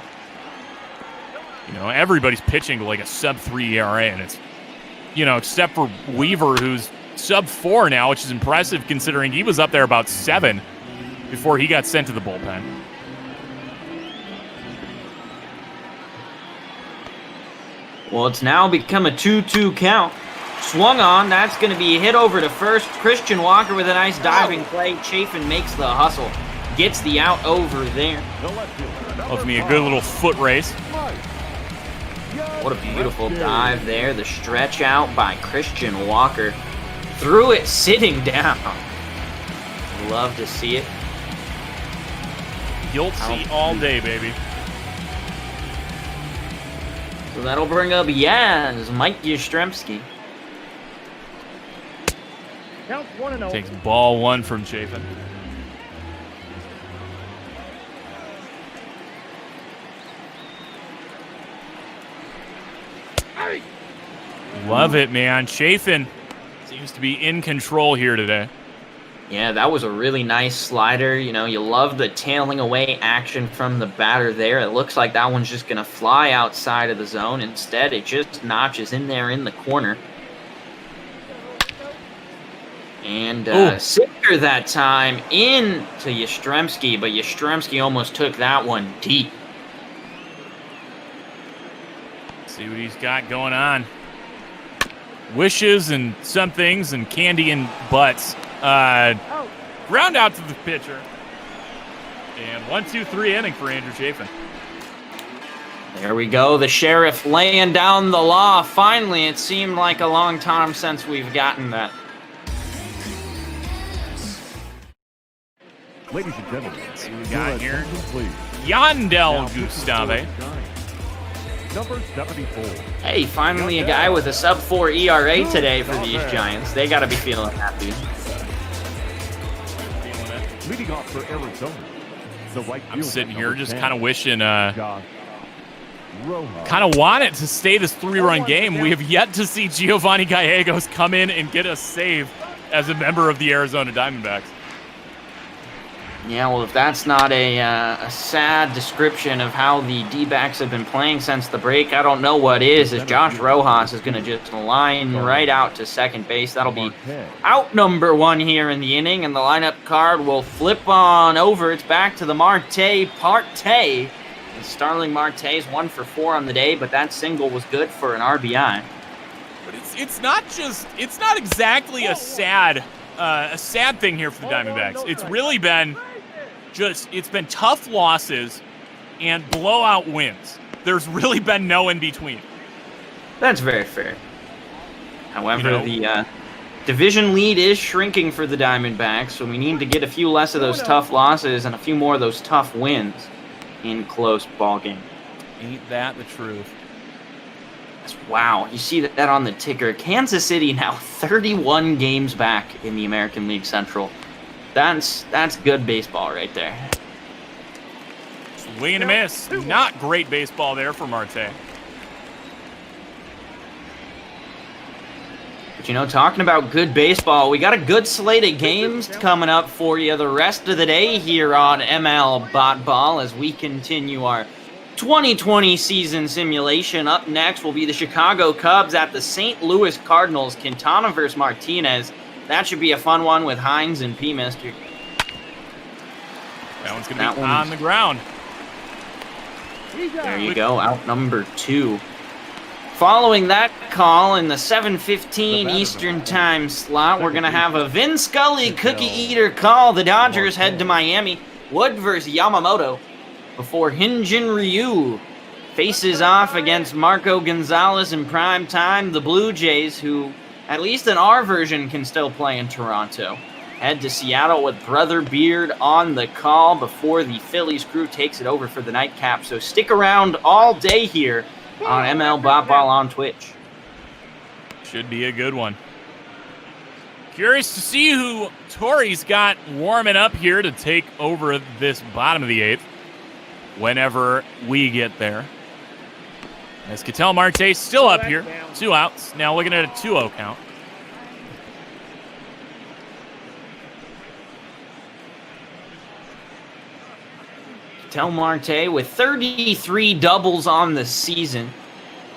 Everybody's pitching to a sub-3 ERA, and it's, except for Weaver, who's sub-4 now, which is impressive considering he was up there about 7 before he got sent to the bullpen. Well, it's now become a 2-2 count. Swung on. That's going to be hit over to first. Christian Walker with a nice diving play. Chafin makes the hustle. Gets the out over there. Loves me a good little foot race. What a beautiful dive there. The stretch out by Christian Walker. Threw it sitting down. Love to see it. Guilty all day, baby. So that'll bring up Mike Yastrzemski. Takes ball 1 from Chafin. Love it, man. Chafin seems to be in control here today. Yeah, that was a really nice slider. You love the tailing away action from the batter there. It looks like that one's just going to fly outside of the zone. Instead, it just notches in there in the corner. And Sicker that time into Yastrzemski, but Yastrzemski almost took that one deep. See what he's got going on. Wishes and some things and candy and butts. Ground out to the pitcher. And 1-2-3 inning for Andrew Chafin. There we go. The sheriff laying down the law. Finally, it seemed like a long time since we've gotten that. Ladies and gentlemen, see what we got here. Please. Yandel Gustave. Number 74. Hey, finally a guy with a sub-4 ERA today for these Giants. They got to be feeling happy. Leading off for Arizona. I'm sitting here just kind of wishing, kind of want it to stay this 3-run game. We have yet to see Giovanni Gallegos come in and get a save as a member of the Arizona Diamondbacks. Yeah, well, if that's not a sad description of how the D-backs have been playing since the break, I don't know what is, as Josh Rojas is going to just line right out to second base. That'll be out number 1 here in the inning, and the lineup card will flip on over. It's back to the Marte. And Starling Marte's 1 for 4 on the day, but that single was good for an RBI. But it's not exactly a sad thing here for the Diamondbacks. It's really been it's been tough losses and blowout wins. There's really been no in between. That's very fair. However, the division lead is shrinking for the Diamondbacks, so we need to get a few less of those tough losses and a few more of those tough wins in close ball games. Ain't that the truth? Wow, you see that on the ticker. Kansas City now 31 games back in the American League Central. That's good baseball right there. Swing and a miss. Not great baseball there for Marte. But talking about good baseball, we got a good slate of games coming up for you the rest of the day here on ML Bot Ball as we continue our 2020 season simulation. Up next will be the Chicago Cubs at the St. Louis Cardinals. Quintana versus Martinez. That should be a fun one with Hines and P. Mister. That one's going to be on the ground. There you go, out number 2. Following that call in the 7:15 Eastern time slot, we're going to have a Vin Scully cookie eater call. The Dodgers head to Miami. Wood versus Yamamoto before Hyunjin Ryu faces off against Marco Gonzales in prime time. The Blue Jays, who at least in our version can still play in Toronto, head to Seattle with Brother Beard on the call before the Phillies crew takes it over for the nightcap. So stick around all day here on ML Bop Ball on Twitch. Should be a good one. Curious to see who Tori's got warming up here to take over this bottom of the 8th whenever we get there. As Ketel Marte still up here, 2 outs. Now looking at a 2-0 count. Ketel Marte with 33 doubles on the season.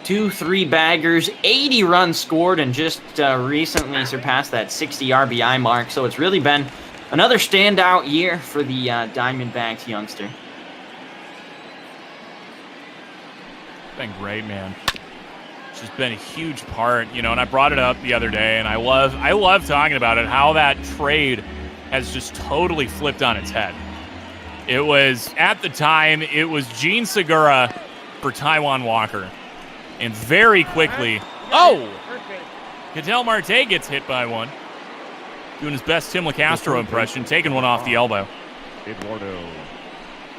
2 3-baggers, 80 runs scored, and just recently surpassed that 60 RBI mark. So it's really been another standout year for the Diamondbacks youngster. Been great, man. It's just been a huge part, you know, and I brought it up the other day, and I love talking about it, how that trade has just totally flipped on its head. It was, at the time, it was Gene Segura for Taijuan Walker. And very quickly, Ketel Marte gets hit by one. Doing his best Tim LaCastro impression, taking one off the elbow. Eduardo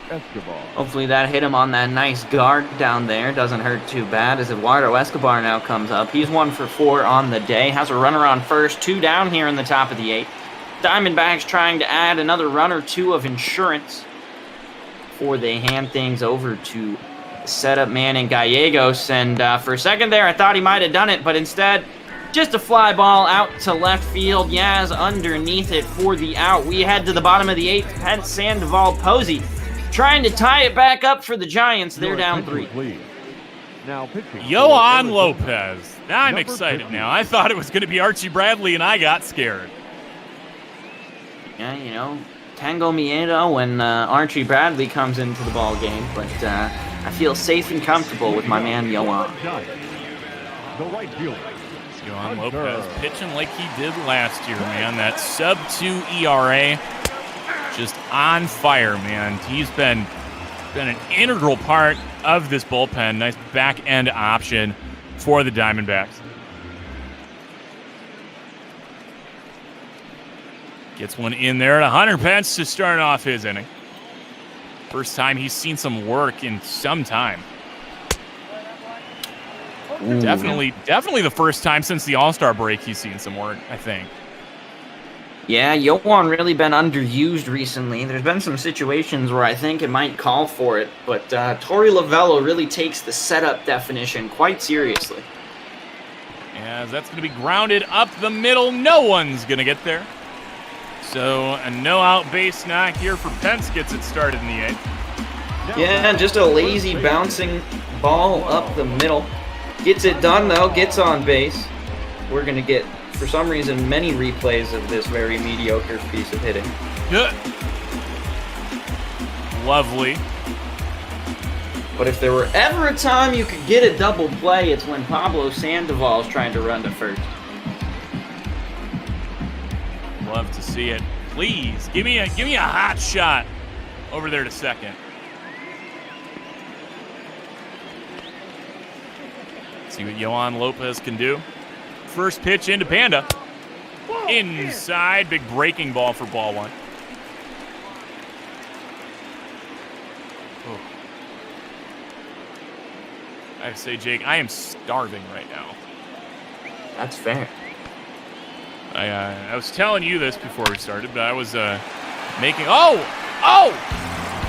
Escobar. Hopefully that hit him on that nice guard down there. Doesn't hurt too bad as Eduardo Escobar now comes up. He's 1 for 4 on the day. Has a runner on first, 2 down here in the top of the 8th. Diamondbacks trying to add another run or 2 of insurance before they hand things over to setup man in Gallegos. And for a second there, I thought he might have done it, but instead, just a fly ball out to left field. Yaz underneath it for the out. We head to the bottom of the 8th. Pence Sandoval Posey trying to tie it back up for the Giants. They're down 3. Now pitching. Yohan Lopez. Now I'm excited now. I thought it was going to be Archie Bradley, and I got scared. Yeah, you know, Tango Maeda when Archie Bradley comes into the ball game, but I feel safe and comfortable with my man Yohan. The right fielder. Yohan Lopez pitching like he did last year, man. That sub-2 ERA, just on fire, man. He's been an integral part of this bullpen. Nice back-end option for the Diamondbacks. Gets one in there to Hunter Pence to start off his inning. First time he's seen some work in some time. Ooh. Definitely the first time since the All-Star break he's seen some work, I think. Yeah, Yohan really been underused recently. There's been some situations where I think it might call for it, but Torey Lovullo really takes the setup definition quite seriously. Yeah, that's going to be grounded up the middle. No one's going to get there. So a no-out base knock here for Pence gets it started in the 8th. Yeah, just a lazy bouncing ball up the middle. Gets it done, though. Gets on base. We're going to get, for some reason, many replays of this very mediocre piece of hitting. Good. Lovely. But if there were ever a time you could get a double play, it's when Pablo Sandoval is trying to run to first. Love to see it. Please, give me a hot shot over there to second. See what Yohan Lopez can do. First pitch into Panda. Inside, big breaking ball for ball 1. Oh. I have to say, Jake, I am starving right now. That's fair. I was telling you this before we started, but I was making...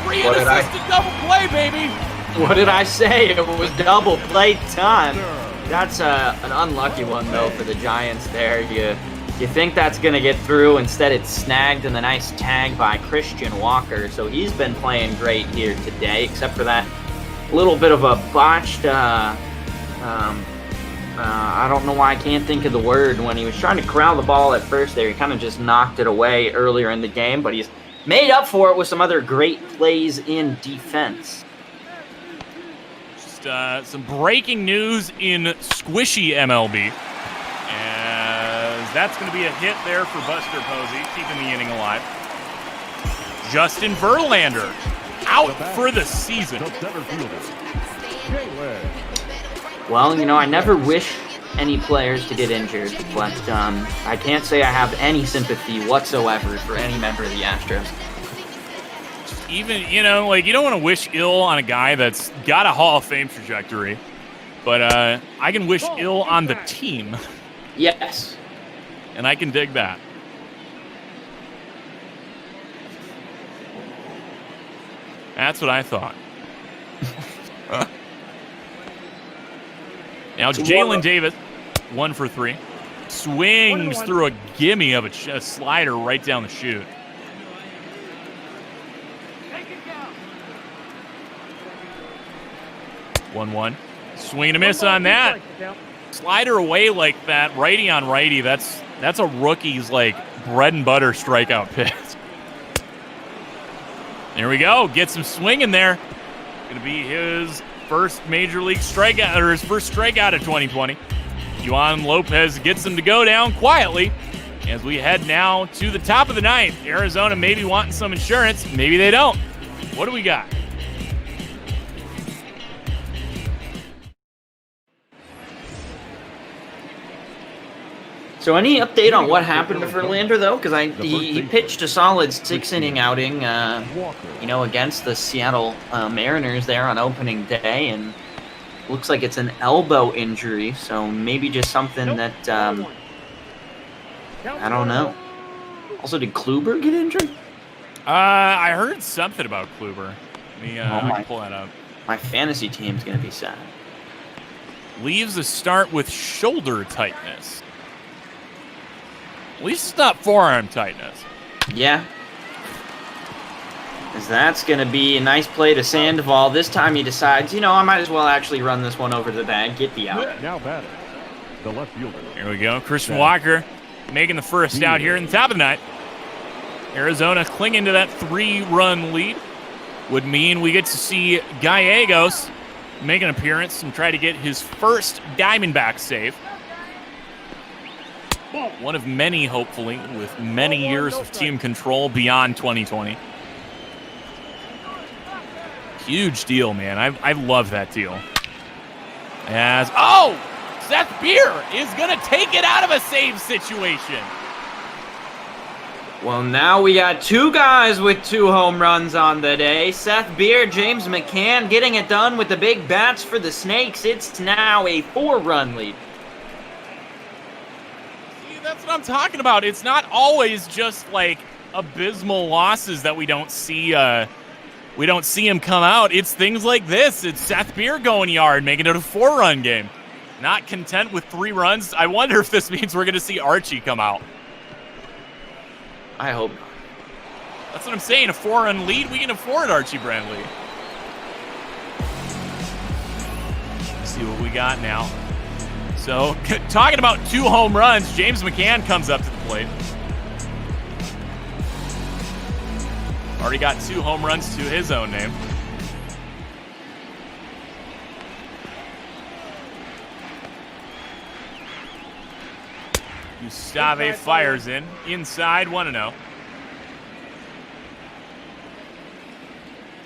Free and assisted double play, baby! What did I say? It was double play time. That's an unlucky one, though, for the Giants there. You think that's going to get through. Instead, it's snagged in the nice tag by Christian Walker. So he's been playing great here today, except for that little bit of a botched... I don't know why I can't think of the word. When he was trying to corral the ball at first there, he kind of just knocked it away earlier in the game, but he's made up for it with some other great plays in defense. Just Just some breaking news in squishy MLB. As that's going to be a hit there for Buster Posey, keeping the inning alive. Justin Verlander out for the season. Well, you know, I never wish any players to get injured, but I can't say I have any sympathy whatsoever for any member of the Astros. Even, you know, like, you don't want to wish ill on a guy that's got a Hall of Fame trajectory, but I can wish ill on the team. Yes. And I can dig that. That's what I thought. Now Jalen Davis, 1 for 3. Swings through a gimme of a slider right down the chute. One. Swing and a miss on that. Slider away like that, righty on righty. That's a rookie's like bread and butter strikeout pitch. There we go. Get some swing in there. Gonna be his first major league strikeout, or his first strikeout of 2020. Juan Lopez gets him to go down quietly as we head now to the top of the ninth. Arizona maybe wanting some insurance. Maybe they don't. What do we got? So any update on what happened to Verlander, though? Because he pitched a solid 6-inning outing, you know, against the Seattle Mariners there on opening day, and looks like it's an elbow injury, so maybe just something that, I don't know. Also, did Kluber get injured? I heard something about Kluber. Let me I can pull that up. My fantasy team's going to be sad. Leaves the start with shoulder tightness. At least it's not forearm tightness. Yeah. As that's going to be a nice play to Sandoval. This time he decides, you know, I might as well actually run this one over the bag, get the out. Now batting, the left fielder. Here we go. Christian Walker making the first out here in the top of the ninth. Arizona clinging to that 3-run lead. Would mean we get to see Gallegos make an appearance and try to get his first Diamondback save. One of many, hopefully, with many years of team control beyond 2020. Huge deal, man. I love that deal. Seth Beer is going to take it out of a save situation. Well, now we got 2 guys with 2 home runs on the day. Seth Beer, James McCann getting it done with the big bats for the Snakes. It's now a 4-run lead. That's what I'm talking about. It's not always just like abysmal losses that we don't see him come out. It's things like this. It's Seth Beer going yard, making it a 4-run game. Not content with 3 runs. I wonder if this means we're going to see Archie come out. I hope not. That's what I'm saying. A 4-run lead, we can afford Archie Brantley. Let's see what we got now. So, talking about 2 home runs, James McCann comes up to the plate. Already got 2 home runs to his own name. Gustave fires in. Inside, 1-0.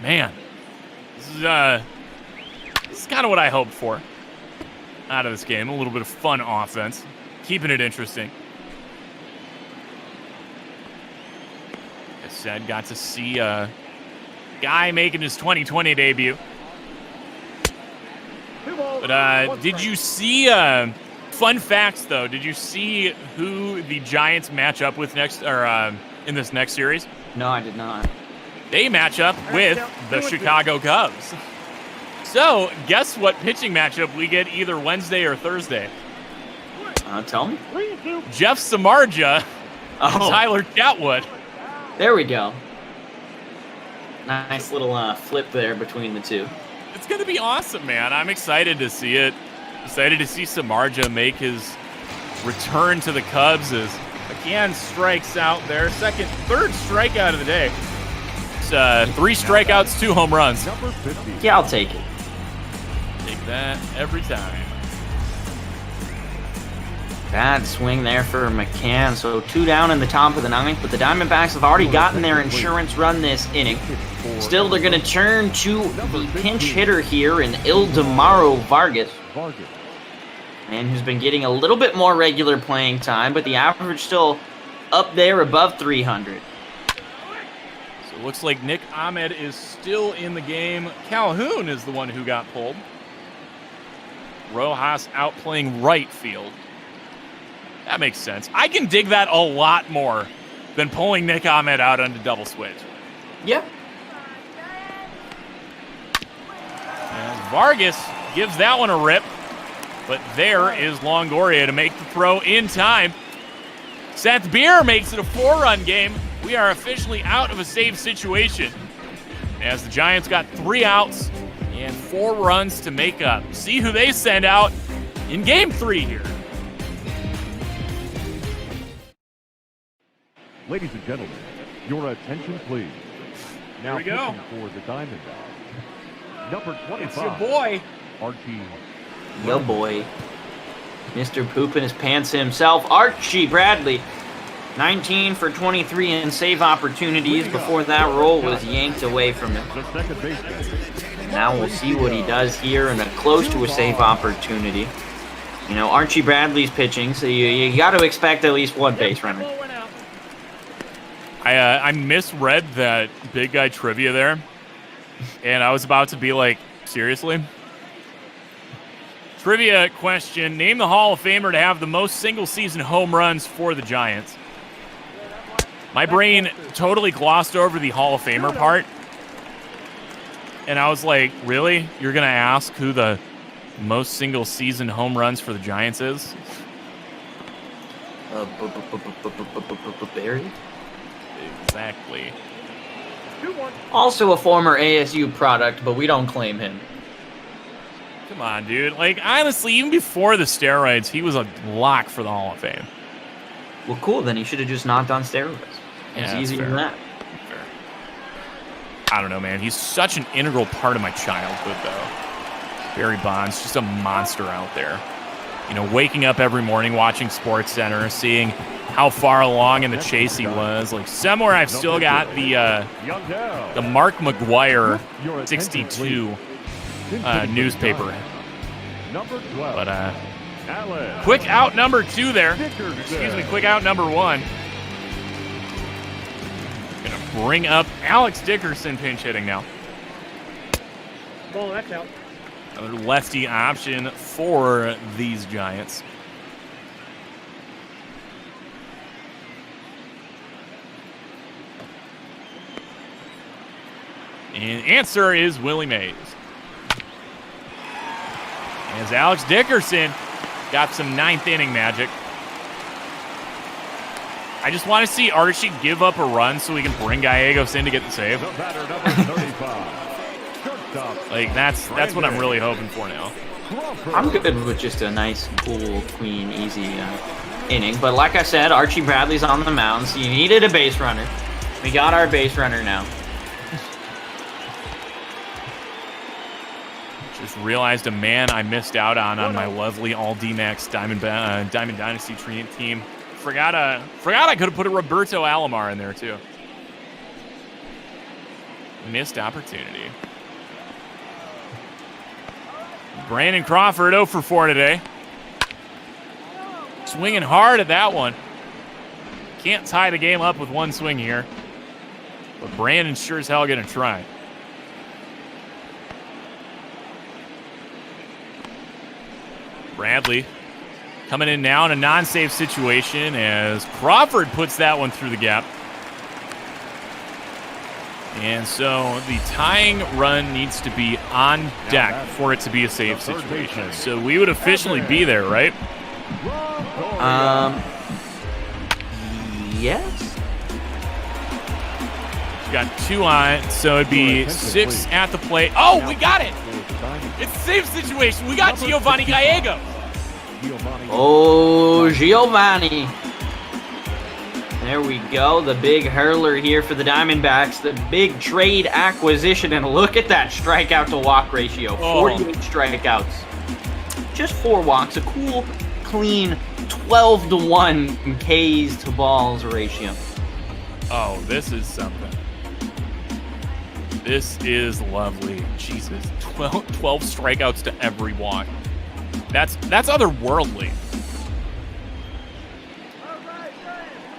Man, this is kind of what I hoped for out of this game. A little bit of fun offense, keeping it interesting. Like I said, got to see a guy making his 2020 debut. But did you see, fun facts though, did you see who the Giants match up with next, or in this next series? No, I did not. They match up with the Chicago Cubs. So, guess what pitching matchup we get either Wednesday or Thursday? Tell me. Jeff Samardzija and Tyler Chatwood. There we go. Nice little flip there between the 2. It's going to be awesome, man. I'm excited to see it. Excited to see Samardzija make his return to the Cubs as McCann strikes out there. Third strikeout of the day. It's 3 strikeouts, 2 home runs. Yeah, I'll take it. Take that every time. Bad swing there for McCann. So 2 down in the top of the 9th, but the Diamondbacks have already gotten their insurance run this inning. Still, they're going to turn to the pinch hitter here in Ildemaro Vargas. Man who's been getting a little bit more regular playing time, but the average still up there above 300. So it looks like Nick Ahmed is still in the game. Calhoun is the one who got pulled. Rojas out playing right field. That makes sense. I can dig that a lot more than pulling Nick Ahmed out on the double switch. Yep. And Vargas gives that one a rip, but there is Longoria to make the throw in time. Seth Beer makes it a 4-run game. We are officially out of a save situation as the Giants got 3 outs and 4 runs to make up. See who they send out in Game 3 here. Ladies and gentlemen, your attention, please. Now Here we go. pitching for the Diamondbacks, number 25. It's your boy. Archie. Yo, boy. Mr. Poop in his pants himself, Archie Bradley. 19 for 23 in save opportunities before that roll was yanked away from him. The second baseman. Now we'll see what he does here in a close to a save opportunity. You know, Archie Bradley's pitching, so you got to expect at least 1 base runner. I misread that big guy trivia there, and I was about to be like, seriously? Trivia question, name the Hall of Famer to have the most single-season home runs for the Giants. My brain totally glossed over the Hall of Famer part, and I was like, really? You're going to ask who the most single-season home runs for the Giants is? Barry? Exactly. Also a former ASU product, but we don't claim him. Come on, dude. Like, honestly, even before the steroids, he was a lock for the Hall of Fame. Well, cool. Then he should have just not done steroids. It's easier than that. Fair. I don't know, man. He's such an integral part of my childhood, though. Barry Bonds, just a monster out there. You know, waking up every morning, watching SportsCenter, seeing how far along in the chase he was. Like, somewhere I've still got the Mark McGuire 62 newspaper. But quick out number 2 there. Excuse me, quick out number 1. Gonna bring up Alex Dickerson pinch hitting now. Oh, that's out. Another lefty option for these Giants. And answer is Willie Mays. As Alex Dickerson got some 9th inning magic. I just want to see Archie give up a run so we can bring Gallegos in to get the save. Like, that's what I'm really hoping for now. I'm good with just a nice, cool, clean, easy inning. But like I said, Archie Bradley's on the mound, so you needed a base runner. We got our base runner now. Just realized a man I missed out on my lovely All-D-Max Diamond Dynasty team. Forgot I could have put a Roberto Alomar in there, too. Missed opportunity. Brandon Crawford 0 for 4 today. Swinging hard at that one. Can't tie the game up with one swing here. But Brandon sure as hell going to try. Bradley coming in now in a non-save situation as Crawford puts that one through the gap. And so the tying run needs to be on deck for it to be a save situation. So we would officially be there, right? Yes. We got 2 on, so it'd be 6 at the plate. Oh, we got it! It's a save situation. We got Giovanni Gallegos. Oh, Giovanni. There we go. The big hurler here for the Diamondbacks. The big trade acquisition. And look at that strikeout to walk ratio. 48 strikeouts. Just 4 walks. A cool, clean 12-to-1 Ks to balls ratio. Oh, this is something. This is lovely. Jesus. 12 strikeouts to every walk. That's otherworldly.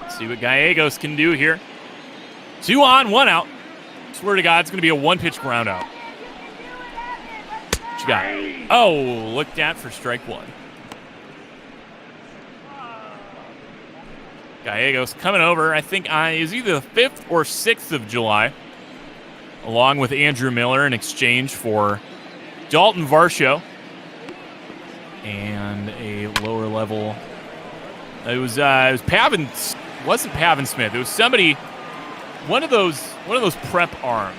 See what Gallegos can do here. 2 on, 1 out. Swear to God, it's going to be a 1-pitch ground out. What you got? Oh, looked at for strike 1. Gallegos coming over, I think is either the 5th or 6th of July, along with Andrew Miller in exchange for Dalton Varsho and a lower level. It was Pavin. Wasn't Pavin Smith. It was somebody, one of those prep arms.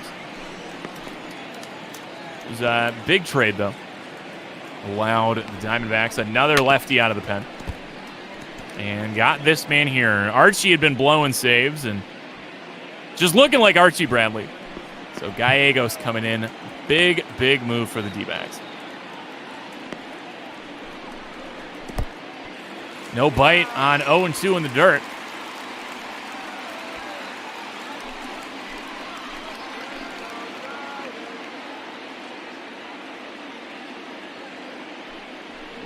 It was a big trade, though. Allowed the Diamondbacks another lefty out of the pen. And got this man here. Archie had been blowing saves and just looking like Archie Bradley. So Gallegos coming in. Big, big move for the D-backs. No bite on 0-2 in the dirt.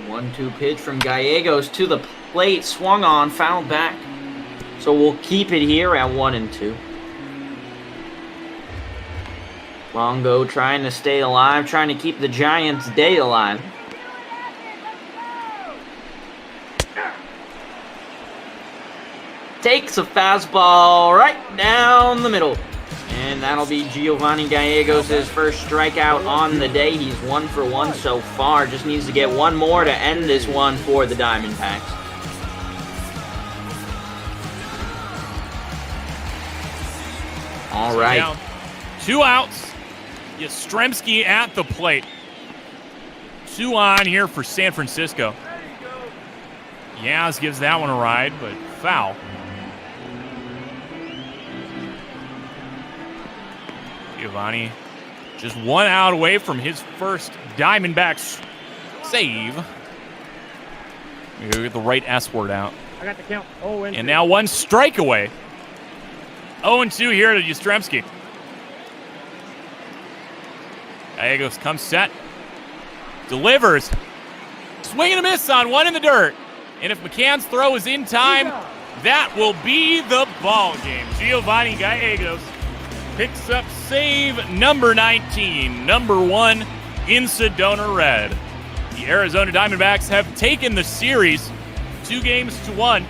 One-two pitch from Gallegos to the plate, swung on, fouled back. So we'll keep it here at 1-2. Longo trying to stay alive, trying to keep the Giants' day alive. Takes a fastball right down the middle. And that'll be Giovanni Gallegos' first strikeout on the day. He's 1 for 1 so far. Just needs to get one more to end this one for the Diamondbacks. All right. Now, 2 outs. Yastrzemski at the plate. 2 on here for San Francisco. Yaz gives that one a ride, but foul. Giovanni just 1 out away from his first Diamondbacks save. We gotta get the right S word out. I got the count. Oh, and now 1 strike away. 0-2 here to Yastrzemski. Gallegos comes set. Delivers. Swing and a miss on 1 in the dirt. And if McCann's throw is in time, that will be the ball game. Giovanni Gallegos picks up save number 19, number 1 in Sedona Red. The Arizona Diamondbacks have taken the series 2-1.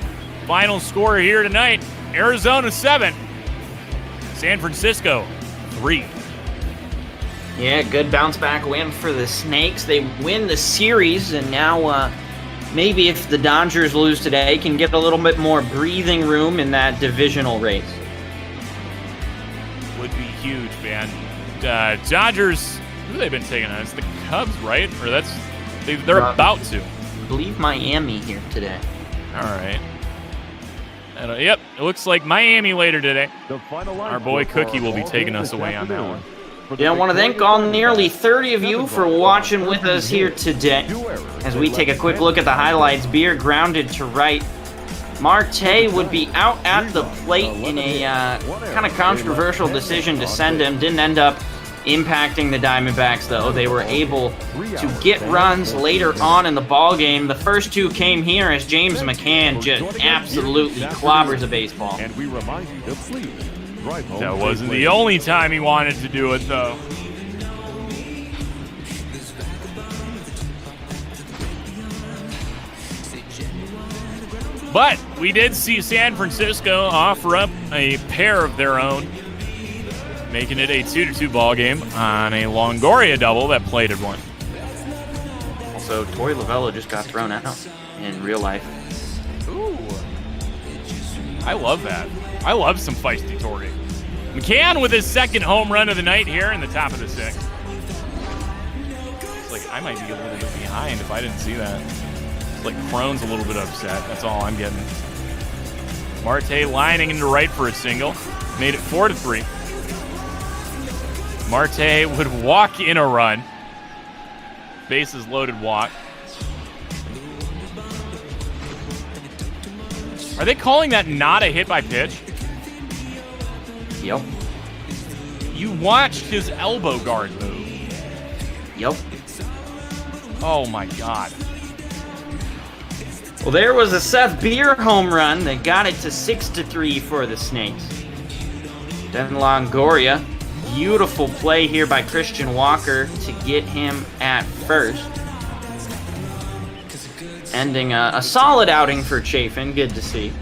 Final score here tonight, Arizona 7, San Francisco 3. Yeah, good bounce back win for the Snakes. They win the series, and now maybe if the Dodgers lose today, can get a little bit more breathing room in that divisional race. Would be huge, man. Dodgers, who have they been taking on? It's the Cubs, right? Or they're about to. I believe Miami here today. All right. Yep, it looks like Miami later today. Our boy Cookie will be taking us away on that one. Yeah, I want to thank all nearly 30 of you for watching with us here today. As we take a quick look at the highlights, Beer grounded to right. Marte would be out at the plate in a kind of controversial decision to send him. Didn't end up impacting the Diamondbacks, though. They were able to get runs later on in the ball game. The first 2 came here as James McCann just absolutely clobbers a baseball. And we remind you to please drive home. That wasn't the only time he wanted to do it, though. But we did see San Francisco offer up a pair of their own, making it a 2-2 ball game on a Longoria double that plated 1. Also, Torey Lovullo just got thrown out in real life. Ooh. I love that. I love some feisty Torey. McCann with his 2nd home run of the night here in the top of the 6th. It's like I might be a little bit behind if I didn't see that. Like Crone's a little bit upset. That's all I'm getting. Marte lining into right for a single. Made it 4-3. Marte would walk in a run. Bases loaded walk. Are they calling that not a hit by pitch? Yep. You watched his elbow guard move. Yep. Oh my God. Well, there was a Seth Beer home run that got it to 6-3 for the Snakes. Then Longoria, beautiful play here by Christian Walker to get him at first. Ending a solid outing for Chafin, good to see.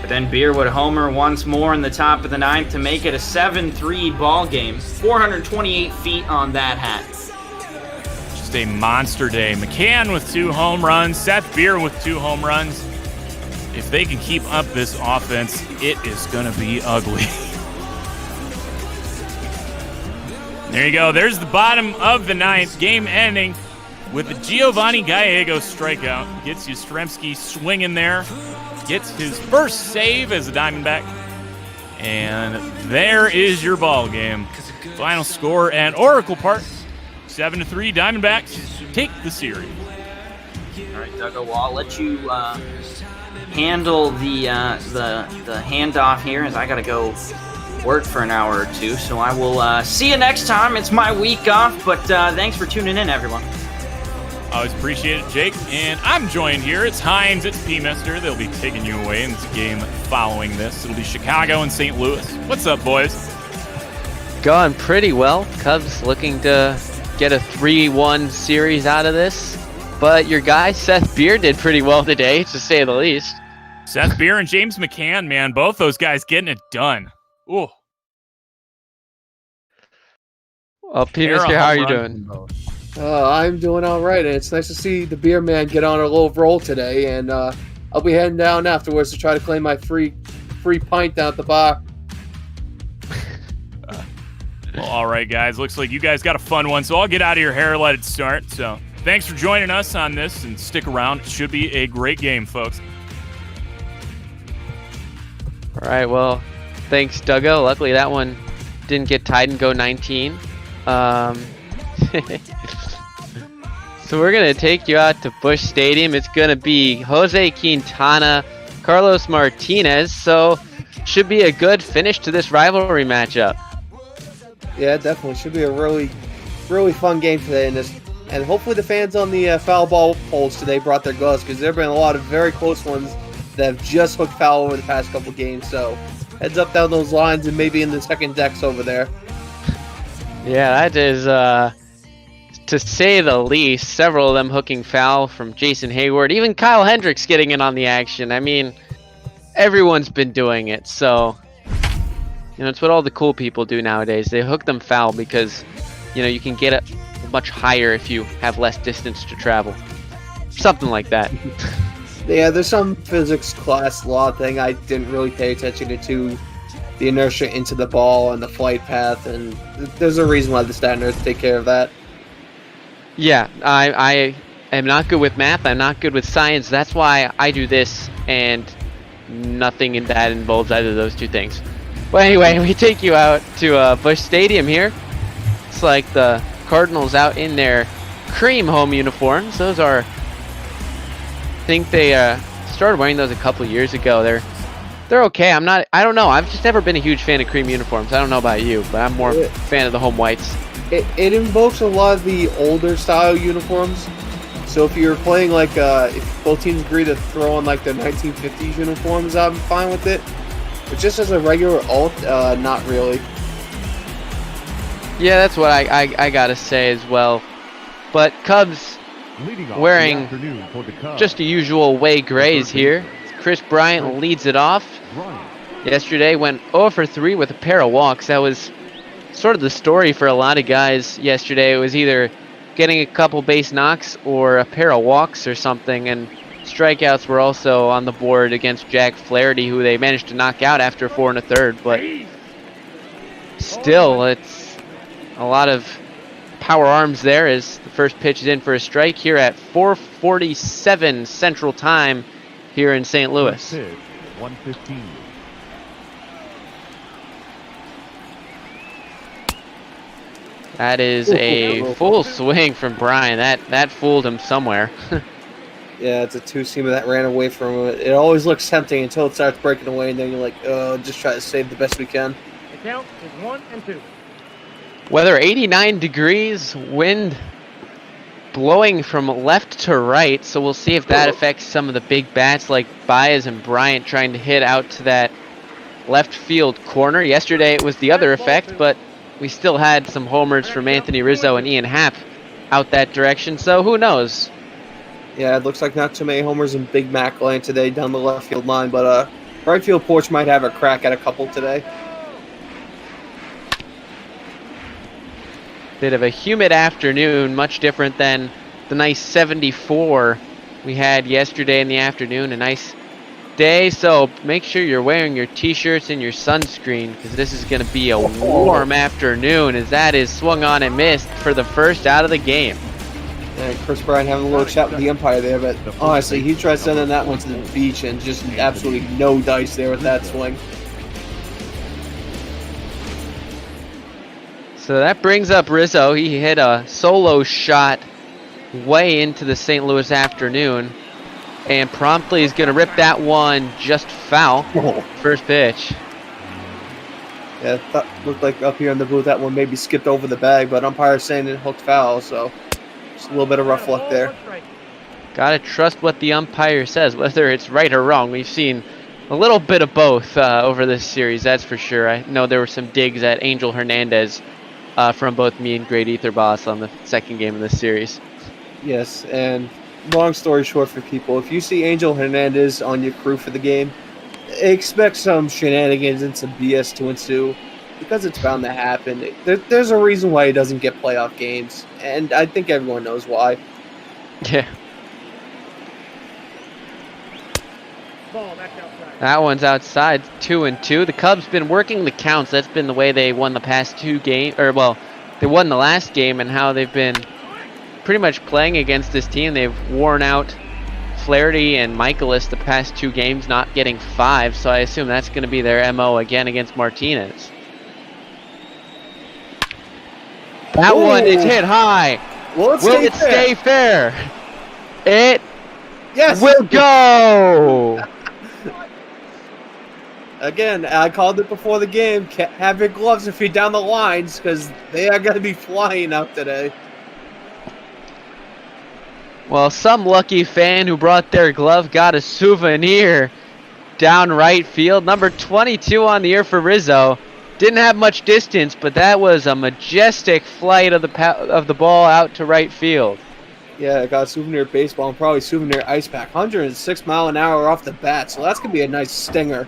But then Beer would homer once more in the top of the ninth to make it a 7-3 ball game. 428 feet on that hat. Just a monster day. McCann with 2 home runs. Seth Beer with 2 home runs. If they can keep up this offense, it is going to be ugly. There you go. There's the bottom of the ninth. Game ending with the Giovanni Gallegos strikeout. Gets Yastrzemski swinging there. Gets his first save as a Diamondback. And there is your ball game. Final score at Oracle Park. 7-3 Diamondbacks take the series. All right, Doug, well, I'll let you handle the handoff here as I got to go work for an hour or two. So I will see you next time. It's my week off, but thanks for tuning in, everyone. Always appreciate it, Jake. And I'm joined here. It's Hines, it's P-Mister. They'll be taking you away in this game following this. It'll be Chicago and St. Louis. What's up, boys? Going pretty well. Cubs looking to get a 3-1 series out of this. But your guy, Seth Beer, did pretty well today, to say the least. Seth Beer and James McCann, man. Both those guys getting it done. Ooh. Well, P-Mister, how are you doing? I'm doing all right, and it's nice to see the Beer Man get on a little roll today, and I'll be heading down afterwards to try to claim my free pint down at the bar. Well, all right, guys. Looks like you guys got a fun one, so I'll get out of your hair, let it start. So thanks for joining us on this, and stick around. It should be a great game, folks. All right, well, thanks, Duggo. Luckily, that one didn't get tied and go 19. So we're going to take you out to Busch Stadium. It's going to be Jose Quintana, Carlos Martinez. So should be a good finish to this rivalry matchup. Yeah, definitely. Should be a really, really fun game today. And hopefully the fans on the foul ball poles today brought their gloves, because there have been a lot of very close ones that have just hooked foul over the past couple games. So heads up down those lines and maybe in the second decks over there. Yeah, that is, to say the least, several of them hooking foul from Jason Hayward. Even Kyle Hendricks getting in on the action. I mean, everyone's been doing it. So, it's what all the cool people do nowadays. They hook them foul because, you can get it much higher if you have less distance to travel. Something like that. Yeah, there's some physics class law thing I didn't really pay attention to. The inertia into the ball and the flight path, and there's a reason why the stat nerds take care of that. Yeah, I am not good with math. I'm not good with science. That's why I do this, and nothing in that involves either of those two things. But anyway, we take you out to Busch Stadium here. It's like the Cardinals out in their cream home uniforms. Those are, I think they started wearing those a couple years ago. They're okay. I don't know. I've just never been a huge fan of cream uniforms. I don't know about you, but I'm more a fan of the home whites. It invokes a lot of the older style uniforms. So if you're playing if both teams agree to throw on their 1950s uniforms, I'm fine with it. But just as a regular alt, not really. Yeah, that's what I gotta say as well. But Cubs wearing just the usual away grays here. Chris Bryant leads it off. Yesterday went 0 for 3 with a pair of walks. That was sort of the story for a lot of guys yesterday. It was either getting a couple base knocks or a pair of walks or something. And strikeouts were also on the board against Jack Flaherty, who they managed to knock out after 4 1/3. But still, it's a lot of power arms there as the first pitch is in for a strike here at 4:47 Central Time here in St. Louis. Pitch, 115. That is a full swing from Brian. That fooled him somewhere. Yeah, it's a two-seamer that ran away from him. It always looks tempting until it starts breaking away, and then you're like, oh, just try to save the best we can. The count is 1 and 2. Weather 89 degrees, wind blowing from left to right, so we'll see if that affects some of the big bats like Baez and Bryant trying to hit out to that left field corner. Yesterday it was the other effect, but we still had some homers from Anthony Rizzo and Ian Happ out that direction, so who knows? Yeah, it looks like not too many homers in Big Mac land today down the left field line, but right field porch might have a crack at a couple today. Bit of a humid afternoon, much different than the nice 74 we had yesterday in the afternoon. A nice day, so make sure you're wearing your t-shirts and your sunscreen because this is going to be a warm afternoon as that is swung on and missed for the first out of the game. And Chris Bryant having a little chat with the umpire there, but honestly, he tried sending that one to the beach and just absolutely no dice there with that swing. So that brings up Rizzo. He hit a solo shot way into the St. Louis afternoon and promptly is going to rip that one just foul. First pitch. Yeah, looked like up here in the booth that one maybe skipped over the bag, but umpire saying it hooked foul, so just a little bit of rough luck there. Gotta trust what the umpire says, whether it's right or wrong. We've seen a little bit of both over this series, that's for sure. I know there were some digs at Angel Hernandez from both me and Great Ether Boss on the second game of this series. Yes, and long story short for people, if you see Angel Hernandez on your crew for the game, expect some shenanigans and some BS to ensue because it's bound to happen. There's a reason why he doesn't get playoff games, and I think everyone knows why. Yeah. That one's outside, 2-2. The Cubs been working the counts. That's been the way they won the past two games, or well, they won the last game, and how they've been pretty much playing against this team. They've worn out Flaherty and Michaelis the past two games, not getting 5. So I assume that's going to be their MO again against Martinez. That one is hit high. Will it stay fair? It will go. Again, I called it before the game. Have your gloves if you're down the lines because they are going to be flying out today. Well, some lucky fan who brought their glove got a souvenir down right field. Number 22 on the year for Rizzo. Didn't have much distance, but that was a majestic flight of the ball out to right field. Yeah, I got a souvenir baseball and probably souvenir ice pack. 106 mile an hour off the bat, so that's going to be a nice stinger.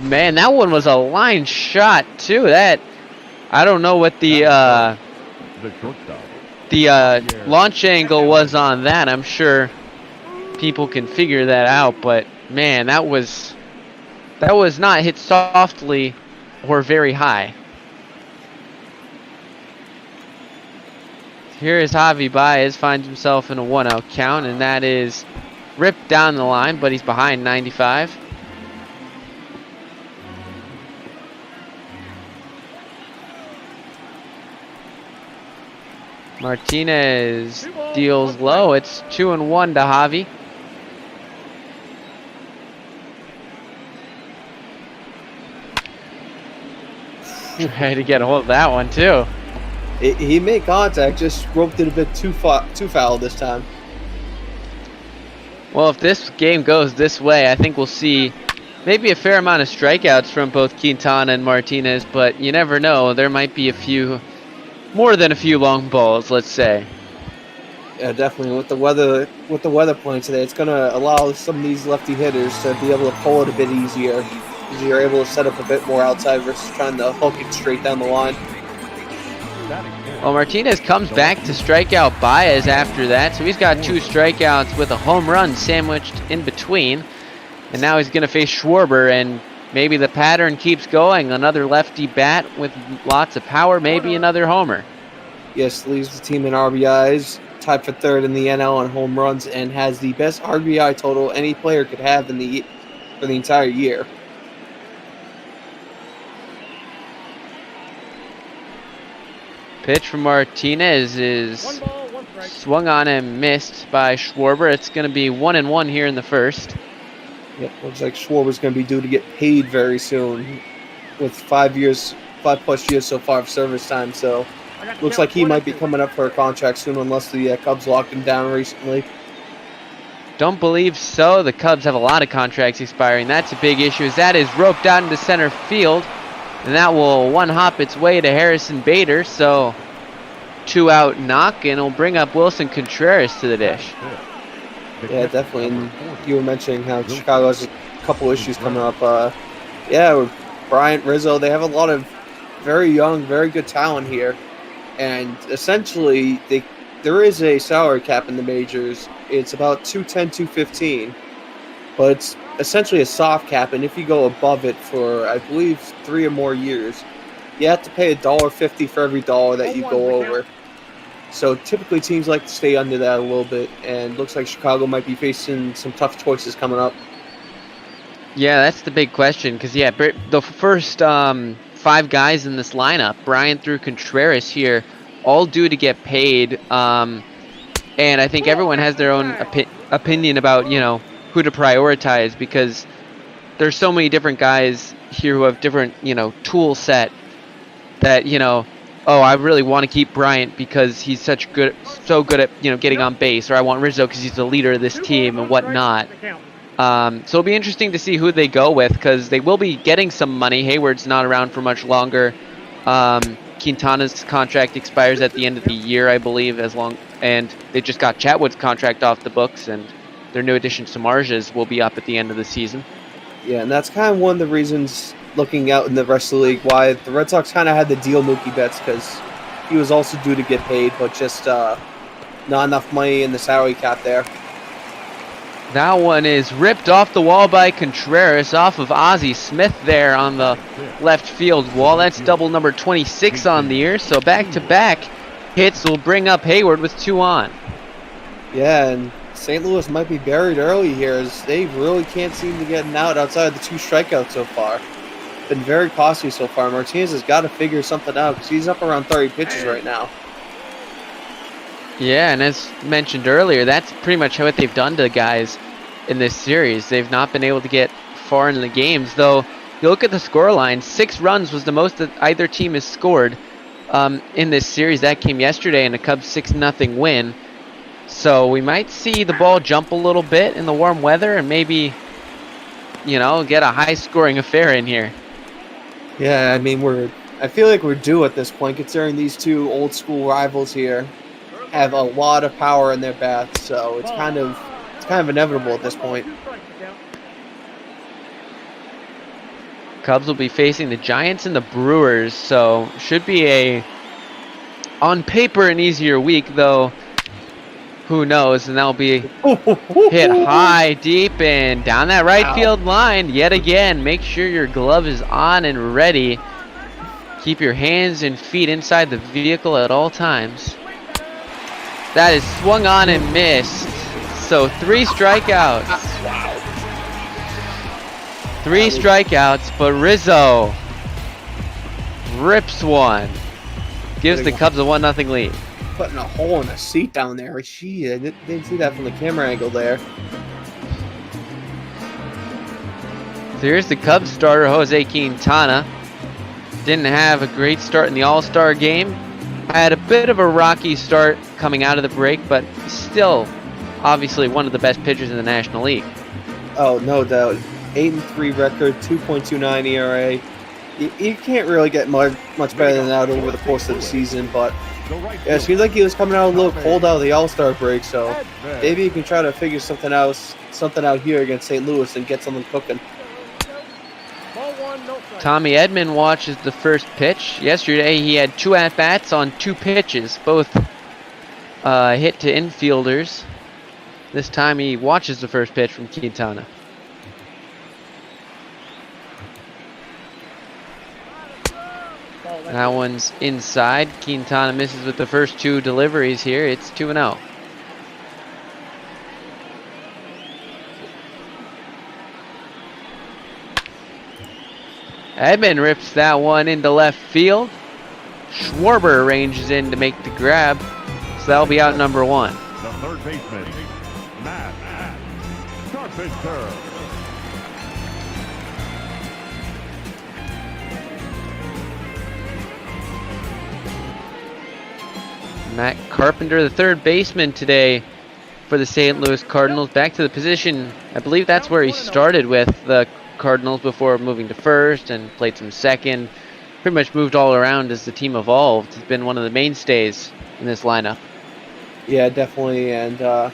Man, that one was a line shot, too. That, I don't know what the launch angle was on that. I'm sure people can figure that out, but man, that was not hit softly or very high. Here is Javi Baez, finds himself in a 1-out count, and that is ripped down the line, but he's behind 95. Martinez deals low. It's 2-1 to Javi. Tried to get a hold of that one too. He made contact, just roped it a bit too foul this time. Well, if this game goes this way, I think we'll see maybe a fair amount of strikeouts from both Quintana and Martinez, but you never know. There might be more than a few long balls, let's say. Yeah, definitely. With the weather playing today, it's going to allow some of these lefty hitters to be able to pull it a bit easier because you're able to set up a bit more outside versus trying to hook it straight down the line. Well, Martinez comes back to strike out Baez after that, so he's got 2 strikeouts with a home run sandwiched in between. And now he's going to face Schwarber, and maybe the pattern keeps going. Another lefty bat with lots of power, maybe another homer. Yes, leads the team in RBIs. tied for third in the NL on home runs and has the best RBI total any player could have for the entire year. Pitch from Martinez is swung on and missed by Schwarber. It's going to be 1-1 here in the first. Yep, looks like Schwarber's going to be due to get paid very soon with 5+ years so far of service time. So looks like he might be coming up for a contract soon unless the Cubs locked him down recently. Don't believe so. The Cubs have a lot of contracts expiring. That's a big issue. As that is roped out into center field. And that will one-hop its way to Harrison Bader. So 2-out knock, and it'll bring up Wilson Contreras to the dish. Yeah, definitely. And you were mentioning how Chicago has a couple issues coming up. With Bryant, Rizzo, they have a lot of very young, very good talent here. And essentially, there is a salary cap in the majors. It's about $210, $215. But it's essentially a soft cap, and if you go above it for, I believe, 3 or more years, you have to pay $1.50 for every dollar that you go over. So typically teams like to stay under that a little bit, and looks like Chicago might be facing some tough choices coming up. Yeah, that's the big question, because, the first 5 guys in this lineup, Bryant through Contreras here, all due to get paid, and I think everyone has their own opinion about, who to prioritize, because there's so many different guys here who have different, tool set that, I really want to keep Bryant because he's so good at, getting on base, or I want Rizzo because he's the leader of this team and whatnot. So it'll be interesting to see who they go with, because they will be getting some money. Hayward's not around for much longer. Quintana's contract expires at the end of the year, I believe, and they just got Chatwood's contract off the books, and their new addition, Samardzija, will be up at the end of the season. Yeah, and that's kind of one of the reasons, looking out in the rest of the league, why the Red Sox kind of had to deal Mookie Betts, because he was also due to get paid, but just not enough money in the salary cap there. That one is ripped off the wall by Contreras, off of Ozzie Smith there on the left field wall. That's double number 26 on the year, so back-to-back hits will bring up Hayward with 2 on. Yeah, and St. Louis might be buried early here, as they really can't seem to get an out outside of the 2 strikeouts so far. Been very costly so far. Martinez has got to figure something out, because he's up around 30 pitches right now. Yeah, and as mentioned earlier, that's pretty much what they've done to the guys in this series. They've not been able to get far in the games, though. You look at the scoreline, 6 runs was the most that either team has scored in this series. That came yesterday in a Cubs 6-0 win. So we might see the ball jump a little bit in the warm weather and maybe, get a high-scoring affair in here. Yeah, I mean, I feel like we're due at this point, considering these 2 old-school rivals here have a lot of power in their bats. So it's kind of inevitable at this point. Cubs will be facing the Giants and the Brewers, so should be on paper, an easier week, though. Who knows? And that'll be hit high, deep, and down that right field line yet again. Make sure your glove is on and ready. Keep your hands and feet inside the vehicle at all times. That is swung on and missed. So 3 strikeouts. 3 strikeouts, but Rizzo rips one. Gives the Cubs a 1-0 lead. Putting a hole in a seat down there. Gee, I didn't see that from the camera angle there. So here's the Cubs starter, Jose Quintana. Didn't have a great start in the All-Star game. Had a bit of a rocky start coming out of the break, but still, obviously, one of the best pitchers in the National League. Oh, no doubt. 8-3 record, 2.29 ERA. You can't really get much better than that over the course of the season, but yeah, it seems like he was coming out a little cold out of the All-Star break, so maybe you can try to figure something out here against St. Louis and get something cooking. Tommy Edman watches the first pitch. Yesterday, he had 2 at-bats on 2 pitches, both hit to infielders. This time, he watches the first pitch from Quintana. That one's inside. Quintana misses with the first 2 deliveries here. It's 2-0. Edmund rips that one into left field. Schwarber ranges in to make the grab, so that'll be out number 1. The third baseman, Matz Carpenter. Matt Carpenter, the third baseman today for the St. Louis Cardinals. Back to the position, I believe that's where he started with the Cardinals before moving to first and played some second. Pretty much moved all around as the team evolved. He's been one of the mainstays in this lineup. Yeah, definitely. And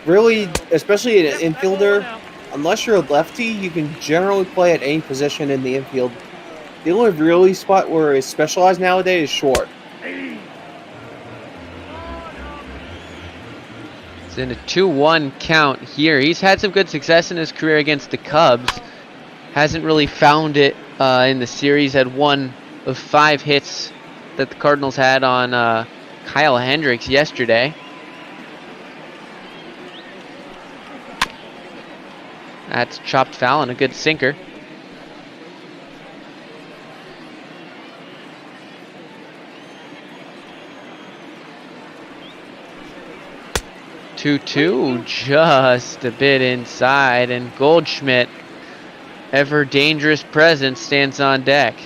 really, especially an infielder, unless you're a lefty, you can generally play at any position in the infield. The only really spot where it's specialized nowadays is short. It's in a 2-1 count here. He's had some good success in his career against the Cubs. Hasn't really found it in the series. Had 1 of 5 hits that the Cardinals had on Kyle Hendricks yesterday. That's chopped foul and a good sinker. Two, just a bit inside, and Goldschmidt, ever dangerous presence, stands on deck.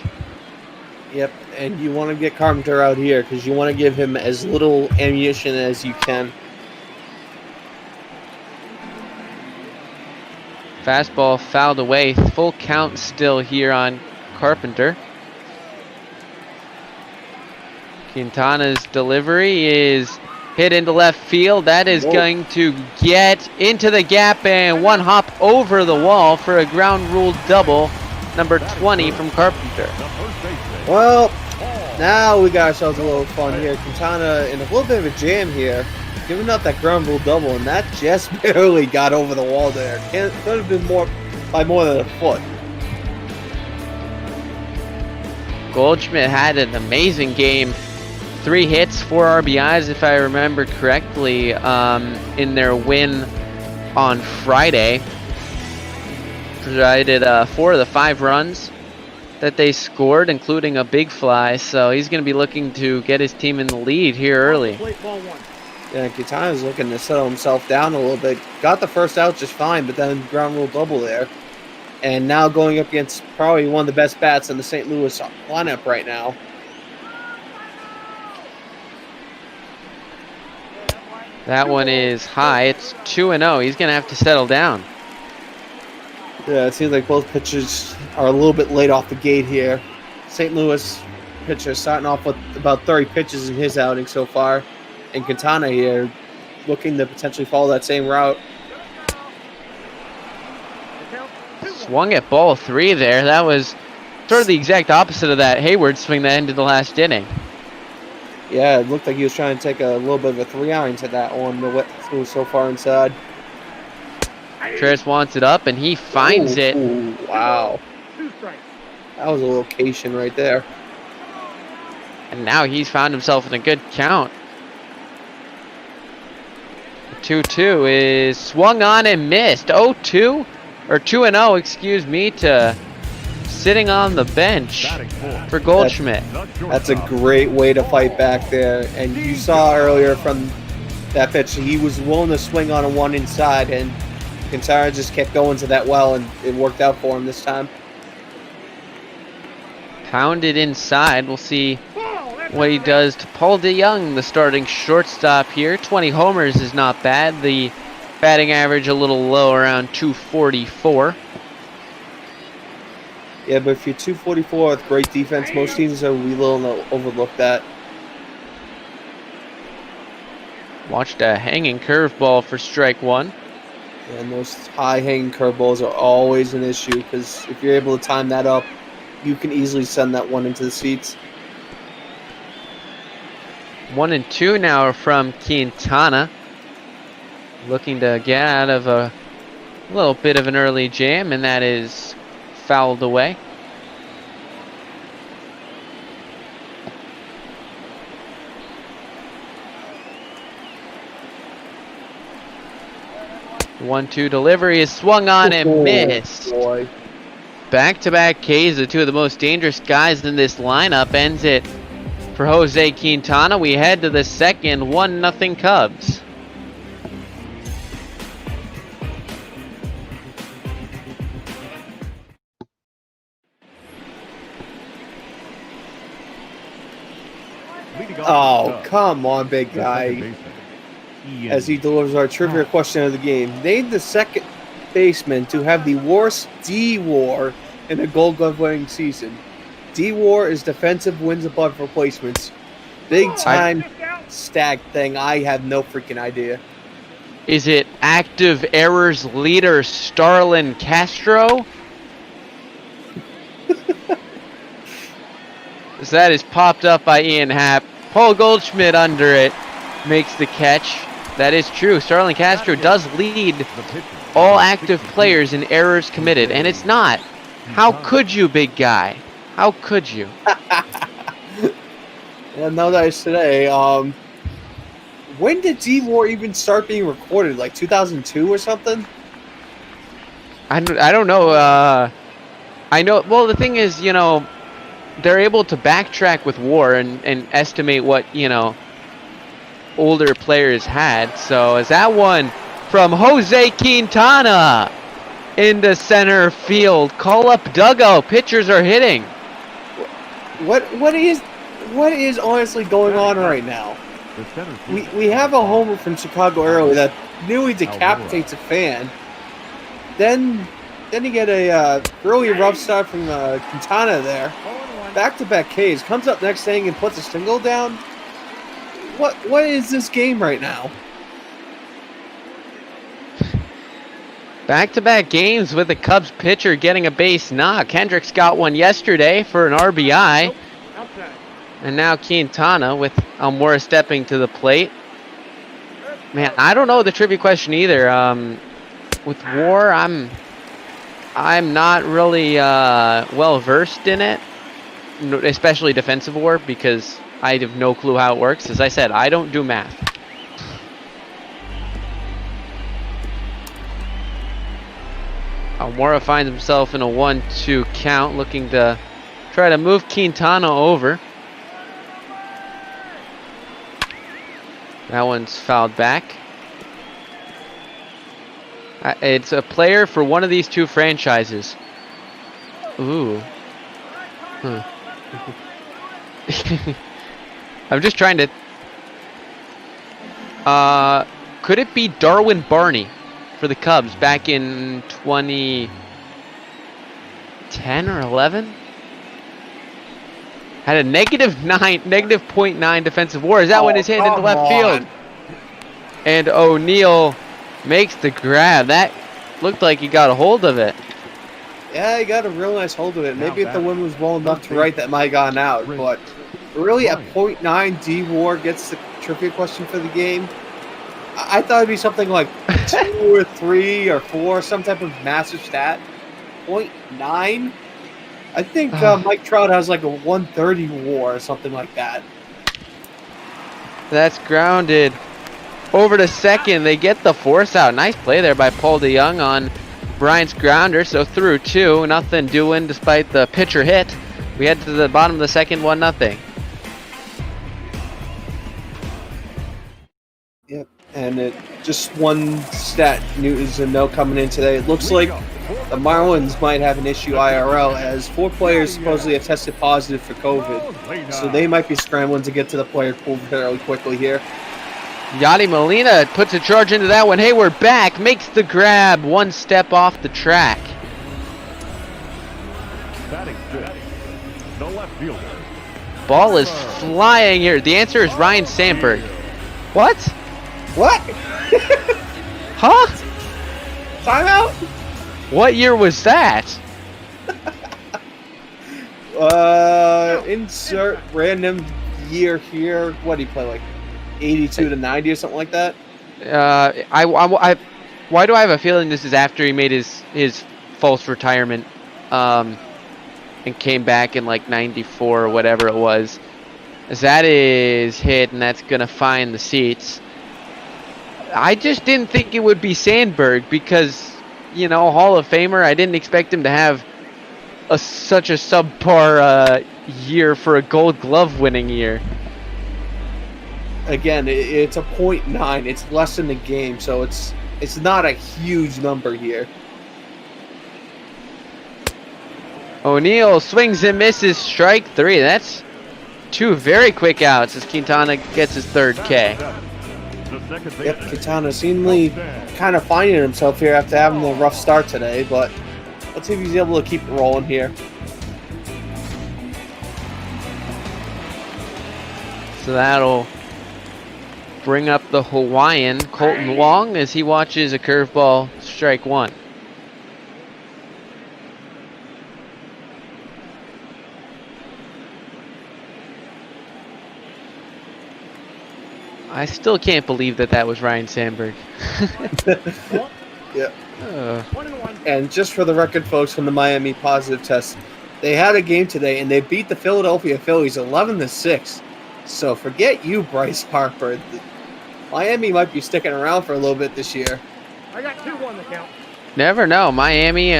Yep, and you want to get Carpenter out here because you want to give him as little ammunition as you can. Fastball fouled away. Full count still here on Carpenter. Quintana's delivery is hit into left field. That is going to get into the gap and one hop over the wall for a ground rule double. Number 20 from Carpenter. Well, now we got ourselves a little fun here. Quintana in a little bit of a jam here, giving up that ground rule double, and that just barely got over the wall there. Could have been by more than a foot. Goldschmidt had an amazing game. 3 hits, 4 RBIs, if I remember correctly, in their win on Friday. Provided 4 of the 5 runs that they scored, including a big fly. So he's going to be looking to get his team in the lead here early. Yeah, Quintana's looking to settle himself down a little bit. Got the first out just fine, but then ground rule double there. And now going up against probably one of the best bats in the St. Louis lineup right now. That one is high. It's 2-0. He's going to have to settle down. Yeah, it seems like both pitchers are a little bit late off the gate here. St. Louis pitcher starting off with about 30 pitches in his outing so far. And Quintana here looking to potentially follow that same route. Swung at ball 3 there. That was sort of the exact opposite of that Hayward swing that ended the last inning. Yeah, it looked like he was trying to take a little bit of a 3-iron to that one. The wet was so far inside. Tres wants it up, and he finds it. Ooh, wow. That was a location right there. And now he's found himself in a good count. 2-2 is swung on and missed. 0-2, or 2-0, excuse me, to sitting on the bench for Goldschmidt. That's a great way to fight back there. And you saw earlier from that pitch, he was willing to swing on a one inside, and Quintana just kept going to that well, and it worked out for him this time. Pounded inside. We'll see what he does to Paul DeYoung, the starting shortstop here. 20 homers is not bad. The batting average a little low, around 244. Yeah, but if you're 244 with great defense, most teams are willing to overlook that. Watched a hanging curveball for strike 1. And those high hanging curveballs are always an issue, because if you're able to time that up, you can easily send that one into the seats. 1-2 now from Quintana. Looking to get out of a little bit of an early jam, and that is fouled away. One-two delivery is swung on and missed. Boy. Back-to-back Ks, the two of the most dangerous guys in this lineup, ends it for Jose Quintana. We head to the second, 1-0 Cubs. Oh, come on, big guy. As he delivers our trivia question of the game. Name the second baseman to have the worst D-WAR in a Gold Glove winning season. D-WAR is defensive wins above replacements. Big time stat thing. I have no freaking idea. Is it active errors leader Starlin Castro? That is popped up by Ian Happ. Paul Goldschmidt under it makes the catch. That is true. Starlin Castro does lead all active players in errors committed, and it's not. How could you, big guy? How could you? Well, no dice today. When did D-WAR even start being recorded? Like 2002 or something? I don't know. I know. Well, the thing is, you know, they're able to backtrack with WAR and estimate what, you know, older players had. So is that one from Jose Quintana into center field. Call up Duggo. Pitchers are hitting. What is honestly going on right now? We have a homer from Chicago early that nearly decapitates a fan. Then you get a really rough start from Quintana there. Back-to-back Ks. Comes up next inning and puts a single down. What is this game right now? Back-to-back games with the Cubs pitcher getting a base knock. Hendricks got one yesterday for an RBI. And now Quintana with Almora stepping to the plate. Man, I don't know the trivia question either. With WAR, I'm not really well versed in it, especially defensive WAR, because I have no clue how it works. As I said, I don't do math. Almora finds himself in a 1-2 count, looking to try to move Quintana over. That one's fouled back. It's a player for one of these two franchises. Ooh. Huh. I'm just trying to... could it be Darwin Barney for the Cubs back in 2010 or 11? Had a negative .9 defensive WAR. Is that one is hit into left field? And O'Neal makes the grab. That looked like he got a hold of it. Yeah, he got a real nice hold of it. Maybe if the wind was well enough to right, that might have gone out. But really, a .9 D-WAR gets the trivia question for the game. I thought it'd be something like 2 or 3 or 4, some type of massive stat. .9? I think Mike Trout has like a 130 WAR or something like that. That's grounded over to second. They get the force out. Nice play there by Paul DeYoung on Bryant's grounder. So through 2, nothing doing despite the pitcher hit. We head to the bottom of the second, 1-0. Yep, and just one stat news and note coming in today. It looks like the Marlins might have an issue IRL as 4 players supposedly have tested positive for COVID. So they might be scrambling to get to the player pool fairly quickly here. Yadi Molina puts a charge into that one. Hayward back, makes the grab, 1 step off the track. Ball is flying here. The answer is Ryan Sandberg. What? What? Huh? Timeout? What year was that? Insert random year here. What did he play, like 82 to 90 or something like that? Why do I have a feeling this is after he made his false retirement, and came back in like 94 or whatever it was. As that is hit, and that's gonna find the seats. I just didn't think it would be Sandberg because, you know, Hall of Famer. I didn't expect him to have such a subpar year for a Gold Glove winning year. Again, it's a .9. It's less than the game, so it's not a huge number here. O'Neal swings and misses, strike 3. That's 2 very quick outs as Quintana gets his 3rd K. Yep, Quintana seemingly kind of finding himself here after having a rough start today, but let's see if he's able to keep it rolling here. So that'll bring up the Hawaiian, Colton Wong, as he watches a curveball strike 1. I still can't believe that was Ryan Sandberg. Yeah. And just for the record, folks, from the Miami positive test, they had a game today and they beat the Philadelphia Phillies 11-6. So forget you, Bryce Harper. Miami might be sticking around for a little bit this year. I got 2 on the count. Never know. Miami,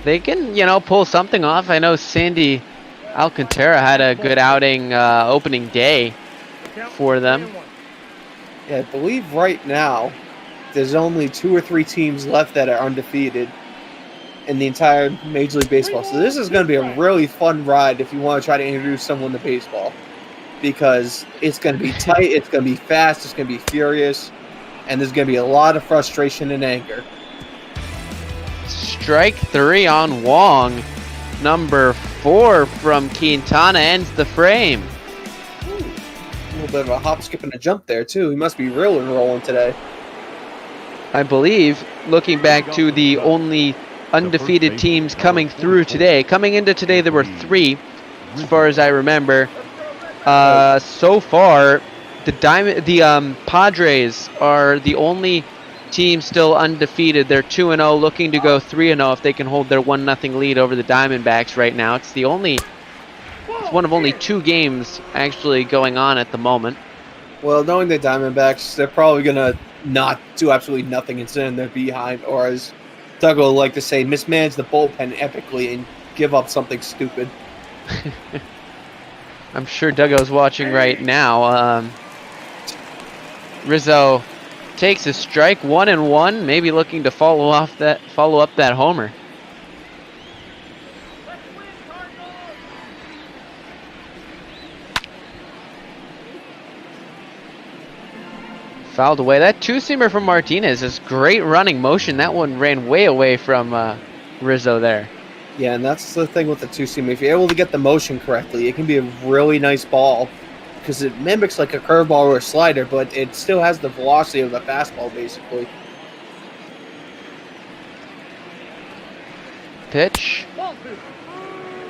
they can, pull something off. I know Sandy Alcantara had a good outing opening day for them. Yeah, I believe right now there's only 2 or 3 teams left that are undefeated in the entire Major League Baseball. So this is going to be a really fun ride if you want to try to introduce someone to baseball, because it's going to be tight, it's going to be fast, it's going to be furious, and there's going to be a lot of frustration and anger. Strike 3 on Wong. Number 4 from Quintana ends the frame. A little bit of a hop, skip, and a jump there, too. He must be really rolling today. I believe, looking back to the only undefeated teams coming through today. Coming into today, there were 3, as far as I remember. So far, the Padres are the only team still undefeated. They're 2-0, looking to go 3-0 if they can hold their 1-0 lead over the Diamondbacks right now. It's one of only 2 games actually going on at the moment. Well, knowing the Diamondbacks, they're probably going to not do absolutely nothing and sit in their behind, or as Doug would like to say, mismanage the bullpen epically and give up something stupid. I'm sure Duggo's watching right now. Rizzo takes a strike, 1-1, maybe looking to follow up that homer. Fouled away. That 2-seamer from Martinez is great running motion. That one ran way away from Rizzo there. Yeah, and that's the thing with the 2-seamer. If you're able to get the motion correctly, it can be a really nice ball, because it mimics like a curveball or a slider, but it still has the velocity of a fastball, basically. Pitch.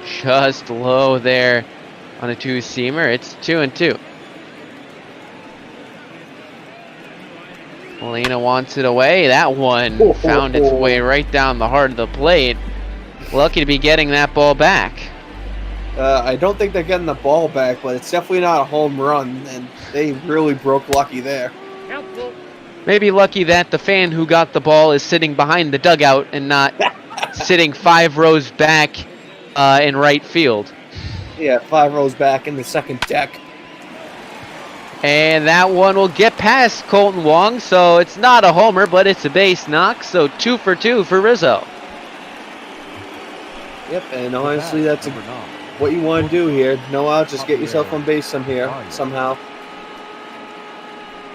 Just low there on a 2-seamer. It's 2-2. Molina wants it away. That one found its way right down the heart of the plate. Lucky to be getting that ball back. I don't think they're getting the ball back, but it's definitely not a home run, and they really broke lucky there. Maybe lucky that the fan who got the ball is sitting behind the dugout and not sitting 5 rows back in right field. Yeah, 5 rows back in the second deck. And that one will get past Colton Wong, so it's not a homer, but it's a base knock, so 2 for 2 for Rizzo. Yep, and honestly, that's what you want to do here. No out, just get yourself on base somehow.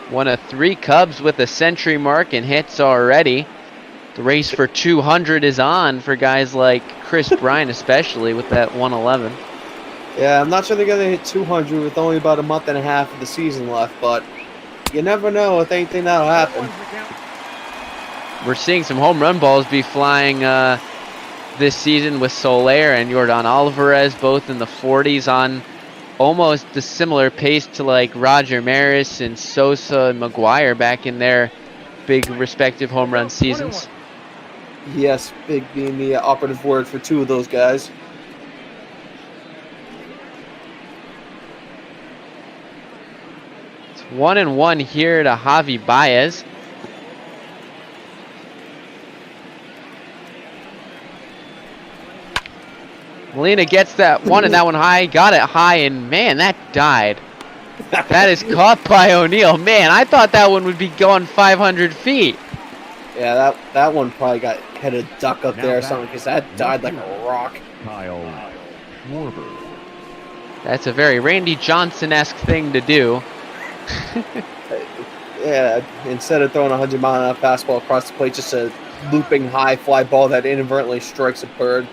One of 3 Cubs with a century mark and hits already. The race for 200 is on for guys like Chris Bryant, especially with that 111. Yeah, I'm not sure they're going to hit 200 with only about a month and a half of the season left, but you never know with anything that'll happen. We're seeing some home run balls be flying this season with Soler and Yordan Alvarez, both in the 40s on almost a similar pace to like Roger Maris and Sosa and McGuire back in their big respective home run seasons. Yes, big being the operative word for 2 of those guys. It's 1-1 here to Javi Baez. Molina gets that one and that one high. Got it high, and man, that died. That is caught by O'Neal. Man, I thought that one would be going 500 feet. Yeah, that one probably had a duck up there or something because that died like a rock. Kyle Schwarber. That's a very Randy Johnson-esque thing to do. Yeah, instead of throwing a 100-mile-an-hour fastball across the plate, just a looping high fly ball that inadvertently strikes a bird.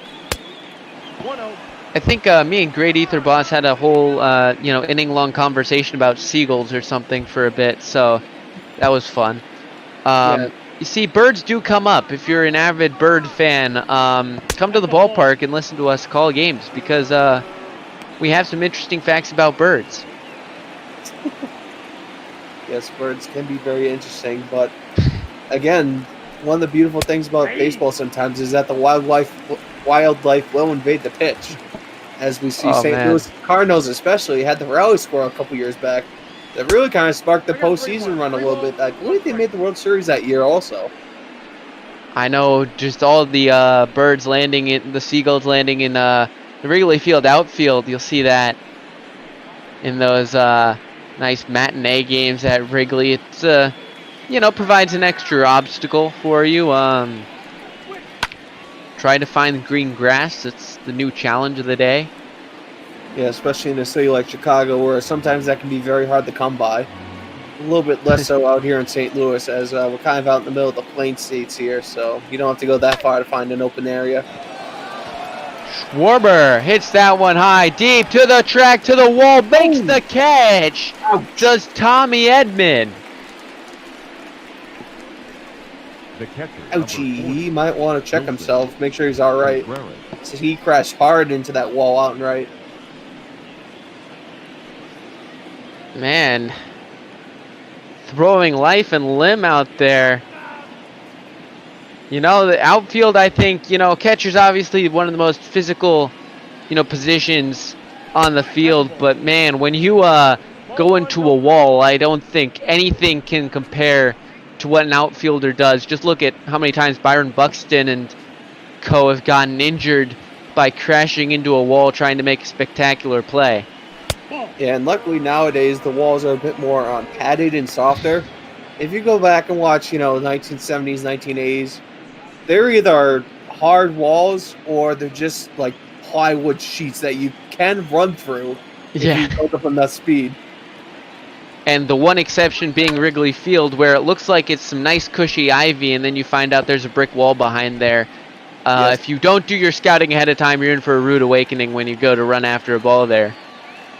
I think me and Great Ether Boss had a whole, inning-long conversation about seagulls or something for a bit, so that was fun. Yeah. You see, birds do come up. If you're an avid bird fan, come to the ballpark and listen to us call games because we have some interesting facts about birds. Yes, birds can be very interesting, but again, one of the beautiful things about baseball sometimes is that the wildlife will invade the pitch. As we see St. Louis Cardinals especially had the rally score a couple years back that really kind of sparked the postseason run a little bit. I believe they made the World Series that year also. I know, just all the birds landing in the seagulls landing in the Wrigley Field outfield. You'll see that in those nice matinee games at Wrigley. It's provides an extra obstacle for you. Try to find green grass. It's the new challenge of the day. Yeah, especially in a city like Chicago, where sometimes that can be very hard to come by. A little bit less so out here in St. Louis, as we're kind of out in the middle of the plain states here, so you don't have to go that far to find an open area. Schwarber hits that one high, deep to the track, to the wall, makes the catch. Does Tommy Edman. Ouchie, he might want to check himself, make sure he's all right. So he crashed hard into that wall out and right. Man, throwing life and limb out there. The outfield, I think, catcher's obviously one of the most physical, positions on the field. But, man, when you go into a wall, I don't think anything can compare to what an outfielder does. Just look at how many times Byron Buxton and co have gotten injured by crashing into a wall trying to make a spectacular play. Yeah, and luckily nowadays the walls are a bit more padded and softer. If you go back and watch, 1970s, 1980s, they're either hard walls or they're just like plywood sheets that you can run through if you go up enough speed. And the one exception being Wrigley Field, where it looks like it's some nice cushy ivy, and then you find out there's a brick wall behind there. Yes. If you don't do your scouting ahead of time, you're in for a rude awakening when you go to run after a ball there.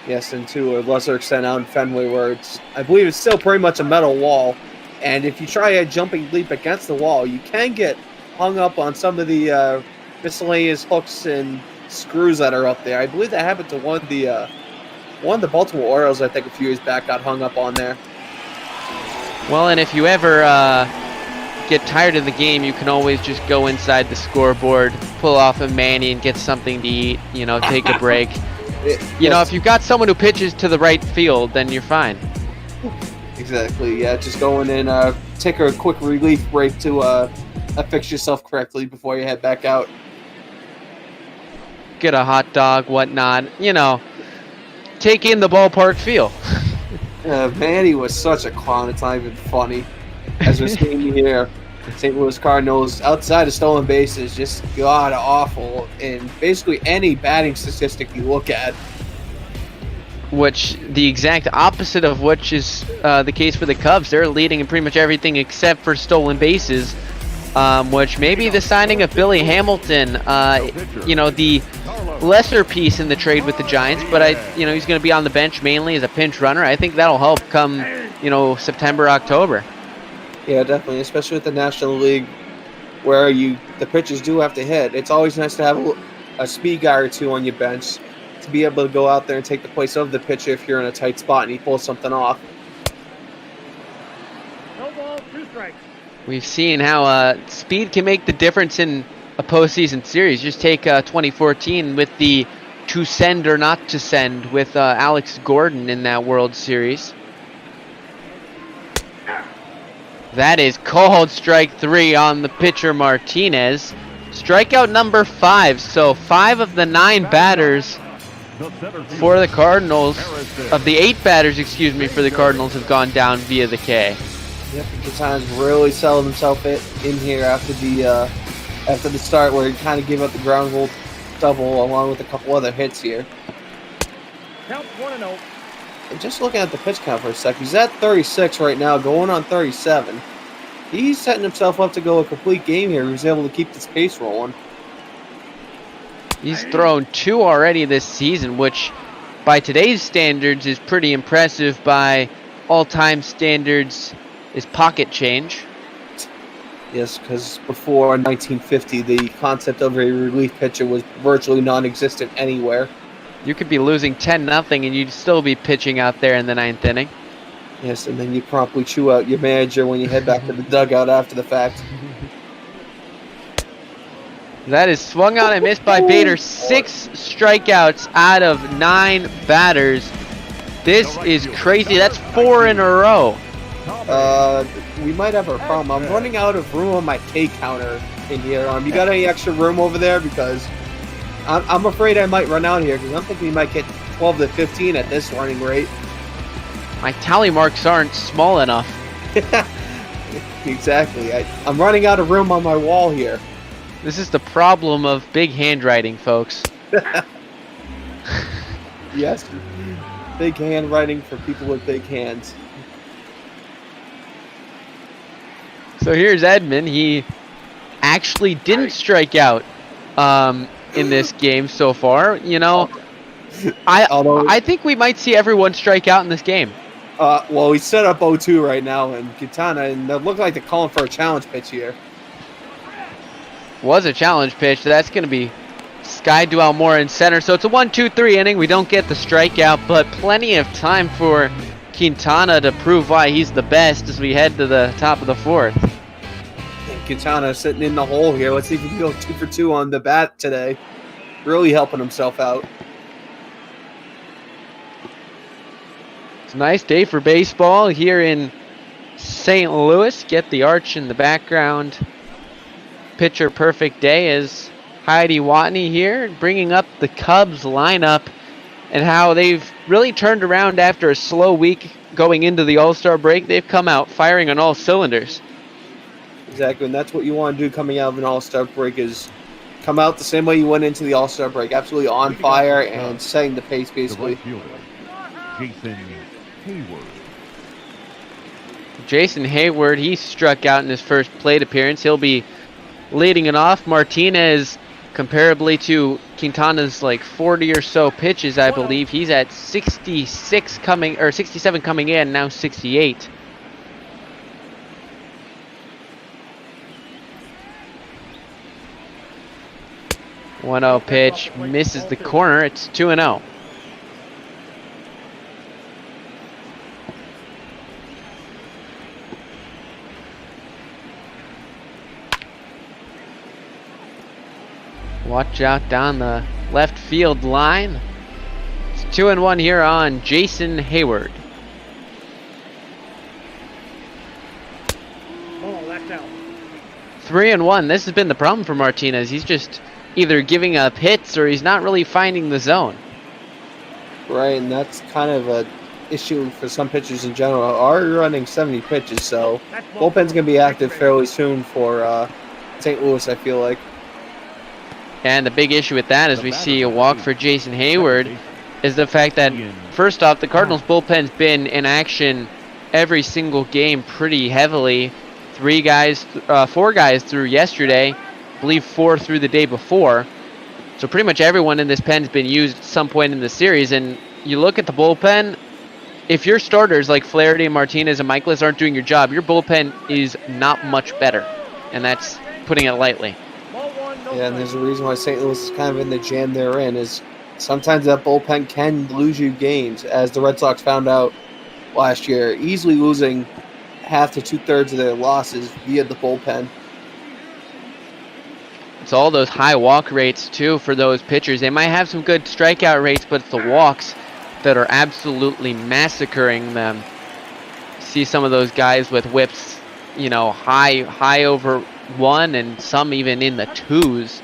Yes, and to a lesser extent out in Fenway, where I believe it's still pretty much a metal wall. And if you try a jumping leap against the wall, you can get hung up on some of the miscellaneous hooks and screws that are up there. I believe that happened to one of the Baltimore Orioles, I think, a few years back, got hung up on there. Well, and if you ever get tired of the game, you can always just go inside the scoreboard, pull off a Manny, and get something to eat, take a break. If you've got someone who pitches to the right field, then you're fine. Exactly, yeah. Just go in and take a quick relief break to fix yourself correctly before you head back out. Get a hot dog, whatnot, take in the ballpark feel. Manny was such a clown, it's not even funny. As we're seeing here, St. Louis Cardinals, outside of stolen bases, just god-awful in basically any batting statistic you look at. Which, the exact opposite of which is the case for the Cubs. They're leading in pretty much everything except for stolen bases, which maybe the signing of Billy Hamilton, the lesser piece in the trade with the Giants, but he's going to be on the bench mainly as a pinch runner. I think that'll help come, September, October. Yeah, definitely, especially with the National League, where the pitchers do have to hit. It's always nice to have a speed guy or two on your bench to be able to go out there and take the place of the pitcher if you're in a tight spot and he pulls something off. No ball, 2 strikes. We've seen how speed can make the difference in a postseason series. Just take 2014 with the to send or not to send with Alex Gordon in that World Series. That is called strike 3 on the pitcher Martinez. Strikeout number 5. So 5 of the 9 batters for the Cardinals, of the 8 batters, excuse me, for the Cardinals have gone down via the K. Yep, Quintana's really selling himself in here after the start, where he kind of gave up the ground rule double along with a couple other hits here. Count 1-0. And just looking at the pitch count for a sec, he's at 36 right now, going on 37. He's setting himself up to go a complete game here. He was able to keep this pace rolling. He's thrown 2 already this season, which by today's standards is pretty impressive. By all-time standards is pocket change. Yes, because before 1950, the concept of a relief pitcher was virtually non-existent anywhere. You could be losing 10-0 and you'd still be pitching out there in the 9th inning. Yes, and then you promptly chew out your manager when you head back to the dugout after the fact. That is swung out and missed by Beede. 6 strikeouts out of 9 batters. This is crazy. That's 4 in a row. We might have a problem. I'm running out of room on my K counter in here. You got any extra room over there? Because I'm afraid I might run out here, because I'm thinking we might get 12 to 15 at this running rate. My tally marks aren't small enough. Exactly. I'm running out of room on my wall here. This is the problem of big handwriting, folks. Yes. Big handwriting for people with big hands. So here's Edmund. He actually didn't strike out in this game so far. You know, I think we might see everyone strike out in this game. Well, he's set up 0-2 right now, and Quintana, and they look like they're calling for a challenge pitch here. Was a challenge pitch. That's going to be Sky Dual Moore in center. So it's a 1-2-3 inning. We don't get the strikeout, but plenty of time for Quintana to prove why he's the best as we head to the top of the 4th. And Quintana sitting in the hole here. Let's see if he can go 2 for 2 on the bat today. Really helping himself out. It's a nice day for baseball here in St. Louis. Get the arch in the background. Picture perfect day is Heidi Watney here, bringing up the Cubs lineup and how they've really turned around after a slow week going into the All-Star break. They've come out firing on all cylinders. Exactly, and that's what you want to do coming out of an All-Star break, is come out the same way you went into the All-Star break, absolutely on fire and setting the pace, basically. Jason Hayward, he struck out in his first plate appearance. He'll be leading it off. Martinez, comparably to Quintana's like 40 or so pitches, I believe, he's at 67 coming in, now 68. One-0 pitch misses the corner. It's 2-0. Watch out down the left field line. It's 2-1 here on Jason Hayward. Oh, that's out. 3-1. This has been the problem for Martinez. He's just either giving up hits or he's not really finding the zone. Right, and that's kind of a issue for some pitchers in general. Are running 70 pitches, so bullpen's going to be active fairly soon for St. Louis, I feel like. And the big issue with that, as we see a walk for Jason Hayward, is the fact that, first off, the Cardinals' bullpen's been in action every single game pretty heavily. 4 guys through yesterday, I believe 4 through the day before. So pretty much everyone in this pen's been used at some point in the series. And you look at the bullpen, if your starters like Flaherty and Martinez and Michaelis aren't doing your job, your bullpen is not much better. And that's putting it lightly. Yeah, and there's a reason why St. Louis is kind of in the jam they're in, is sometimes that bullpen can lose you games, as the Red Sox found out last year, easily losing half to 2/3 of their losses via the bullpen. It's all those high walk rates, too, for those pitchers. They might have some good strikeout rates, but it's the walks that are absolutely massacring them. See some of those guys with whips, you know, high over 1 and some even in the 2s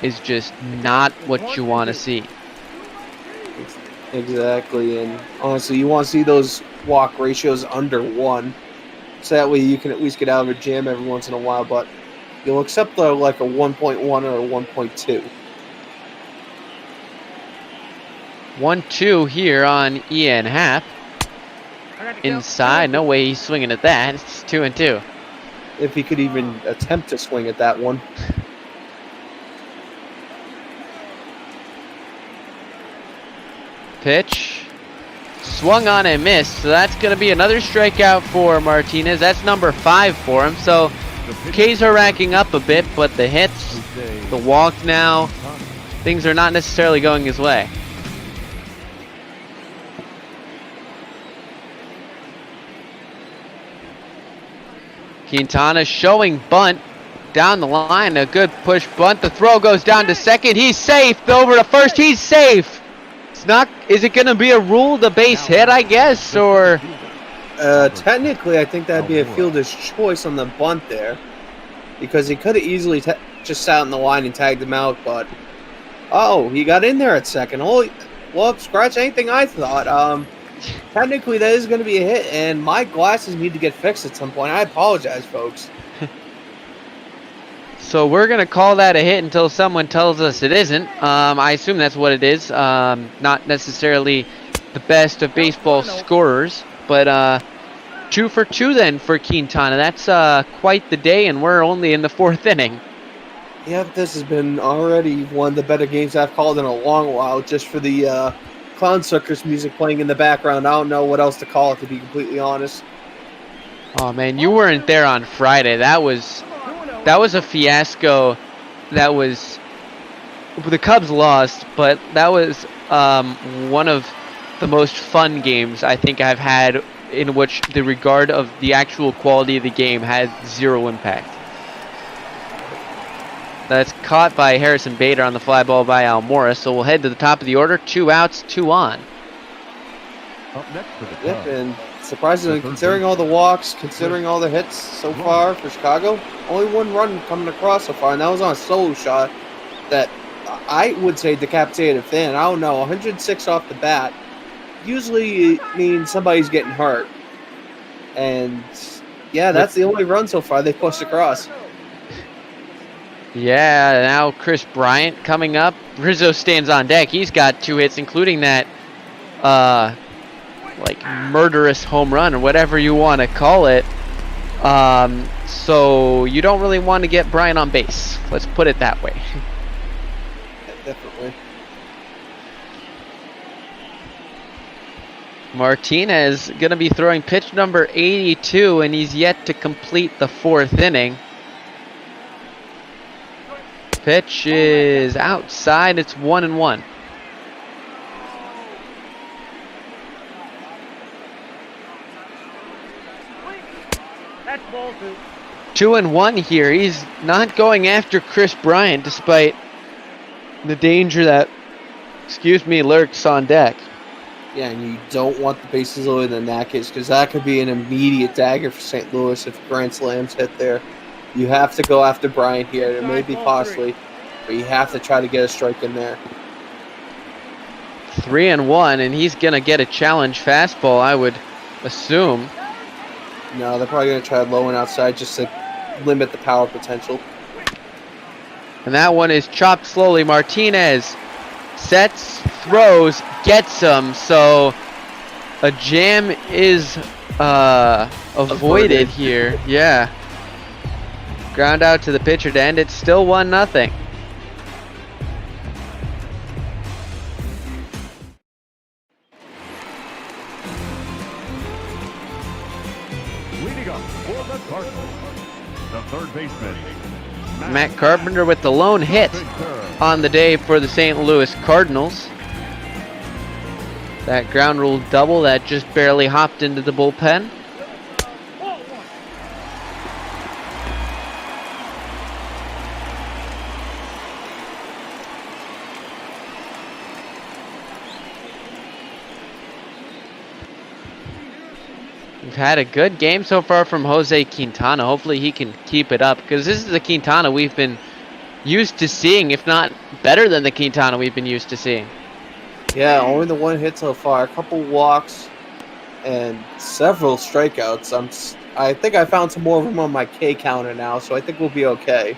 is just not what you want to see. Exactly, and honestly, you want to see those walk ratios under 1, so that way you can at least get out of a jam every once in a while, but you'll accept like a 1.1 or a 1.2. 1-2 here on Ian Happ. Inside, no way he's swinging at that. It's 2-2. If he could even attempt to swing at that one. Pitch. Swung on and missed, so that's going to be another strikeout for Martinez. That's number 5 for him, so Ks are racking up a bit, but the hits, the walk now, things are not necessarily going his way. Quintana showing bunt down the line, a good push bunt. The throw goes down to second. He's safe. Over to first. He's safe. It's not. Is it going to be a rule the base hit? I guess, or technically, I think that'd be a fielder's choice on the bunt there, because he could have easily just sat on the line and tagged him out. But he got in there at second. Holy, well, scratch anything I thought. Technically, that is going to be a hit, and my glasses need to get fixed at some point. I apologize, folks. So we're going to call that a hit until someone tells us it isn't. I assume that's what it is. Not necessarily the best of baseball scorers, but 2 for 2 then for Quintana. That's quite the day, and we're only in the 4th inning. Yep, this has been already one of the better games I've called in a long while, just for the Clown Circus music playing in the background. I don't know what else to call it, to be completely honest. Oh man, you weren't there on Friday. That was a fiasco. That was, the Cubs lost, but that was one of the most fun games I think I've had, in which the regard of the actual quality of the game had zero impact. That's caught by Harrison Beede on the fly ball by Al Morris. So we'll head to the top of the order. 2 outs, 2 on. Yep, and surprisingly, considering all the walks, considering all the hits so far for Chicago, only 1 run coming across so far, and that was on a solo shot that I would say decapitated Finn. I don't know, 106 off the bat usually means somebody's getting hurt. And yeah, that's the only run so far they pushed across. Yeah, now Chris Bryant coming up. Rizzo stands on deck. He's got 2 hits, including that like murderous home run, or whatever you want to call it. So you don't really want to get Bryant on base. Let's put it that way. Yeah, definitely. Martinez going to be throwing pitch number 82, and he's yet to complete the 4th inning. Pitch is outside. It's 1-1. That's ball 2. 2-1 here. He's not going after Chris Bryant, despite the danger that, lurks on deck. Yeah, and you don't want the bases loaded in that case, because that could be an immediate dagger for St. Louis if Grand Slam's hit there. You have to go after Bryant here. It may be costly, but you have to try to get a strike in there. 3-1, and he's going to get a challenge fastball, I would assume. No, they're probably going to try low and outside just to limit the power potential. And that one is chopped slowly. Martinez sets, throws, gets him. So a jam is avoided here. Yeah. Ground out to the pitcher to end it. Still 1-0. Leading up for the Cardinals, the third baseman, Matt Carpenter with the lone hit on the day for the St. Louis Cardinals. That ground rule double that just barely hopped into the bullpen. We've had a good game so far from Jose Quintana. Hopefully he can keep it up, because this is the Quintana we've been used to seeing, if not better than the Quintana we've been used to seeing. Yeah, only the one hit so far. A couple walks and several strikeouts. I think I found some more of them on my K counter now, so I think we'll be okay.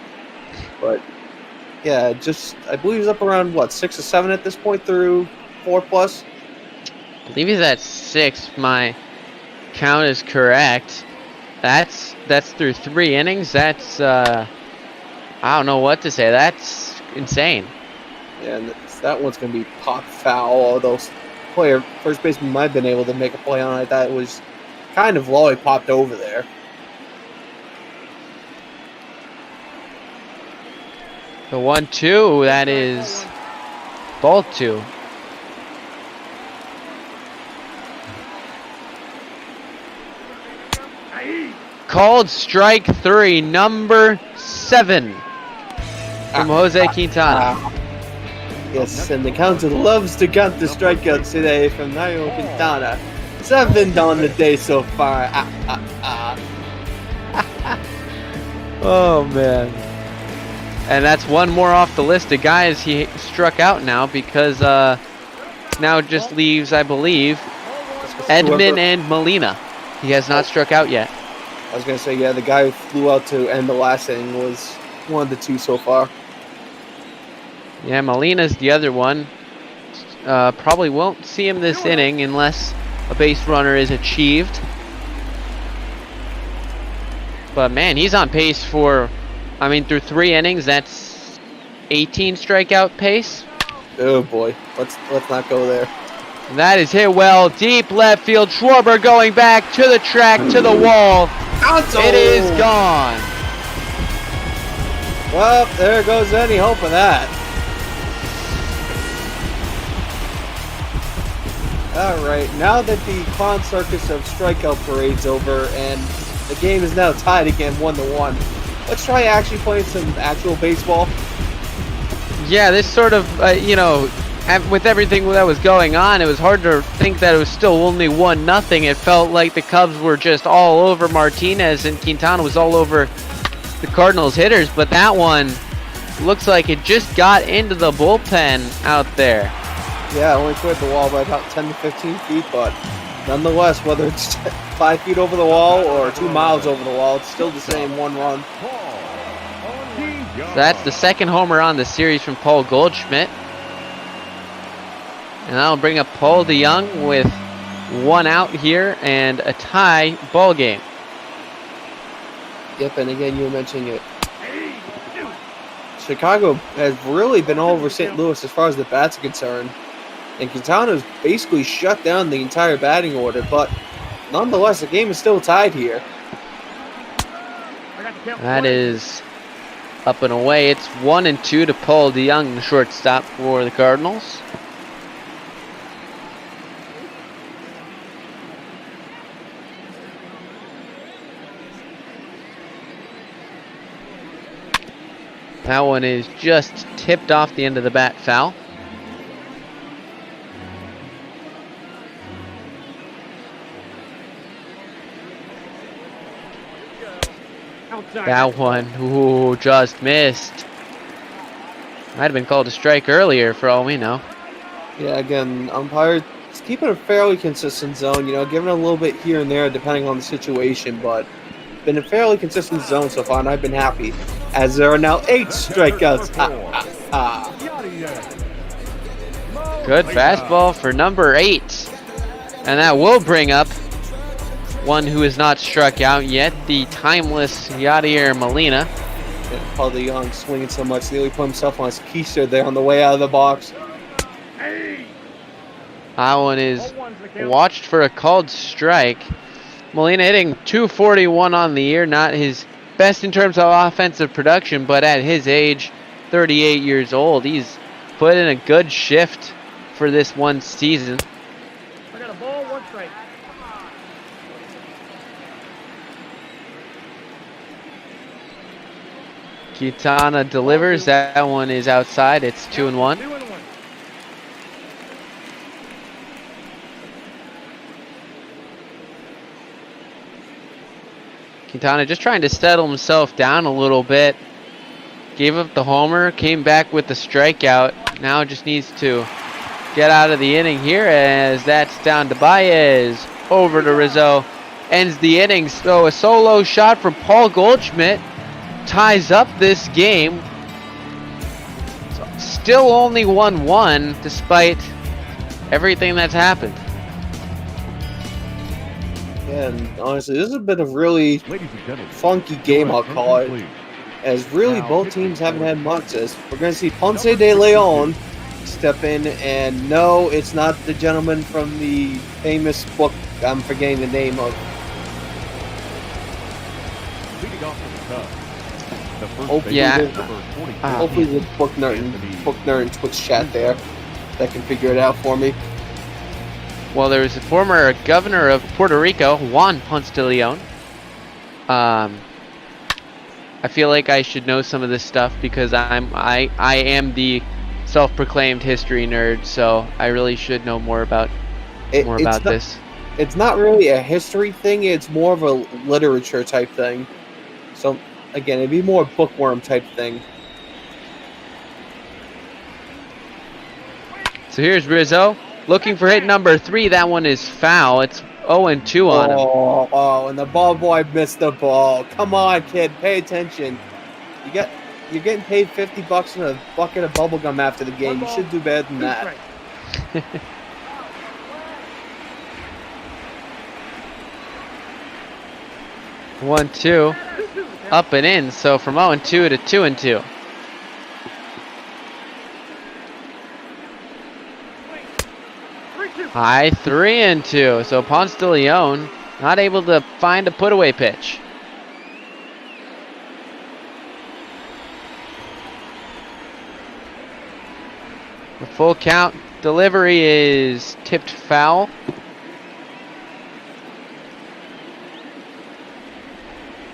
But yeah, I believe he's up around what, 6 or 7 at this point through 4+. I believe he's at 6. My count is correct. That's through 3 innings. That's I don't know what to say. That's insane. Yeah, and that one's gonna be pop foul. Although first baseman might have been able to make a play on it. That was kind of low. He popped over there. The 1-2. That is ball 2. Called strike 3, number 7 from Jose Quintana. Yes, and the counter loves to count the strikeouts today from Nairo Quintana. 7 on the day so far. Oh, man. And that's one more off the list of guys he struck out now, because now it just leaves, I believe, Edman and Molina. He has not struck out yet. I was going to say, yeah, the guy who flew out to end the last inning was one of the 2 so far. Yeah, Molina's the other one. Probably won't see him this inning unless a base runner is achieved. But man, he's on pace for, through 3 innings, that's 18 strikeout pace. Oh boy, let's not go there. That is hit well, deep left field. Schwarber going back to the track, to the wall. It is gone. Well, there goes any hope of that. All right, now that the clown circus of strikeout parade's over and the game is now tied again 1-1, let's try actually playing some actual baseball. Yeah, this sort of, with everything that was going on, it was hard to think that it was still only 1-0. It felt like the Cubs were just all over Martinez and Quintana was all over the Cardinals hitters, but that one looks like it just got into the bullpen out there. Yeah, only cleared the wall by about 10 to 15 feet, but nonetheless, whether it's 5 feet over the wall or 2 miles over the wall, it's still the same 1 run. So that's the 2nd homer on the series from Paul Goldschmidt. And that'll bring up Paul DeYoung with 1 out here and a tie ball game. Yep, and again, you were mentioning it. Chicago has really been all over St. Louis as far as the bats are concerned. And Quintana's basically shut down the entire batting order, but nonetheless, the game is still tied here. That is up and away. It's 1-2 to Paul DeYoung, the shortstop for the Cardinals. That one is just tipped off the end of the bat, foul. That one, ooh, just missed. Might have been called a strike earlier for all we know. Yeah, again, umpire is keeping a fairly consistent zone, giving a little bit here and there depending on the situation, but been a fairly consistent zone so far, and I've been happy, as there are now 8 strikeouts. Good fastball for number 8. And that will bring up one who is not struck out yet, the timeless Yadier Molina. Yeah, Paul DeYoung swinging so much, nearly put himself on his keister there on the way out of the box. That one is watched for a called strike. Molina hitting .241 on the year, not his best in terms of offensive production, but at his age, 38 years old, he's put in a good shift for this one season. I got a ball, 1 strike. Quintana delivers. That one is outside. It's 2-1. Quintana just trying to settle himself down a little bit. Gave up the homer, came back with the strikeout. Now just needs to get out of the inning here as that's down to Baez. Over to Rizzo. Ends the inning. So a solo shot from Paul Goldschmidt ties up this game. Still only 1-1 despite everything that's happened. Yeah, and honestly, this has been a really funky game, I'll call it. As really both teams haven't had much. As we're going to see Ponce de Leon step in, and no, it's not the gentleman from the famous book I'm forgetting the name of. Hopefully the book nerd in Twitch chat there that can figure it out for me. Well, there was a former governor of Puerto Rico, Juan Ponce de Leon. I feel like I should know some of this stuff because I am the self-proclaimed history nerd, so I really should know more about this. It's not really a history thing; it's more of a literature type thing. So again, it'd be more bookworm type thing. So here's Rizzo looking for hit number 3. That one is foul. It's 0-2 on him. Oh, and the ball boy missed the ball. Come on, kid, pay attention. You're getting paid $50 in a bucket of bubblegum after the game. You should do better than that. 1-2, up and in. So from 0-2 to 2-2. High 3-2. So Ponce de Leon not able to find a put-away pitch. The full count delivery is tipped foul.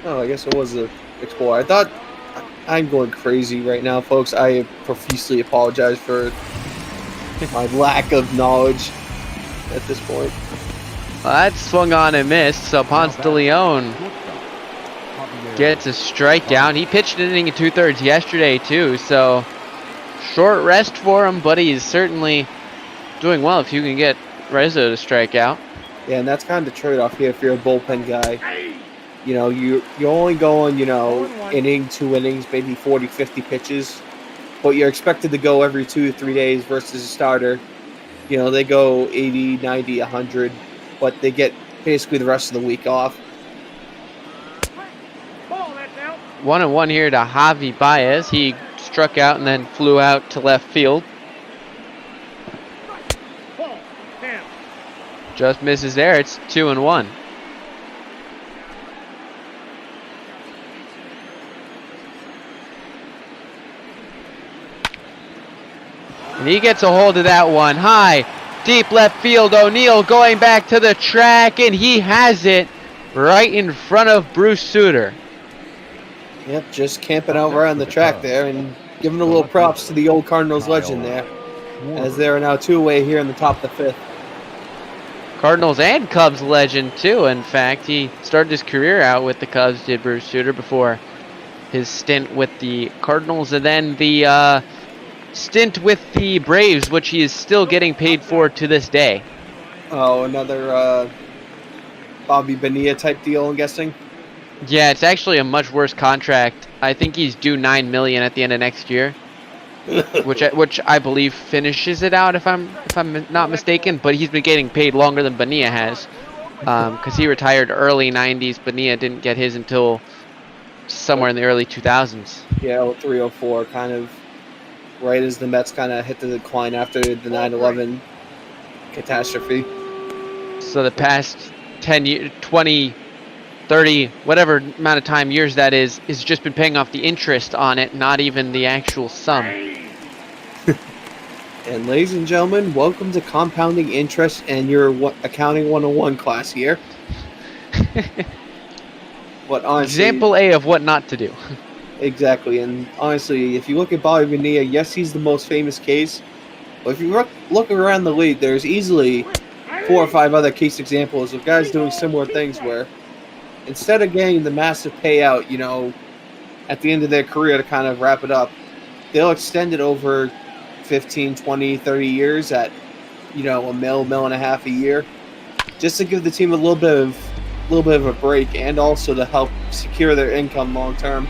Oh, I guess it was the Explorer. I thought I'm going crazy right now, folks. I profusely apologize for my lack of knowledge at this point. Well, that swung on and missed, so Ponce de Leon gets a strikeout. He pitched an inning and 2/3 yesterday, too, so short rest for him, but he's certainly doing well if you can get Rizzo to strike out. Yeah, and that's kind of the trade-off here if you're a bullpen guy. You know, you're only going, inning, 2 innings, maybe 40, 50 pitches, but you're expected to go every 2 to 3 days versus a starter. You know, they go 80, 90, 100, but they get basically the rest of the week off. 1-1 here to Javi Baez. He struck out and then flew out to left field. Just misses there. It's 2-1. And he gets a hold of that one. High, deep left field. O'Neal going back to the track, and he has it right in front of Bruce Sutter. Yep, just camping out right on the track there and giving a little props to the old Cardinals legend there, as they are now 2 away here in the top of the 5th. Cardinals and Cubs legend, too. In fact, he started his career out with the Cubs, did Bruce Sutter, before his stint with the Cardinals, and then the stint with the Braves, which he is still getting paid for to this day. Oh, another Bobby Bonilla type deal, I'm guessing? Yeah, it's actually a much worse contract. I think he's due $9 million at the end of next year, which I believe finishes it out if I'm not mistaken. But he's been getting paid longer than Bonilla has, because he retired early '90s. Bonilla didn't get his until somewhere in the early 2000s. Yeah, 0304, kind of right as the Mets kind of hit the decline after the 9/11 catastrophe. So the past 10 years, 20. 30, whatever amount of time, years that is just been paying off the interest on it, not even the actual sum. And ladies and gentlemen, welcome to Compounding Interest and your Accounting 101 class here. But honestly, example A of what not to do. Exactly, and honestly, if you look at Bobby Bonilla, yes, he's the most famous case, but if you look around the league, there's easily 4 or 5 other case examples of guys doing similar things where instead of getting the massive payout, you know, at the end of their career to kind of wrap it up, they'll extend it over 15, 20, 30 years at, you know, a mil and a half a year, just to give the team a little bit of a break, and also to help secure their income long term.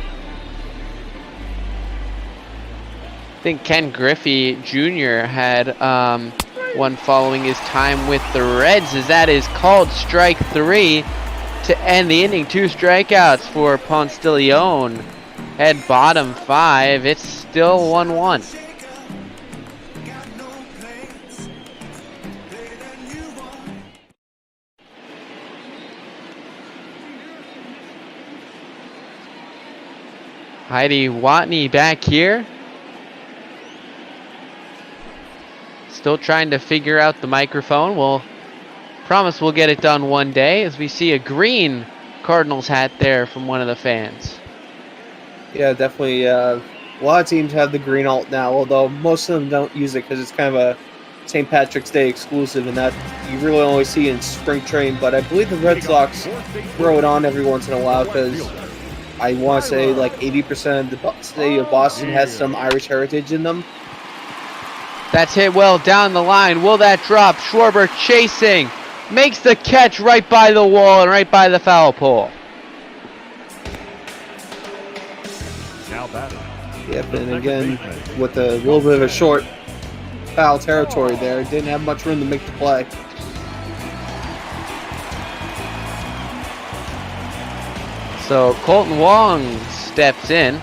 I think Ken Griffey Jr. had one following his time with the Reds, as that is called strike 3 to end the inning. 2 strikeouts for Ponce de Leon. Head bottom 5. It's still 1-1. Heidi Watney back here. Still trying to figure out the microphone. We'll promise we'll get it done one day, as we see a green Cardinals hat there from one of the fans. Yeah, definitely. A lot of teams have the green alt now, although most of them don't use it because it's kind of a St. Patrick's Day exclusive, and that you really only see in spring training. But I believe the Red Sox throw it on every once in a while because I want to say like 80% of the city of Boston has some Irish heritage in them. That's hit well down the line. Will that drop? Schwarber chasing. Makes the catch right by the wall and right by the foul pole. Now batting. Yep, and again, with a little bit of a short foul territory there, didn't have much room to make the play. So Colton Wong steps in.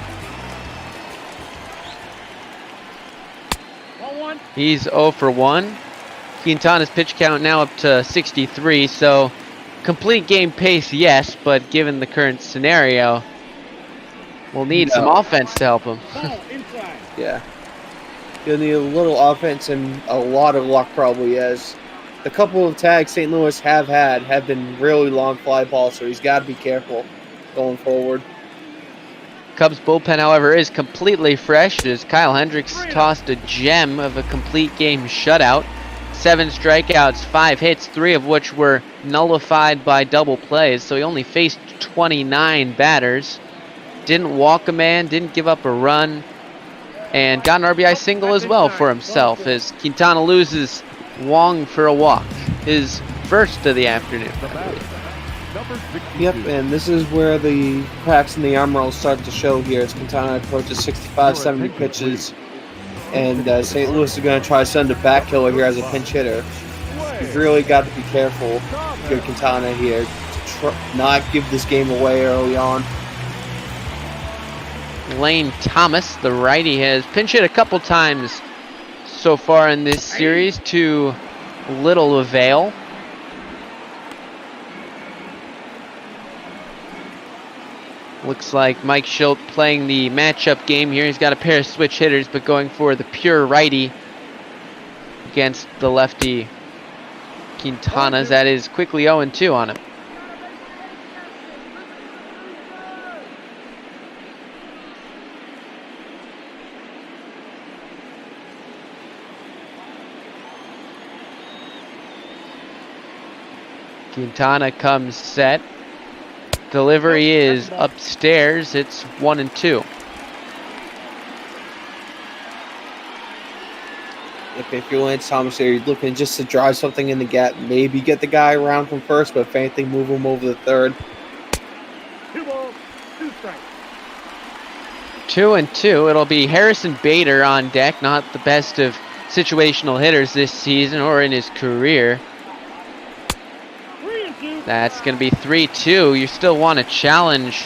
He's 0 for 1. Quintana's pitch count now up to 63, so complete game pace, yes, but given the current scenario, we'll need some offense to help him. Yeah. You'll need a little offense and a lot of luck probably, as the couple of tags St. Louis have been really long fly balls, so he's got to be careful going forward. Cubs bullpen, however, is completely fresh, as Kyle Hendricks tossed a gem of a complete game shutout. 7 strikeouts, 5 hits, 3 of which were nullified by double plays, so he only faced 29 batters. Didn't walk a man, didn't give up a run, and got an RBI single as well for himself, as Quintana loses Wong for a walk, his first of the afternoon. Yep, and this is where the cracks in the arm roll start to show here as Quintana approaches 65, 70 pitches, and St. Louis is going to try to send a back killer here as a pinch hitter. You've really got to be careful with Quintana here to not give this game away early on. Lane Thomas, the righty, has pinch hit a couple times so far in this series to little avail. Looks like Mike Schilt playing the matchup game here. He's got a pair of switch hitters, but going for the pure righty against the lefty Quintana's. That is quickly 0-2 on him. Quintana comes set. Delivery is upstairs. It's 1-2. If you're Lance Thomas here, you're looking just to drive something in the gap, maybe get the guy around from first, but if anything, move him over the third. 2 balls, 2 strikes. 2-2. It'll be Harrison Bader on deck, not the best of situational hitters this season or in his career. That's going to be 3-2. You still want to challenge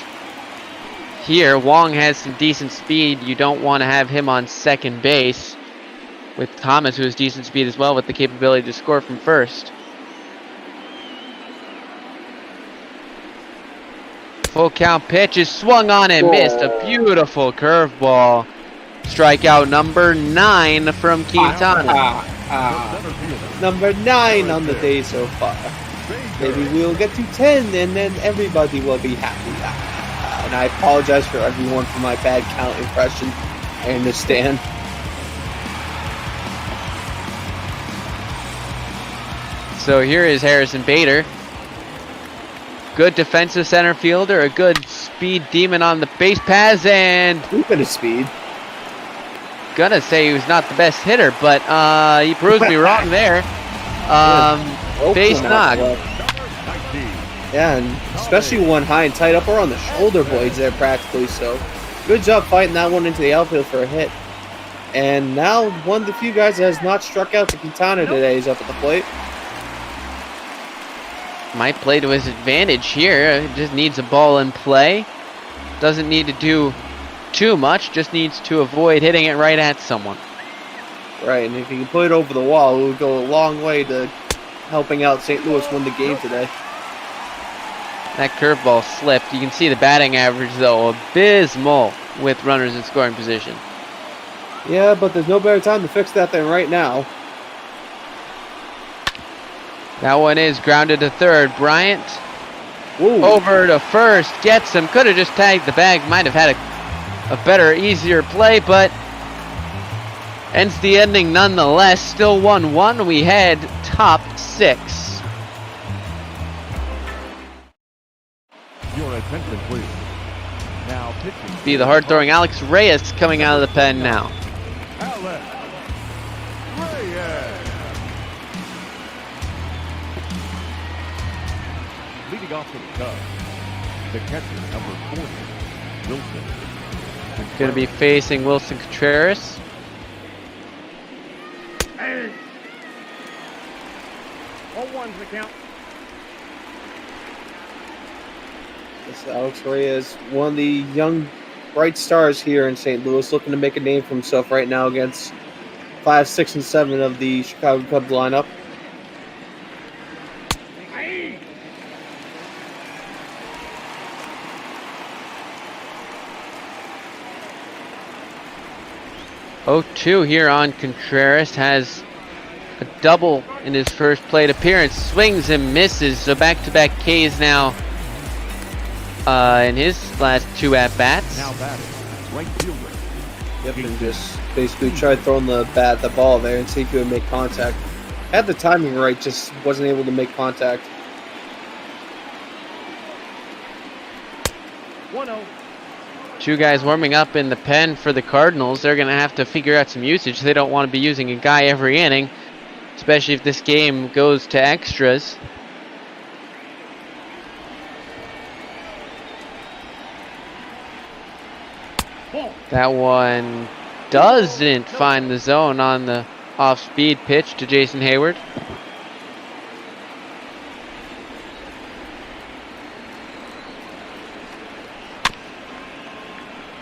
here. Wong has some decent speed. You don't want to have him on second base with Thomas, who has decent speed as well, with the capability to score from first. Full count pitch is swung on and missed. A beautiful curveball. Strikeout number 9 from Quintana. Number 9 on the day so far. Maybe we'll get to 10 and then everybody will be happy. And I apologize for everyone for my bad count impression. I understand. So here is Harrison Bader. Good defensive center fielder, a good speed demon on the base paths, and a bit of speed. Gonna say he was not the best hitter, but he proves me wrong there. Base knock. Yeah, and especially one high and tight up around the shoulder blades there practically. So good job fighting that one into the outfield for a hit. And now one of the few guys that has not struck out to Quintana today is up at the plate. Might play to his advantage here. Just needs a ball in play. Doesn't need to do too much. Just needs to avoid hitting it right at someone. Right, and if he can put it over the wall, it would go a long way to helping out St. Louis win the game today. That curveball slipped. You can see the batting average, though, abysmal with runners in scoring position. Yeah, but there's no better time to fix that than right now. That one is grounded to third. Bryant over to first. Gets him. Could have just tagged the bag. Might have had a better, easier play, but ends the inning nonetheless. Still 1-1. We head top 6. Your attention, please. Now pitching. Be the hard-throwing Alex Reyes coming out of the pen now. Alex Reyes. Leading off for the Cubs, the catcher, number 40, Wilson. Going to be facing Wilson Contreras. Hey. 0-1's the count. This Alex Reyes, one of the young bright stars here in St. Louis, looking to make a name for himself right now against 5, 6, and 7 of the Chicago Cubs lineup. Oh, 2 here on Contreras. Has a double in his first plate appearance. Swings and misses. So back-to-back Ks now in his last 2 at-bats. Now batting, right fielder. Yep, and just basically tried throwing the ball there and see if he would make contact. Had the timing right, just wasn't able to make contact. 1-0. 2 guys warming up in the pen for the Cardinals. They're going to have to figure out some usage. They don't want to be using a guy every inning, especially if this game goes to extras. That one doesn't find the zone on the off-speed pitch to Jason Hayward.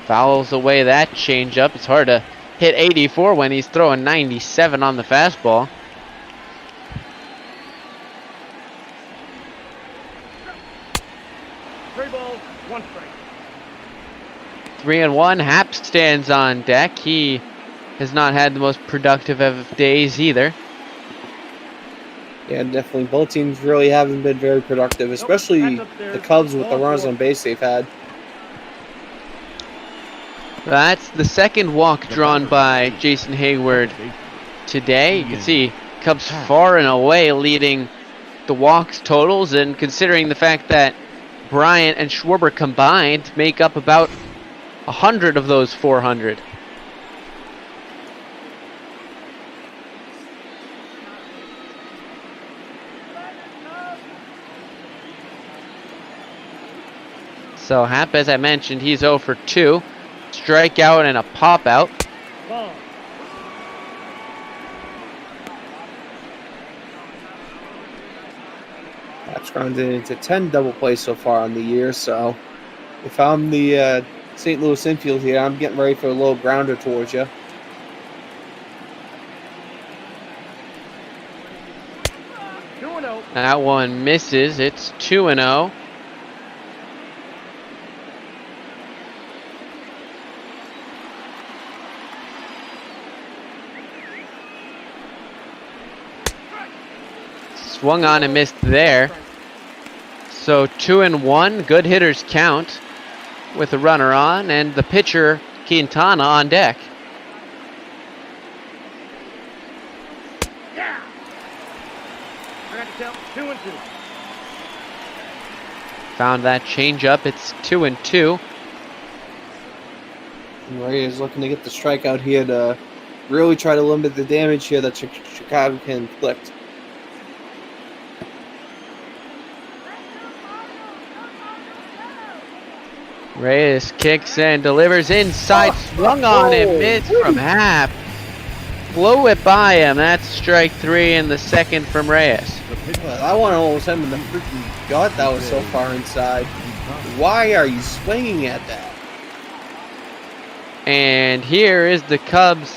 Fouls away that changeup. It's hard to hit 84 when he's throwing 97 on the fastball. Three balls, 1 strike. 3-1. Happ stands on deck. He has not had the most productive of days either. Yeah, definitely. Both teams really haven't been very productive, especially the Cubs with the runners on base they've had. That's the second walk drawn by Jason Hayward today. You can see Cubs far and away leading the walks totals, and considering the fact that Bryant and Schwarber combined make up about 100 of those 400. So Happ, as I mentioned, he's 0 for 2. Strikeout and a pop out. That's grounded into 10 double plays so far on the year, so if I'm the St. Louis infield here, I'm getting ready for a little grounder towards you. That one misses. It's 2-0. Swung on and missed there. So 2-1. Good hitters count with a runner on, and the pitcher Quintana on deck. I got to count 2-2. found that changeup. It's 2-2. Ray is looking to get the strikeout here to really try to limit the damage here that Chicago can inflict. Reyes kicks and delivers inside, swung on and missed from Happ. Blow it by him. That's strike 3 in the second from Reyes. I want to almost him in the freaking gut. That was so far inside. Why are you swinging at that? And here is the Cubs.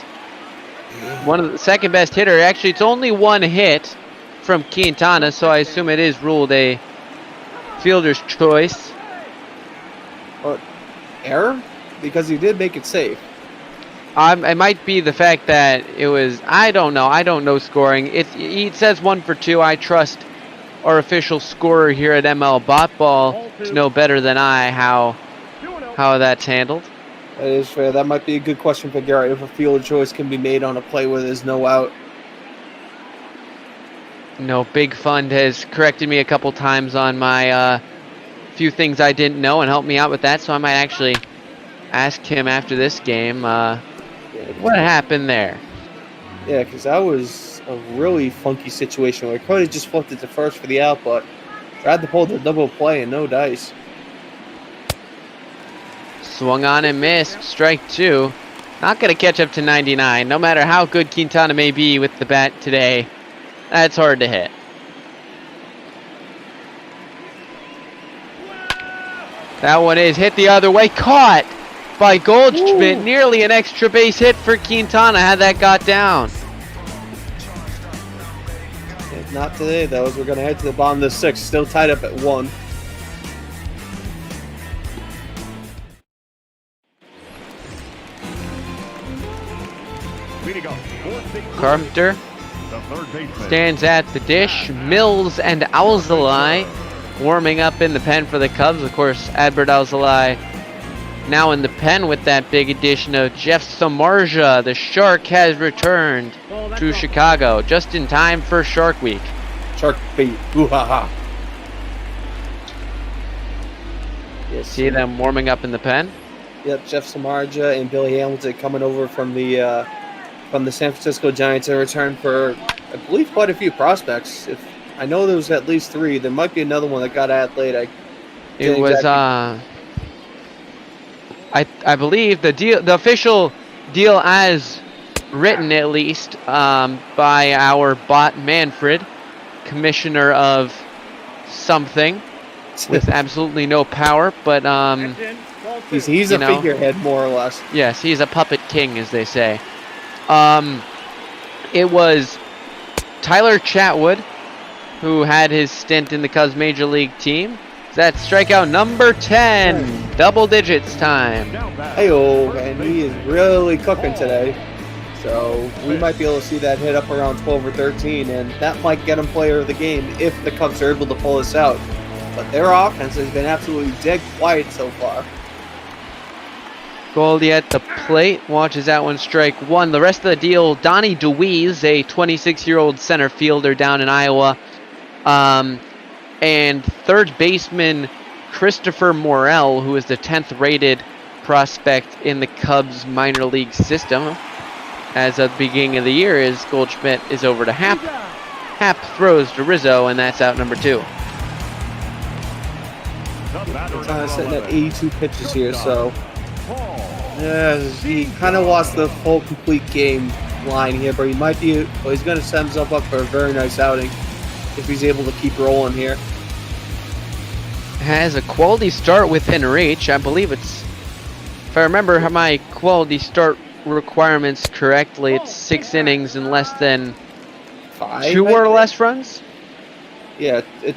One of the second best hitter. Actually, it's only one hit from Quintana, so I assume it is ruled a fielder's choice. Error? Because he did make it safe. It might be the fact that it was, I don't know scoring. It says 1 for 2. I trust our official scorer here at ML Botball to know better than I how that's handled. That is fair. That might be a good question for Garrett, if a fielder choice can be made on a play where there's no out. No, Big Fund has corrected me a couple times on my few things I didn't know and helped me out with that, so I might actually ask him after this game what happened there. Yeah, because that was a really funky situation where he could have just flipped it to first for the out, but tried to pull the double play and no dice. Swung on and missed, strike 2. Not going to catch up to 99. No matter how good Quintana may be with the bat today, that's hard to hit. That one is hit the other way, caught by Goldschmidt. Ooh. Nearly an extra base hit for Quintana had that got down. Not today, though, as we're going to head to the bottom of the 6th. Still tied up at 1. Carpenter stands at the dish. Mills and Alzolay warming up in the pen for the Cubs. Of course, Adbert Alzolay now in the pen with that big addition of Jeff Samardzija. The Shark has returned to Chicago just in time for Shark Week. Shark Week. Ooh-ha-ha. Yes, see them warming up in the pen? Yep, Jeff Samardzija and Billy Hamilton coming over from the San Francisco Giants in return for, I believe, quite a few prospects. If I know there was at least 3. There might be another one that got added late. It was I believe the official deal as written, at least, by our bot Manfred, commissioner of something with absolutely no power, but he's a figurehead, more or less. Yes, he's a puppet king, as they say. It was Tyler Chatwood who had his stint in the Cubs Major League team. That's strikeout number 10. Double digits time. Hey-oh, and he is really cooking today. So we might be able to see that hit up around 12 or 13, and that might get him player of the game if the Cubs are able to pull this out. But their offense has been absolutely dead quiet so far. Goldie at the plate, watches that one strike 1. The rest of the deal, Donnie DeWeese, a 26-year-old center fielder down in Iowa. And third baseman Christopher Morel, who is the 10th rated prospect in the Cubs minor league system. As of the beginning of the year, is Goldschmidt is over to Happ. Happ throws to Rizzo, and that's out number 2. Sitting at 82 pitches here, so yeah, he kind of lost the full complete game line here, but he's going to set himself up for a very nice outing if he's able to keep rolling here. Has a quality start within reach. I believe it's, if I remember my quality start requirements correctly, it's 6 innings and less than 5, 2 or less runs. Yeah, I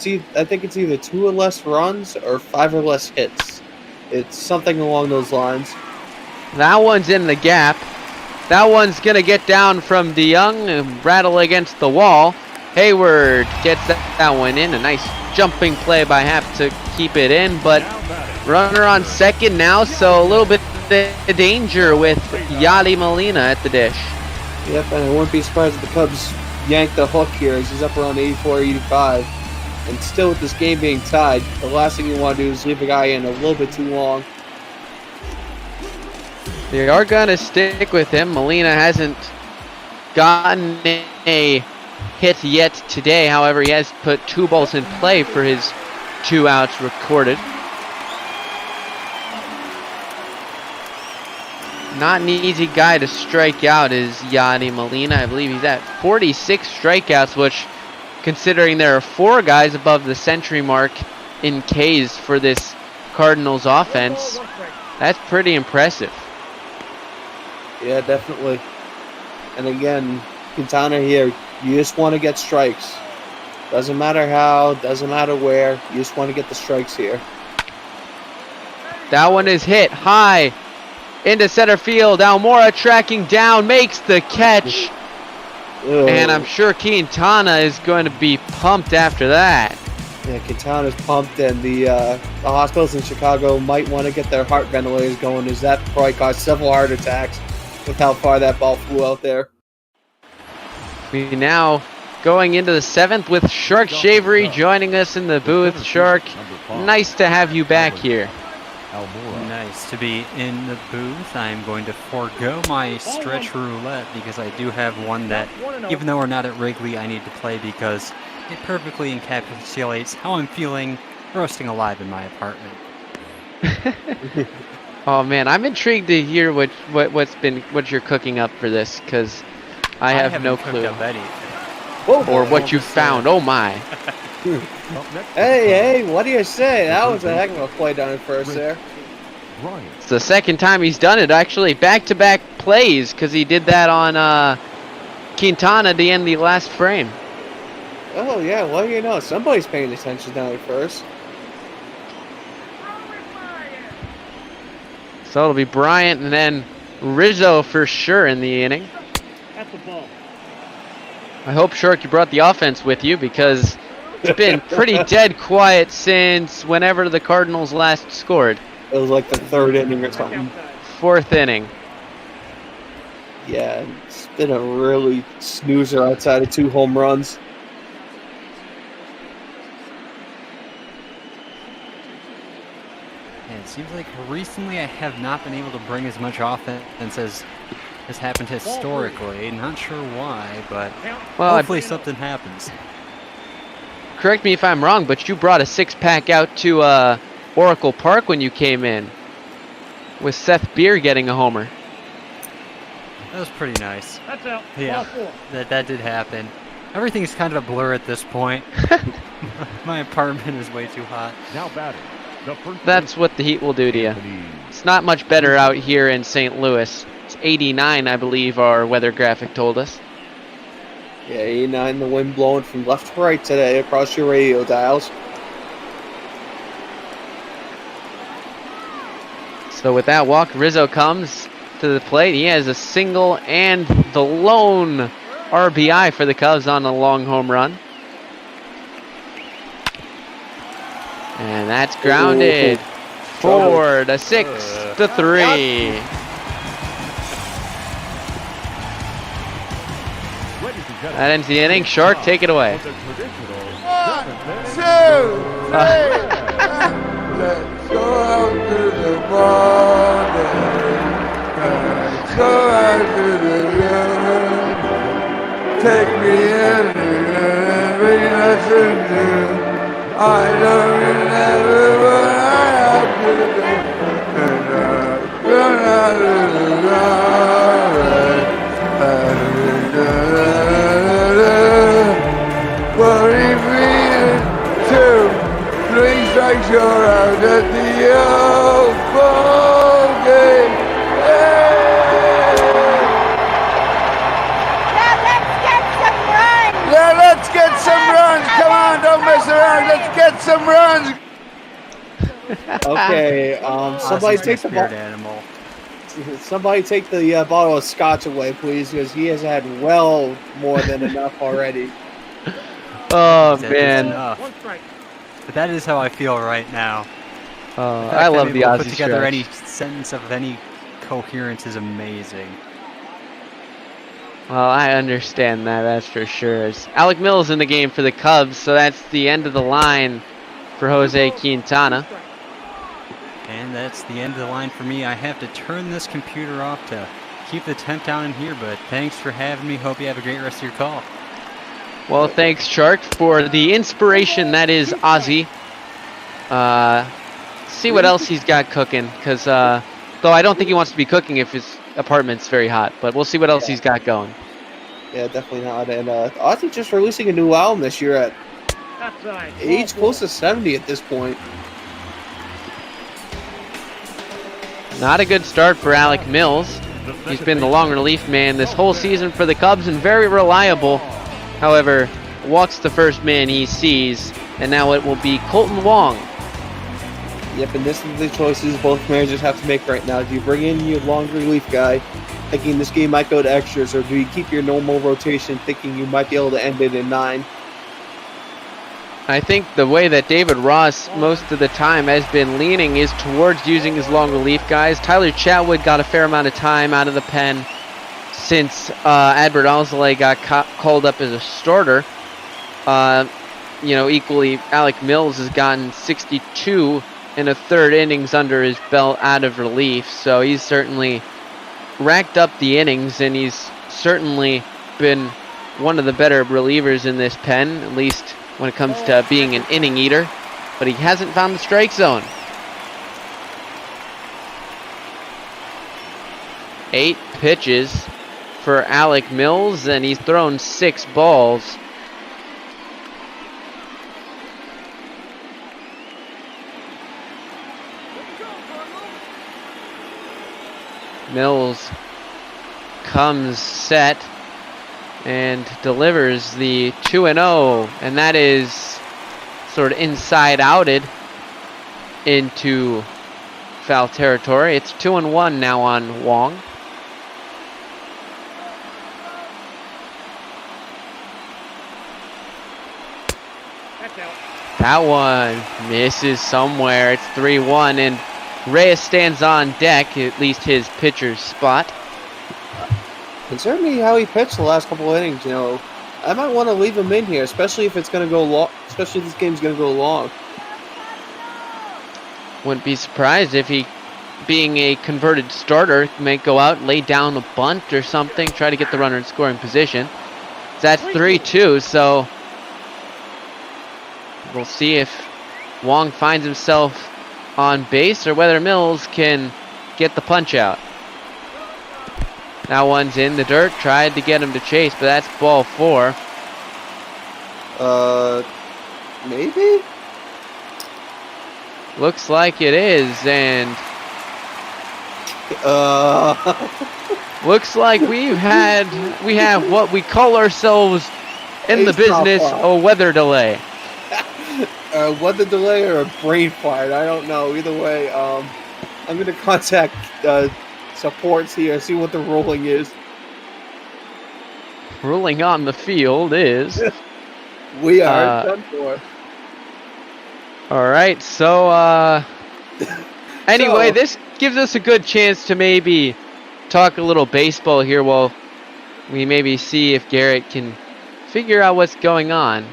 think it's either 2 or less runs or 5 or less hits. It's something along those lines. That one's in the gap. That one's going to get down from DeYoung and rattle against the wall. Hayward gets that one in. A nice jumping play by Happ to keep it in, but runner on second now, so a little bit of danger with Yadi Molina at the dish. Yep, and I wouldn't be surprised if the Cubs yank the hook here as he's up around 84, 85. And still with this game being tied, the last thing you want to do is leave a guy in a little bit too long. They are going to stick with him. Molina hasn't gotten a hit yet today. However, he has put 2 balls in play for his 2 outs recorded. Not an easy guy to strike out is Yadi Molina. I believe he's at 46 strikeouts, which, considering there are 4 guys above the century mark in Ks for this Cardinals offense, that's pretty impressive. Yeah, definitely. And again, Quintana here, you just want to get strikes. Doesn't matter how, doesn't matter where, you just want to get the strikes here. That one is hit high into center field. Almora tracking down, makes the catch. And I'm sure Quintana is going to be pumped after that. Yeah, Quintana's pumped, and the hospitals in Chicago might want to get their heart ventilators going, as that probably caused several heart attacks with how far that ball flew out there. We now going into the 7th with Shark Shavery joining us in the booth. Shark, nice to have you back here. Nice to be in the booth. I'm going to forego my stretch roulette because I do have one that, even though we're not at Wrigley, I need to play because it perfectly encapsulates how I'm feeling roasting alive in my apartment. Oh man, I'm intrigued to hear what you're cooking up for this, because I have no clue. Or what you found. Oh my. Hey, what do you say? That was a heck of a play down at first there. It's the 2nd time he's done it, actually. Back-to-back plays, because he did that on Quintana at the end of the last frame. Oh yeah, well you know, somebody's paying attention down at first. So it'll be Bryant and then Rizzo for sure in the inning. At the ball. I hope, Shark, you brought the offense with you, because it's been pretty dead quiet since whenever the Cardinals last scored. It was like the 3rd inning or something. 4th inning. Yeah, it's been a really snoozer outside of 2 home runs. And it seems like recently I have not been able to bring as much offense as has happened historically. Not sure why, but hopefully something happens. Correct me if I'm wrong, but you brought a 6-pack out to Oracle Park when you came in, with Seth Beer getting a homer. That was pretty nice. That's out. Yeah, that did happen. Everything's kind of a blur at this point. My apartment is way too hot. Now batting. That's what the heat will do to you. It's not much better out here in St. Louis. It's 89, I believe, our weather graphic told us. Yeah, 89, the wind blowing from left to right today across your radio dials. So with that walk, Rizzo comes to the plate. He has a single and the lone RBI for the Cubs on a long home run. And that's grounded. 4 to 6 to 3. That ends the inning. Shark, take it away. 1, 2, 3. Let's go out to the morning. Let's go out to the moon. Take me every lesson new. I don't remember what I have to do. And I'm going out to the garden. Well, if we 2, 3 strikes, you're out at the old ball game. Now let's get some runs. Come on, don't mess around. Let's get some runs. Okay, somebody take the animal. Somebody take the bottle of scotch away, please, because he has had well more than enough already. Oh man, but that is how I feel right now. I love the Aussie put together stretch. any sentence of any coherence is amazing. Well, I understand that, that's for sure. It's Alec Mills in the game for the Cubs, so that's the end of the line for Jose Quintana. And that's the end of the line for me. I have to turn this computer off to keep the temp down in here, but thanks for having me. Hope you have a great rest of your call. Well, thanks, Shark, for the inspiration that is Ozzy. See what else he's got cooking, because though I don't think he wants to be cooking if his apartment's very hot, but we'll see what else he's got going. Yeah, definitely not. And Ozzy just releasing a new album this year at age close to 70 at this point. Not a good start for Alec Mills. He's been the long relief man this whole season for the Cubs and very reliable. However, walks the first man he sees, and now it will be Colton Wong. Yep, and this is the choices both managers have to make right now. Do you bring in your long relief guy, thinking this game might go to extras, or do you keep your normal rotation, thinking you might be able to end it in 9? I think the way that David Ross most of the time has been leaning is towards using his long relief guys. Tyler Chatwood got a fair amount of time out of the pen since Adbert Alzolay got called up as a starter. Equally, Alec Mills has gotten 62 in a third innings under his belt out of relief, so he's certainly racked up the innings, and he's certainly been one of the better relievers in this pen, at least when it comes to being an inning eater, but he hasn't found the strike zone. 8 pitches for Alec Mills, and he's thrown 6 balls. Mills comes set and delivers the 2-0, and that is sort of inside-outed into foul territory. It's 2-1 now on Wong. That one misses somewhere. It's 3-1, and Reyes stands on deck, at least his pitcher's spot. Concerned me how he pitched the last couple of innings. I might want to leave him in here, especially if it's going to go long. Especially if this game's going to go long. Wouldn't be surprised if he, being a converted starter, might go out, lay down a bunt or something, try to get the runner in scoring position. That's 3-2, so we'll see if Wong finds himself on base or whether Mills can get the punch out. That one's in the dirt, tried to get him to chase, but that's ball 4. Maybe? Looks like it is, and looks like we have what we call ourselves in the business a weather delay. A weather delay or a brain fart, I don't know. Either way, I'm going to contact supports here, see what the ruling is. Ruling on the field is we are done for. All right, so anyway, this gives us a good chance to maybe talk a little baseball here while we maybe see if Garrett can figure out what's going on.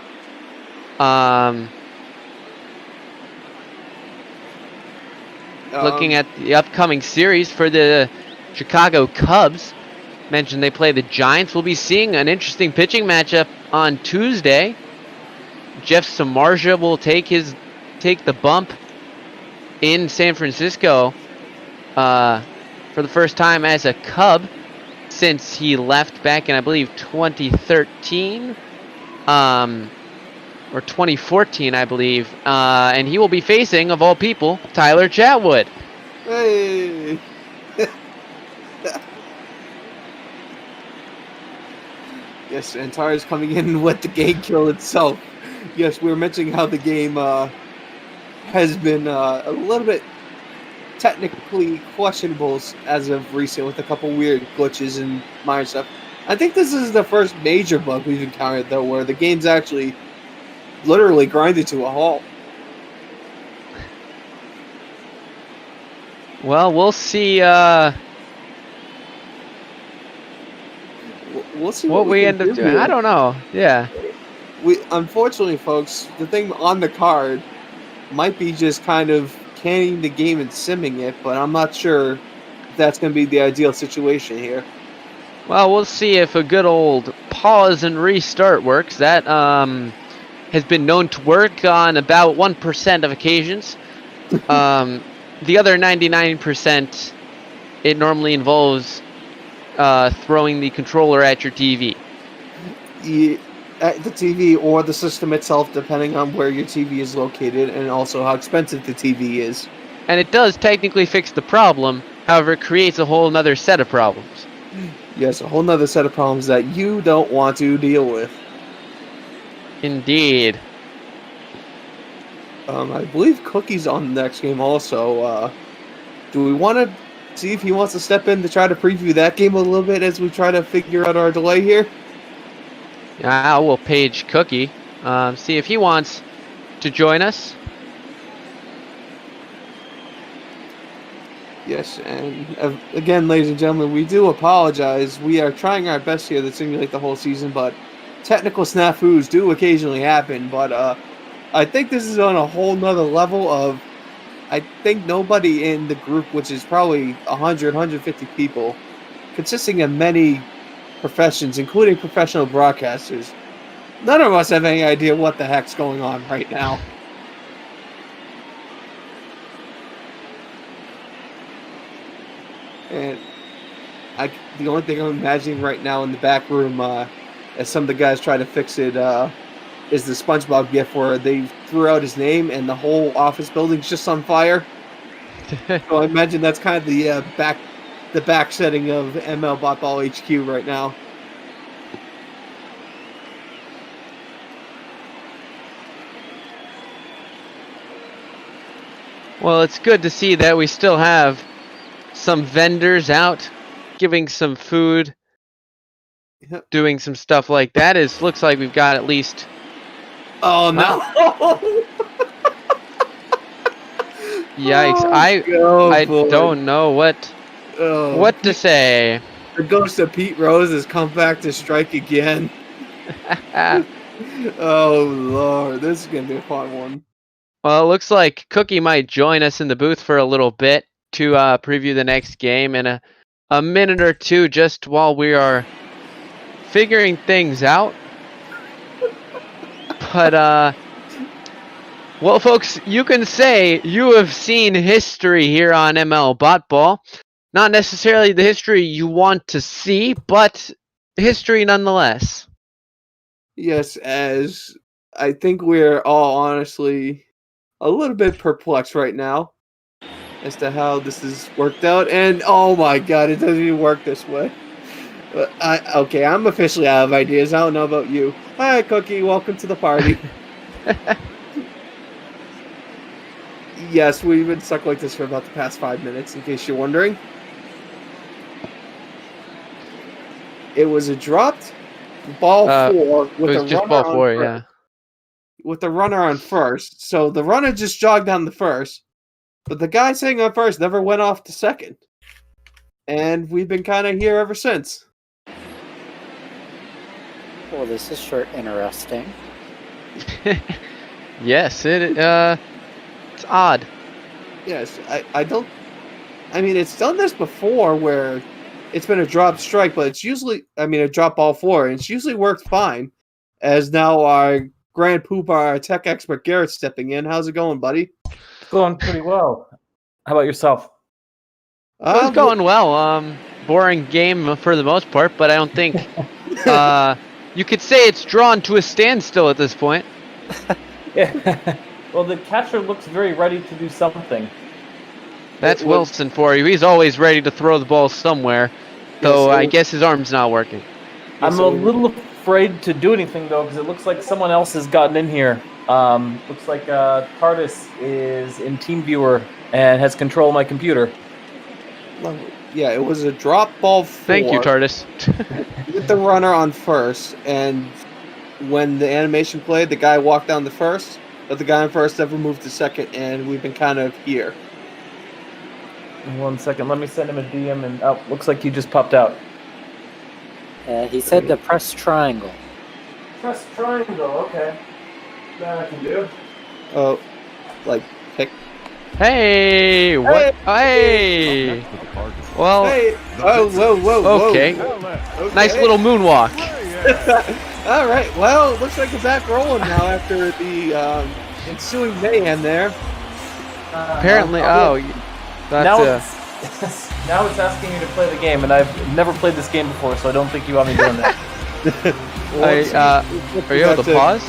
Looking at the upcoming series for the Chicago Cubs, mentioned they play the Giants. We'll be seeing an interesting pitching matchup on Tuesday. Jeff Samardzija will take the bump in San Francisco for the first time as a Cub since he left back in, I believe, 2013 or 2014, I believe, and he will be facing, of all people, Tyler Chatwood. Hey. Yes, and Tyler's coming in with the game kill itself. Yes, we were mentioning how the game has been a little bit technically questionable as of recent, with a couple weird glitches and minor stuff. I think this is the first major bug we've encountered, though, where the game's actually literally grinded to a halt. Well, we'll see. We'll see what we can end up do doing. here. I don't know. Yeah. Unfortunately, folks, the thing on the card might be just kind of canning the game and simming it, but I'm not sure if that's going to be the ideal situation here. Well, we'll see if a good old pause and restart works. That has been known to work on about 1% of occasions. The other 99%, it normally involves throwing the controller at your TV. At the TV or the system itself, depending on where your TV is located and also how expensive the TV is. And it does technically fix the problem, however, it creates a whole nother set of problems. Yes, a whole nother set of problems that you don't want to deal with. Indeed. I believe Cookie's on the next game also. Do we want to see if he wants to step in to try to preview that game a little bit as we try to figure out our delay here? I will page Cookie, see if he wants to join us. Yes, and again, ladies and gentlemen, we do apologize. We are trying our best here to simulate the whole season, but technical snafus do occasionally happen. But I think this is on a whole nother level of, I think nobody in the group, which is probably 100, 150 people, consisting of many professions, including professional broadcasters. None of us have any idea what the heck's going on right now. And the only thing I'm imagining right now in the back room, as some of the guys try to fix it, is the SpongeBob gif where they threw out his name and the whole office building's just on fire. So I imagine that's kind of the back setting of ML Botball HQ right now. Well, it's good to see that we still have some vendors out giving some food, doing some stuff like that. Looks like we've got at least... Oh, no! Yikes. I don't know what to say. The ghost of Pete Rose has come back to strike again. Oh, Lord. This is going to be a fun one. Well, it looks like Cookie might join us in the booth for a little bit to preview the next game in a minute or two, just while we are figuring things out. But, well, folks, you can say you have seen history here on ML Botball. Not necessarily the history you want to see, but history nonetheless. Yes, as I think we're all honestly a little bit perplexed right now as to how this has worked out. And, oh my god, it doesn't even work this way. Okay, I'm officially out of ideas. I don't know about you. Hi, Cookie. Welcome to the party. Yes, we've been stuck like this for about the past 5 minutes, in case you're wondering. It was a dropped ball 4 with it was a just runner ball on 4, first, yeah. with the runner on first. So the runner just jogged down the first, but the guy sitting on first never went off to second. And we've been kind of here ever since. Well, this is sure interesting. Yes, it's odd. Yes, I mean, it's done this before where it's been a drop strike, but it's usually, a drop ball 4, and it's usually worked fine. As now our Grand Poop, our tech expert Garrett stepping in. How's it going, buddy? It's going pretty well. How about yourself? It's going well. Boring game for the most part, but I don't think you could say it's drawn to a standstill at this point. Yeah. Well, the catcher looks very ready to do something. That's Wilson for you. He's always ready to throw the ball somewhere, though I guess his arm's not working. I'm a little afraid to do anything, though, because it looks like someone else has gotten in here. Looks like TARDIS is in TeamViewer and has control of my computer. Yeah, it was a drop ball 4. Thank you, TARDIS. With the runner on first, and when the animation played, the guy walked down the first, but the guy on first never moved to second, and we've been kind of here. 1 second, let me send him a DM, and looks like he just popped out. He said to press triangle. Press triangle, okay. That I can do. Oh, like pick. Hey, what? Hey. Well, Hey. Oh, whoa. okay. Nice little moonwalk. All right. Well, it looks like we're back rolling now after the ensuing mayhem there. Apparently, now that's now it's asking you to play the game, and I've never played this game before, so I don't think you want me doing that. are you able to pause?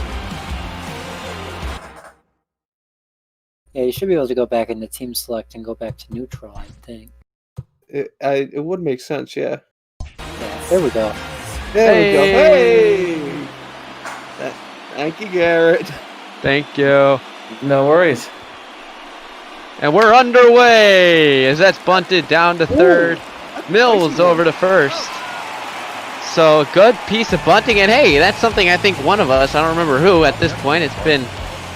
Yeah, you should be able to go back into team select and go back to neutral, I think. It would make sense, yeah. Yeah, there we go. There we go. Hey! Thank you, Garrett. Thank you. No worries. And we're underway as that's bunted down to third. Mills over to first. So good piece of bunting, and hey, that's something I think one of us, I don't remember who at this point, it's been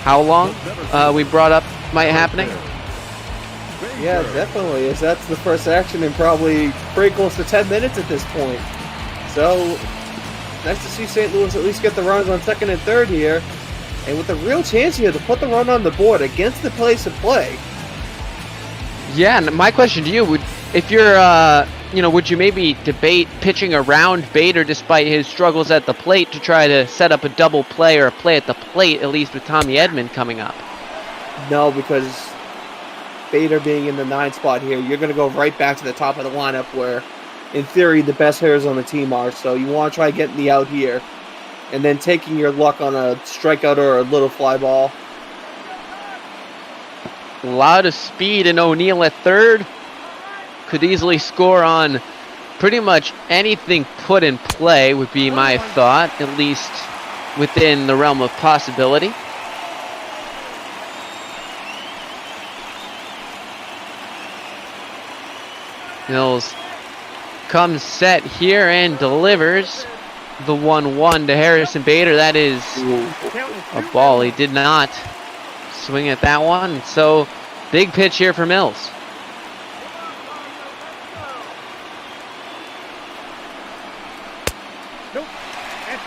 how long we brought up might happening? Yeah, definitely. As that's the first action in probably pretty close to 10 minutes at this point. So nice to see St. Louis at least get the runs on second and third here, and with a real chance here to put the run on the board against the pace of play. Yeah, and my question to you would, if you're, would you maybe debate pitching around Beede despite his struggles at the plate to try to set up a double play or a play at the plate, at least with Tommy Edman coming up? No, because Beede being in the 9 spot here, you're going to go right back to the top of the lineup where, in theory, the best hitters on the team are. So you want to try getting the out here and then taking your luck on a strikeout or a little fly ball. A lot of speed in O'Neill at third. Could easily score on pretty much anything put in play would be my thought, at least within the realm of possibility. Mills comes set here and delivers the 1-1 to Harrison Bader. That is a ball. He did not swing at that one. So big pitch here for Mills.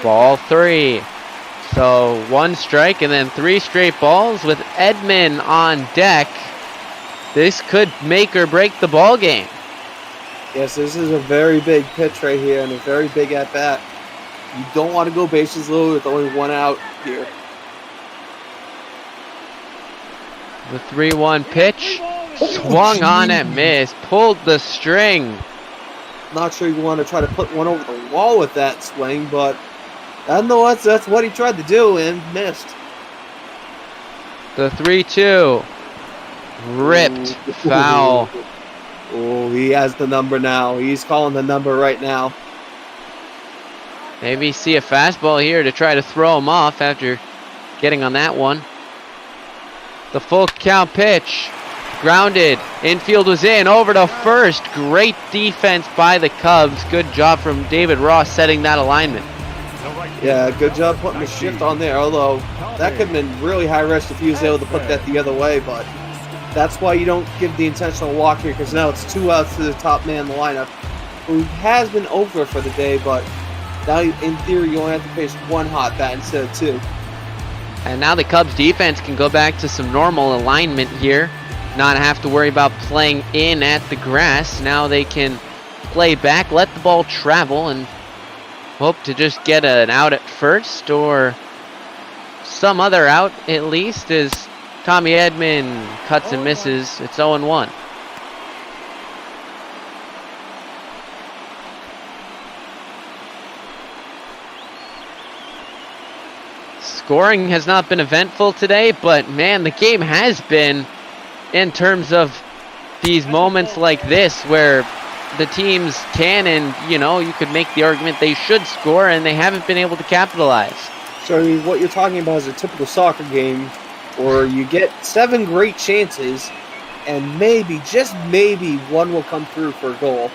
Ball 3. So 1 strike and then 3 straight balls with Edman on deck. This could make or break the ball game. Yes, this is a very big pitch right here and a very big at-bat. You don't want to go bases loaded with only 1 out here. The 3-1 pitch. Swung on and missed. Pulled the string. Not sure you want to try to put one over the wall with that swing, but nonetheless, that's what he tried to do and missed. The 3-2. Ripped. Foul. Oh, he has the number now. He's calling the number right now. Maybe see a fastball here to try to throw him off after getting on that one. The full count pitch. Grounded. Infield was in. Over to first. Great defense by the Cubs. Good job from David Ross setting that alignment. Yeah, good job putting the shift on there, although that could have been really high risk if he was able to put that the other way, but that's why you don't give the intentional walk here, because now it's 2 outs to the top man in the lineup, who has been over for the day, but now in theory you only have to face 1 hot bat instead of 2. And now the Cubs defense can go back to some normal alignment here, not have to worry about playing in at the grass. Now they can play back, let the ball travel, and hope to just get an out at first or some other out at least, as Tommy Edman cuts and misses. It's 0-1. Scoring has not been eventful today, but man, the game has been, in terms of these moments like this where the teams can, and you could make the argument they should score, and they haven't been able to capitalize. So I mean, what you're talking about is a typical soccer game where you get 7 great chances and maybe, just maybe, 1 will come through for a goal.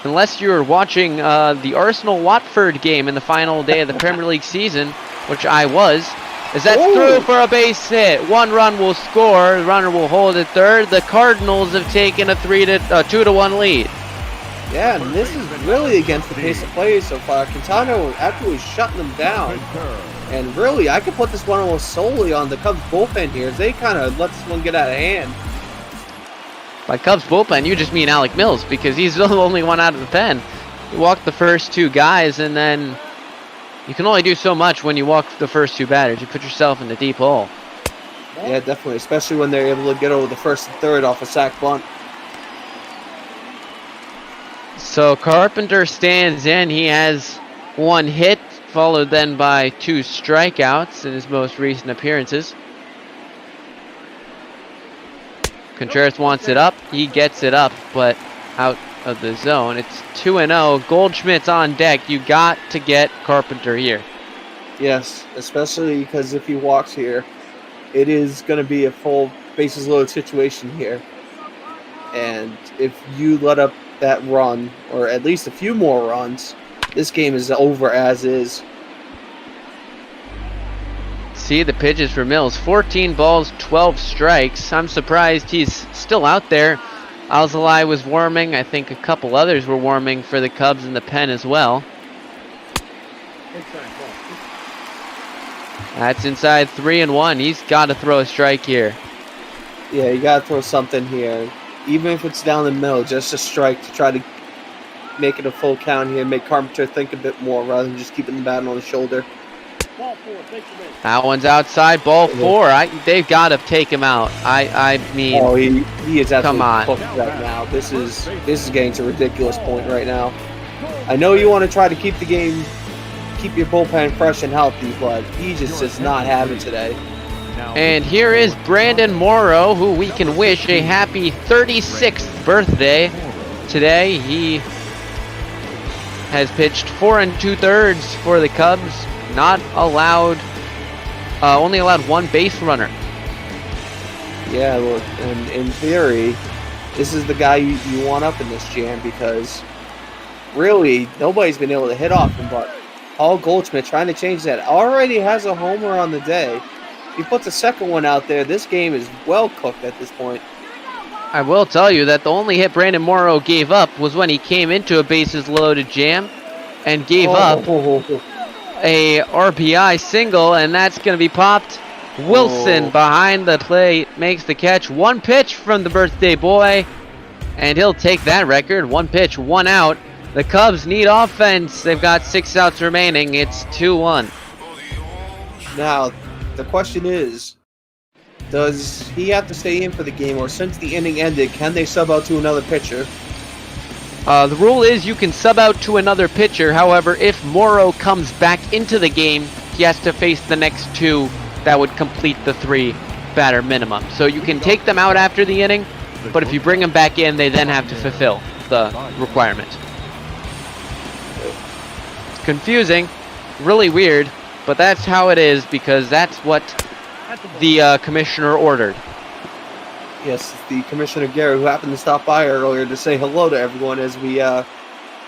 Unless you're watching the Arsenal-Watford game in the final day of the Premier League season, which I was, as that's through for a base hit. 1 run will score, the runner will hold at third. The Cardinals have taken a 2-1 lead. Yeah, and this is really against the pace of play so far. Quintana actually shutting them down. And really, I could put this one almost solely on the Cubs bullpen here, as they kind of let this one get out of hand. By Cubs bullpen, you just mean Alec Mills, because he's the only one out of the pen. You walk the first two guys, and then you can only do so much when you walk the first two batters. You put yourself in the deep hole. Yeah, definitely, especially when they're able to get over the first and third off a sac bunt. So Carpenter stands in. He has one hit, followed then by 2 strikeouts in his most recent appearances. Contreras wants it up. He gets it up, but out of the zone. It's 2-0. Goldschmidt's on deck. You got to get Carpenter here. Yes, especially because if he walks here, it is going to be a full bases loaded situation here. And if you let up that run, or at least a few more runs, this game is over as is. See the pitches for Mills. 14 balls, 12 strikes. I'm surprised he's still out there. Alzolay was warming. I think a couple others were warming for the Cubs in the pen as well. That's inside 3-1. He's got to throw a strike here. Yeah, you got to throw something here. Even if it's down the middle, just a strike to try to make it a full count here, make Carpenter think a bit more rather than just keeping the bat on the shoulder. That one's outside, ball 4. They've got to take him out. I mean, oh, he is absolutely come on. cooked right now. This is getting to a ridiculous point right now. I know you want to try to keep the game, keep your bullpen fresh and healthy, but he just does not have it today. And here is Brandon Morrow, who we can wish a happy 36th birthday today. He has pitched 4 2/3 for the Cubs. Not allowed, only allowed 1 base runner. Yeah, look, and in theory, this is the guy you want up in this jam, because really nobody's been able to hit off him. But Paul Goldschmidt trying to change that. Already has a homer on the day. He puts a second one out there. This game is well cooked at this point. I will tell you that the only hit Brandon Morrow gave up was when he came into a bases loaded jam and gave up a RBI single, and that's going to be popped. Wilson behind the plate makes the catch. 1 pitch from the birthday boy, and he'll take that record. 1 pitch, 1 out. The Cubs need offense. They've got 6 outs remaining. It's 2-1. Now, the question is, does he have to stay in for the game, or since the inning ended, can they sub out to another pitcher? The rule is you can sub out to another pitcher. However, if Morrow comes back into the game, he has to face the next 2 that would complete the 3 batter minimum. So you can take them out after the inning, but if you bring them back in, they then have to fulfill the requirement. It's confusing, really weird, but that's how it is, because that's what the commissioner ordered. Yes, the Commissioner Garrett, who happened to stop by earlier to say hello to everyone as we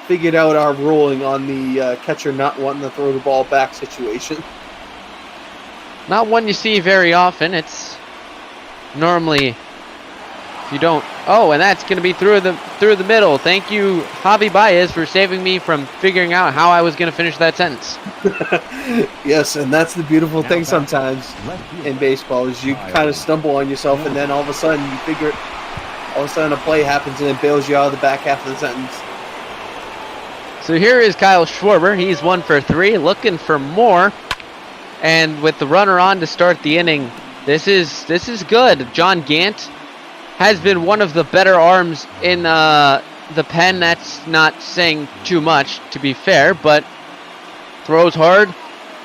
figured out our ruling on the catcher not wanting to throw the ball back situation. Not one you see very often. It's normally you don't. Oh, and that's going to be through the middle. Thank you, Javi Baez, for saving me from figuring out how I was going to finish that sentence. Yes, and that's the beautiful thing sometimes in baseball, is you kind of stumble on yourself, and then all of a sudden you figure, all of a sudden a play happens and it bails you out of the back half of the sentence. So here is Kyle Schwarber. He's 1 for 3, looking for more. And with the runner on to start the inning, this is good. John Gant has been one of the better arms in the pen. That's not saying too much, to be fair, but throws hard,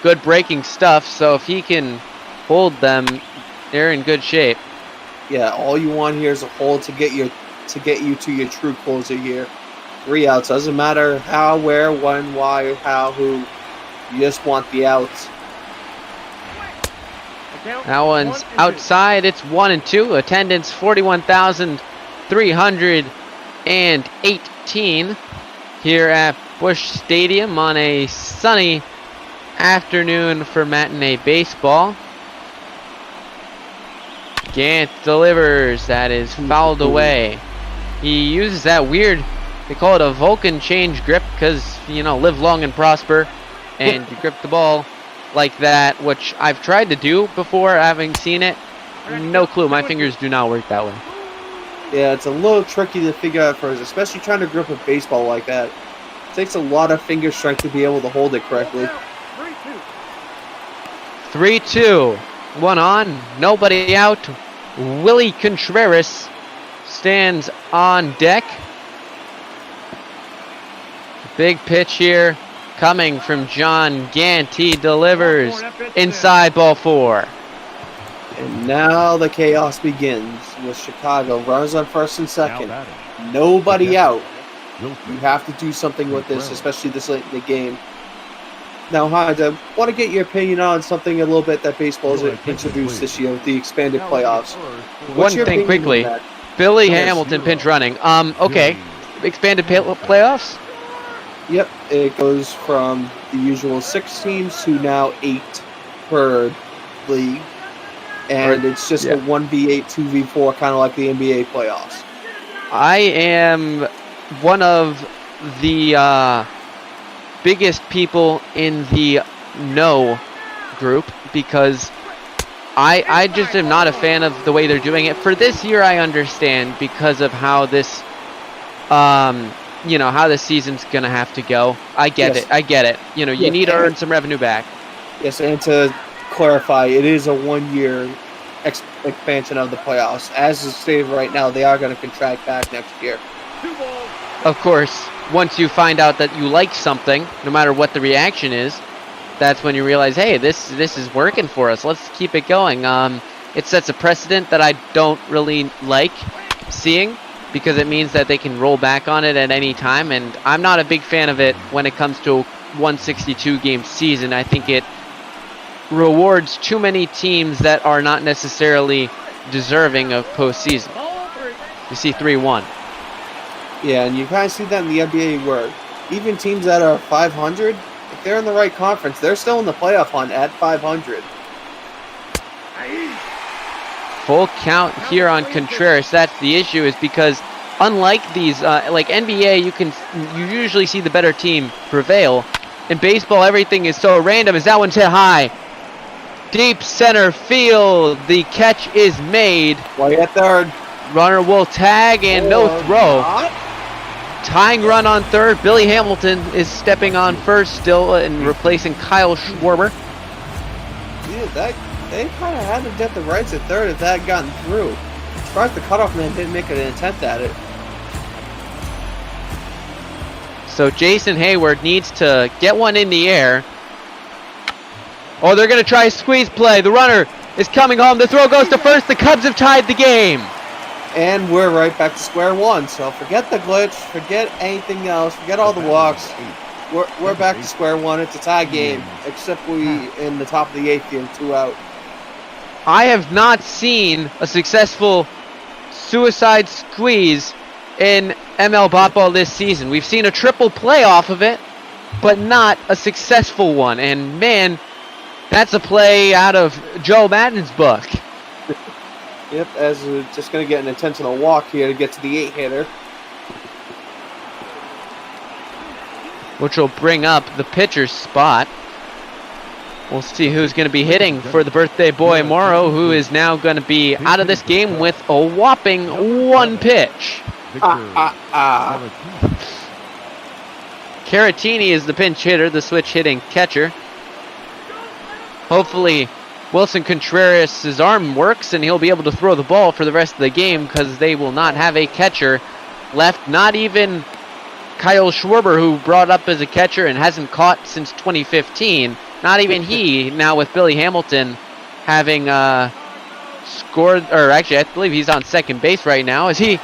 good breaking stuff. So if he can hold them, they're in good shape. Yeah, all you want here is a hold to get you to your true closer here. 3 outs, doesn't matter how, where, when, why, how, who. You just want the outs. That one's outside. It's 1-2. Attendance 41,318 here at Busch Stadium on a sunny afternoon for matinee baseball. Gant delivers. That is fouled away. He uses that weird They call it a Vulcan change grip because, you know, live long and prosper. And you grip the ball like that, which I've tried to do before, having seen it. No clue. My fingers do not work that way. Yeah, it's a little tricky to figure out first, especially trying to grip a baseball like that. It takes a lot of finger strength to be able to hold it correctly. 3-2. One on, nobody out. Willie Contreras stands on deck. Big pitch here coming from John Gant. He delivers inside ball 4. And now the chaos begins with Chicago. Runners on first and second. Nobody out. You have to do something with this, especially this late in the game. Now, Hines, I want to get your opinion on something a little bit that baseball has introduced this year with the expanded playoffs. What's your One thing opinion quickly. on that? Billy Hamilton pinch running. Okay. Expanded playoffs? Yep, it goes from the usual 6 teams to now 8 per league. And it's just a 1v8, 2v4, kind of like the NBA playoffs. I am one of the biggest people in the no group because I just am not a fan of the way they're doing it. For this year, I understand because of how this, you know, how this season's going to have to go. I get it. I get it. You know, you need to earn some revenue back. Yes, and to clarify, it is a 1-year expansion of the playoffs. As is stated right now, they are going to contract back next year. Of course, once you find out that you like something, no matter what the reaction is, that's when you realize, hey, this is working for us. Let's keep it going. It sets a precedent that I don't really like seeing because it means that they can roll back on it at any time, and I'm not a big fan of it when it comes to a 162-game season. I think it rewards too many teams that are not necessarily deserving of postseason. You see 3-1. Yeah, and you kind of see that in the NBA where even teams that are 500, if they're in the right conference, they're still in the playoff hunt at 500. Full count here on Contreras. That's the issue, is because unlike these, like NBA, you usually see the better team prevail. In baseball, everything is so random. As that one's hit high, deep center field. The catch is made. Way at third. Runner will tag and no throw. Tying run on third. Billy Hamilton is stepping on first still and replacing Kyle Schwarber. Yeah, they kind of had to get the rights at third if that had gotten through. As far as the cutoff man didn't make an attempt at it. So Jason Hayward needs to get one in the air. Oh, they're going to try a squeeze play. The runner is coming home. The throw goes to first. The Cubs have tied the game. And we're right back to square one. So forget the glitch. Forget anything else. Forget all the walks. We're back to square one. It's a tie game. Except we in the top of the 8th game, 2 out. I have not seen a successful suicide squeeze in ML Botball this season. We've seen a triple play off of it, but not a successful one. And man, that's a play out of Joe Madden's book. Yep, as we're just going to get an intentional walk here to get to the 8-hitter. Which will bring up the pitcher's spot. We'll see who's going to be hitting for the birthday boy Morrow, who is now going to be out of this game with a whopping 1 pitch. Caratini is the pinch hitter, the switch hitting catcher. Hopefully Wilson Contreras' arm works and he'll be able to throw the ball for the rest of the game because they will not have a catcher left. Not even Kyle Schwarber, who brought up as a catcher and hasn't caught since 2015. Not even he, now with Billy Hamilton having scored, or actually I believe he's on second base right now as he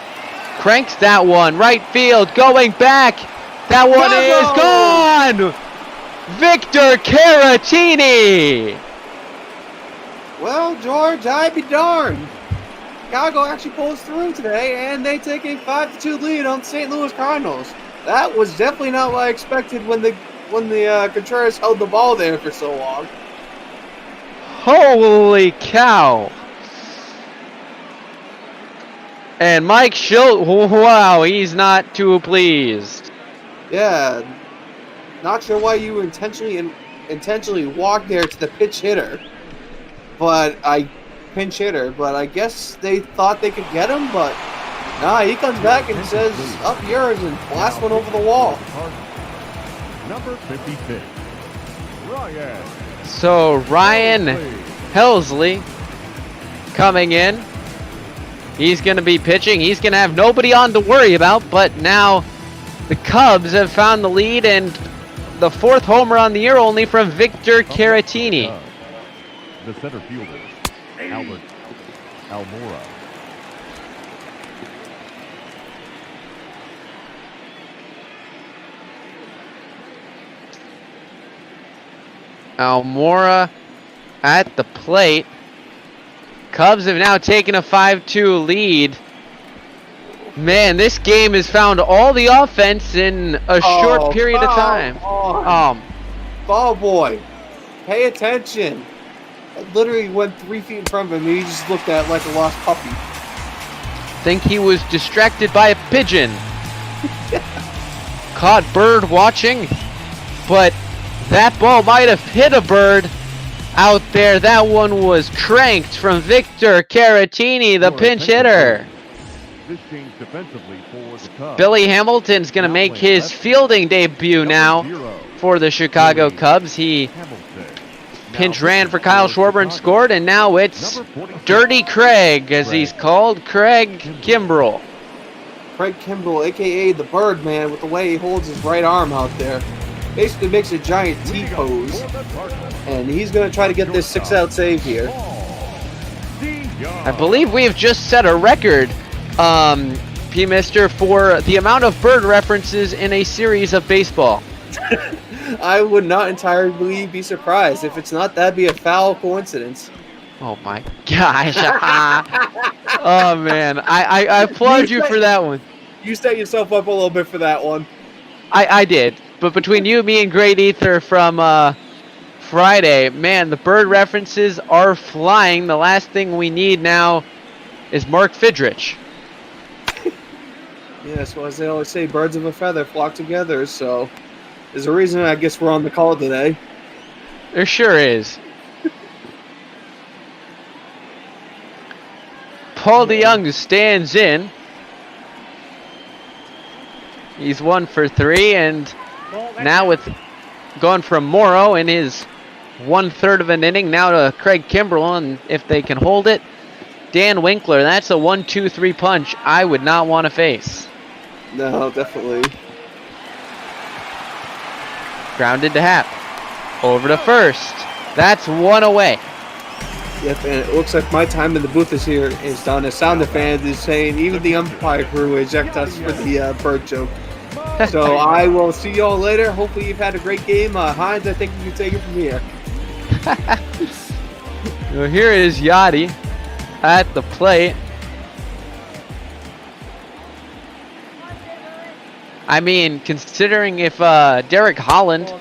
cranks that one. Right field, going back. That one is gone! Victor Caratini! Well, George, I'd be darned. Chicago actually pulls through today, and they take a 5-2 lead on the St. Louis Cardinals. That was definitely not what I expected when the Contreras held the ball there for so long. Holy cow! And Mike Schultz, wow, he's not too pleased. Yeah, not sure why you intentionally walked there to the pinch hitter, but I guess they thought they could get him, but nah, he comes back and says, "Up yours," and blasts one over the wall. Number 56, Ryan. So Ryan Helsley coming in. He's going to be pitching. He's going to have nobody on to worry about, but now the Cubs have found the lead, and the 4th homer on the year only from Victor Caratini. The center fielder, Albert Almora. Almora at the plate. Cubs have now taken a 5-2 lead. Man, this game has found all the offense in a short period of time. Ball boy, pay attention. I literally went 3 feet in front of him and he just looked at it like a lost puppy. Think he was distracted by a pigeon. Caught bird watching, but that ball might have hit a bird out there. That one was cranked from Victor Caratini, the pinch hitter. This change defensively for the Cubs. Billy Hamilton's going to make his fielding debut now for the Chicago Cubs. He pinch ran for Kyle Schwarber and scored, and now it's Dirty Craig, as he's called, Craig Kimbrell. Craig Kimbrell, a.k.a. the Birdman, with the way he holds his right arm out there. Basically makes a giant T-pose. And he's going to try to get this 6-out save here. I believe we've just set a record, P-Mister, for the amount of bird references in a series of baseball. I would not entirely be surprised. If it's not, that'd be a foul coincidence. Oh my gosh. Oh man, I applaud you for that one. You set yourself up a little bit for that one. I did. But between you, me, and Great Ether from Friday, man, the bird references are flying. The last thing we need now is Mark Fidrich. Yes, well, as they always say, birds of a feather flock together, so there's a reason I guess we're on the call today. There sure is. Paul DeYoung stands in. He's 1 for 3, and now with going from Morrow in his 1/3 of an inning now to Craig Kimbrell, and if they can hold it, Dan Winkler. That's a 1-2-3 punch I would not want to face. No, definitely. Grounded to Hap. Over to first. That's one away. Yep, and it looks like my time in the booth is done. As Sounder fans is saying, even the umpire crew eject us for the bird joke. So I will see y'all later. Hopefully you've had a great game. Hines, I think you can take it from here. Well, here is Yachty at the plate. I mean, considering if Derek Holland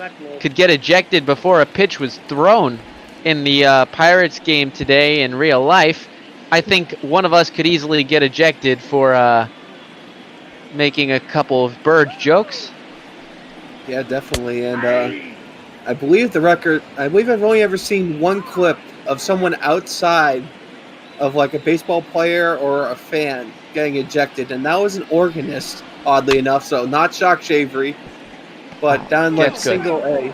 could get ejected before a pitch was thrown in the Pirates game today in real life, I think one of us could easily get ejected for making a couple of bird jokes. Yeah, definitely. And I believe I've only ever seen one clip of someone outside of like a baseball player or a fan getting ejected, and that was an organist, oddly enough. So not shock shavery, but down like single A.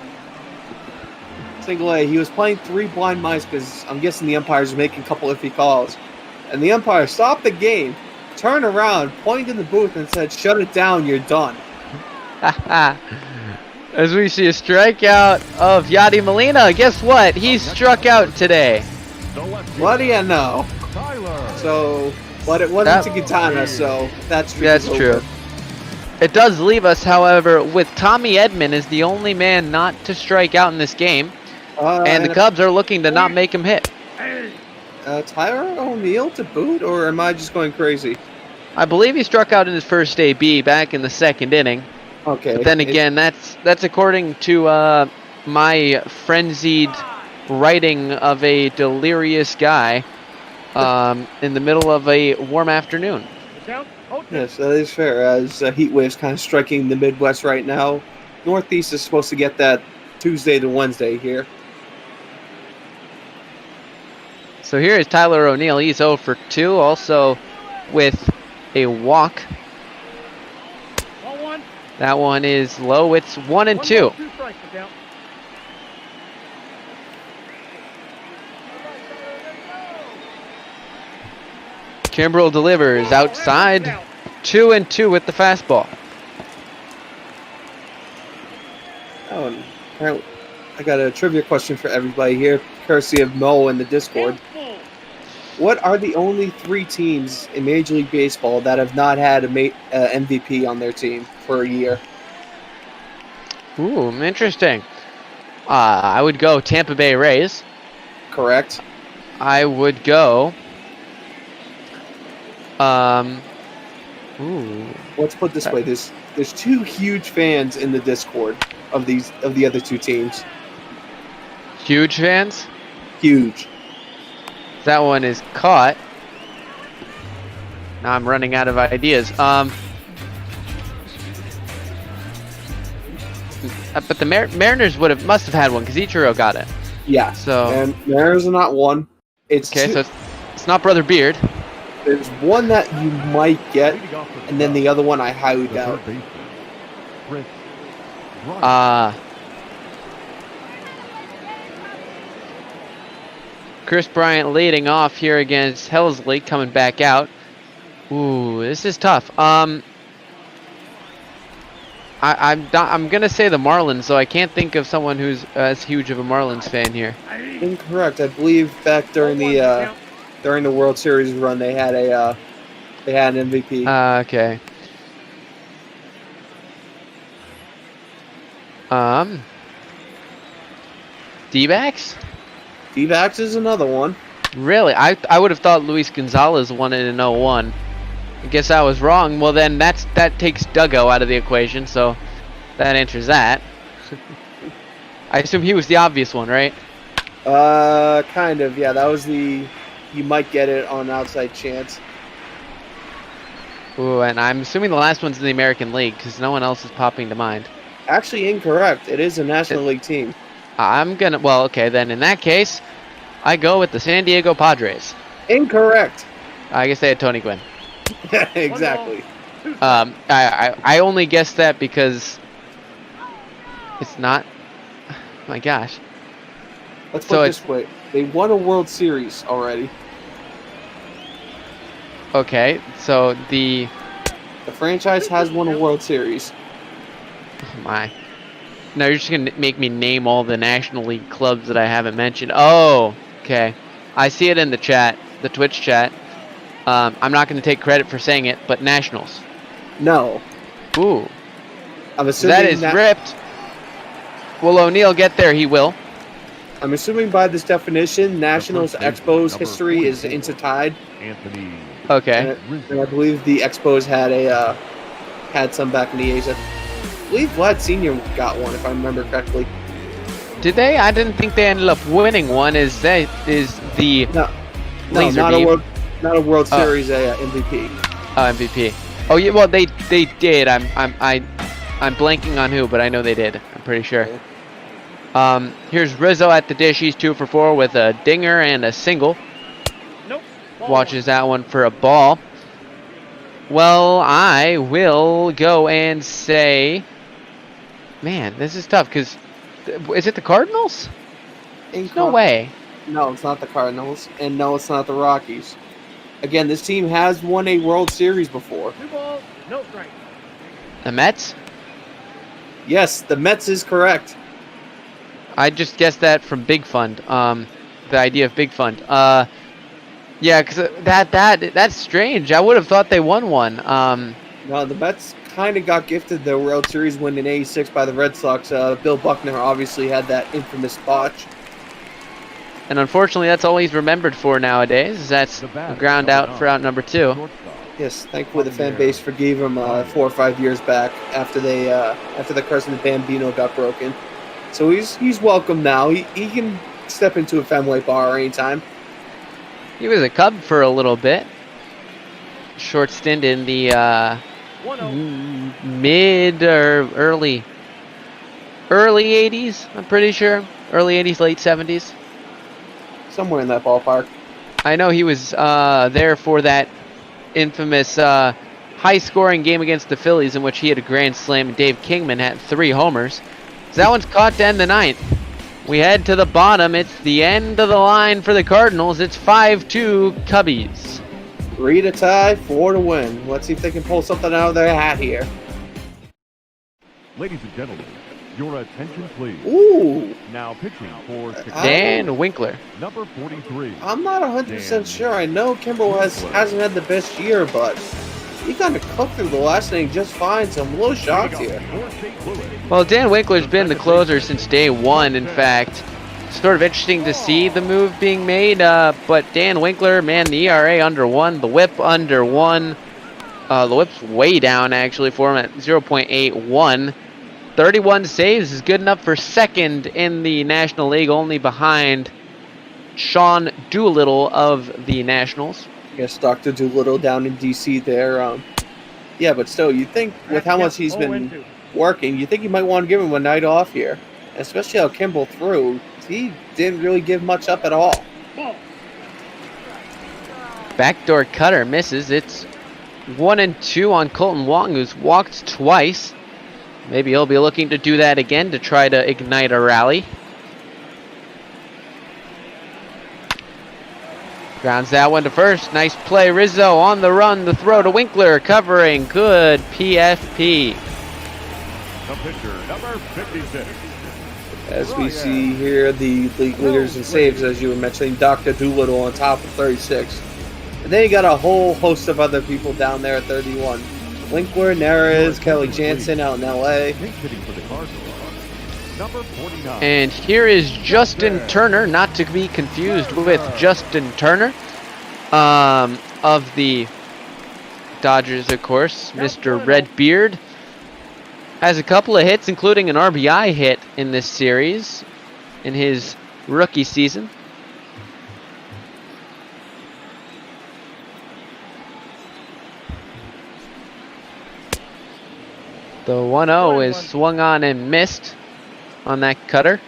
Single A. He was playing 3 blind mice because I'm guessing the umpires were making a couple iffy calls. And the umpire stopped the game, turned around, pointed in the booth, and said, "Shut it down, you're done." As we see a strikeout of Yadi Molina. Guess what? He struck out today. What do you know? So, but it wasn't to Quintana, so that's true. It does leave us, however, with Tommy Edman as the only man not to strike out in this game. And the Cubs are looking to not make him hit. Tyler O'Neill to boot, or am I just going crazy? I believe he struck out in his first AB back in the 2nd inning. Okay. But then again, that's according to my frenzied writing of a delirious guy in the middle of a warm afternoon. Yes, that is fair. As heat waves kind of striking the Midwest right now, Northeast is supposed to get that Tuesday to Wednesday here. So here is Tyler O'Neill. He's 0 for 2, also with a walk. That one is low. It's 1 and 2. Kimbrell delivers outside. 2 and 2 with the fastball. Oh, and apparently I got a trivia question for everybody here, courtesy of Mo in the Discord. What are the only 3 teams in Major League Baseball that have not had a MVP on their team for a year? Ooh, interesting. I would go Tampa Bay Rays. Correct. I would go. Let's put it this way: there's 2 huge fans in the Discord of the other 2 teams. Huge fans? Huge. That one is caught. Now I'm running out of ideas. But the Mariners must have had one because Ichiro got it. Yeah. So and Mariners are not one. It's okay. 2. So it's not Brother Beard. There's one that you might get, and then the other one I highly doubt. Chris Bryant leading off here against Helsley, coming back out. Ooh, this is tough. I'm gonna say the Marlins, though I can't think of someone who's as huge of a Marlins fan here. Incorrect. I believe back during the World Series run, they had an MVP. Okay. D-backs? D-backs is another one. Really? I would have thought Luis Gonzales won it in 01. I guess I was wrong. Well, then that takes Duggo out of the equation, so that answers that. I assume he was the obvious one, right? Kind of. Yeah, that was the you might get it on an outside chance. Ooh, and I'm assuming the last one's in the American League because no one else is popping to mind. Actually, incorrect. It is a National League team. Well, okay, then in that case, I go with the San Diego Padres. Incorrect. I guess they had Tony Gwynn. Exactly. I only guessed that because it's not. Oh my gosh. Let's put it this way: they won a World Series already. Okay, so the franchise has won a World Series. Oh my. No, you're just going to make me name all the National League clubs that I haven't mentioned. Oh, okay. I see it in the chat, the Twitch chat. I'm not going to take credit for saying it, but Nationals. No. Ooh. I'm assuming that is ripped. Will O'Neill get there? He will. I'm assuming by this definition, Nationals Expos history is intertied. Okay. And I believe the Expos had some back in the 80s. I believe Vlad Sr. got one, if I remember correctly. Did they? I didn't think they ended up winning one. Is the laser beam? Not a World Series MVP. Oh, MVP. Oh yeah, well they did. I'm blanking on who, but I know they did. I'm pretty sure. Here's Rizzo at the dish. He's 2 for 4 with a dinger and a single. Nope. Watches that one for a ball. Well, I will go and say, man, this is tough because is it the Cardinals? No way. No, it's not the Cardinals, and no, it's not the Rockies. Again, this team has won a World Series before. 2 balls, no strike. The Mets? Yes, the Mets is correct. I just guessed that from Big Fund. The idea of Big Fund. Yeah, because that's strange. I would have thought they won one. No, the Mets kind of got gifted their World Series win in '86 by the Red Sox. Bill Buckner obviously had that infamous botch. And unfortunately, that's all he's remembered for nowadays. That's a ground out for out number 2. Yes, thankfully the fan base forgave him 4 or 5 years back after the curse of the Bambino got broken. So he's welcome now. He can step into a Fenway bar anytime. He was a Cub for a little bit. short stint in the mid or early 80s, I'm pretty sure. Early 80s, late 70s. Somewhere in that ballpark. I know he was there for that infamous high-scoring game against the Phillies in which he had a grand slam and Dave Kingman had 3 homers. So that one's caught to end the 9th. We head to the bottom. It's the end of the line for the Cardinals. It's 5-2 Cubbies. 3 to tie, 4 to win. Let's see if they can pull something out of their hat here. Ladies and gentlemen, your attention please. Ooh. Now pitching for Dan Winkler. Number 43. I'm not 100% sure. I know Kimball hasn't had the best year, but he kind of cooked through the last inning just fine, so I'm a little shocked here. Well, Dan Winkler's been the closer since day one, in fact. Sort of interesting to see the move being made, but Dan Winkler, man, the ERA under 1, the whip under 1. The whip's way down, actually, for him at 0.81. 31 saves is good enough for second in the National League, only behind Sean Doolittle of the Nationals. I guess Dr. Doolittle down in D.C. there. Yeah, but still, you think with how much he's been working, you think you might want to give him a night off here. Especially how Kimball threw. He didn't really give much up at all. Backdoor cutter misses. It's 1-2 on Colton Wong, who's walked twice. Maybe he'll be looking to do that again to try to ignite a rally. Grounds that one to first. Nice play. Rizzo on the run. The throw to Winkler. Covering. Good PFP. The pitcher, number 56. As we see here, the league leaders in saves, as you were mentioning, Dr. Doolittle on top of 36. And then you got a whole host of other people down there at 31. Winkler, Neres, Kelly Jansen out in L.A. And here is Justin Turner, not to be confused with Justin Turner of the Dodgers, of course, Mr. Redbeard. Has a couple of hits, including an RBI hit in this series in his rookie season. The 1-0 is swung on and missed on that cutter.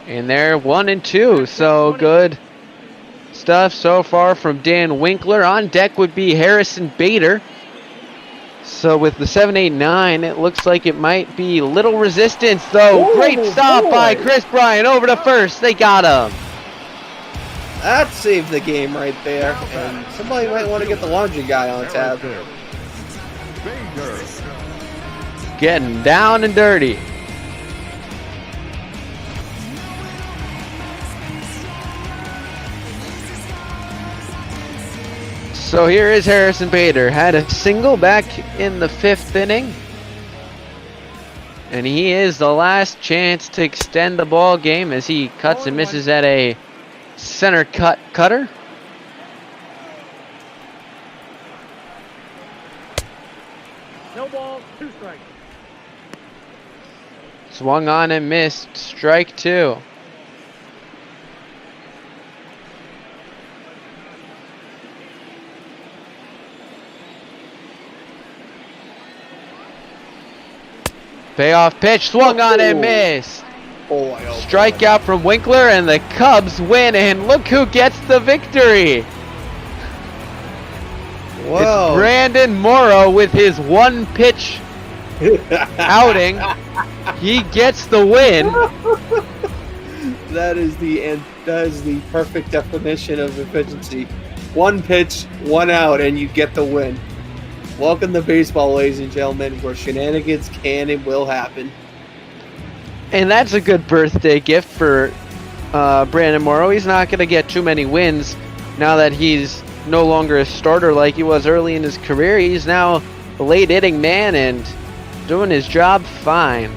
And they're 1-2, so good stuff so far from Dan Winkler. On deck would be Harrison Bader. So with the 7-8-9, it looks like it might be little resistance, though. Oh, great stop by Chris Bryant over to first. They got him. That saved the game right there. And somebody might want to get the laundry guy on tab. Getting down and dirty. So here is Harrison Bader. Had a single back in the 5th inning. And he is the last chance to extend the ball game as he cuts and misses at a center cutter. No ball, 2 strikes. Swung on and missed. Strike 2. Payoff pitch, swung on and missed. Strikeout from Winkler, and the Cubs win, and look who gets the victory. Whoa. It's Brandon Morrow with his 1-pitch outing. He gets the win. That is the perfect definition of efficiency. 1 pitch, 1 out, and you get the win. Welcome to baseball, ladies and gentlemen, where shenanigans can and will happen. And that's a good birthday gift for Brandon Morrow. He's not going to get too many wins now that he's no longer a starter like he was early in his career. He's now a late inning man and doing his job fine.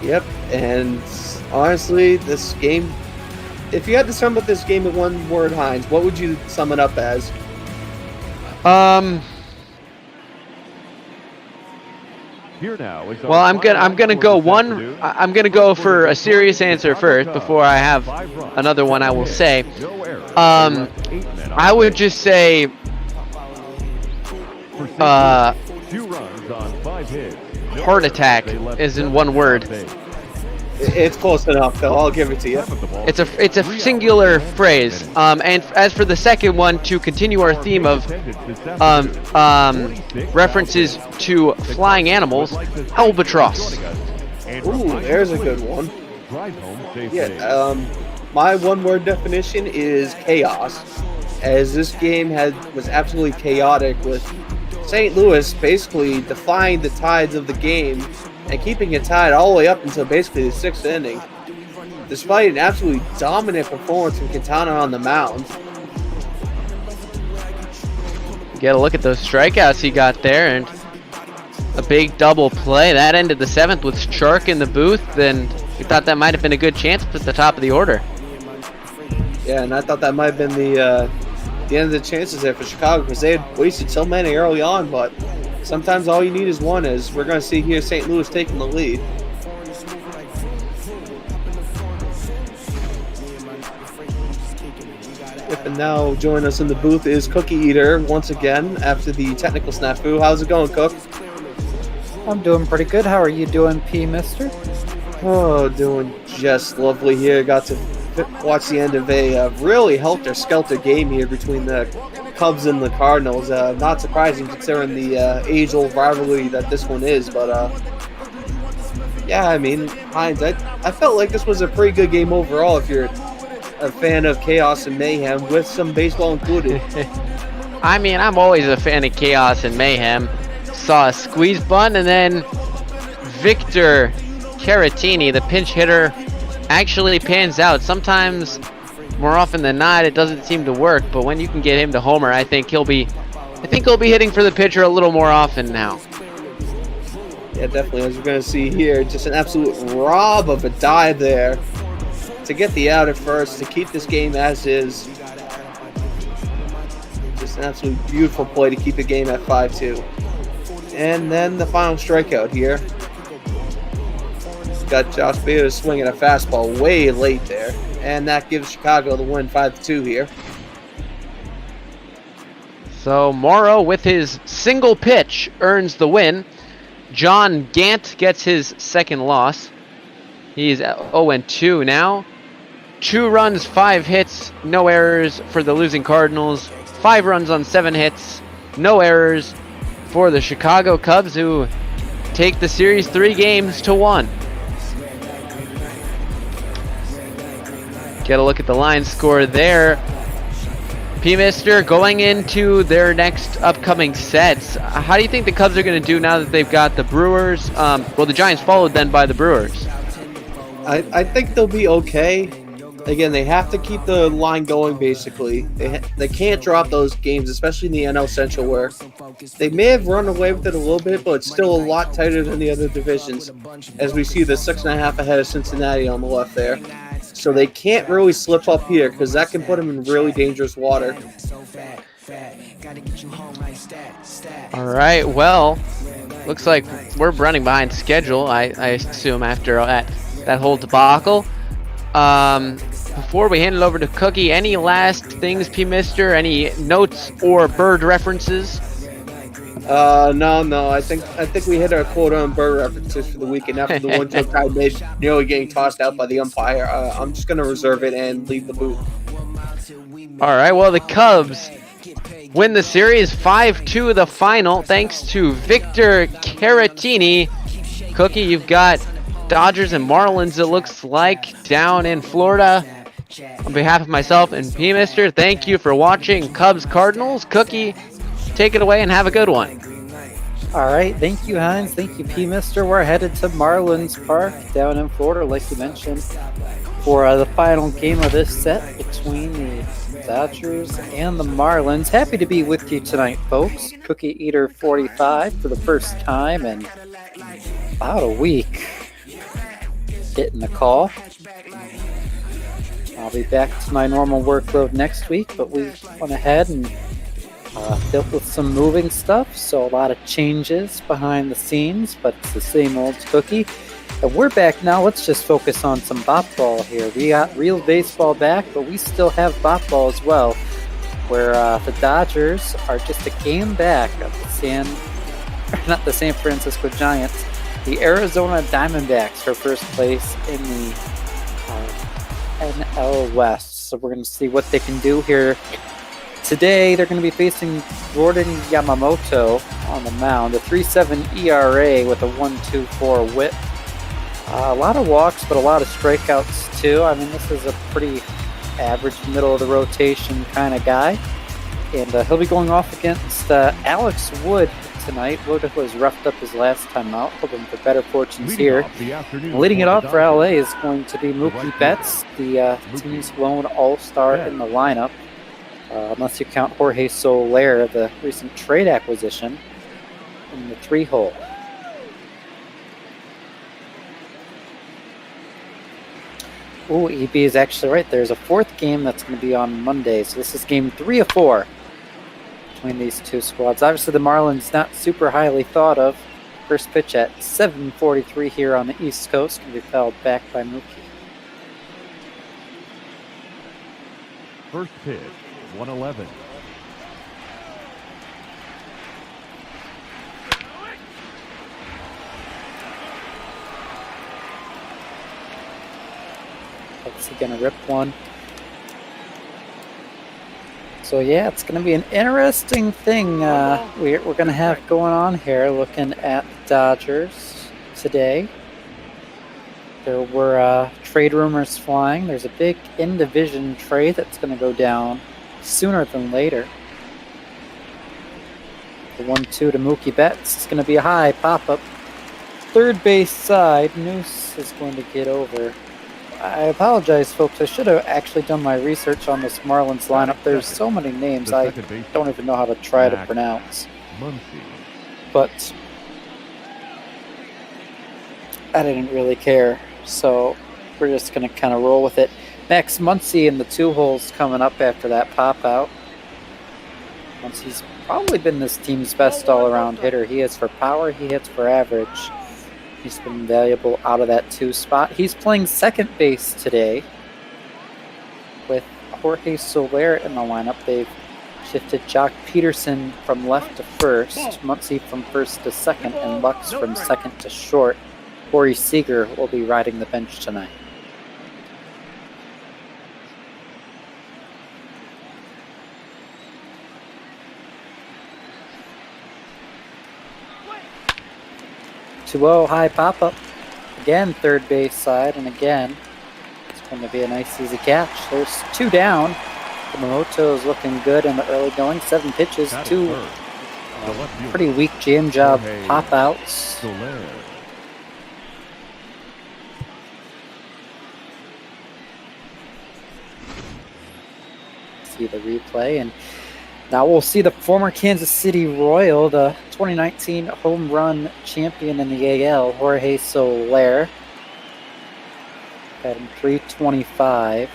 Yep, and honestly, this game, if you had to sum up this game in one word, Hines, what would you sum it up as? Here now is Well, I'm gonna go one. I'm gonna go for a serious answer first before I have another one. I will say, I would just say, 2 runs on 5 hits. heart attack is in one word. It's close enough, though. I'll give it to you. It's a singular phrase. And as for the second one, to continue our theme of references to flying animals, albatross. Ooh, there's a good one. Yeah, my one-word definition is chaos, as this game was absolutely chaotic, with St. Louis basically defying the tides of the game and keeping it tied all the way up until basically the 6th inning, despite an absolutely dominant performance from Quintana on the mound. You gotta look at those strikeouts he got there, and a big double play. That ended the 7th with Shark in the booth, and we thought that might have been a good chance at the top of the order. Yeah, and I thought that might have been the end of the chances there for Chicago, because they had wasted so many early on, but sometimes all you need is one, as we're going to see here St. Louis taking the lead. Yep, and now joining us in the booth is Cookie Eater once again after the technical snafu. How's it going, Cook? I'm doing pretty good. How are you doing, Mister? Oh, doing just lovely here. Got to watch the end of a really helter-skelter game here between the Cubs and the Cardinals. Not surprising considering the age-old rivalry that this one is, but yeah, I mean, Hines, I felt like this was a pretty good game overall if you're a fan of chaos and mayhem, with some baseball included. I mean, I'm always a fan of chaos and mayhem. Saw a squeeze bunt, and then Victor Caratini, the pinch hitter, actually pans out. Sometimes, more often than not, it doesn't seem to work, but when you can get him to homer, I think he'll be hitting for the pitcher a little more often now. Yeah, definitely. As we're going to see here, just an absolute rob of a dive there to get the out at first, to keep this game as is. Just an absolutely beautiful play to keep the game at 5-2. And then the final strikeout here. Got Josh Beede swinging a fastball way late there, and that gives Chicago the win 5-2 here. So Morrow, with his single pitch, earns the win. John Gant gets his second loss. He's 0-2 now. 2 runs, 5 hits, no errors for the losing Cardinals. 5 runs on 7 hits, no errors for the Chicago Cubs, who take the series 3-1. Get a look at the line score there. Mister, going into their next upcoming sets, how do you think the Cubs are going to do now that they've got the Brewers? Well, the Giants followed then by the Brewers. I think they'll be okay. Again, they have to keep the line going, basically. They can't drop those games, especially in the NL Central, where they may have run away with it a little bit, but it's still a lot tighter than the other divisions, as we see the 6.5 ahead of Cincinnati on the left there. So they can't really slip up here, because that can put them in really dangerous water. All right, well, looks like we're running behind schedule, I assume, after that whole debacle. Before we hand it over to Cookie, any last things, Mister? Any notes or bird references? No. I think we hit our quota on bird references for the weekend after the one joke I made nearly getting tossed out by the umpire. I'm just going to reserve it and leave the booth. All right, well, the Cubs win the series 5-2 the final, thanks to Victor Caratini. Cookie, you've got Dodgers and Marlins, it looks like, down in Florida. On behalf of myself and Mister, thank you for watching Cubs Cardinals. Cookie, take it away and have a good one. All right, thank you, Hines. Thank you, Mister. We're headed to Marlins Park down in Florida, like you mentioned, for the final game of this set between the Dodgers and the Marlins. Happy to be with you tonight, folks. Cookie Eater 45 for the first time in about a week. Getting the call. I'll be back to my normal workload next week, but we went ahead and Filled with some moving stuff, so a lot of changes behind the scenes, but it's the same old cookie. And we're back now. Let's just focus on some bop ball here. We got real baseball back, but we still have bop ball as well, where the Dodgers are just a game back of not the San Francisco Giants, the Arizona Diamondbacks for first place in the NL West. So we're going to see what they can do here. Today, they're going to be facing Jordan Yamamoto on the mound, a 3.7 ERA with a 1.24 whip. A lot of walks, but a lot of strikeouts, too. I mean, this is a pretty average, middle-of-the-rotation kind of guy. And he'll be going off against Alex Wood tonight. Wood was roughed up his last time out, hoping for better fortunes here. Leading it off for LA is going to be Mookie Betts, the team's lone all-star in the lineup. Unless you count Jorge Soler, the recent trade acquisition, in the 3-hole. Ooh, EB is actually right. There's a fourth game that's going to be on Monday, so this is game 3 of 4 between these two squads. Obviously, the Marlins not super highly thought of. First pitch at 7:43 here on the East Coast can be fouled back by Mookie. First pitch, 111. Is he going to rip one? So yeah, it's going to be an interesting thing we're going to have going on here looking at the Dodgers today. There were trade rumors flying. There's a big in-division trade that's going to go down sooner than later. The 1-2 to Mookie Betts. It's going to be a high pop-up. Third base side. Noose is going to get over. I apologize, folks. I should have actually done my research on this Marlins lineup. There's so many names I don't even know how to try to pronounce. But I didn't really care, so we're just going to kind of roll with it. Max Muncy in the 2 holes coming up after that pop-out. Muncy's probably been this team's best all-around hitter. He hits for power, he hits for average. He's been valuable out of that 2 spot. He's playing second base today with Jorge Soler in the lineup. They've shifted Jock Peterson from left to first, Muncy from first to second, and Lux from second to short. Corey Seager will be riding the bench tonight. High pop-up. Again, third base side, and again, it's going to be a nice, easy catch. There's 2 down. Yamamoto is looking good in the early going. 7 pitches, 2 pretty weak jam job pop-outs. See the replay, and now we'll see the former Kansas City Royal, the 2019 home run champion in the AL, Jorge Soler. Batting .325.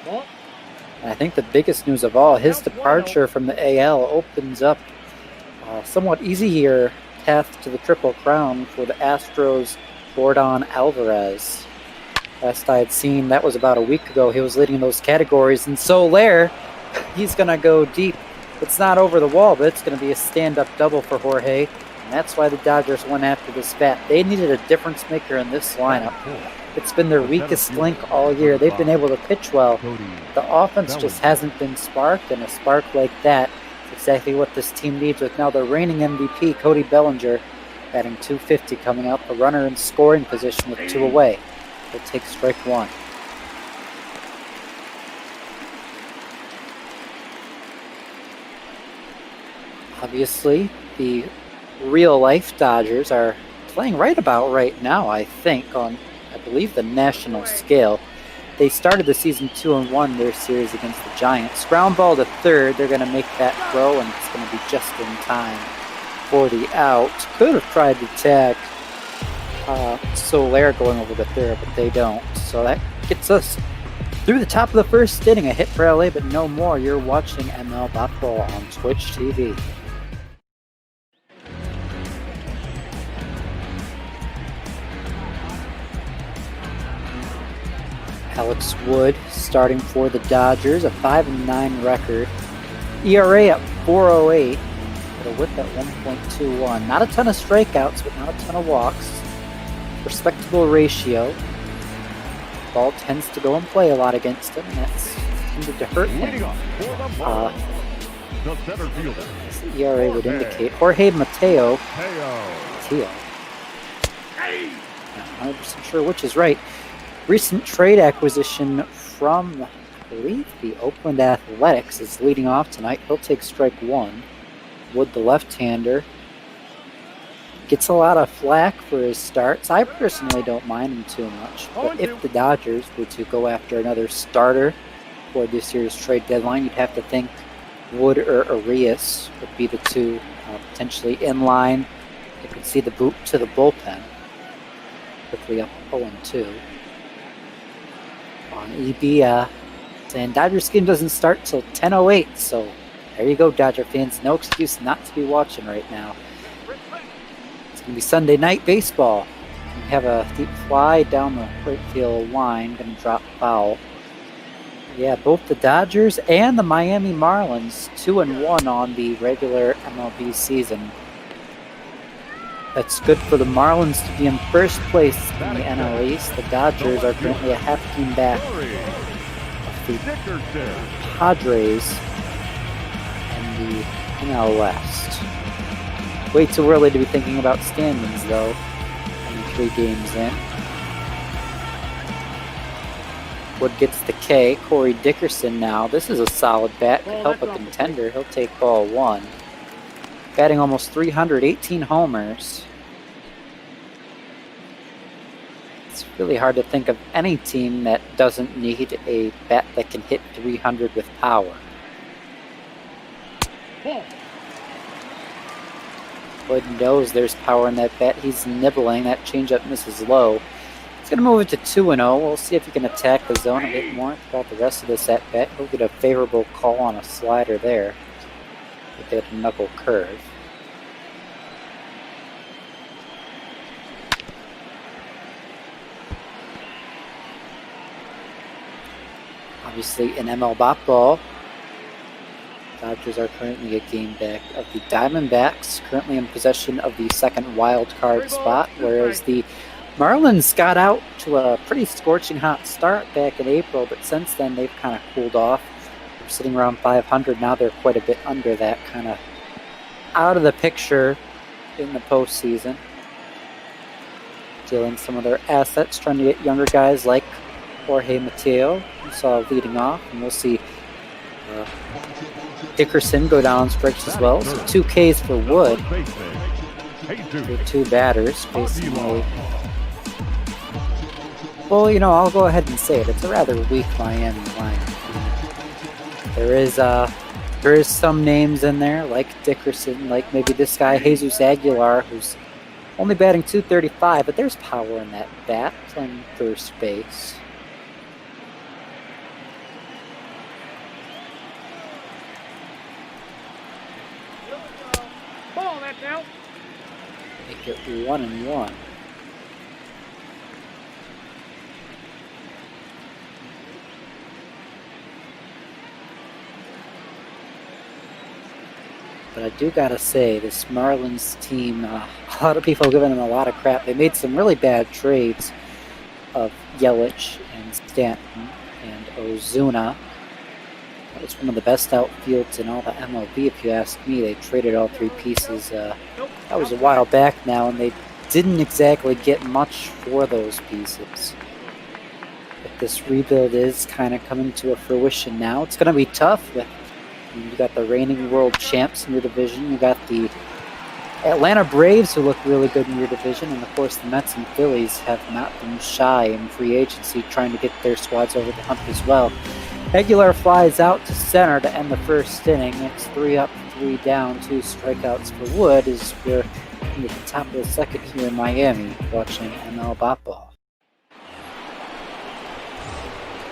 And I think the biggest news of all, his departure from the AL opens up a somewhat easier path to the Triple Crown for the Astros' Jordan Alvarez. Last I had seen, that was about a week ago, he was leading those categories, and Soler, he's going to go deep. It's not over the wall, but it's going to be a stand-up double for Jorge, and that's why the Dodgers went after this bat. They needed a difference maker in this lineup. It's been their weakest link all year. They've been able to pitch well. The offense just hasn't been sparked, and a spark like that is exactly what this team needs with now the reigning MVP, Cody Bellinger, batting .250, coming out the runner in scoring position with 2 away. He'll take strike 1. Obviously, the real-life Dodgers are playing right about right now, I think, on, I believe, the national scale. They started the season 2-1, their series against the Giants. Ground ball to third, they're going to make that throw, and it's going to be just in time for the out. Could have tried to tag Soler going over the third, but they don't. So that gets us Through the top of the first inning, a hit for LA, but no more. You're watching ML Ball on Twitch TV. Alex Wood starting for the Dodgers, a 5-9 record. ERA at 4.08, with a whip at 1.21. Not a ton of strikeouts, but not a ton of walks. Respectable ratio. Ball tends to go and play a lot against him, and that's tended to hurt him. The center fielder. As the ERA would indicate. Jorge Mateo. Mateo. Not 100% sure which is right. Recent trade acquisition from, I believe, the Oakland Athletics is leading off tonight. He'll take strike one. Wood, the left-hander, gets a lot of flack for his starts. I personally don't mind him too much. But if the Dodgers were to go after another starter for this year's trade deadline, you'd have to think Wood or Arias would be the two potentially in line. You could see the boot to the bullpen. Quickly up 0-2. On EB, saying Dodgers game doesn't start till 10:08, so there you go, Dodger fans. No excuse not to be watching right now. It's going to be Sunday night baseball. We have a deep fly down the right field line, going to drop foul. Yeah, both the Dodgers and the Miami Marlins 2-1 on the regular MLB season. That's good for the Marlins to be in first place in the NL East. The Dodgers are currently a half game back of the Padres and the NL West. Way too early to be thinking about standings, though. Only 3 games in. Wood gets the K. Corey Dickerson now. This is a solid bat. Could help a contender. He'll take ball 1. Batting almost 300, 18 homers. It's really hard to think of any team that doesn't need a bat that can hit 300 with power. Wood knows there's power in that bat. He's nibbling. That changeup misses low. He's going to move it to 2-0. We'll see if he can attack the zone a bit more throughout the rest of this at-bat. He'll get a favorable call on a slider there. With that knuckle curve. Obviously, in ML Ball, Dodgers are currently a game back of the Diamondbacks, currently in possession of the second wild card spot, whereas the Marlins got out to a pretty scorching hot start back in April, but since then they've kind of cooled off. They're sitting around 500 now. They're quite a bit under that, kind of out of the picture in the postseason. Dealing some of their assets, trying to get younger guys like Jorge Mateo, we saw leading off, and we'll see Dickerson go down strikes as well. So 2 Ks for Wood. For 2 batters facing a... Well, you know, I'll go ahead and say it. It's a rather weak Miami lineup. There is some names in there, like Dickerson, like maybe this guy, Jesus Aguilar, who's only batting .235, but there's power in that bat playing first base. Make it 1-1. But I do gotta say, this Marlins team, a lot of people are giving them a lot of crap. They made some really bad trades of Yelich and Stanton and Ozuna. That was one of the best outfields in all the MLB, if you ask me. They traded all 3 pieces. That was a while back now, and they didn't exactly get much for those pieces. But this rebuild is kind of coming to a fruition now. It's going to be tough. You got the reigning world champs in your division. You got the Atlanta Braves, who look really good in your division. And, of course, the Mets and Phillies have not been shy in free agency, trying to get their squads over the hump as well. Aguilar flies out to center to end the first inning. It's 3 up, 3 down, 2 strikeouts for Wood as we're at the top of the second here in Miami watching ML Ball.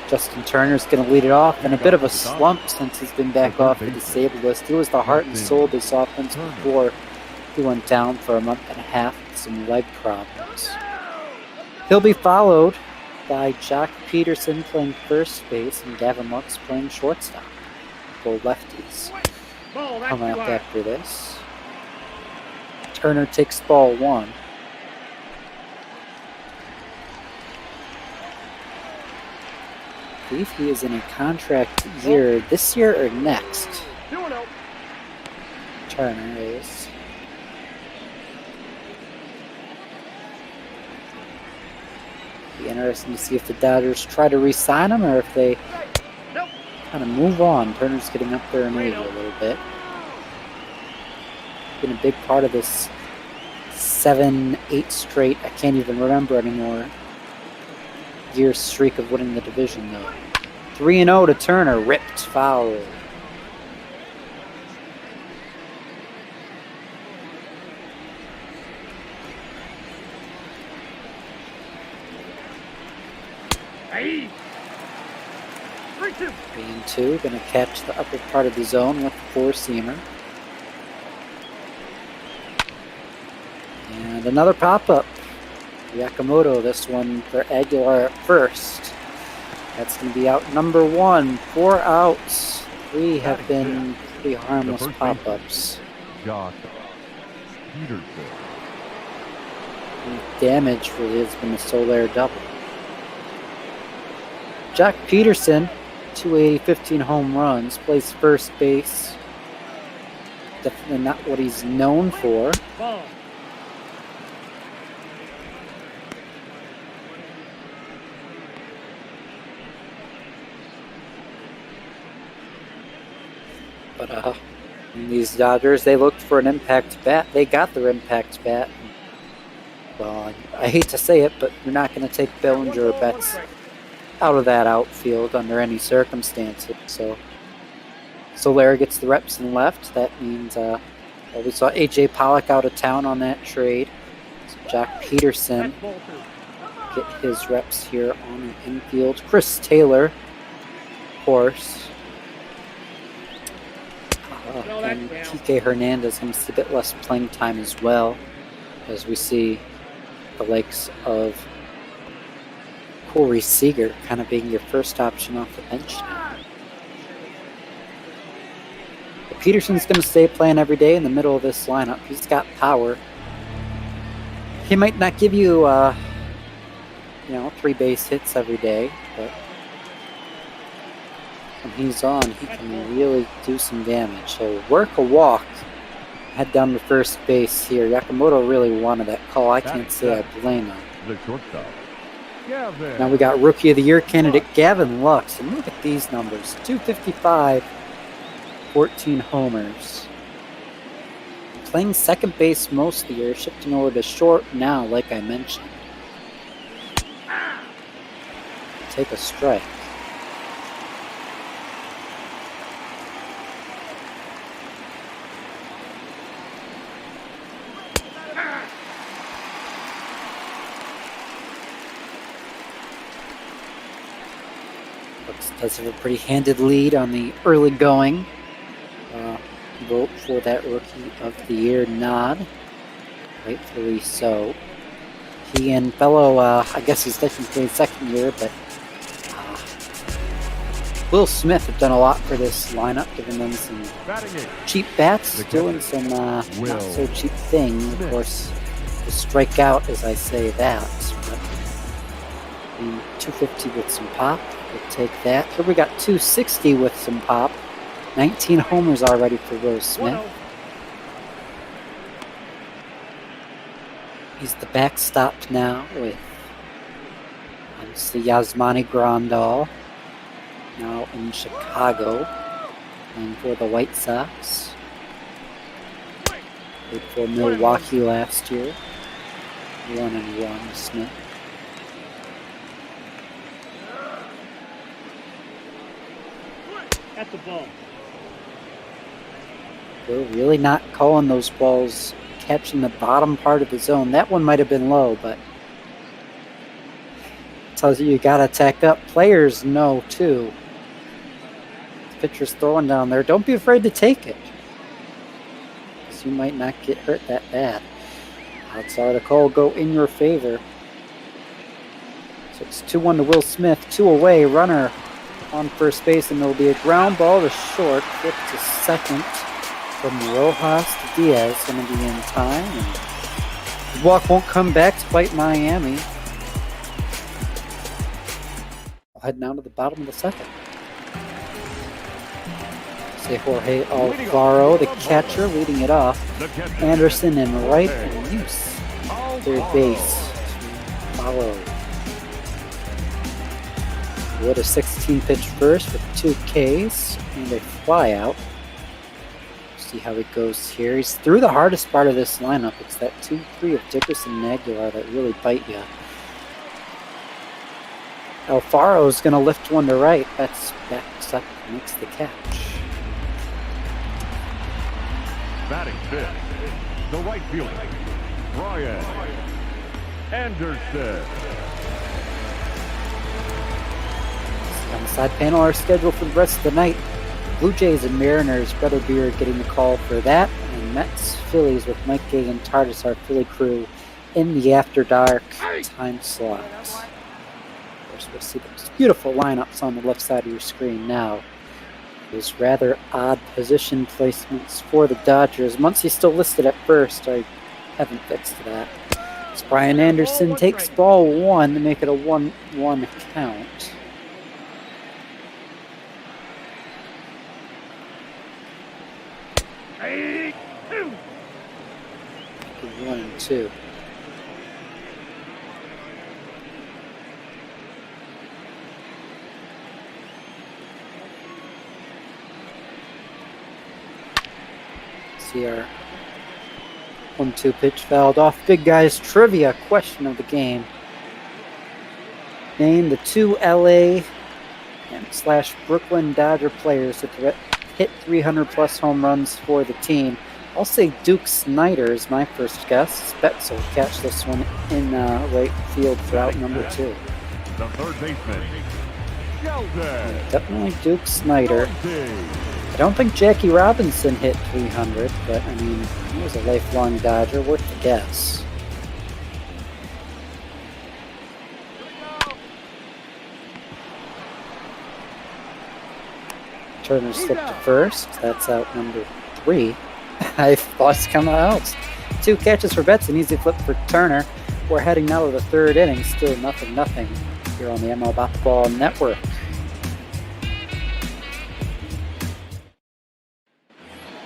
Justin Turner's going to lead it off, and a bit of a slump since he's been back off the disabled list. He was the heart and soul of this offense before he went down for a month and a half with some leg problems. He'll be followed by Jock Peterson playing first base and Gavin Lux playing shortstop. Both lefties coming up after this. Turner takes ball 1. I believe he is in a contract year this year or next. Turner is. Be interesting to see if the Dodgers try to re-sign him or if they kind of move on. Turner's getting up there in age a little bit. Been a big part of this 7-8 straight, I can't even remember anymore, year streak of winning the division though. 3-0 to Turner, ripped foul. Being 2, gonna catch the upper part of the zone with the 4-seamer. And another pop-up. Yamamoto, this one for Aguilar at first. That's going to be out number 1. 4 outs. 3 have been pretty harmless pop-ups. Damage really has been the Soler double. Jock Peterson, 280, 15 home runs, plays first base. Definitely not what he's known for. But these Dodgers, they looked for an impact bat. They got their impact bat. Well, I hate to say it, but you're not going to take Bellinger or Betts out of that outfield under any circumstances. So Soler gets the reps in left. That means we saw A.J. Pollock out of town on that trade. So Jock Peterson get his reps here on the infield. Chris Taylor, of course. And Kike Hernandez gets a bit less playing time as well, as we see the likes of Corey Seager kind of being your first option off the bench now. But Peterson's going to stay playing every day in the middle of this lineup. He's got power. He might not give you, 3 base hits every day, but when he's on, he can really do some damage. So work a walk, head down to first base here. Yamamoto really wanted that call. I can't say I blame him. Now we got Rookie of the Year candidate Gavin Lux. And look at these numbers. 255, 14 homers. Playing second base most of the year, shifting over to short now, like I mentioned. Take a strike. Does have a pretty handed lead on the early going. Vote for that Rookie of the Year nod. Rightfully so. He and fellow, I guess he's technically second year, but Will Smith have done a lot for this lineup, giving them some cheap bats, doing some not so cheap things. Of course, to strike out as I say that. But 250 with some pop. We'll take that. Here we got 260 with some pop. 19 homers already for Will Smith. He's the backstop now with obviously Yasmani Grandal, now in Chicago, and for the White Sox. Played for Milwaukee last year. 1-1 Smith. At the ball. We're really not calling those balls catching the bottom part of the zone. That one might have been low, but tells you gotta attack up. Players know too. The pitcher's throwing down there. Don't be afraid to take it. You might not get hurt that bad. Odds are the call go in your favor. So it's 2-1 to Will Smith, 2 away, runner on first base, and there'll be a ground ball to short, flip to second from Rojas to Diaz, going to be in time. And the walk won't come back to bite Miami. We'll head down to the bottom of the second. Jorge Alvaro, the catcher, leading it off. Anderson in right, and Use third base to follow. Wood a 16-pitch first with 2 Ks and a flyout. See how he goes here. He's through the hardest part of this lineup. It's that 2-3 of Dickerson and Aguilar that really bite you. Alfaro's going to lift one to right. That's backs up, makes the catch. Batting fifth, the right fielder, Brian Anderson. On the side panel, our schedule for the rest of the night. Blue Jays and Mariners, Brother Beer getting the call for that. And Mets, Phillies with Mike Gay and Tardis, our Philly crew, in the after dark time slot. Of course, we'll see those beautiful lineups on the left side of your screen now. Those rather odd position placements for the Dodgers. Muncie's still listed at first. I haven't fixed that. As Brian Anderson takes ball 1 to make it a 1-1 count. 1 and 2. See our 1-2 pitch fouled off. Big Guys trivia question of the game. Name the 2 LA / Brooklyn Dodger players that hit 300 plus home runs for the team. I'll say Duke Snider is my first guess. Betts will catch this one in right field for out number 2. The third baseman, Sheldon. Definitely Duke Snider. I don't think Jackie Robinson hit 300, but I mean, he was a lifelong Dodger, worth the guess. Turner slipped to first. That's out number 3. I thought it's coming out. 2 catches for Betts, an easy flip for Turner. We're heading now to the 3rd inning. Still 0-0 here on the ML Ball Network.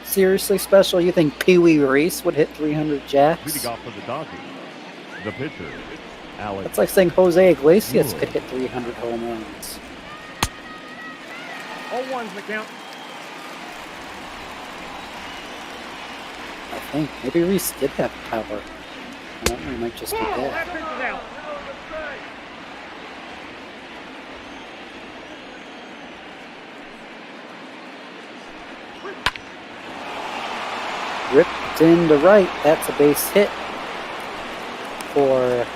Seriously special, you think Pee Wee Reese would hit 300 jacks? Leading off for the Dodgers, the pitcher, Alex. That's like saying Jose Iglesias could hit 300 home runs. All ones the count. I think maybe Reese did have power. I don't know, it might just be dead. That pitch is out. Ripped into right. That's a base hit for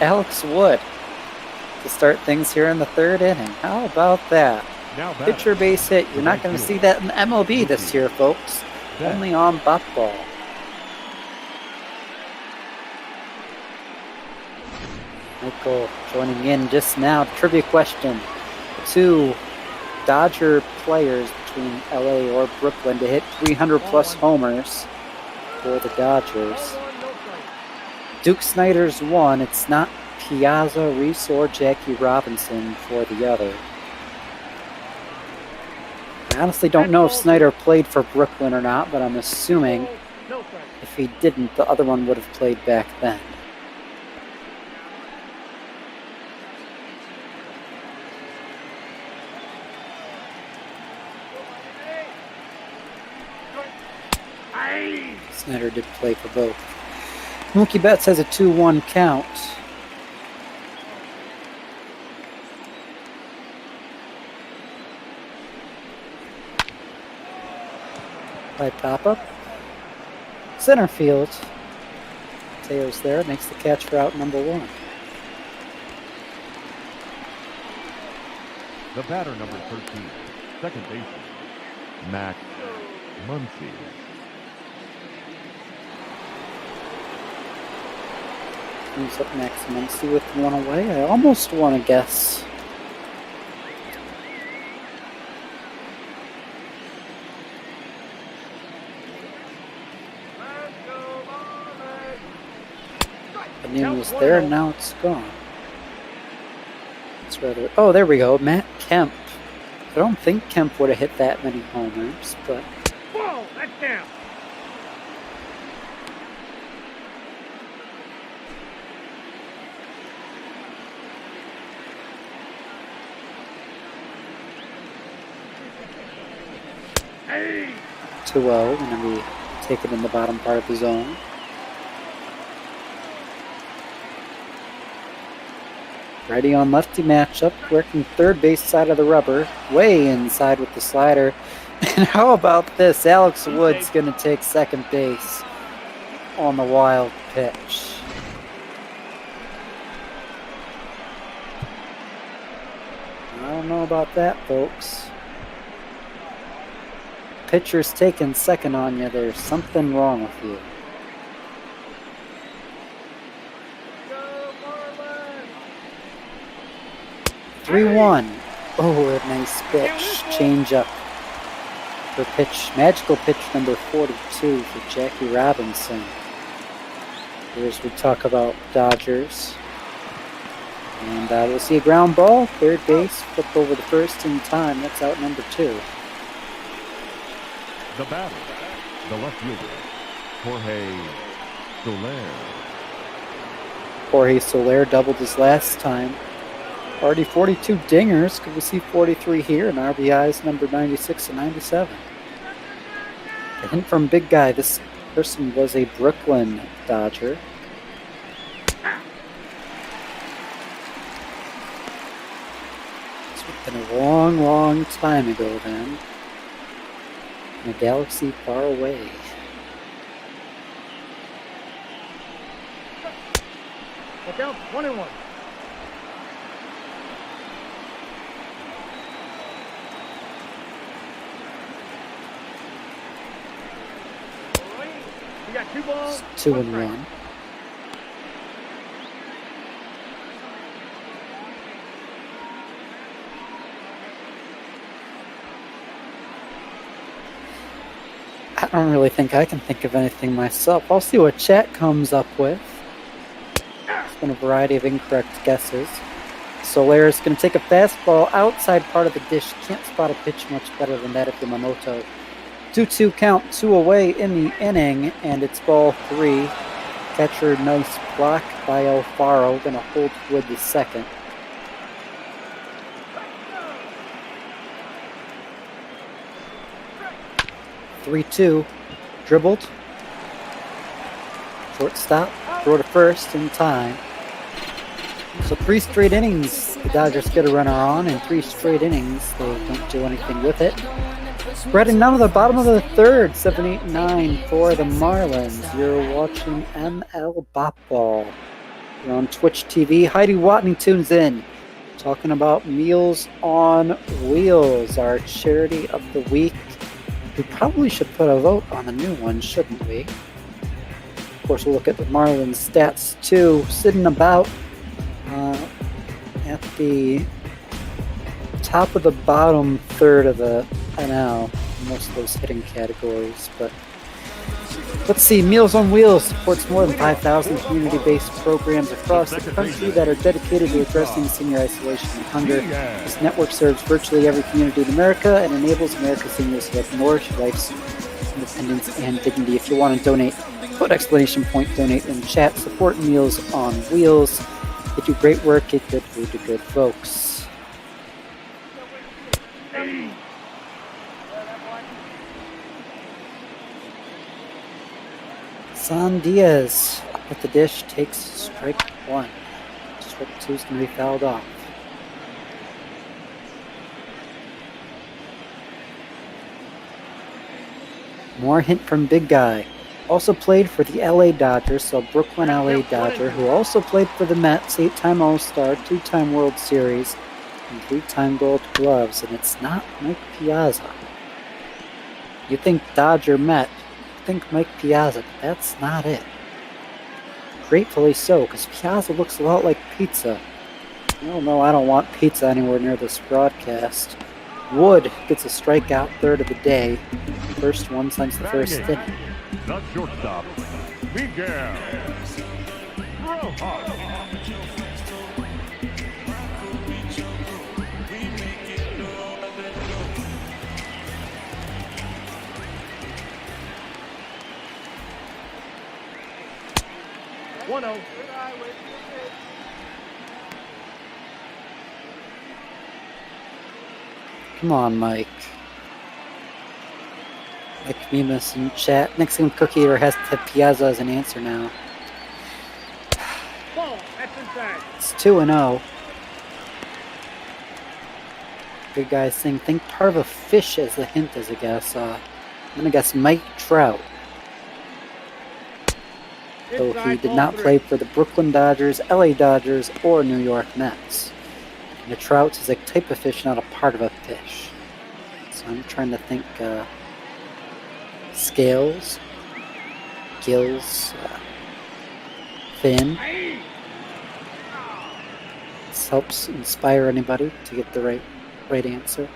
Alex Wood to start things here in the 3rd inning. How about that? Pitcher base hit. You're not going to see that in the MLB this year, folks. Only on Bop Ball. Michael joining in just now. Trivia question. 2 Dodger players between LA or Brooklyn to hit 300 plus homers for the Dodgers. Duke Snider's 1. It's not Piazza, Reese, or Jackie Robinson for the other. I honestly don't know if Snider played for Brooklyn or not, but I'm assuming if he didn't, the other one would have played back then. Snider did play for both. Mookie Betts has a 2-1 count. By pop-up. Center field. Teo's there, makes the catch for out number 1. The batter, number 13, second baseman, Max Muncy. Who's up next? Muncy with one away. I almost want to guess. The name was there, and now it's gone. It's rather. Oh, there we go. Matt Kemp. I don't think Kemp would have hit that many homers, but. Whoa, that's down. Hey. 2-0, going to be taken in the bottom part of the zone. Ready on lefty matchup, working third base side of the rubber, way inside with the slider. And how about this? Alex Wood's going to take second base on the wild pitch. I don't know about that, folks. Pitcher's taking second on you. There's something wrong with you. Three 3-1. Oh, a nice pitch. Change up for pitch. Magical pitch number 42 for Jackie Robinson. Here's we talk about Dodgers. And we'll see a ground ball. Third base. Flip over the first in time. That's out number 2. The batter, the left fielder, Jorge Soler. Jorge Soler doubled his last time. Already 42 dingers. Could we see 43 here? And RBIs number 96 and 97. A hint from Big Guy. This person was a Brooklyn Dodger. It's been a long, long time ago then. In a galaxy far away. Look out, 21. We got 2 balls. 2-1. I don't really think I can think of anything myself. I'll see what chat comes up with. It's been a variety of incorrect guesses. Soler is going to take a fastball outside part of the dish. Can't spot a pitch much better than that of Yamamoto. 2-2 count, 2 away in the inning, and it's ball 3. Catcher, nice block by Alfaro. Going to hold Wood the second. Three-2, dribbled, shortstop, throw to first in time. So 3 straight innings the Dodgers get a runner on, and 3 straight innings they don't do anything with it. Spreading down to the bottom of the third, 7-8-9 for the Marlins. You're watching ML Bop Ball. You're on Twitch TV. Heidi Watney tunes in, talking about Meals on Wheels, our charity of the week. We probably should put a vote on a new one, shouldn't we? Of course, we'll look at the Marlins stats too. Sitting about at the top of the bottom third of the NL, most of those hitting categories. But let's see, Meals on Wheels supports more than 5,000 community-based programs across the country that are dedicated to addressing senior isolation and hunger. This network serves virtually every community in America and enables America's seniors to have more life's independence and dignity. If you want to donate, put exclamation point donate in chat. Support Meals on Wheels. They do great work, get good food to good folks. San Diaz at the dish takes strike 1. Strike 2 is going to be fouled off. More hint from Big Guy. Also played for the LA Dodgers, so Brooklyn LA Dodger, who also played for the Mets, 8-time All-Star, 2-time World Series, and 3-time gold gloves, and it's not Mike Piazza. You think Dodger Met, you think Mike Piazza, but that's not it. Gratefully so, because Piazza looks a lot like pizza. No, I don't want pizza anywhere near this broadcast. Wood gets a strikeout, third of the day. First one since the first inning. The shortstop, Miguel Rojas. Come on, Mike. Mike Mimas in chat. Next game, Cookie or has to have Piazza as an answer now. It's 2-0. Good guys saying, think part of a fish as the hint as a guess. I'm gonna guess Mike Trout. Though he did not play for the Brooklyn Dodgers, LA Dodgers, or New York Mets. And a trout is a type of fish, not a part of a fish. So I'm trying to think scales, gills, fin. This helps inspire anybody to get the right answer.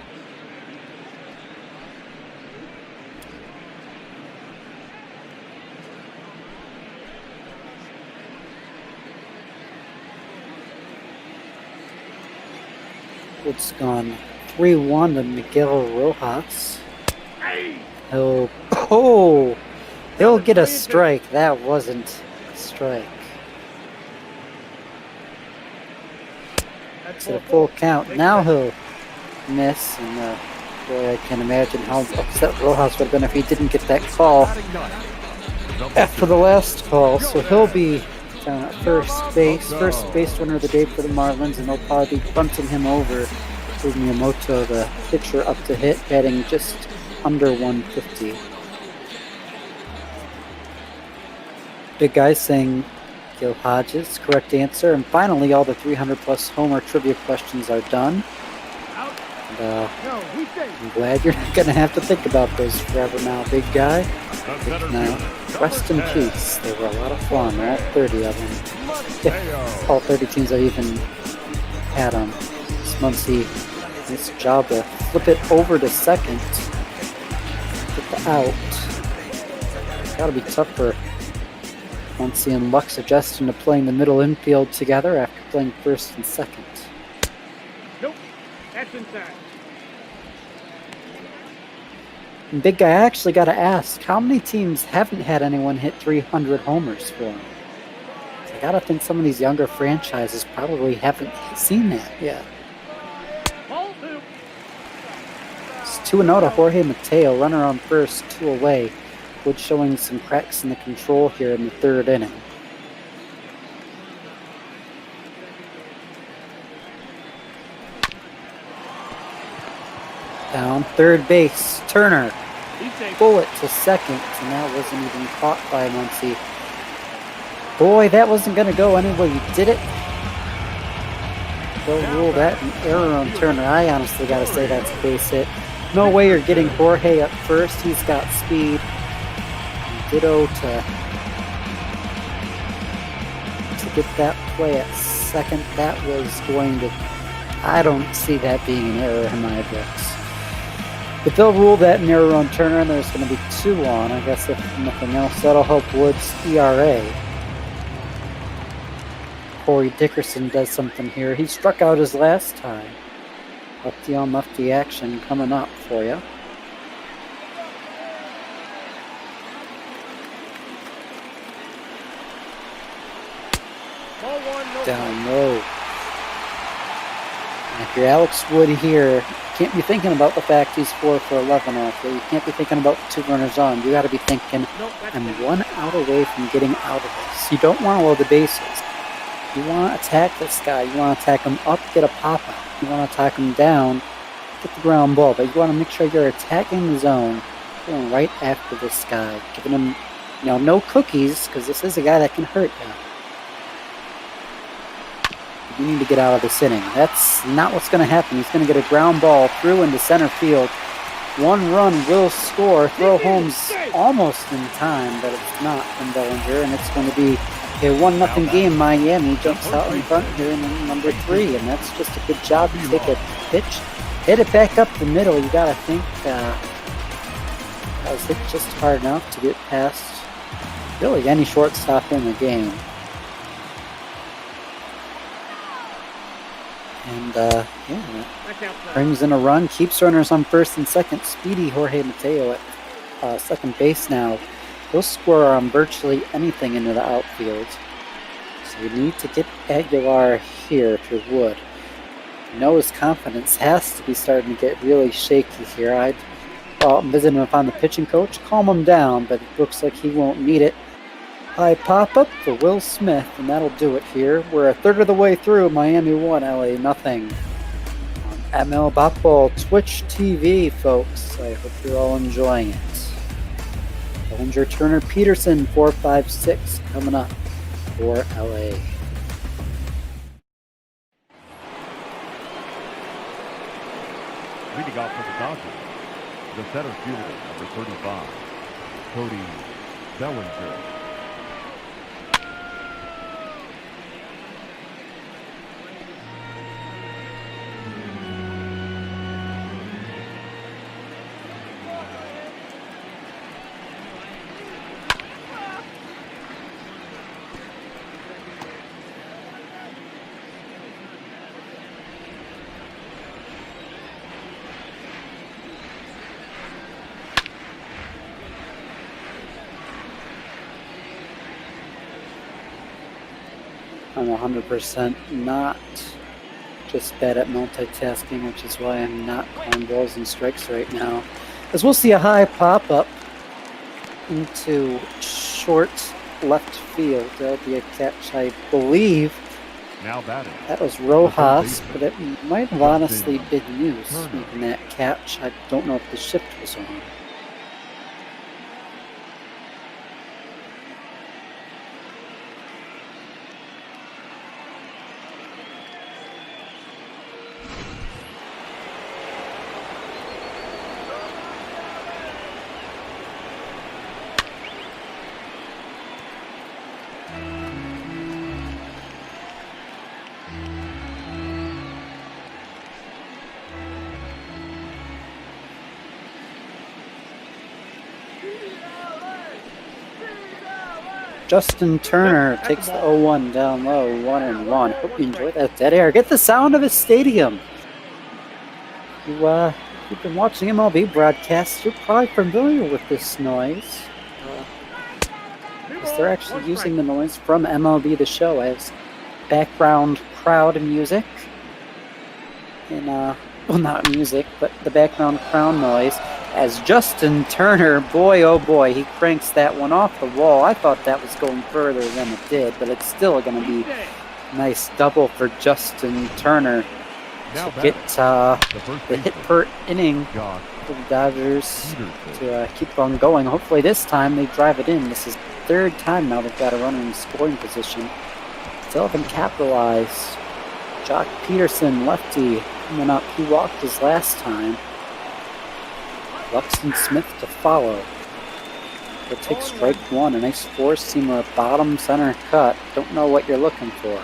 It's gone 3-1 to Miguel Rojas. He'll get a strike. That wasn't a strike. It's a full count. Now he'll miss, and boy, I can imagine how upset Rojas would have been if he didn't get that call after the last call. So he'll be down at first base winner of the day for the Marlins, and they'll probably be bunting him over with Yamamoto, the pitcher, up to hit, batting just under 150. Big guys saying Gil Hodges, correct answer. And finally, all the 300-plus homer trivia questions are done. And, I'm glad you're not going to have to think about those forever now, big guy. Now, rest in peace. They were a lot of fun, all 30 of them. If all 30 teams have even had them. This Muncie, nice job to flip it over to second. Get the out. It's got to be tough for Muncie and Luck suggesting to playing the middle infield together after playing first and second. Nope, that's inside. And big guy, I actually got to ask, how many teams haven't had anyone hit 300 homers for them? I got to think some of these younger franchises probably haven't seen that yet. It's 2-0 to Jorge Mateo, runner on first, 2 away. Wood showing some cracks in the control here in the third inning. Down third base, Turner. Bullet to second, and that wasn't even caught by Muncie. Boy, that wasn't going to go anyway. You did it. They'll rule that an error on Turner. I honestly got to say that's a base hit. No way you're getting Jorge up first. He's got speed. Ditto to get that play at second. That was going to... I don't see that being an error in my books. But they'll rule that an error on Turner, and there's going to be 2 on. I guess if nothing else, that'll help Wood's ERA. Corey Dickerson does something here. He struck out his last time. Lefty on lefty action coming up for you. Down low. And if you're Alex Wood here, you can't be thinking about the fact he's 4 for 11 off. You can't be thinking about 2 runners on. You got to be thinking, I'm 1 out away from getting out of this. You don't want to load the bases. You want to attack this guy. You want to attack him up, get a pop out. You want to attack him down, get the ground ball. But you want to make sure you're attacking the zone, going right after this guy, giving him, no cookies, because this is a guy that can hurt you. You need to get out of this inning. That's not what's going to happen. He's going to get a ground ball through into center field. 1 run will score. Throw home's almost in time, but it's not from Bellinger, and it's going to be a 1-0 game. Miami jumps out in front here in number 3, and that's just a good job to take a pitch, hit it back up the middle. You got to think that was hit just hard enough to get past really any shortstop in the game. And yeah, brings in a run, keeps runners on first and second. Speedy Jorge Mateo at second base now. He'll score on virtually anything into the outfield. So you need to get Aguilar here if you would. You know his confidence has to be starting to get really shaky here. I'd go out and visit him upon the pitching coach, calm him down, but it looks like he won't need it. High pop-up for Will Smith, and that'll do it here. We're a third of the way through. Miami 1, LA nothing. On ML Bopball Twitch TV, folks. I hope you're all enjoying it. Bellinger, Turner, Peterson, 4, 5, 6 coming up for LA. Leading off for the Dodgers, the center fielder, number 35, Cody Bellinger. I'm 100% not just bad at multitasking, which is why I'm not calling balls and strikes right now. As we'll see a high pop-up into short left field. There'll be a catch, I believe. Now batting. That was Rojas, but it might have honestly been News making that catch. I don't know if the shift was on. Justin Turner takes the 0-1 down low, 1-1. Hope you enjoyed that dead air. Get the sound of his stadium. You've been watching MLB broadcasts. You're probably familiar with this noise. Because they're actually using the noise from MLB The Show as background crowd music. And, well, not music, but the background crowd noise. As Justin Turner, boy oh boy, he cranks that one off the wall. I thought that was going further than it did, but it's still going to be a nice double for Justin Turner to get the hit per inning for the Dodgers to keep on going. Hopefully this time they drive it in. This is the third time now they've got a runner in scoring position. Still haven't capitalized. Jock Peterson, lefty, coming up. He walked his last time. Luxton Smith to follow. He'll take strike one. A nice four-seamer bottom center cut. Don't know what you're looking for.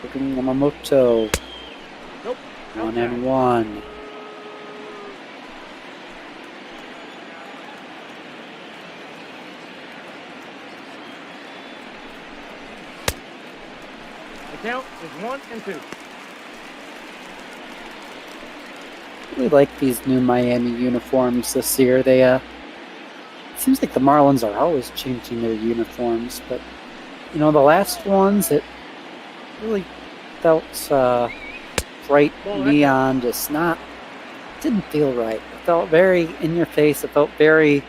Looking Yamamoto. 1-1. Count is 1 and 2. Really like these new Miami uniforms this year. They it seems like the Marlins are always changing their uniforms, but you know, the last ones it really felt bright neon, just not didn't feel right. It felt very in your face. It felt very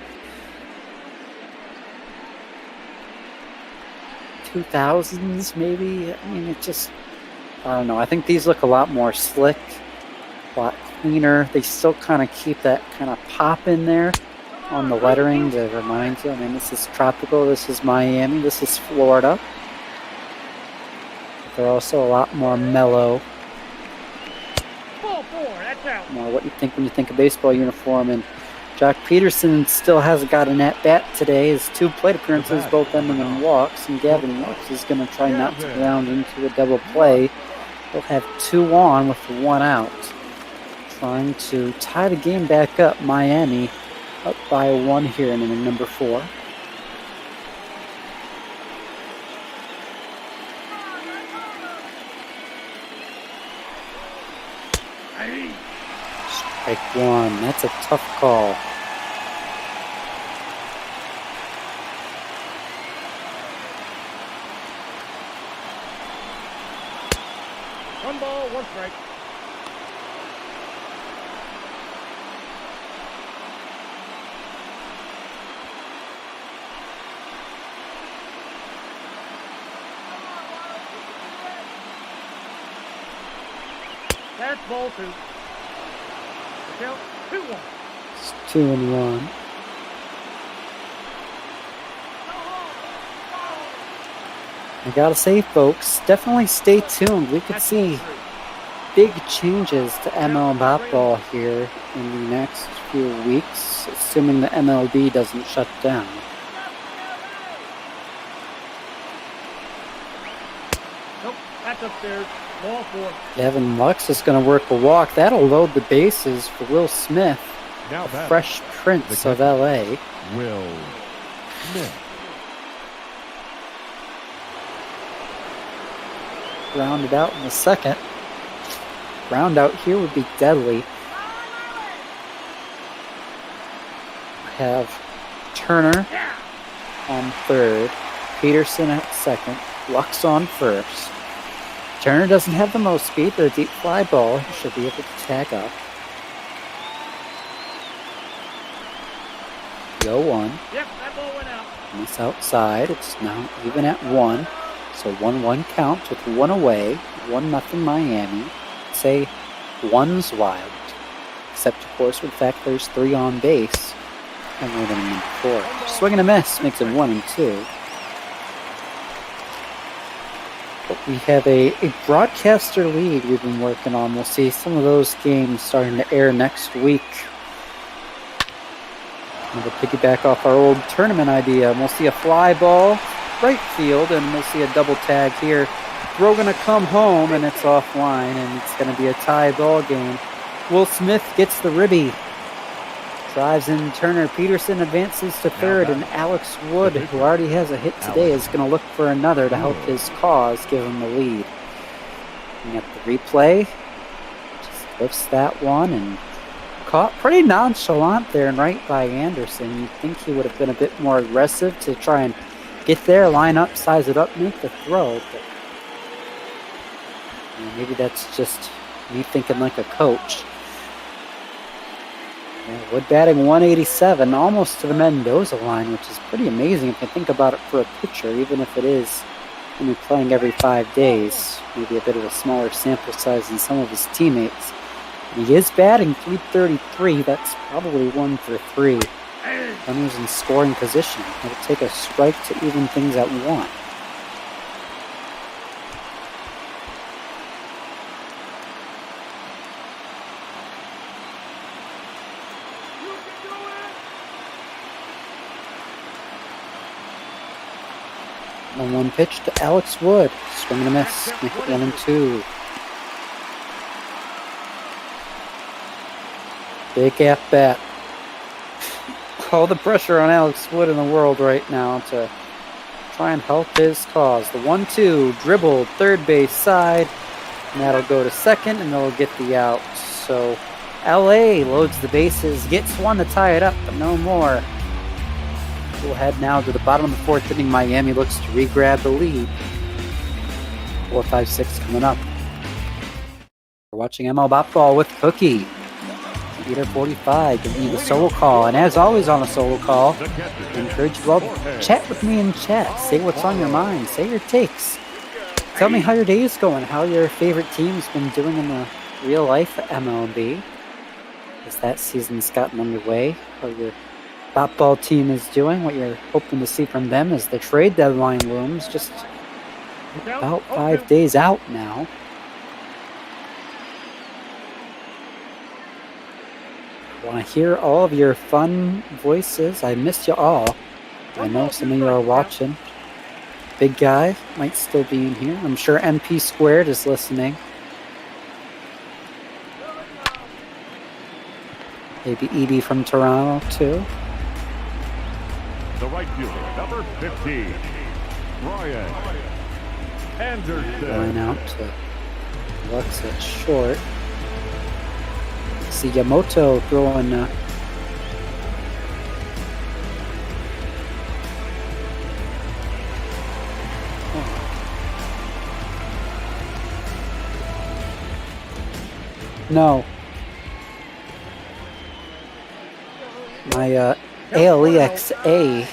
2000s maybe. I mean, it just, I don't know. I think these look a lot more slick, a lot cleaner. They still kind of keep that kind of pop in there on the lettering to remind you. I mean, this is tropical, this is Miami, this is Florida. They're also a lot more mellow. More what you think when you think of baseball uniform. And Jock Peterson still hasn't got an at-bat today. His 2 plate appearances both ending in walks, and Gavin Wilkes is going to try not to ground into a double play. He'll have 2 on with 1 out. Trying to tie the game back up. Miami up by 1 here in inning number 4. Strike 1. That's a tough call. One ball, 1 strike. That's ball 2. Count 2-1. It's 2-1. I gotta say, folks, definitely stay tuned. We could see big changes to ML Ball here in the next few weeks, assuming the MLB doesn't shut down. Nope, that's upstairs. Ball 4. Gavin Lux is going to work a walk. That'll load the bases for Will Smith, Now the Fresh Prince of LA. Will Smith. Rounded out in the second. Round out here would be deadly. We have Turner on third, Peterson at second, Lux on first. Turner doesn't have the most speed, but a deep fly ball, he should be able to tag up. Go 1. Yep, that ball went out. Miss outside. It's now even at 1. So 1-1 count with 1 away. 1-0 Miami. Say 1's wild. Except, of course, with the fact there's 3 on base. And we're going to need 4. Swing and a miss makes it 1 and 2. But we have a broadcaster lead we've been working on. We'll see some of those games starting to air next week. And we'll piggyback off our old tournament idea. And we'll see a fly ball, right field, and we'll see a double tag here. Throw going to come home, and it's offline, and it's going to be a tie ball game. Will Smith gets the ribby. Drives in Turner. Peterson advances to third, and Alex Wood, who already has a hit today, is going to look for another to help his cause, give him the lead. Looking at the replay, just lifts that one and caught pretty nonchalant there and right by Anderson. You'd think he would have been a bit more aggressive to try and get there, line up, size it up, make the throw. But maybe that's just me thinking like a coach. Yeah, Wood batting 187, almost to the Mendoza line, which is pretty amazing if you think about it for a pitcher, even if it is only playing every 5 days. Maybe a bit of a smaller sample size than some of his teammates. And he is batting .333. That's probably 1 for 3. Runners in scoring position. It'll take a strike to even things at 1. And 1 pitch to Alex Wood. Swing and a miss. Make it 1 and 2. Big at bat. All the pressure on Alex Wood in the world right now to try and help his cause. The 1-2 dribble, third base side. And that'll go to second, and they'll get the out. So LA loads the bases, gets 1 to tie it up, but no more. We'll head now to the bottom of the 4th inning. Miami looks to re-grab the lead. 4-5-6 coming up. We're watching ML Ball with Cookie. Beede 45 giving you the solo call. And as always on a solo call, I encourage you all to chat with me in chat. Say what's on your mind. Say your takes. Tell me how your day is going. How your favorite team's been doing in the real life MLB. as that season's gotten underway, how your ball team is doing, what you're hoping to see from them as the trade deadline looms just about 5 days out now. I want to hear all of your fun voices. I missed you all. I know some of you are watching. Big Guy might still be in here. I'm sure MP Squared is listening. Maybe Edie from Toronto too. The right fielder, number 15, Ryan Anderson. Going out to what's it short. See Yamamoto throwing No. My ALEXA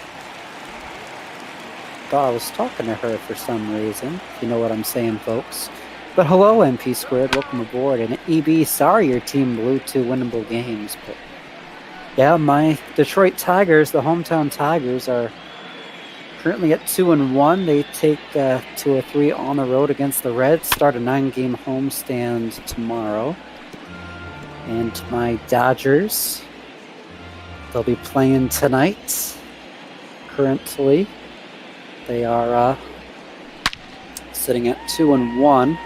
thought I was talking to her for some reason, if you know what I'm saying, folks. But hello, MP Squared, welcome aboard. And EB, sorry your team blew 2 winnable games, but yeah, my Detroit Tigers, the hometown Tigers, are currently at 2-1. They take 2 or 3 on the road against the Reds, start a 9-game homestand tomorrow. And my Dodgers, they'll be playing tonight. Currently, they are sitting at 2-1,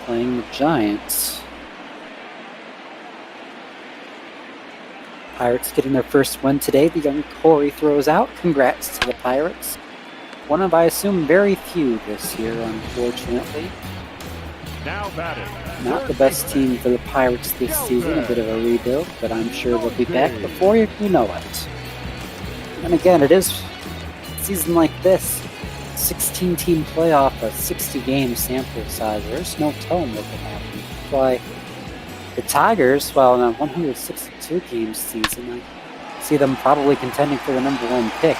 playing the Giants. Pirates getting their first win today. The young Corey throws out. Congrats to the Pirates. One of, I assume, very few this year, unfortunately. Now batting. Not the best team for the Pirates this season, a bit of a rebuild, but I'm sure they'll be back before you know it. And again, it is a season like this, 16-team playoff, a 60-game sample size. There's no telling what could happen. That's why the Tigers, well, in a 162-game season, I see them probably contending for the #1 pick.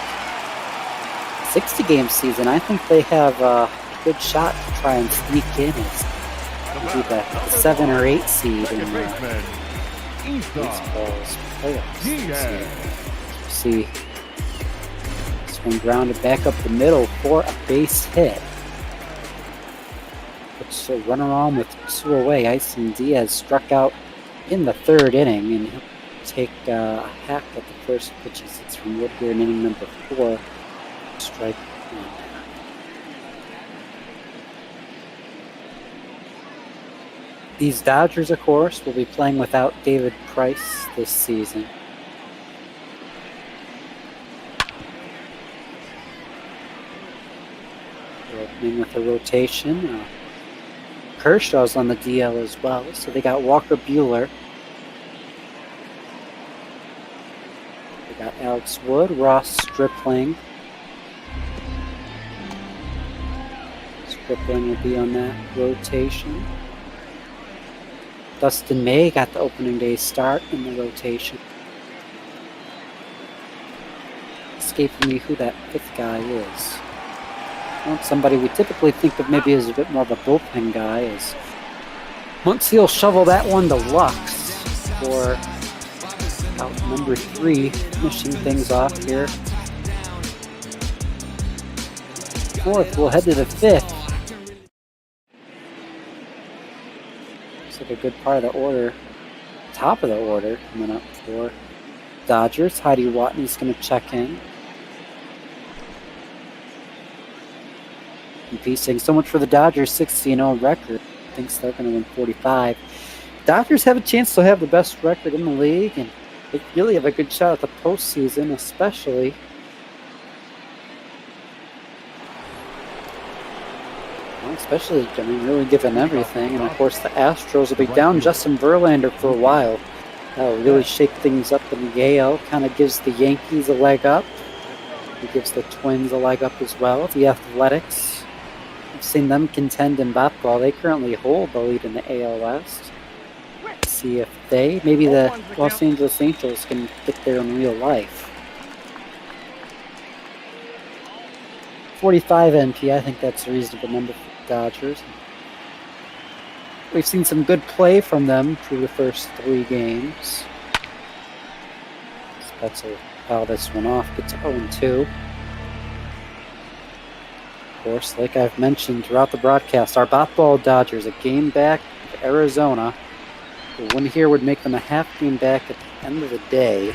60-game season, I think they have a good shot to try and sneak in as the 7 or 8 seed in baseball's playoffs. See, this one grounded back up the middle for a base hit. Puts a runner on with 2 away. Ison Diaz struck out in the 3rd inning, and he'll take a hack at the first pitch he hits from Wood here in inning number 4. Strike one. These Dodgers, of course, will be playing without David Price this season. They're opening with a rotation. Kershaw's on the DL as well, so they got Walker Buehler. They got Alex Wood, Ross Stripling. Stripling will be on that rotation. Dustin May got the opening day start in the rotation. Escaping me who that 5th guy is. Well, somebody we typically think of maybe as a bit more of a bullpen guy is once he'll shovel that one to Lux for out number 3, finishing things off here. 4th, we'll head to the 5th. Looks like a good part of the order, top of the order coming up for Dodgers. Heidi Watney's going to check in. MP saying so much for the Dodgers 16-0 record. Thinks they're going to win 45. Dodgers have a chance to have the best record in the league, and they really have a good shot at the postseason, especially. Especially, I mean, really given everything. And of course, the Astros will be down Justin Verlander for a while. That'll really shake things up in the AL. Kind of gives the Yankees a leg up. It gives the Twins a leg up as well. The Athletics, I've seen them contend in basketball. They currently hold the lead in the AL West. Let's see if they, maybe the Los Angeles Angels can get there in real life. 45 NP, I think that's a reasonable number for the Dodgers. we've seen some good play from them through the first 3 games. Spets will foul this one off, gets 0-2. Of course, like I've mentioned throughout the broadcast, our Botball Dodgers, a game back of Arizona. A win here would make them a half game back at the end of the day.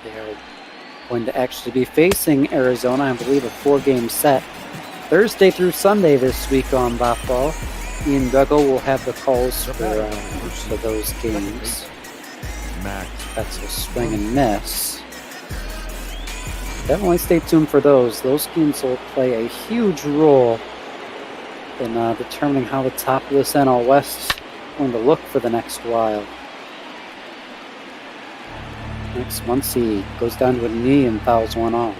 They are going to actually be facing Arizona, I believe, a 4-game set. Thursday through Sunday this week on Botball. Ian Duggle will have the calls for those games. That's a swing and miss. Definitely stay tuned for those. Those games will play a huge role in determining how the top of this NL West is going to look for the next while. Next, Muncie goes down to a knee and fouls one off.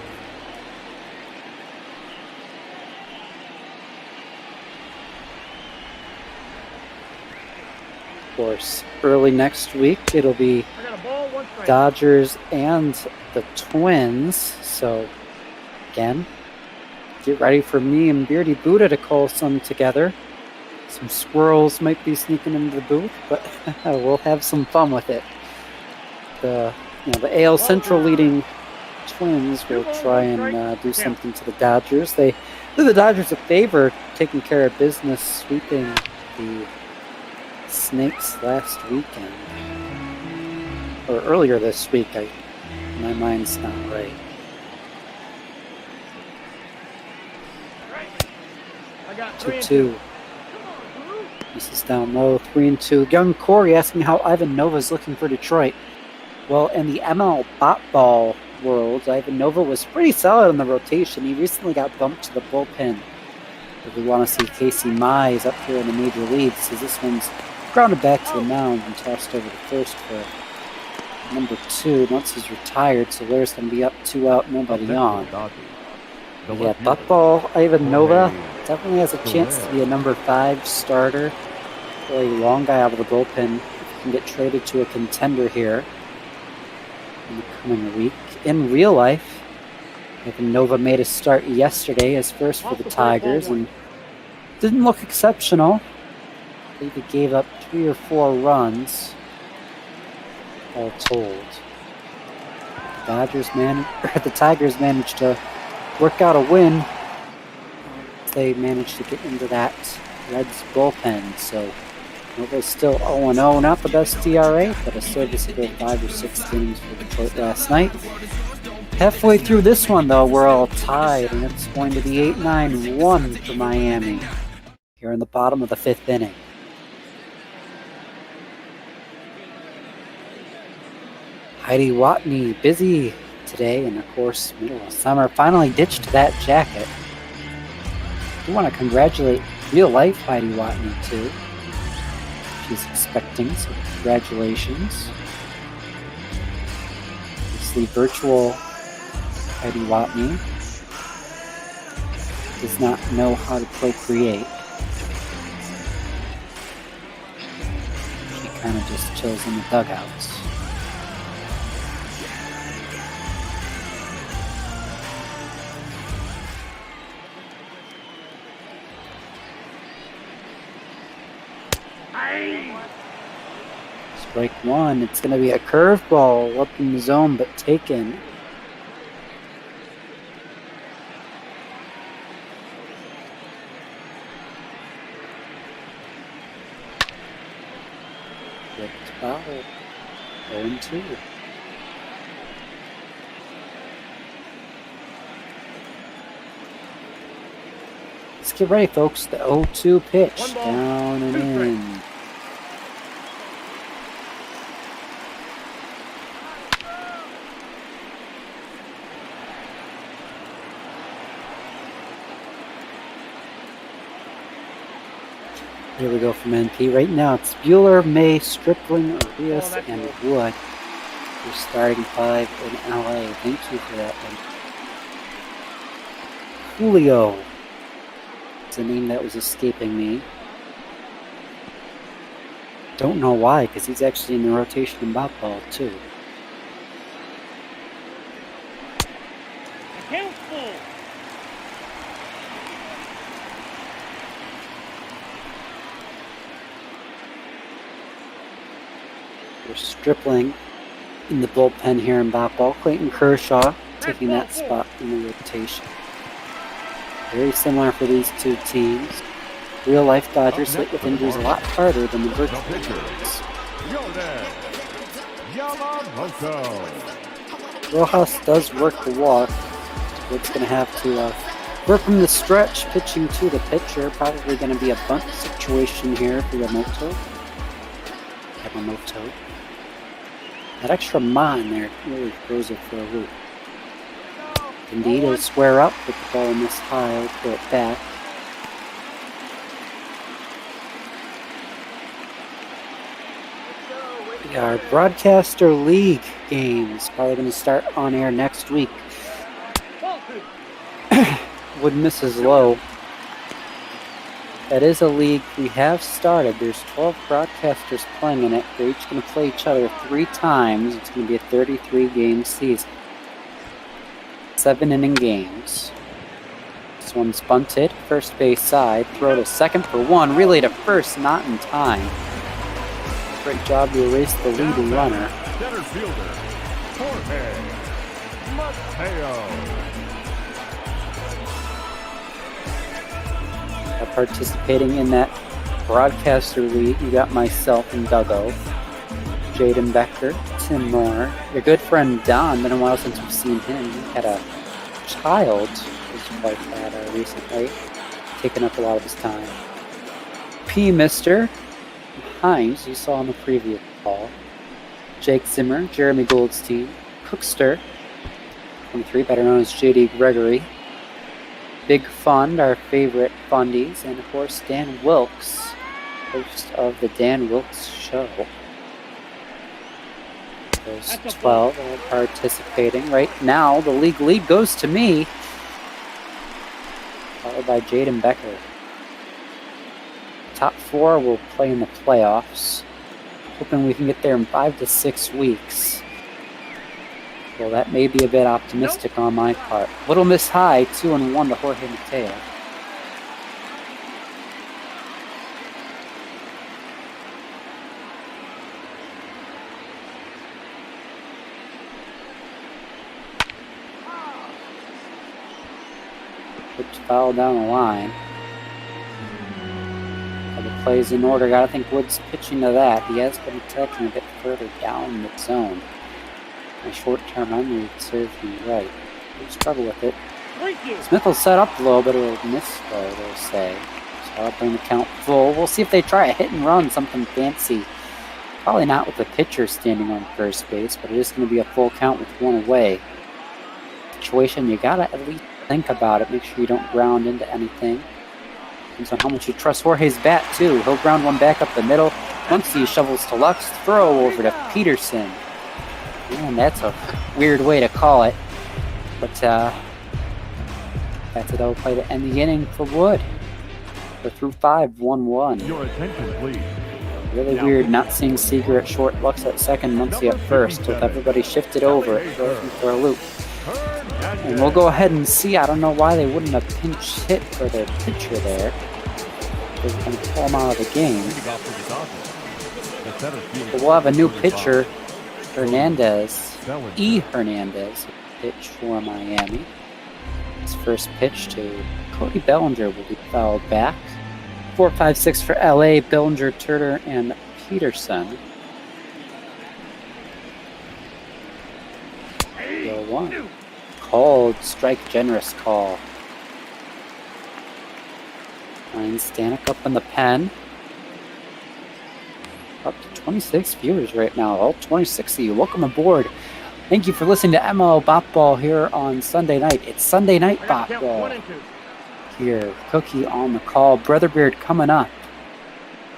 Of course, early next week, it'll be Dodgers and the Twins. So, again, get ready for me and Beardy Buddha to call some together. Some squirrels might be sneaking into the booth, but we'll have some fun with it. The AL Central leading Twins will try and do something to the Dodgers. They did the Dodgers a favor, taking care of business, sweeping the Snakes last weekend. Or earlier this week. My mind's not right. 2-2. This is down low, 3-2. Young Corey asking how Ivan Nova's looking for Detroit. Well, in the ML Botball world, Ivan Nova was pretty solid in the rotation. He recently got bumped to the bullpen. If we want to see Casey Mize up here in the major leagues, as this one's grounded back to the mound and tossed over to first for number 2. Once he's retired, so there's going to be up 2 out, nobody on. Yeah, Botball, Ivan Nova definitely has a chance to be a number 5 starter. Really long guy out of the bullpen. If he can get traded to a contender here in the coming week. In real life, Ivan Nova made a start yesterday, his first for the Tigers, and didn't look exceptional. I believe he gave up 3 or 4 runs, all told. The Tigers managed to work out a win. They managed to get into that Reds bullpen, so Nova's still 0-0. Not the best ERA, but a serviceable 5 or 6 games for Detroit last night. Halfway through this one, though, we're all tied, and it's going to be 8-9-1 for Miami here in the bottom of the 5th inning. Heidi Watney busy today, and of course, middle of summer, finally ditched that jacket. I do want to congratulate real life Heidi Watney too. She's expecting, so congratulations. Obviously, virtual Heidi Watney does not know how to procreate. She kind of just chills in the dugouts. Strike 1. It's going to be a curveball up in the zone, but taken. Flipped foul. 0-2. Let's get ready, folks. The 0-2 pitch. Down and in. Here we go from NP. Right now it's Bueller, May, Stripling, Arias, and Wood. Your starting 5 in LA. Thank you for that one. Julio. It's a name that was escaping me. Don't know why, because he's actually in the rotation in Botball too. Count full. We're Stripling in the bullpen here in Bopball. Clayton Kershaw taking that spot in the rotation. Very similar for these two teams. Real life Dodgers hit with injuries a lot harder than the virtual ones. Yamamoto. Rojas does work the walk. Wood's going to have to work from the stretch, pitching to the pitcher. Probably going to be a bunt situation here for Yamamoto. That extra ma in there really throws it for a loop. Indeed, he'll square up with the ball this high. He'll throw it back. Our Broadcaster League games probably going to start on air next week. Wood misses low. That is a league we have started. There's 12 broadcasters playing in it. They're each going to play each other 3 times. It's going to be a 33-game season. 7-inning games. This one's bunted, first base side. Throw to second for 1. Relay to first, not in time. Great job to erase the leading runner. Center fielder, Jorge Mateo. Participating in that broadcaster league, you got myself and Duggo, Jaden Becker, Tim Moore, your good friend Don. Been a while since we've seen him. He had a child his wife had recently, taking up a lot of his time. P. Mister Hines, you saw on the previous call. Jake Zimmer, Jeremy Goldstein, Cookster, 23, better known as JD Gregory. Big Fund, our favorite fundies, and of course Dan Wilkes, host of the Dan Wilkes Show. Those 12 are participating. Right now, the league lead goes to me, followed by Jaden Becker. Top 4 will play in the playoffs. Hoping we can get there in 5 to 6 weeks. Well, that may be a bit optimistic on my part. Little Miss High, 2-1 to Jorge Mateo. Pitch foul down the line. The plays in order. Gotta think Wood's pitching to that. He has been attacking a bit further down the zone. My short-term memory serves me right. We'll struggle with it. Smith will set up low, but it'll miss low, they'll say. So I'll bring the count full. We'll see if they try a hit and run, something fancy. Probably not with the pitcher standing on first base, but it is going to be a full count with 1 away. Situation, you gotta at least think about it. Make sure you don't ground into anything. Depends on how much you trust Jorge's bat, too. He'll ground one back up the middle. Once he shovels to Lux, throw over to Peterson. Man, that's a weird way to call it. But that's a double play to end the inning for Wood. We're through 5, 1-1. Your attention, please. Really weird not seeing Seager at short, Lux at second, Muncie at first, with everybody shifted over, looking for a loop. And we'll go ahead and see. I don't know why they wouldn't have pinch hit for their pitcher there. They're going to pull him out of the game. But we'll have a new pitcher. Hernandez, E. Hernandez, pitch for Miami. His first pitch to Cody Bellinger will be fouled back. 4, 5, 6 for LA, Bellinger, Turner, and Peterson. 0-1. Called, strike generous call. Ryan Stanek up in the pen. Up to 26 viewers right now, all 26 of you. Welcome aboard. Thank you for listening to MLO Bopball here on Sunday night. It's Sunday night Bopball here. Cookie on the call. Brother Beard coming up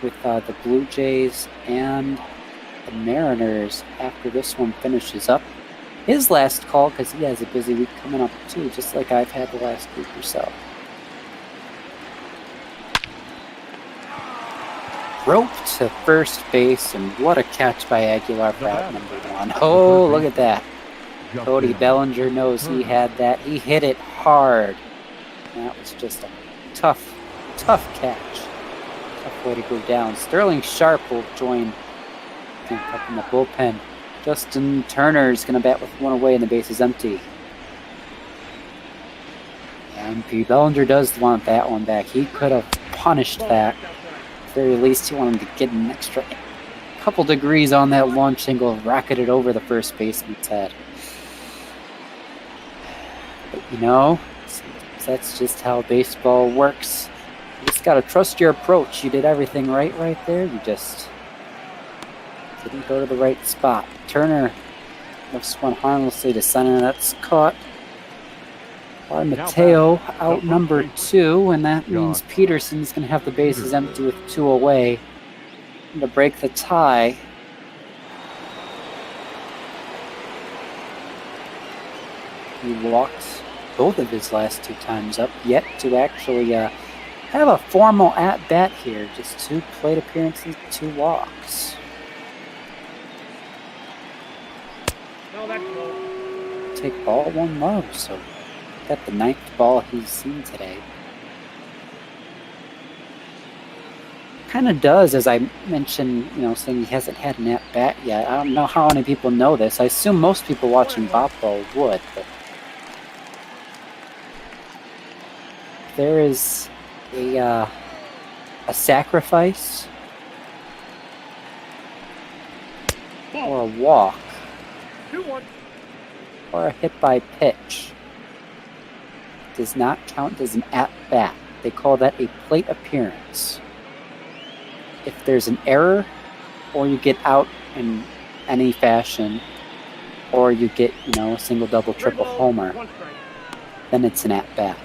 with the Blue Jays and the Mariners after this one finishes up. His last call because he has a busy week coming up too, just like I've had the last week or so. Rope to first base, and what a catch by Aguilar for out number 1. Oh, look at that. Cody Bellinger knows he had that. He hit it hard. And that was just a tough catch. Tough way to go down. Sterling Sharp will join up in the bullpen. Justin Turner is going to bat with one away and the base is empty. And P. Bellinger does want that one back. He could have punished that. At the very least, he wanted to get an extra couple degrees on that launch angle, rocketed over the first baseman's head. But you know, that's just how baseball works. You just gotta trust your approach. You did everything right there. You just didn't go to the right spot. Turner lifts one harmlessly to center. That's caught by Mateo, out number 2, and that means Peterson's going to have the bases empty with 2 away. And to break the tie, he walked both of his last 2 times up, yet to actually have a formal at-bat here. Just 2 plate appearances, 2 walks. Take ball 1 low, so got the 9th ball he's seen today. Kind of does, as I mentioned, saying he hasn't had an at-bat yet. I don't know how many people know this. I assume most people watching Bopball would, but there is a sacrifice or a walk or a hit by pitch does not count as an at-bat. They call that a plate appearance. If there's an error, or you get out in any fashion, or you get, a single, double, triple homer, then it's an at-bat.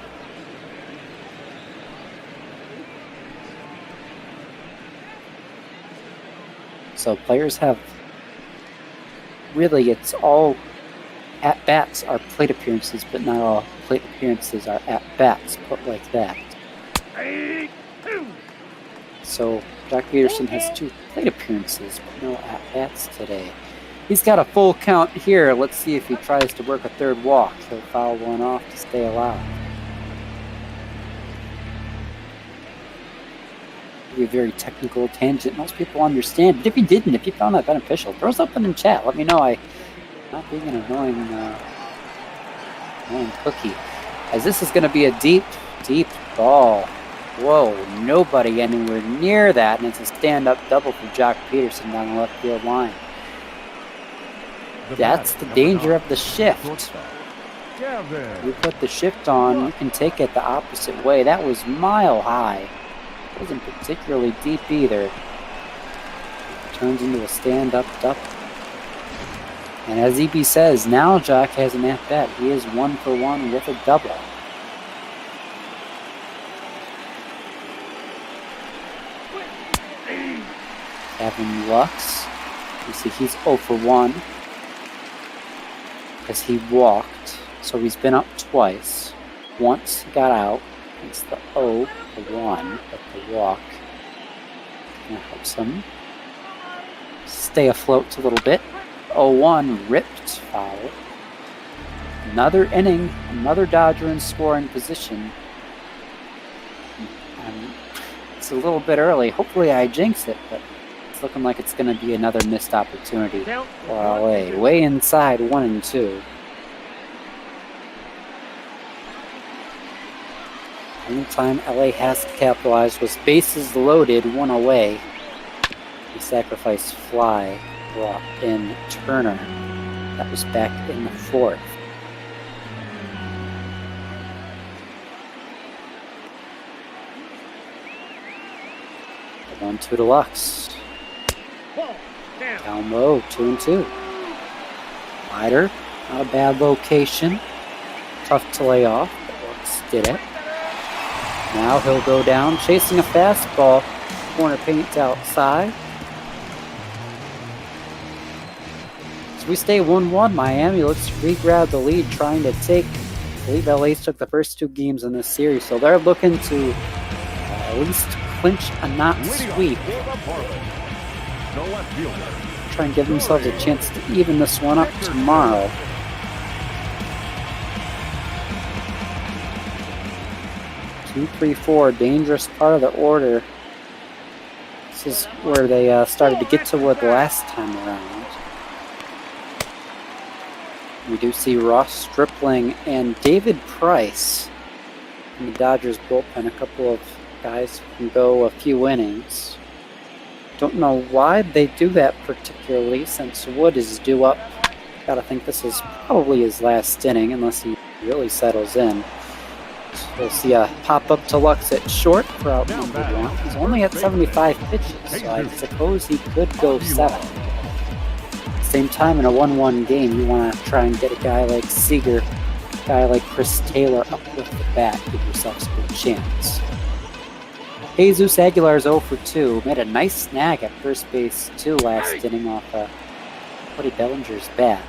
So players have, really, it's all at-bats are plate appearances, but not all plate appearances are at-bats, put like that. So Jock Peterson has 2 plate appearances, but no at-bats today. He's got a full count here. Let's see if he tries to work a 3rd walk. He'll foul one off to stay alive. Be a very technical tangent. Most people understand, but if you didn't, if you found that beneficial, throw something in chat. Let me know. I'm not being an annoying cookie. As this is going to be a deep ball. Whoa, nobody anywhere near that, and it's a stand-up double for Jock Peterson down the left field line. That's the danger of the shift. You put the shift on, you can take it the opposite way. That was mile high. It wasn't particularly deep either. It turns into a stand-up double. And as EB says, now Jock has an at-bat. He is 1 for 1 with a double. Kevin Lux, you see he's 0 for 1 because he walked. So he's been up twice. Once he got out. It's the 0 for 1 with the walk. That helps him stay afloat a little bit. 0-1 ripped foul. Another inning, another Dodger in scoring position. It's a little bit early. Hopefully I jinx it, but it's looking like it's going to be another missed opportunity for LA. Way inside 1 and 2. Only time LA has to capitalize was bases loaded, 1 away. The sacrifice fly brought in Turner. That was back in the 4th. The 1-2 to Lux. Down low, 2-2. Slider, not a bad location. Tough to lay off, but Lux did it. Now he'll go down, chasing a fastball. Corner paint outside. So we stay 1-1. Miami looks to re-grab the lead, trying to take. I believe LA took the first 2 games in this series, so they're looking to at least clinch a not sweep. Try and give themselves a chance to even this one up tomorrow. 2, 3, 4, dangerous part of the order. This is where they started to get to wood last time around. We do see Ross Stripling and David Price in the Dodgers bullpen. A couple of guys who can go a few innings. Don't know why they do that particularly, since Wood is due up. Gotta think this is probably his last inning, unless he really settles in. So we'll see a pop-up to Lux at short for out number 1. He's only at 75 pitches, so I suppose he could go 7. Same time in a 1-1 game, you want to try and get a guy like Seager, a guy like Chris Taylor up with the bat, give yourself a good chance. Jesus Aguilar's 0 for 2, made a nice snag at first base too last inning off Cody Bellinger's bat.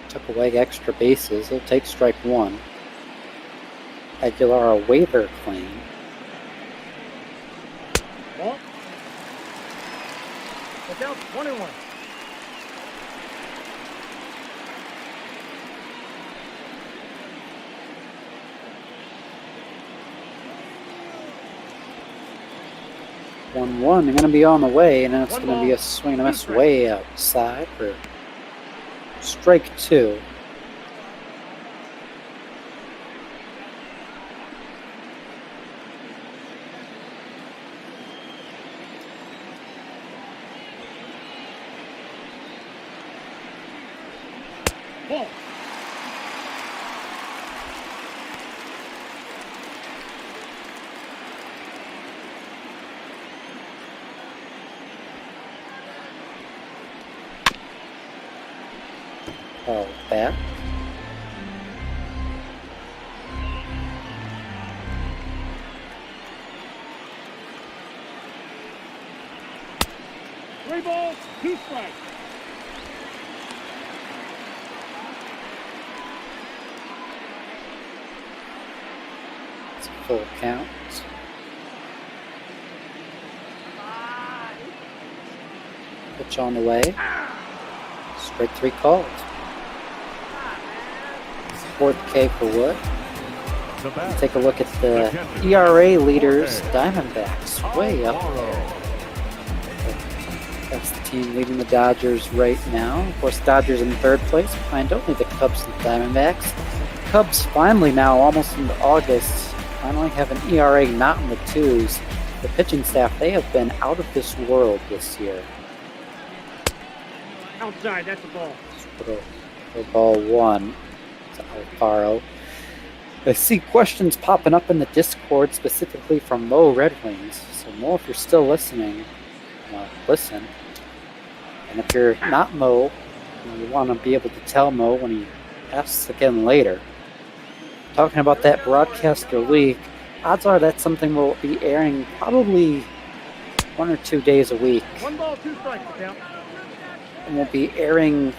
Took away extra bases, he'll take strike 1. Aguilar a waiver claim. Look out, 1-1. They're going to be on the way, and then it's going to be a swing and a miss way outside for strike 2. Ball. Oh, back. Three balls, 2 strikes. It's a full count. Pitch on the way. Strike 3 called. 4th K for Wood. Take a look at the ERA leaders, Diamondbacks, way up there. That's the team leading the Dodgers right now. Of course, Dodgers in 3rd place, behind only the Cubs and Diamondbacks. Cubs finally now, almost into August, finally have an ERA not in the 2s. The pitching staff, they have been out of this world this year. Outside, that's a ball. For ball 1. Alfaro. I see questions popping up in the Discord, specifically from Mo Red Wings. So Mo, if you're still listening, listen. And if you're not Mo, you want to be able to tell Mo when he asks again later. Talking about that broadcaster league, odds are that's something we'll be airing probably 1 or 2 days a week. 1 ball, 2 strikes, count. And we'll be airing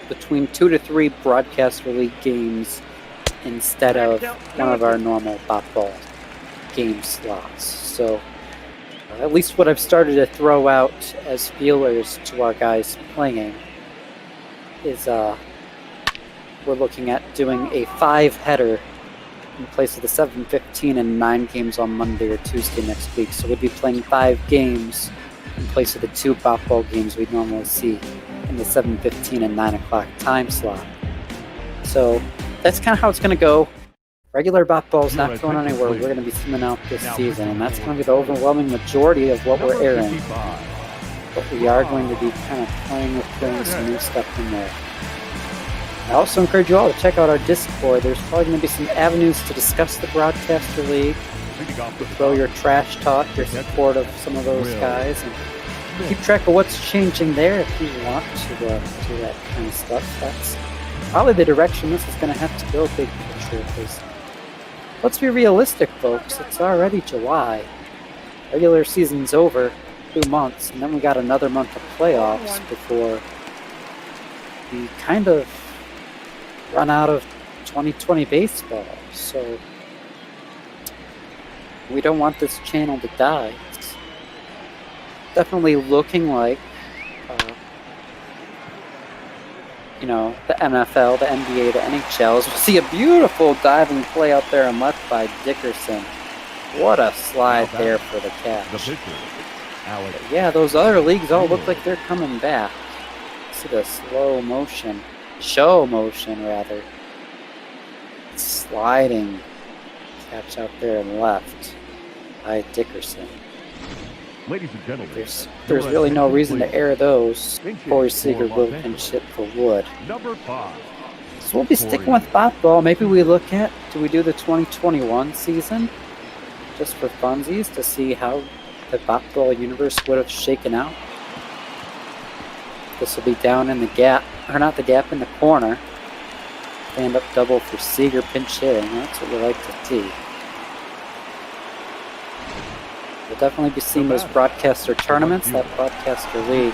between 2 to 3 broadcaster league games instead of one of our normal ball game slots. So at least what I've started to throw out as feelers to our guys playing is we're looking at doing a 5-header in place of the 7-15 and 9 games on Monday or Tuesday next week. So we'd be playing 5 games in place of the 2 ball games we'd normally see in the 7:15 and 9 o'clock time slot. So that's kind of how it's going to go. Regular ball's not going anywhere. We're going to be sending out this season, and that's going to be the overwhelming majority of what we're airing. But we are going to be kind of playing with throwing some new stuff in there. I also encourage you all to check out our Discord. There's probably going to be some avenues to discuss the Broadcaster League, to throw your trash talk, your support of some of those guys, and keep track of what's changing there if you want to do that kind of stuff. That's probably the direction this is going to have to go, big picture, because let's be realistic, folks. It's already July. Regular season's over 2 months, and then we got another month of playoffs before we kind of run out of 2020 baseball. So we don't want this channel to die. It's definitely looking like you know, the NFL, the NBA, the NHLs. We'll see a beautiful diving play out there and left by Dickerson. What a slide there for the catch. But yeah, those other leagues all look like they're coming back. See the slow motion, show motion rather. Sliding catch out there and left by Dickerson. Ladies and gentlemen, There's really no reason to air those. Corey Seager will pinch hit for Wood. Number 5. So we'll be sticking with bot ball. Maybe we look at, do we do the 2021 season just for funsies to see how the bot ball universe would have shaken out? This will be down in the gap, or not the gap, in the corner. Stand up double for Seager pinch hitting. That's what we like to see. We'll definitely be seeing those broadcaster tournaments, that broadcaster league,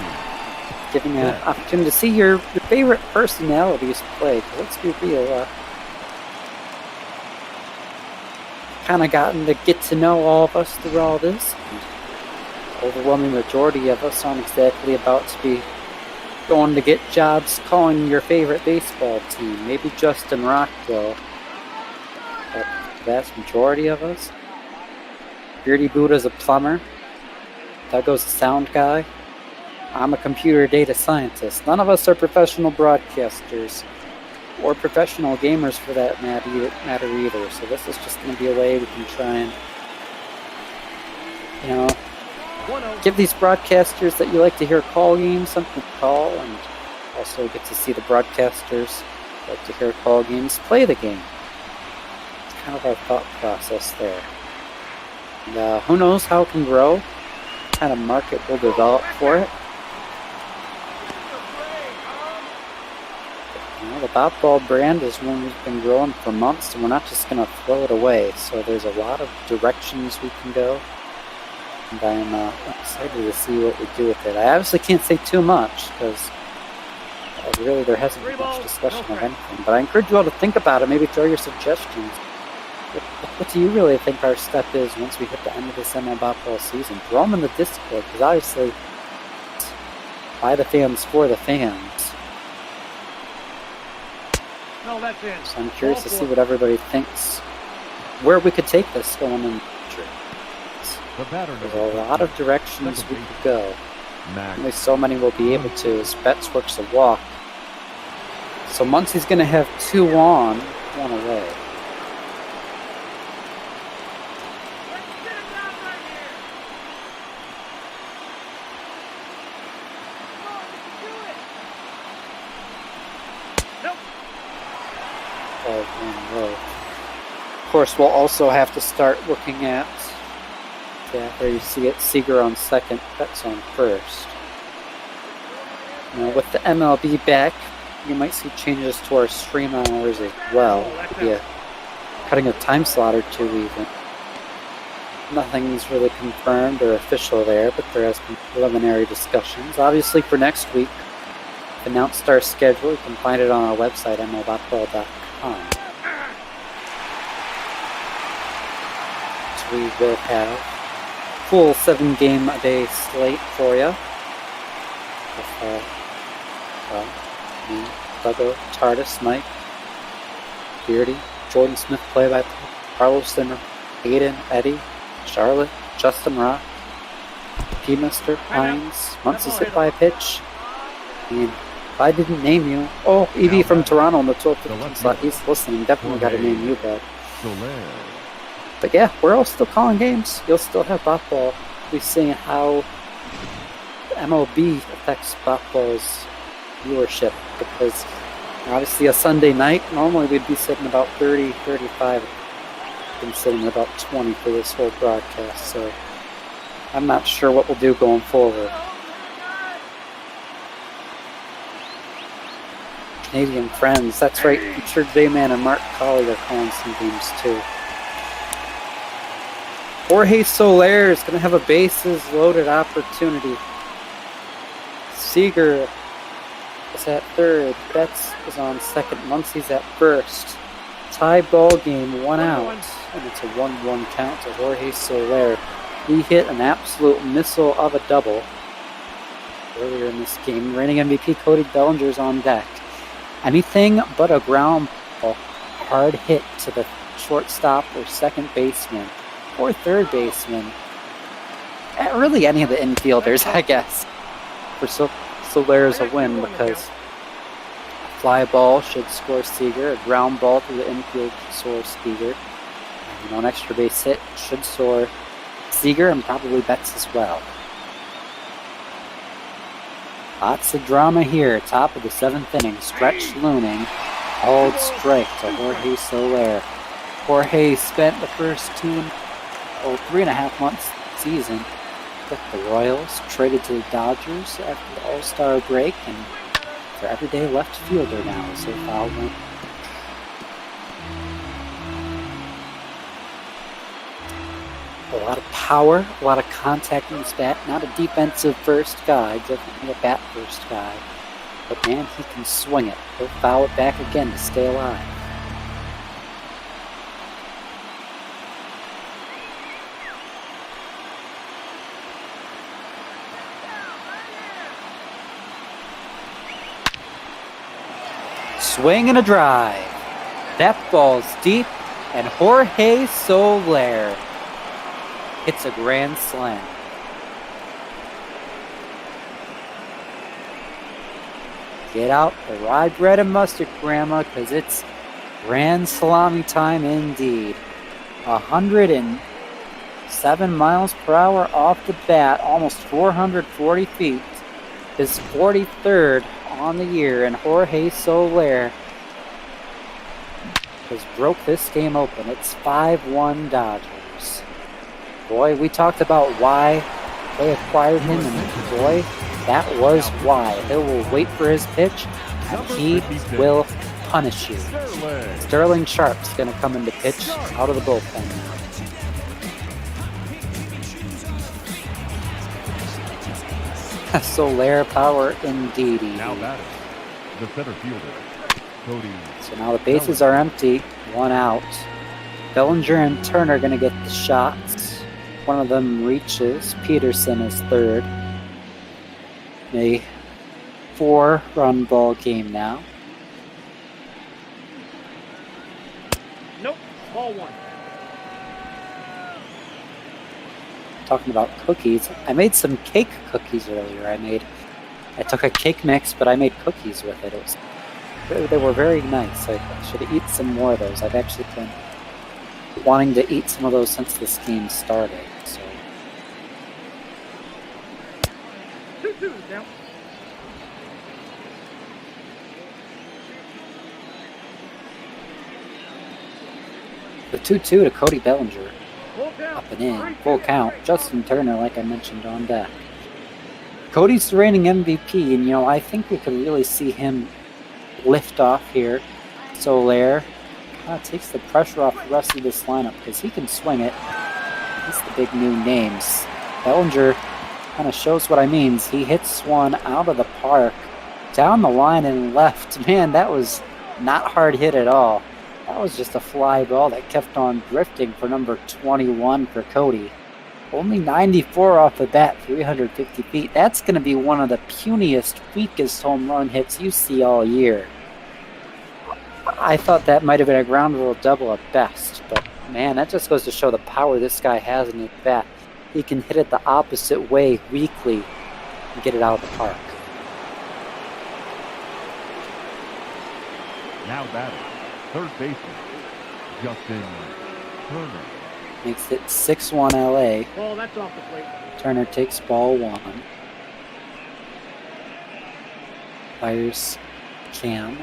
giving you an opportunity to see your favorite personalities play. Let's be real, kind of gotten to get to know all of us through all this. And overwhelming majority of us aren't exactly about to be going to get jobs calling your favorite baseball team. Maybe Justin Rockville, but the vast majority of us. Beardy Buddha's a plumber. Doug's a sound guy. I'm a computer data scientist. None of us are professional broadcasters or professional gamers for that matter either. So this is just going to be a way we can try and, you know, give these broadcasters that you like to hear call games something to call, and also get to see the broadcasters that like to hear call games play the game. It's kind of our thought process there. And who knows how it can grow, what kind of market will develop for it. You know, the Bop Ball brand is one we've been growing for months, and we're not just going to throw it away. So there's a lot of directions we can go. And I'm excited to see what we do with it. I obviously can't say too much because really there hasn't been much discussion of anything. But I encourage you all to think about it. Maybe throw your suggestions. What do you really think our step is once we hit the end of this ML Bop Ball season? Throw them in the Discord, because obviously it's by the fans for the fans. No, that's in. So I'm curious to see what everybody thinks, where we could take this going in the future. There's a lot of directions we could go. Only so many we'll be able to, as Betts works a walk. So Muncie's going to have 2 on, 1 away. Of course, we'll also have to start looking at, there you see it, Seager on second, Betts on first. You know, with the MLB back, you might see changes to our stream hours as well. Could be cutting a time slot or 2 even. Nothing's really confirmed or official there, but there has been preliminary discussions. Obviously for next week, we've announced our schedule. You can find it on our website, mlbopball.com. We will have full 7-game-a-day slate for you. With me, Doug, TARDIS, Mike, Beardy, Jordan Smith, play-by-play, Carlos Zimmer, Aiden, Eddie, Charlotte, Justin Rock, P-Mister, Hines, Muncie's hit by a pitch. And if I didn't name you, EV from Toronto in the 12-15 slot, he's listening. Definitely got to name you, bud. But yeah, we're all still calling games. You'll still have Bop Ball. We'll be seeing how the MLB affects Bop Ball's viewership, because obviously a Sunday night, normally we'd be sitting about 30, 35. We've been sitting at about 20 for this whole broadcast, so I'm not sure what we'll do going forward. Canadian friends, that's right. I'm sure J-Man and Mark Colley are calling some games too. Jorge Soler is going to have a bases loaded opportunity. Seager is at third. Betts is on second. Muncie's at first. Tie ball game, 1 out. And it's a 1-1 count to Jorge Soler. He hit an absolute missile of a double earlier in this game. Reigning MVP Cody Bellinger's on deck. anything but a ground ball, hard hit to the shortstop or second baseman or third baseman. Really any of the infielders, I guess. For Solaire's a win because a fly ball should score Seager, a ground ball to the infield should score Seager. An extra base hit should soar Seager and probably Betts as well. Lots of drama here. Top of the 7th inning. Stretch looming. Called strike to Jorge Soler. Jorge spent the first 3.5 months season with the Royals, traded to the Dodgers after the All-Star break, and their everyday left fielder now as they foul one. A lot of power, a lot of contact in his bat. Not a defensive first guy, definitely a bat first guy. But man, he can swing it. He'll foul it back again to stay alive. Swing and a drive. That ball's deep, and Jorge Soler hits a grand slam. Get out the rye bread and mustard, Grandma, because it's grand salami time indeed. 107 miles per hour off the bat, almost 440 feet. His 43rd on the year, and Jorge Soler has broke this game open. It's 5-1 Dodgers. Boy, we talked about why they acquired him, and boy, that was why. They will wait for his pitch, and he will punish you. Sterling Sharp's going to come into pitch out of the bullpen now. Soler power indeed. Now batting, the center fielder, Cody. So now the bases are empty, 1 out. Bellinger and Turner are going to get the shots. One of them reaches. Peterson is third. A 4-run ball game now. Nope, ball 1. Talking about cookies, I made some cake cookies earlier. I took a cake mix, but I made cookies with it. They were very nice. I should eat some more of those. I've actually been wanting to eat some of those since this game started. So. 2-2 down. The 2-2 to Cody Bellinger. Up and in, full count. Justin Turner, like I mentioned, on deck. Cody's the reigning MVP, and I think we could really see him lift off here. Soler takes the pressure off the rest of this lineup because he can swing it. He's the big new names. Bellinger kind of shows what I mean. He hits one out of the park, down the line and left. Man, that was not hard hit at all. That was just a fly ball that kept on drifting for number 21 for Cody. Only 94 off the bat, 350 feet. That's going to be one of the puniest, weakest home run hits you see all year. I thought that might have been a ground rule double at best, but man, that just goes to show the power this guy has in his bat. He can hit it the opposite way weakly and get it out of the park. Now batting, third baseman, Justin Turner. Makes it 6-1 LA. Ball, that's off the plate. Turner takes ball 1. Fires Cam.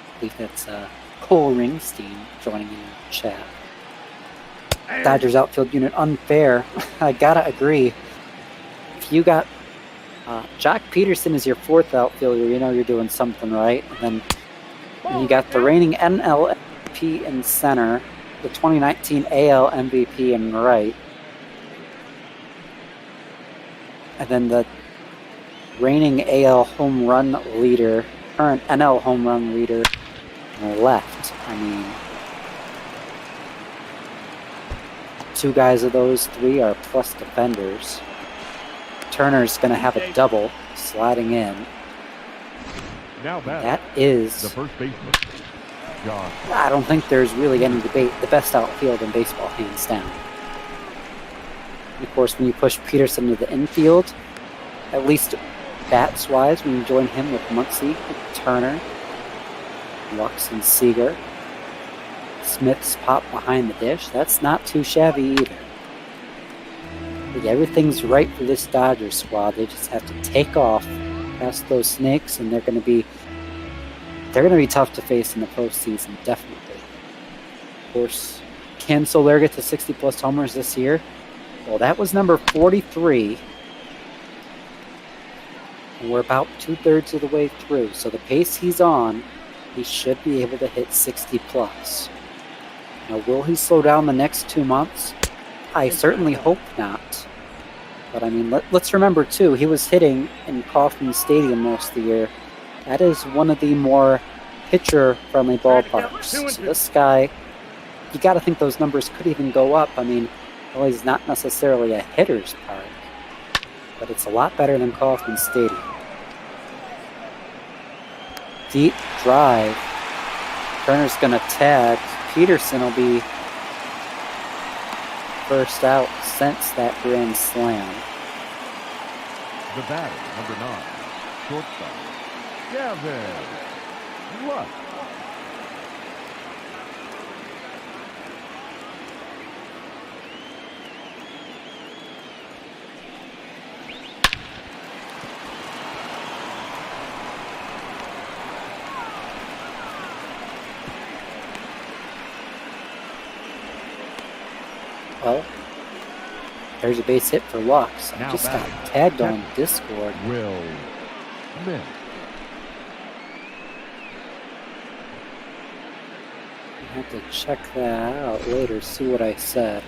I believe that's Cole Ringstein joining in the chat. Dodgers outfield unit unfair. I gotta agree. If you got Jock Peterson as your 4th outfielder, you're doing something right. And then you got the reigning NL MVP in center, the 2019 AL MVP in right, and then the reigning AL home run leader, current NL home run leader on the left. I mean, 2 guys of those 3 are plus defenders. Turner's going to have a double sliding in. Now batting, That is, the first baseman, Josh. I don't think there's really any debate, the best outfield in baseball, hands down. And of course, when you push Peterson to the infield, at least bats-wise, when you join him with Muncy, Turner, Lux, and Seager, Smith's pop behind the dish, that's not too shabby either. Like, everything's right for this Dodgers squad. They just have to take off past those snakes, and they're going to be tough to face in the postseason, definitely. Of course, can Soler get to 60-plus homers this year? Well, that was number 43. And we're about 2/3 of the way through. So the pace he's on, he should be able to hit 60-plus. Now, will he slow down the next 2 months? I certainly hope not. But, I mean, let's remember, too, he was hitting in Kauffman Stadium most of the year. That is one of the more pitcher-friendly ballparks. So this guy, you got to think those numbers could even go up. I mean, well, he's not necessarily a hitter's park, but it's a lot better than Kauffman Stadium. Deep drive. Turner's going to tag. Peterson will be first out since that grand slam. The batter, number 9, shortstop, Gavin Lux. Well, there's a base hit for Lux. I just got tagged on Discord. Will Smith. I have to check that out later, see what I said.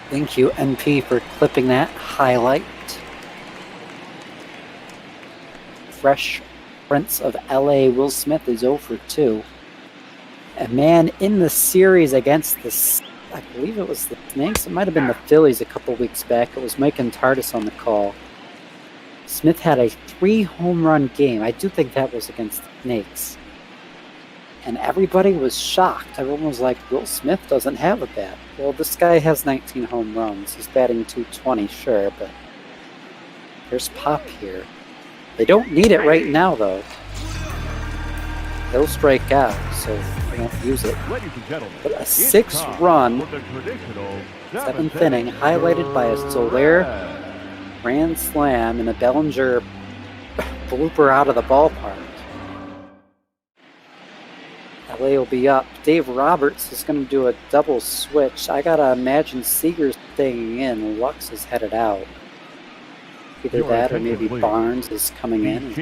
Thank you, NP, for clipping that highlight. Fresh Prince of LA, Will Smith, is 0 for 2. A man in the series against the, I believe it was the Snakes. It might have been the Phillies a couple weeks back. It was Mike and Tardis on the call. Smith had a 3-home run game. I do think that was against the Snakes. And everybody was shocked. Everyone was like, Will Smith doesn't have a bat. Well, this guy has 19 home runs. He's batting .220, sure, but there's pop here. They don't need it right now, though. They'll strike out, so they won't use it. But a 6-run, 7th inning, highlighted by a Soler grand slam and a Bellinger blooper out of the ballpark. LA will be up. Dave Roberts is going to do a double switch. I got to imagine Seager's staying in. Lux is headed out. Either that or maybe Barnes is coming in.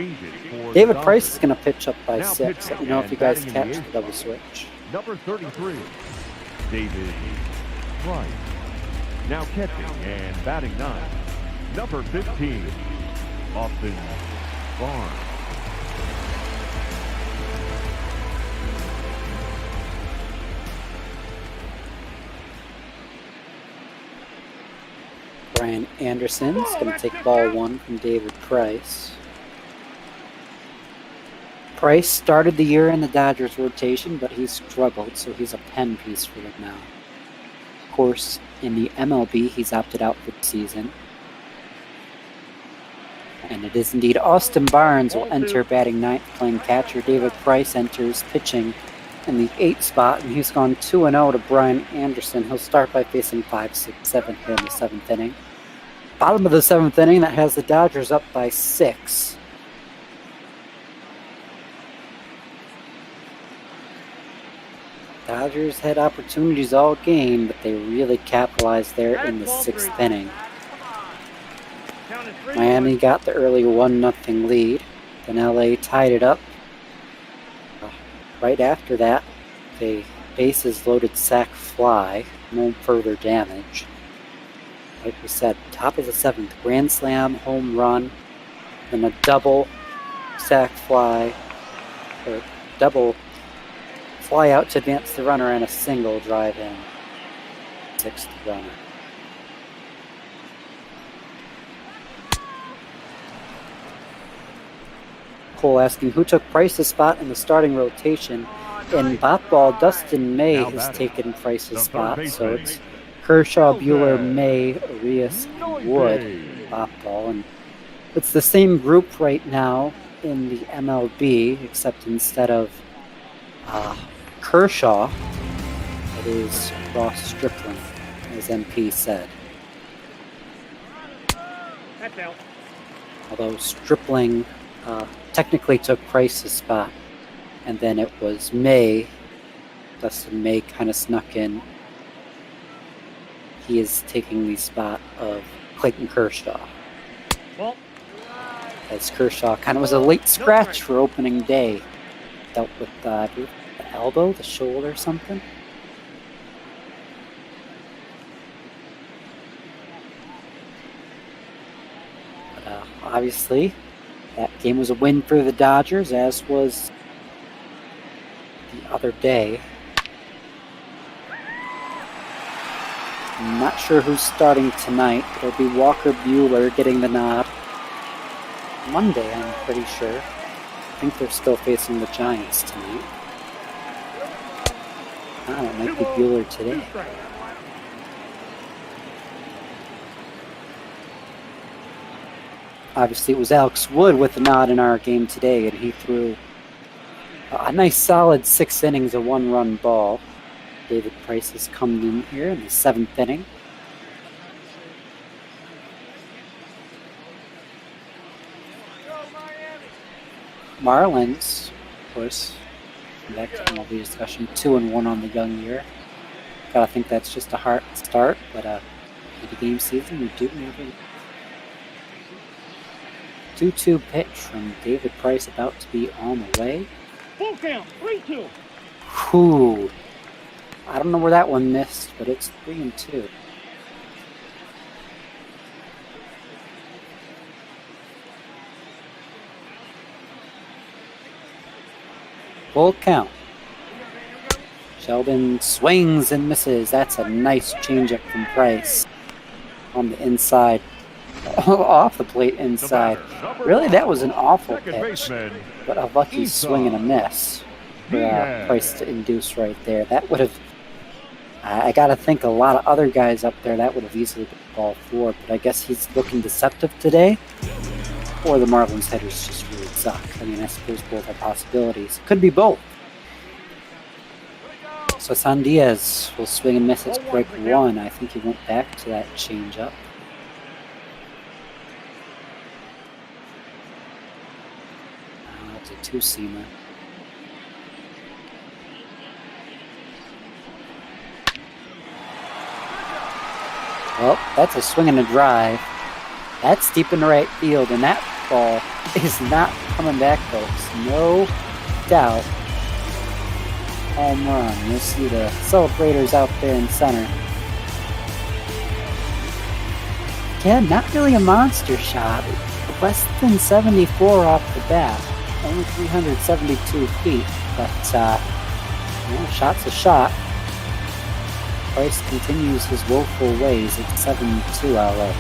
David Price is going to pitch up by 6. Let me know if you guys catch the double switch. Number 33, David Price. Now catching and batting 9. Number 15, Austin Barnes. Brian Anderson is going to take ball 1 from David Price. Price started the year in the Dodgers rotation, but he's struggled, so he's a pen piece for them now. Of course, in the MLB, he's opted out for the season. And it is indeed Austin Barnes will enter batting 9th, playing catcher. David Price enters pitching in the 8th spot, and he's gone 2-0 to Brian Anderson. He'll start by facing 5, 6, 7 here in the 7th inning. Bottom of the 7th inning, that has the Dodgers up by 6. Dodgers had opportunities all game, but they really capitalized there in the 6th inning. Miami got the early 1-0 lead. Then LA tied it up. Right after that, a bases-loaded sac fly. No further damage. Like we said, top of the 7th, grand slam, home run, then a double sac fly, or double fly out to advance the runner, and a single drive in. 6th runner. Cole asking who took Price's spot in the starting rotation. In bat ball, Dustin May has taken Price's spot, so it's Kershaw, Bueller, May, Arias, and Wood bat ball. And it's the same group right now in the MLB, except instead of Kershaw, it is Ross Stripling, as MP said. That's out. Although Stripling technically took Price's spot, and then it was May. Dustin May kind of snuck in. He is taking the spot of Clayton Kershaw. Well, as Kershaw kind of was a late scratch for opening day. Dealt with the elbow, the shoulder, something. But obviously, that game was a win for the Dodgers, as was the other day. I'm not sure who's starting tonight. It'll be Walker Bueller getting the nod. Monday, I'm pretty sure. I think they're still facing the Giants tonight. It might be Bueller today. Obviously, it was Alex Wood with the nod in our game today, and he threw a nice solid 6 innings, a 1-run ball. David Price has come in here in the 7th inning. Marlins, of course, back to MLB discussion, 2-1 on the young year. Gotta think that's just a hard start, but in the game season, we do have a 2-2 pitch from David Price about to be on the way. full count, 3-2. Whew. I don't know where that one missed, but it's 3-2. Full count. Sheldon swings and misses. That's a nice changeup from Price on the inside. Off the plate inside. Really, that was an awful pitch, but a lucky swing and a miss for Price to induce right there. That would have, I gotta think a lot of other guys up there, that would have easily been ball 4, but I guess he's looking deceptive today, or the Marlins hitters just really suck. I mean, I suppose both are possibilities. Could be both. So San Diaz will swing and miss. It's break 1. I think he went back to that changeup. That's a 2-seamer. Well, that's a swing and a drive. That's deep in the right field, and that ball is not coming back, folks. No doubt. Home run. You'll see the celebrators out there in center. Again, not really a monster shot. Less than 74 off the bat. Only 372 feet. But, shot's a shot. Price continues his woeful ways at 7-2 LA.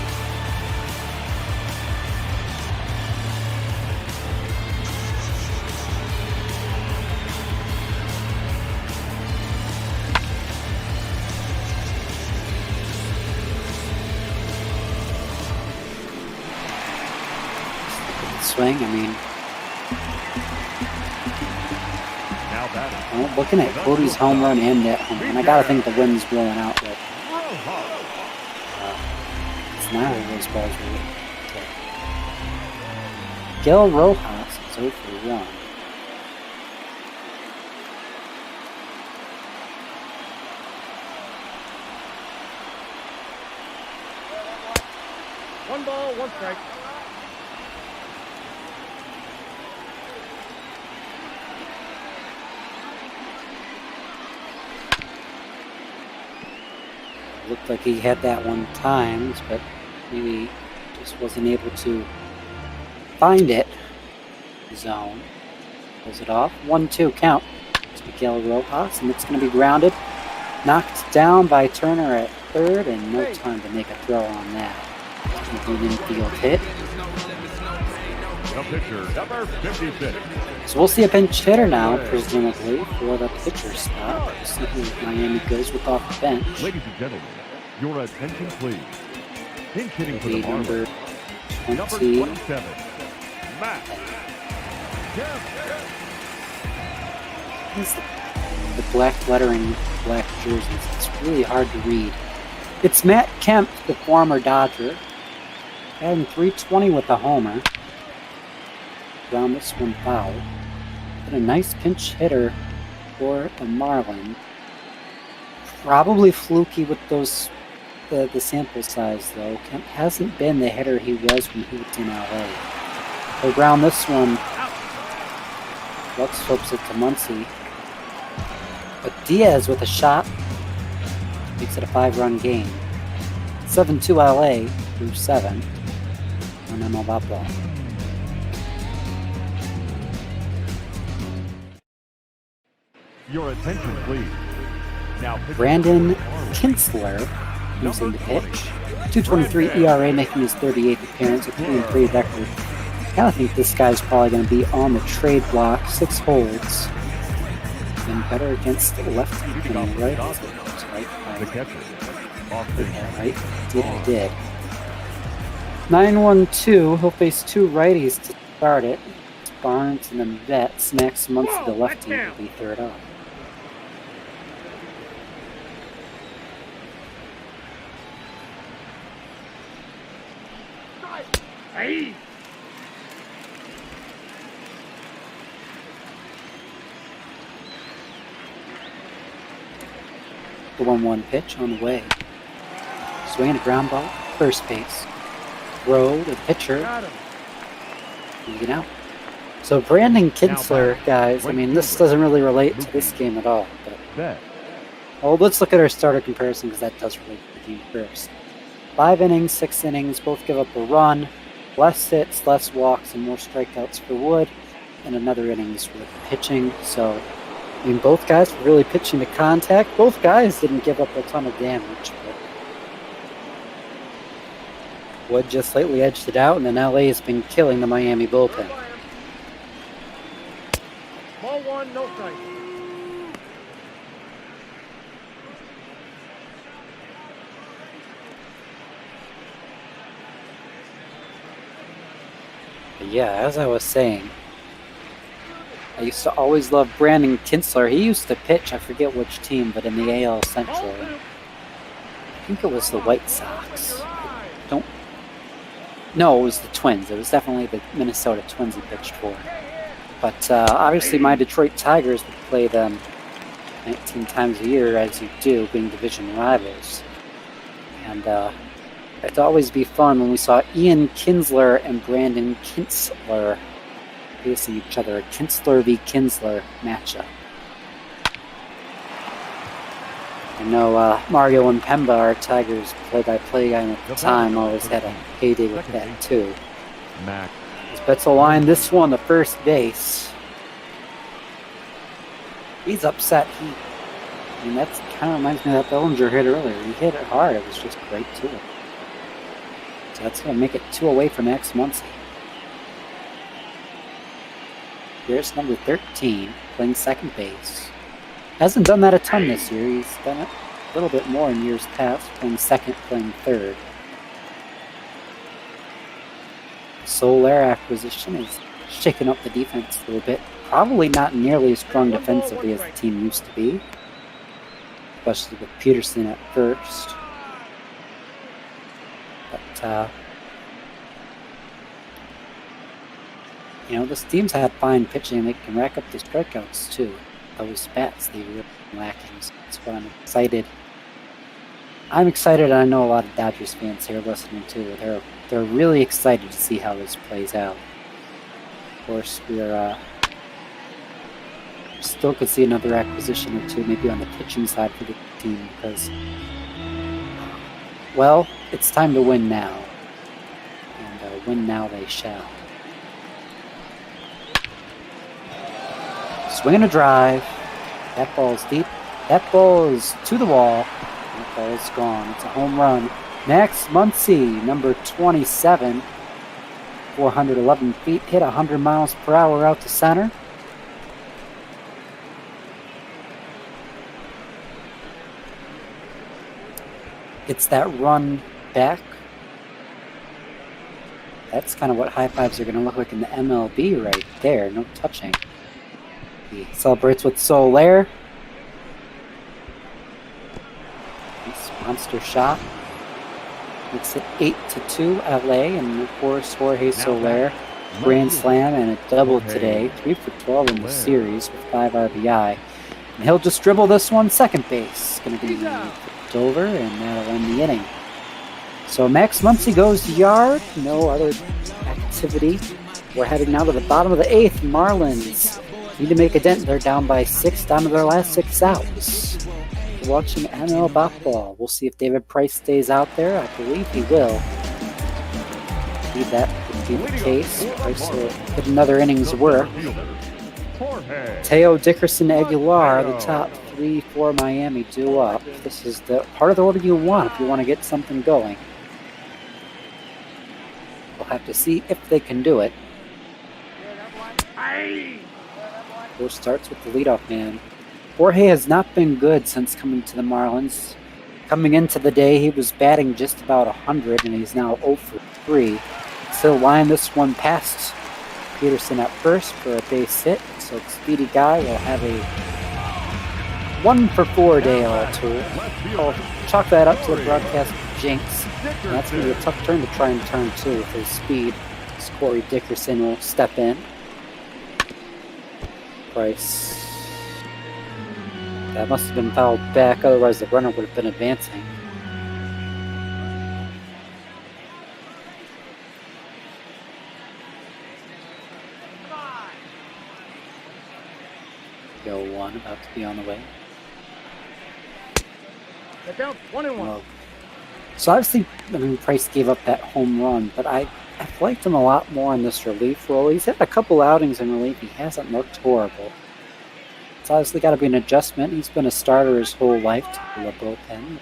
Swing, I mean, well, looking at Cody's home run and that home run, I gotta think the wind's blowing out, but it's not one of those balls really. Gil Rojas is 0 for 1. One ball, 1 strike. Looked like he had that one timed, but maybe just wasn't able to find it. Zone. Pulls it off. 1-2 count. It's Miguel Rojas, and it's going to be grounded. Knocked down by Turner at third, and no time to make a throw on that. It's going to be an infield hit. The pitcher, number 56. So we'll see a pinch hitter now, presumably, for the pitcher spot. We'll see who Miami goes with off the bench. Ladies and gentlemen, your attention please. Pinch hitting for the Number Marlins. 20. Number 27, Matt. It's the black lettering, black jerseys. It's really hard to read. It's Matt Kemp, the former Dodger, adding 320 with a homer. Ground this one foul. But a nice pinch hitter for the Marlin. Probably fluky with those the sample size though. Kemp hasn't been the hitter he was when he was in LA. He'll ground this one. Lux flips it to Muncy. But Diaz with a shot makes it a 5-run game. 7-2 LA through 7 on MLB ball. Your attention please. Now Brandon Kintzler using the pitch. 2.23 ERA, making his 38th appearance, a 3-3 record. I kind of think this guy's probably going to be on the trade block. 6 holds. Been better against the lefty than the right. The catcher. Yeah, right. Did. 9-1-2. He'll face 2 righties to start it. It's Barnes and then Betts. Next month, the lefty will be third up. Hey! The 1-1 pitch on the way. Swing and a ground ball, first base. Throw to the pitcher. Moving out. So Brandon Kintzler, guys, I mean, this doesn't really relate to this game at all. But, well, let's look at our starter comparison because that does relate to the game first. 5 innings, 6 innings, both give up a run. Less hits, less walks, and more strikeouts for Wood. And another innings with pitching. So, I mean, both guys were really pitching to contact. Both guys didn't give up a ton of damage. But Wood just slightly edged it out, and then LA has been killing the Miami bullpen. Ball 1, no strike. But yeah, as I was saying, I used to always love Brandon Kintzler. He used to pitch, I forget which team, but in the AL Central. I think it was the White Sox. No, it was the Twins. It was definitely the Minnesota Twins he pitched for. But obviously my Detroit Tigers would play them 19 times a year, as you do, being division rivals. And it'd always be fun when we saw Ian Kinsler and Brandon Kintzler facing each other. A Kintzler v. Kinsler matchup. I know Mario and Pemba, our Tigers play-by-play guy at the time, always had a heyday with that too. As Betzel line this one to first base. He's upset. I mean, that kind of reminds me of that Bellinger hit earlier. He hit it hard. It was just great too. So that's going to make it 2 away from Max Muncy. Here's number 13, playing second base. Hasn't done that a ton this year. He's done it a little bit more in years past, playing second, playing third. Soler acquisition is shaking up the defense a little bit. Probably not nearly as strong defensively as the team used to be, especially with Peterson at first. But, you know, this team's had fine pitching. They can rack up the strikeouts, too. Those bats, they were lacking. So that's what I'm excited. I'm excited, and I know a lot of Dodgers fans here listening, too. They're really excited to see how this plays out. Of course, we're still could see another acquisition or two, maybe on the pitching side for the team, because, well, it's time to win now. And win now they shall. Swing and a drive. That ball's deep. That ball is to the wall. That ball is gone. It's a home run. Max Muncy, number 27. 411 feet, hit 100 miles per hour out to center. It's that run back. That's kind of what high fives are going to look like in the MLB right there. No touching. He celebrates with Soler. Nice monster shot. Makes it 8-2 LA, and of course Jorge Soler, grand slam and a double today. 3 for 12 in the series with 5 RBI. And he'll just dribble this one second base. Going to be flipped over, and that'll end the inning. So Max Muncy goes yard. No other activity. We're heading now to the bottom of the 8th. Marlins need to make a dent. They're down by 6, down to their last 6 outs. We're watching NL Ball. We'll see if David Price stays out there. I believe he will. Indeed, that would be the case. Price will get another inning's work. Teo Dickerson Aguilar, the top 3 for Miami, due up. This is the part of the order you want if you want to get something going. We'll have to see if they can do it. First starts with the leadoff man. Jorge has not been good since coming to the Marlins. Coming into the day, he was batting just about 100, and he's now 0 for 3. Still line this one past Peterson at first for a base hit, so the speedy guy will have a 1 for 4 day all tool. I'll chalk that up to the broadcast jinx. And that's going to be a tough turn to try and turn too with his speed. As Corey Dickerson will step in. Price. That must have been fouled back, otherwise the runner would have been advancing. Go 1, about to be on the way. Down 1-1. Well, so obviously, Price gave up that home run, but I've liked him a lot more in this relief role. He's had a couple outings in relief. He hasn't looked horrible. It's obviously got to be an adjustment. He's been a starter his whole life to the bullpen.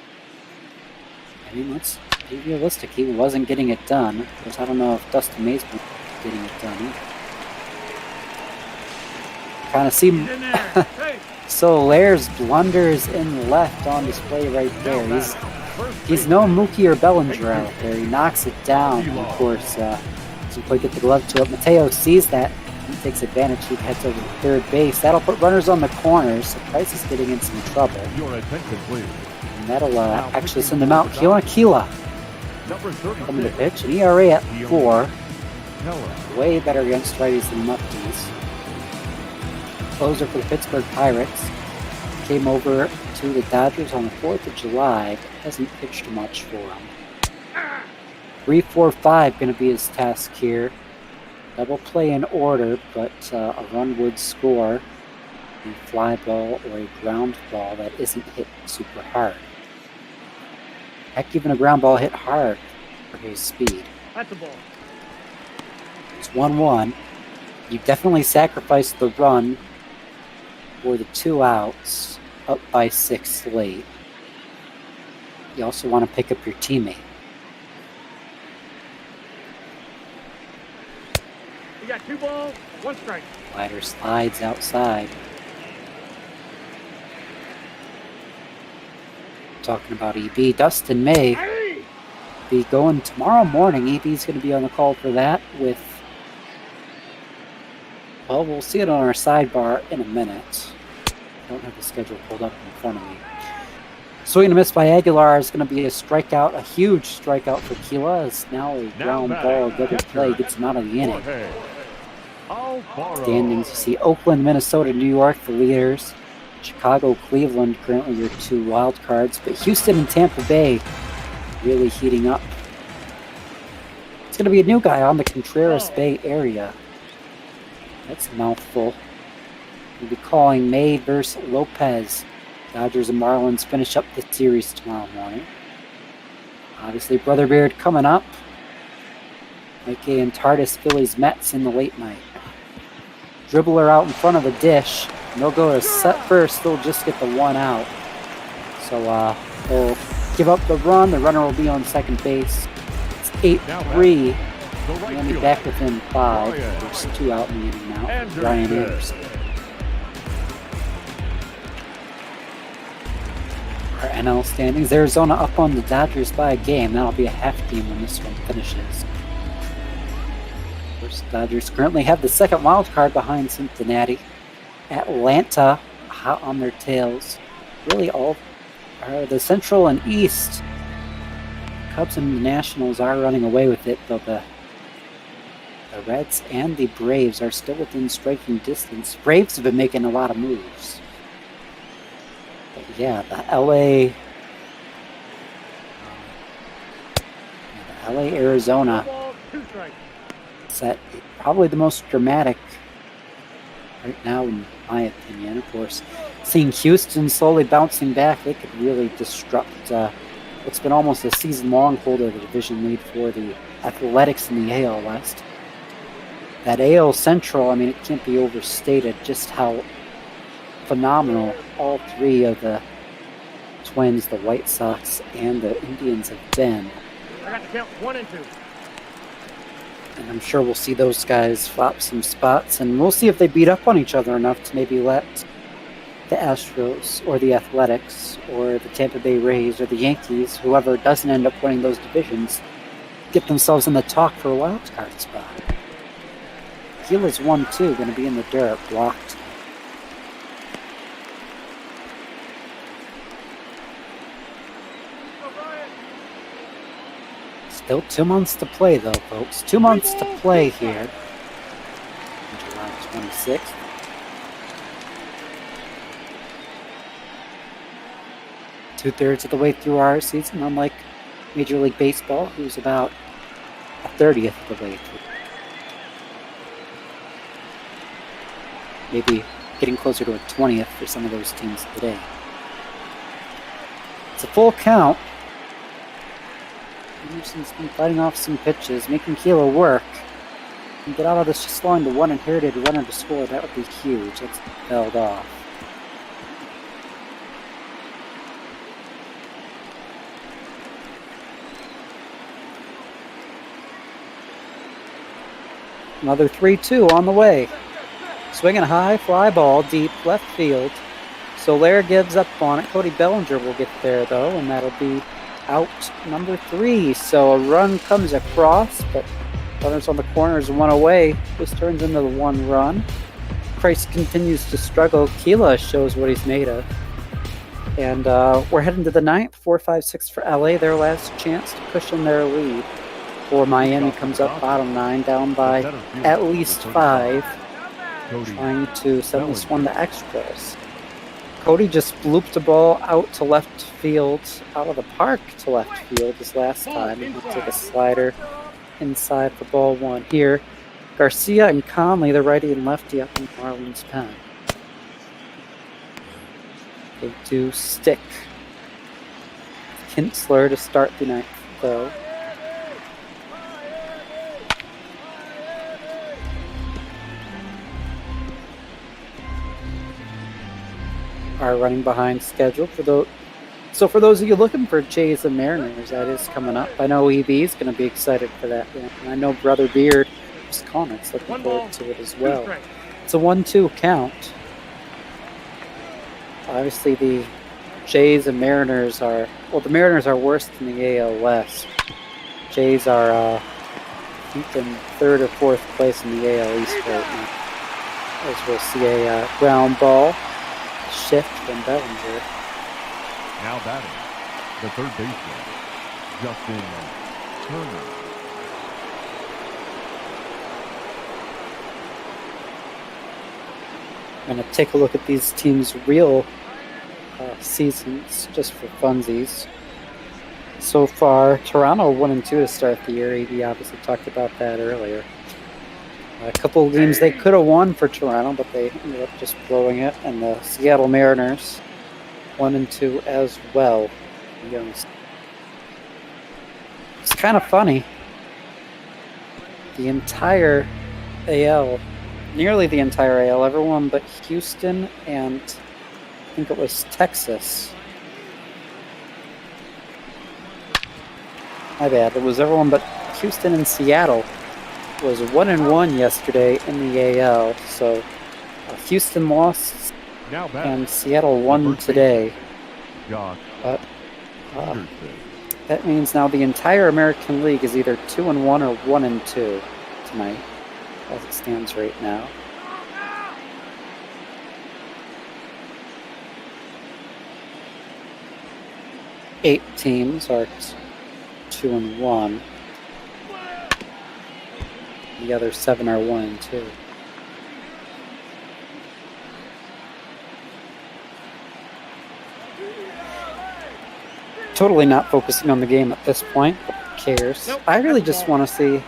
I mean, let's be realistic. He wasn't getting it done. Of course, I don't know if Dustin May's been getting it done either. Kind of see Soler's blunders in left on display right there. He's no Mookie or Bellinger out there. He knocks it down. And of course, doesn't quite get the glove to it. Mateo sees that. He takes advantage. He heads over to third base. That'll put runners on the corners. So Price is getting in some trouble. And that'll actually send him out. Keelan Aquila coming to pitch. An ERA at 4. Way better against righties than lefties. Closer for the Pittsburgh Pirates. Came over to the Dodgers on the 4th of July, but hasn't pitched much for him. 3-4-5 going to be his task here. Double play in order, but a run would score. A fly ball or a ground ball that isn't hit super hard. Heck, even a ground ball hit hard for his speed. That's the ball. It's 1-1. You definitely sacrificed the run for the 2 outs, up by 6 late. You also want to pick up your teammate. You got 2 balls, 1 strike. Slider slides outside. Talking about EB, Dustin May be going tomorrow morning. EB's going to be on the call for that with, well, we'll see it on our sidebar in a minute. I don't have the schedule pulled up in front of me. Swing and a miss by Aguilar is going to be a strikeout, a huge strikeout for Aquila. It's now a ground ball, double play, gets him out of the inning. Standings, you see Oakland, Minnesota, New York, the leaders. Chicago, Cleveland, currently your 2 wild cards. But Houston and Tampa Bay really heating up. It's going to be a new guy on the Contreras Bay area. That's a mouthful. We'll be calling May versus Lopez. Dodgers and Marlins finish up the series tomorrow morning. Obviously, Brother Beard coming up. Mike A. and Tardis, Phillies, Mets in the late night. Dribbler out in front of the dish. And they'll go to set first. They'll just get the 1 out. So they'll give up the run. The runner will be on second base. It's 8-3 Only back within 5. There's 2 out in the inning now. Ryan Anderson. Our NL standings. Arizona up on the Dodgers by a game. That'll be a half game when this one finishes. Of course, Dodgers currently have the second wild card behind Cincinnati. Atlanta hot on their tails. Really all the Central and East. Cubs and the Nationals are running away with it, though the Reds and the Braves are still within striking distance. Braves have been making a lot of moves. But yeah, the LA Arizona set probably the most dramatic right now, in my opinion. Of course, seeing Houston slowly bouncing back, they could really disrupt what's been almost a season-long hold of the division lead for the Athletics in the AL West. That AL Central, I mean, it can't be overstated just how phenomenal all 3 of the Twins, the White Sox, and the Indians have been. I got to count 1 and 2. And I'm sure we'll see those guys swap some spots, and we'll see if they beat up on each other enough to maybe let the Astros or the Athletics or the Tampa Bay Rays or the Yankees, whoever doesn't end up winning those divisions, get themselves in the talk for a wild card spot. Gila's 1-2, going to be in the dirt, blocked. Still 2 months to play, though, folks. 2 months to play here. July 26th. Two-thirds of the way through our season, unlike Major League Baseball, who's about a 30th of the way through. Maybe getting closer to a 20th for some of those teams today. It's a full count. Anderson's been fighting off some pitches, making Kilo work. And get out of this just slowing to one inherited runner to score. That would be huge. That's held off. Another 3-2 on the way. Swinging high, fly ball, deep, left field. Soler gives up on it. Cody Bellinger will get there, though, and that'll be out number 3. So a run comes across, but runners on the corners, 1 away. This turns into the 1 run. Price continues to struggle. Keela shows what he's made of. And we're heading to the 9th. 4-5-6 for LA, their last chance to cushion their lead. Or Miami comes up bottom 9, down by at least 5. Trying to send this one to extras. Cody just looped a ball out to left field, out of the park to left field this last time. And he'll take a slider inside for ball 1 here. Garcia and Conley, the righty and lefty, up in Marlins' pen. They do stick. Kinsler to start the 9th, though. Are running behind schedule for those. So for those of you looking for Jays and Mariners, that is coming up. I know EB is going to be excited for that one. And I know Brother Beard, his comments, looking forward to it as well. It's a 1-2 count. Obviously, the Jays and Mariners are, well, the Mariners are worse than the AL West. Jays are, I think, in 3rd or 4th place in the AL East right now. As we'll see a ground ball shift from Bellinger. Now batting, the third baseman, Justin Turner. I'm going to take a look at these teams' real seasons, just for funsies. So far, Toronto 1-2 to start the year. AD obviously talked about that earlier. A couple of games they could have won for Toronto, but they ended up just blowing it. And the Seattle Mariners 1-2 as well. It's kind of funny. The entire AL, nearly the entire AL, everyone but Houston and I think it was Texas. My bad. It was everyone but Houston and Seattle was 1-1 yesterday in the AL. So Houston lost Now back. and Seattle won today. Josh But Anderson. that means now the entire American League is either 2-1 or 1-2 tonight, as it stands right now. Eight teams are 2-1. The other 7 are 1-2. Totally not focusing on the game at this point, but who cares? I really just want to see.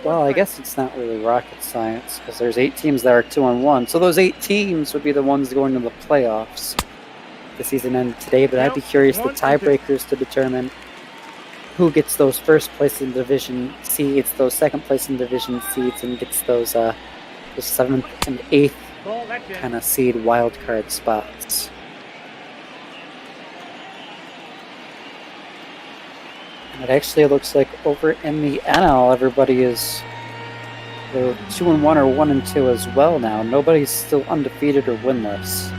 Well, I guess it's not really rocket science because there's 8 teams that are 2-1. So those 8 teams would be the ones going to the playoffs. The season ended today, but I'd be curious the tiebreakers to determine who gets those first place in division seeds, those second place in division seeds, and gets those 7th and 8th kind of seed wild card spots. And it actually looks like over in the NL, everybody is they're 2-1 or 1-2 as well now. Nobody's still undefeated or winless.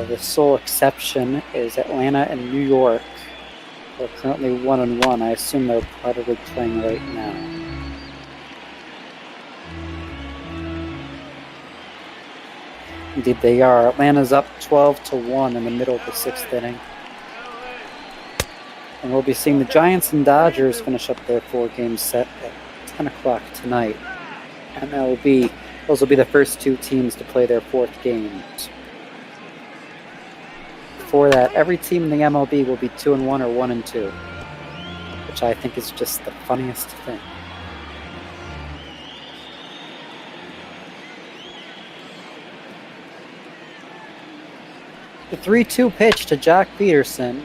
The sole exception is Atlanta and New York. They're currently 1-1. I assume they're probably playing right now. Indeed, they are. Atlanta's up 12-1 in the middle of the 6th inning. And we'll be seeing the Giants and Dodgers finish up their 4-game set at 10 o'clock tonight. And those will be the first 2 teams to play their 4th games. Before that, every team in the MLB will be 2-1 or 1-2, which I think is just the funniest thing. The 3-2 pitch to Jock Peterson.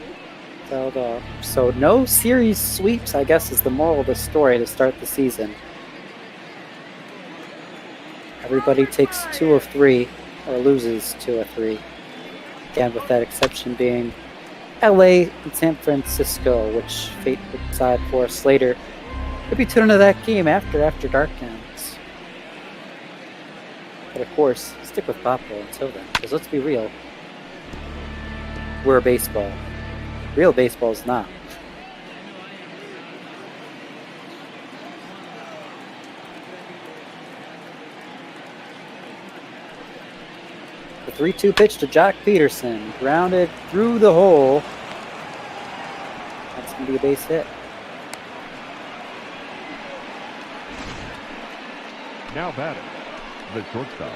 So no series sweeps, I guess, is the moral of the story to start the season. Everybody takes 2 of 3 or loses 2 of 3. Again, with that exception being LA and San Francisco, which fate would decide for us later. Could be tuned into that game after dark ends. But of course, stick with Papo until then, because let's be real. We're baseball. Real baseball is not. The 3-2 pitch to Jock Peterson. Grounded through the hole. That's going to be a base hit. Now batting, the shortstop,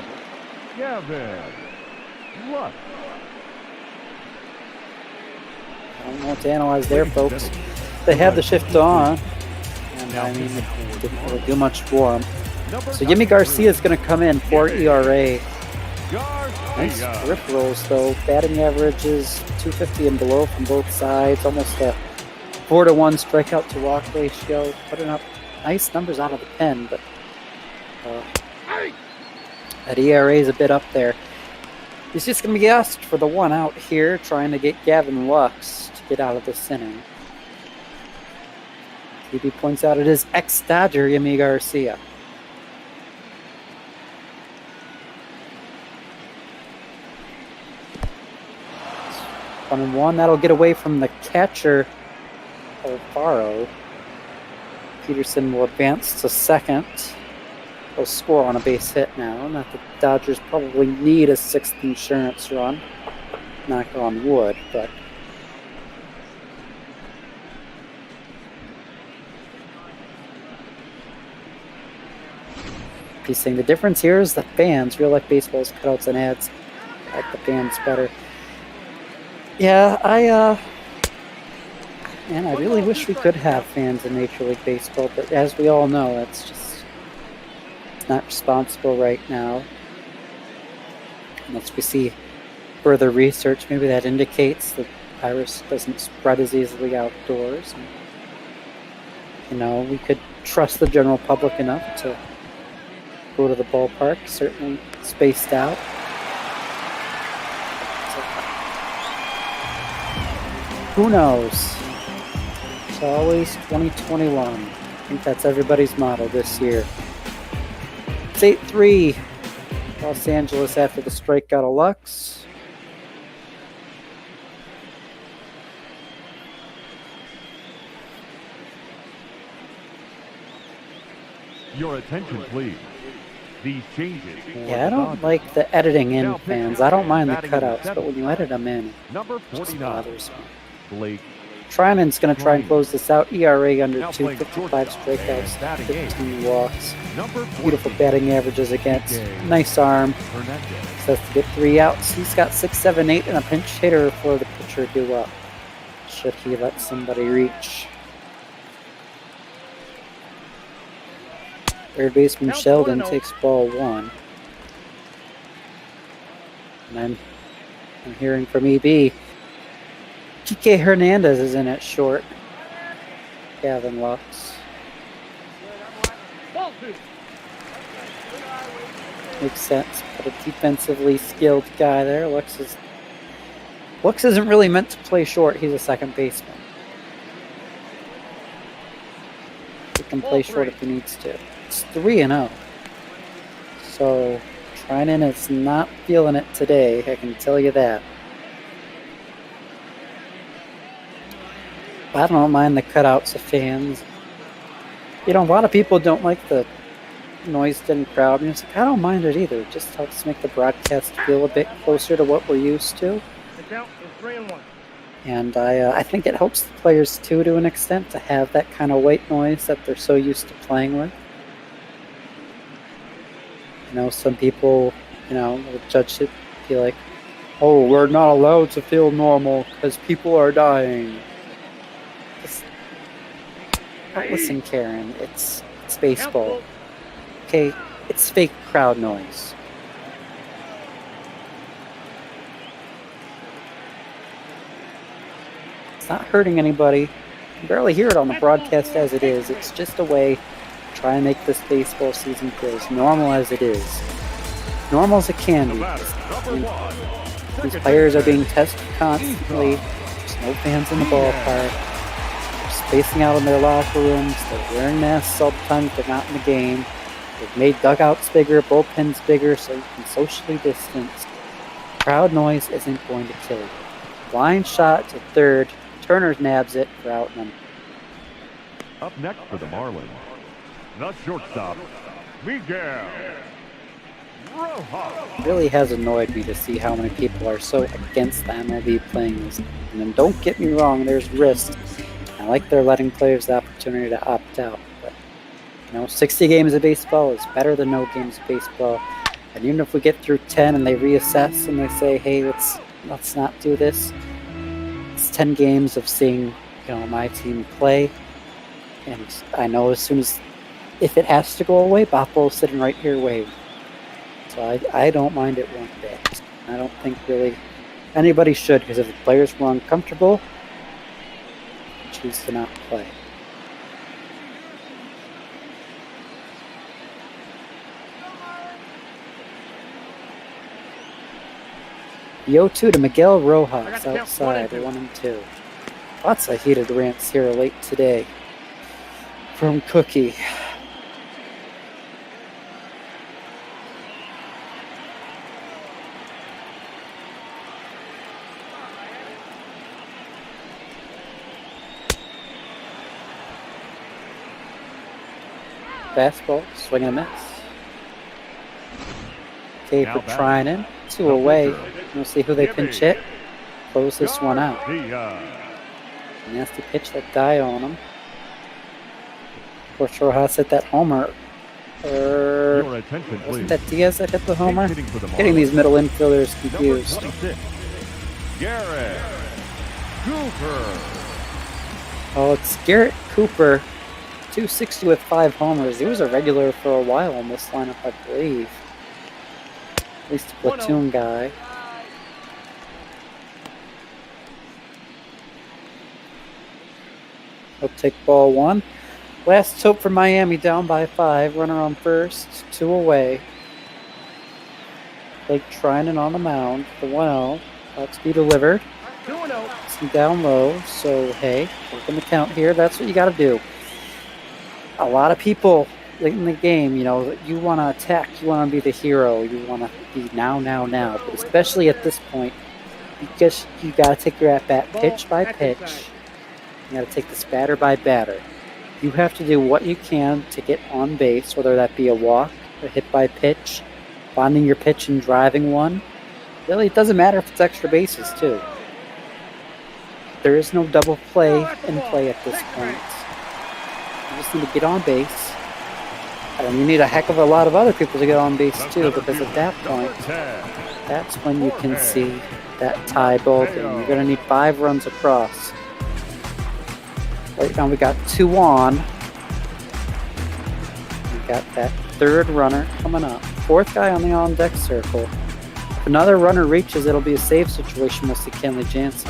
Gavin Lux. I don't know what to analyze there, folks. They have the shift on, and I mean, it didn't really do much for them. So Yimi Garcia is going to come in for ERA. Nice grip rolls, though. Batting average is 250 and below from both sides. Almost a 4-to-1 strikeout to walk ratio. Putting up nice numbers out of the pen, but that ERA is a bit up there. He's just going to be asked for the 1 out here, trying to get Gavin Lux to get out of this inning. TB points out it is ex-Dodger Yimi Garcia. One and one. That'll get away from the catcher, Alfaro. Peterson will advance to second. They'll score on a base hit now. Not that the Dodgers probably need a 6th insurance run. Knock on wood, but he's saying the difference here is the fans. Real life baseball's cutouts and ads. I like the fans better. Yeah, I really wish we could have fans in Major League Baseball, but as we all know, it's not responsible right now. Unless we see further research, maybe that indicates the virus doesn't spread as easily outdoors. And, we could trust the general public enough to go to the ballpark, certainly spaced out. Who knows? It's always 2021. think that's everybody's motto this year. It's 8-3. Los Angeles after the strikeout of Lux. Your attention, please. These changes for Yeah, I don't like the editing in fans. I don't mind the cutouts, but when you edit them in, it just bothers me. Blake Tryman's going to try and close this out. ERA under 2, 55 strikeouts, 15 walks. Beautiful batting averages against. Nice arm. Says to get 3 outs. He's got 6, 7, 8, and a pinch hitter for the pitcher due up. Should he let somebody reach? Third baseman Sheldon takes ball 1. And I'm hearing from EB. Kike Hernandez is in at short. Gavin Lux. Makes sense. But a defensively skilled guy there. Lux isn't really meant to play short. He's a second baseman. He can play short if he needs to. It's 3-0. So Trinan is not feeling it today. I can tell you that. I don't mind the cutouts of fans. You know, a lot of people don't like the noised-in crowd music. I don't mind it either. It just helps make the broadcast feel a bit closer to what we're used to. The count is 3-1. And I think it helps the players, too, to an extent, to have that kind of white noise that they're so used to playing with. You know, some people, you know, will judge it, be like, oh, we're not allowed to feel normal because people are dying. Just, listen, Karen, it's baseball. Okay, it's fake crowd noise. It's not hurting anybody. You can barely hear it on the broadcast as it is. It's just a way to try and make this baseball season feel as normal as it is. Normal as it can be. These players are being tested constantly. There's no fans in the ballpark. They're spacing out in their locker rooms. They're wearing masks all the time if they're not in the game. They've made dugouts bigger, bullpens bigger, so you can socially distance. Crowd noise isn't going to kill you. Line shot to third. Turner nabs it for out number. Up next for the Marlins, the shortstop, Miguel Rojas. It really has annoyed me to see how many people are so against the MLB playing this. And then don't get me wrong, there's risks. I like they're letting players the opportunity to opt out. But, you know, 60 games of baseball is better than no games of baseball. And even if we get through 10 and they reassess and they say, hey, let's not do this. It's 10 games of seeing, you know, my team play. And I know as soon as, if it has to go away, Boppo's sitting right here waving. So I don't mind it one bit. I don't think really anybody should, because if the players were uncomfortable, choose to not play. The 0-2 to Miguel Rojas outside, 1-2. Lots of heated rants here late today from Cookie. Fastball, swing and a miss. Okay, for Trinan, 2 away. We'll see who they pinch hit. Close this one out. Nasty pitch that die on him. Of course, Rojas hit that homer. Wasn't that Diaz that hit the homer? Getting these middle infielders confused. Garrett Cooper. Oh, it's Garrett Cooper. 260 with 5 homers. He was a regular for a while in this lineup, I believe. At least a platoon guy. He'll take ball 1. Last hope for Miami, down by 5. Runner on first, 2 away. Blake Trinan on the mound, the 1-0. About to be delivered. Some down low, so hey, working the count here. That's what you got to do. a lot of people late in the game, you know, you want to attack, you want to be the hero, you want to be now. But especially at this point, you got to take your at-bat pitch by pitch. You got to take this batter by batter. You have to do what you can to get on base, whether that be a walk, a hit by pitch, finding your pitch and driving one. Really, it doesn't matter if it's extra bases, too. There is no double play in play at this point. You just need to get on base. And you need a heck of a lot of other people to get on base, too, because at that point, that's when you can see that tie ball game. You're going to need 5 runs across. Right now we got 2 on. We got that 3rd runner coming up. 4th guy on the on-deck circle. If another runner reaches, it'll be a save situation. We'll see Kenley Jansen.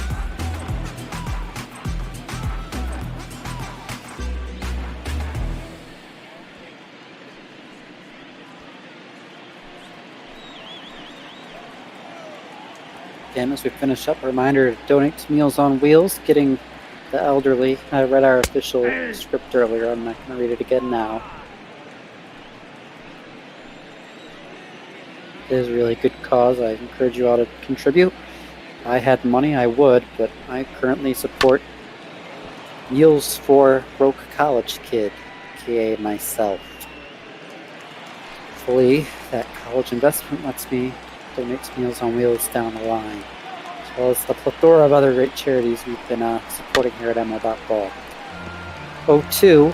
Again, as we finish up, a reminder to donate to Meals on Wheels, getting the elderly. I read our official script earlier. I'm not going to read it again now. It is a really good cause. I encourage you all to contribute. If I had money, I would, but I currently support Meals for Broke College Kid, aka myself. Hopefully, that college investment lets me donate to Meals on Wheels down the line, as well as the plethora of other great charities we've been supporting here at ML.ball. 0-2.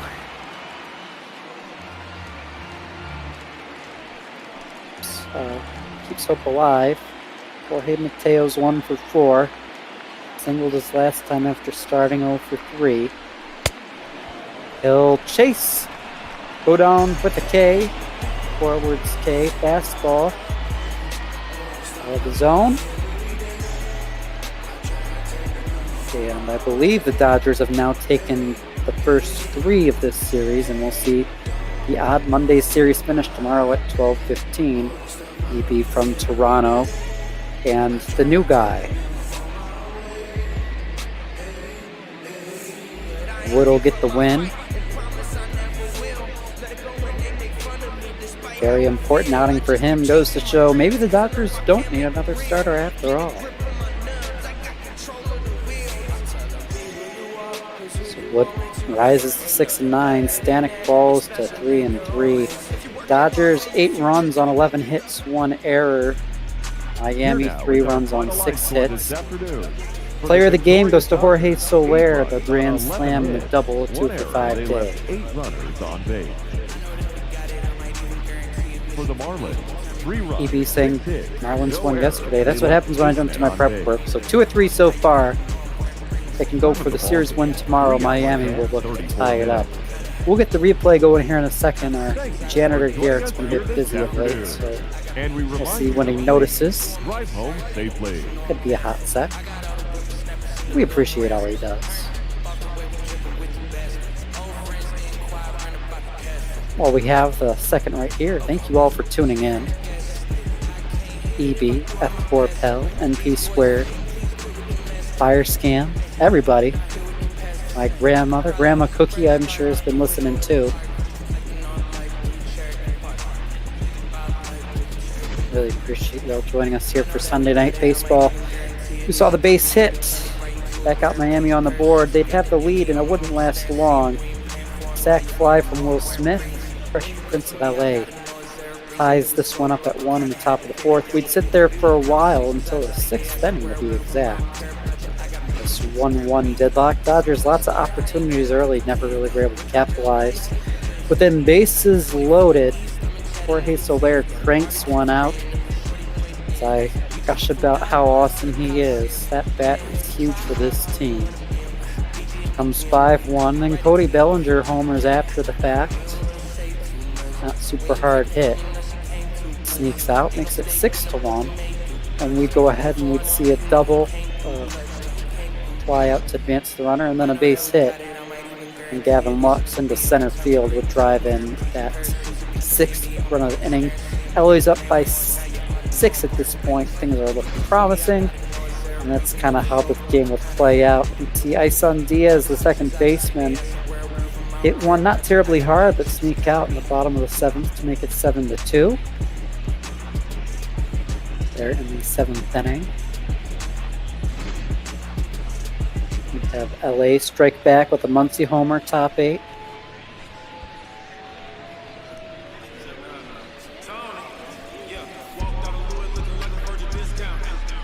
Keeps hope alive. Jorge Mateo's 1 for 4. Singled his last time after starting 0 for 3. He'll chase. Go down with a K. Forwards K. Fastball. Out of the zone. And I believe the Dodgers have now taken the first 3 of this series, and we'll see the Odd Monday series finish tomorrow at 12:15. EB from Toronto, and the new guy. Wood will get the win. Very important outing for him. Goes to show maybe the Dodgers don't need another starter after all. So Wood rises to 6-9. Stanek falls to 3-3. Dodgers 8 runs on 11 hits, 1 error. Miami 3 runs on 6 hits. Player of the game goes to Jorge Soler, the grand slam and a double, a 2 for 5 day. 8 runners on base. For the Marlins, 3 runs. EB saying Marlins won yesterday. That's what happens when I jump to my prep work. So 2 of 3 so far. They can go for the series win tomorrow. Miami will look to tie it up. We'll get the replay going here in a second. Our janitor Garrett's been a bit busy of late, so we'll see when he notices. Could be a hot sec. We appreciate all he does. Well, we have the second right here. Thank you all for tuning in. EB, F4Pel, NP Squared, Fire Scam, everybody. My grandmother, Grandma Cookie, I'm sure has been listening too. Really appreciate y'all joining us here for Sunday Night Baseball. We saw the base hit. Back out Miami on the board. They'd have the lead and it wouldn't last long. Sack fly from Will Smith. Fresh Prince of LA ties this one up at 1 in the top of the 4th. We'd sit there for a while until the 6th inning to be exact. This 1-1 deadlock. Dodgers lots of opportunities early, never really were able to capitalize. Within bases loaded, Jorge Soler cranks one out. As I gush about how awesome he is, that bat is huge for this team. Comes 5-1, then Cody Bellinger homers after the fact. Not super hard hit. Sneaks out, makes it 6-1, and we go ahead and we'd see a double. Fly out to advance the runner, and then a base hit. And Gavin Lux into center field would drive in that 6th run of the inning. LA's up by 6 at this point. Things are looking promising, and that's kind of how the game will play out. You see Isan Diaz, the second baseman, hit one not terribly hard, but sneak out in the bottom of the 7th to make it 7-2. There in the 7th inning. We have LA strike back with a Muncie homer, top 8.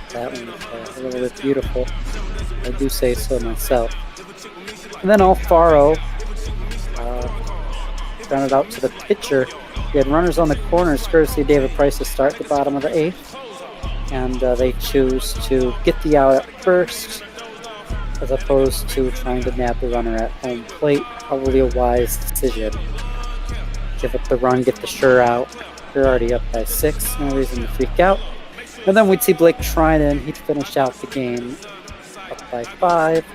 That one was a little bit beautiful. I do say so myself. And then Alfaro grounded out to the pitcher. We had runners on the corners, courtesy of David Price to start the bottom of the 8th. And they choose to get the out at first, as opposed to trying to nab the runner at home plate. Probably a wise decision. Give up the run, get the sure out. They're already up by 6, no reason to freak out. And then we'd see Blake Trinan. He'd finish out the game up by 5.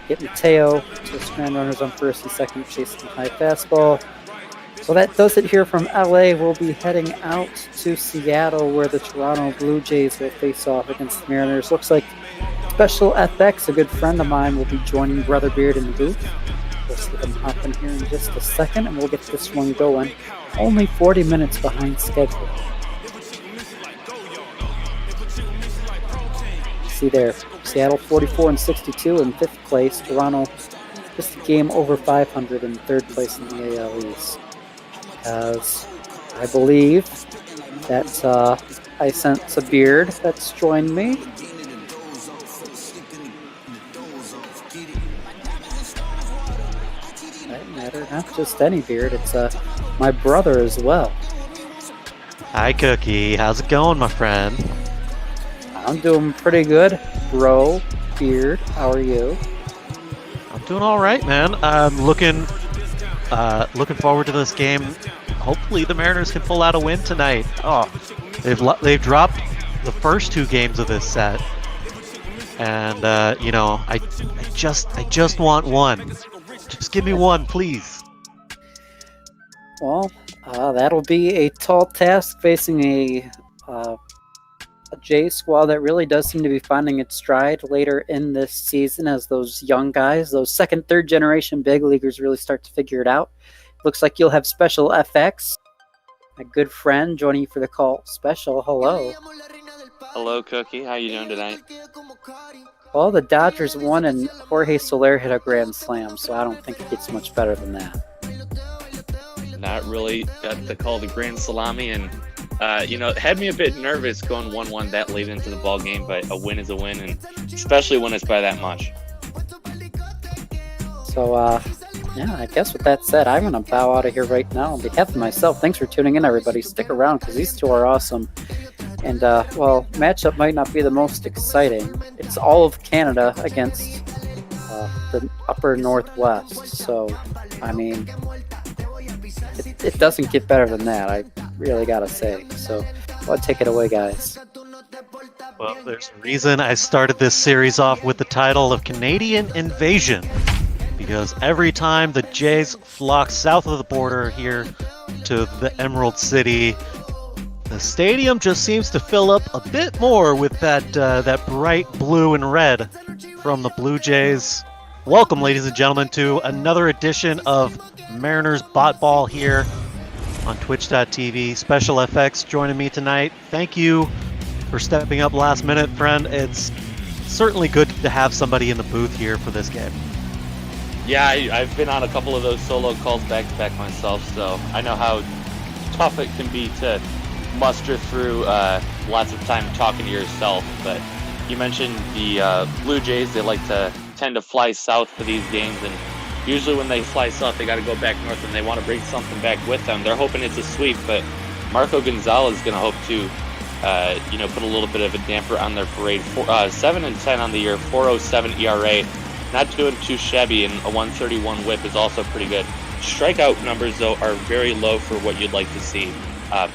Get Mateo, just strand runners on first and second, chasing the high fastball. So that does it here from LA. We'll be heading out to Seattle, where the Toronto Blue Jays will face off against the Mariners. Looks like Special FX, a good friend of mine, will be joining Brother Beard in the booth. We'll see them hop in here in just a second, and we'll get this one going. Only 40 minutes behind schedule. See there, Seattle 44-62 in 5th place. Toronto just a game over 500 in 3rd place in the AL East. As I believe that I sense a Beard that's joined me. That matter, not just any Beard, it's my brother as well. Hi Cookie, how's it going, my friend? I'm doing pretty good, bro. Beard, how are you? I'm doing all right, man. I'm looking forward to this game. Hopefully, the Mariners can pull out a win tonight. Oh, they've dropped the first 2 games of this set, and I just want one. Just give me one, please. Well, that'll be a tall task facing a J squad that really does seem to be finding its stride later in this season, as those young guys, those 2nd, 3rd generation big leaguers really start to figure it out. Looks like you'll have Special FX, my good friend, joining you for the call. Special, hello. Hello, Cookie. How you doing tonight? Well, the Dodgers won and Jorge Soler hit a grand slam, so I don't think it gets much better than that. Not really. Got to call the grand salami, and it had me a bit nervous going 1-1 that late into the ball game, but a win is a win, and especially when it's by that much. So, I guess with that said, I'm going to bow out of here right now on behalf of myself. Thanks for tuning in, everybody. Stick around, because these two are awesome. And, matchup might not be the most exciting. It's all of Canada against the upper Northwest. So, I mean, it doesn't get better than that, I really got to say. So, well, take it away, guys. Well, there's a reason I started this series off with the title of Canadian Invasion. Because every time the Jays flock south of the border here to the Emerald City, the stadium just seems to fill up a bit more with that bright blue and red from the Blue Jays. Welcome, ladies and gentlemen, to another edition of Mariners Bot Ball here on Twitch.tv. Special FX joining me tonight. Thank you for stepping up last minute, friend. It's certainly good to have somebody in the booth here for this game. Yeah, I've been on a couple of those solo calls back-to-back myself, so I know how tough it can be to muster through lots of time talking to yourself. But you mentioned the Blue Jays, they tend to fly south for these games, and usually when they fly south, they got to go back north, and they want to bring something back with them. They're hoping it's a sweep, but Marco Gonzales is going to hope to put a little bit of a damper on their parade. 7-10 on the year, 4.07 ERA. Not doing too shabby, and a 131 whip is also pretty good. Strikeout numbers, though, are very low for what you'd like to see.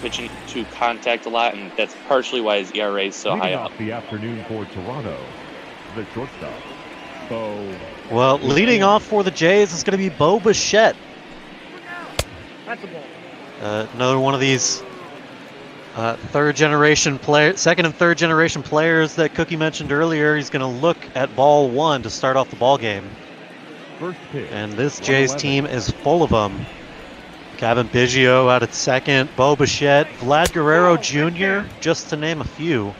Pitching to contact a lot, and that's partially why his ERA is so high up. The afternoon for Toronto, the shortstop, Bo. Well, leading off for the Jays is going to be Bo Bichette. That's a ball. Another one of these second and third generation players that Cookie mentioned earlier. He's going to look at ball 1 to start off the ball game. First pitch. And this Jays team is full of them. Kevin Biggio out at second, Bo Bichette, Vlad Guerrero Jr., just to name a few.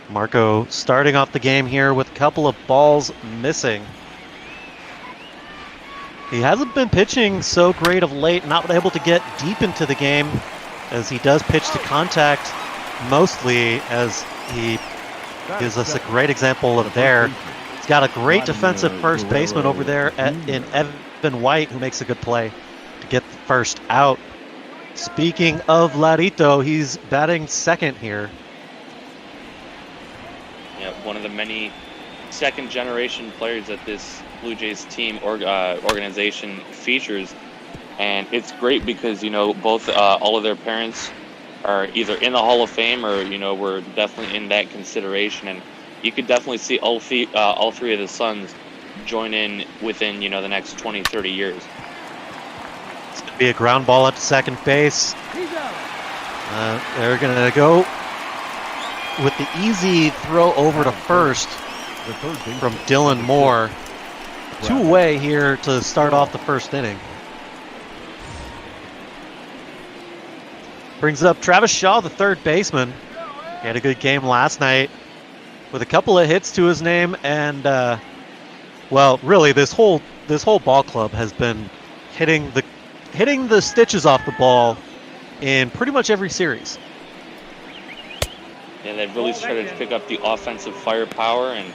Marco starting off the game here with a couple of balls missing. He hasn't been pitching so great of late, not able to get deep into the game, as he does pitch to contact mostly, as he gives us a great example of there. He's got a great defensive first baseman over there in Evan White, who makes a good play to get the first out. Speaking of Larito, he's batting second here. Yeah, one of the many second-generation players that this Blue Jays team organization features, and it's great because both all of their parents are either in the Hall of Fame or were definitely in that consideration, and you could definitely see all three of the sons join in within the next 20-30 years. It's gonna be a ground ball up to second base. They're gonna go with the easy throw over to first from Dylan Moore. Two away here to start off the first inning. Brings up Travis Shaw, the third baseman. He had a good game last night with a couple of hits to his name, and well, really this whole ball club has been hitting the stitches off the ball in pretty much every series. Yeah, they've really started to pick up the offensive firepower, and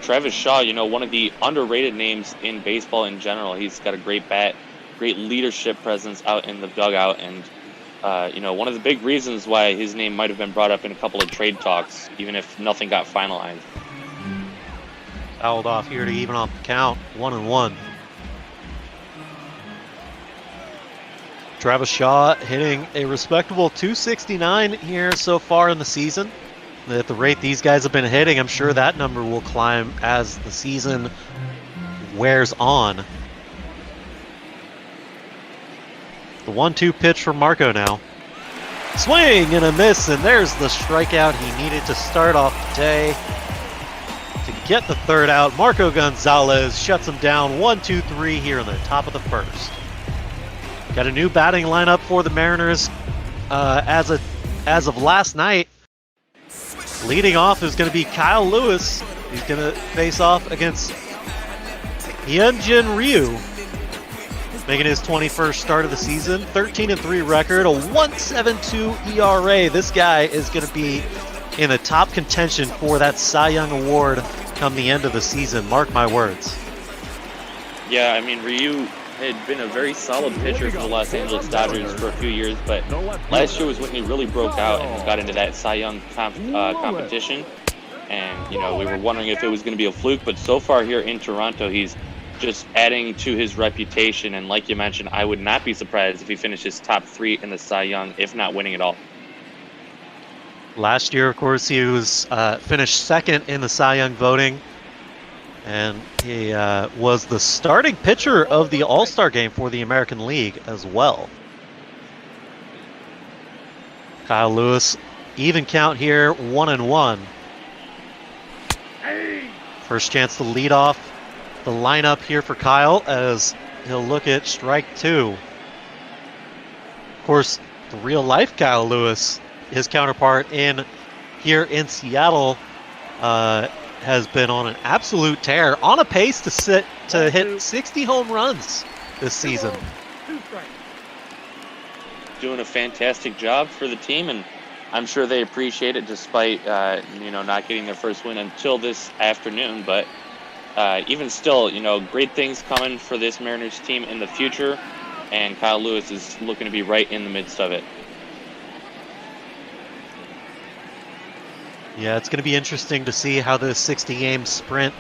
Travis Shaw, one of the underrated names in baseball in general. He's got a great bat, great leadership presence out in the dugout, and one of the big reasons why his name might have been brought up in a couple of trade talks, even if nothing got finalized. Fouled off here to even off the count, 1-1. Travis Shaw hitting a respectable .269 here so far in the season. At the rate these guys have been hitting, I'm sure that number will climb as the season wears on. The 1-2 pitch from Marco now. Swing and a miss, and there's the strikeout he needed to start off the day. To get the third out, Marco Gonzales shuts him down 1-2-3 here in the top of the first. Got a new batting lineup for the Mariners as of last night. Leading off is going to be Kyle Lewis. He's going to face off against Hyunjin Ryu, making his 21st start of the season. 13-3 record, a 1.72 ERA. This guy is going to be in the top contention for that Cy Young Award come the end of the season. Mark my words. Yeah, I mean, Ryu had been a very solid pitcher for the Los Angeles Dodgers for a few years, but last year was when he really broke out and got into that Cy Young competition. And, we were wondering if it was going to be a fluke, but so far here in Toronto, he's just adding to his reputation. And like you mentioned, I would not be surprised if he finishes top 3 in the Cy Young, if not winning it all. Last year, of course, he was finished second in the Cy Young voting. And he was the starting pitcher of the All-Star game for the American League as well. Kyle Lewis, even count here, 1-1. First chance to lead off the lineup here for Kyle as he'll look at strike 2. Of course, the real-life Kyle Lewis, his counterpart here in Seattle, has been on an absolute tear, on a pace to hit 60 home runs this season. Doing a fantastic job for the team, and I'm sure they appreciate it despite not getting their first win until this afternoon. But even still, great things coming for this Mariners team in the future, and Kyle Lewis is looking to be right in the midst of it. Yeah, it's going to be interesting to see how this 60-game sprint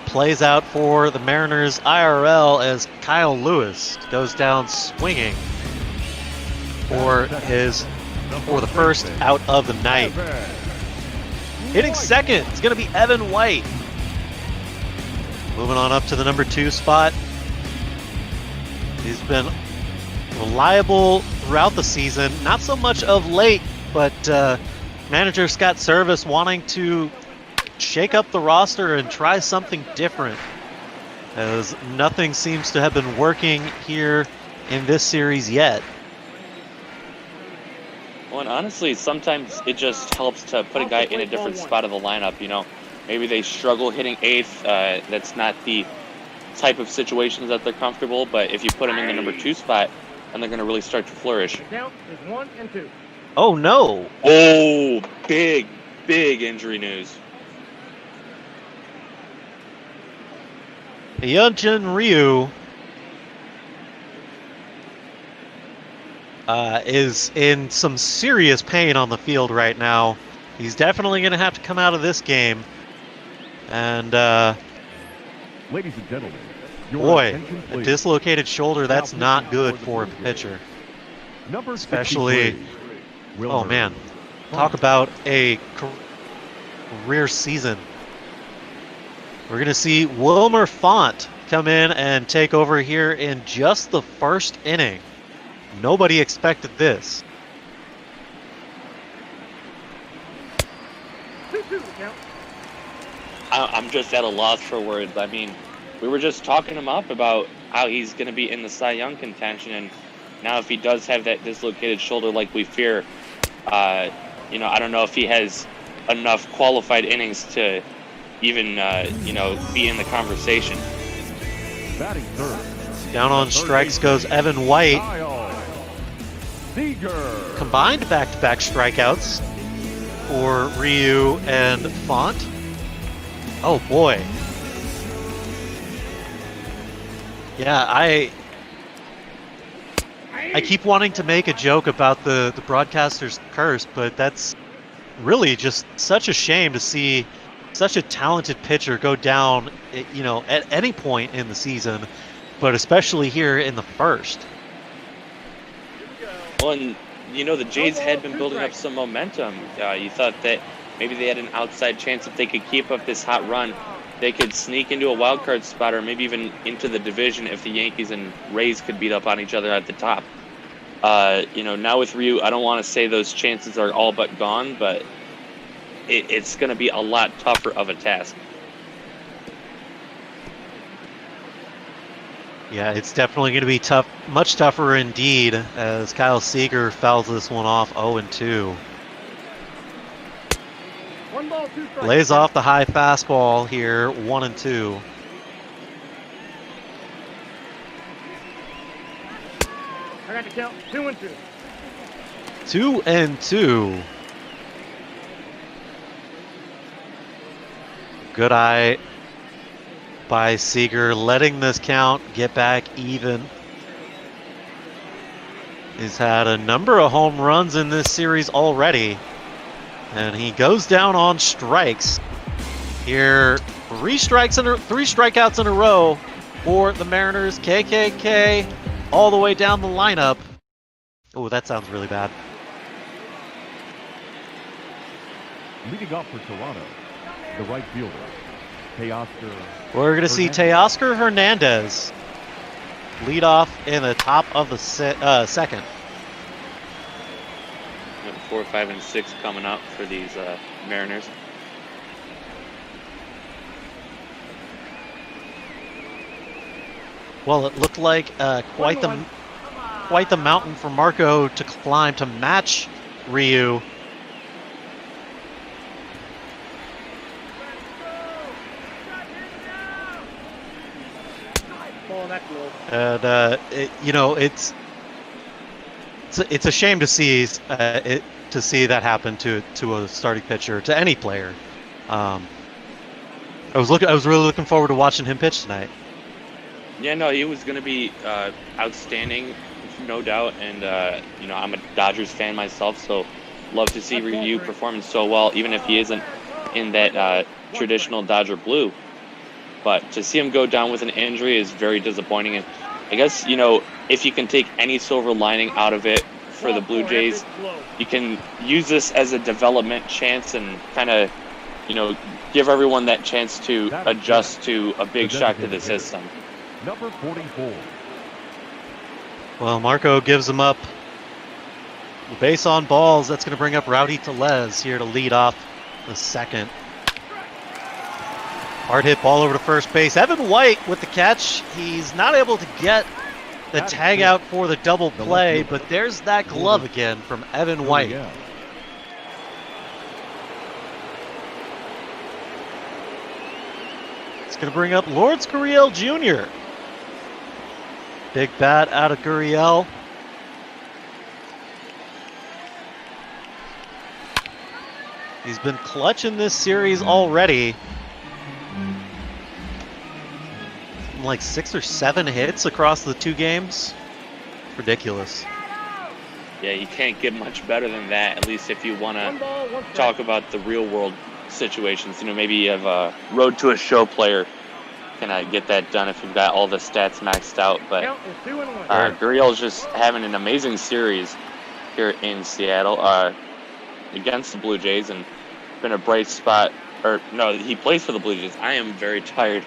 plays out for the Mariners IRL as Kyle Lewis goes down swinging for the first out of the night. Hitting second is going to be Evan White. Moving on up to the number 2 spot. He's been reliable throughout the season, not so much of late, but manager Scott Service wanting to shake up the roster and try something different, as nothing seems to have been working here in this series yet. Well, and honestly, sometimes it just helps to put a guy in a different spot of the lineup. You know, maybe they struggle hitting eighth. That's not the type of situations that they're comfortable. But if you put them in the number 2 spot, then they're going to really start to flourish. Count is 1 and 2. Oh no! Oh, big injury news. Hyunjin Ryu is in some serious pain on the field right now. He's definitely going to have to come out of this game. And, ladies and gentlemen, boy, a dislocated shoulder, that's not good for a pitcher. Especially, oh man, talk about a career season. We're going to see Wilmer Font come in and take over here in just the first inning. Nobody expected this. I'm just at a loss for words. I mean, we were just talking him up about how he's going to be in the Cy Young contention, and now if he does have that dislocated shoulder like we fear, I don't know if he has enough qualified innings to even, be in the conversation. Batting third. Down on strikes goes Evan White. Combined back-to-back strikeouts for Ryu and Font. Oh boy. Yeah, I keep wanting to make a joke about the broadcaster's curse, but that's really just such a shame to see such a talented pitcher go down, at any point in the season, but especially here in the first. Well, and, the Jays had been building up some momentum. You thought that maybe they had an outside chance if they could keep up this hot run. They could sneak into a wild card spot or maybe even into the division if the Yankees and Rays could beat up on each other at the top. Now with Ryu, I don't want to say those chances are all but gone, but it's going to be a lot tougher of a task. Yeah, it's definitely going to be tough, much tougher indeed, as Kyle Seager fouls this one off 0-2. Lays off the high fastball here, 1-2. I got to count 2-2. 2-2. Good eye by Seager, letting this count get back even. He's had a number of home runs in this series already, and he goes down on strikes. Here, 3 strikeouts in a row for the Mariners. KKK all the way down the lineup. Oh, that sounds really bad. Leading off for Toronto, the right fielder, Teoscar. We're going to see Teoscar Hernandez lead off in the top of the second. 4, 5, and 6 coming up for these Mariners. Well, it looked like quite the mountain for Marco to climb to match Ryu. And it's a shame to see that happen to a starting pitcher, to any player. I was really looking forward to watching him pitch tonight. Yeah, no, he was going to be outstanding, no doubt. And I'm a Dodgers fan myself, so love to see Ryu performing so well, even if he isn't in that traditional Dodger blue. But to see him go down with an injury is very disappointing. And I guess, if you can take any silver lining out of it for the Blue Jays, you can use this as a development chance and kind of, give everyone that chance to adjust to a big shock to the system. Number 44. Well, Marco gives him up Base on balls. That's going to bring up Rowdy Telez here to lead off the second. Hard hit ball over to first base. Evan White with the catch. He's not able to get the tag out for the double play, but there's that glove again from Evan White. It's going to bring up Lawrence Gurriel Jr. Big bat out of Gurriel. He's been clutch in this series already. Like 6 or 7 hits across the 2 games. Ridiculous. Yeah, you can't get much better than that, at least if you want to talk about the real world situations. You know, maybe you have a road to a show player can get that done if you've got all the stats maxed out. But Gurriel's just having an amazing series here in Seattle against the Blue Jays, and been a bright spot. Or no, he plays for the Blue Jays. I am very tired.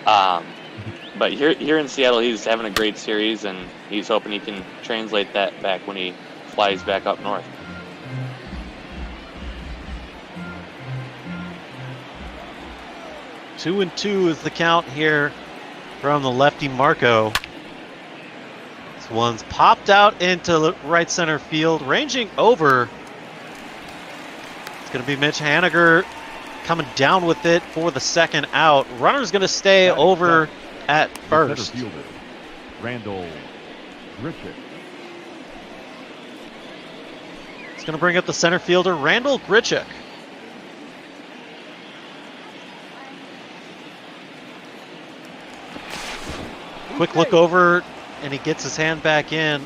But here in Seattle, he's having a great series, and he's hoping he can translate that back when he flies back up north. Two and 2 is the count here from the lefty Marco. This one's popped out into right center field, ranging over. It's going to be Mitch Haniger coming down with it for the second out. Runner's going to stay over at first. Fielder, Randall Grichuk. It's going to bring up the center fielder, Randall Grichuk. Quick look over, and he gets his hand back in.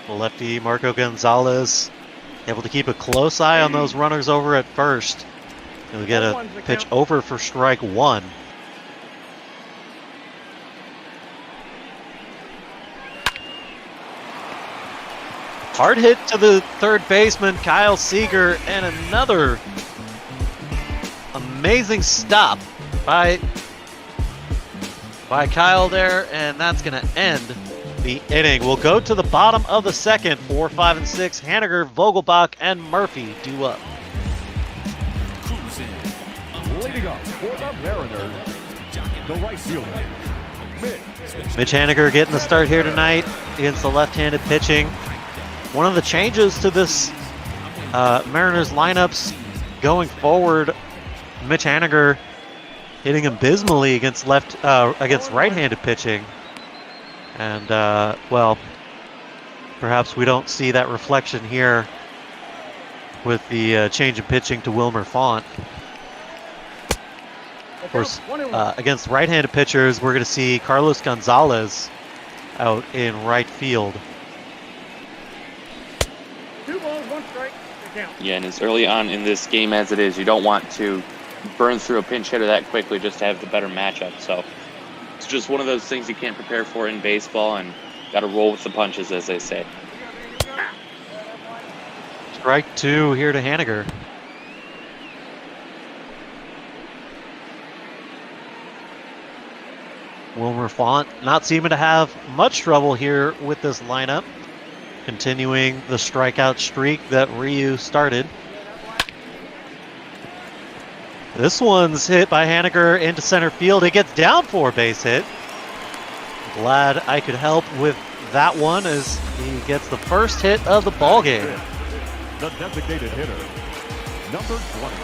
The lefty Marco Gonzales able to keep a close eye on those runners over at first. He'll get a pitch over for strike 1. Hard hit to the third baseman, Kyle Seager, and another amazing stop by Kyle there, and that's going to end the inning. We'll go to the bottom of the second. 4, 5, and 6. Haniger, Vogelbach, and Murphy due up. Leading up for the Mariners, the right fielder, Mitch Haniger getting the start here tonight against the left-handed pitching. One of the changes to this Mariners lineups going forward, Mitch Haniger hitting abysmally against right-handed pitching. And, well, perhaps we don't see that reflection here with the change in pitching to Wilmer Font. Of course, against right-handed pitchers, we're going to see Carlos Gonzalez out in right field. 2 balls, 1 strike. Yeah, and as early on in this game as it is, you don't want to burn through a pinch hitter that quickly just to have the better matchup. So it's just one of those things you can't prepare for in baseball, and got to roll with the punches, as they say. Strike 2 here to Haniger. Wilmer Font not seeming to have much trouble here with this lineup, continuing the strikeout streak that Ryu started. This one's hit by Haniger into center field. It gets down for a base hit. Glad I could help with that one as he gets the first hit of the ball game. the designated hitter, number 20.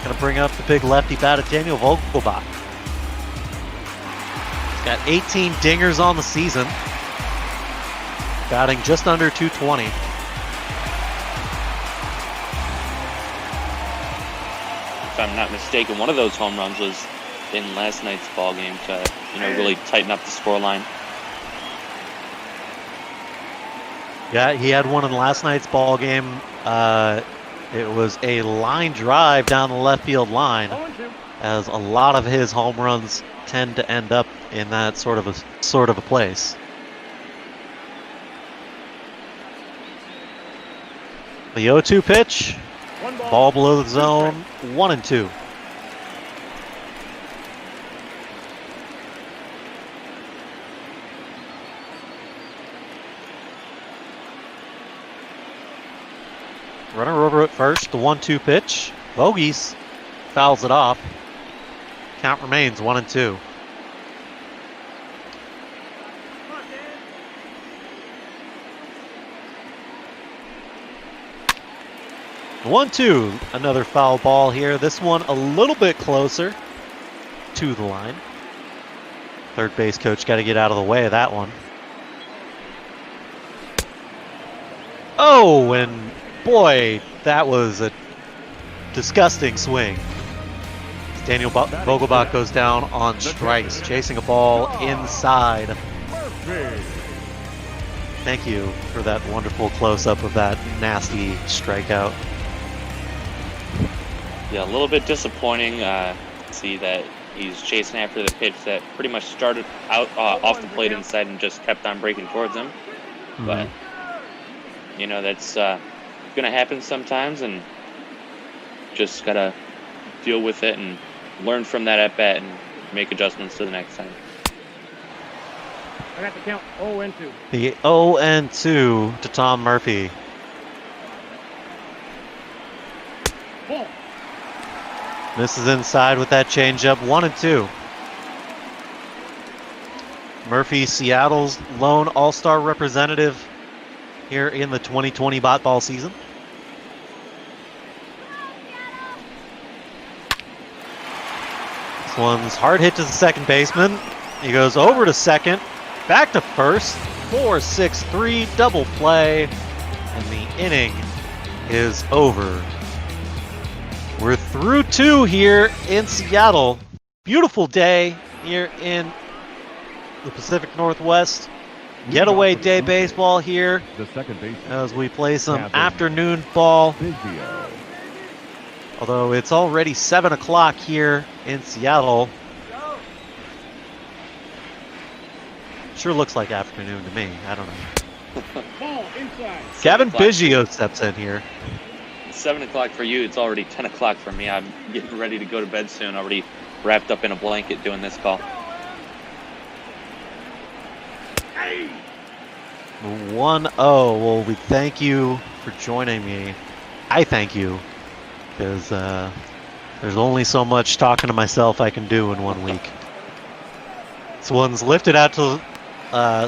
Going to bring up the big lefty bat of Daniel Vogelbach. He's got 18 dingers on the season, batting just under 220. If I'm not mistaken, one of those home runs was in last night's ball game to, really tighten up the scoreline. Yeah, he had one in last night's ball game. It was a line drive down the left field line, as a lot of his home runs tend to end up in that sort of a place. The 0-2 pitch, ball below the zone, 1-2. Runner over at first, the 1-2 pitch. Bogies fouls it off. Count remains 1-2. The 1-2, another foul ball here. This one a little bit closer to the line. Third base coach got to get out of the way of that one. Oh, and boy, that was a disgusting swing. Daniel Vogelbach goes down on strikes, chasing a ball inside. Thank you for that wonderful close-up of that nasty strikeout. Yeah, a little bit disappointing. See that he's chasing after the pitch that pretty much started out off the plate inside and just kept on breaking towards him. Mm-hmm. But you know, that's going to happen sometimes, and just got to deal with it and learn from that at bat and make adjustments to the next time. I got the count 0-2. The 0-2 to Tom Murphy. Ball. Misses inside with that changeup. 1-2. Murphy, Seattle's lone all-star representative here in the 2020 bot ball season. This one's hard hit to the second baseman. He goes over to second, back to first. 4-6-3 double play, and the inning is over. We're through 2 here in Seattle. Beautiful day here in the Pacific Northwest. Getaway day baseball here as we play some afternoon ball. Although it's already 7 o'clock here in Seattle. Sure looks like afternoon to me. I don't know. Ball inside. Gavin Biggio steps in here. 7 o'clock for you. It's already 10 o'clock for me. I'm getting ready to go to bed soon. Already wrapped up in a blanket doing this call. 1-0. Well, we thank you for joining me. I thank you, because there's only so much talking to myself I can do in 1 week. This one's lifted out to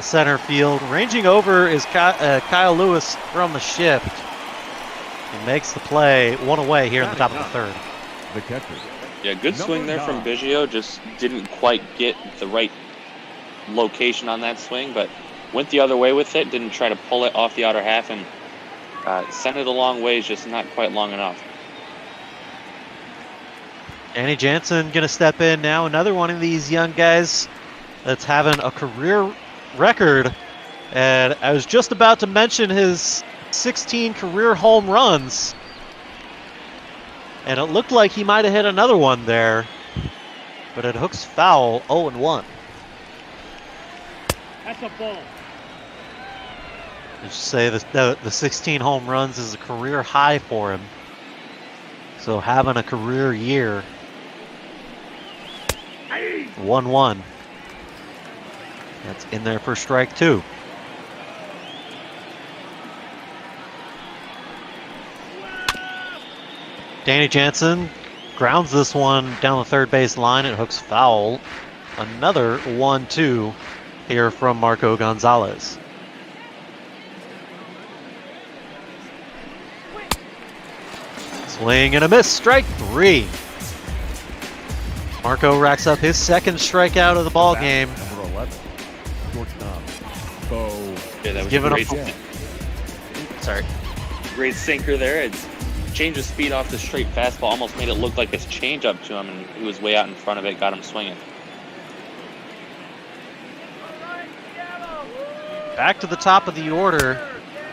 center field. Ranging over is Kyle Lewis from the shift. He makes the play 1 away here in the top of the third. The catcher. Yeah, good swing there from Biggio. Just didn't quite get the right location on that swing, but went the other way with it. Didn't try to pull it off the outer half and sent it a long ways, just not quite long enough. Danny Jansen going to step in now. Another one of these young guys that's having a career record. And I was just about to mention his 16 career home runs. And it looked like he might have hit another one there. But it hooks foul, 0-1. That's a ball. Just say the 16 home runs is a career high for him. So having a career year. 1-1. That's in there for strike 2. Danny Jansen grounds this one down the third base line. It hooks foul. Another 1-2 here from Marco Gonzales. Swing and a miss, strike 3. Marco racks up his second strikeout of the ball game. Number 11, shortstop, Yeah, that was giving great. up. Sorry. Great sinker there. It's change of speed off the straight fastball. Almost made it look like it's change up to him, and he was way out in front of it. Got him swinging. Back to the top of the order.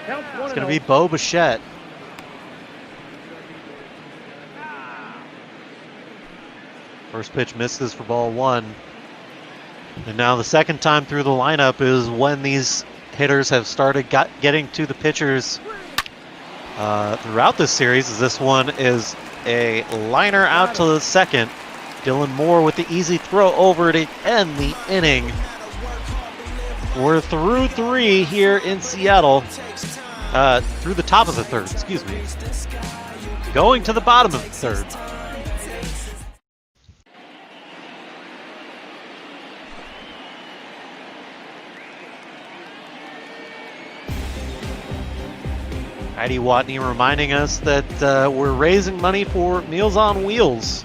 It's going to be Bo Bichette. First pitch misses for ball 1. And now the second time through the lineup is when these hitters have started getting to the pitchers throughout this series. As this one is a liner out to the second. Dylan Moore with the easy throw over to end the inning. We're through 3 here in Seattle through the top of the third, excuse me. Going to the bottom of the third. Heidi Watney reminding us that we're raising money for Meals on Wheels.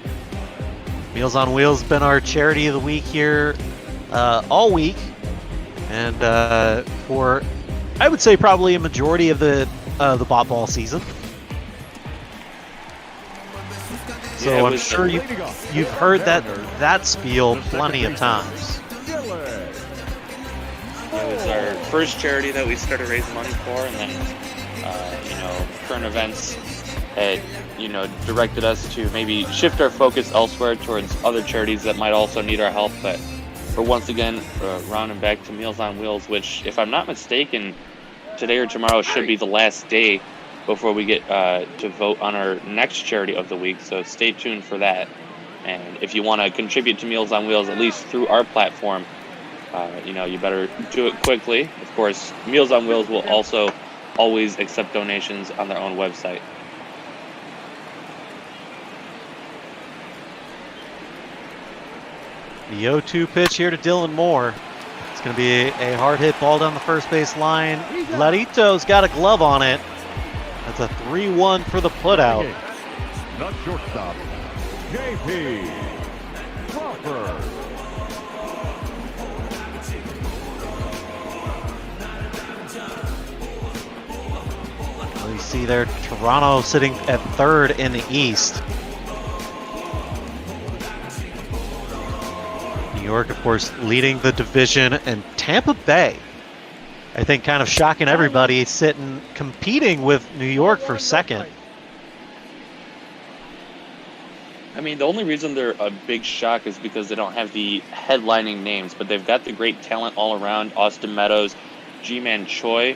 Meals on Wheels has been our charity of the week here all week. And for, I would say, probably a majority of the bot ball season. So Yeah, I'm sure you've heard that spiel plenty of times. It was our first charity that we started raising money for, and then current events had directed us to maybe shift our focus elsewhere towards other charities that might also need our help. But we're once again rounding back to Meals on Wheels, which, if I'm not mistaken, today or tomorrow should be the last day before we get to vote on our next charity of the week. So stay tuned for that. And if you want to contribute to Meals on Wheels, at least through our platform, you better do it quickly. Of course, Meals on Wheels will also always accept donations on their own website. The 0-2 pitch here to Dylan Moore. It's going to be a hard hit ball down the first base line. Larito's got a glove on it. That's a 3-1 for the putout. The shortstop, JP Crawford. We see there Toronto sitting at third in the East. New York, of course, leading the division, and Tampa Bay, I think, kind of shocking everybody, competing with New York for second. I mean, the only reason they're a big shock is because they don't have the headlining names, but they've got the great talent all around. Austin Meadows, G-Man Choi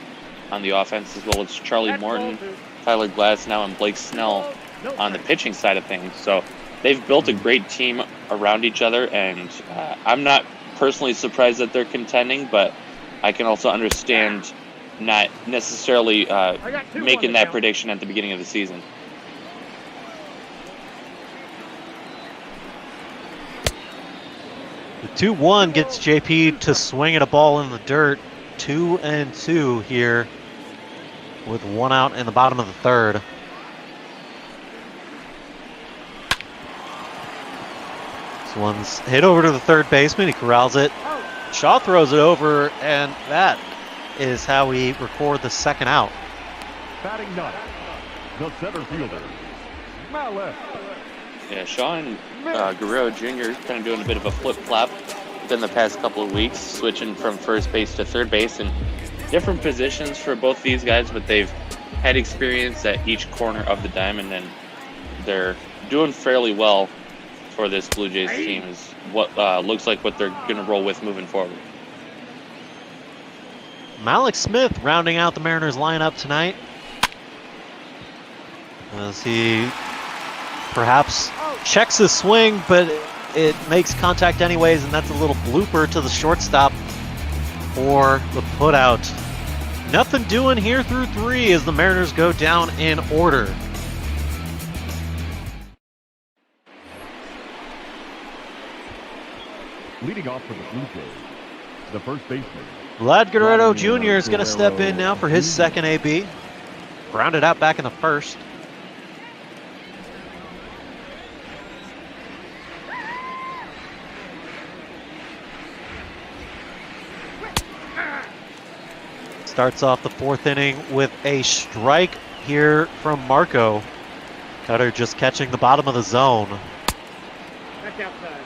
on the offense, as well as Charlie Morton, Tyler Glasnow, and Blake Snell on the pitching side of things. So they've built a great team around each other, and I'm not personally surprised that they're contending, but I can also understand not necessarily making that prediction at the beginning of the season. The 2-1 gets JP to swing at a ball in the dirt. 2-2 here with one out in the bottom of the third. This one's hit over to the third baseman. He corrals it. Shaw throws it over, and that is how we record the second out. Batting ninth, the center fielder, Malik. Yeah, Shaw and Guerrero Jr. kind of doing a bit of a flip-flop within the past couple of weeks, switching from first base to third base, and different positions for both these guys, but they've had experience at each corner of the diamond, and they're doing fairly well for this Blue Jays team, is what looks like what they're going to roll with moving forward. Malik Smith rounding out the Mariners lineup tonight, as he perhaps checks his swing, but it makes contact anyways, and that's a little blooper to the shortstop for the putout. Nothing doing here through three as the Mariners go down in order. Leading off for the Blue Jays, the first baseman, Vlad Guerrero Jr. is going to step in now for his second AB. Grounded out back in the first. Starts off the fourth inning with a strike here from Marco. Cutter just catching the bottom of the zone. Back outside.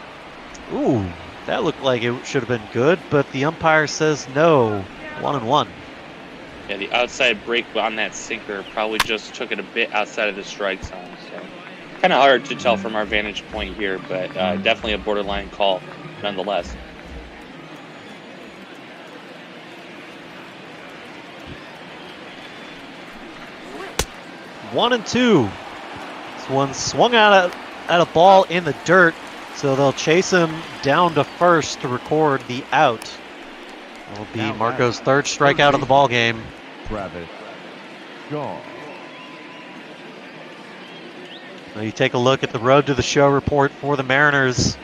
Ooh, that looked like it should have been good, but the umpire says no. 1-1. Yeah, the outside break on that sinker probably just took it a bit outside of the strike zone. So kind of hard to tell from our vantage point here, but definitely a borderline call nonetheless. One and two. This one swung out at a ball in the dirt, so they'll chase him down to first to record the out. That'll be Marco's third strikeout of the ball game. Travis Oscar. Now you take a look at the road to the show report for the Mariners.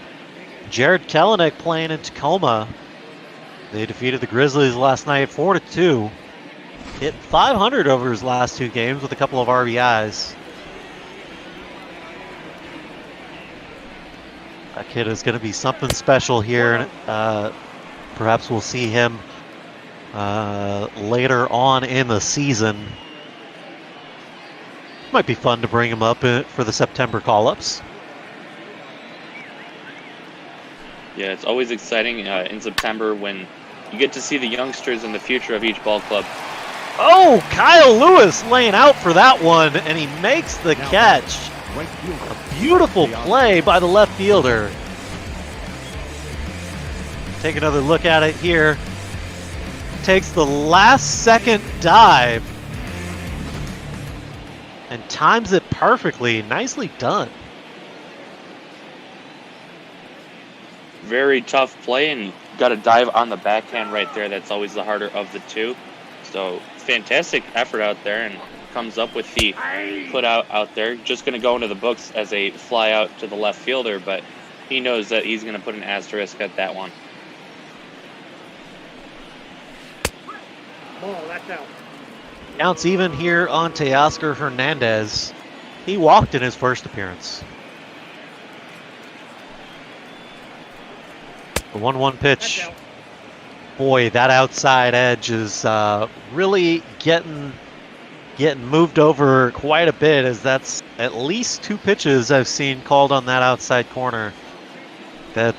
Jared Kelenic playing in Tacoma. They defeated the Grizzlies last night 4-2. Hit .500 over his last 2 games with a couple of RBIs. That kid is going to be something special here. Perhaps we'll see him later on in the season. Might be fun to bring him up for the September call-ups. Yeah, it's always exciting in September when you get to see the youngsters and the future of each ball club. Oh, Kyle Lewis laying out for that one, and he makes the catch. A beautiful play by the left fielder. Take another look at it here. Takes the last second dive and times it perfectly. Nicely done. Very tough play, and got a dive on the backhand right there. That's always the harder of the two. So fantastic effort out there, and comes up with the put out there. Just going to go into the books as a fly out to the left fielder, but he knows that he's going to put an asterisk at that one. Oh, that's out. Counts even here on Teoscar Hernandez. He walked in his first appearance. The 1-1 pitch. Boy, that outside edge is really getting moved over quite a bit, as that's at least 2 pitches I've seen called on that outside corner that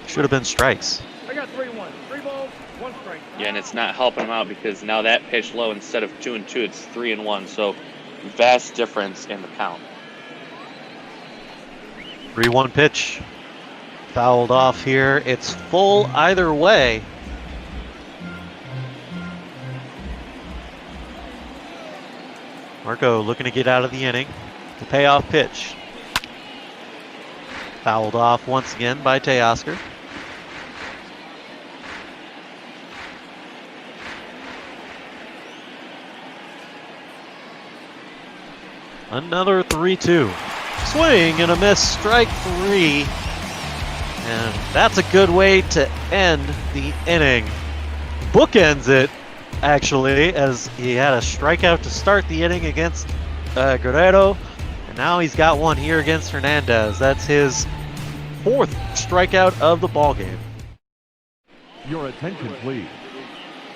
should have been strikes. I got 3-1. 3 balls, 1 strike. Yeah, and it's not helping him out because now that pitch low, instead of 2-2, it's 3-1. So vast difference in the count. 3-1 pitch. Fouled off here. It's full either way. Marco looking to get out of the inning. The payoff pitch. Fouled off once again by Teoscar. Another 3-2. Swing and a miss, strike 3. And that's a good way to end the inning. Bookends it, actually, as he had a strikeout to start the inning against Guerrero. And now he's got one here against Hernandez. That's his 4th strikeout of the ballgame. Your attention, please.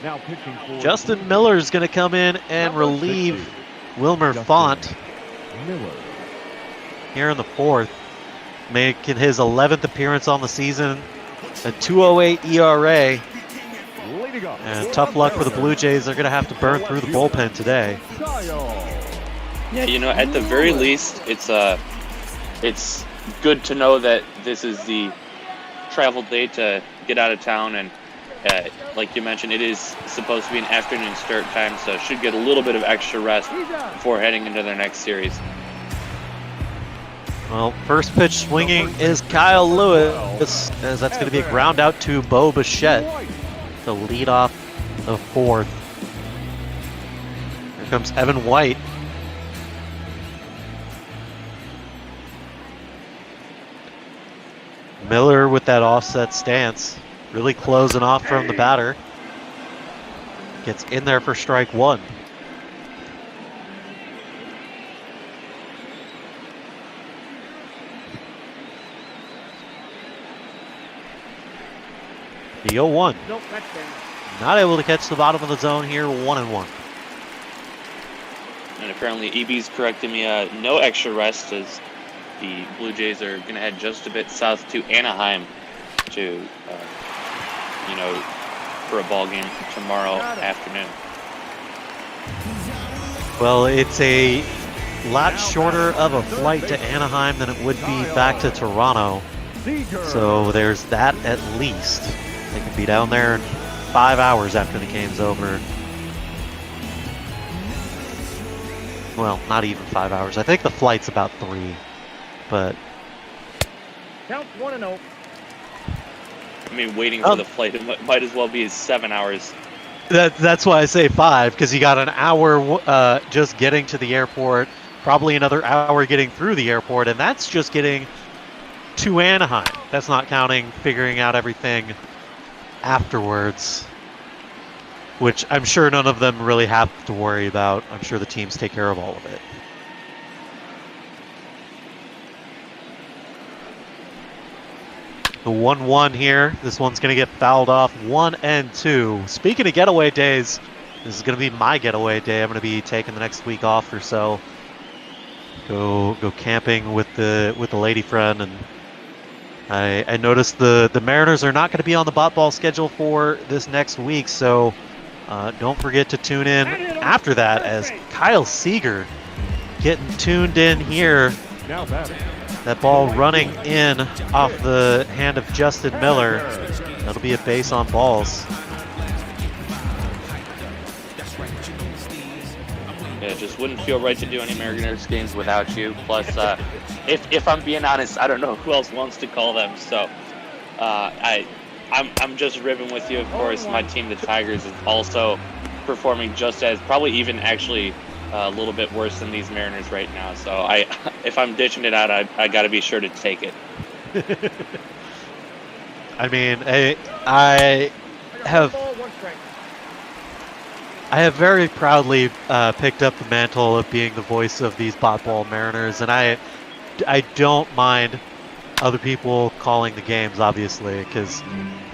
Now pitching for Justin Miller's going to come in and relieve Wilmer Font Miller. here in the 4th. Making his 11th appearance on the season, a 2.08 ERA, and tough luck for the Blue Jays. They're going to have to burn through the bullpen today. Yeah, you know, at the very least, it's good to know that this is the travel day to get out of town, and like you mentioned, it is supposed to be an afternoon start time, so should get a little bit of extra rest before heading into their next series. Well, first pitch swinging is Kyle Lewis, as that's going to be a ground out to Bo Bichette to lead off the 4th. Here comes Evan White. Miller with that offset stance, really closing off from the batter. Gets in there for strike 1. The 0-1. Nope, that's down. Not able to catch the bottom of the zone here, 1-1. And apparently EB's correcting me, no extra rest, as the Blue Jays are going to head just a bit south to Anaheim to, for a ball game tomorrow afternoon. Well, it's a lot shorter of a flight to Anaheim than it would be back to Toronto. So there's that at least. They could be down there in 5 hours after the game's over. Well, not even 5 hours. I think the flight's about 3. But Count 1-0. I mean, waiting for the flight, it might as well be 7 hours. That's why I say 5, because you got an hour just getting to the airport, probably another hour getting through the airport, and that's just getting to Anaheim. That's not counting figuring out everything afterwards, which I'm sure none of them really have to worry about. I'm sure the teams take care of all of it. The 1-1 here. This one's going to get fouled off 1 and 2. Speaking of getaway days, this is going to be my getaway day. I'm going to be taking the next week off or so. Go camping with the lady friend, and I noticed the Mariners are not going to be on the bot ball schedule for this next week, so don't forget to tune in after that as Kyle Seager getting tuned in here. That ball running in off the hand of Justin Miller. That'll be a base on balls. Yeah, it just wouldn't feel right to do any Mariners games without you. Plus, if I'm being honest, I don't know who else wants to call them. So, I'm just ribbing with you. Of course, my team, the Tigers, is also performing just as, probably even actually a little bit worse than these Mariners right now. So, if I'm ditching it out, I got to be sure to take it. I mean, I have very proudly picked up the mantle of being the voice of these bot ball Mariners, and I don't mind other people calling the games, obviously, because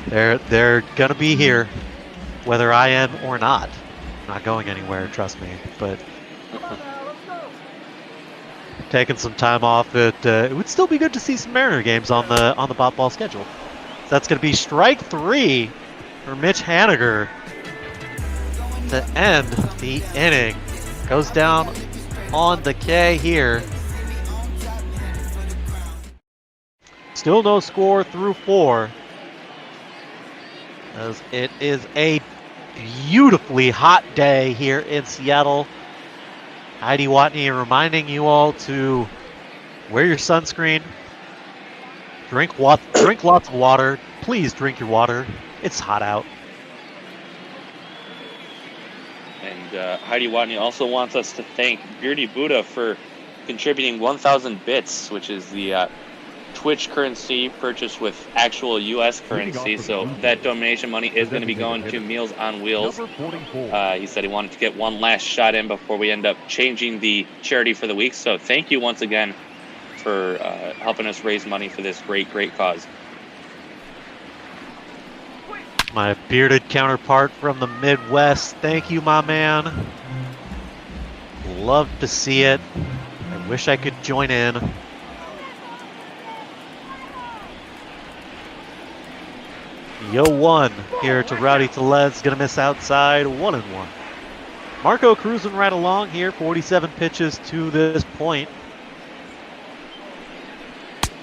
they're gonna be here, whether I am or not. I'm not going anywhere, trust me. But taking some time off, it would still be good to see some Mariner games on the bot ball schedule. So that's gonna be strike 3 for Mitch Haniger to end the inning. Goes down on the K here. Still no score through 4. As it is a beautifully hot day here in Seattle. Heidi Watney reminding you all to wear your sunscreen, drink lots of water. Please drink your water. It's hot out. And Heidi Watney also wants us to thank Beardy Buddha for contributing 1,000 bits, which is the Twitch currency purchased with actual U.S. currency. So that donation money is going to be going to Meals on Wheels. He said he wanted to get one last shot in before we end up changing the charity for the week. So thank you once again for helping us raise money for this great cause. My bearded counterpart from the Midwest, thank you, my man. Love to see it. I wish I could join in. Yo 1 here to Rowdy Tellez, gonna miss outside, 1-1. Marco cruising right along here, 47 pitches to this point.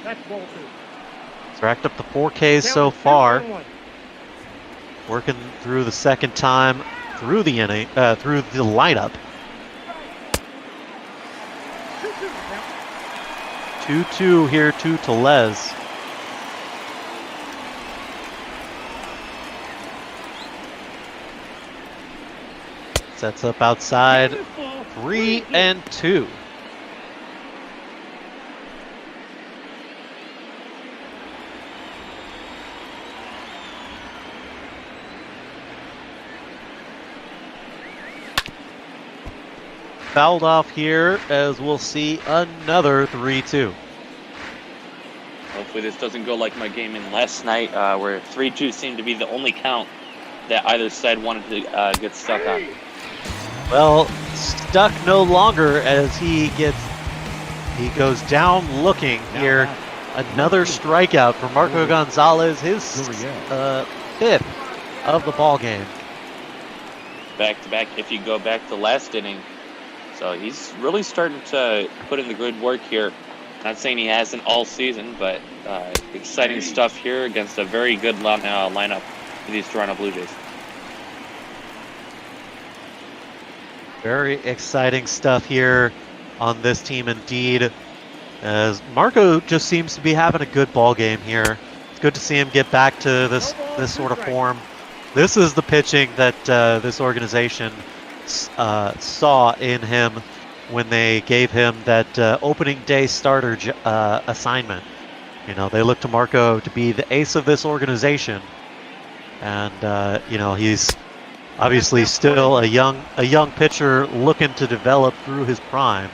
He's racked up the 4 Ks so far. Working through the second time through the inning, through the lineup. 2-2 here to Tellez. Sets up outside, 3-2. Fouled off here as we'll see another 3-2. Hopefully this doesn't go like my game in last night, where 3-2 seemed to be the only count that either side wanted to get stuck on. Well, stuck no longer as he goes down looking here. Another strikeout for Marco Gonzales, his 5th of the ball game. Back to back. If you go back to last inning, so he's really starting to put in the good work here. Not saying he hasn't all season, but exciting stuff here against a very good lineup for these Toronto Blue Jays. Very exciting stuff here on this team indeed, as Marco just seems to be having a good ball game here. It's good to see him get back to this sort of form. This is the pitching that this organization saw in him when they gave him that opening day starter assignment. You know, they look to Marco to be the ace of this organization, and you know, he's obviously still a young pitcher looking to develop through his prime.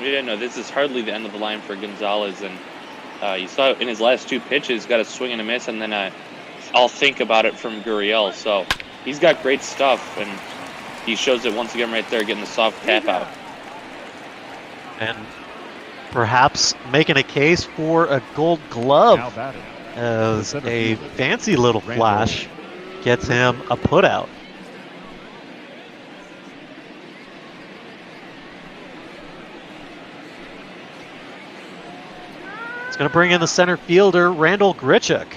Yeah, no, this is hardly the end of the line for Gonzales, and you saw in his last 2 pitches, got a swing and a miss, and then I'll think about it from Gurriel. So he's got great stuff, and he shows it once again right there, getting the soft tap out. And perhaps making a case for a Gold Glove as a fancy little flash gets him a putout. It's going to bring in the center fielder, Randall Grichuk.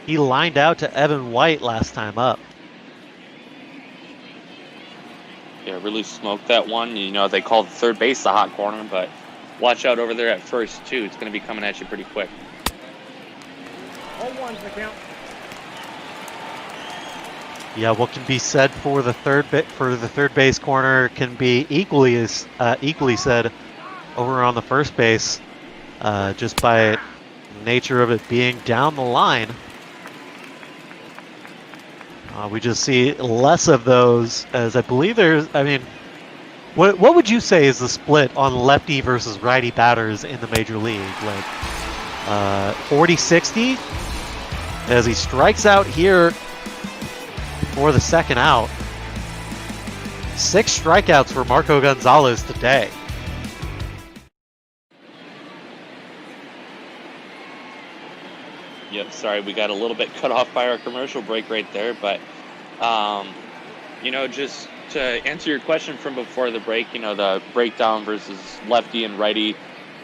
He lined out to Evan White last time up. Yeah, really smoked that one. You know, they call third base the hot corner, but watch out over there at first, too. It's going to be coming at you pretty quick. All ones, the count. Yeah, what can be said for the third base corner can be equally said over on the first base, just by nature of it being down the line. We just see less of those, as I believe there's. I mean, what would you say is the split on lefty versus righty batters in the major league? Like 40-60, as he strikes out here for the second out. 6 strikeouts for Marco Gonzales today. Yep, sorry, we got a little bit cut off by our commercial break right there, but, you know, just to answer your question from before the break, you know, the breakdown versus lefty and righty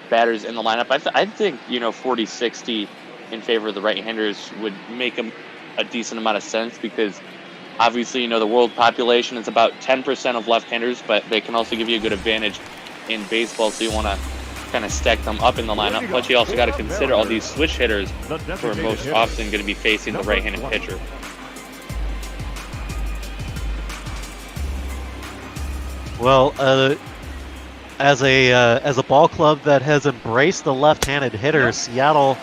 batters in the lineup, I think, you know, 40-60 in favor of the right-handers would make a decent amount of sense, because obviously, you know, the world population is about 10% of left-handers, but they can also give you a good advantage in baseball, so you want to kind of stack them up in the lineup. But you also got to consider all these switch hitters who are most often going to be facing the right-handed pitcher. Well, as a ball club that has embraced the left-handed hitter, Seattle,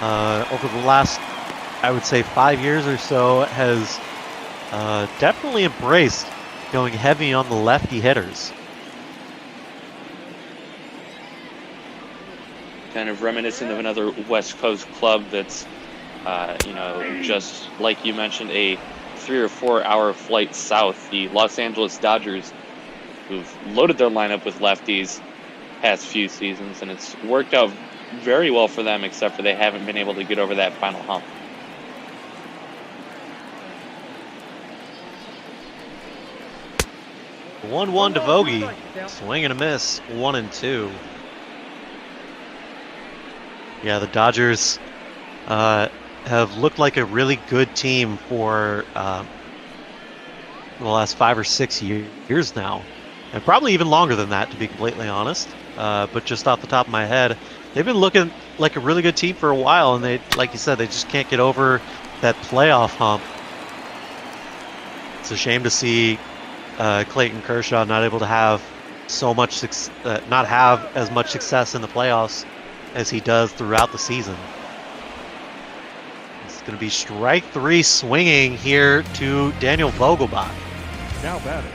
over the last, I would say, 5 years or so, has definitely embraced going heavy on the lefty hitters. Kind of reminiscent of another West Coast club that's, you know, just like you mentioned, a 3 or 4 hour flight south, the Los Angeles Dodgers, who've loaded their lineup with lefties past few seasons, and it's worked out very well for them, except for they haven't been able to get over that final hump. The 1-1 to Vogie, swing and a miss, 1-2. Yeah, the Dodgers have looked like a really good team for the last 5 or 6 years now, and probably even longer than that, to be completely honest. But just off the top of my head, they've been looking like a really good team for a while, and they, like you said, they just can't get over that playoff hump. It's a shame to see Clayton Kershaw not able to have not have as much success in the playoffs as he does throughout the season. It's going to be strike 3 swinging here to Daniel Vogelbach. Now batting.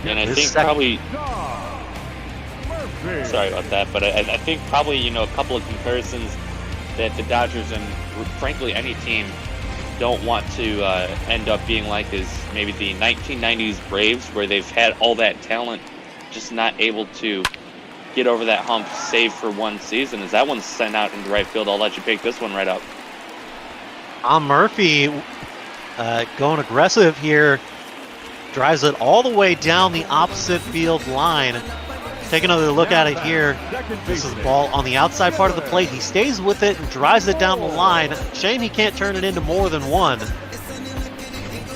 And I think probably, sorry about that, but I think probably, you know, a couple of comparisons that the Dodgers and frankly any team don't want to end up being like is maybe the 1990s Braves, where they've had all that talent, just not able to get over that hump, save for one season. As that one's sent out into right field, I'll let you pick this one right up. Murphy going aggressive here, drives it all the way down the opposite field line. Take another look at it here. This is the ball on the outside part of the plate. He stays with it and drives it down the line. Shame he can't turn it into more than one.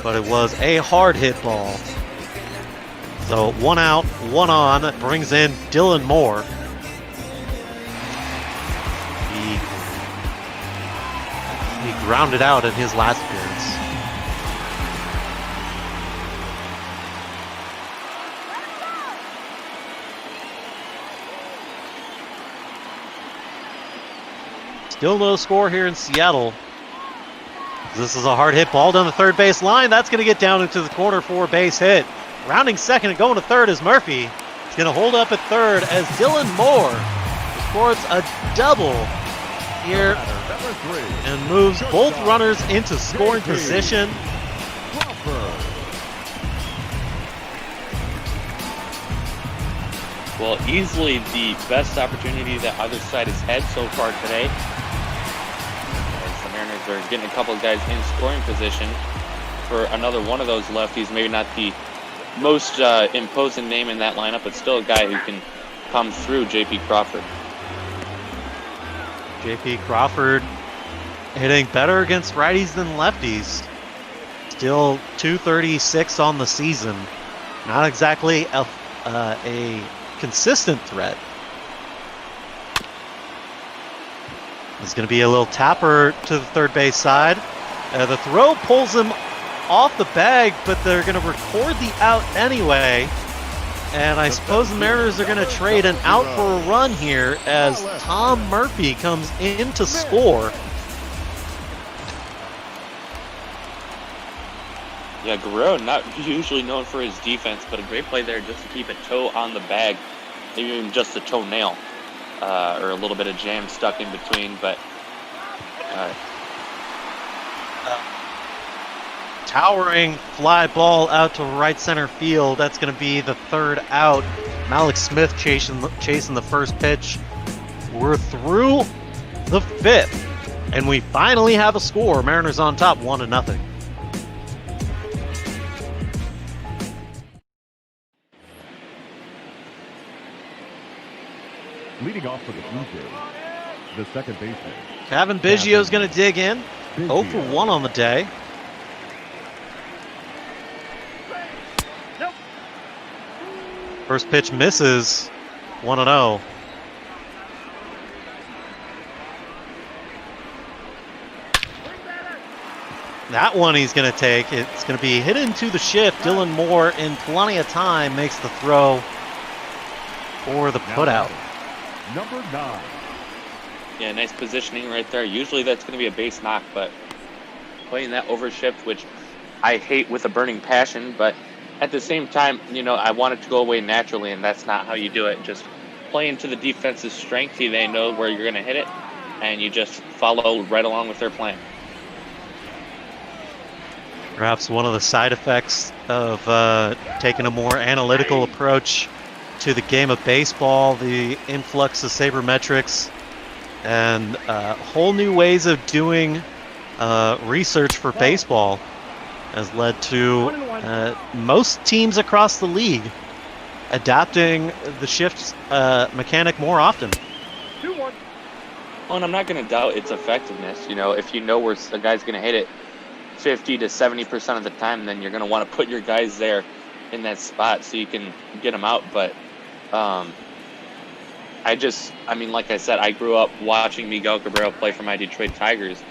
But it was a hard hit ball. So 1 out, 1 on. That brings in Dylan Moore. He grounded out in his last appearance. Still no score here in Seattle. This is a hard hit ball down the third base line. That's going to get down into the corner for a base hit. Rounding second and going to third is Murphy. He's going to hold up at third as Dylan Moore scores a double here and moves both runners into scoring position. Well, easily the best opportunity that either side has had so far today. As the Mariners are getting a couple of guys in scoring position for another one of those lefties. Maybe not the most imposing name in that lineup, but still a guy who can come through, J.P. Crawford. J.P. Crawford hitting better against righties than lefties. Still 236 on the season. Not exactly a consistent threat. There's going to be a little tapper to the third base side. The throw pulls him off the bag, but they're going to record the out anyway. And I suppose the Mariners are going to trade an out for a run here as Tom Murphy comes in to score. Yeah, Guerrero not usually known for his defense, but a great play there just to keep a toe on the bag, maybe even just a toenail, or a little bit of jam stuck in between, but towering fly ball out to right center field. That's going to be the third out. Malik Smith chasing the first pitch. We're through the fifth, and we finally have a score. Mariners on top, 1-0. Leading off for the Blue Jays, the second baseman. Kevin Biggio's going to dig in. 0 for 1 on the day. First pitch misses. 1-0. That one he's going to take. It's going to be hit into the shift. Dylan Moore, in plenty of time, makes the throw for the putout. Number 9. yeah, nice positioning right there. Usually that's going to be a base knock, but playing that overshift, which I hate with a burning passion, but at the same time, you know, I want it to go away naturally, and that's not how you do it. Just play into the defense's strength. They know where you're going to hit it, and you just follow right along with their plan. Perhaps one of the side effects of taking a more analytical approach to the game of baseball, the influx of sabermetrics, and whole new ways of doing research for baseball has led to most teams across the league adapting the shift mechanic more often. Well, and I'm not going to doubt its effectiveness. You know, if you know where a guy's going to hit it 50 to 70% of the time, then you're going to want to put your guys there in that spot so you can get them out. But I mean, like I said, I grew up watching Miguel Cabrera play for my Detroit Tigers,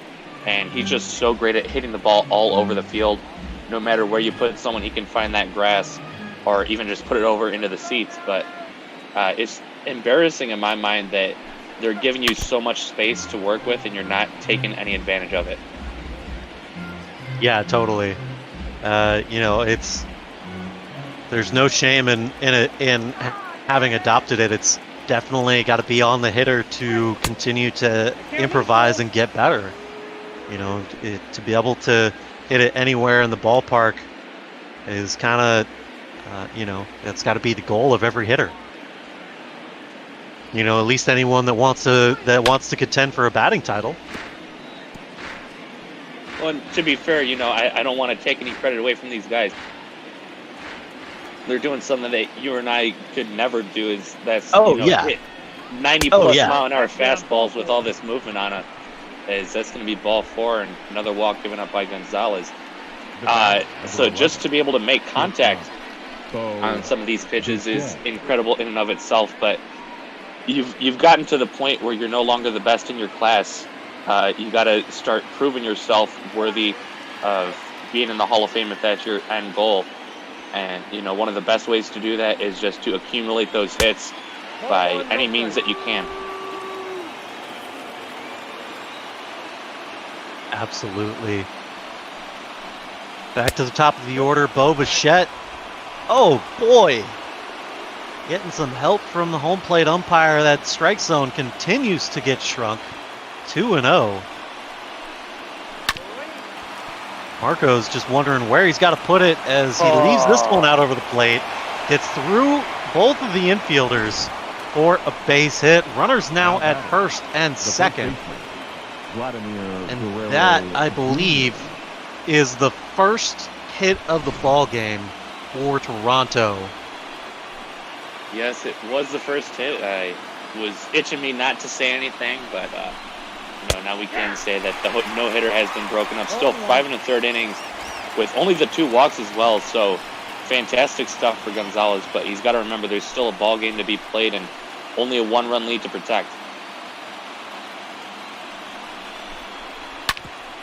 and he's just so great at hitting the ball all over the field. No matter where you put someone, he can find that grass or even just put it over into the seats. But it's embarrassing in my mind that they're giving you so much space to work with and you're not taking any advantage of it. Yeah, totally. You know, there's no shame in having adopted it. It's definitely got to be on the hitter to continue to improvise and get better. You know, to be able to hit it anywhere in the ballpark is kind of, you know, that's got to be the goal of every hitter. You know, at least anyone that wants to contend for a batting title. Well, and to be fair, you know, I don't want to take any credit away from these guys. They're doing something that you and I could never do. Hit 90 plus mile an hour fastballs with all this movement on it. That's going to be ball 4 and another walk given up by Gonzales. So just to be able to make contact on some of these pitches is incredible in and of itself, but you've gotten to the point where you're no longer the best in your class. You got to start proving yourself worthy of being in the Hall of Fame if that's your end goal. And, you know, one of the best ways to do that is just to accumulate those hits by any means that you can. Absolutely. Back to the top of the order, Bo Bichette. Oh, boy. Getting some help from the home plate umpire. That strike zone continues to get shrunk. 2-0. Marco's just wondering where he's got to put it as he leaves this one out over the plate. Gets through both of the infielders for a base hit. Runners now at first and second. And that, I believe, is the first hit of the ball game for Toronto. Yes, it was the first hit. I was itching me not to say anything, but you know, now we can say that the no-hitter has been broken up. Still 5 1/3 innings with only the 2 walks as well. So fantastic stuff for Gonzales, but he's got to remember there's still a ball game to be played and only a 1-run lead to protect.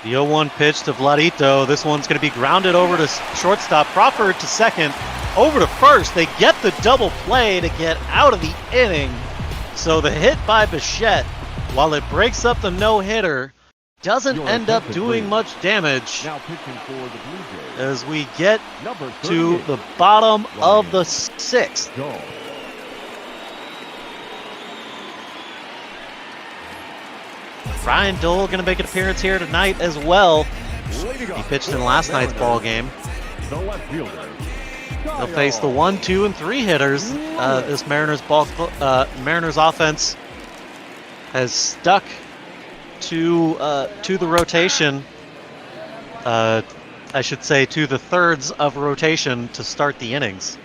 The 0-1 pitch to Vladito. This one's going to be grounded over to shortstop. Crawford to second. Over to first. They get the double play to get out of the inning. So the hit by Bichette, while it breaks up the no-hitter, doesn't end up doing much damage as we get to the bottom of the 6th. Ryan Dole going to make an appearance here tonight as well. He pitched in last night's ball game. They'll face the 1, 2, and 3 hitters. This Mariners offense has stuck to the rotation. I should say to the thirds of rotation to start the innings.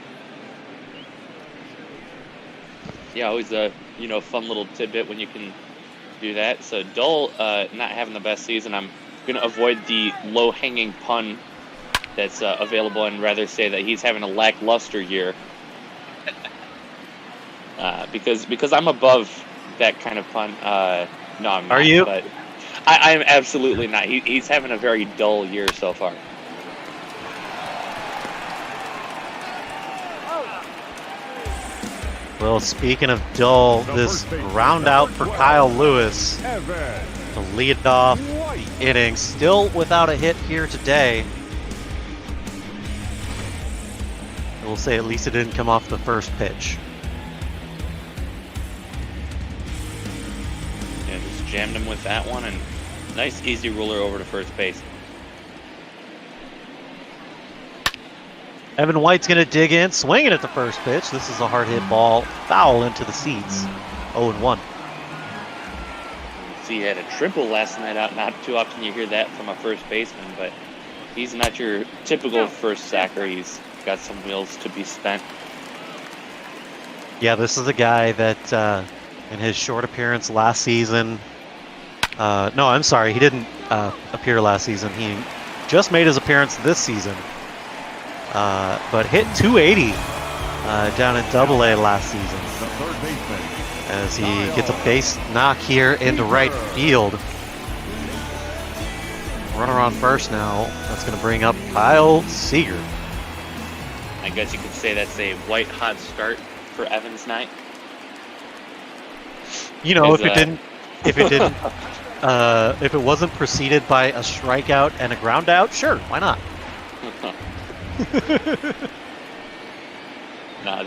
Yeah, always a fun little tidbit when you can do that. So Dole not having the best season. I'm going to avoid the low-hanging pun that's available and rather say that he's having a lackluster year. Because I'm above that kind of pun. No, I'm not. Are you? But I'm absolutely not. He's having a very dull year so far. Well, speaking of dull, this ground out for Kyle Lewis to lead off the inning. Still without a hit here today. We'll say at least it didn't come off the first pitch. Yeah, just jammed him with that one, and nice easy roller over to first base. Evan White's going to dig in, swinging at the first pitch. This is a hard hit ball, foul into the seats. 0-1. See, he had a triple last night out. Not too often you hear that from a first baseman, but he's not your typical first sacker. He's got some wheels to be spent. Yeah, this is a guy that in his short appearance last season, no, I'm sorry, he didn't appear last season. He just made his appearance this season. But hit 280 down in Double-A last season as he gets a base knock here into right field. Runner on first now. That's going to bring up Kyle Seager. I guess you could say that's a white-hot start for Evans night. You know, if it wasn't preceded by a strikeout and a ground out, sure, why not? Nah,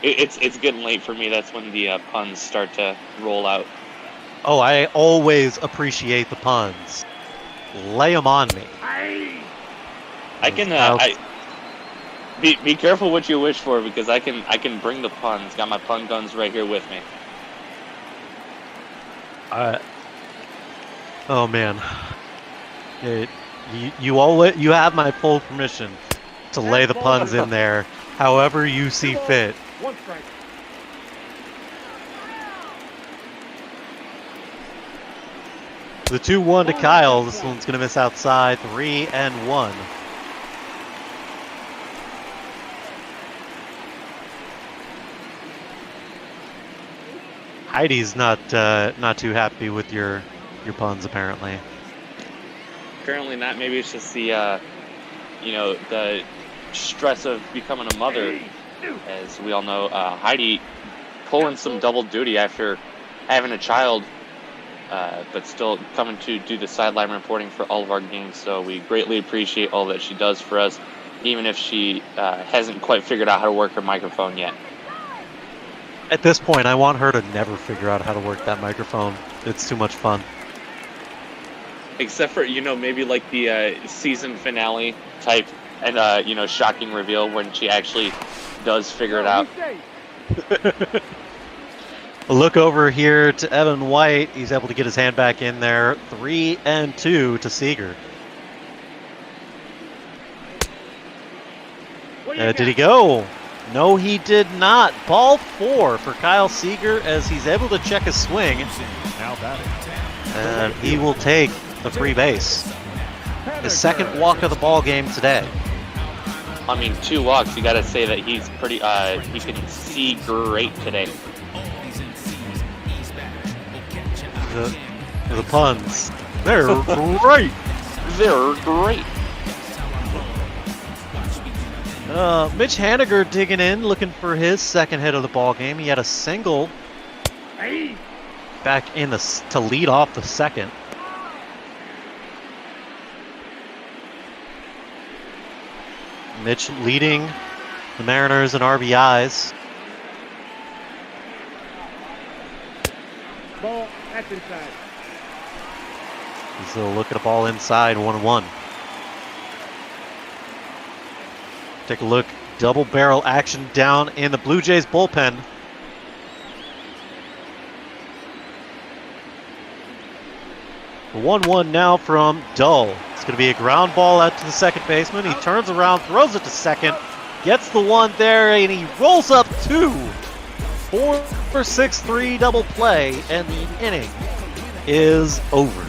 it's getting late for me. That's when the puns start to roll out. Oh, I always appreciate the puns. Lay them on me. I can be careful what you wish for, because I can bring the puns. Got my pun guns right here with me. Oh man, you have my full permission to lay the puns in there, however you see fit. One strike. The 2-1 to Kyle. This one's gonna miss outside. 3-1. Heidi's not too happy with your puns apparently. Apparently not. Maybe it's just the the stress of becoming a mother. As we all know, Heidi pulling some double duty after having a child, but still coming to do the sideline reporting for all of our games. So we greatly appreciate all that she does for us, even if she hasn't quite figured out how to work her microphone yet. At this point, I want her to never figure out how to work that microphone. It's too much fun. Except for, maybe like the season finale type and, shocking reveal when she actually does figure it out. A look over here to Evan White. He's able to get his hand back in there. 3-2 to Seeger. Did he go? No, he did not. Ball 4 for Kyle Seeger as he's able to check his swing. And he will take the free base. His second walk of the ball game today. I mean, 2 walks. You got to say that he's pretty. He can see great today. The puns. They're great. They're great. Mitch Haniger digging in, looking for his second hit of the ball game. He had a single back in to lead off the second. Mitch leading the Mariners in RBIs. Ball, that's inside. He's a look at a ball inside, 1-1. Take a look, double barrel action down in the Blue Jays bullpen. The 1-1 now from Dull. It's going to be a ground ball out to the second baseman. He turns around, throws it to second, gets the one there, and he rolls up 2. 4-6-3 double play, and the inning is over.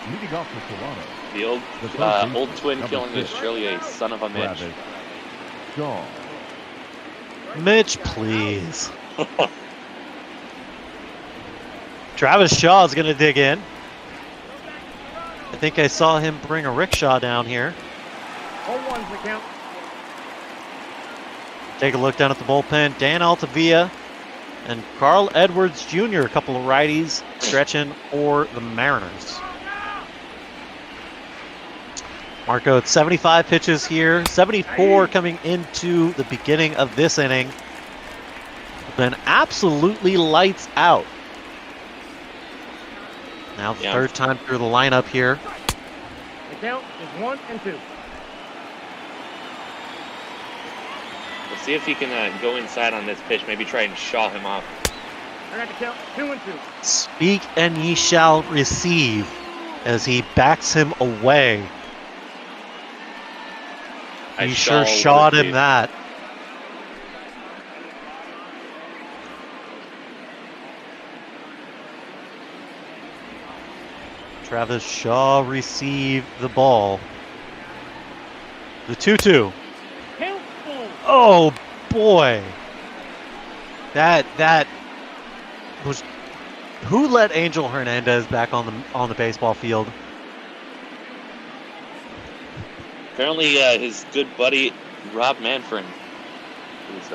Leading off for Toronto. The old twin killing is surely a son of a Mitch. Mitch, please. Travis Shaw is going to dig in. I think I saw him bring a rickshaw down here. 0-1's the count. Take a look down at the bullpen. Dan Altavilla and Carl Edwards Jr., a couple of righties stretching for the Mariners. Marco at 75 pitches here, 74 coming into the beginning of this inning. Been absolutely lights out. Now the third time through the lineup here. The count is 1 and 2. We'll see if he can go inside on this pitch, maybe try and shaw him off. I got the count, 2 and 2. Speak and ye shall receive as he backs him away. He sure shot him that. Travis Shaw received the ball. The 2-2. Oh boy. That was, who let Angel Hernandez back on the baseball field? Apparently, his good buddy Rob Manfred is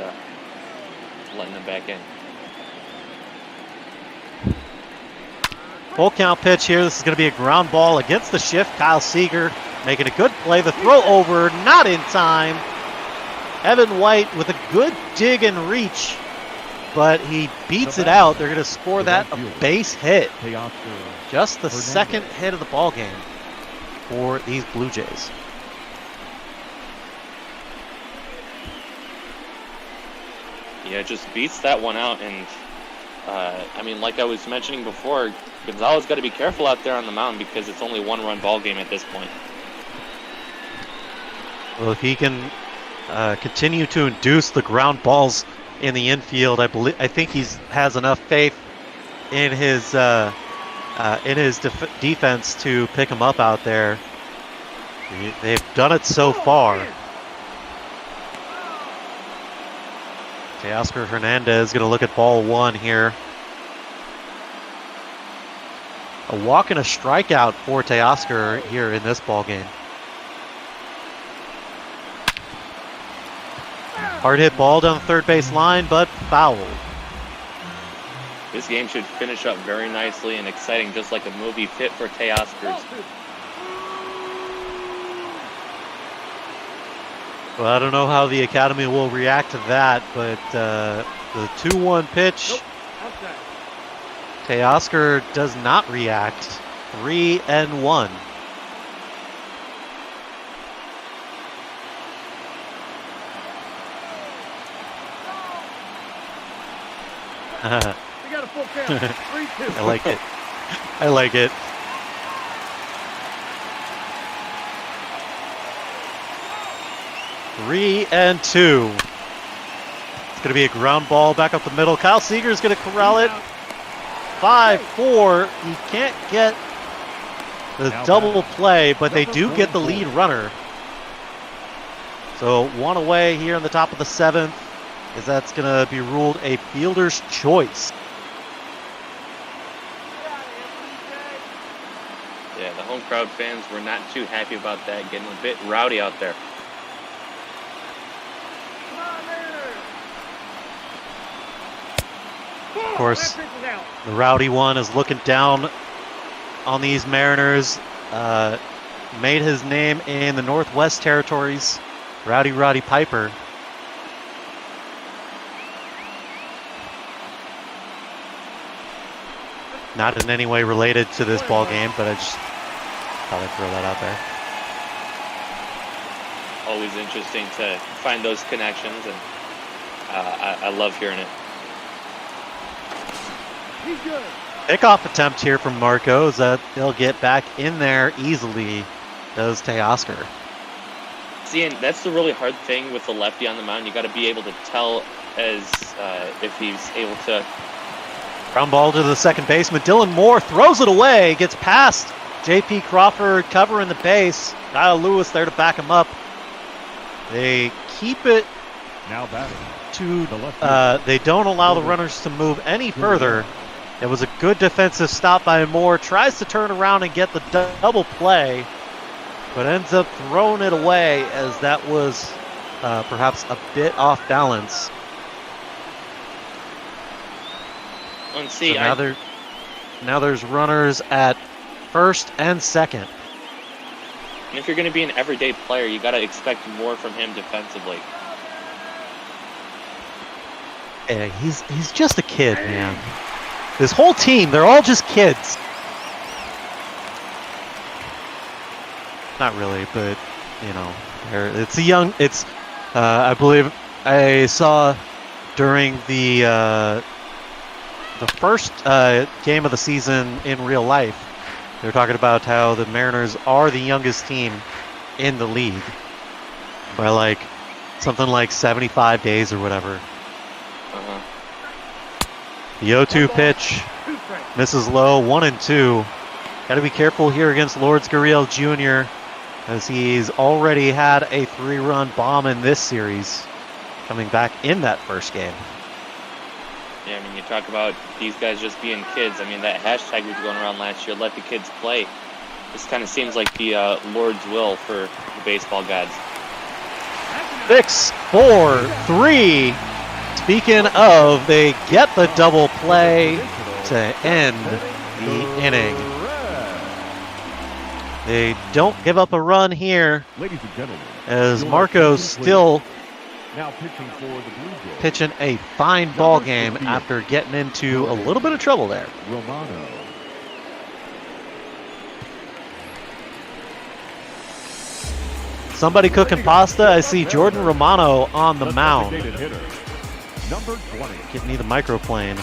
letting him back in. Full count pitch here. This is going to be a ground ball against the shift. Kyle Seeger making a good play. The throw over, not in time. Evan White with a good dig and reach, but he beats it out. They're going to score that a base hit. Just the second hit of the ball game for these Blue Jays. Yeah, just beats that one out. And, I mean, like I was mentioning before, Gonzales got to be careful out there on the mound because it's only 1-run ball game at this point. Well, if he can continue to induce the ground balls in the infield, I think he has enough faith in his defense to pick him up out there. They've done it so far. Teoscar Hernandez going to look at ball one here. A walk and a strikeout for Teoscar here in this ball game. Hard hit ball down the third base line, but foul. This game should finish up very nicely and exciting, just like a movie fit for Teoscar's. Well, I don't know how the Academy will react to that, but the 2-1 pitch, Teoscar does not react. 3-1. We got a full count. 3-2. I like it. I like it. Three and two. It's going to be a ground ball back up the middle. Kyle Seager's going to corral it. 5-4. He can't get the double play, but they do get the lead runner. So one away here in the top of the seventh, as that's going to be ruled a fielder's choice. Yeah, the home crowd fans were not too happy about that, getting a bit rowdy out there. Of course, the rowdy one is looking down on these Mariners. Made his name in the Northwest Territories. Rowdy Roddy Piper. Not in any way related to this ball game, but I just thought I'd throw that out there. Always interesting to find those connections, and I love hearing it. Pickoff attempt here from Marcos that they'll get back in there easily, does Teoscar. See, and that's the really hard thing with the lefty on the mound. You got to be able to tell as if he's able to. Ground ball to the second baseman. Dylan Moore throws it away, gets past J.P. Crawford covering the base. Kyle Lewis there to back him up. They keep it now batting to. They don't allow the runners to move any further. It was a good defensive stop by Moore. Tries to turn around and get the double play, but ends up throwing it away as that was perhaps a bit off balance. And see, so now there's runners at first and second. And if you're going to be an everyday player, you got to expect more from him defensively. Yeah, he's just a kid, man. This whole team, they're all just kids. Not really, but you know, it's a young. It's I believe I saw during the first game of the season in real life. They're talking about how the Mariners are the youngest team in the league by like something like 75 days or whatever. The 0-2 pitch misses low, 1-2. Got to be careful here against Lourdes Gurriel Jr. as he's already had a 3-run bomb in this series, coming back in that first game. Yeah, I mean, you talk about these guys just being kids. I mean, that hashtag was going around last year, let the kids play. This kind of seems like the Lord's will for the baseball gods. 6, 4, 3. Speaking of, they get the double play to end the inning. They don't give up a run here, ladies and gentlemen, as Marco's still now pitching for the Blue Jays. Pitching a fine ball game after getting into a little bit of trouble there. Romano. Somebody cooking pasta. I see Jordan Romano on the mound. Number 20. Give me the microplane.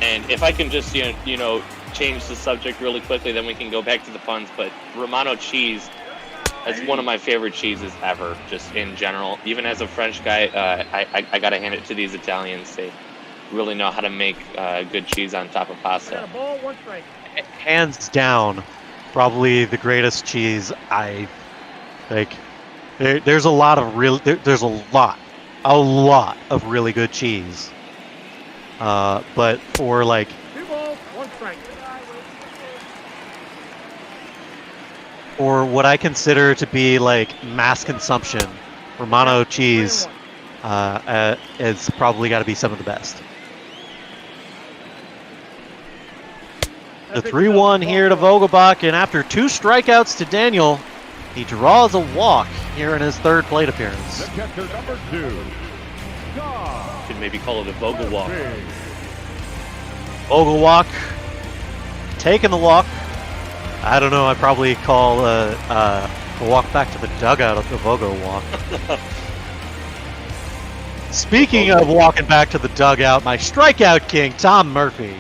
And if I can just, you know, change the subject really quickly, then we can go back to the puns. But Romano cheese, that's one of my favorite cheeses ever, just in general. Even as a French guy, I got to hand it to these Italians. They really know how to make good cheese on top of pasta. Hands down, probably the greatest cheese I like. There's a lot of there's a lot of really good cheese. But for like 2 balls, 1 strike. or what I consider to be like mass consumption, Romano cheese it's probably got to be some of the best. The 3-1 here to Vogelbach, and after 2 strikeouts to Daniel, he draws a walk here in his 3rd plate appearance. The catcher number 2. Could maybe call it a Vogel walk. Vogelbach taking the walk. I don't know. I probably call a walk back to the dugout of the Vogel walk. Speaking of walking back to the dugout, my strikeout king, Tom Murphy.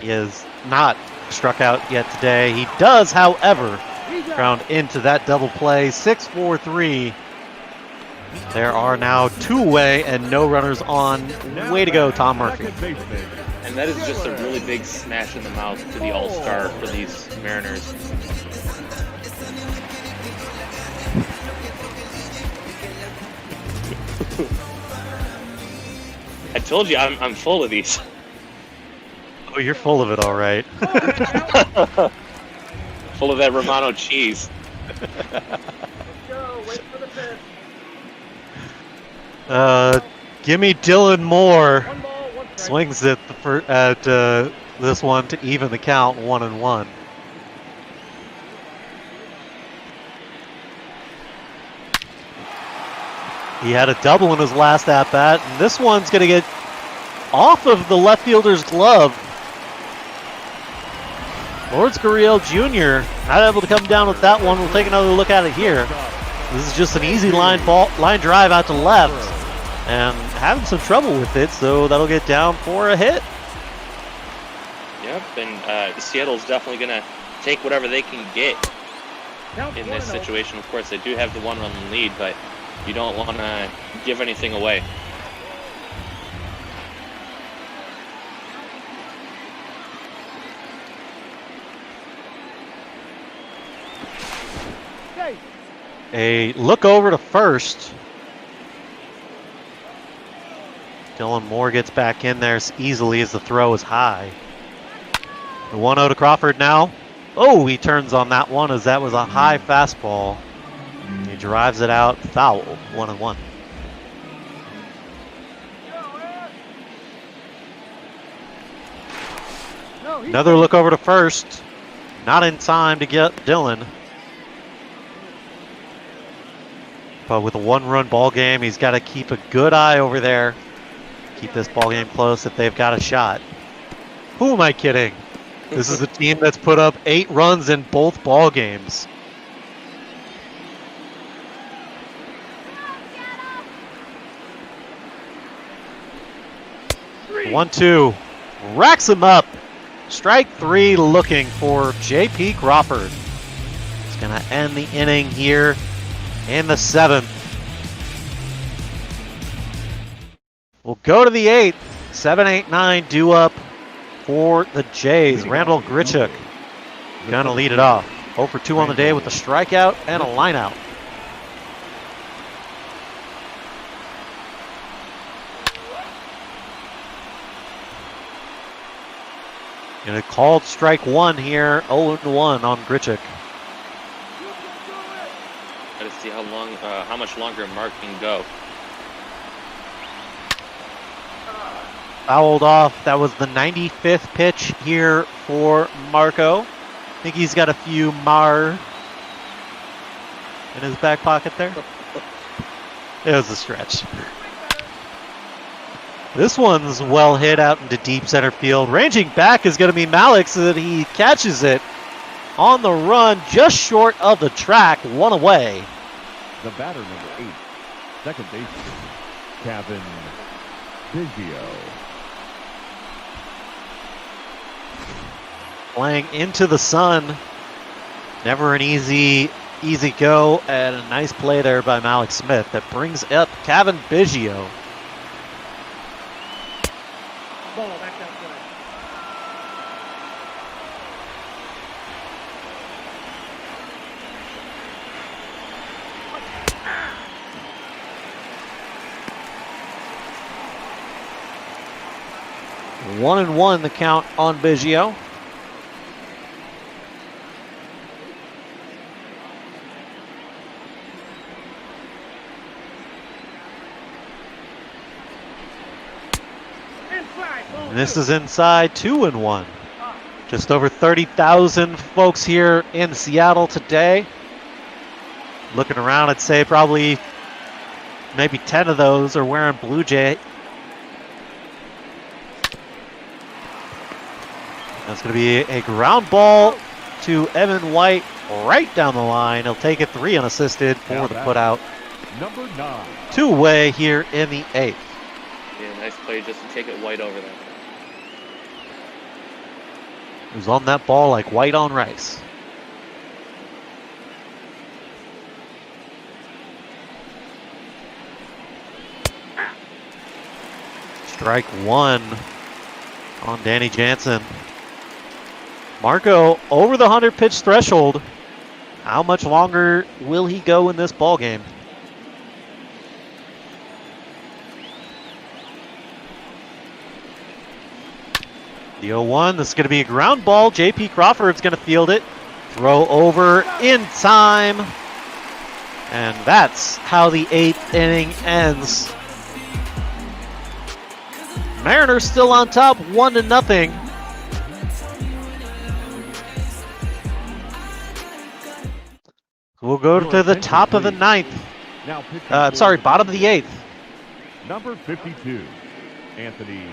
He has not struck out yet today. He does, however, ground into that double play. 6-4-3. There are now 2 away and no runners on. Way to go, Tom Murphy. And that is just a really big smash in the mouth to the All-Star for these Mariners. I told you I'm full of these. Oh, you're full of it, all right. Full of that Romano cheese. Give me Dylan Moore. Swings it at this one to even the count, 1-1. He had a double in his last at-bat, and this one's going to get off of the left fielder's glove. Lawrence Gurriel Jr. not able to come down with that one. We'll take another look at it here. This is just an easy line drive out to left, and having some trouble with it, so that'll get down for a hit. Yep, and Seattle's definitely going to take whatever they can get in this situation. Of course, they do have the 1-run lead, but you don't want to give anything away. A look over to first. Dylan Moore gets back in there as easily as the throw is high. The 1-0 to Crawford now. Oh, he turns on that one as that was a high fastball. He drives it out, foul, 1-1. Another look over to first. Not in time to get Dylan. But with a 1-run ball game, he's got to keep a good eye over there. Keep this ball game close if they've got a shot. Who am I kidding? This is a team that's put up 8 runs in both ball games. One-two, racks him up. Strike 3 looking for J.P. Crawford. It's going to end the inning here in the 7th. We'll go to the 8th. 7, 8, 9 due up for the Jays. Randall Grichuk going to lead it off. 0 for 2 on the day with a strikeout and a lineout. And a called strike 1 here, 0-1 on Grichuk. Got to see how much longer Mark can go. Fouled off. That was the 95th pitch here for Marco. I think he's got a few Mar in his back pocket there. It was a stretch. This one's well hit out into deep center field. Ranging back is going to be Malik so that he catches it on the run just short of the track, 1 away. The batter number 8, second baseman, Kevin Biggio. Playing into the sun. Never an easy go, and a nice play there by Malik Smith that brings up Kevin Biggio. Ball back that way. 1-1 the count on Biggio. And this is inside 2-1. Just over 30,000 folks here in Seattle today. Looking around, I'd say probably maybe 10 of those are wearing Blue Jay. That's going to be a ground ball to Evan White right down the line. He'll take it 3 unassisted for the putout. Number 9. Two-way here in the 8th. Yeah, nice play just to take it White over there. He was on that ball like white on rice. Strike 1 on Danny Jansen. Marco over the 100-pitch threshold. How much longer will he go in this ball game? The 0-1, this is going to be a ground ball. J.P. Crawford's going to field it. Throw over in time. And that's how the 8th inning ends. Mariners still on top, 1-0. We'll go to the top of the 9th. Sorry, bottom of the 8th. Number 52, Anthony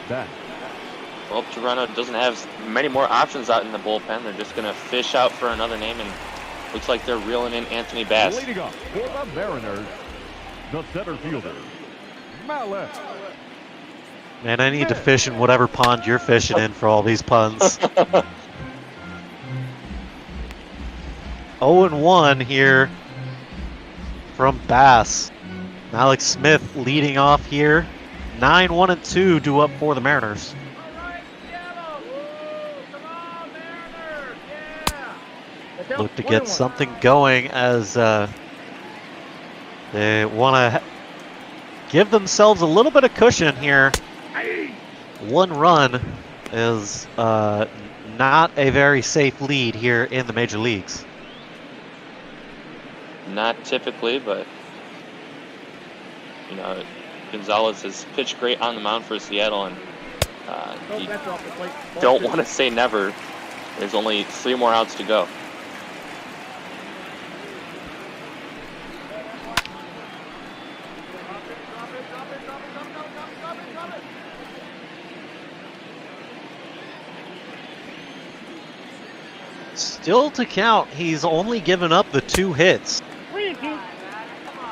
Bass. Well, Toronto doesn't have many more options out in the bullpen. They're just going to fish out for another name, and looks like they're reeling in Anthony Bass. Leading up for the Mariners, the center fielder, Mallet. Man, I need to fish in whatever pond you're fishing in for all these puns. 0-1 here from Bass. Alex Smith leading off here. 9-1-2 due up for the Mariners. Look to get something going as they want to give themselves a little bit of cushion here. 1 run is not a very safe lead here in the major leagues. Not typically, but you know, Gonzales has pitched great on the mound for Seattle, and you don't want to say never. There's only 3 more outs to go. Still to count, he's only given up the 2 hits.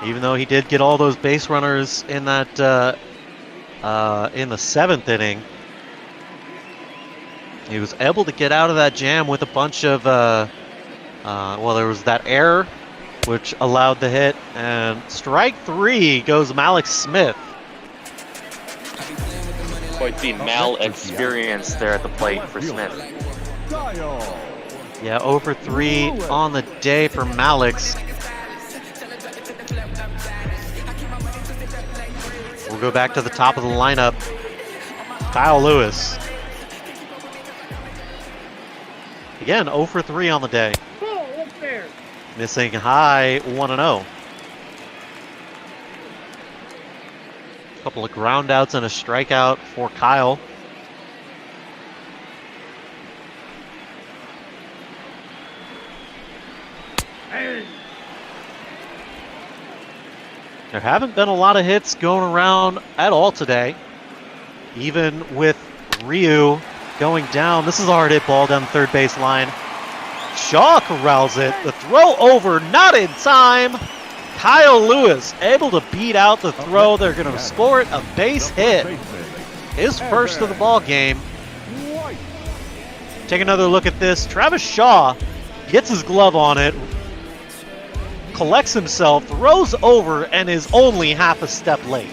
Even though he did get all those base runners in that in the 7th inning. He was able to get out of that jam with a bunch of well, there was that error which allowed the hit, and strike 3 goes Alex Smith. Quite the Mal experience there at the plate for Smith. Yeah, over 3 on the day for Malix. We'll go back to the top of the lineup. Kyle Lewis. Again, 0 for 3 on the day. Missing high 1-0. A couple of ground outs and a strikeout for Kyle. There haven't been a lot of hits going around at all today. Even with Ryu going down. This is a hard hit ball down the third base line. Shaw corrals it. The throw over, not in time. Kyle Lewis able to beat out the throw. They're going to score it a base hit. His first of the ball game. Take another look at this. Travis Shaw gets his glove on it, collects himself, throws over, and is only half a step late.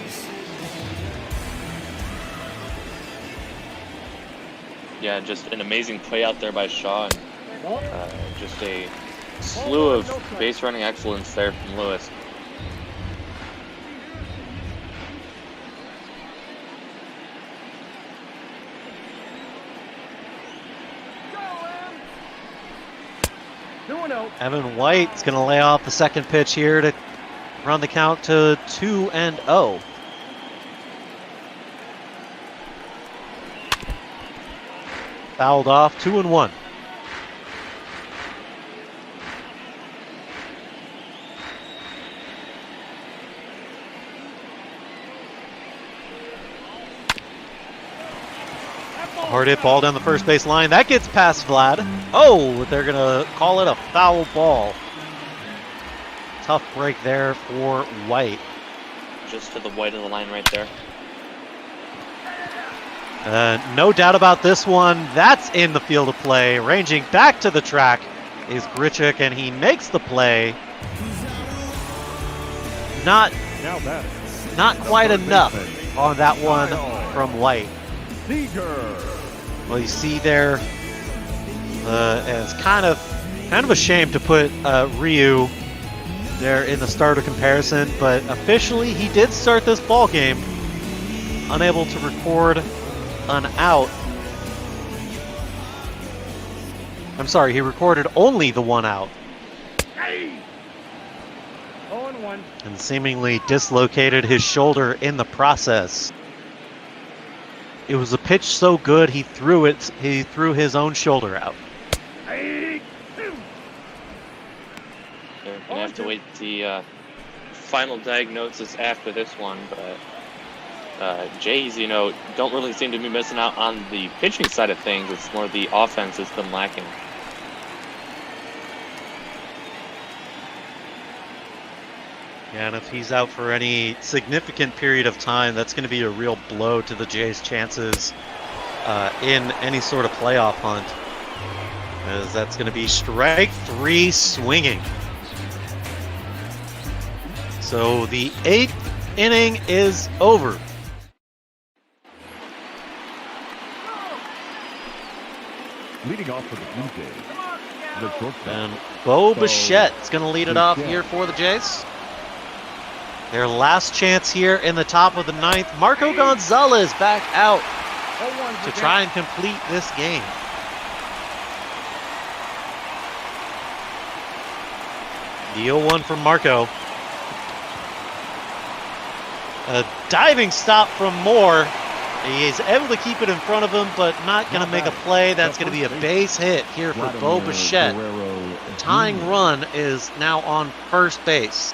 Yeah, just an amazing play out there by Shaw, and just a slew of base running excellence there from Lewis. Evan White's going to lay off the second pitch here to run the count to 2-0. Fouled off, 2-1. Hard hit ball down the first base line. That gets past Vlad. Oh, they're going to call it a foul ball. Tough break there for White. Just to the white of the line right there. No doubt about this one. That's in the field of play. Ranging back to the track is Grichuk, and he makes the play. Not quite enough on that one from White. Well, you see there, it's kind of a shame to put Ryu there in the starter comparison, but officially he did start this ball game. Unable to record an out. I'm sorry, he recorded only the one out. 0-1. And seemingly dislocated his shoulder in the process. It was a pitch so good he threw his own shoulder out. They're gonna have to wait the final diagnosis after this one, but Jays, don't really seem to be missing out on the pitching side of things. It's more the offense that's been lacking. Yeah, and if he's out for any significant period of time, that's going to be a real blow to the Jays' chances in any sort of playoff hunt. As that's going to be strike 3 swinging. So the 8th inning is over. Leading off for the Blue Jays, the shortstop. And Bo Bichette is going to lead it off here for the Jays. Their last chance here in the top of the 9th. Marco Gonzales back out to try and complete this game. The 0-1 from Marco. A diving stop from Moore. He is able to keep it in front of him, but not going to make a play. That's going to be a base hit here for Bo Bichette. The tying run is now on first base.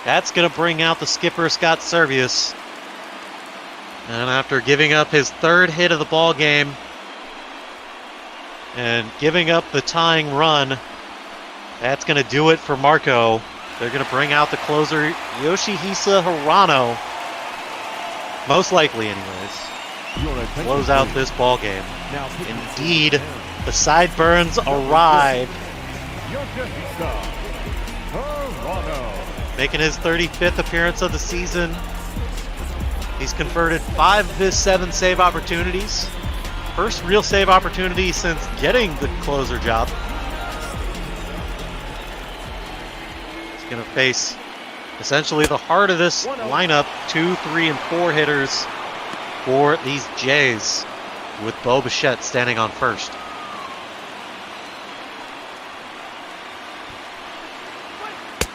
That's going to bring out the skipper, Scott Servius. And after giving up his 3rd hit of the ball game and giving up the tying run, that's going to do it for Marco. They're going to bring out the closer, Yoshihisa Hirano. Most likely, anyways. Close out this ball game. Indeed, the sideburns arrive. Making his 35th appearance of the season. He's converted 5 of his 7 save opportunities. First real save opportunity since getting the closer job. He's going to face essentially the heart of this lineup, 2, 3, and 4 hitters for these Jays, with Bo Bichette standing on first.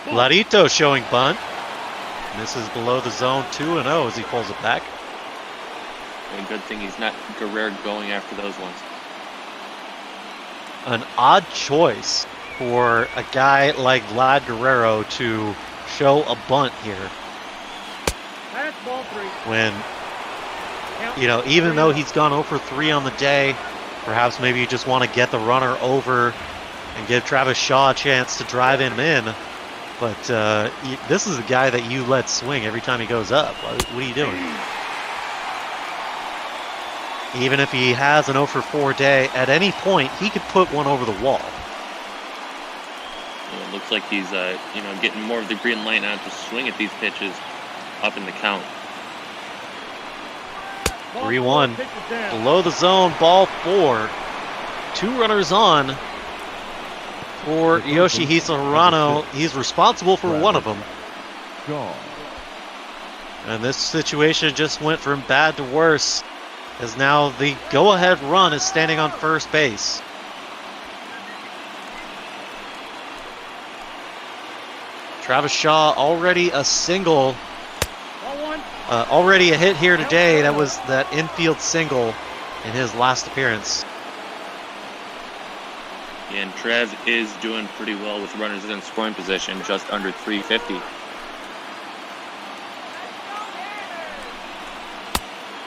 Larito showing bunt. Misses below the zone, 2-0 as he pulls it back. And good thing he's not Guerrero going after those ones. An odd choice for a guy like Vlad Guerrero to show a bunt here. That's ball 3. When, even though he's gone 0 for 3 on the day, perhaps maybe you just want to get the runner over and give Travis Shaw a chance to drive him in. But this is a guy that you let swing every time he goes up. What are you doing? Even if he has an 0 for 4 day, at any point, he could put one over the wall. Well, it looks like he's, getting more of the green light now to swing at these pitches up in the count. 3-1. Below the zone, ball 4. 2 runners on for Yoshihisa Hirano. He's responsible for one of them. And this situation just went from bad to worse. as now the go-ahead run is standing on first base. Travis Shaw already a single, already a hit here today. That was that infield single in his last appearance. And Trev is doing pretty well with runners in scoring position, just under 350.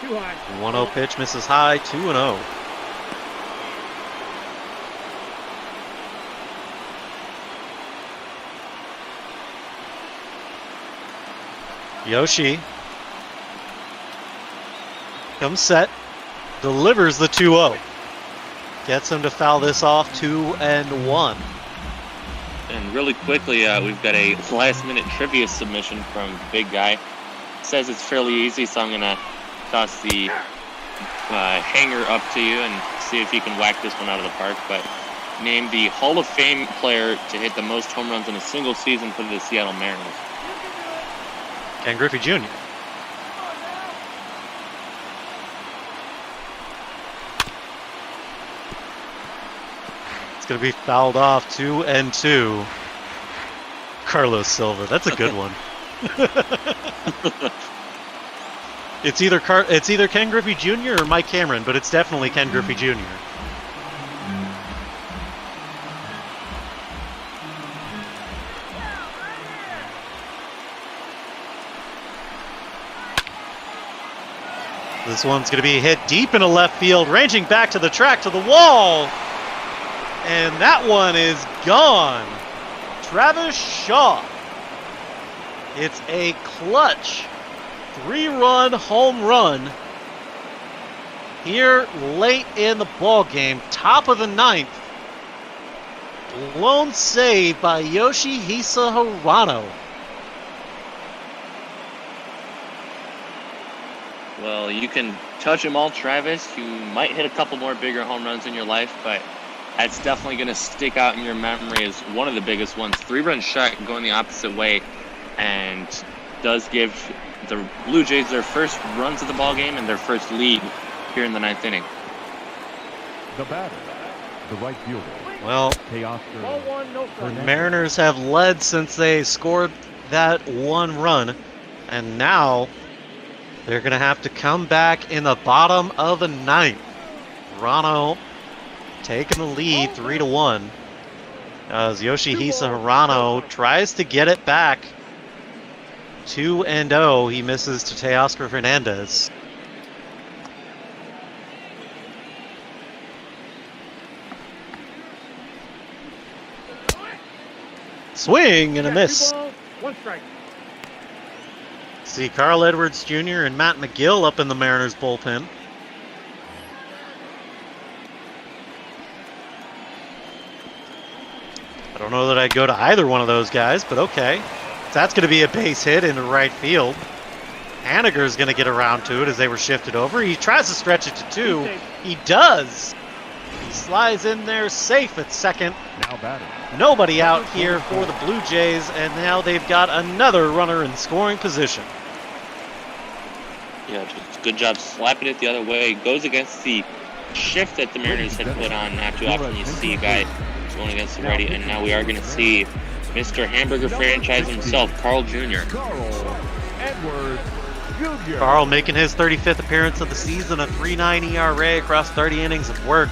Too high. 1-0 pitch misses high, 2-0. Yoshi comes set, delivers the 2-0. Gets him to foul this off, 2-1. And really quickly, we've got a last-minute trivia submission from Big Guy. Says it's fairly easy, so I'm going to toss the hanger up to you and see if you can whack this one out of the park. But name the Hall of Fame player to hit the most home runs in a single season for the Seattle Mariners. Ken Griffey Jr. It's going to be fouled off, 2-2. Carlos Silva, that's a good one. It's either Ken Griffey Jr. or Mike Cameron, but it's definitely Ken Griffey Jr. This one's going to be hit deep into left field, ranging back to the track, to the wall. And that one is gone. Travis Shaw. It's a clutch 3-run home run here late in the ball game, top of the 9th. Lone save by Yoshihisa Hirano. Well, you can touch them all, Travis. You might hit a couple more bigger home runs in your life, but that's definitely going to stick out in your memory as one of the biggest ones. 3-run shot going the opposite way, and does give the Blue Jays their first runs of the ball game and their first lead here in the 9th inning. The batter, the right fielder. Well, the Mariners have led since they scored that one run, and now they're going to have to come back in the bottom of the 9th. Hirano taking the lead 3-1 as Yoshihisa Hirano tries to get it back. 2-0. He misses to Teoscar Fernandez. Swing and a miss. One strike. See Carl Edwards Jr. and Matt McGill up in the Mariners bullpen. I don't know that I'd go to either one of those guys, but okay. So that's going to be a base hit into right field. Haniger's going to get around to it as they were shifted over. He tries to stretch it to 2. He does. He slides in there safe at second. Now batting. Nobody out here for the Blue Jays, and now they've got another runner in scoring position. Yeah, just good job slapping it the other way. Goes against the shift that the Mariners had put on. Not too often you see a guy going against the righty, and now we are going to see Mr. Hamburger franchise himself, Carl Jr. Carl making his 35th appearance of the season, a 3.9 ERA across 30 innings of work.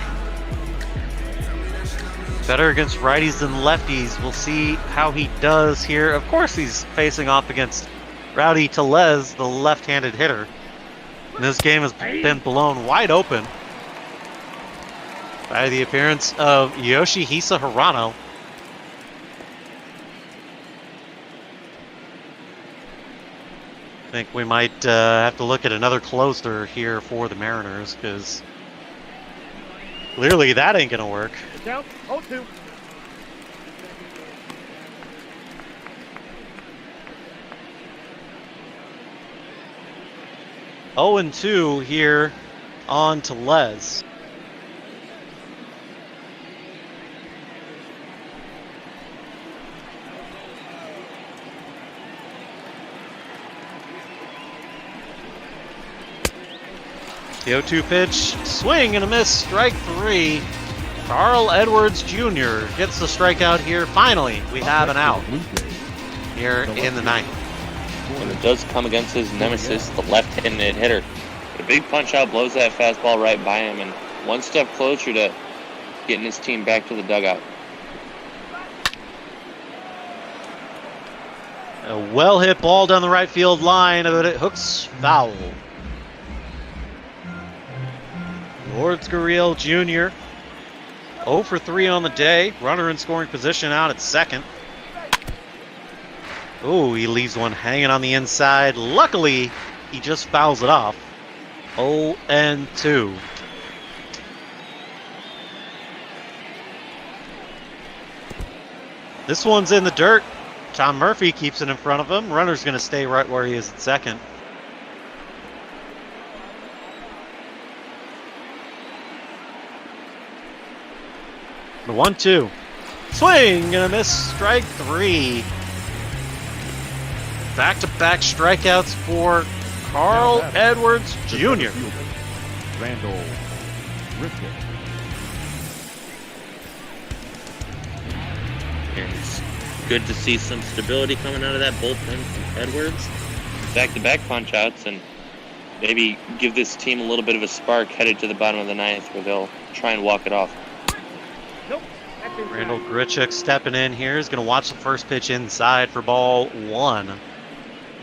Better against righties than lefties. We'll see how he does here. Of course, he's facing off against Rowdy Tellez, the left-handed hitter. And this game has been blown wide open by the appearance of Yoshihisa Hirano. I think we might have to look at another closer here for the Mariners, because clearly that ain't going to work. Down 0-2. Oh, and 2 here on Tellez. The 0-2 pitch, swing and a miss, strike 3. Carl Edwards Jr. gets the strikeout here. Finally, we have an out here in the ninth. And it does come against his nemesis, the left-handed hitter. A big punch-out blows that fastball right by him, and one step closer to getting his team back to the dugout. A well-hit ball down the right field line, but it hooks foul. Lourdes Gurriel Jr. 0 for 3 on the day. Runner in scoring position out at second. Oh, he leaves one hanging on the inside. Luckily, he just fouls it off. 0-2. This one's in the dirt. Tom Murphy keeps it in front of him. Runner's going to stay right where he is at second. The 1-2. Swing and a miss. Strike 3. Back-to-back strikeouts for Carl Edwards Jr. Randall Rickett. It's good to see some stability coming out of that bullpen from Edwards. Back-to-back punch-outs, and maybe give this team a little bit of a spark headed to the bottom of the ninth where they'll try and walk it off. Randall Grichuk stepping in here. Is going to watch the first pitch inside for ball 1.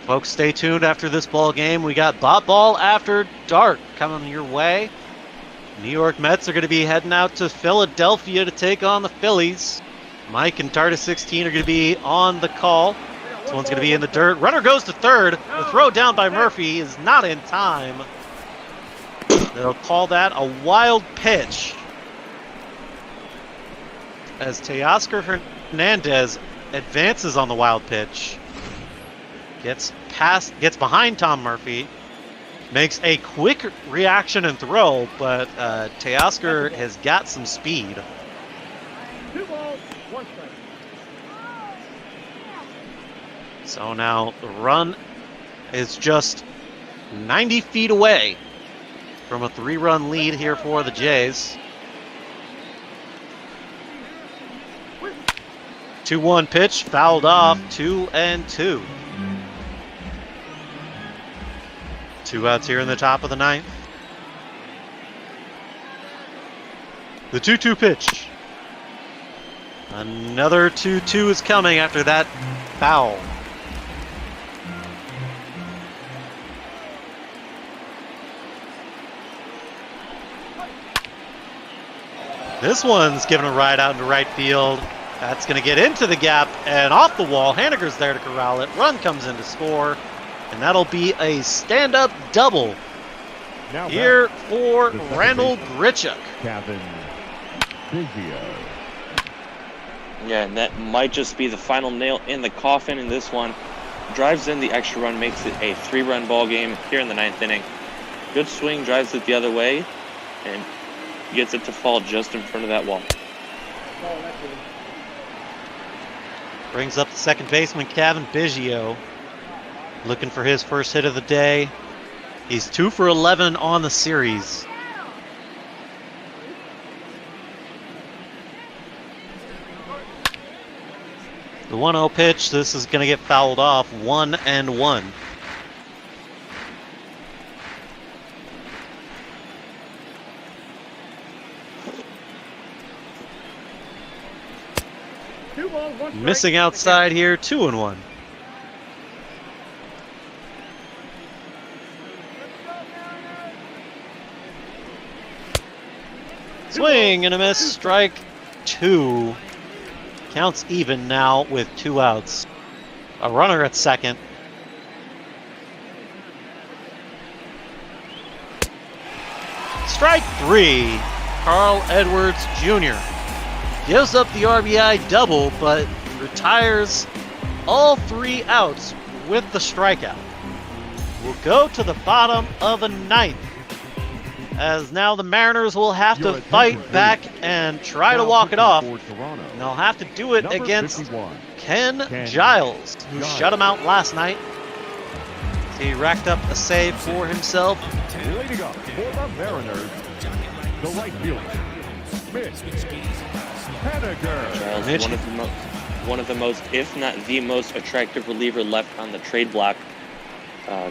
Folks, stay tuned after this ball game. We got Ball After Dark coming your way. New York Mets are going to be heading out to Philadelphia to take on the Phillies. Mike and TARDIS 16 are going to be on the call. This one's going to be in the dirt. Runner goes to third. The throw down by Murphy is not in time. They'll call that a wild pitch, as Teoscar Hernandez advances on the wild pitch. Gets behind Tom Murphy, makes a quick reaction and throw, but Teoscar has got some speed. 2 balls, 1 strike. So now the run is just 90 feet away from a 3-run lead here for the Jays. 2-1 pitch, fouled off, 2-2. 2 outs here in the top of the ninth. The 2-2 pitch. Another 2-2 is coming after that foul. This one's given a ride out into right field. That's going to get into the gap and off the wall. Haniger's there to corral it. Run comes in to score. And that'll be a stand-up double now here for Randall Grichuk. Kevin Biggio. Yeah, and that might just be the final nail in the coffin in this one. Drives in the extra run, makes it a 3-run ball game here in the ninth inning. Good swing, drives it the other way, and gets it to fall just in front of that wall. Brings up the second baseman, Kevin Biggio, looking for his first hit of the day. He's 2 for 11 on the series. The 1-0 pitch, this is going to get fouled off, 1-1. Missing outside here, 2-1. Swing and a miss, strike 2. Counts even now with 2 outs. A runner at second. Strike 3. Carl Edwards Jr. gives up the RBI double, but retires all 3 outs with the strikeout. We'll go to the bottom of the ninth, as now the Mariners will have to fight back and try to walk it off. And they'll have to do it against Ken Giles, who shut him out last night. He racked up a save for himself. Leading up for the Mariners, the right fielder, Mitch Haniger. Charles, one of the most, if not the most attractive reliever left on the trade block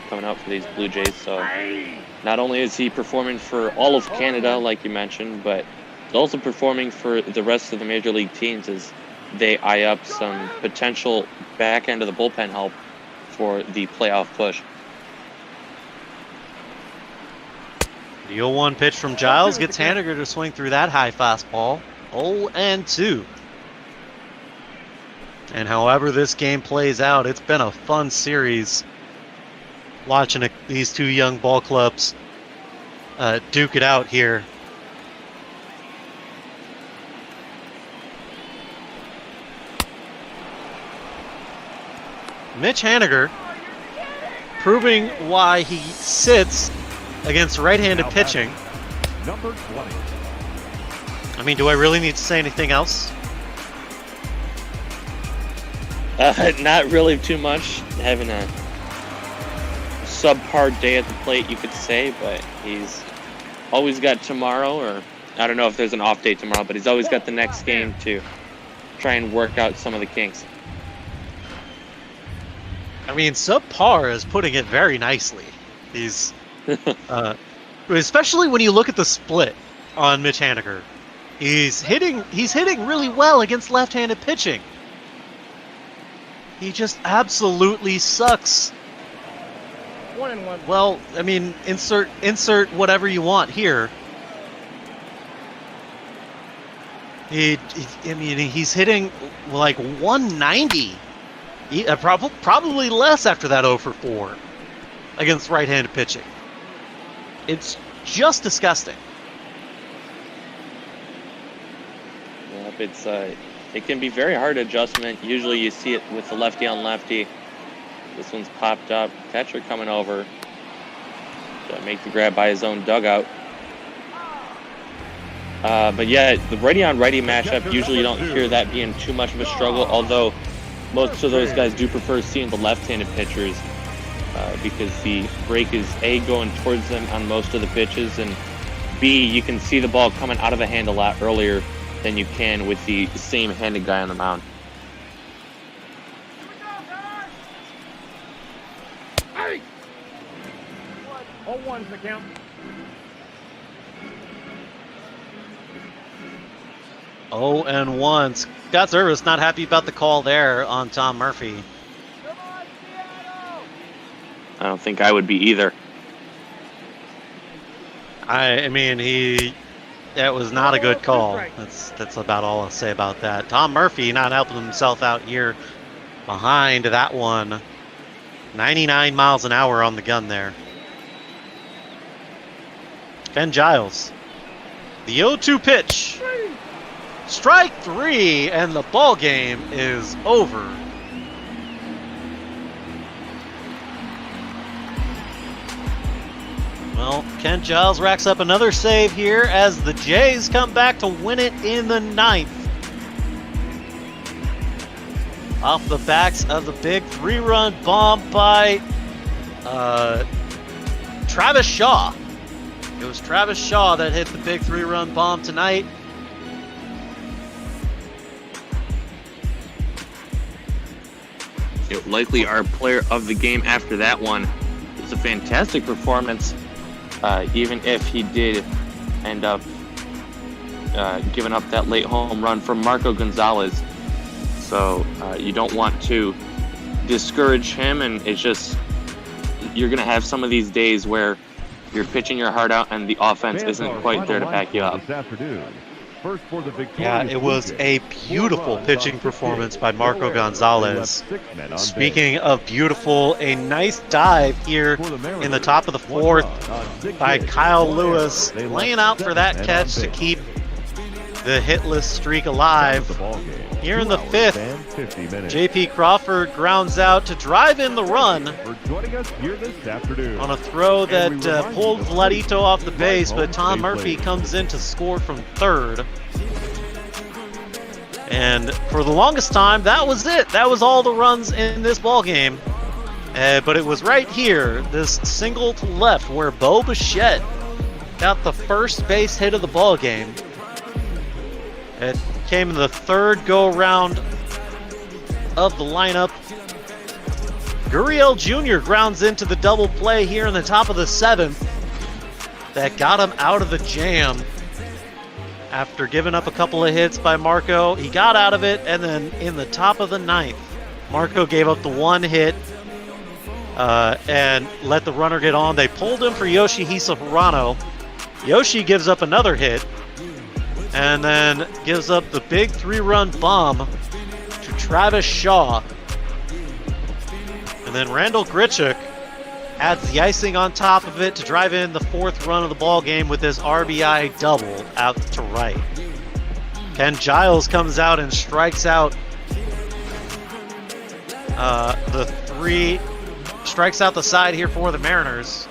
coming out for these Blue Jays. So not only is he performing for all of Canada, like you mentioned, but he's also performing for the rest of the major league teams as they eye up some potential back end of the bullpen help for the playoff push. The 0-1 pitch from Giles gets Haniger to swing through that high fastball. 0-2. And however this game plays out, it's been a fun series watching these two young ball clubs duke it out here. Mitch Haniger proving why he sits against right-handed pitching. Number 20. I mean, do I really need to say anything else? Not really too much. Having a subpar day at the plate, you could say, but he's always got tomorrow, or I don't know if there's an off day tomorrow, but he's always got the next game to try and work out some of the kinks. I mean, subpar is putting it very nicely. He's, especially when you look at the split on Mitch Haniger, he's hitting really well against left-handed pitching. He just absolutely sucks. 1-1. Well, I mean, insert whatever you want here. He's hitting like 190. Probably less after that 0 for 4 against right-handed pitching. It's just disgusting. Yep, it can be very hard adjustment. Usually you see it with the lefty on lefty. This one's popped up. Catcher coming over to make the grab by his own dugout. But yeah, the righty on righty matchup, usually you don't hear that being too much of a struggle, although most of those guys do prefer seeing the left-handed pitchers because the break is A, going towards them on most of the pitches, and B, you can see the ball coming out of the hand a lot earlier than you can with the same-handed guy on the mound. Hey! 0-1's the count. 0-1. Scott Service not happy about the call there on Tom Murphy. I don't think I would be either. I mean, that was not a good call. That's about all I'll say about that. Tom Murphy not helping himself out here behind that one. 99 miles an hour on the gun there. Ben Giles. The 0-2 pitch. Strike 3, and the ball game is over. Well, Kent Giles racks up another save here as the Jays come back to win it in the 9th. Off the backs of the big 3-run bomb by Travis Shaw. It was Travis Shaw that hit the big 3-run bomb tonight. Likely our player of the game after that one. It was a fantastic performance, even if he did end up giving up that late home run from Marco Gonzales. So you don't want to discourage him, and it's just you're going to have some of these days where you're pitching your heart out and the offense isn't quite there to back you up. Yeah, it was a beautiful pitching performance by Marco Gonzales. Speaking of beautiful, a nice dive here in the top of the 4th by Kyle Lewis, laying out for that catch to keep the hitless streak alive. Here in the 5th, JP Crawford grounds out to drive in the run on a throw that pulled Vladito off the base, but Tom Murphy comes in to score from 3rd. And for the longest time, that was it. That was all the runs in this ball game, But it was right here, this single to left, where Bo Bichette got the first base hit of the ball game. It came in the third go-around of the lineup. Gurriel Jr. grounds into the double play here in the top of the 7th. That got him out of the jam. After giving up a couple of hits by Marco, he got out of it, and then in the top of the 9th, Marco gave up the 1 hit and let the runner get on. They pulled him for Yoshihisa Hirano. Yoshi gives up another hit, and then gives up the big 3-run bomb to Travis Shaw. And then Randall Grichuk adds the icing on top of it to drive in the 4th run of the ball game with his RBI double out to right. Ken Giles comes out and strikes out strikes out the side here for the Mariners.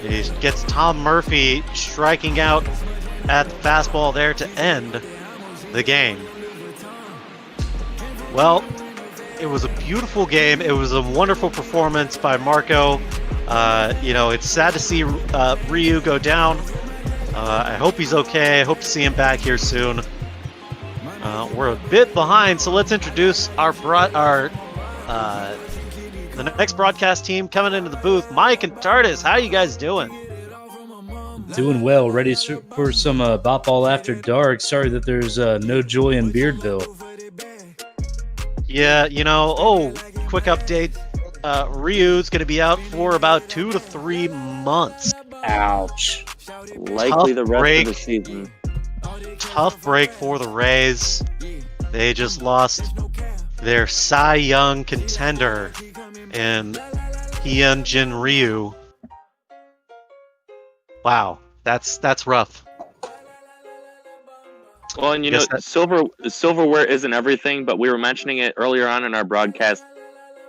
He gets Tom Murphy striking out at the fastball there to end the game. Well, it was a beautiful game. It was a wonderful performance by Marco. It's sad to see Ryu go down. I hope he's okay. I hope to see him back here soon. We're a bit behind, so let's introduce the next broadcast team coming into the booth. Mike and Tardis, how you guys doing? Doing well. Ready for some Bop-Ball After Dark. Sorry that there's no joy in Beardville. Yeah, quick update. Ryu's going to be out for about 2 to 3 months. Ouch. Likely the rest of the season. Tough break for the Rays. They just lost their Cy Young contender in Hyunjin Ryu. Wow, that's rough. Well, and silverware isn't everything, but we were mentioning it earlier on in our broadcast.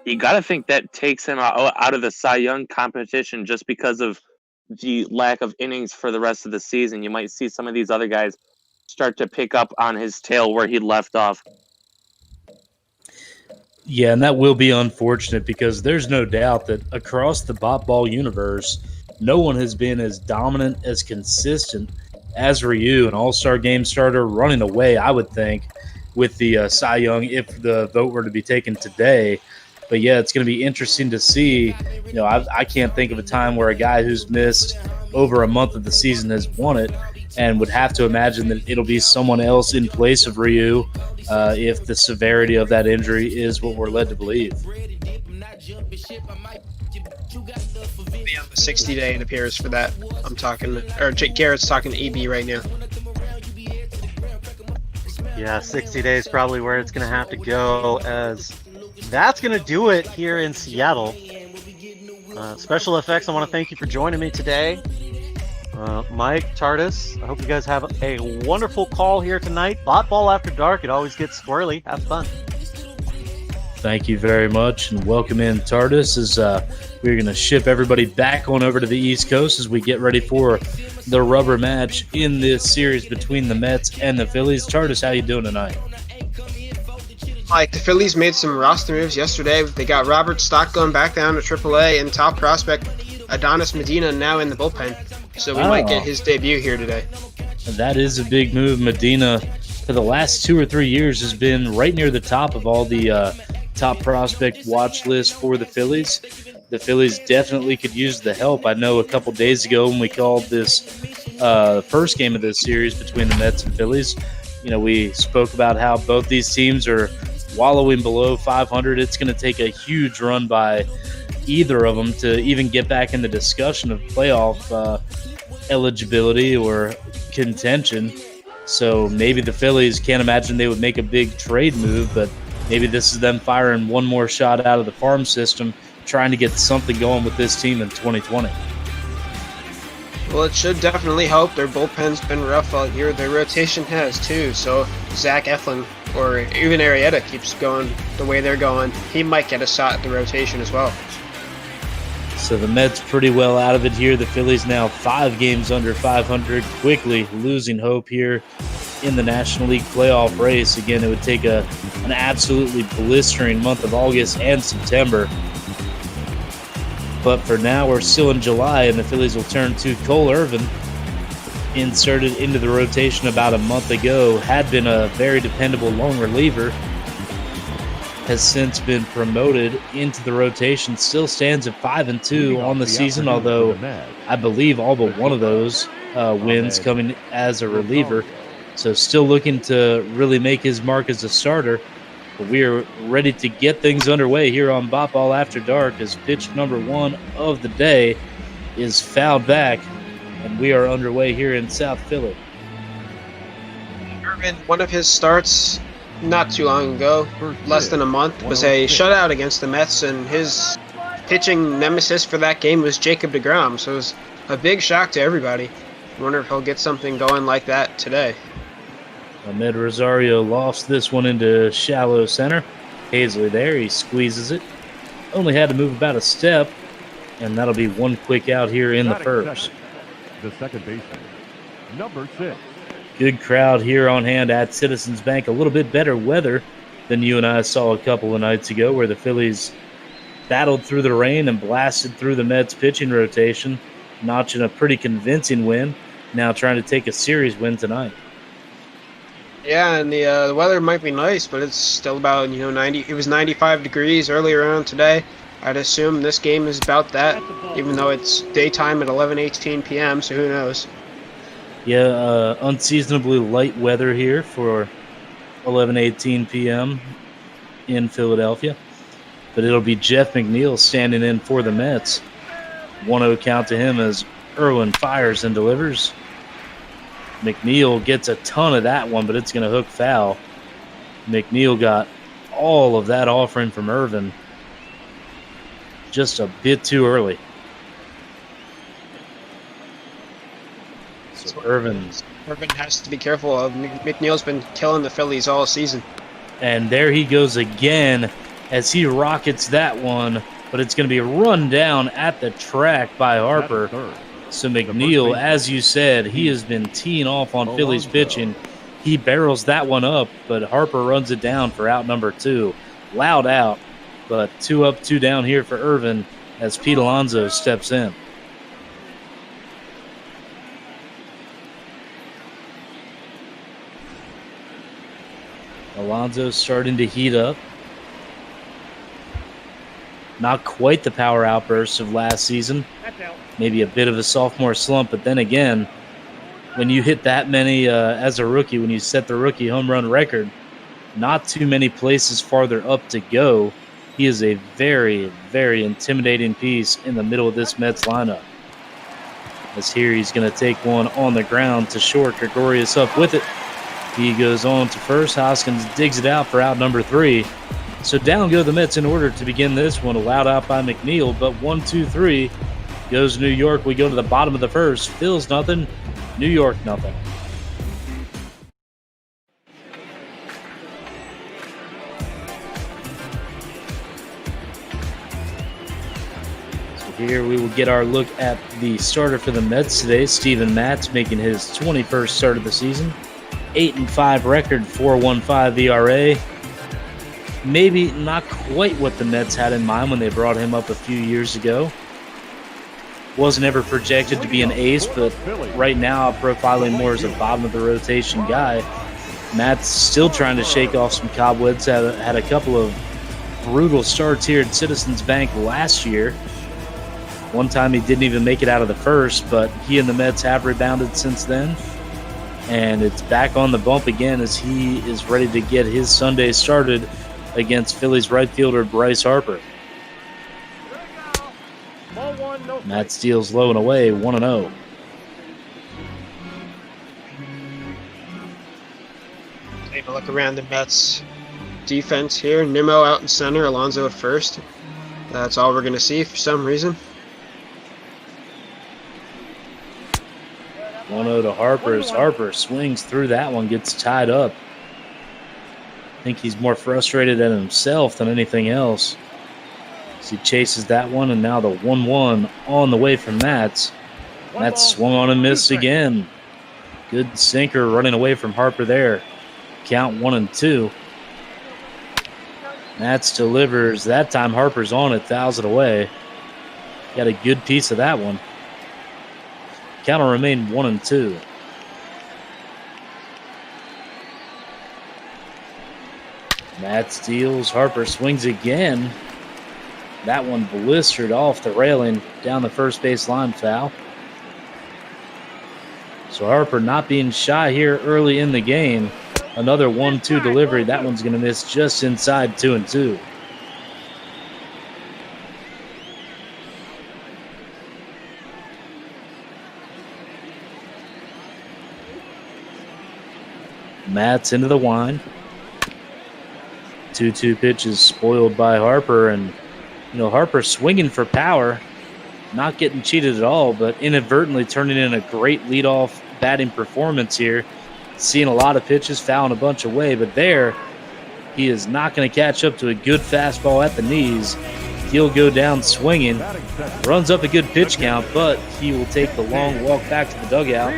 You got to think that takes him out of the Cy Young competition just because of the lack of innings for the rest of the season. You might see some of these other guys start to pick up on his tail where he left off. Yeah, and that will be unfortunate because there's no doubt that across the Bop-Ball universe, no one has been as dominant, as consistent as Ryu, an all-star game starter, running away, I would think, with the Cy Young if the vote were to be taken today. But yeah, it's going to be interesting to see. I can't think of a time where a guy who's missed over a month of the season has won it, and would have to imagine that it'll be someone else in place of Ryu if the severity of that injury is what we're led to believe. Be on the 60-day, it appears, for that. I'm talking, or Garrett's talking to EB right now. Yeah, 60 days probably where it's going to have to go, as that's going to do it here in Seattle. Special Effects, I want to thank you for joining me today. Mike, Tardis, I hope you guys have a wonderful call here tonight. Bop-Ball After Dark, it always gets squirrely. Have fun. Thank you very much, and welcome in, Tardis, as we're going to ship everybody back on over to the East Coast as we get ready for the rubber match in this series between the Mets and the Phillies. Tardis, how you doing tonight? Like, the Phillies made some roster moves yesterday. They got Robert Stock going back down to AAA, and top prospect Adonis Medina now in the bullpen. So we might get his debut here today. That is a big move. Medina, for the last 2 or 3 years, has been right near the top of all the top prospect watch list for the Phillies. The Phillies definitely could use the help. I know a couple days ago when we called this first game of this series between the Mets and Phillies, we spoke about how both these teams are wallowing below 500. It's going to take a huge run by either of them to even get back in the discussion of playoff eligibility or contention. So maybe the Phillies, can't imagine they would make a big trade move, but maybe this is them firing one more shot out of the farm system, trying to get something going with this team in 2020. Well, it should definitely help. Their bullpen's been rough all year. Their rotation has too. So Zach Eflin or even Arrieta keeps going the way they're going, he might get a shot at the rotation as well. So the Mets pretty well out of it here. The Phillies now 5 games under 500, quickly losing hope here in the National League playoff race. Again, it would take a an absolutely blistering month of August and September. But for now, we're still in July, and the Phillies will turn to Cole Irvin, inserted into the rotation about a month ago, had been a very dependable long reliever, has since been promoted into the rotation, still stands at 5-2 on the season, although I believe all but one of those wins coming as a reliever. So still looking to really make his mark as a starter. But we are ready to get things underway here on Bop Ball After Dark as pitch number 1 of the day is fouled back, and we are underway here in South Philly. Irvin, one of his starts not too long ago, less than a month, was a shutout against the Mets, and his pitching nemesis for that game was Jacob deGrom, so it was a big shock to everybody. I wonder if he'll get something going like that today. Ahmed Rosario lofts this one into shallow center. Hazley there, he squeezes it. Only had to move about a step, and that'll be one quick out here in the first. The second baseman, number 6. Good crowd here on hand at Citizens Bank. A little bit better weather than you and I saw a couple of nights ago, where the Phillies battled through the rain and blasted through the Mets pitching rotation, notching a pretty convincing win. Now trying to take a series win tonight. Yeah, and the weather might be nice, but it's still about 90. It was 95 degrees earlier on today. I'd assume this game is about that, even though it's daytime at 11:18 p.m. So who knows? Yeah, unseasonably light weather here for 11:18 p.m. in Philadelphia, but it'll be Jeff McNeil standing in for the Mets. 1-0 count to him as Irwin fires and delivers. McNeil gets a ton of that one, but it's going to hook foul. McNeil got all of that offering from Irvin just a bit too early. So Irvin has to be careful of. McNeil's been killing the Phillies all season. And there he goes again as he rockets that one, but it's going to be run down at the track by Harper. So McNeil, as you said, he has been teeing off on Phillies pitching. He barrels that one up, but Harper runs it down for out number 2. Loud out, but 2 up, 2 down here for Irvin as Pete Alonso steps in. Alonso starting to heat up. Not quite the power outbursts of last season. Maybe a bit of a sophomore slump, but then again, when you hit that many as a rookie, when you set the rookie home run record, not too many places farther up to go. He is a very, very intimidating piece in the middle of this Mets lineup. As here he's going to take one on the ground to short. Gregorius up with it. He goes on to first. Hoskins digs it out for out number 3. So down go the Mets in order to begin this one. Allowed out by McNeil, but 1-2-3 goes New York. We go to the bottom of the first. Phil's nothing. New York nothing. So here we will get our look at the starter for the Mets today. Steven Matz making his 21st start of the season. 8-5 record, 4.15 ERA. Maybe not quite what the Mets had in mind when they brought him up a few years ago. Wasn't ever projected to be an ace, but right now profiling more as a bottom of the rotation guy. Matt's still trying to shake off some cobwebs. Had a couple of brutal starts here at Citizens Bank last year. One time he didn't even make it out of the first, but he and the Mets have rebounded since then. And it's back on the bump again as he is ready to get his Sunday started against Phillies right fielder Bryce Harper. Matt steals low and away, 1-0. Take a look around the Mets defense here. Nimmo out in center, Alonso at first. That's all we're going to see for some reason. 1-0 to Harper as Harper swings through that one, gets tied up. I think he's more frustrated at himself than anything else. As he chases that one, and now the 1-1 on the way from Matz. Matz swung on and missed again. Good sinker running away from Harper there. Count 1-2. Matz delivers. That time Harper's on it, fouls it away. Got a good piece of that one. Count will remain 1-2. Matz deals. Harper swings again. That one blistered off the railing down the first base line, foul. So Harper not being shy here early in the game. Another 1-2 delivery. That one's going to miss just inside 2-2. Matz into the wind. 2-2 pitch is spoiled by Harper, and Harper swinging for power, not getting cheated at all, but inadvertently turning in a great leadoff batting performance here. Seeing a lot of pitches, fouling a bunch away, but there he is not going to catch up to a good fastball at the knees. He'll go down swinging, runs up a good pitch count, but he will take the long walk back to the dugout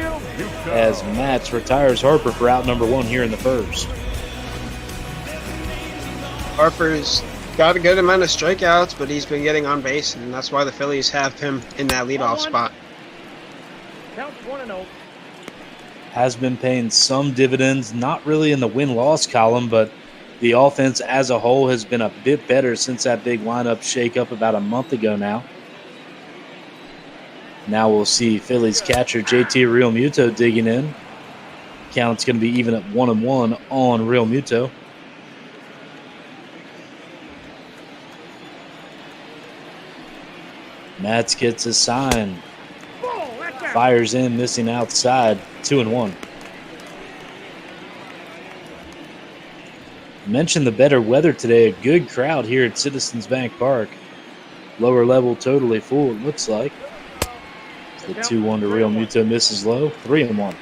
as Matz retires Harper for out number 1 here in the first. Harper's got a good amount of strikeouts, but he's been getting on base, and that's why the Phillies have him in that leadoff spot. Count 1-0. Has been paying some dividends, not really in the win-loss column, but the offense as a whole has been a bit better since that big lineup shakeup about a month ago now. Now we'll see Phillies catcher JT Realmuto digging in. Count's going to be even at 1-1 on Realmuto. Matz gets a sign. Fires in, missing outside. 2-1. Mentioned the better weather today. A good crowd here at Citizens Bank Park. Lower level totally full, it looks like. The 2-1 to Realmuto misses low. 3-1.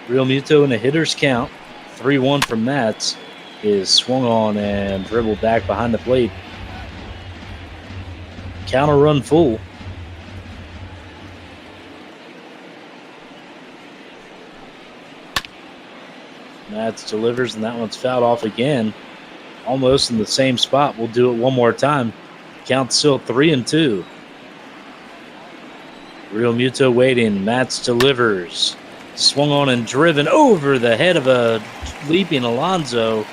Realmuto in a hitter's count. 3-1 from Matz is swung on and dribbled back behind the plate. Counter run full. Matz delivers, and that one's fouled off again. Almost in the same spot. We'll do it one more time. Count still 3-2. Realmuto waiting. Matz delivers. Swung on and driven over the head of a leaping Alonso.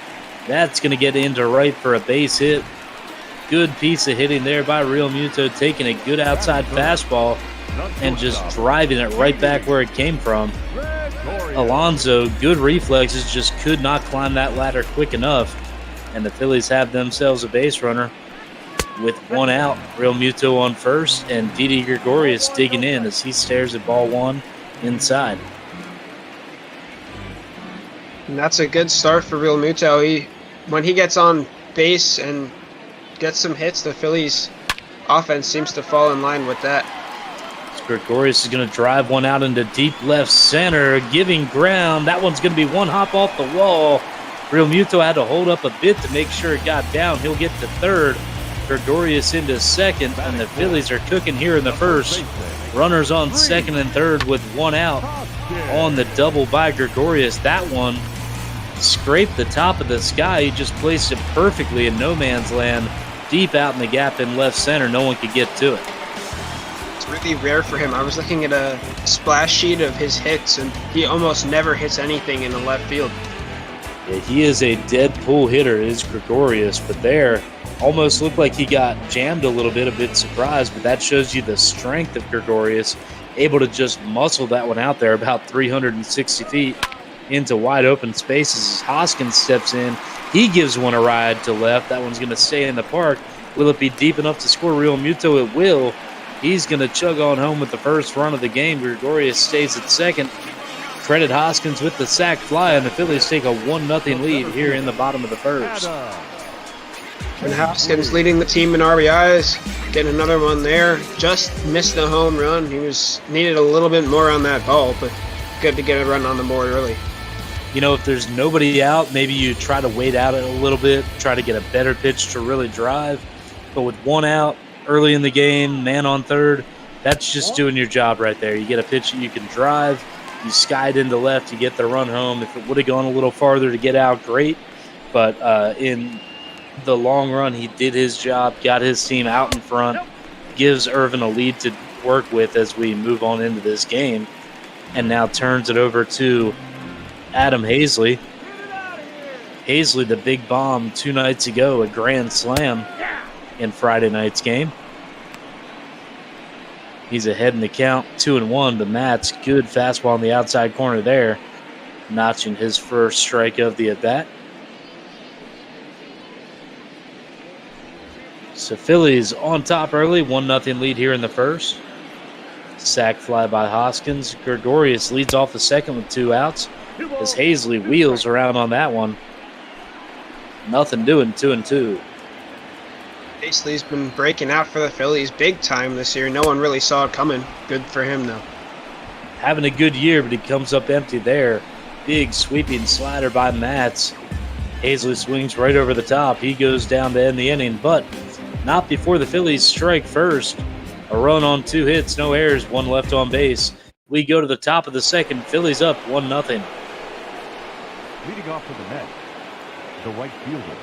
That's going to get into right for a base hit. Good piece of hitting there by Realmuto, taking a good outside fastball and just driving it right back where it came from. Alonso, good reflexes, just could not climb that ladder quick enough. And the Phillies have themselves a base runner with 1 out. Realmuto on first, and Didi Gregorius digging in as he stares at ball 1 inside. And that's a good start for Realmuto. When he gets on base and gets some hits, the Phillies' offense seems to fall in line with that. Gregorius is going to drive one out into deep left center, giving ground. That one's going to be one hop off the wall. Realmuto had to hold up a bit to make sure it got down. He'll get to third. Gregorius into second, and the Phillies are cooking here in the first. Runners on second and third with 1 out on the double by Gregorius. That one scraped the top of the sky. He just placed it perfectly in no man's land, deep out in the gap in left center. No one could get to it. It's really rare for him. I was looking at a splash sheet of his hits, and he almost never hits anything in the left field. Yeah, he is a dead pull hitter, is Gregorius, but there almost looked like he got jammed a little bit, a bit surprised, but that shows you the strength of Gregorius, able to just muscle that one out there about 360 feet into wide open spaces as Hoskins steps in. He gives one a ride to left. That one's going to stay in the park. Will it be deep enough to score Realmuto? It will. He's going to chug on home with the first run of the game. Gregorius stays at second. Credit Hoskins with the sac fly, and the Phillies take a 1-0 lead here in the bottom of the first. And Hoskins leading the team in RBIs, getting another one there. Just missed the home run. He needed a little bit more on that ball, but good to get a run on the board early. You know, if there's nobody out, maybe you try to wait out a little bit, try to get a better pitch to really drive. But with one out early in the game, man on third, that's just doing your job right there. You get a pitch that you can drive, you skide into left, you get the run home. If it would have gone a little farther to get out, great. But in the long run, he did his job, got his team out in front, gives Irvin a lead to work with as we move on into this game, and now turns it over to Adam Hazley. Hazley, the big bomb 2 nights ago, a grand slam in Friday night's game. He's ahead in the count, 2-1 to Matz. Good fastball on the outside corner there, notching his first strike of the at-bat. So Phillies on top early, 1-0 lead here in the first. Sac fly by Hoskins. Gregorius leads off the second with 2 outs as Hazley wheels around on that one. Nothing doing, 2-2. Hazley's been breaking out for the Phillies big time this year. No one really saw it coming. Good for him, though. Having a good year, but he comes up empty there. Big sweeping slider by Matz. Hazley swings right over the top. He goes down to end the inning, but not before the Phillies strike first. A run on 2 hits, no errors, 1 left on base. We go to the top of the second. Phillies up 1-0. Leading off for the Mets, the right fielder,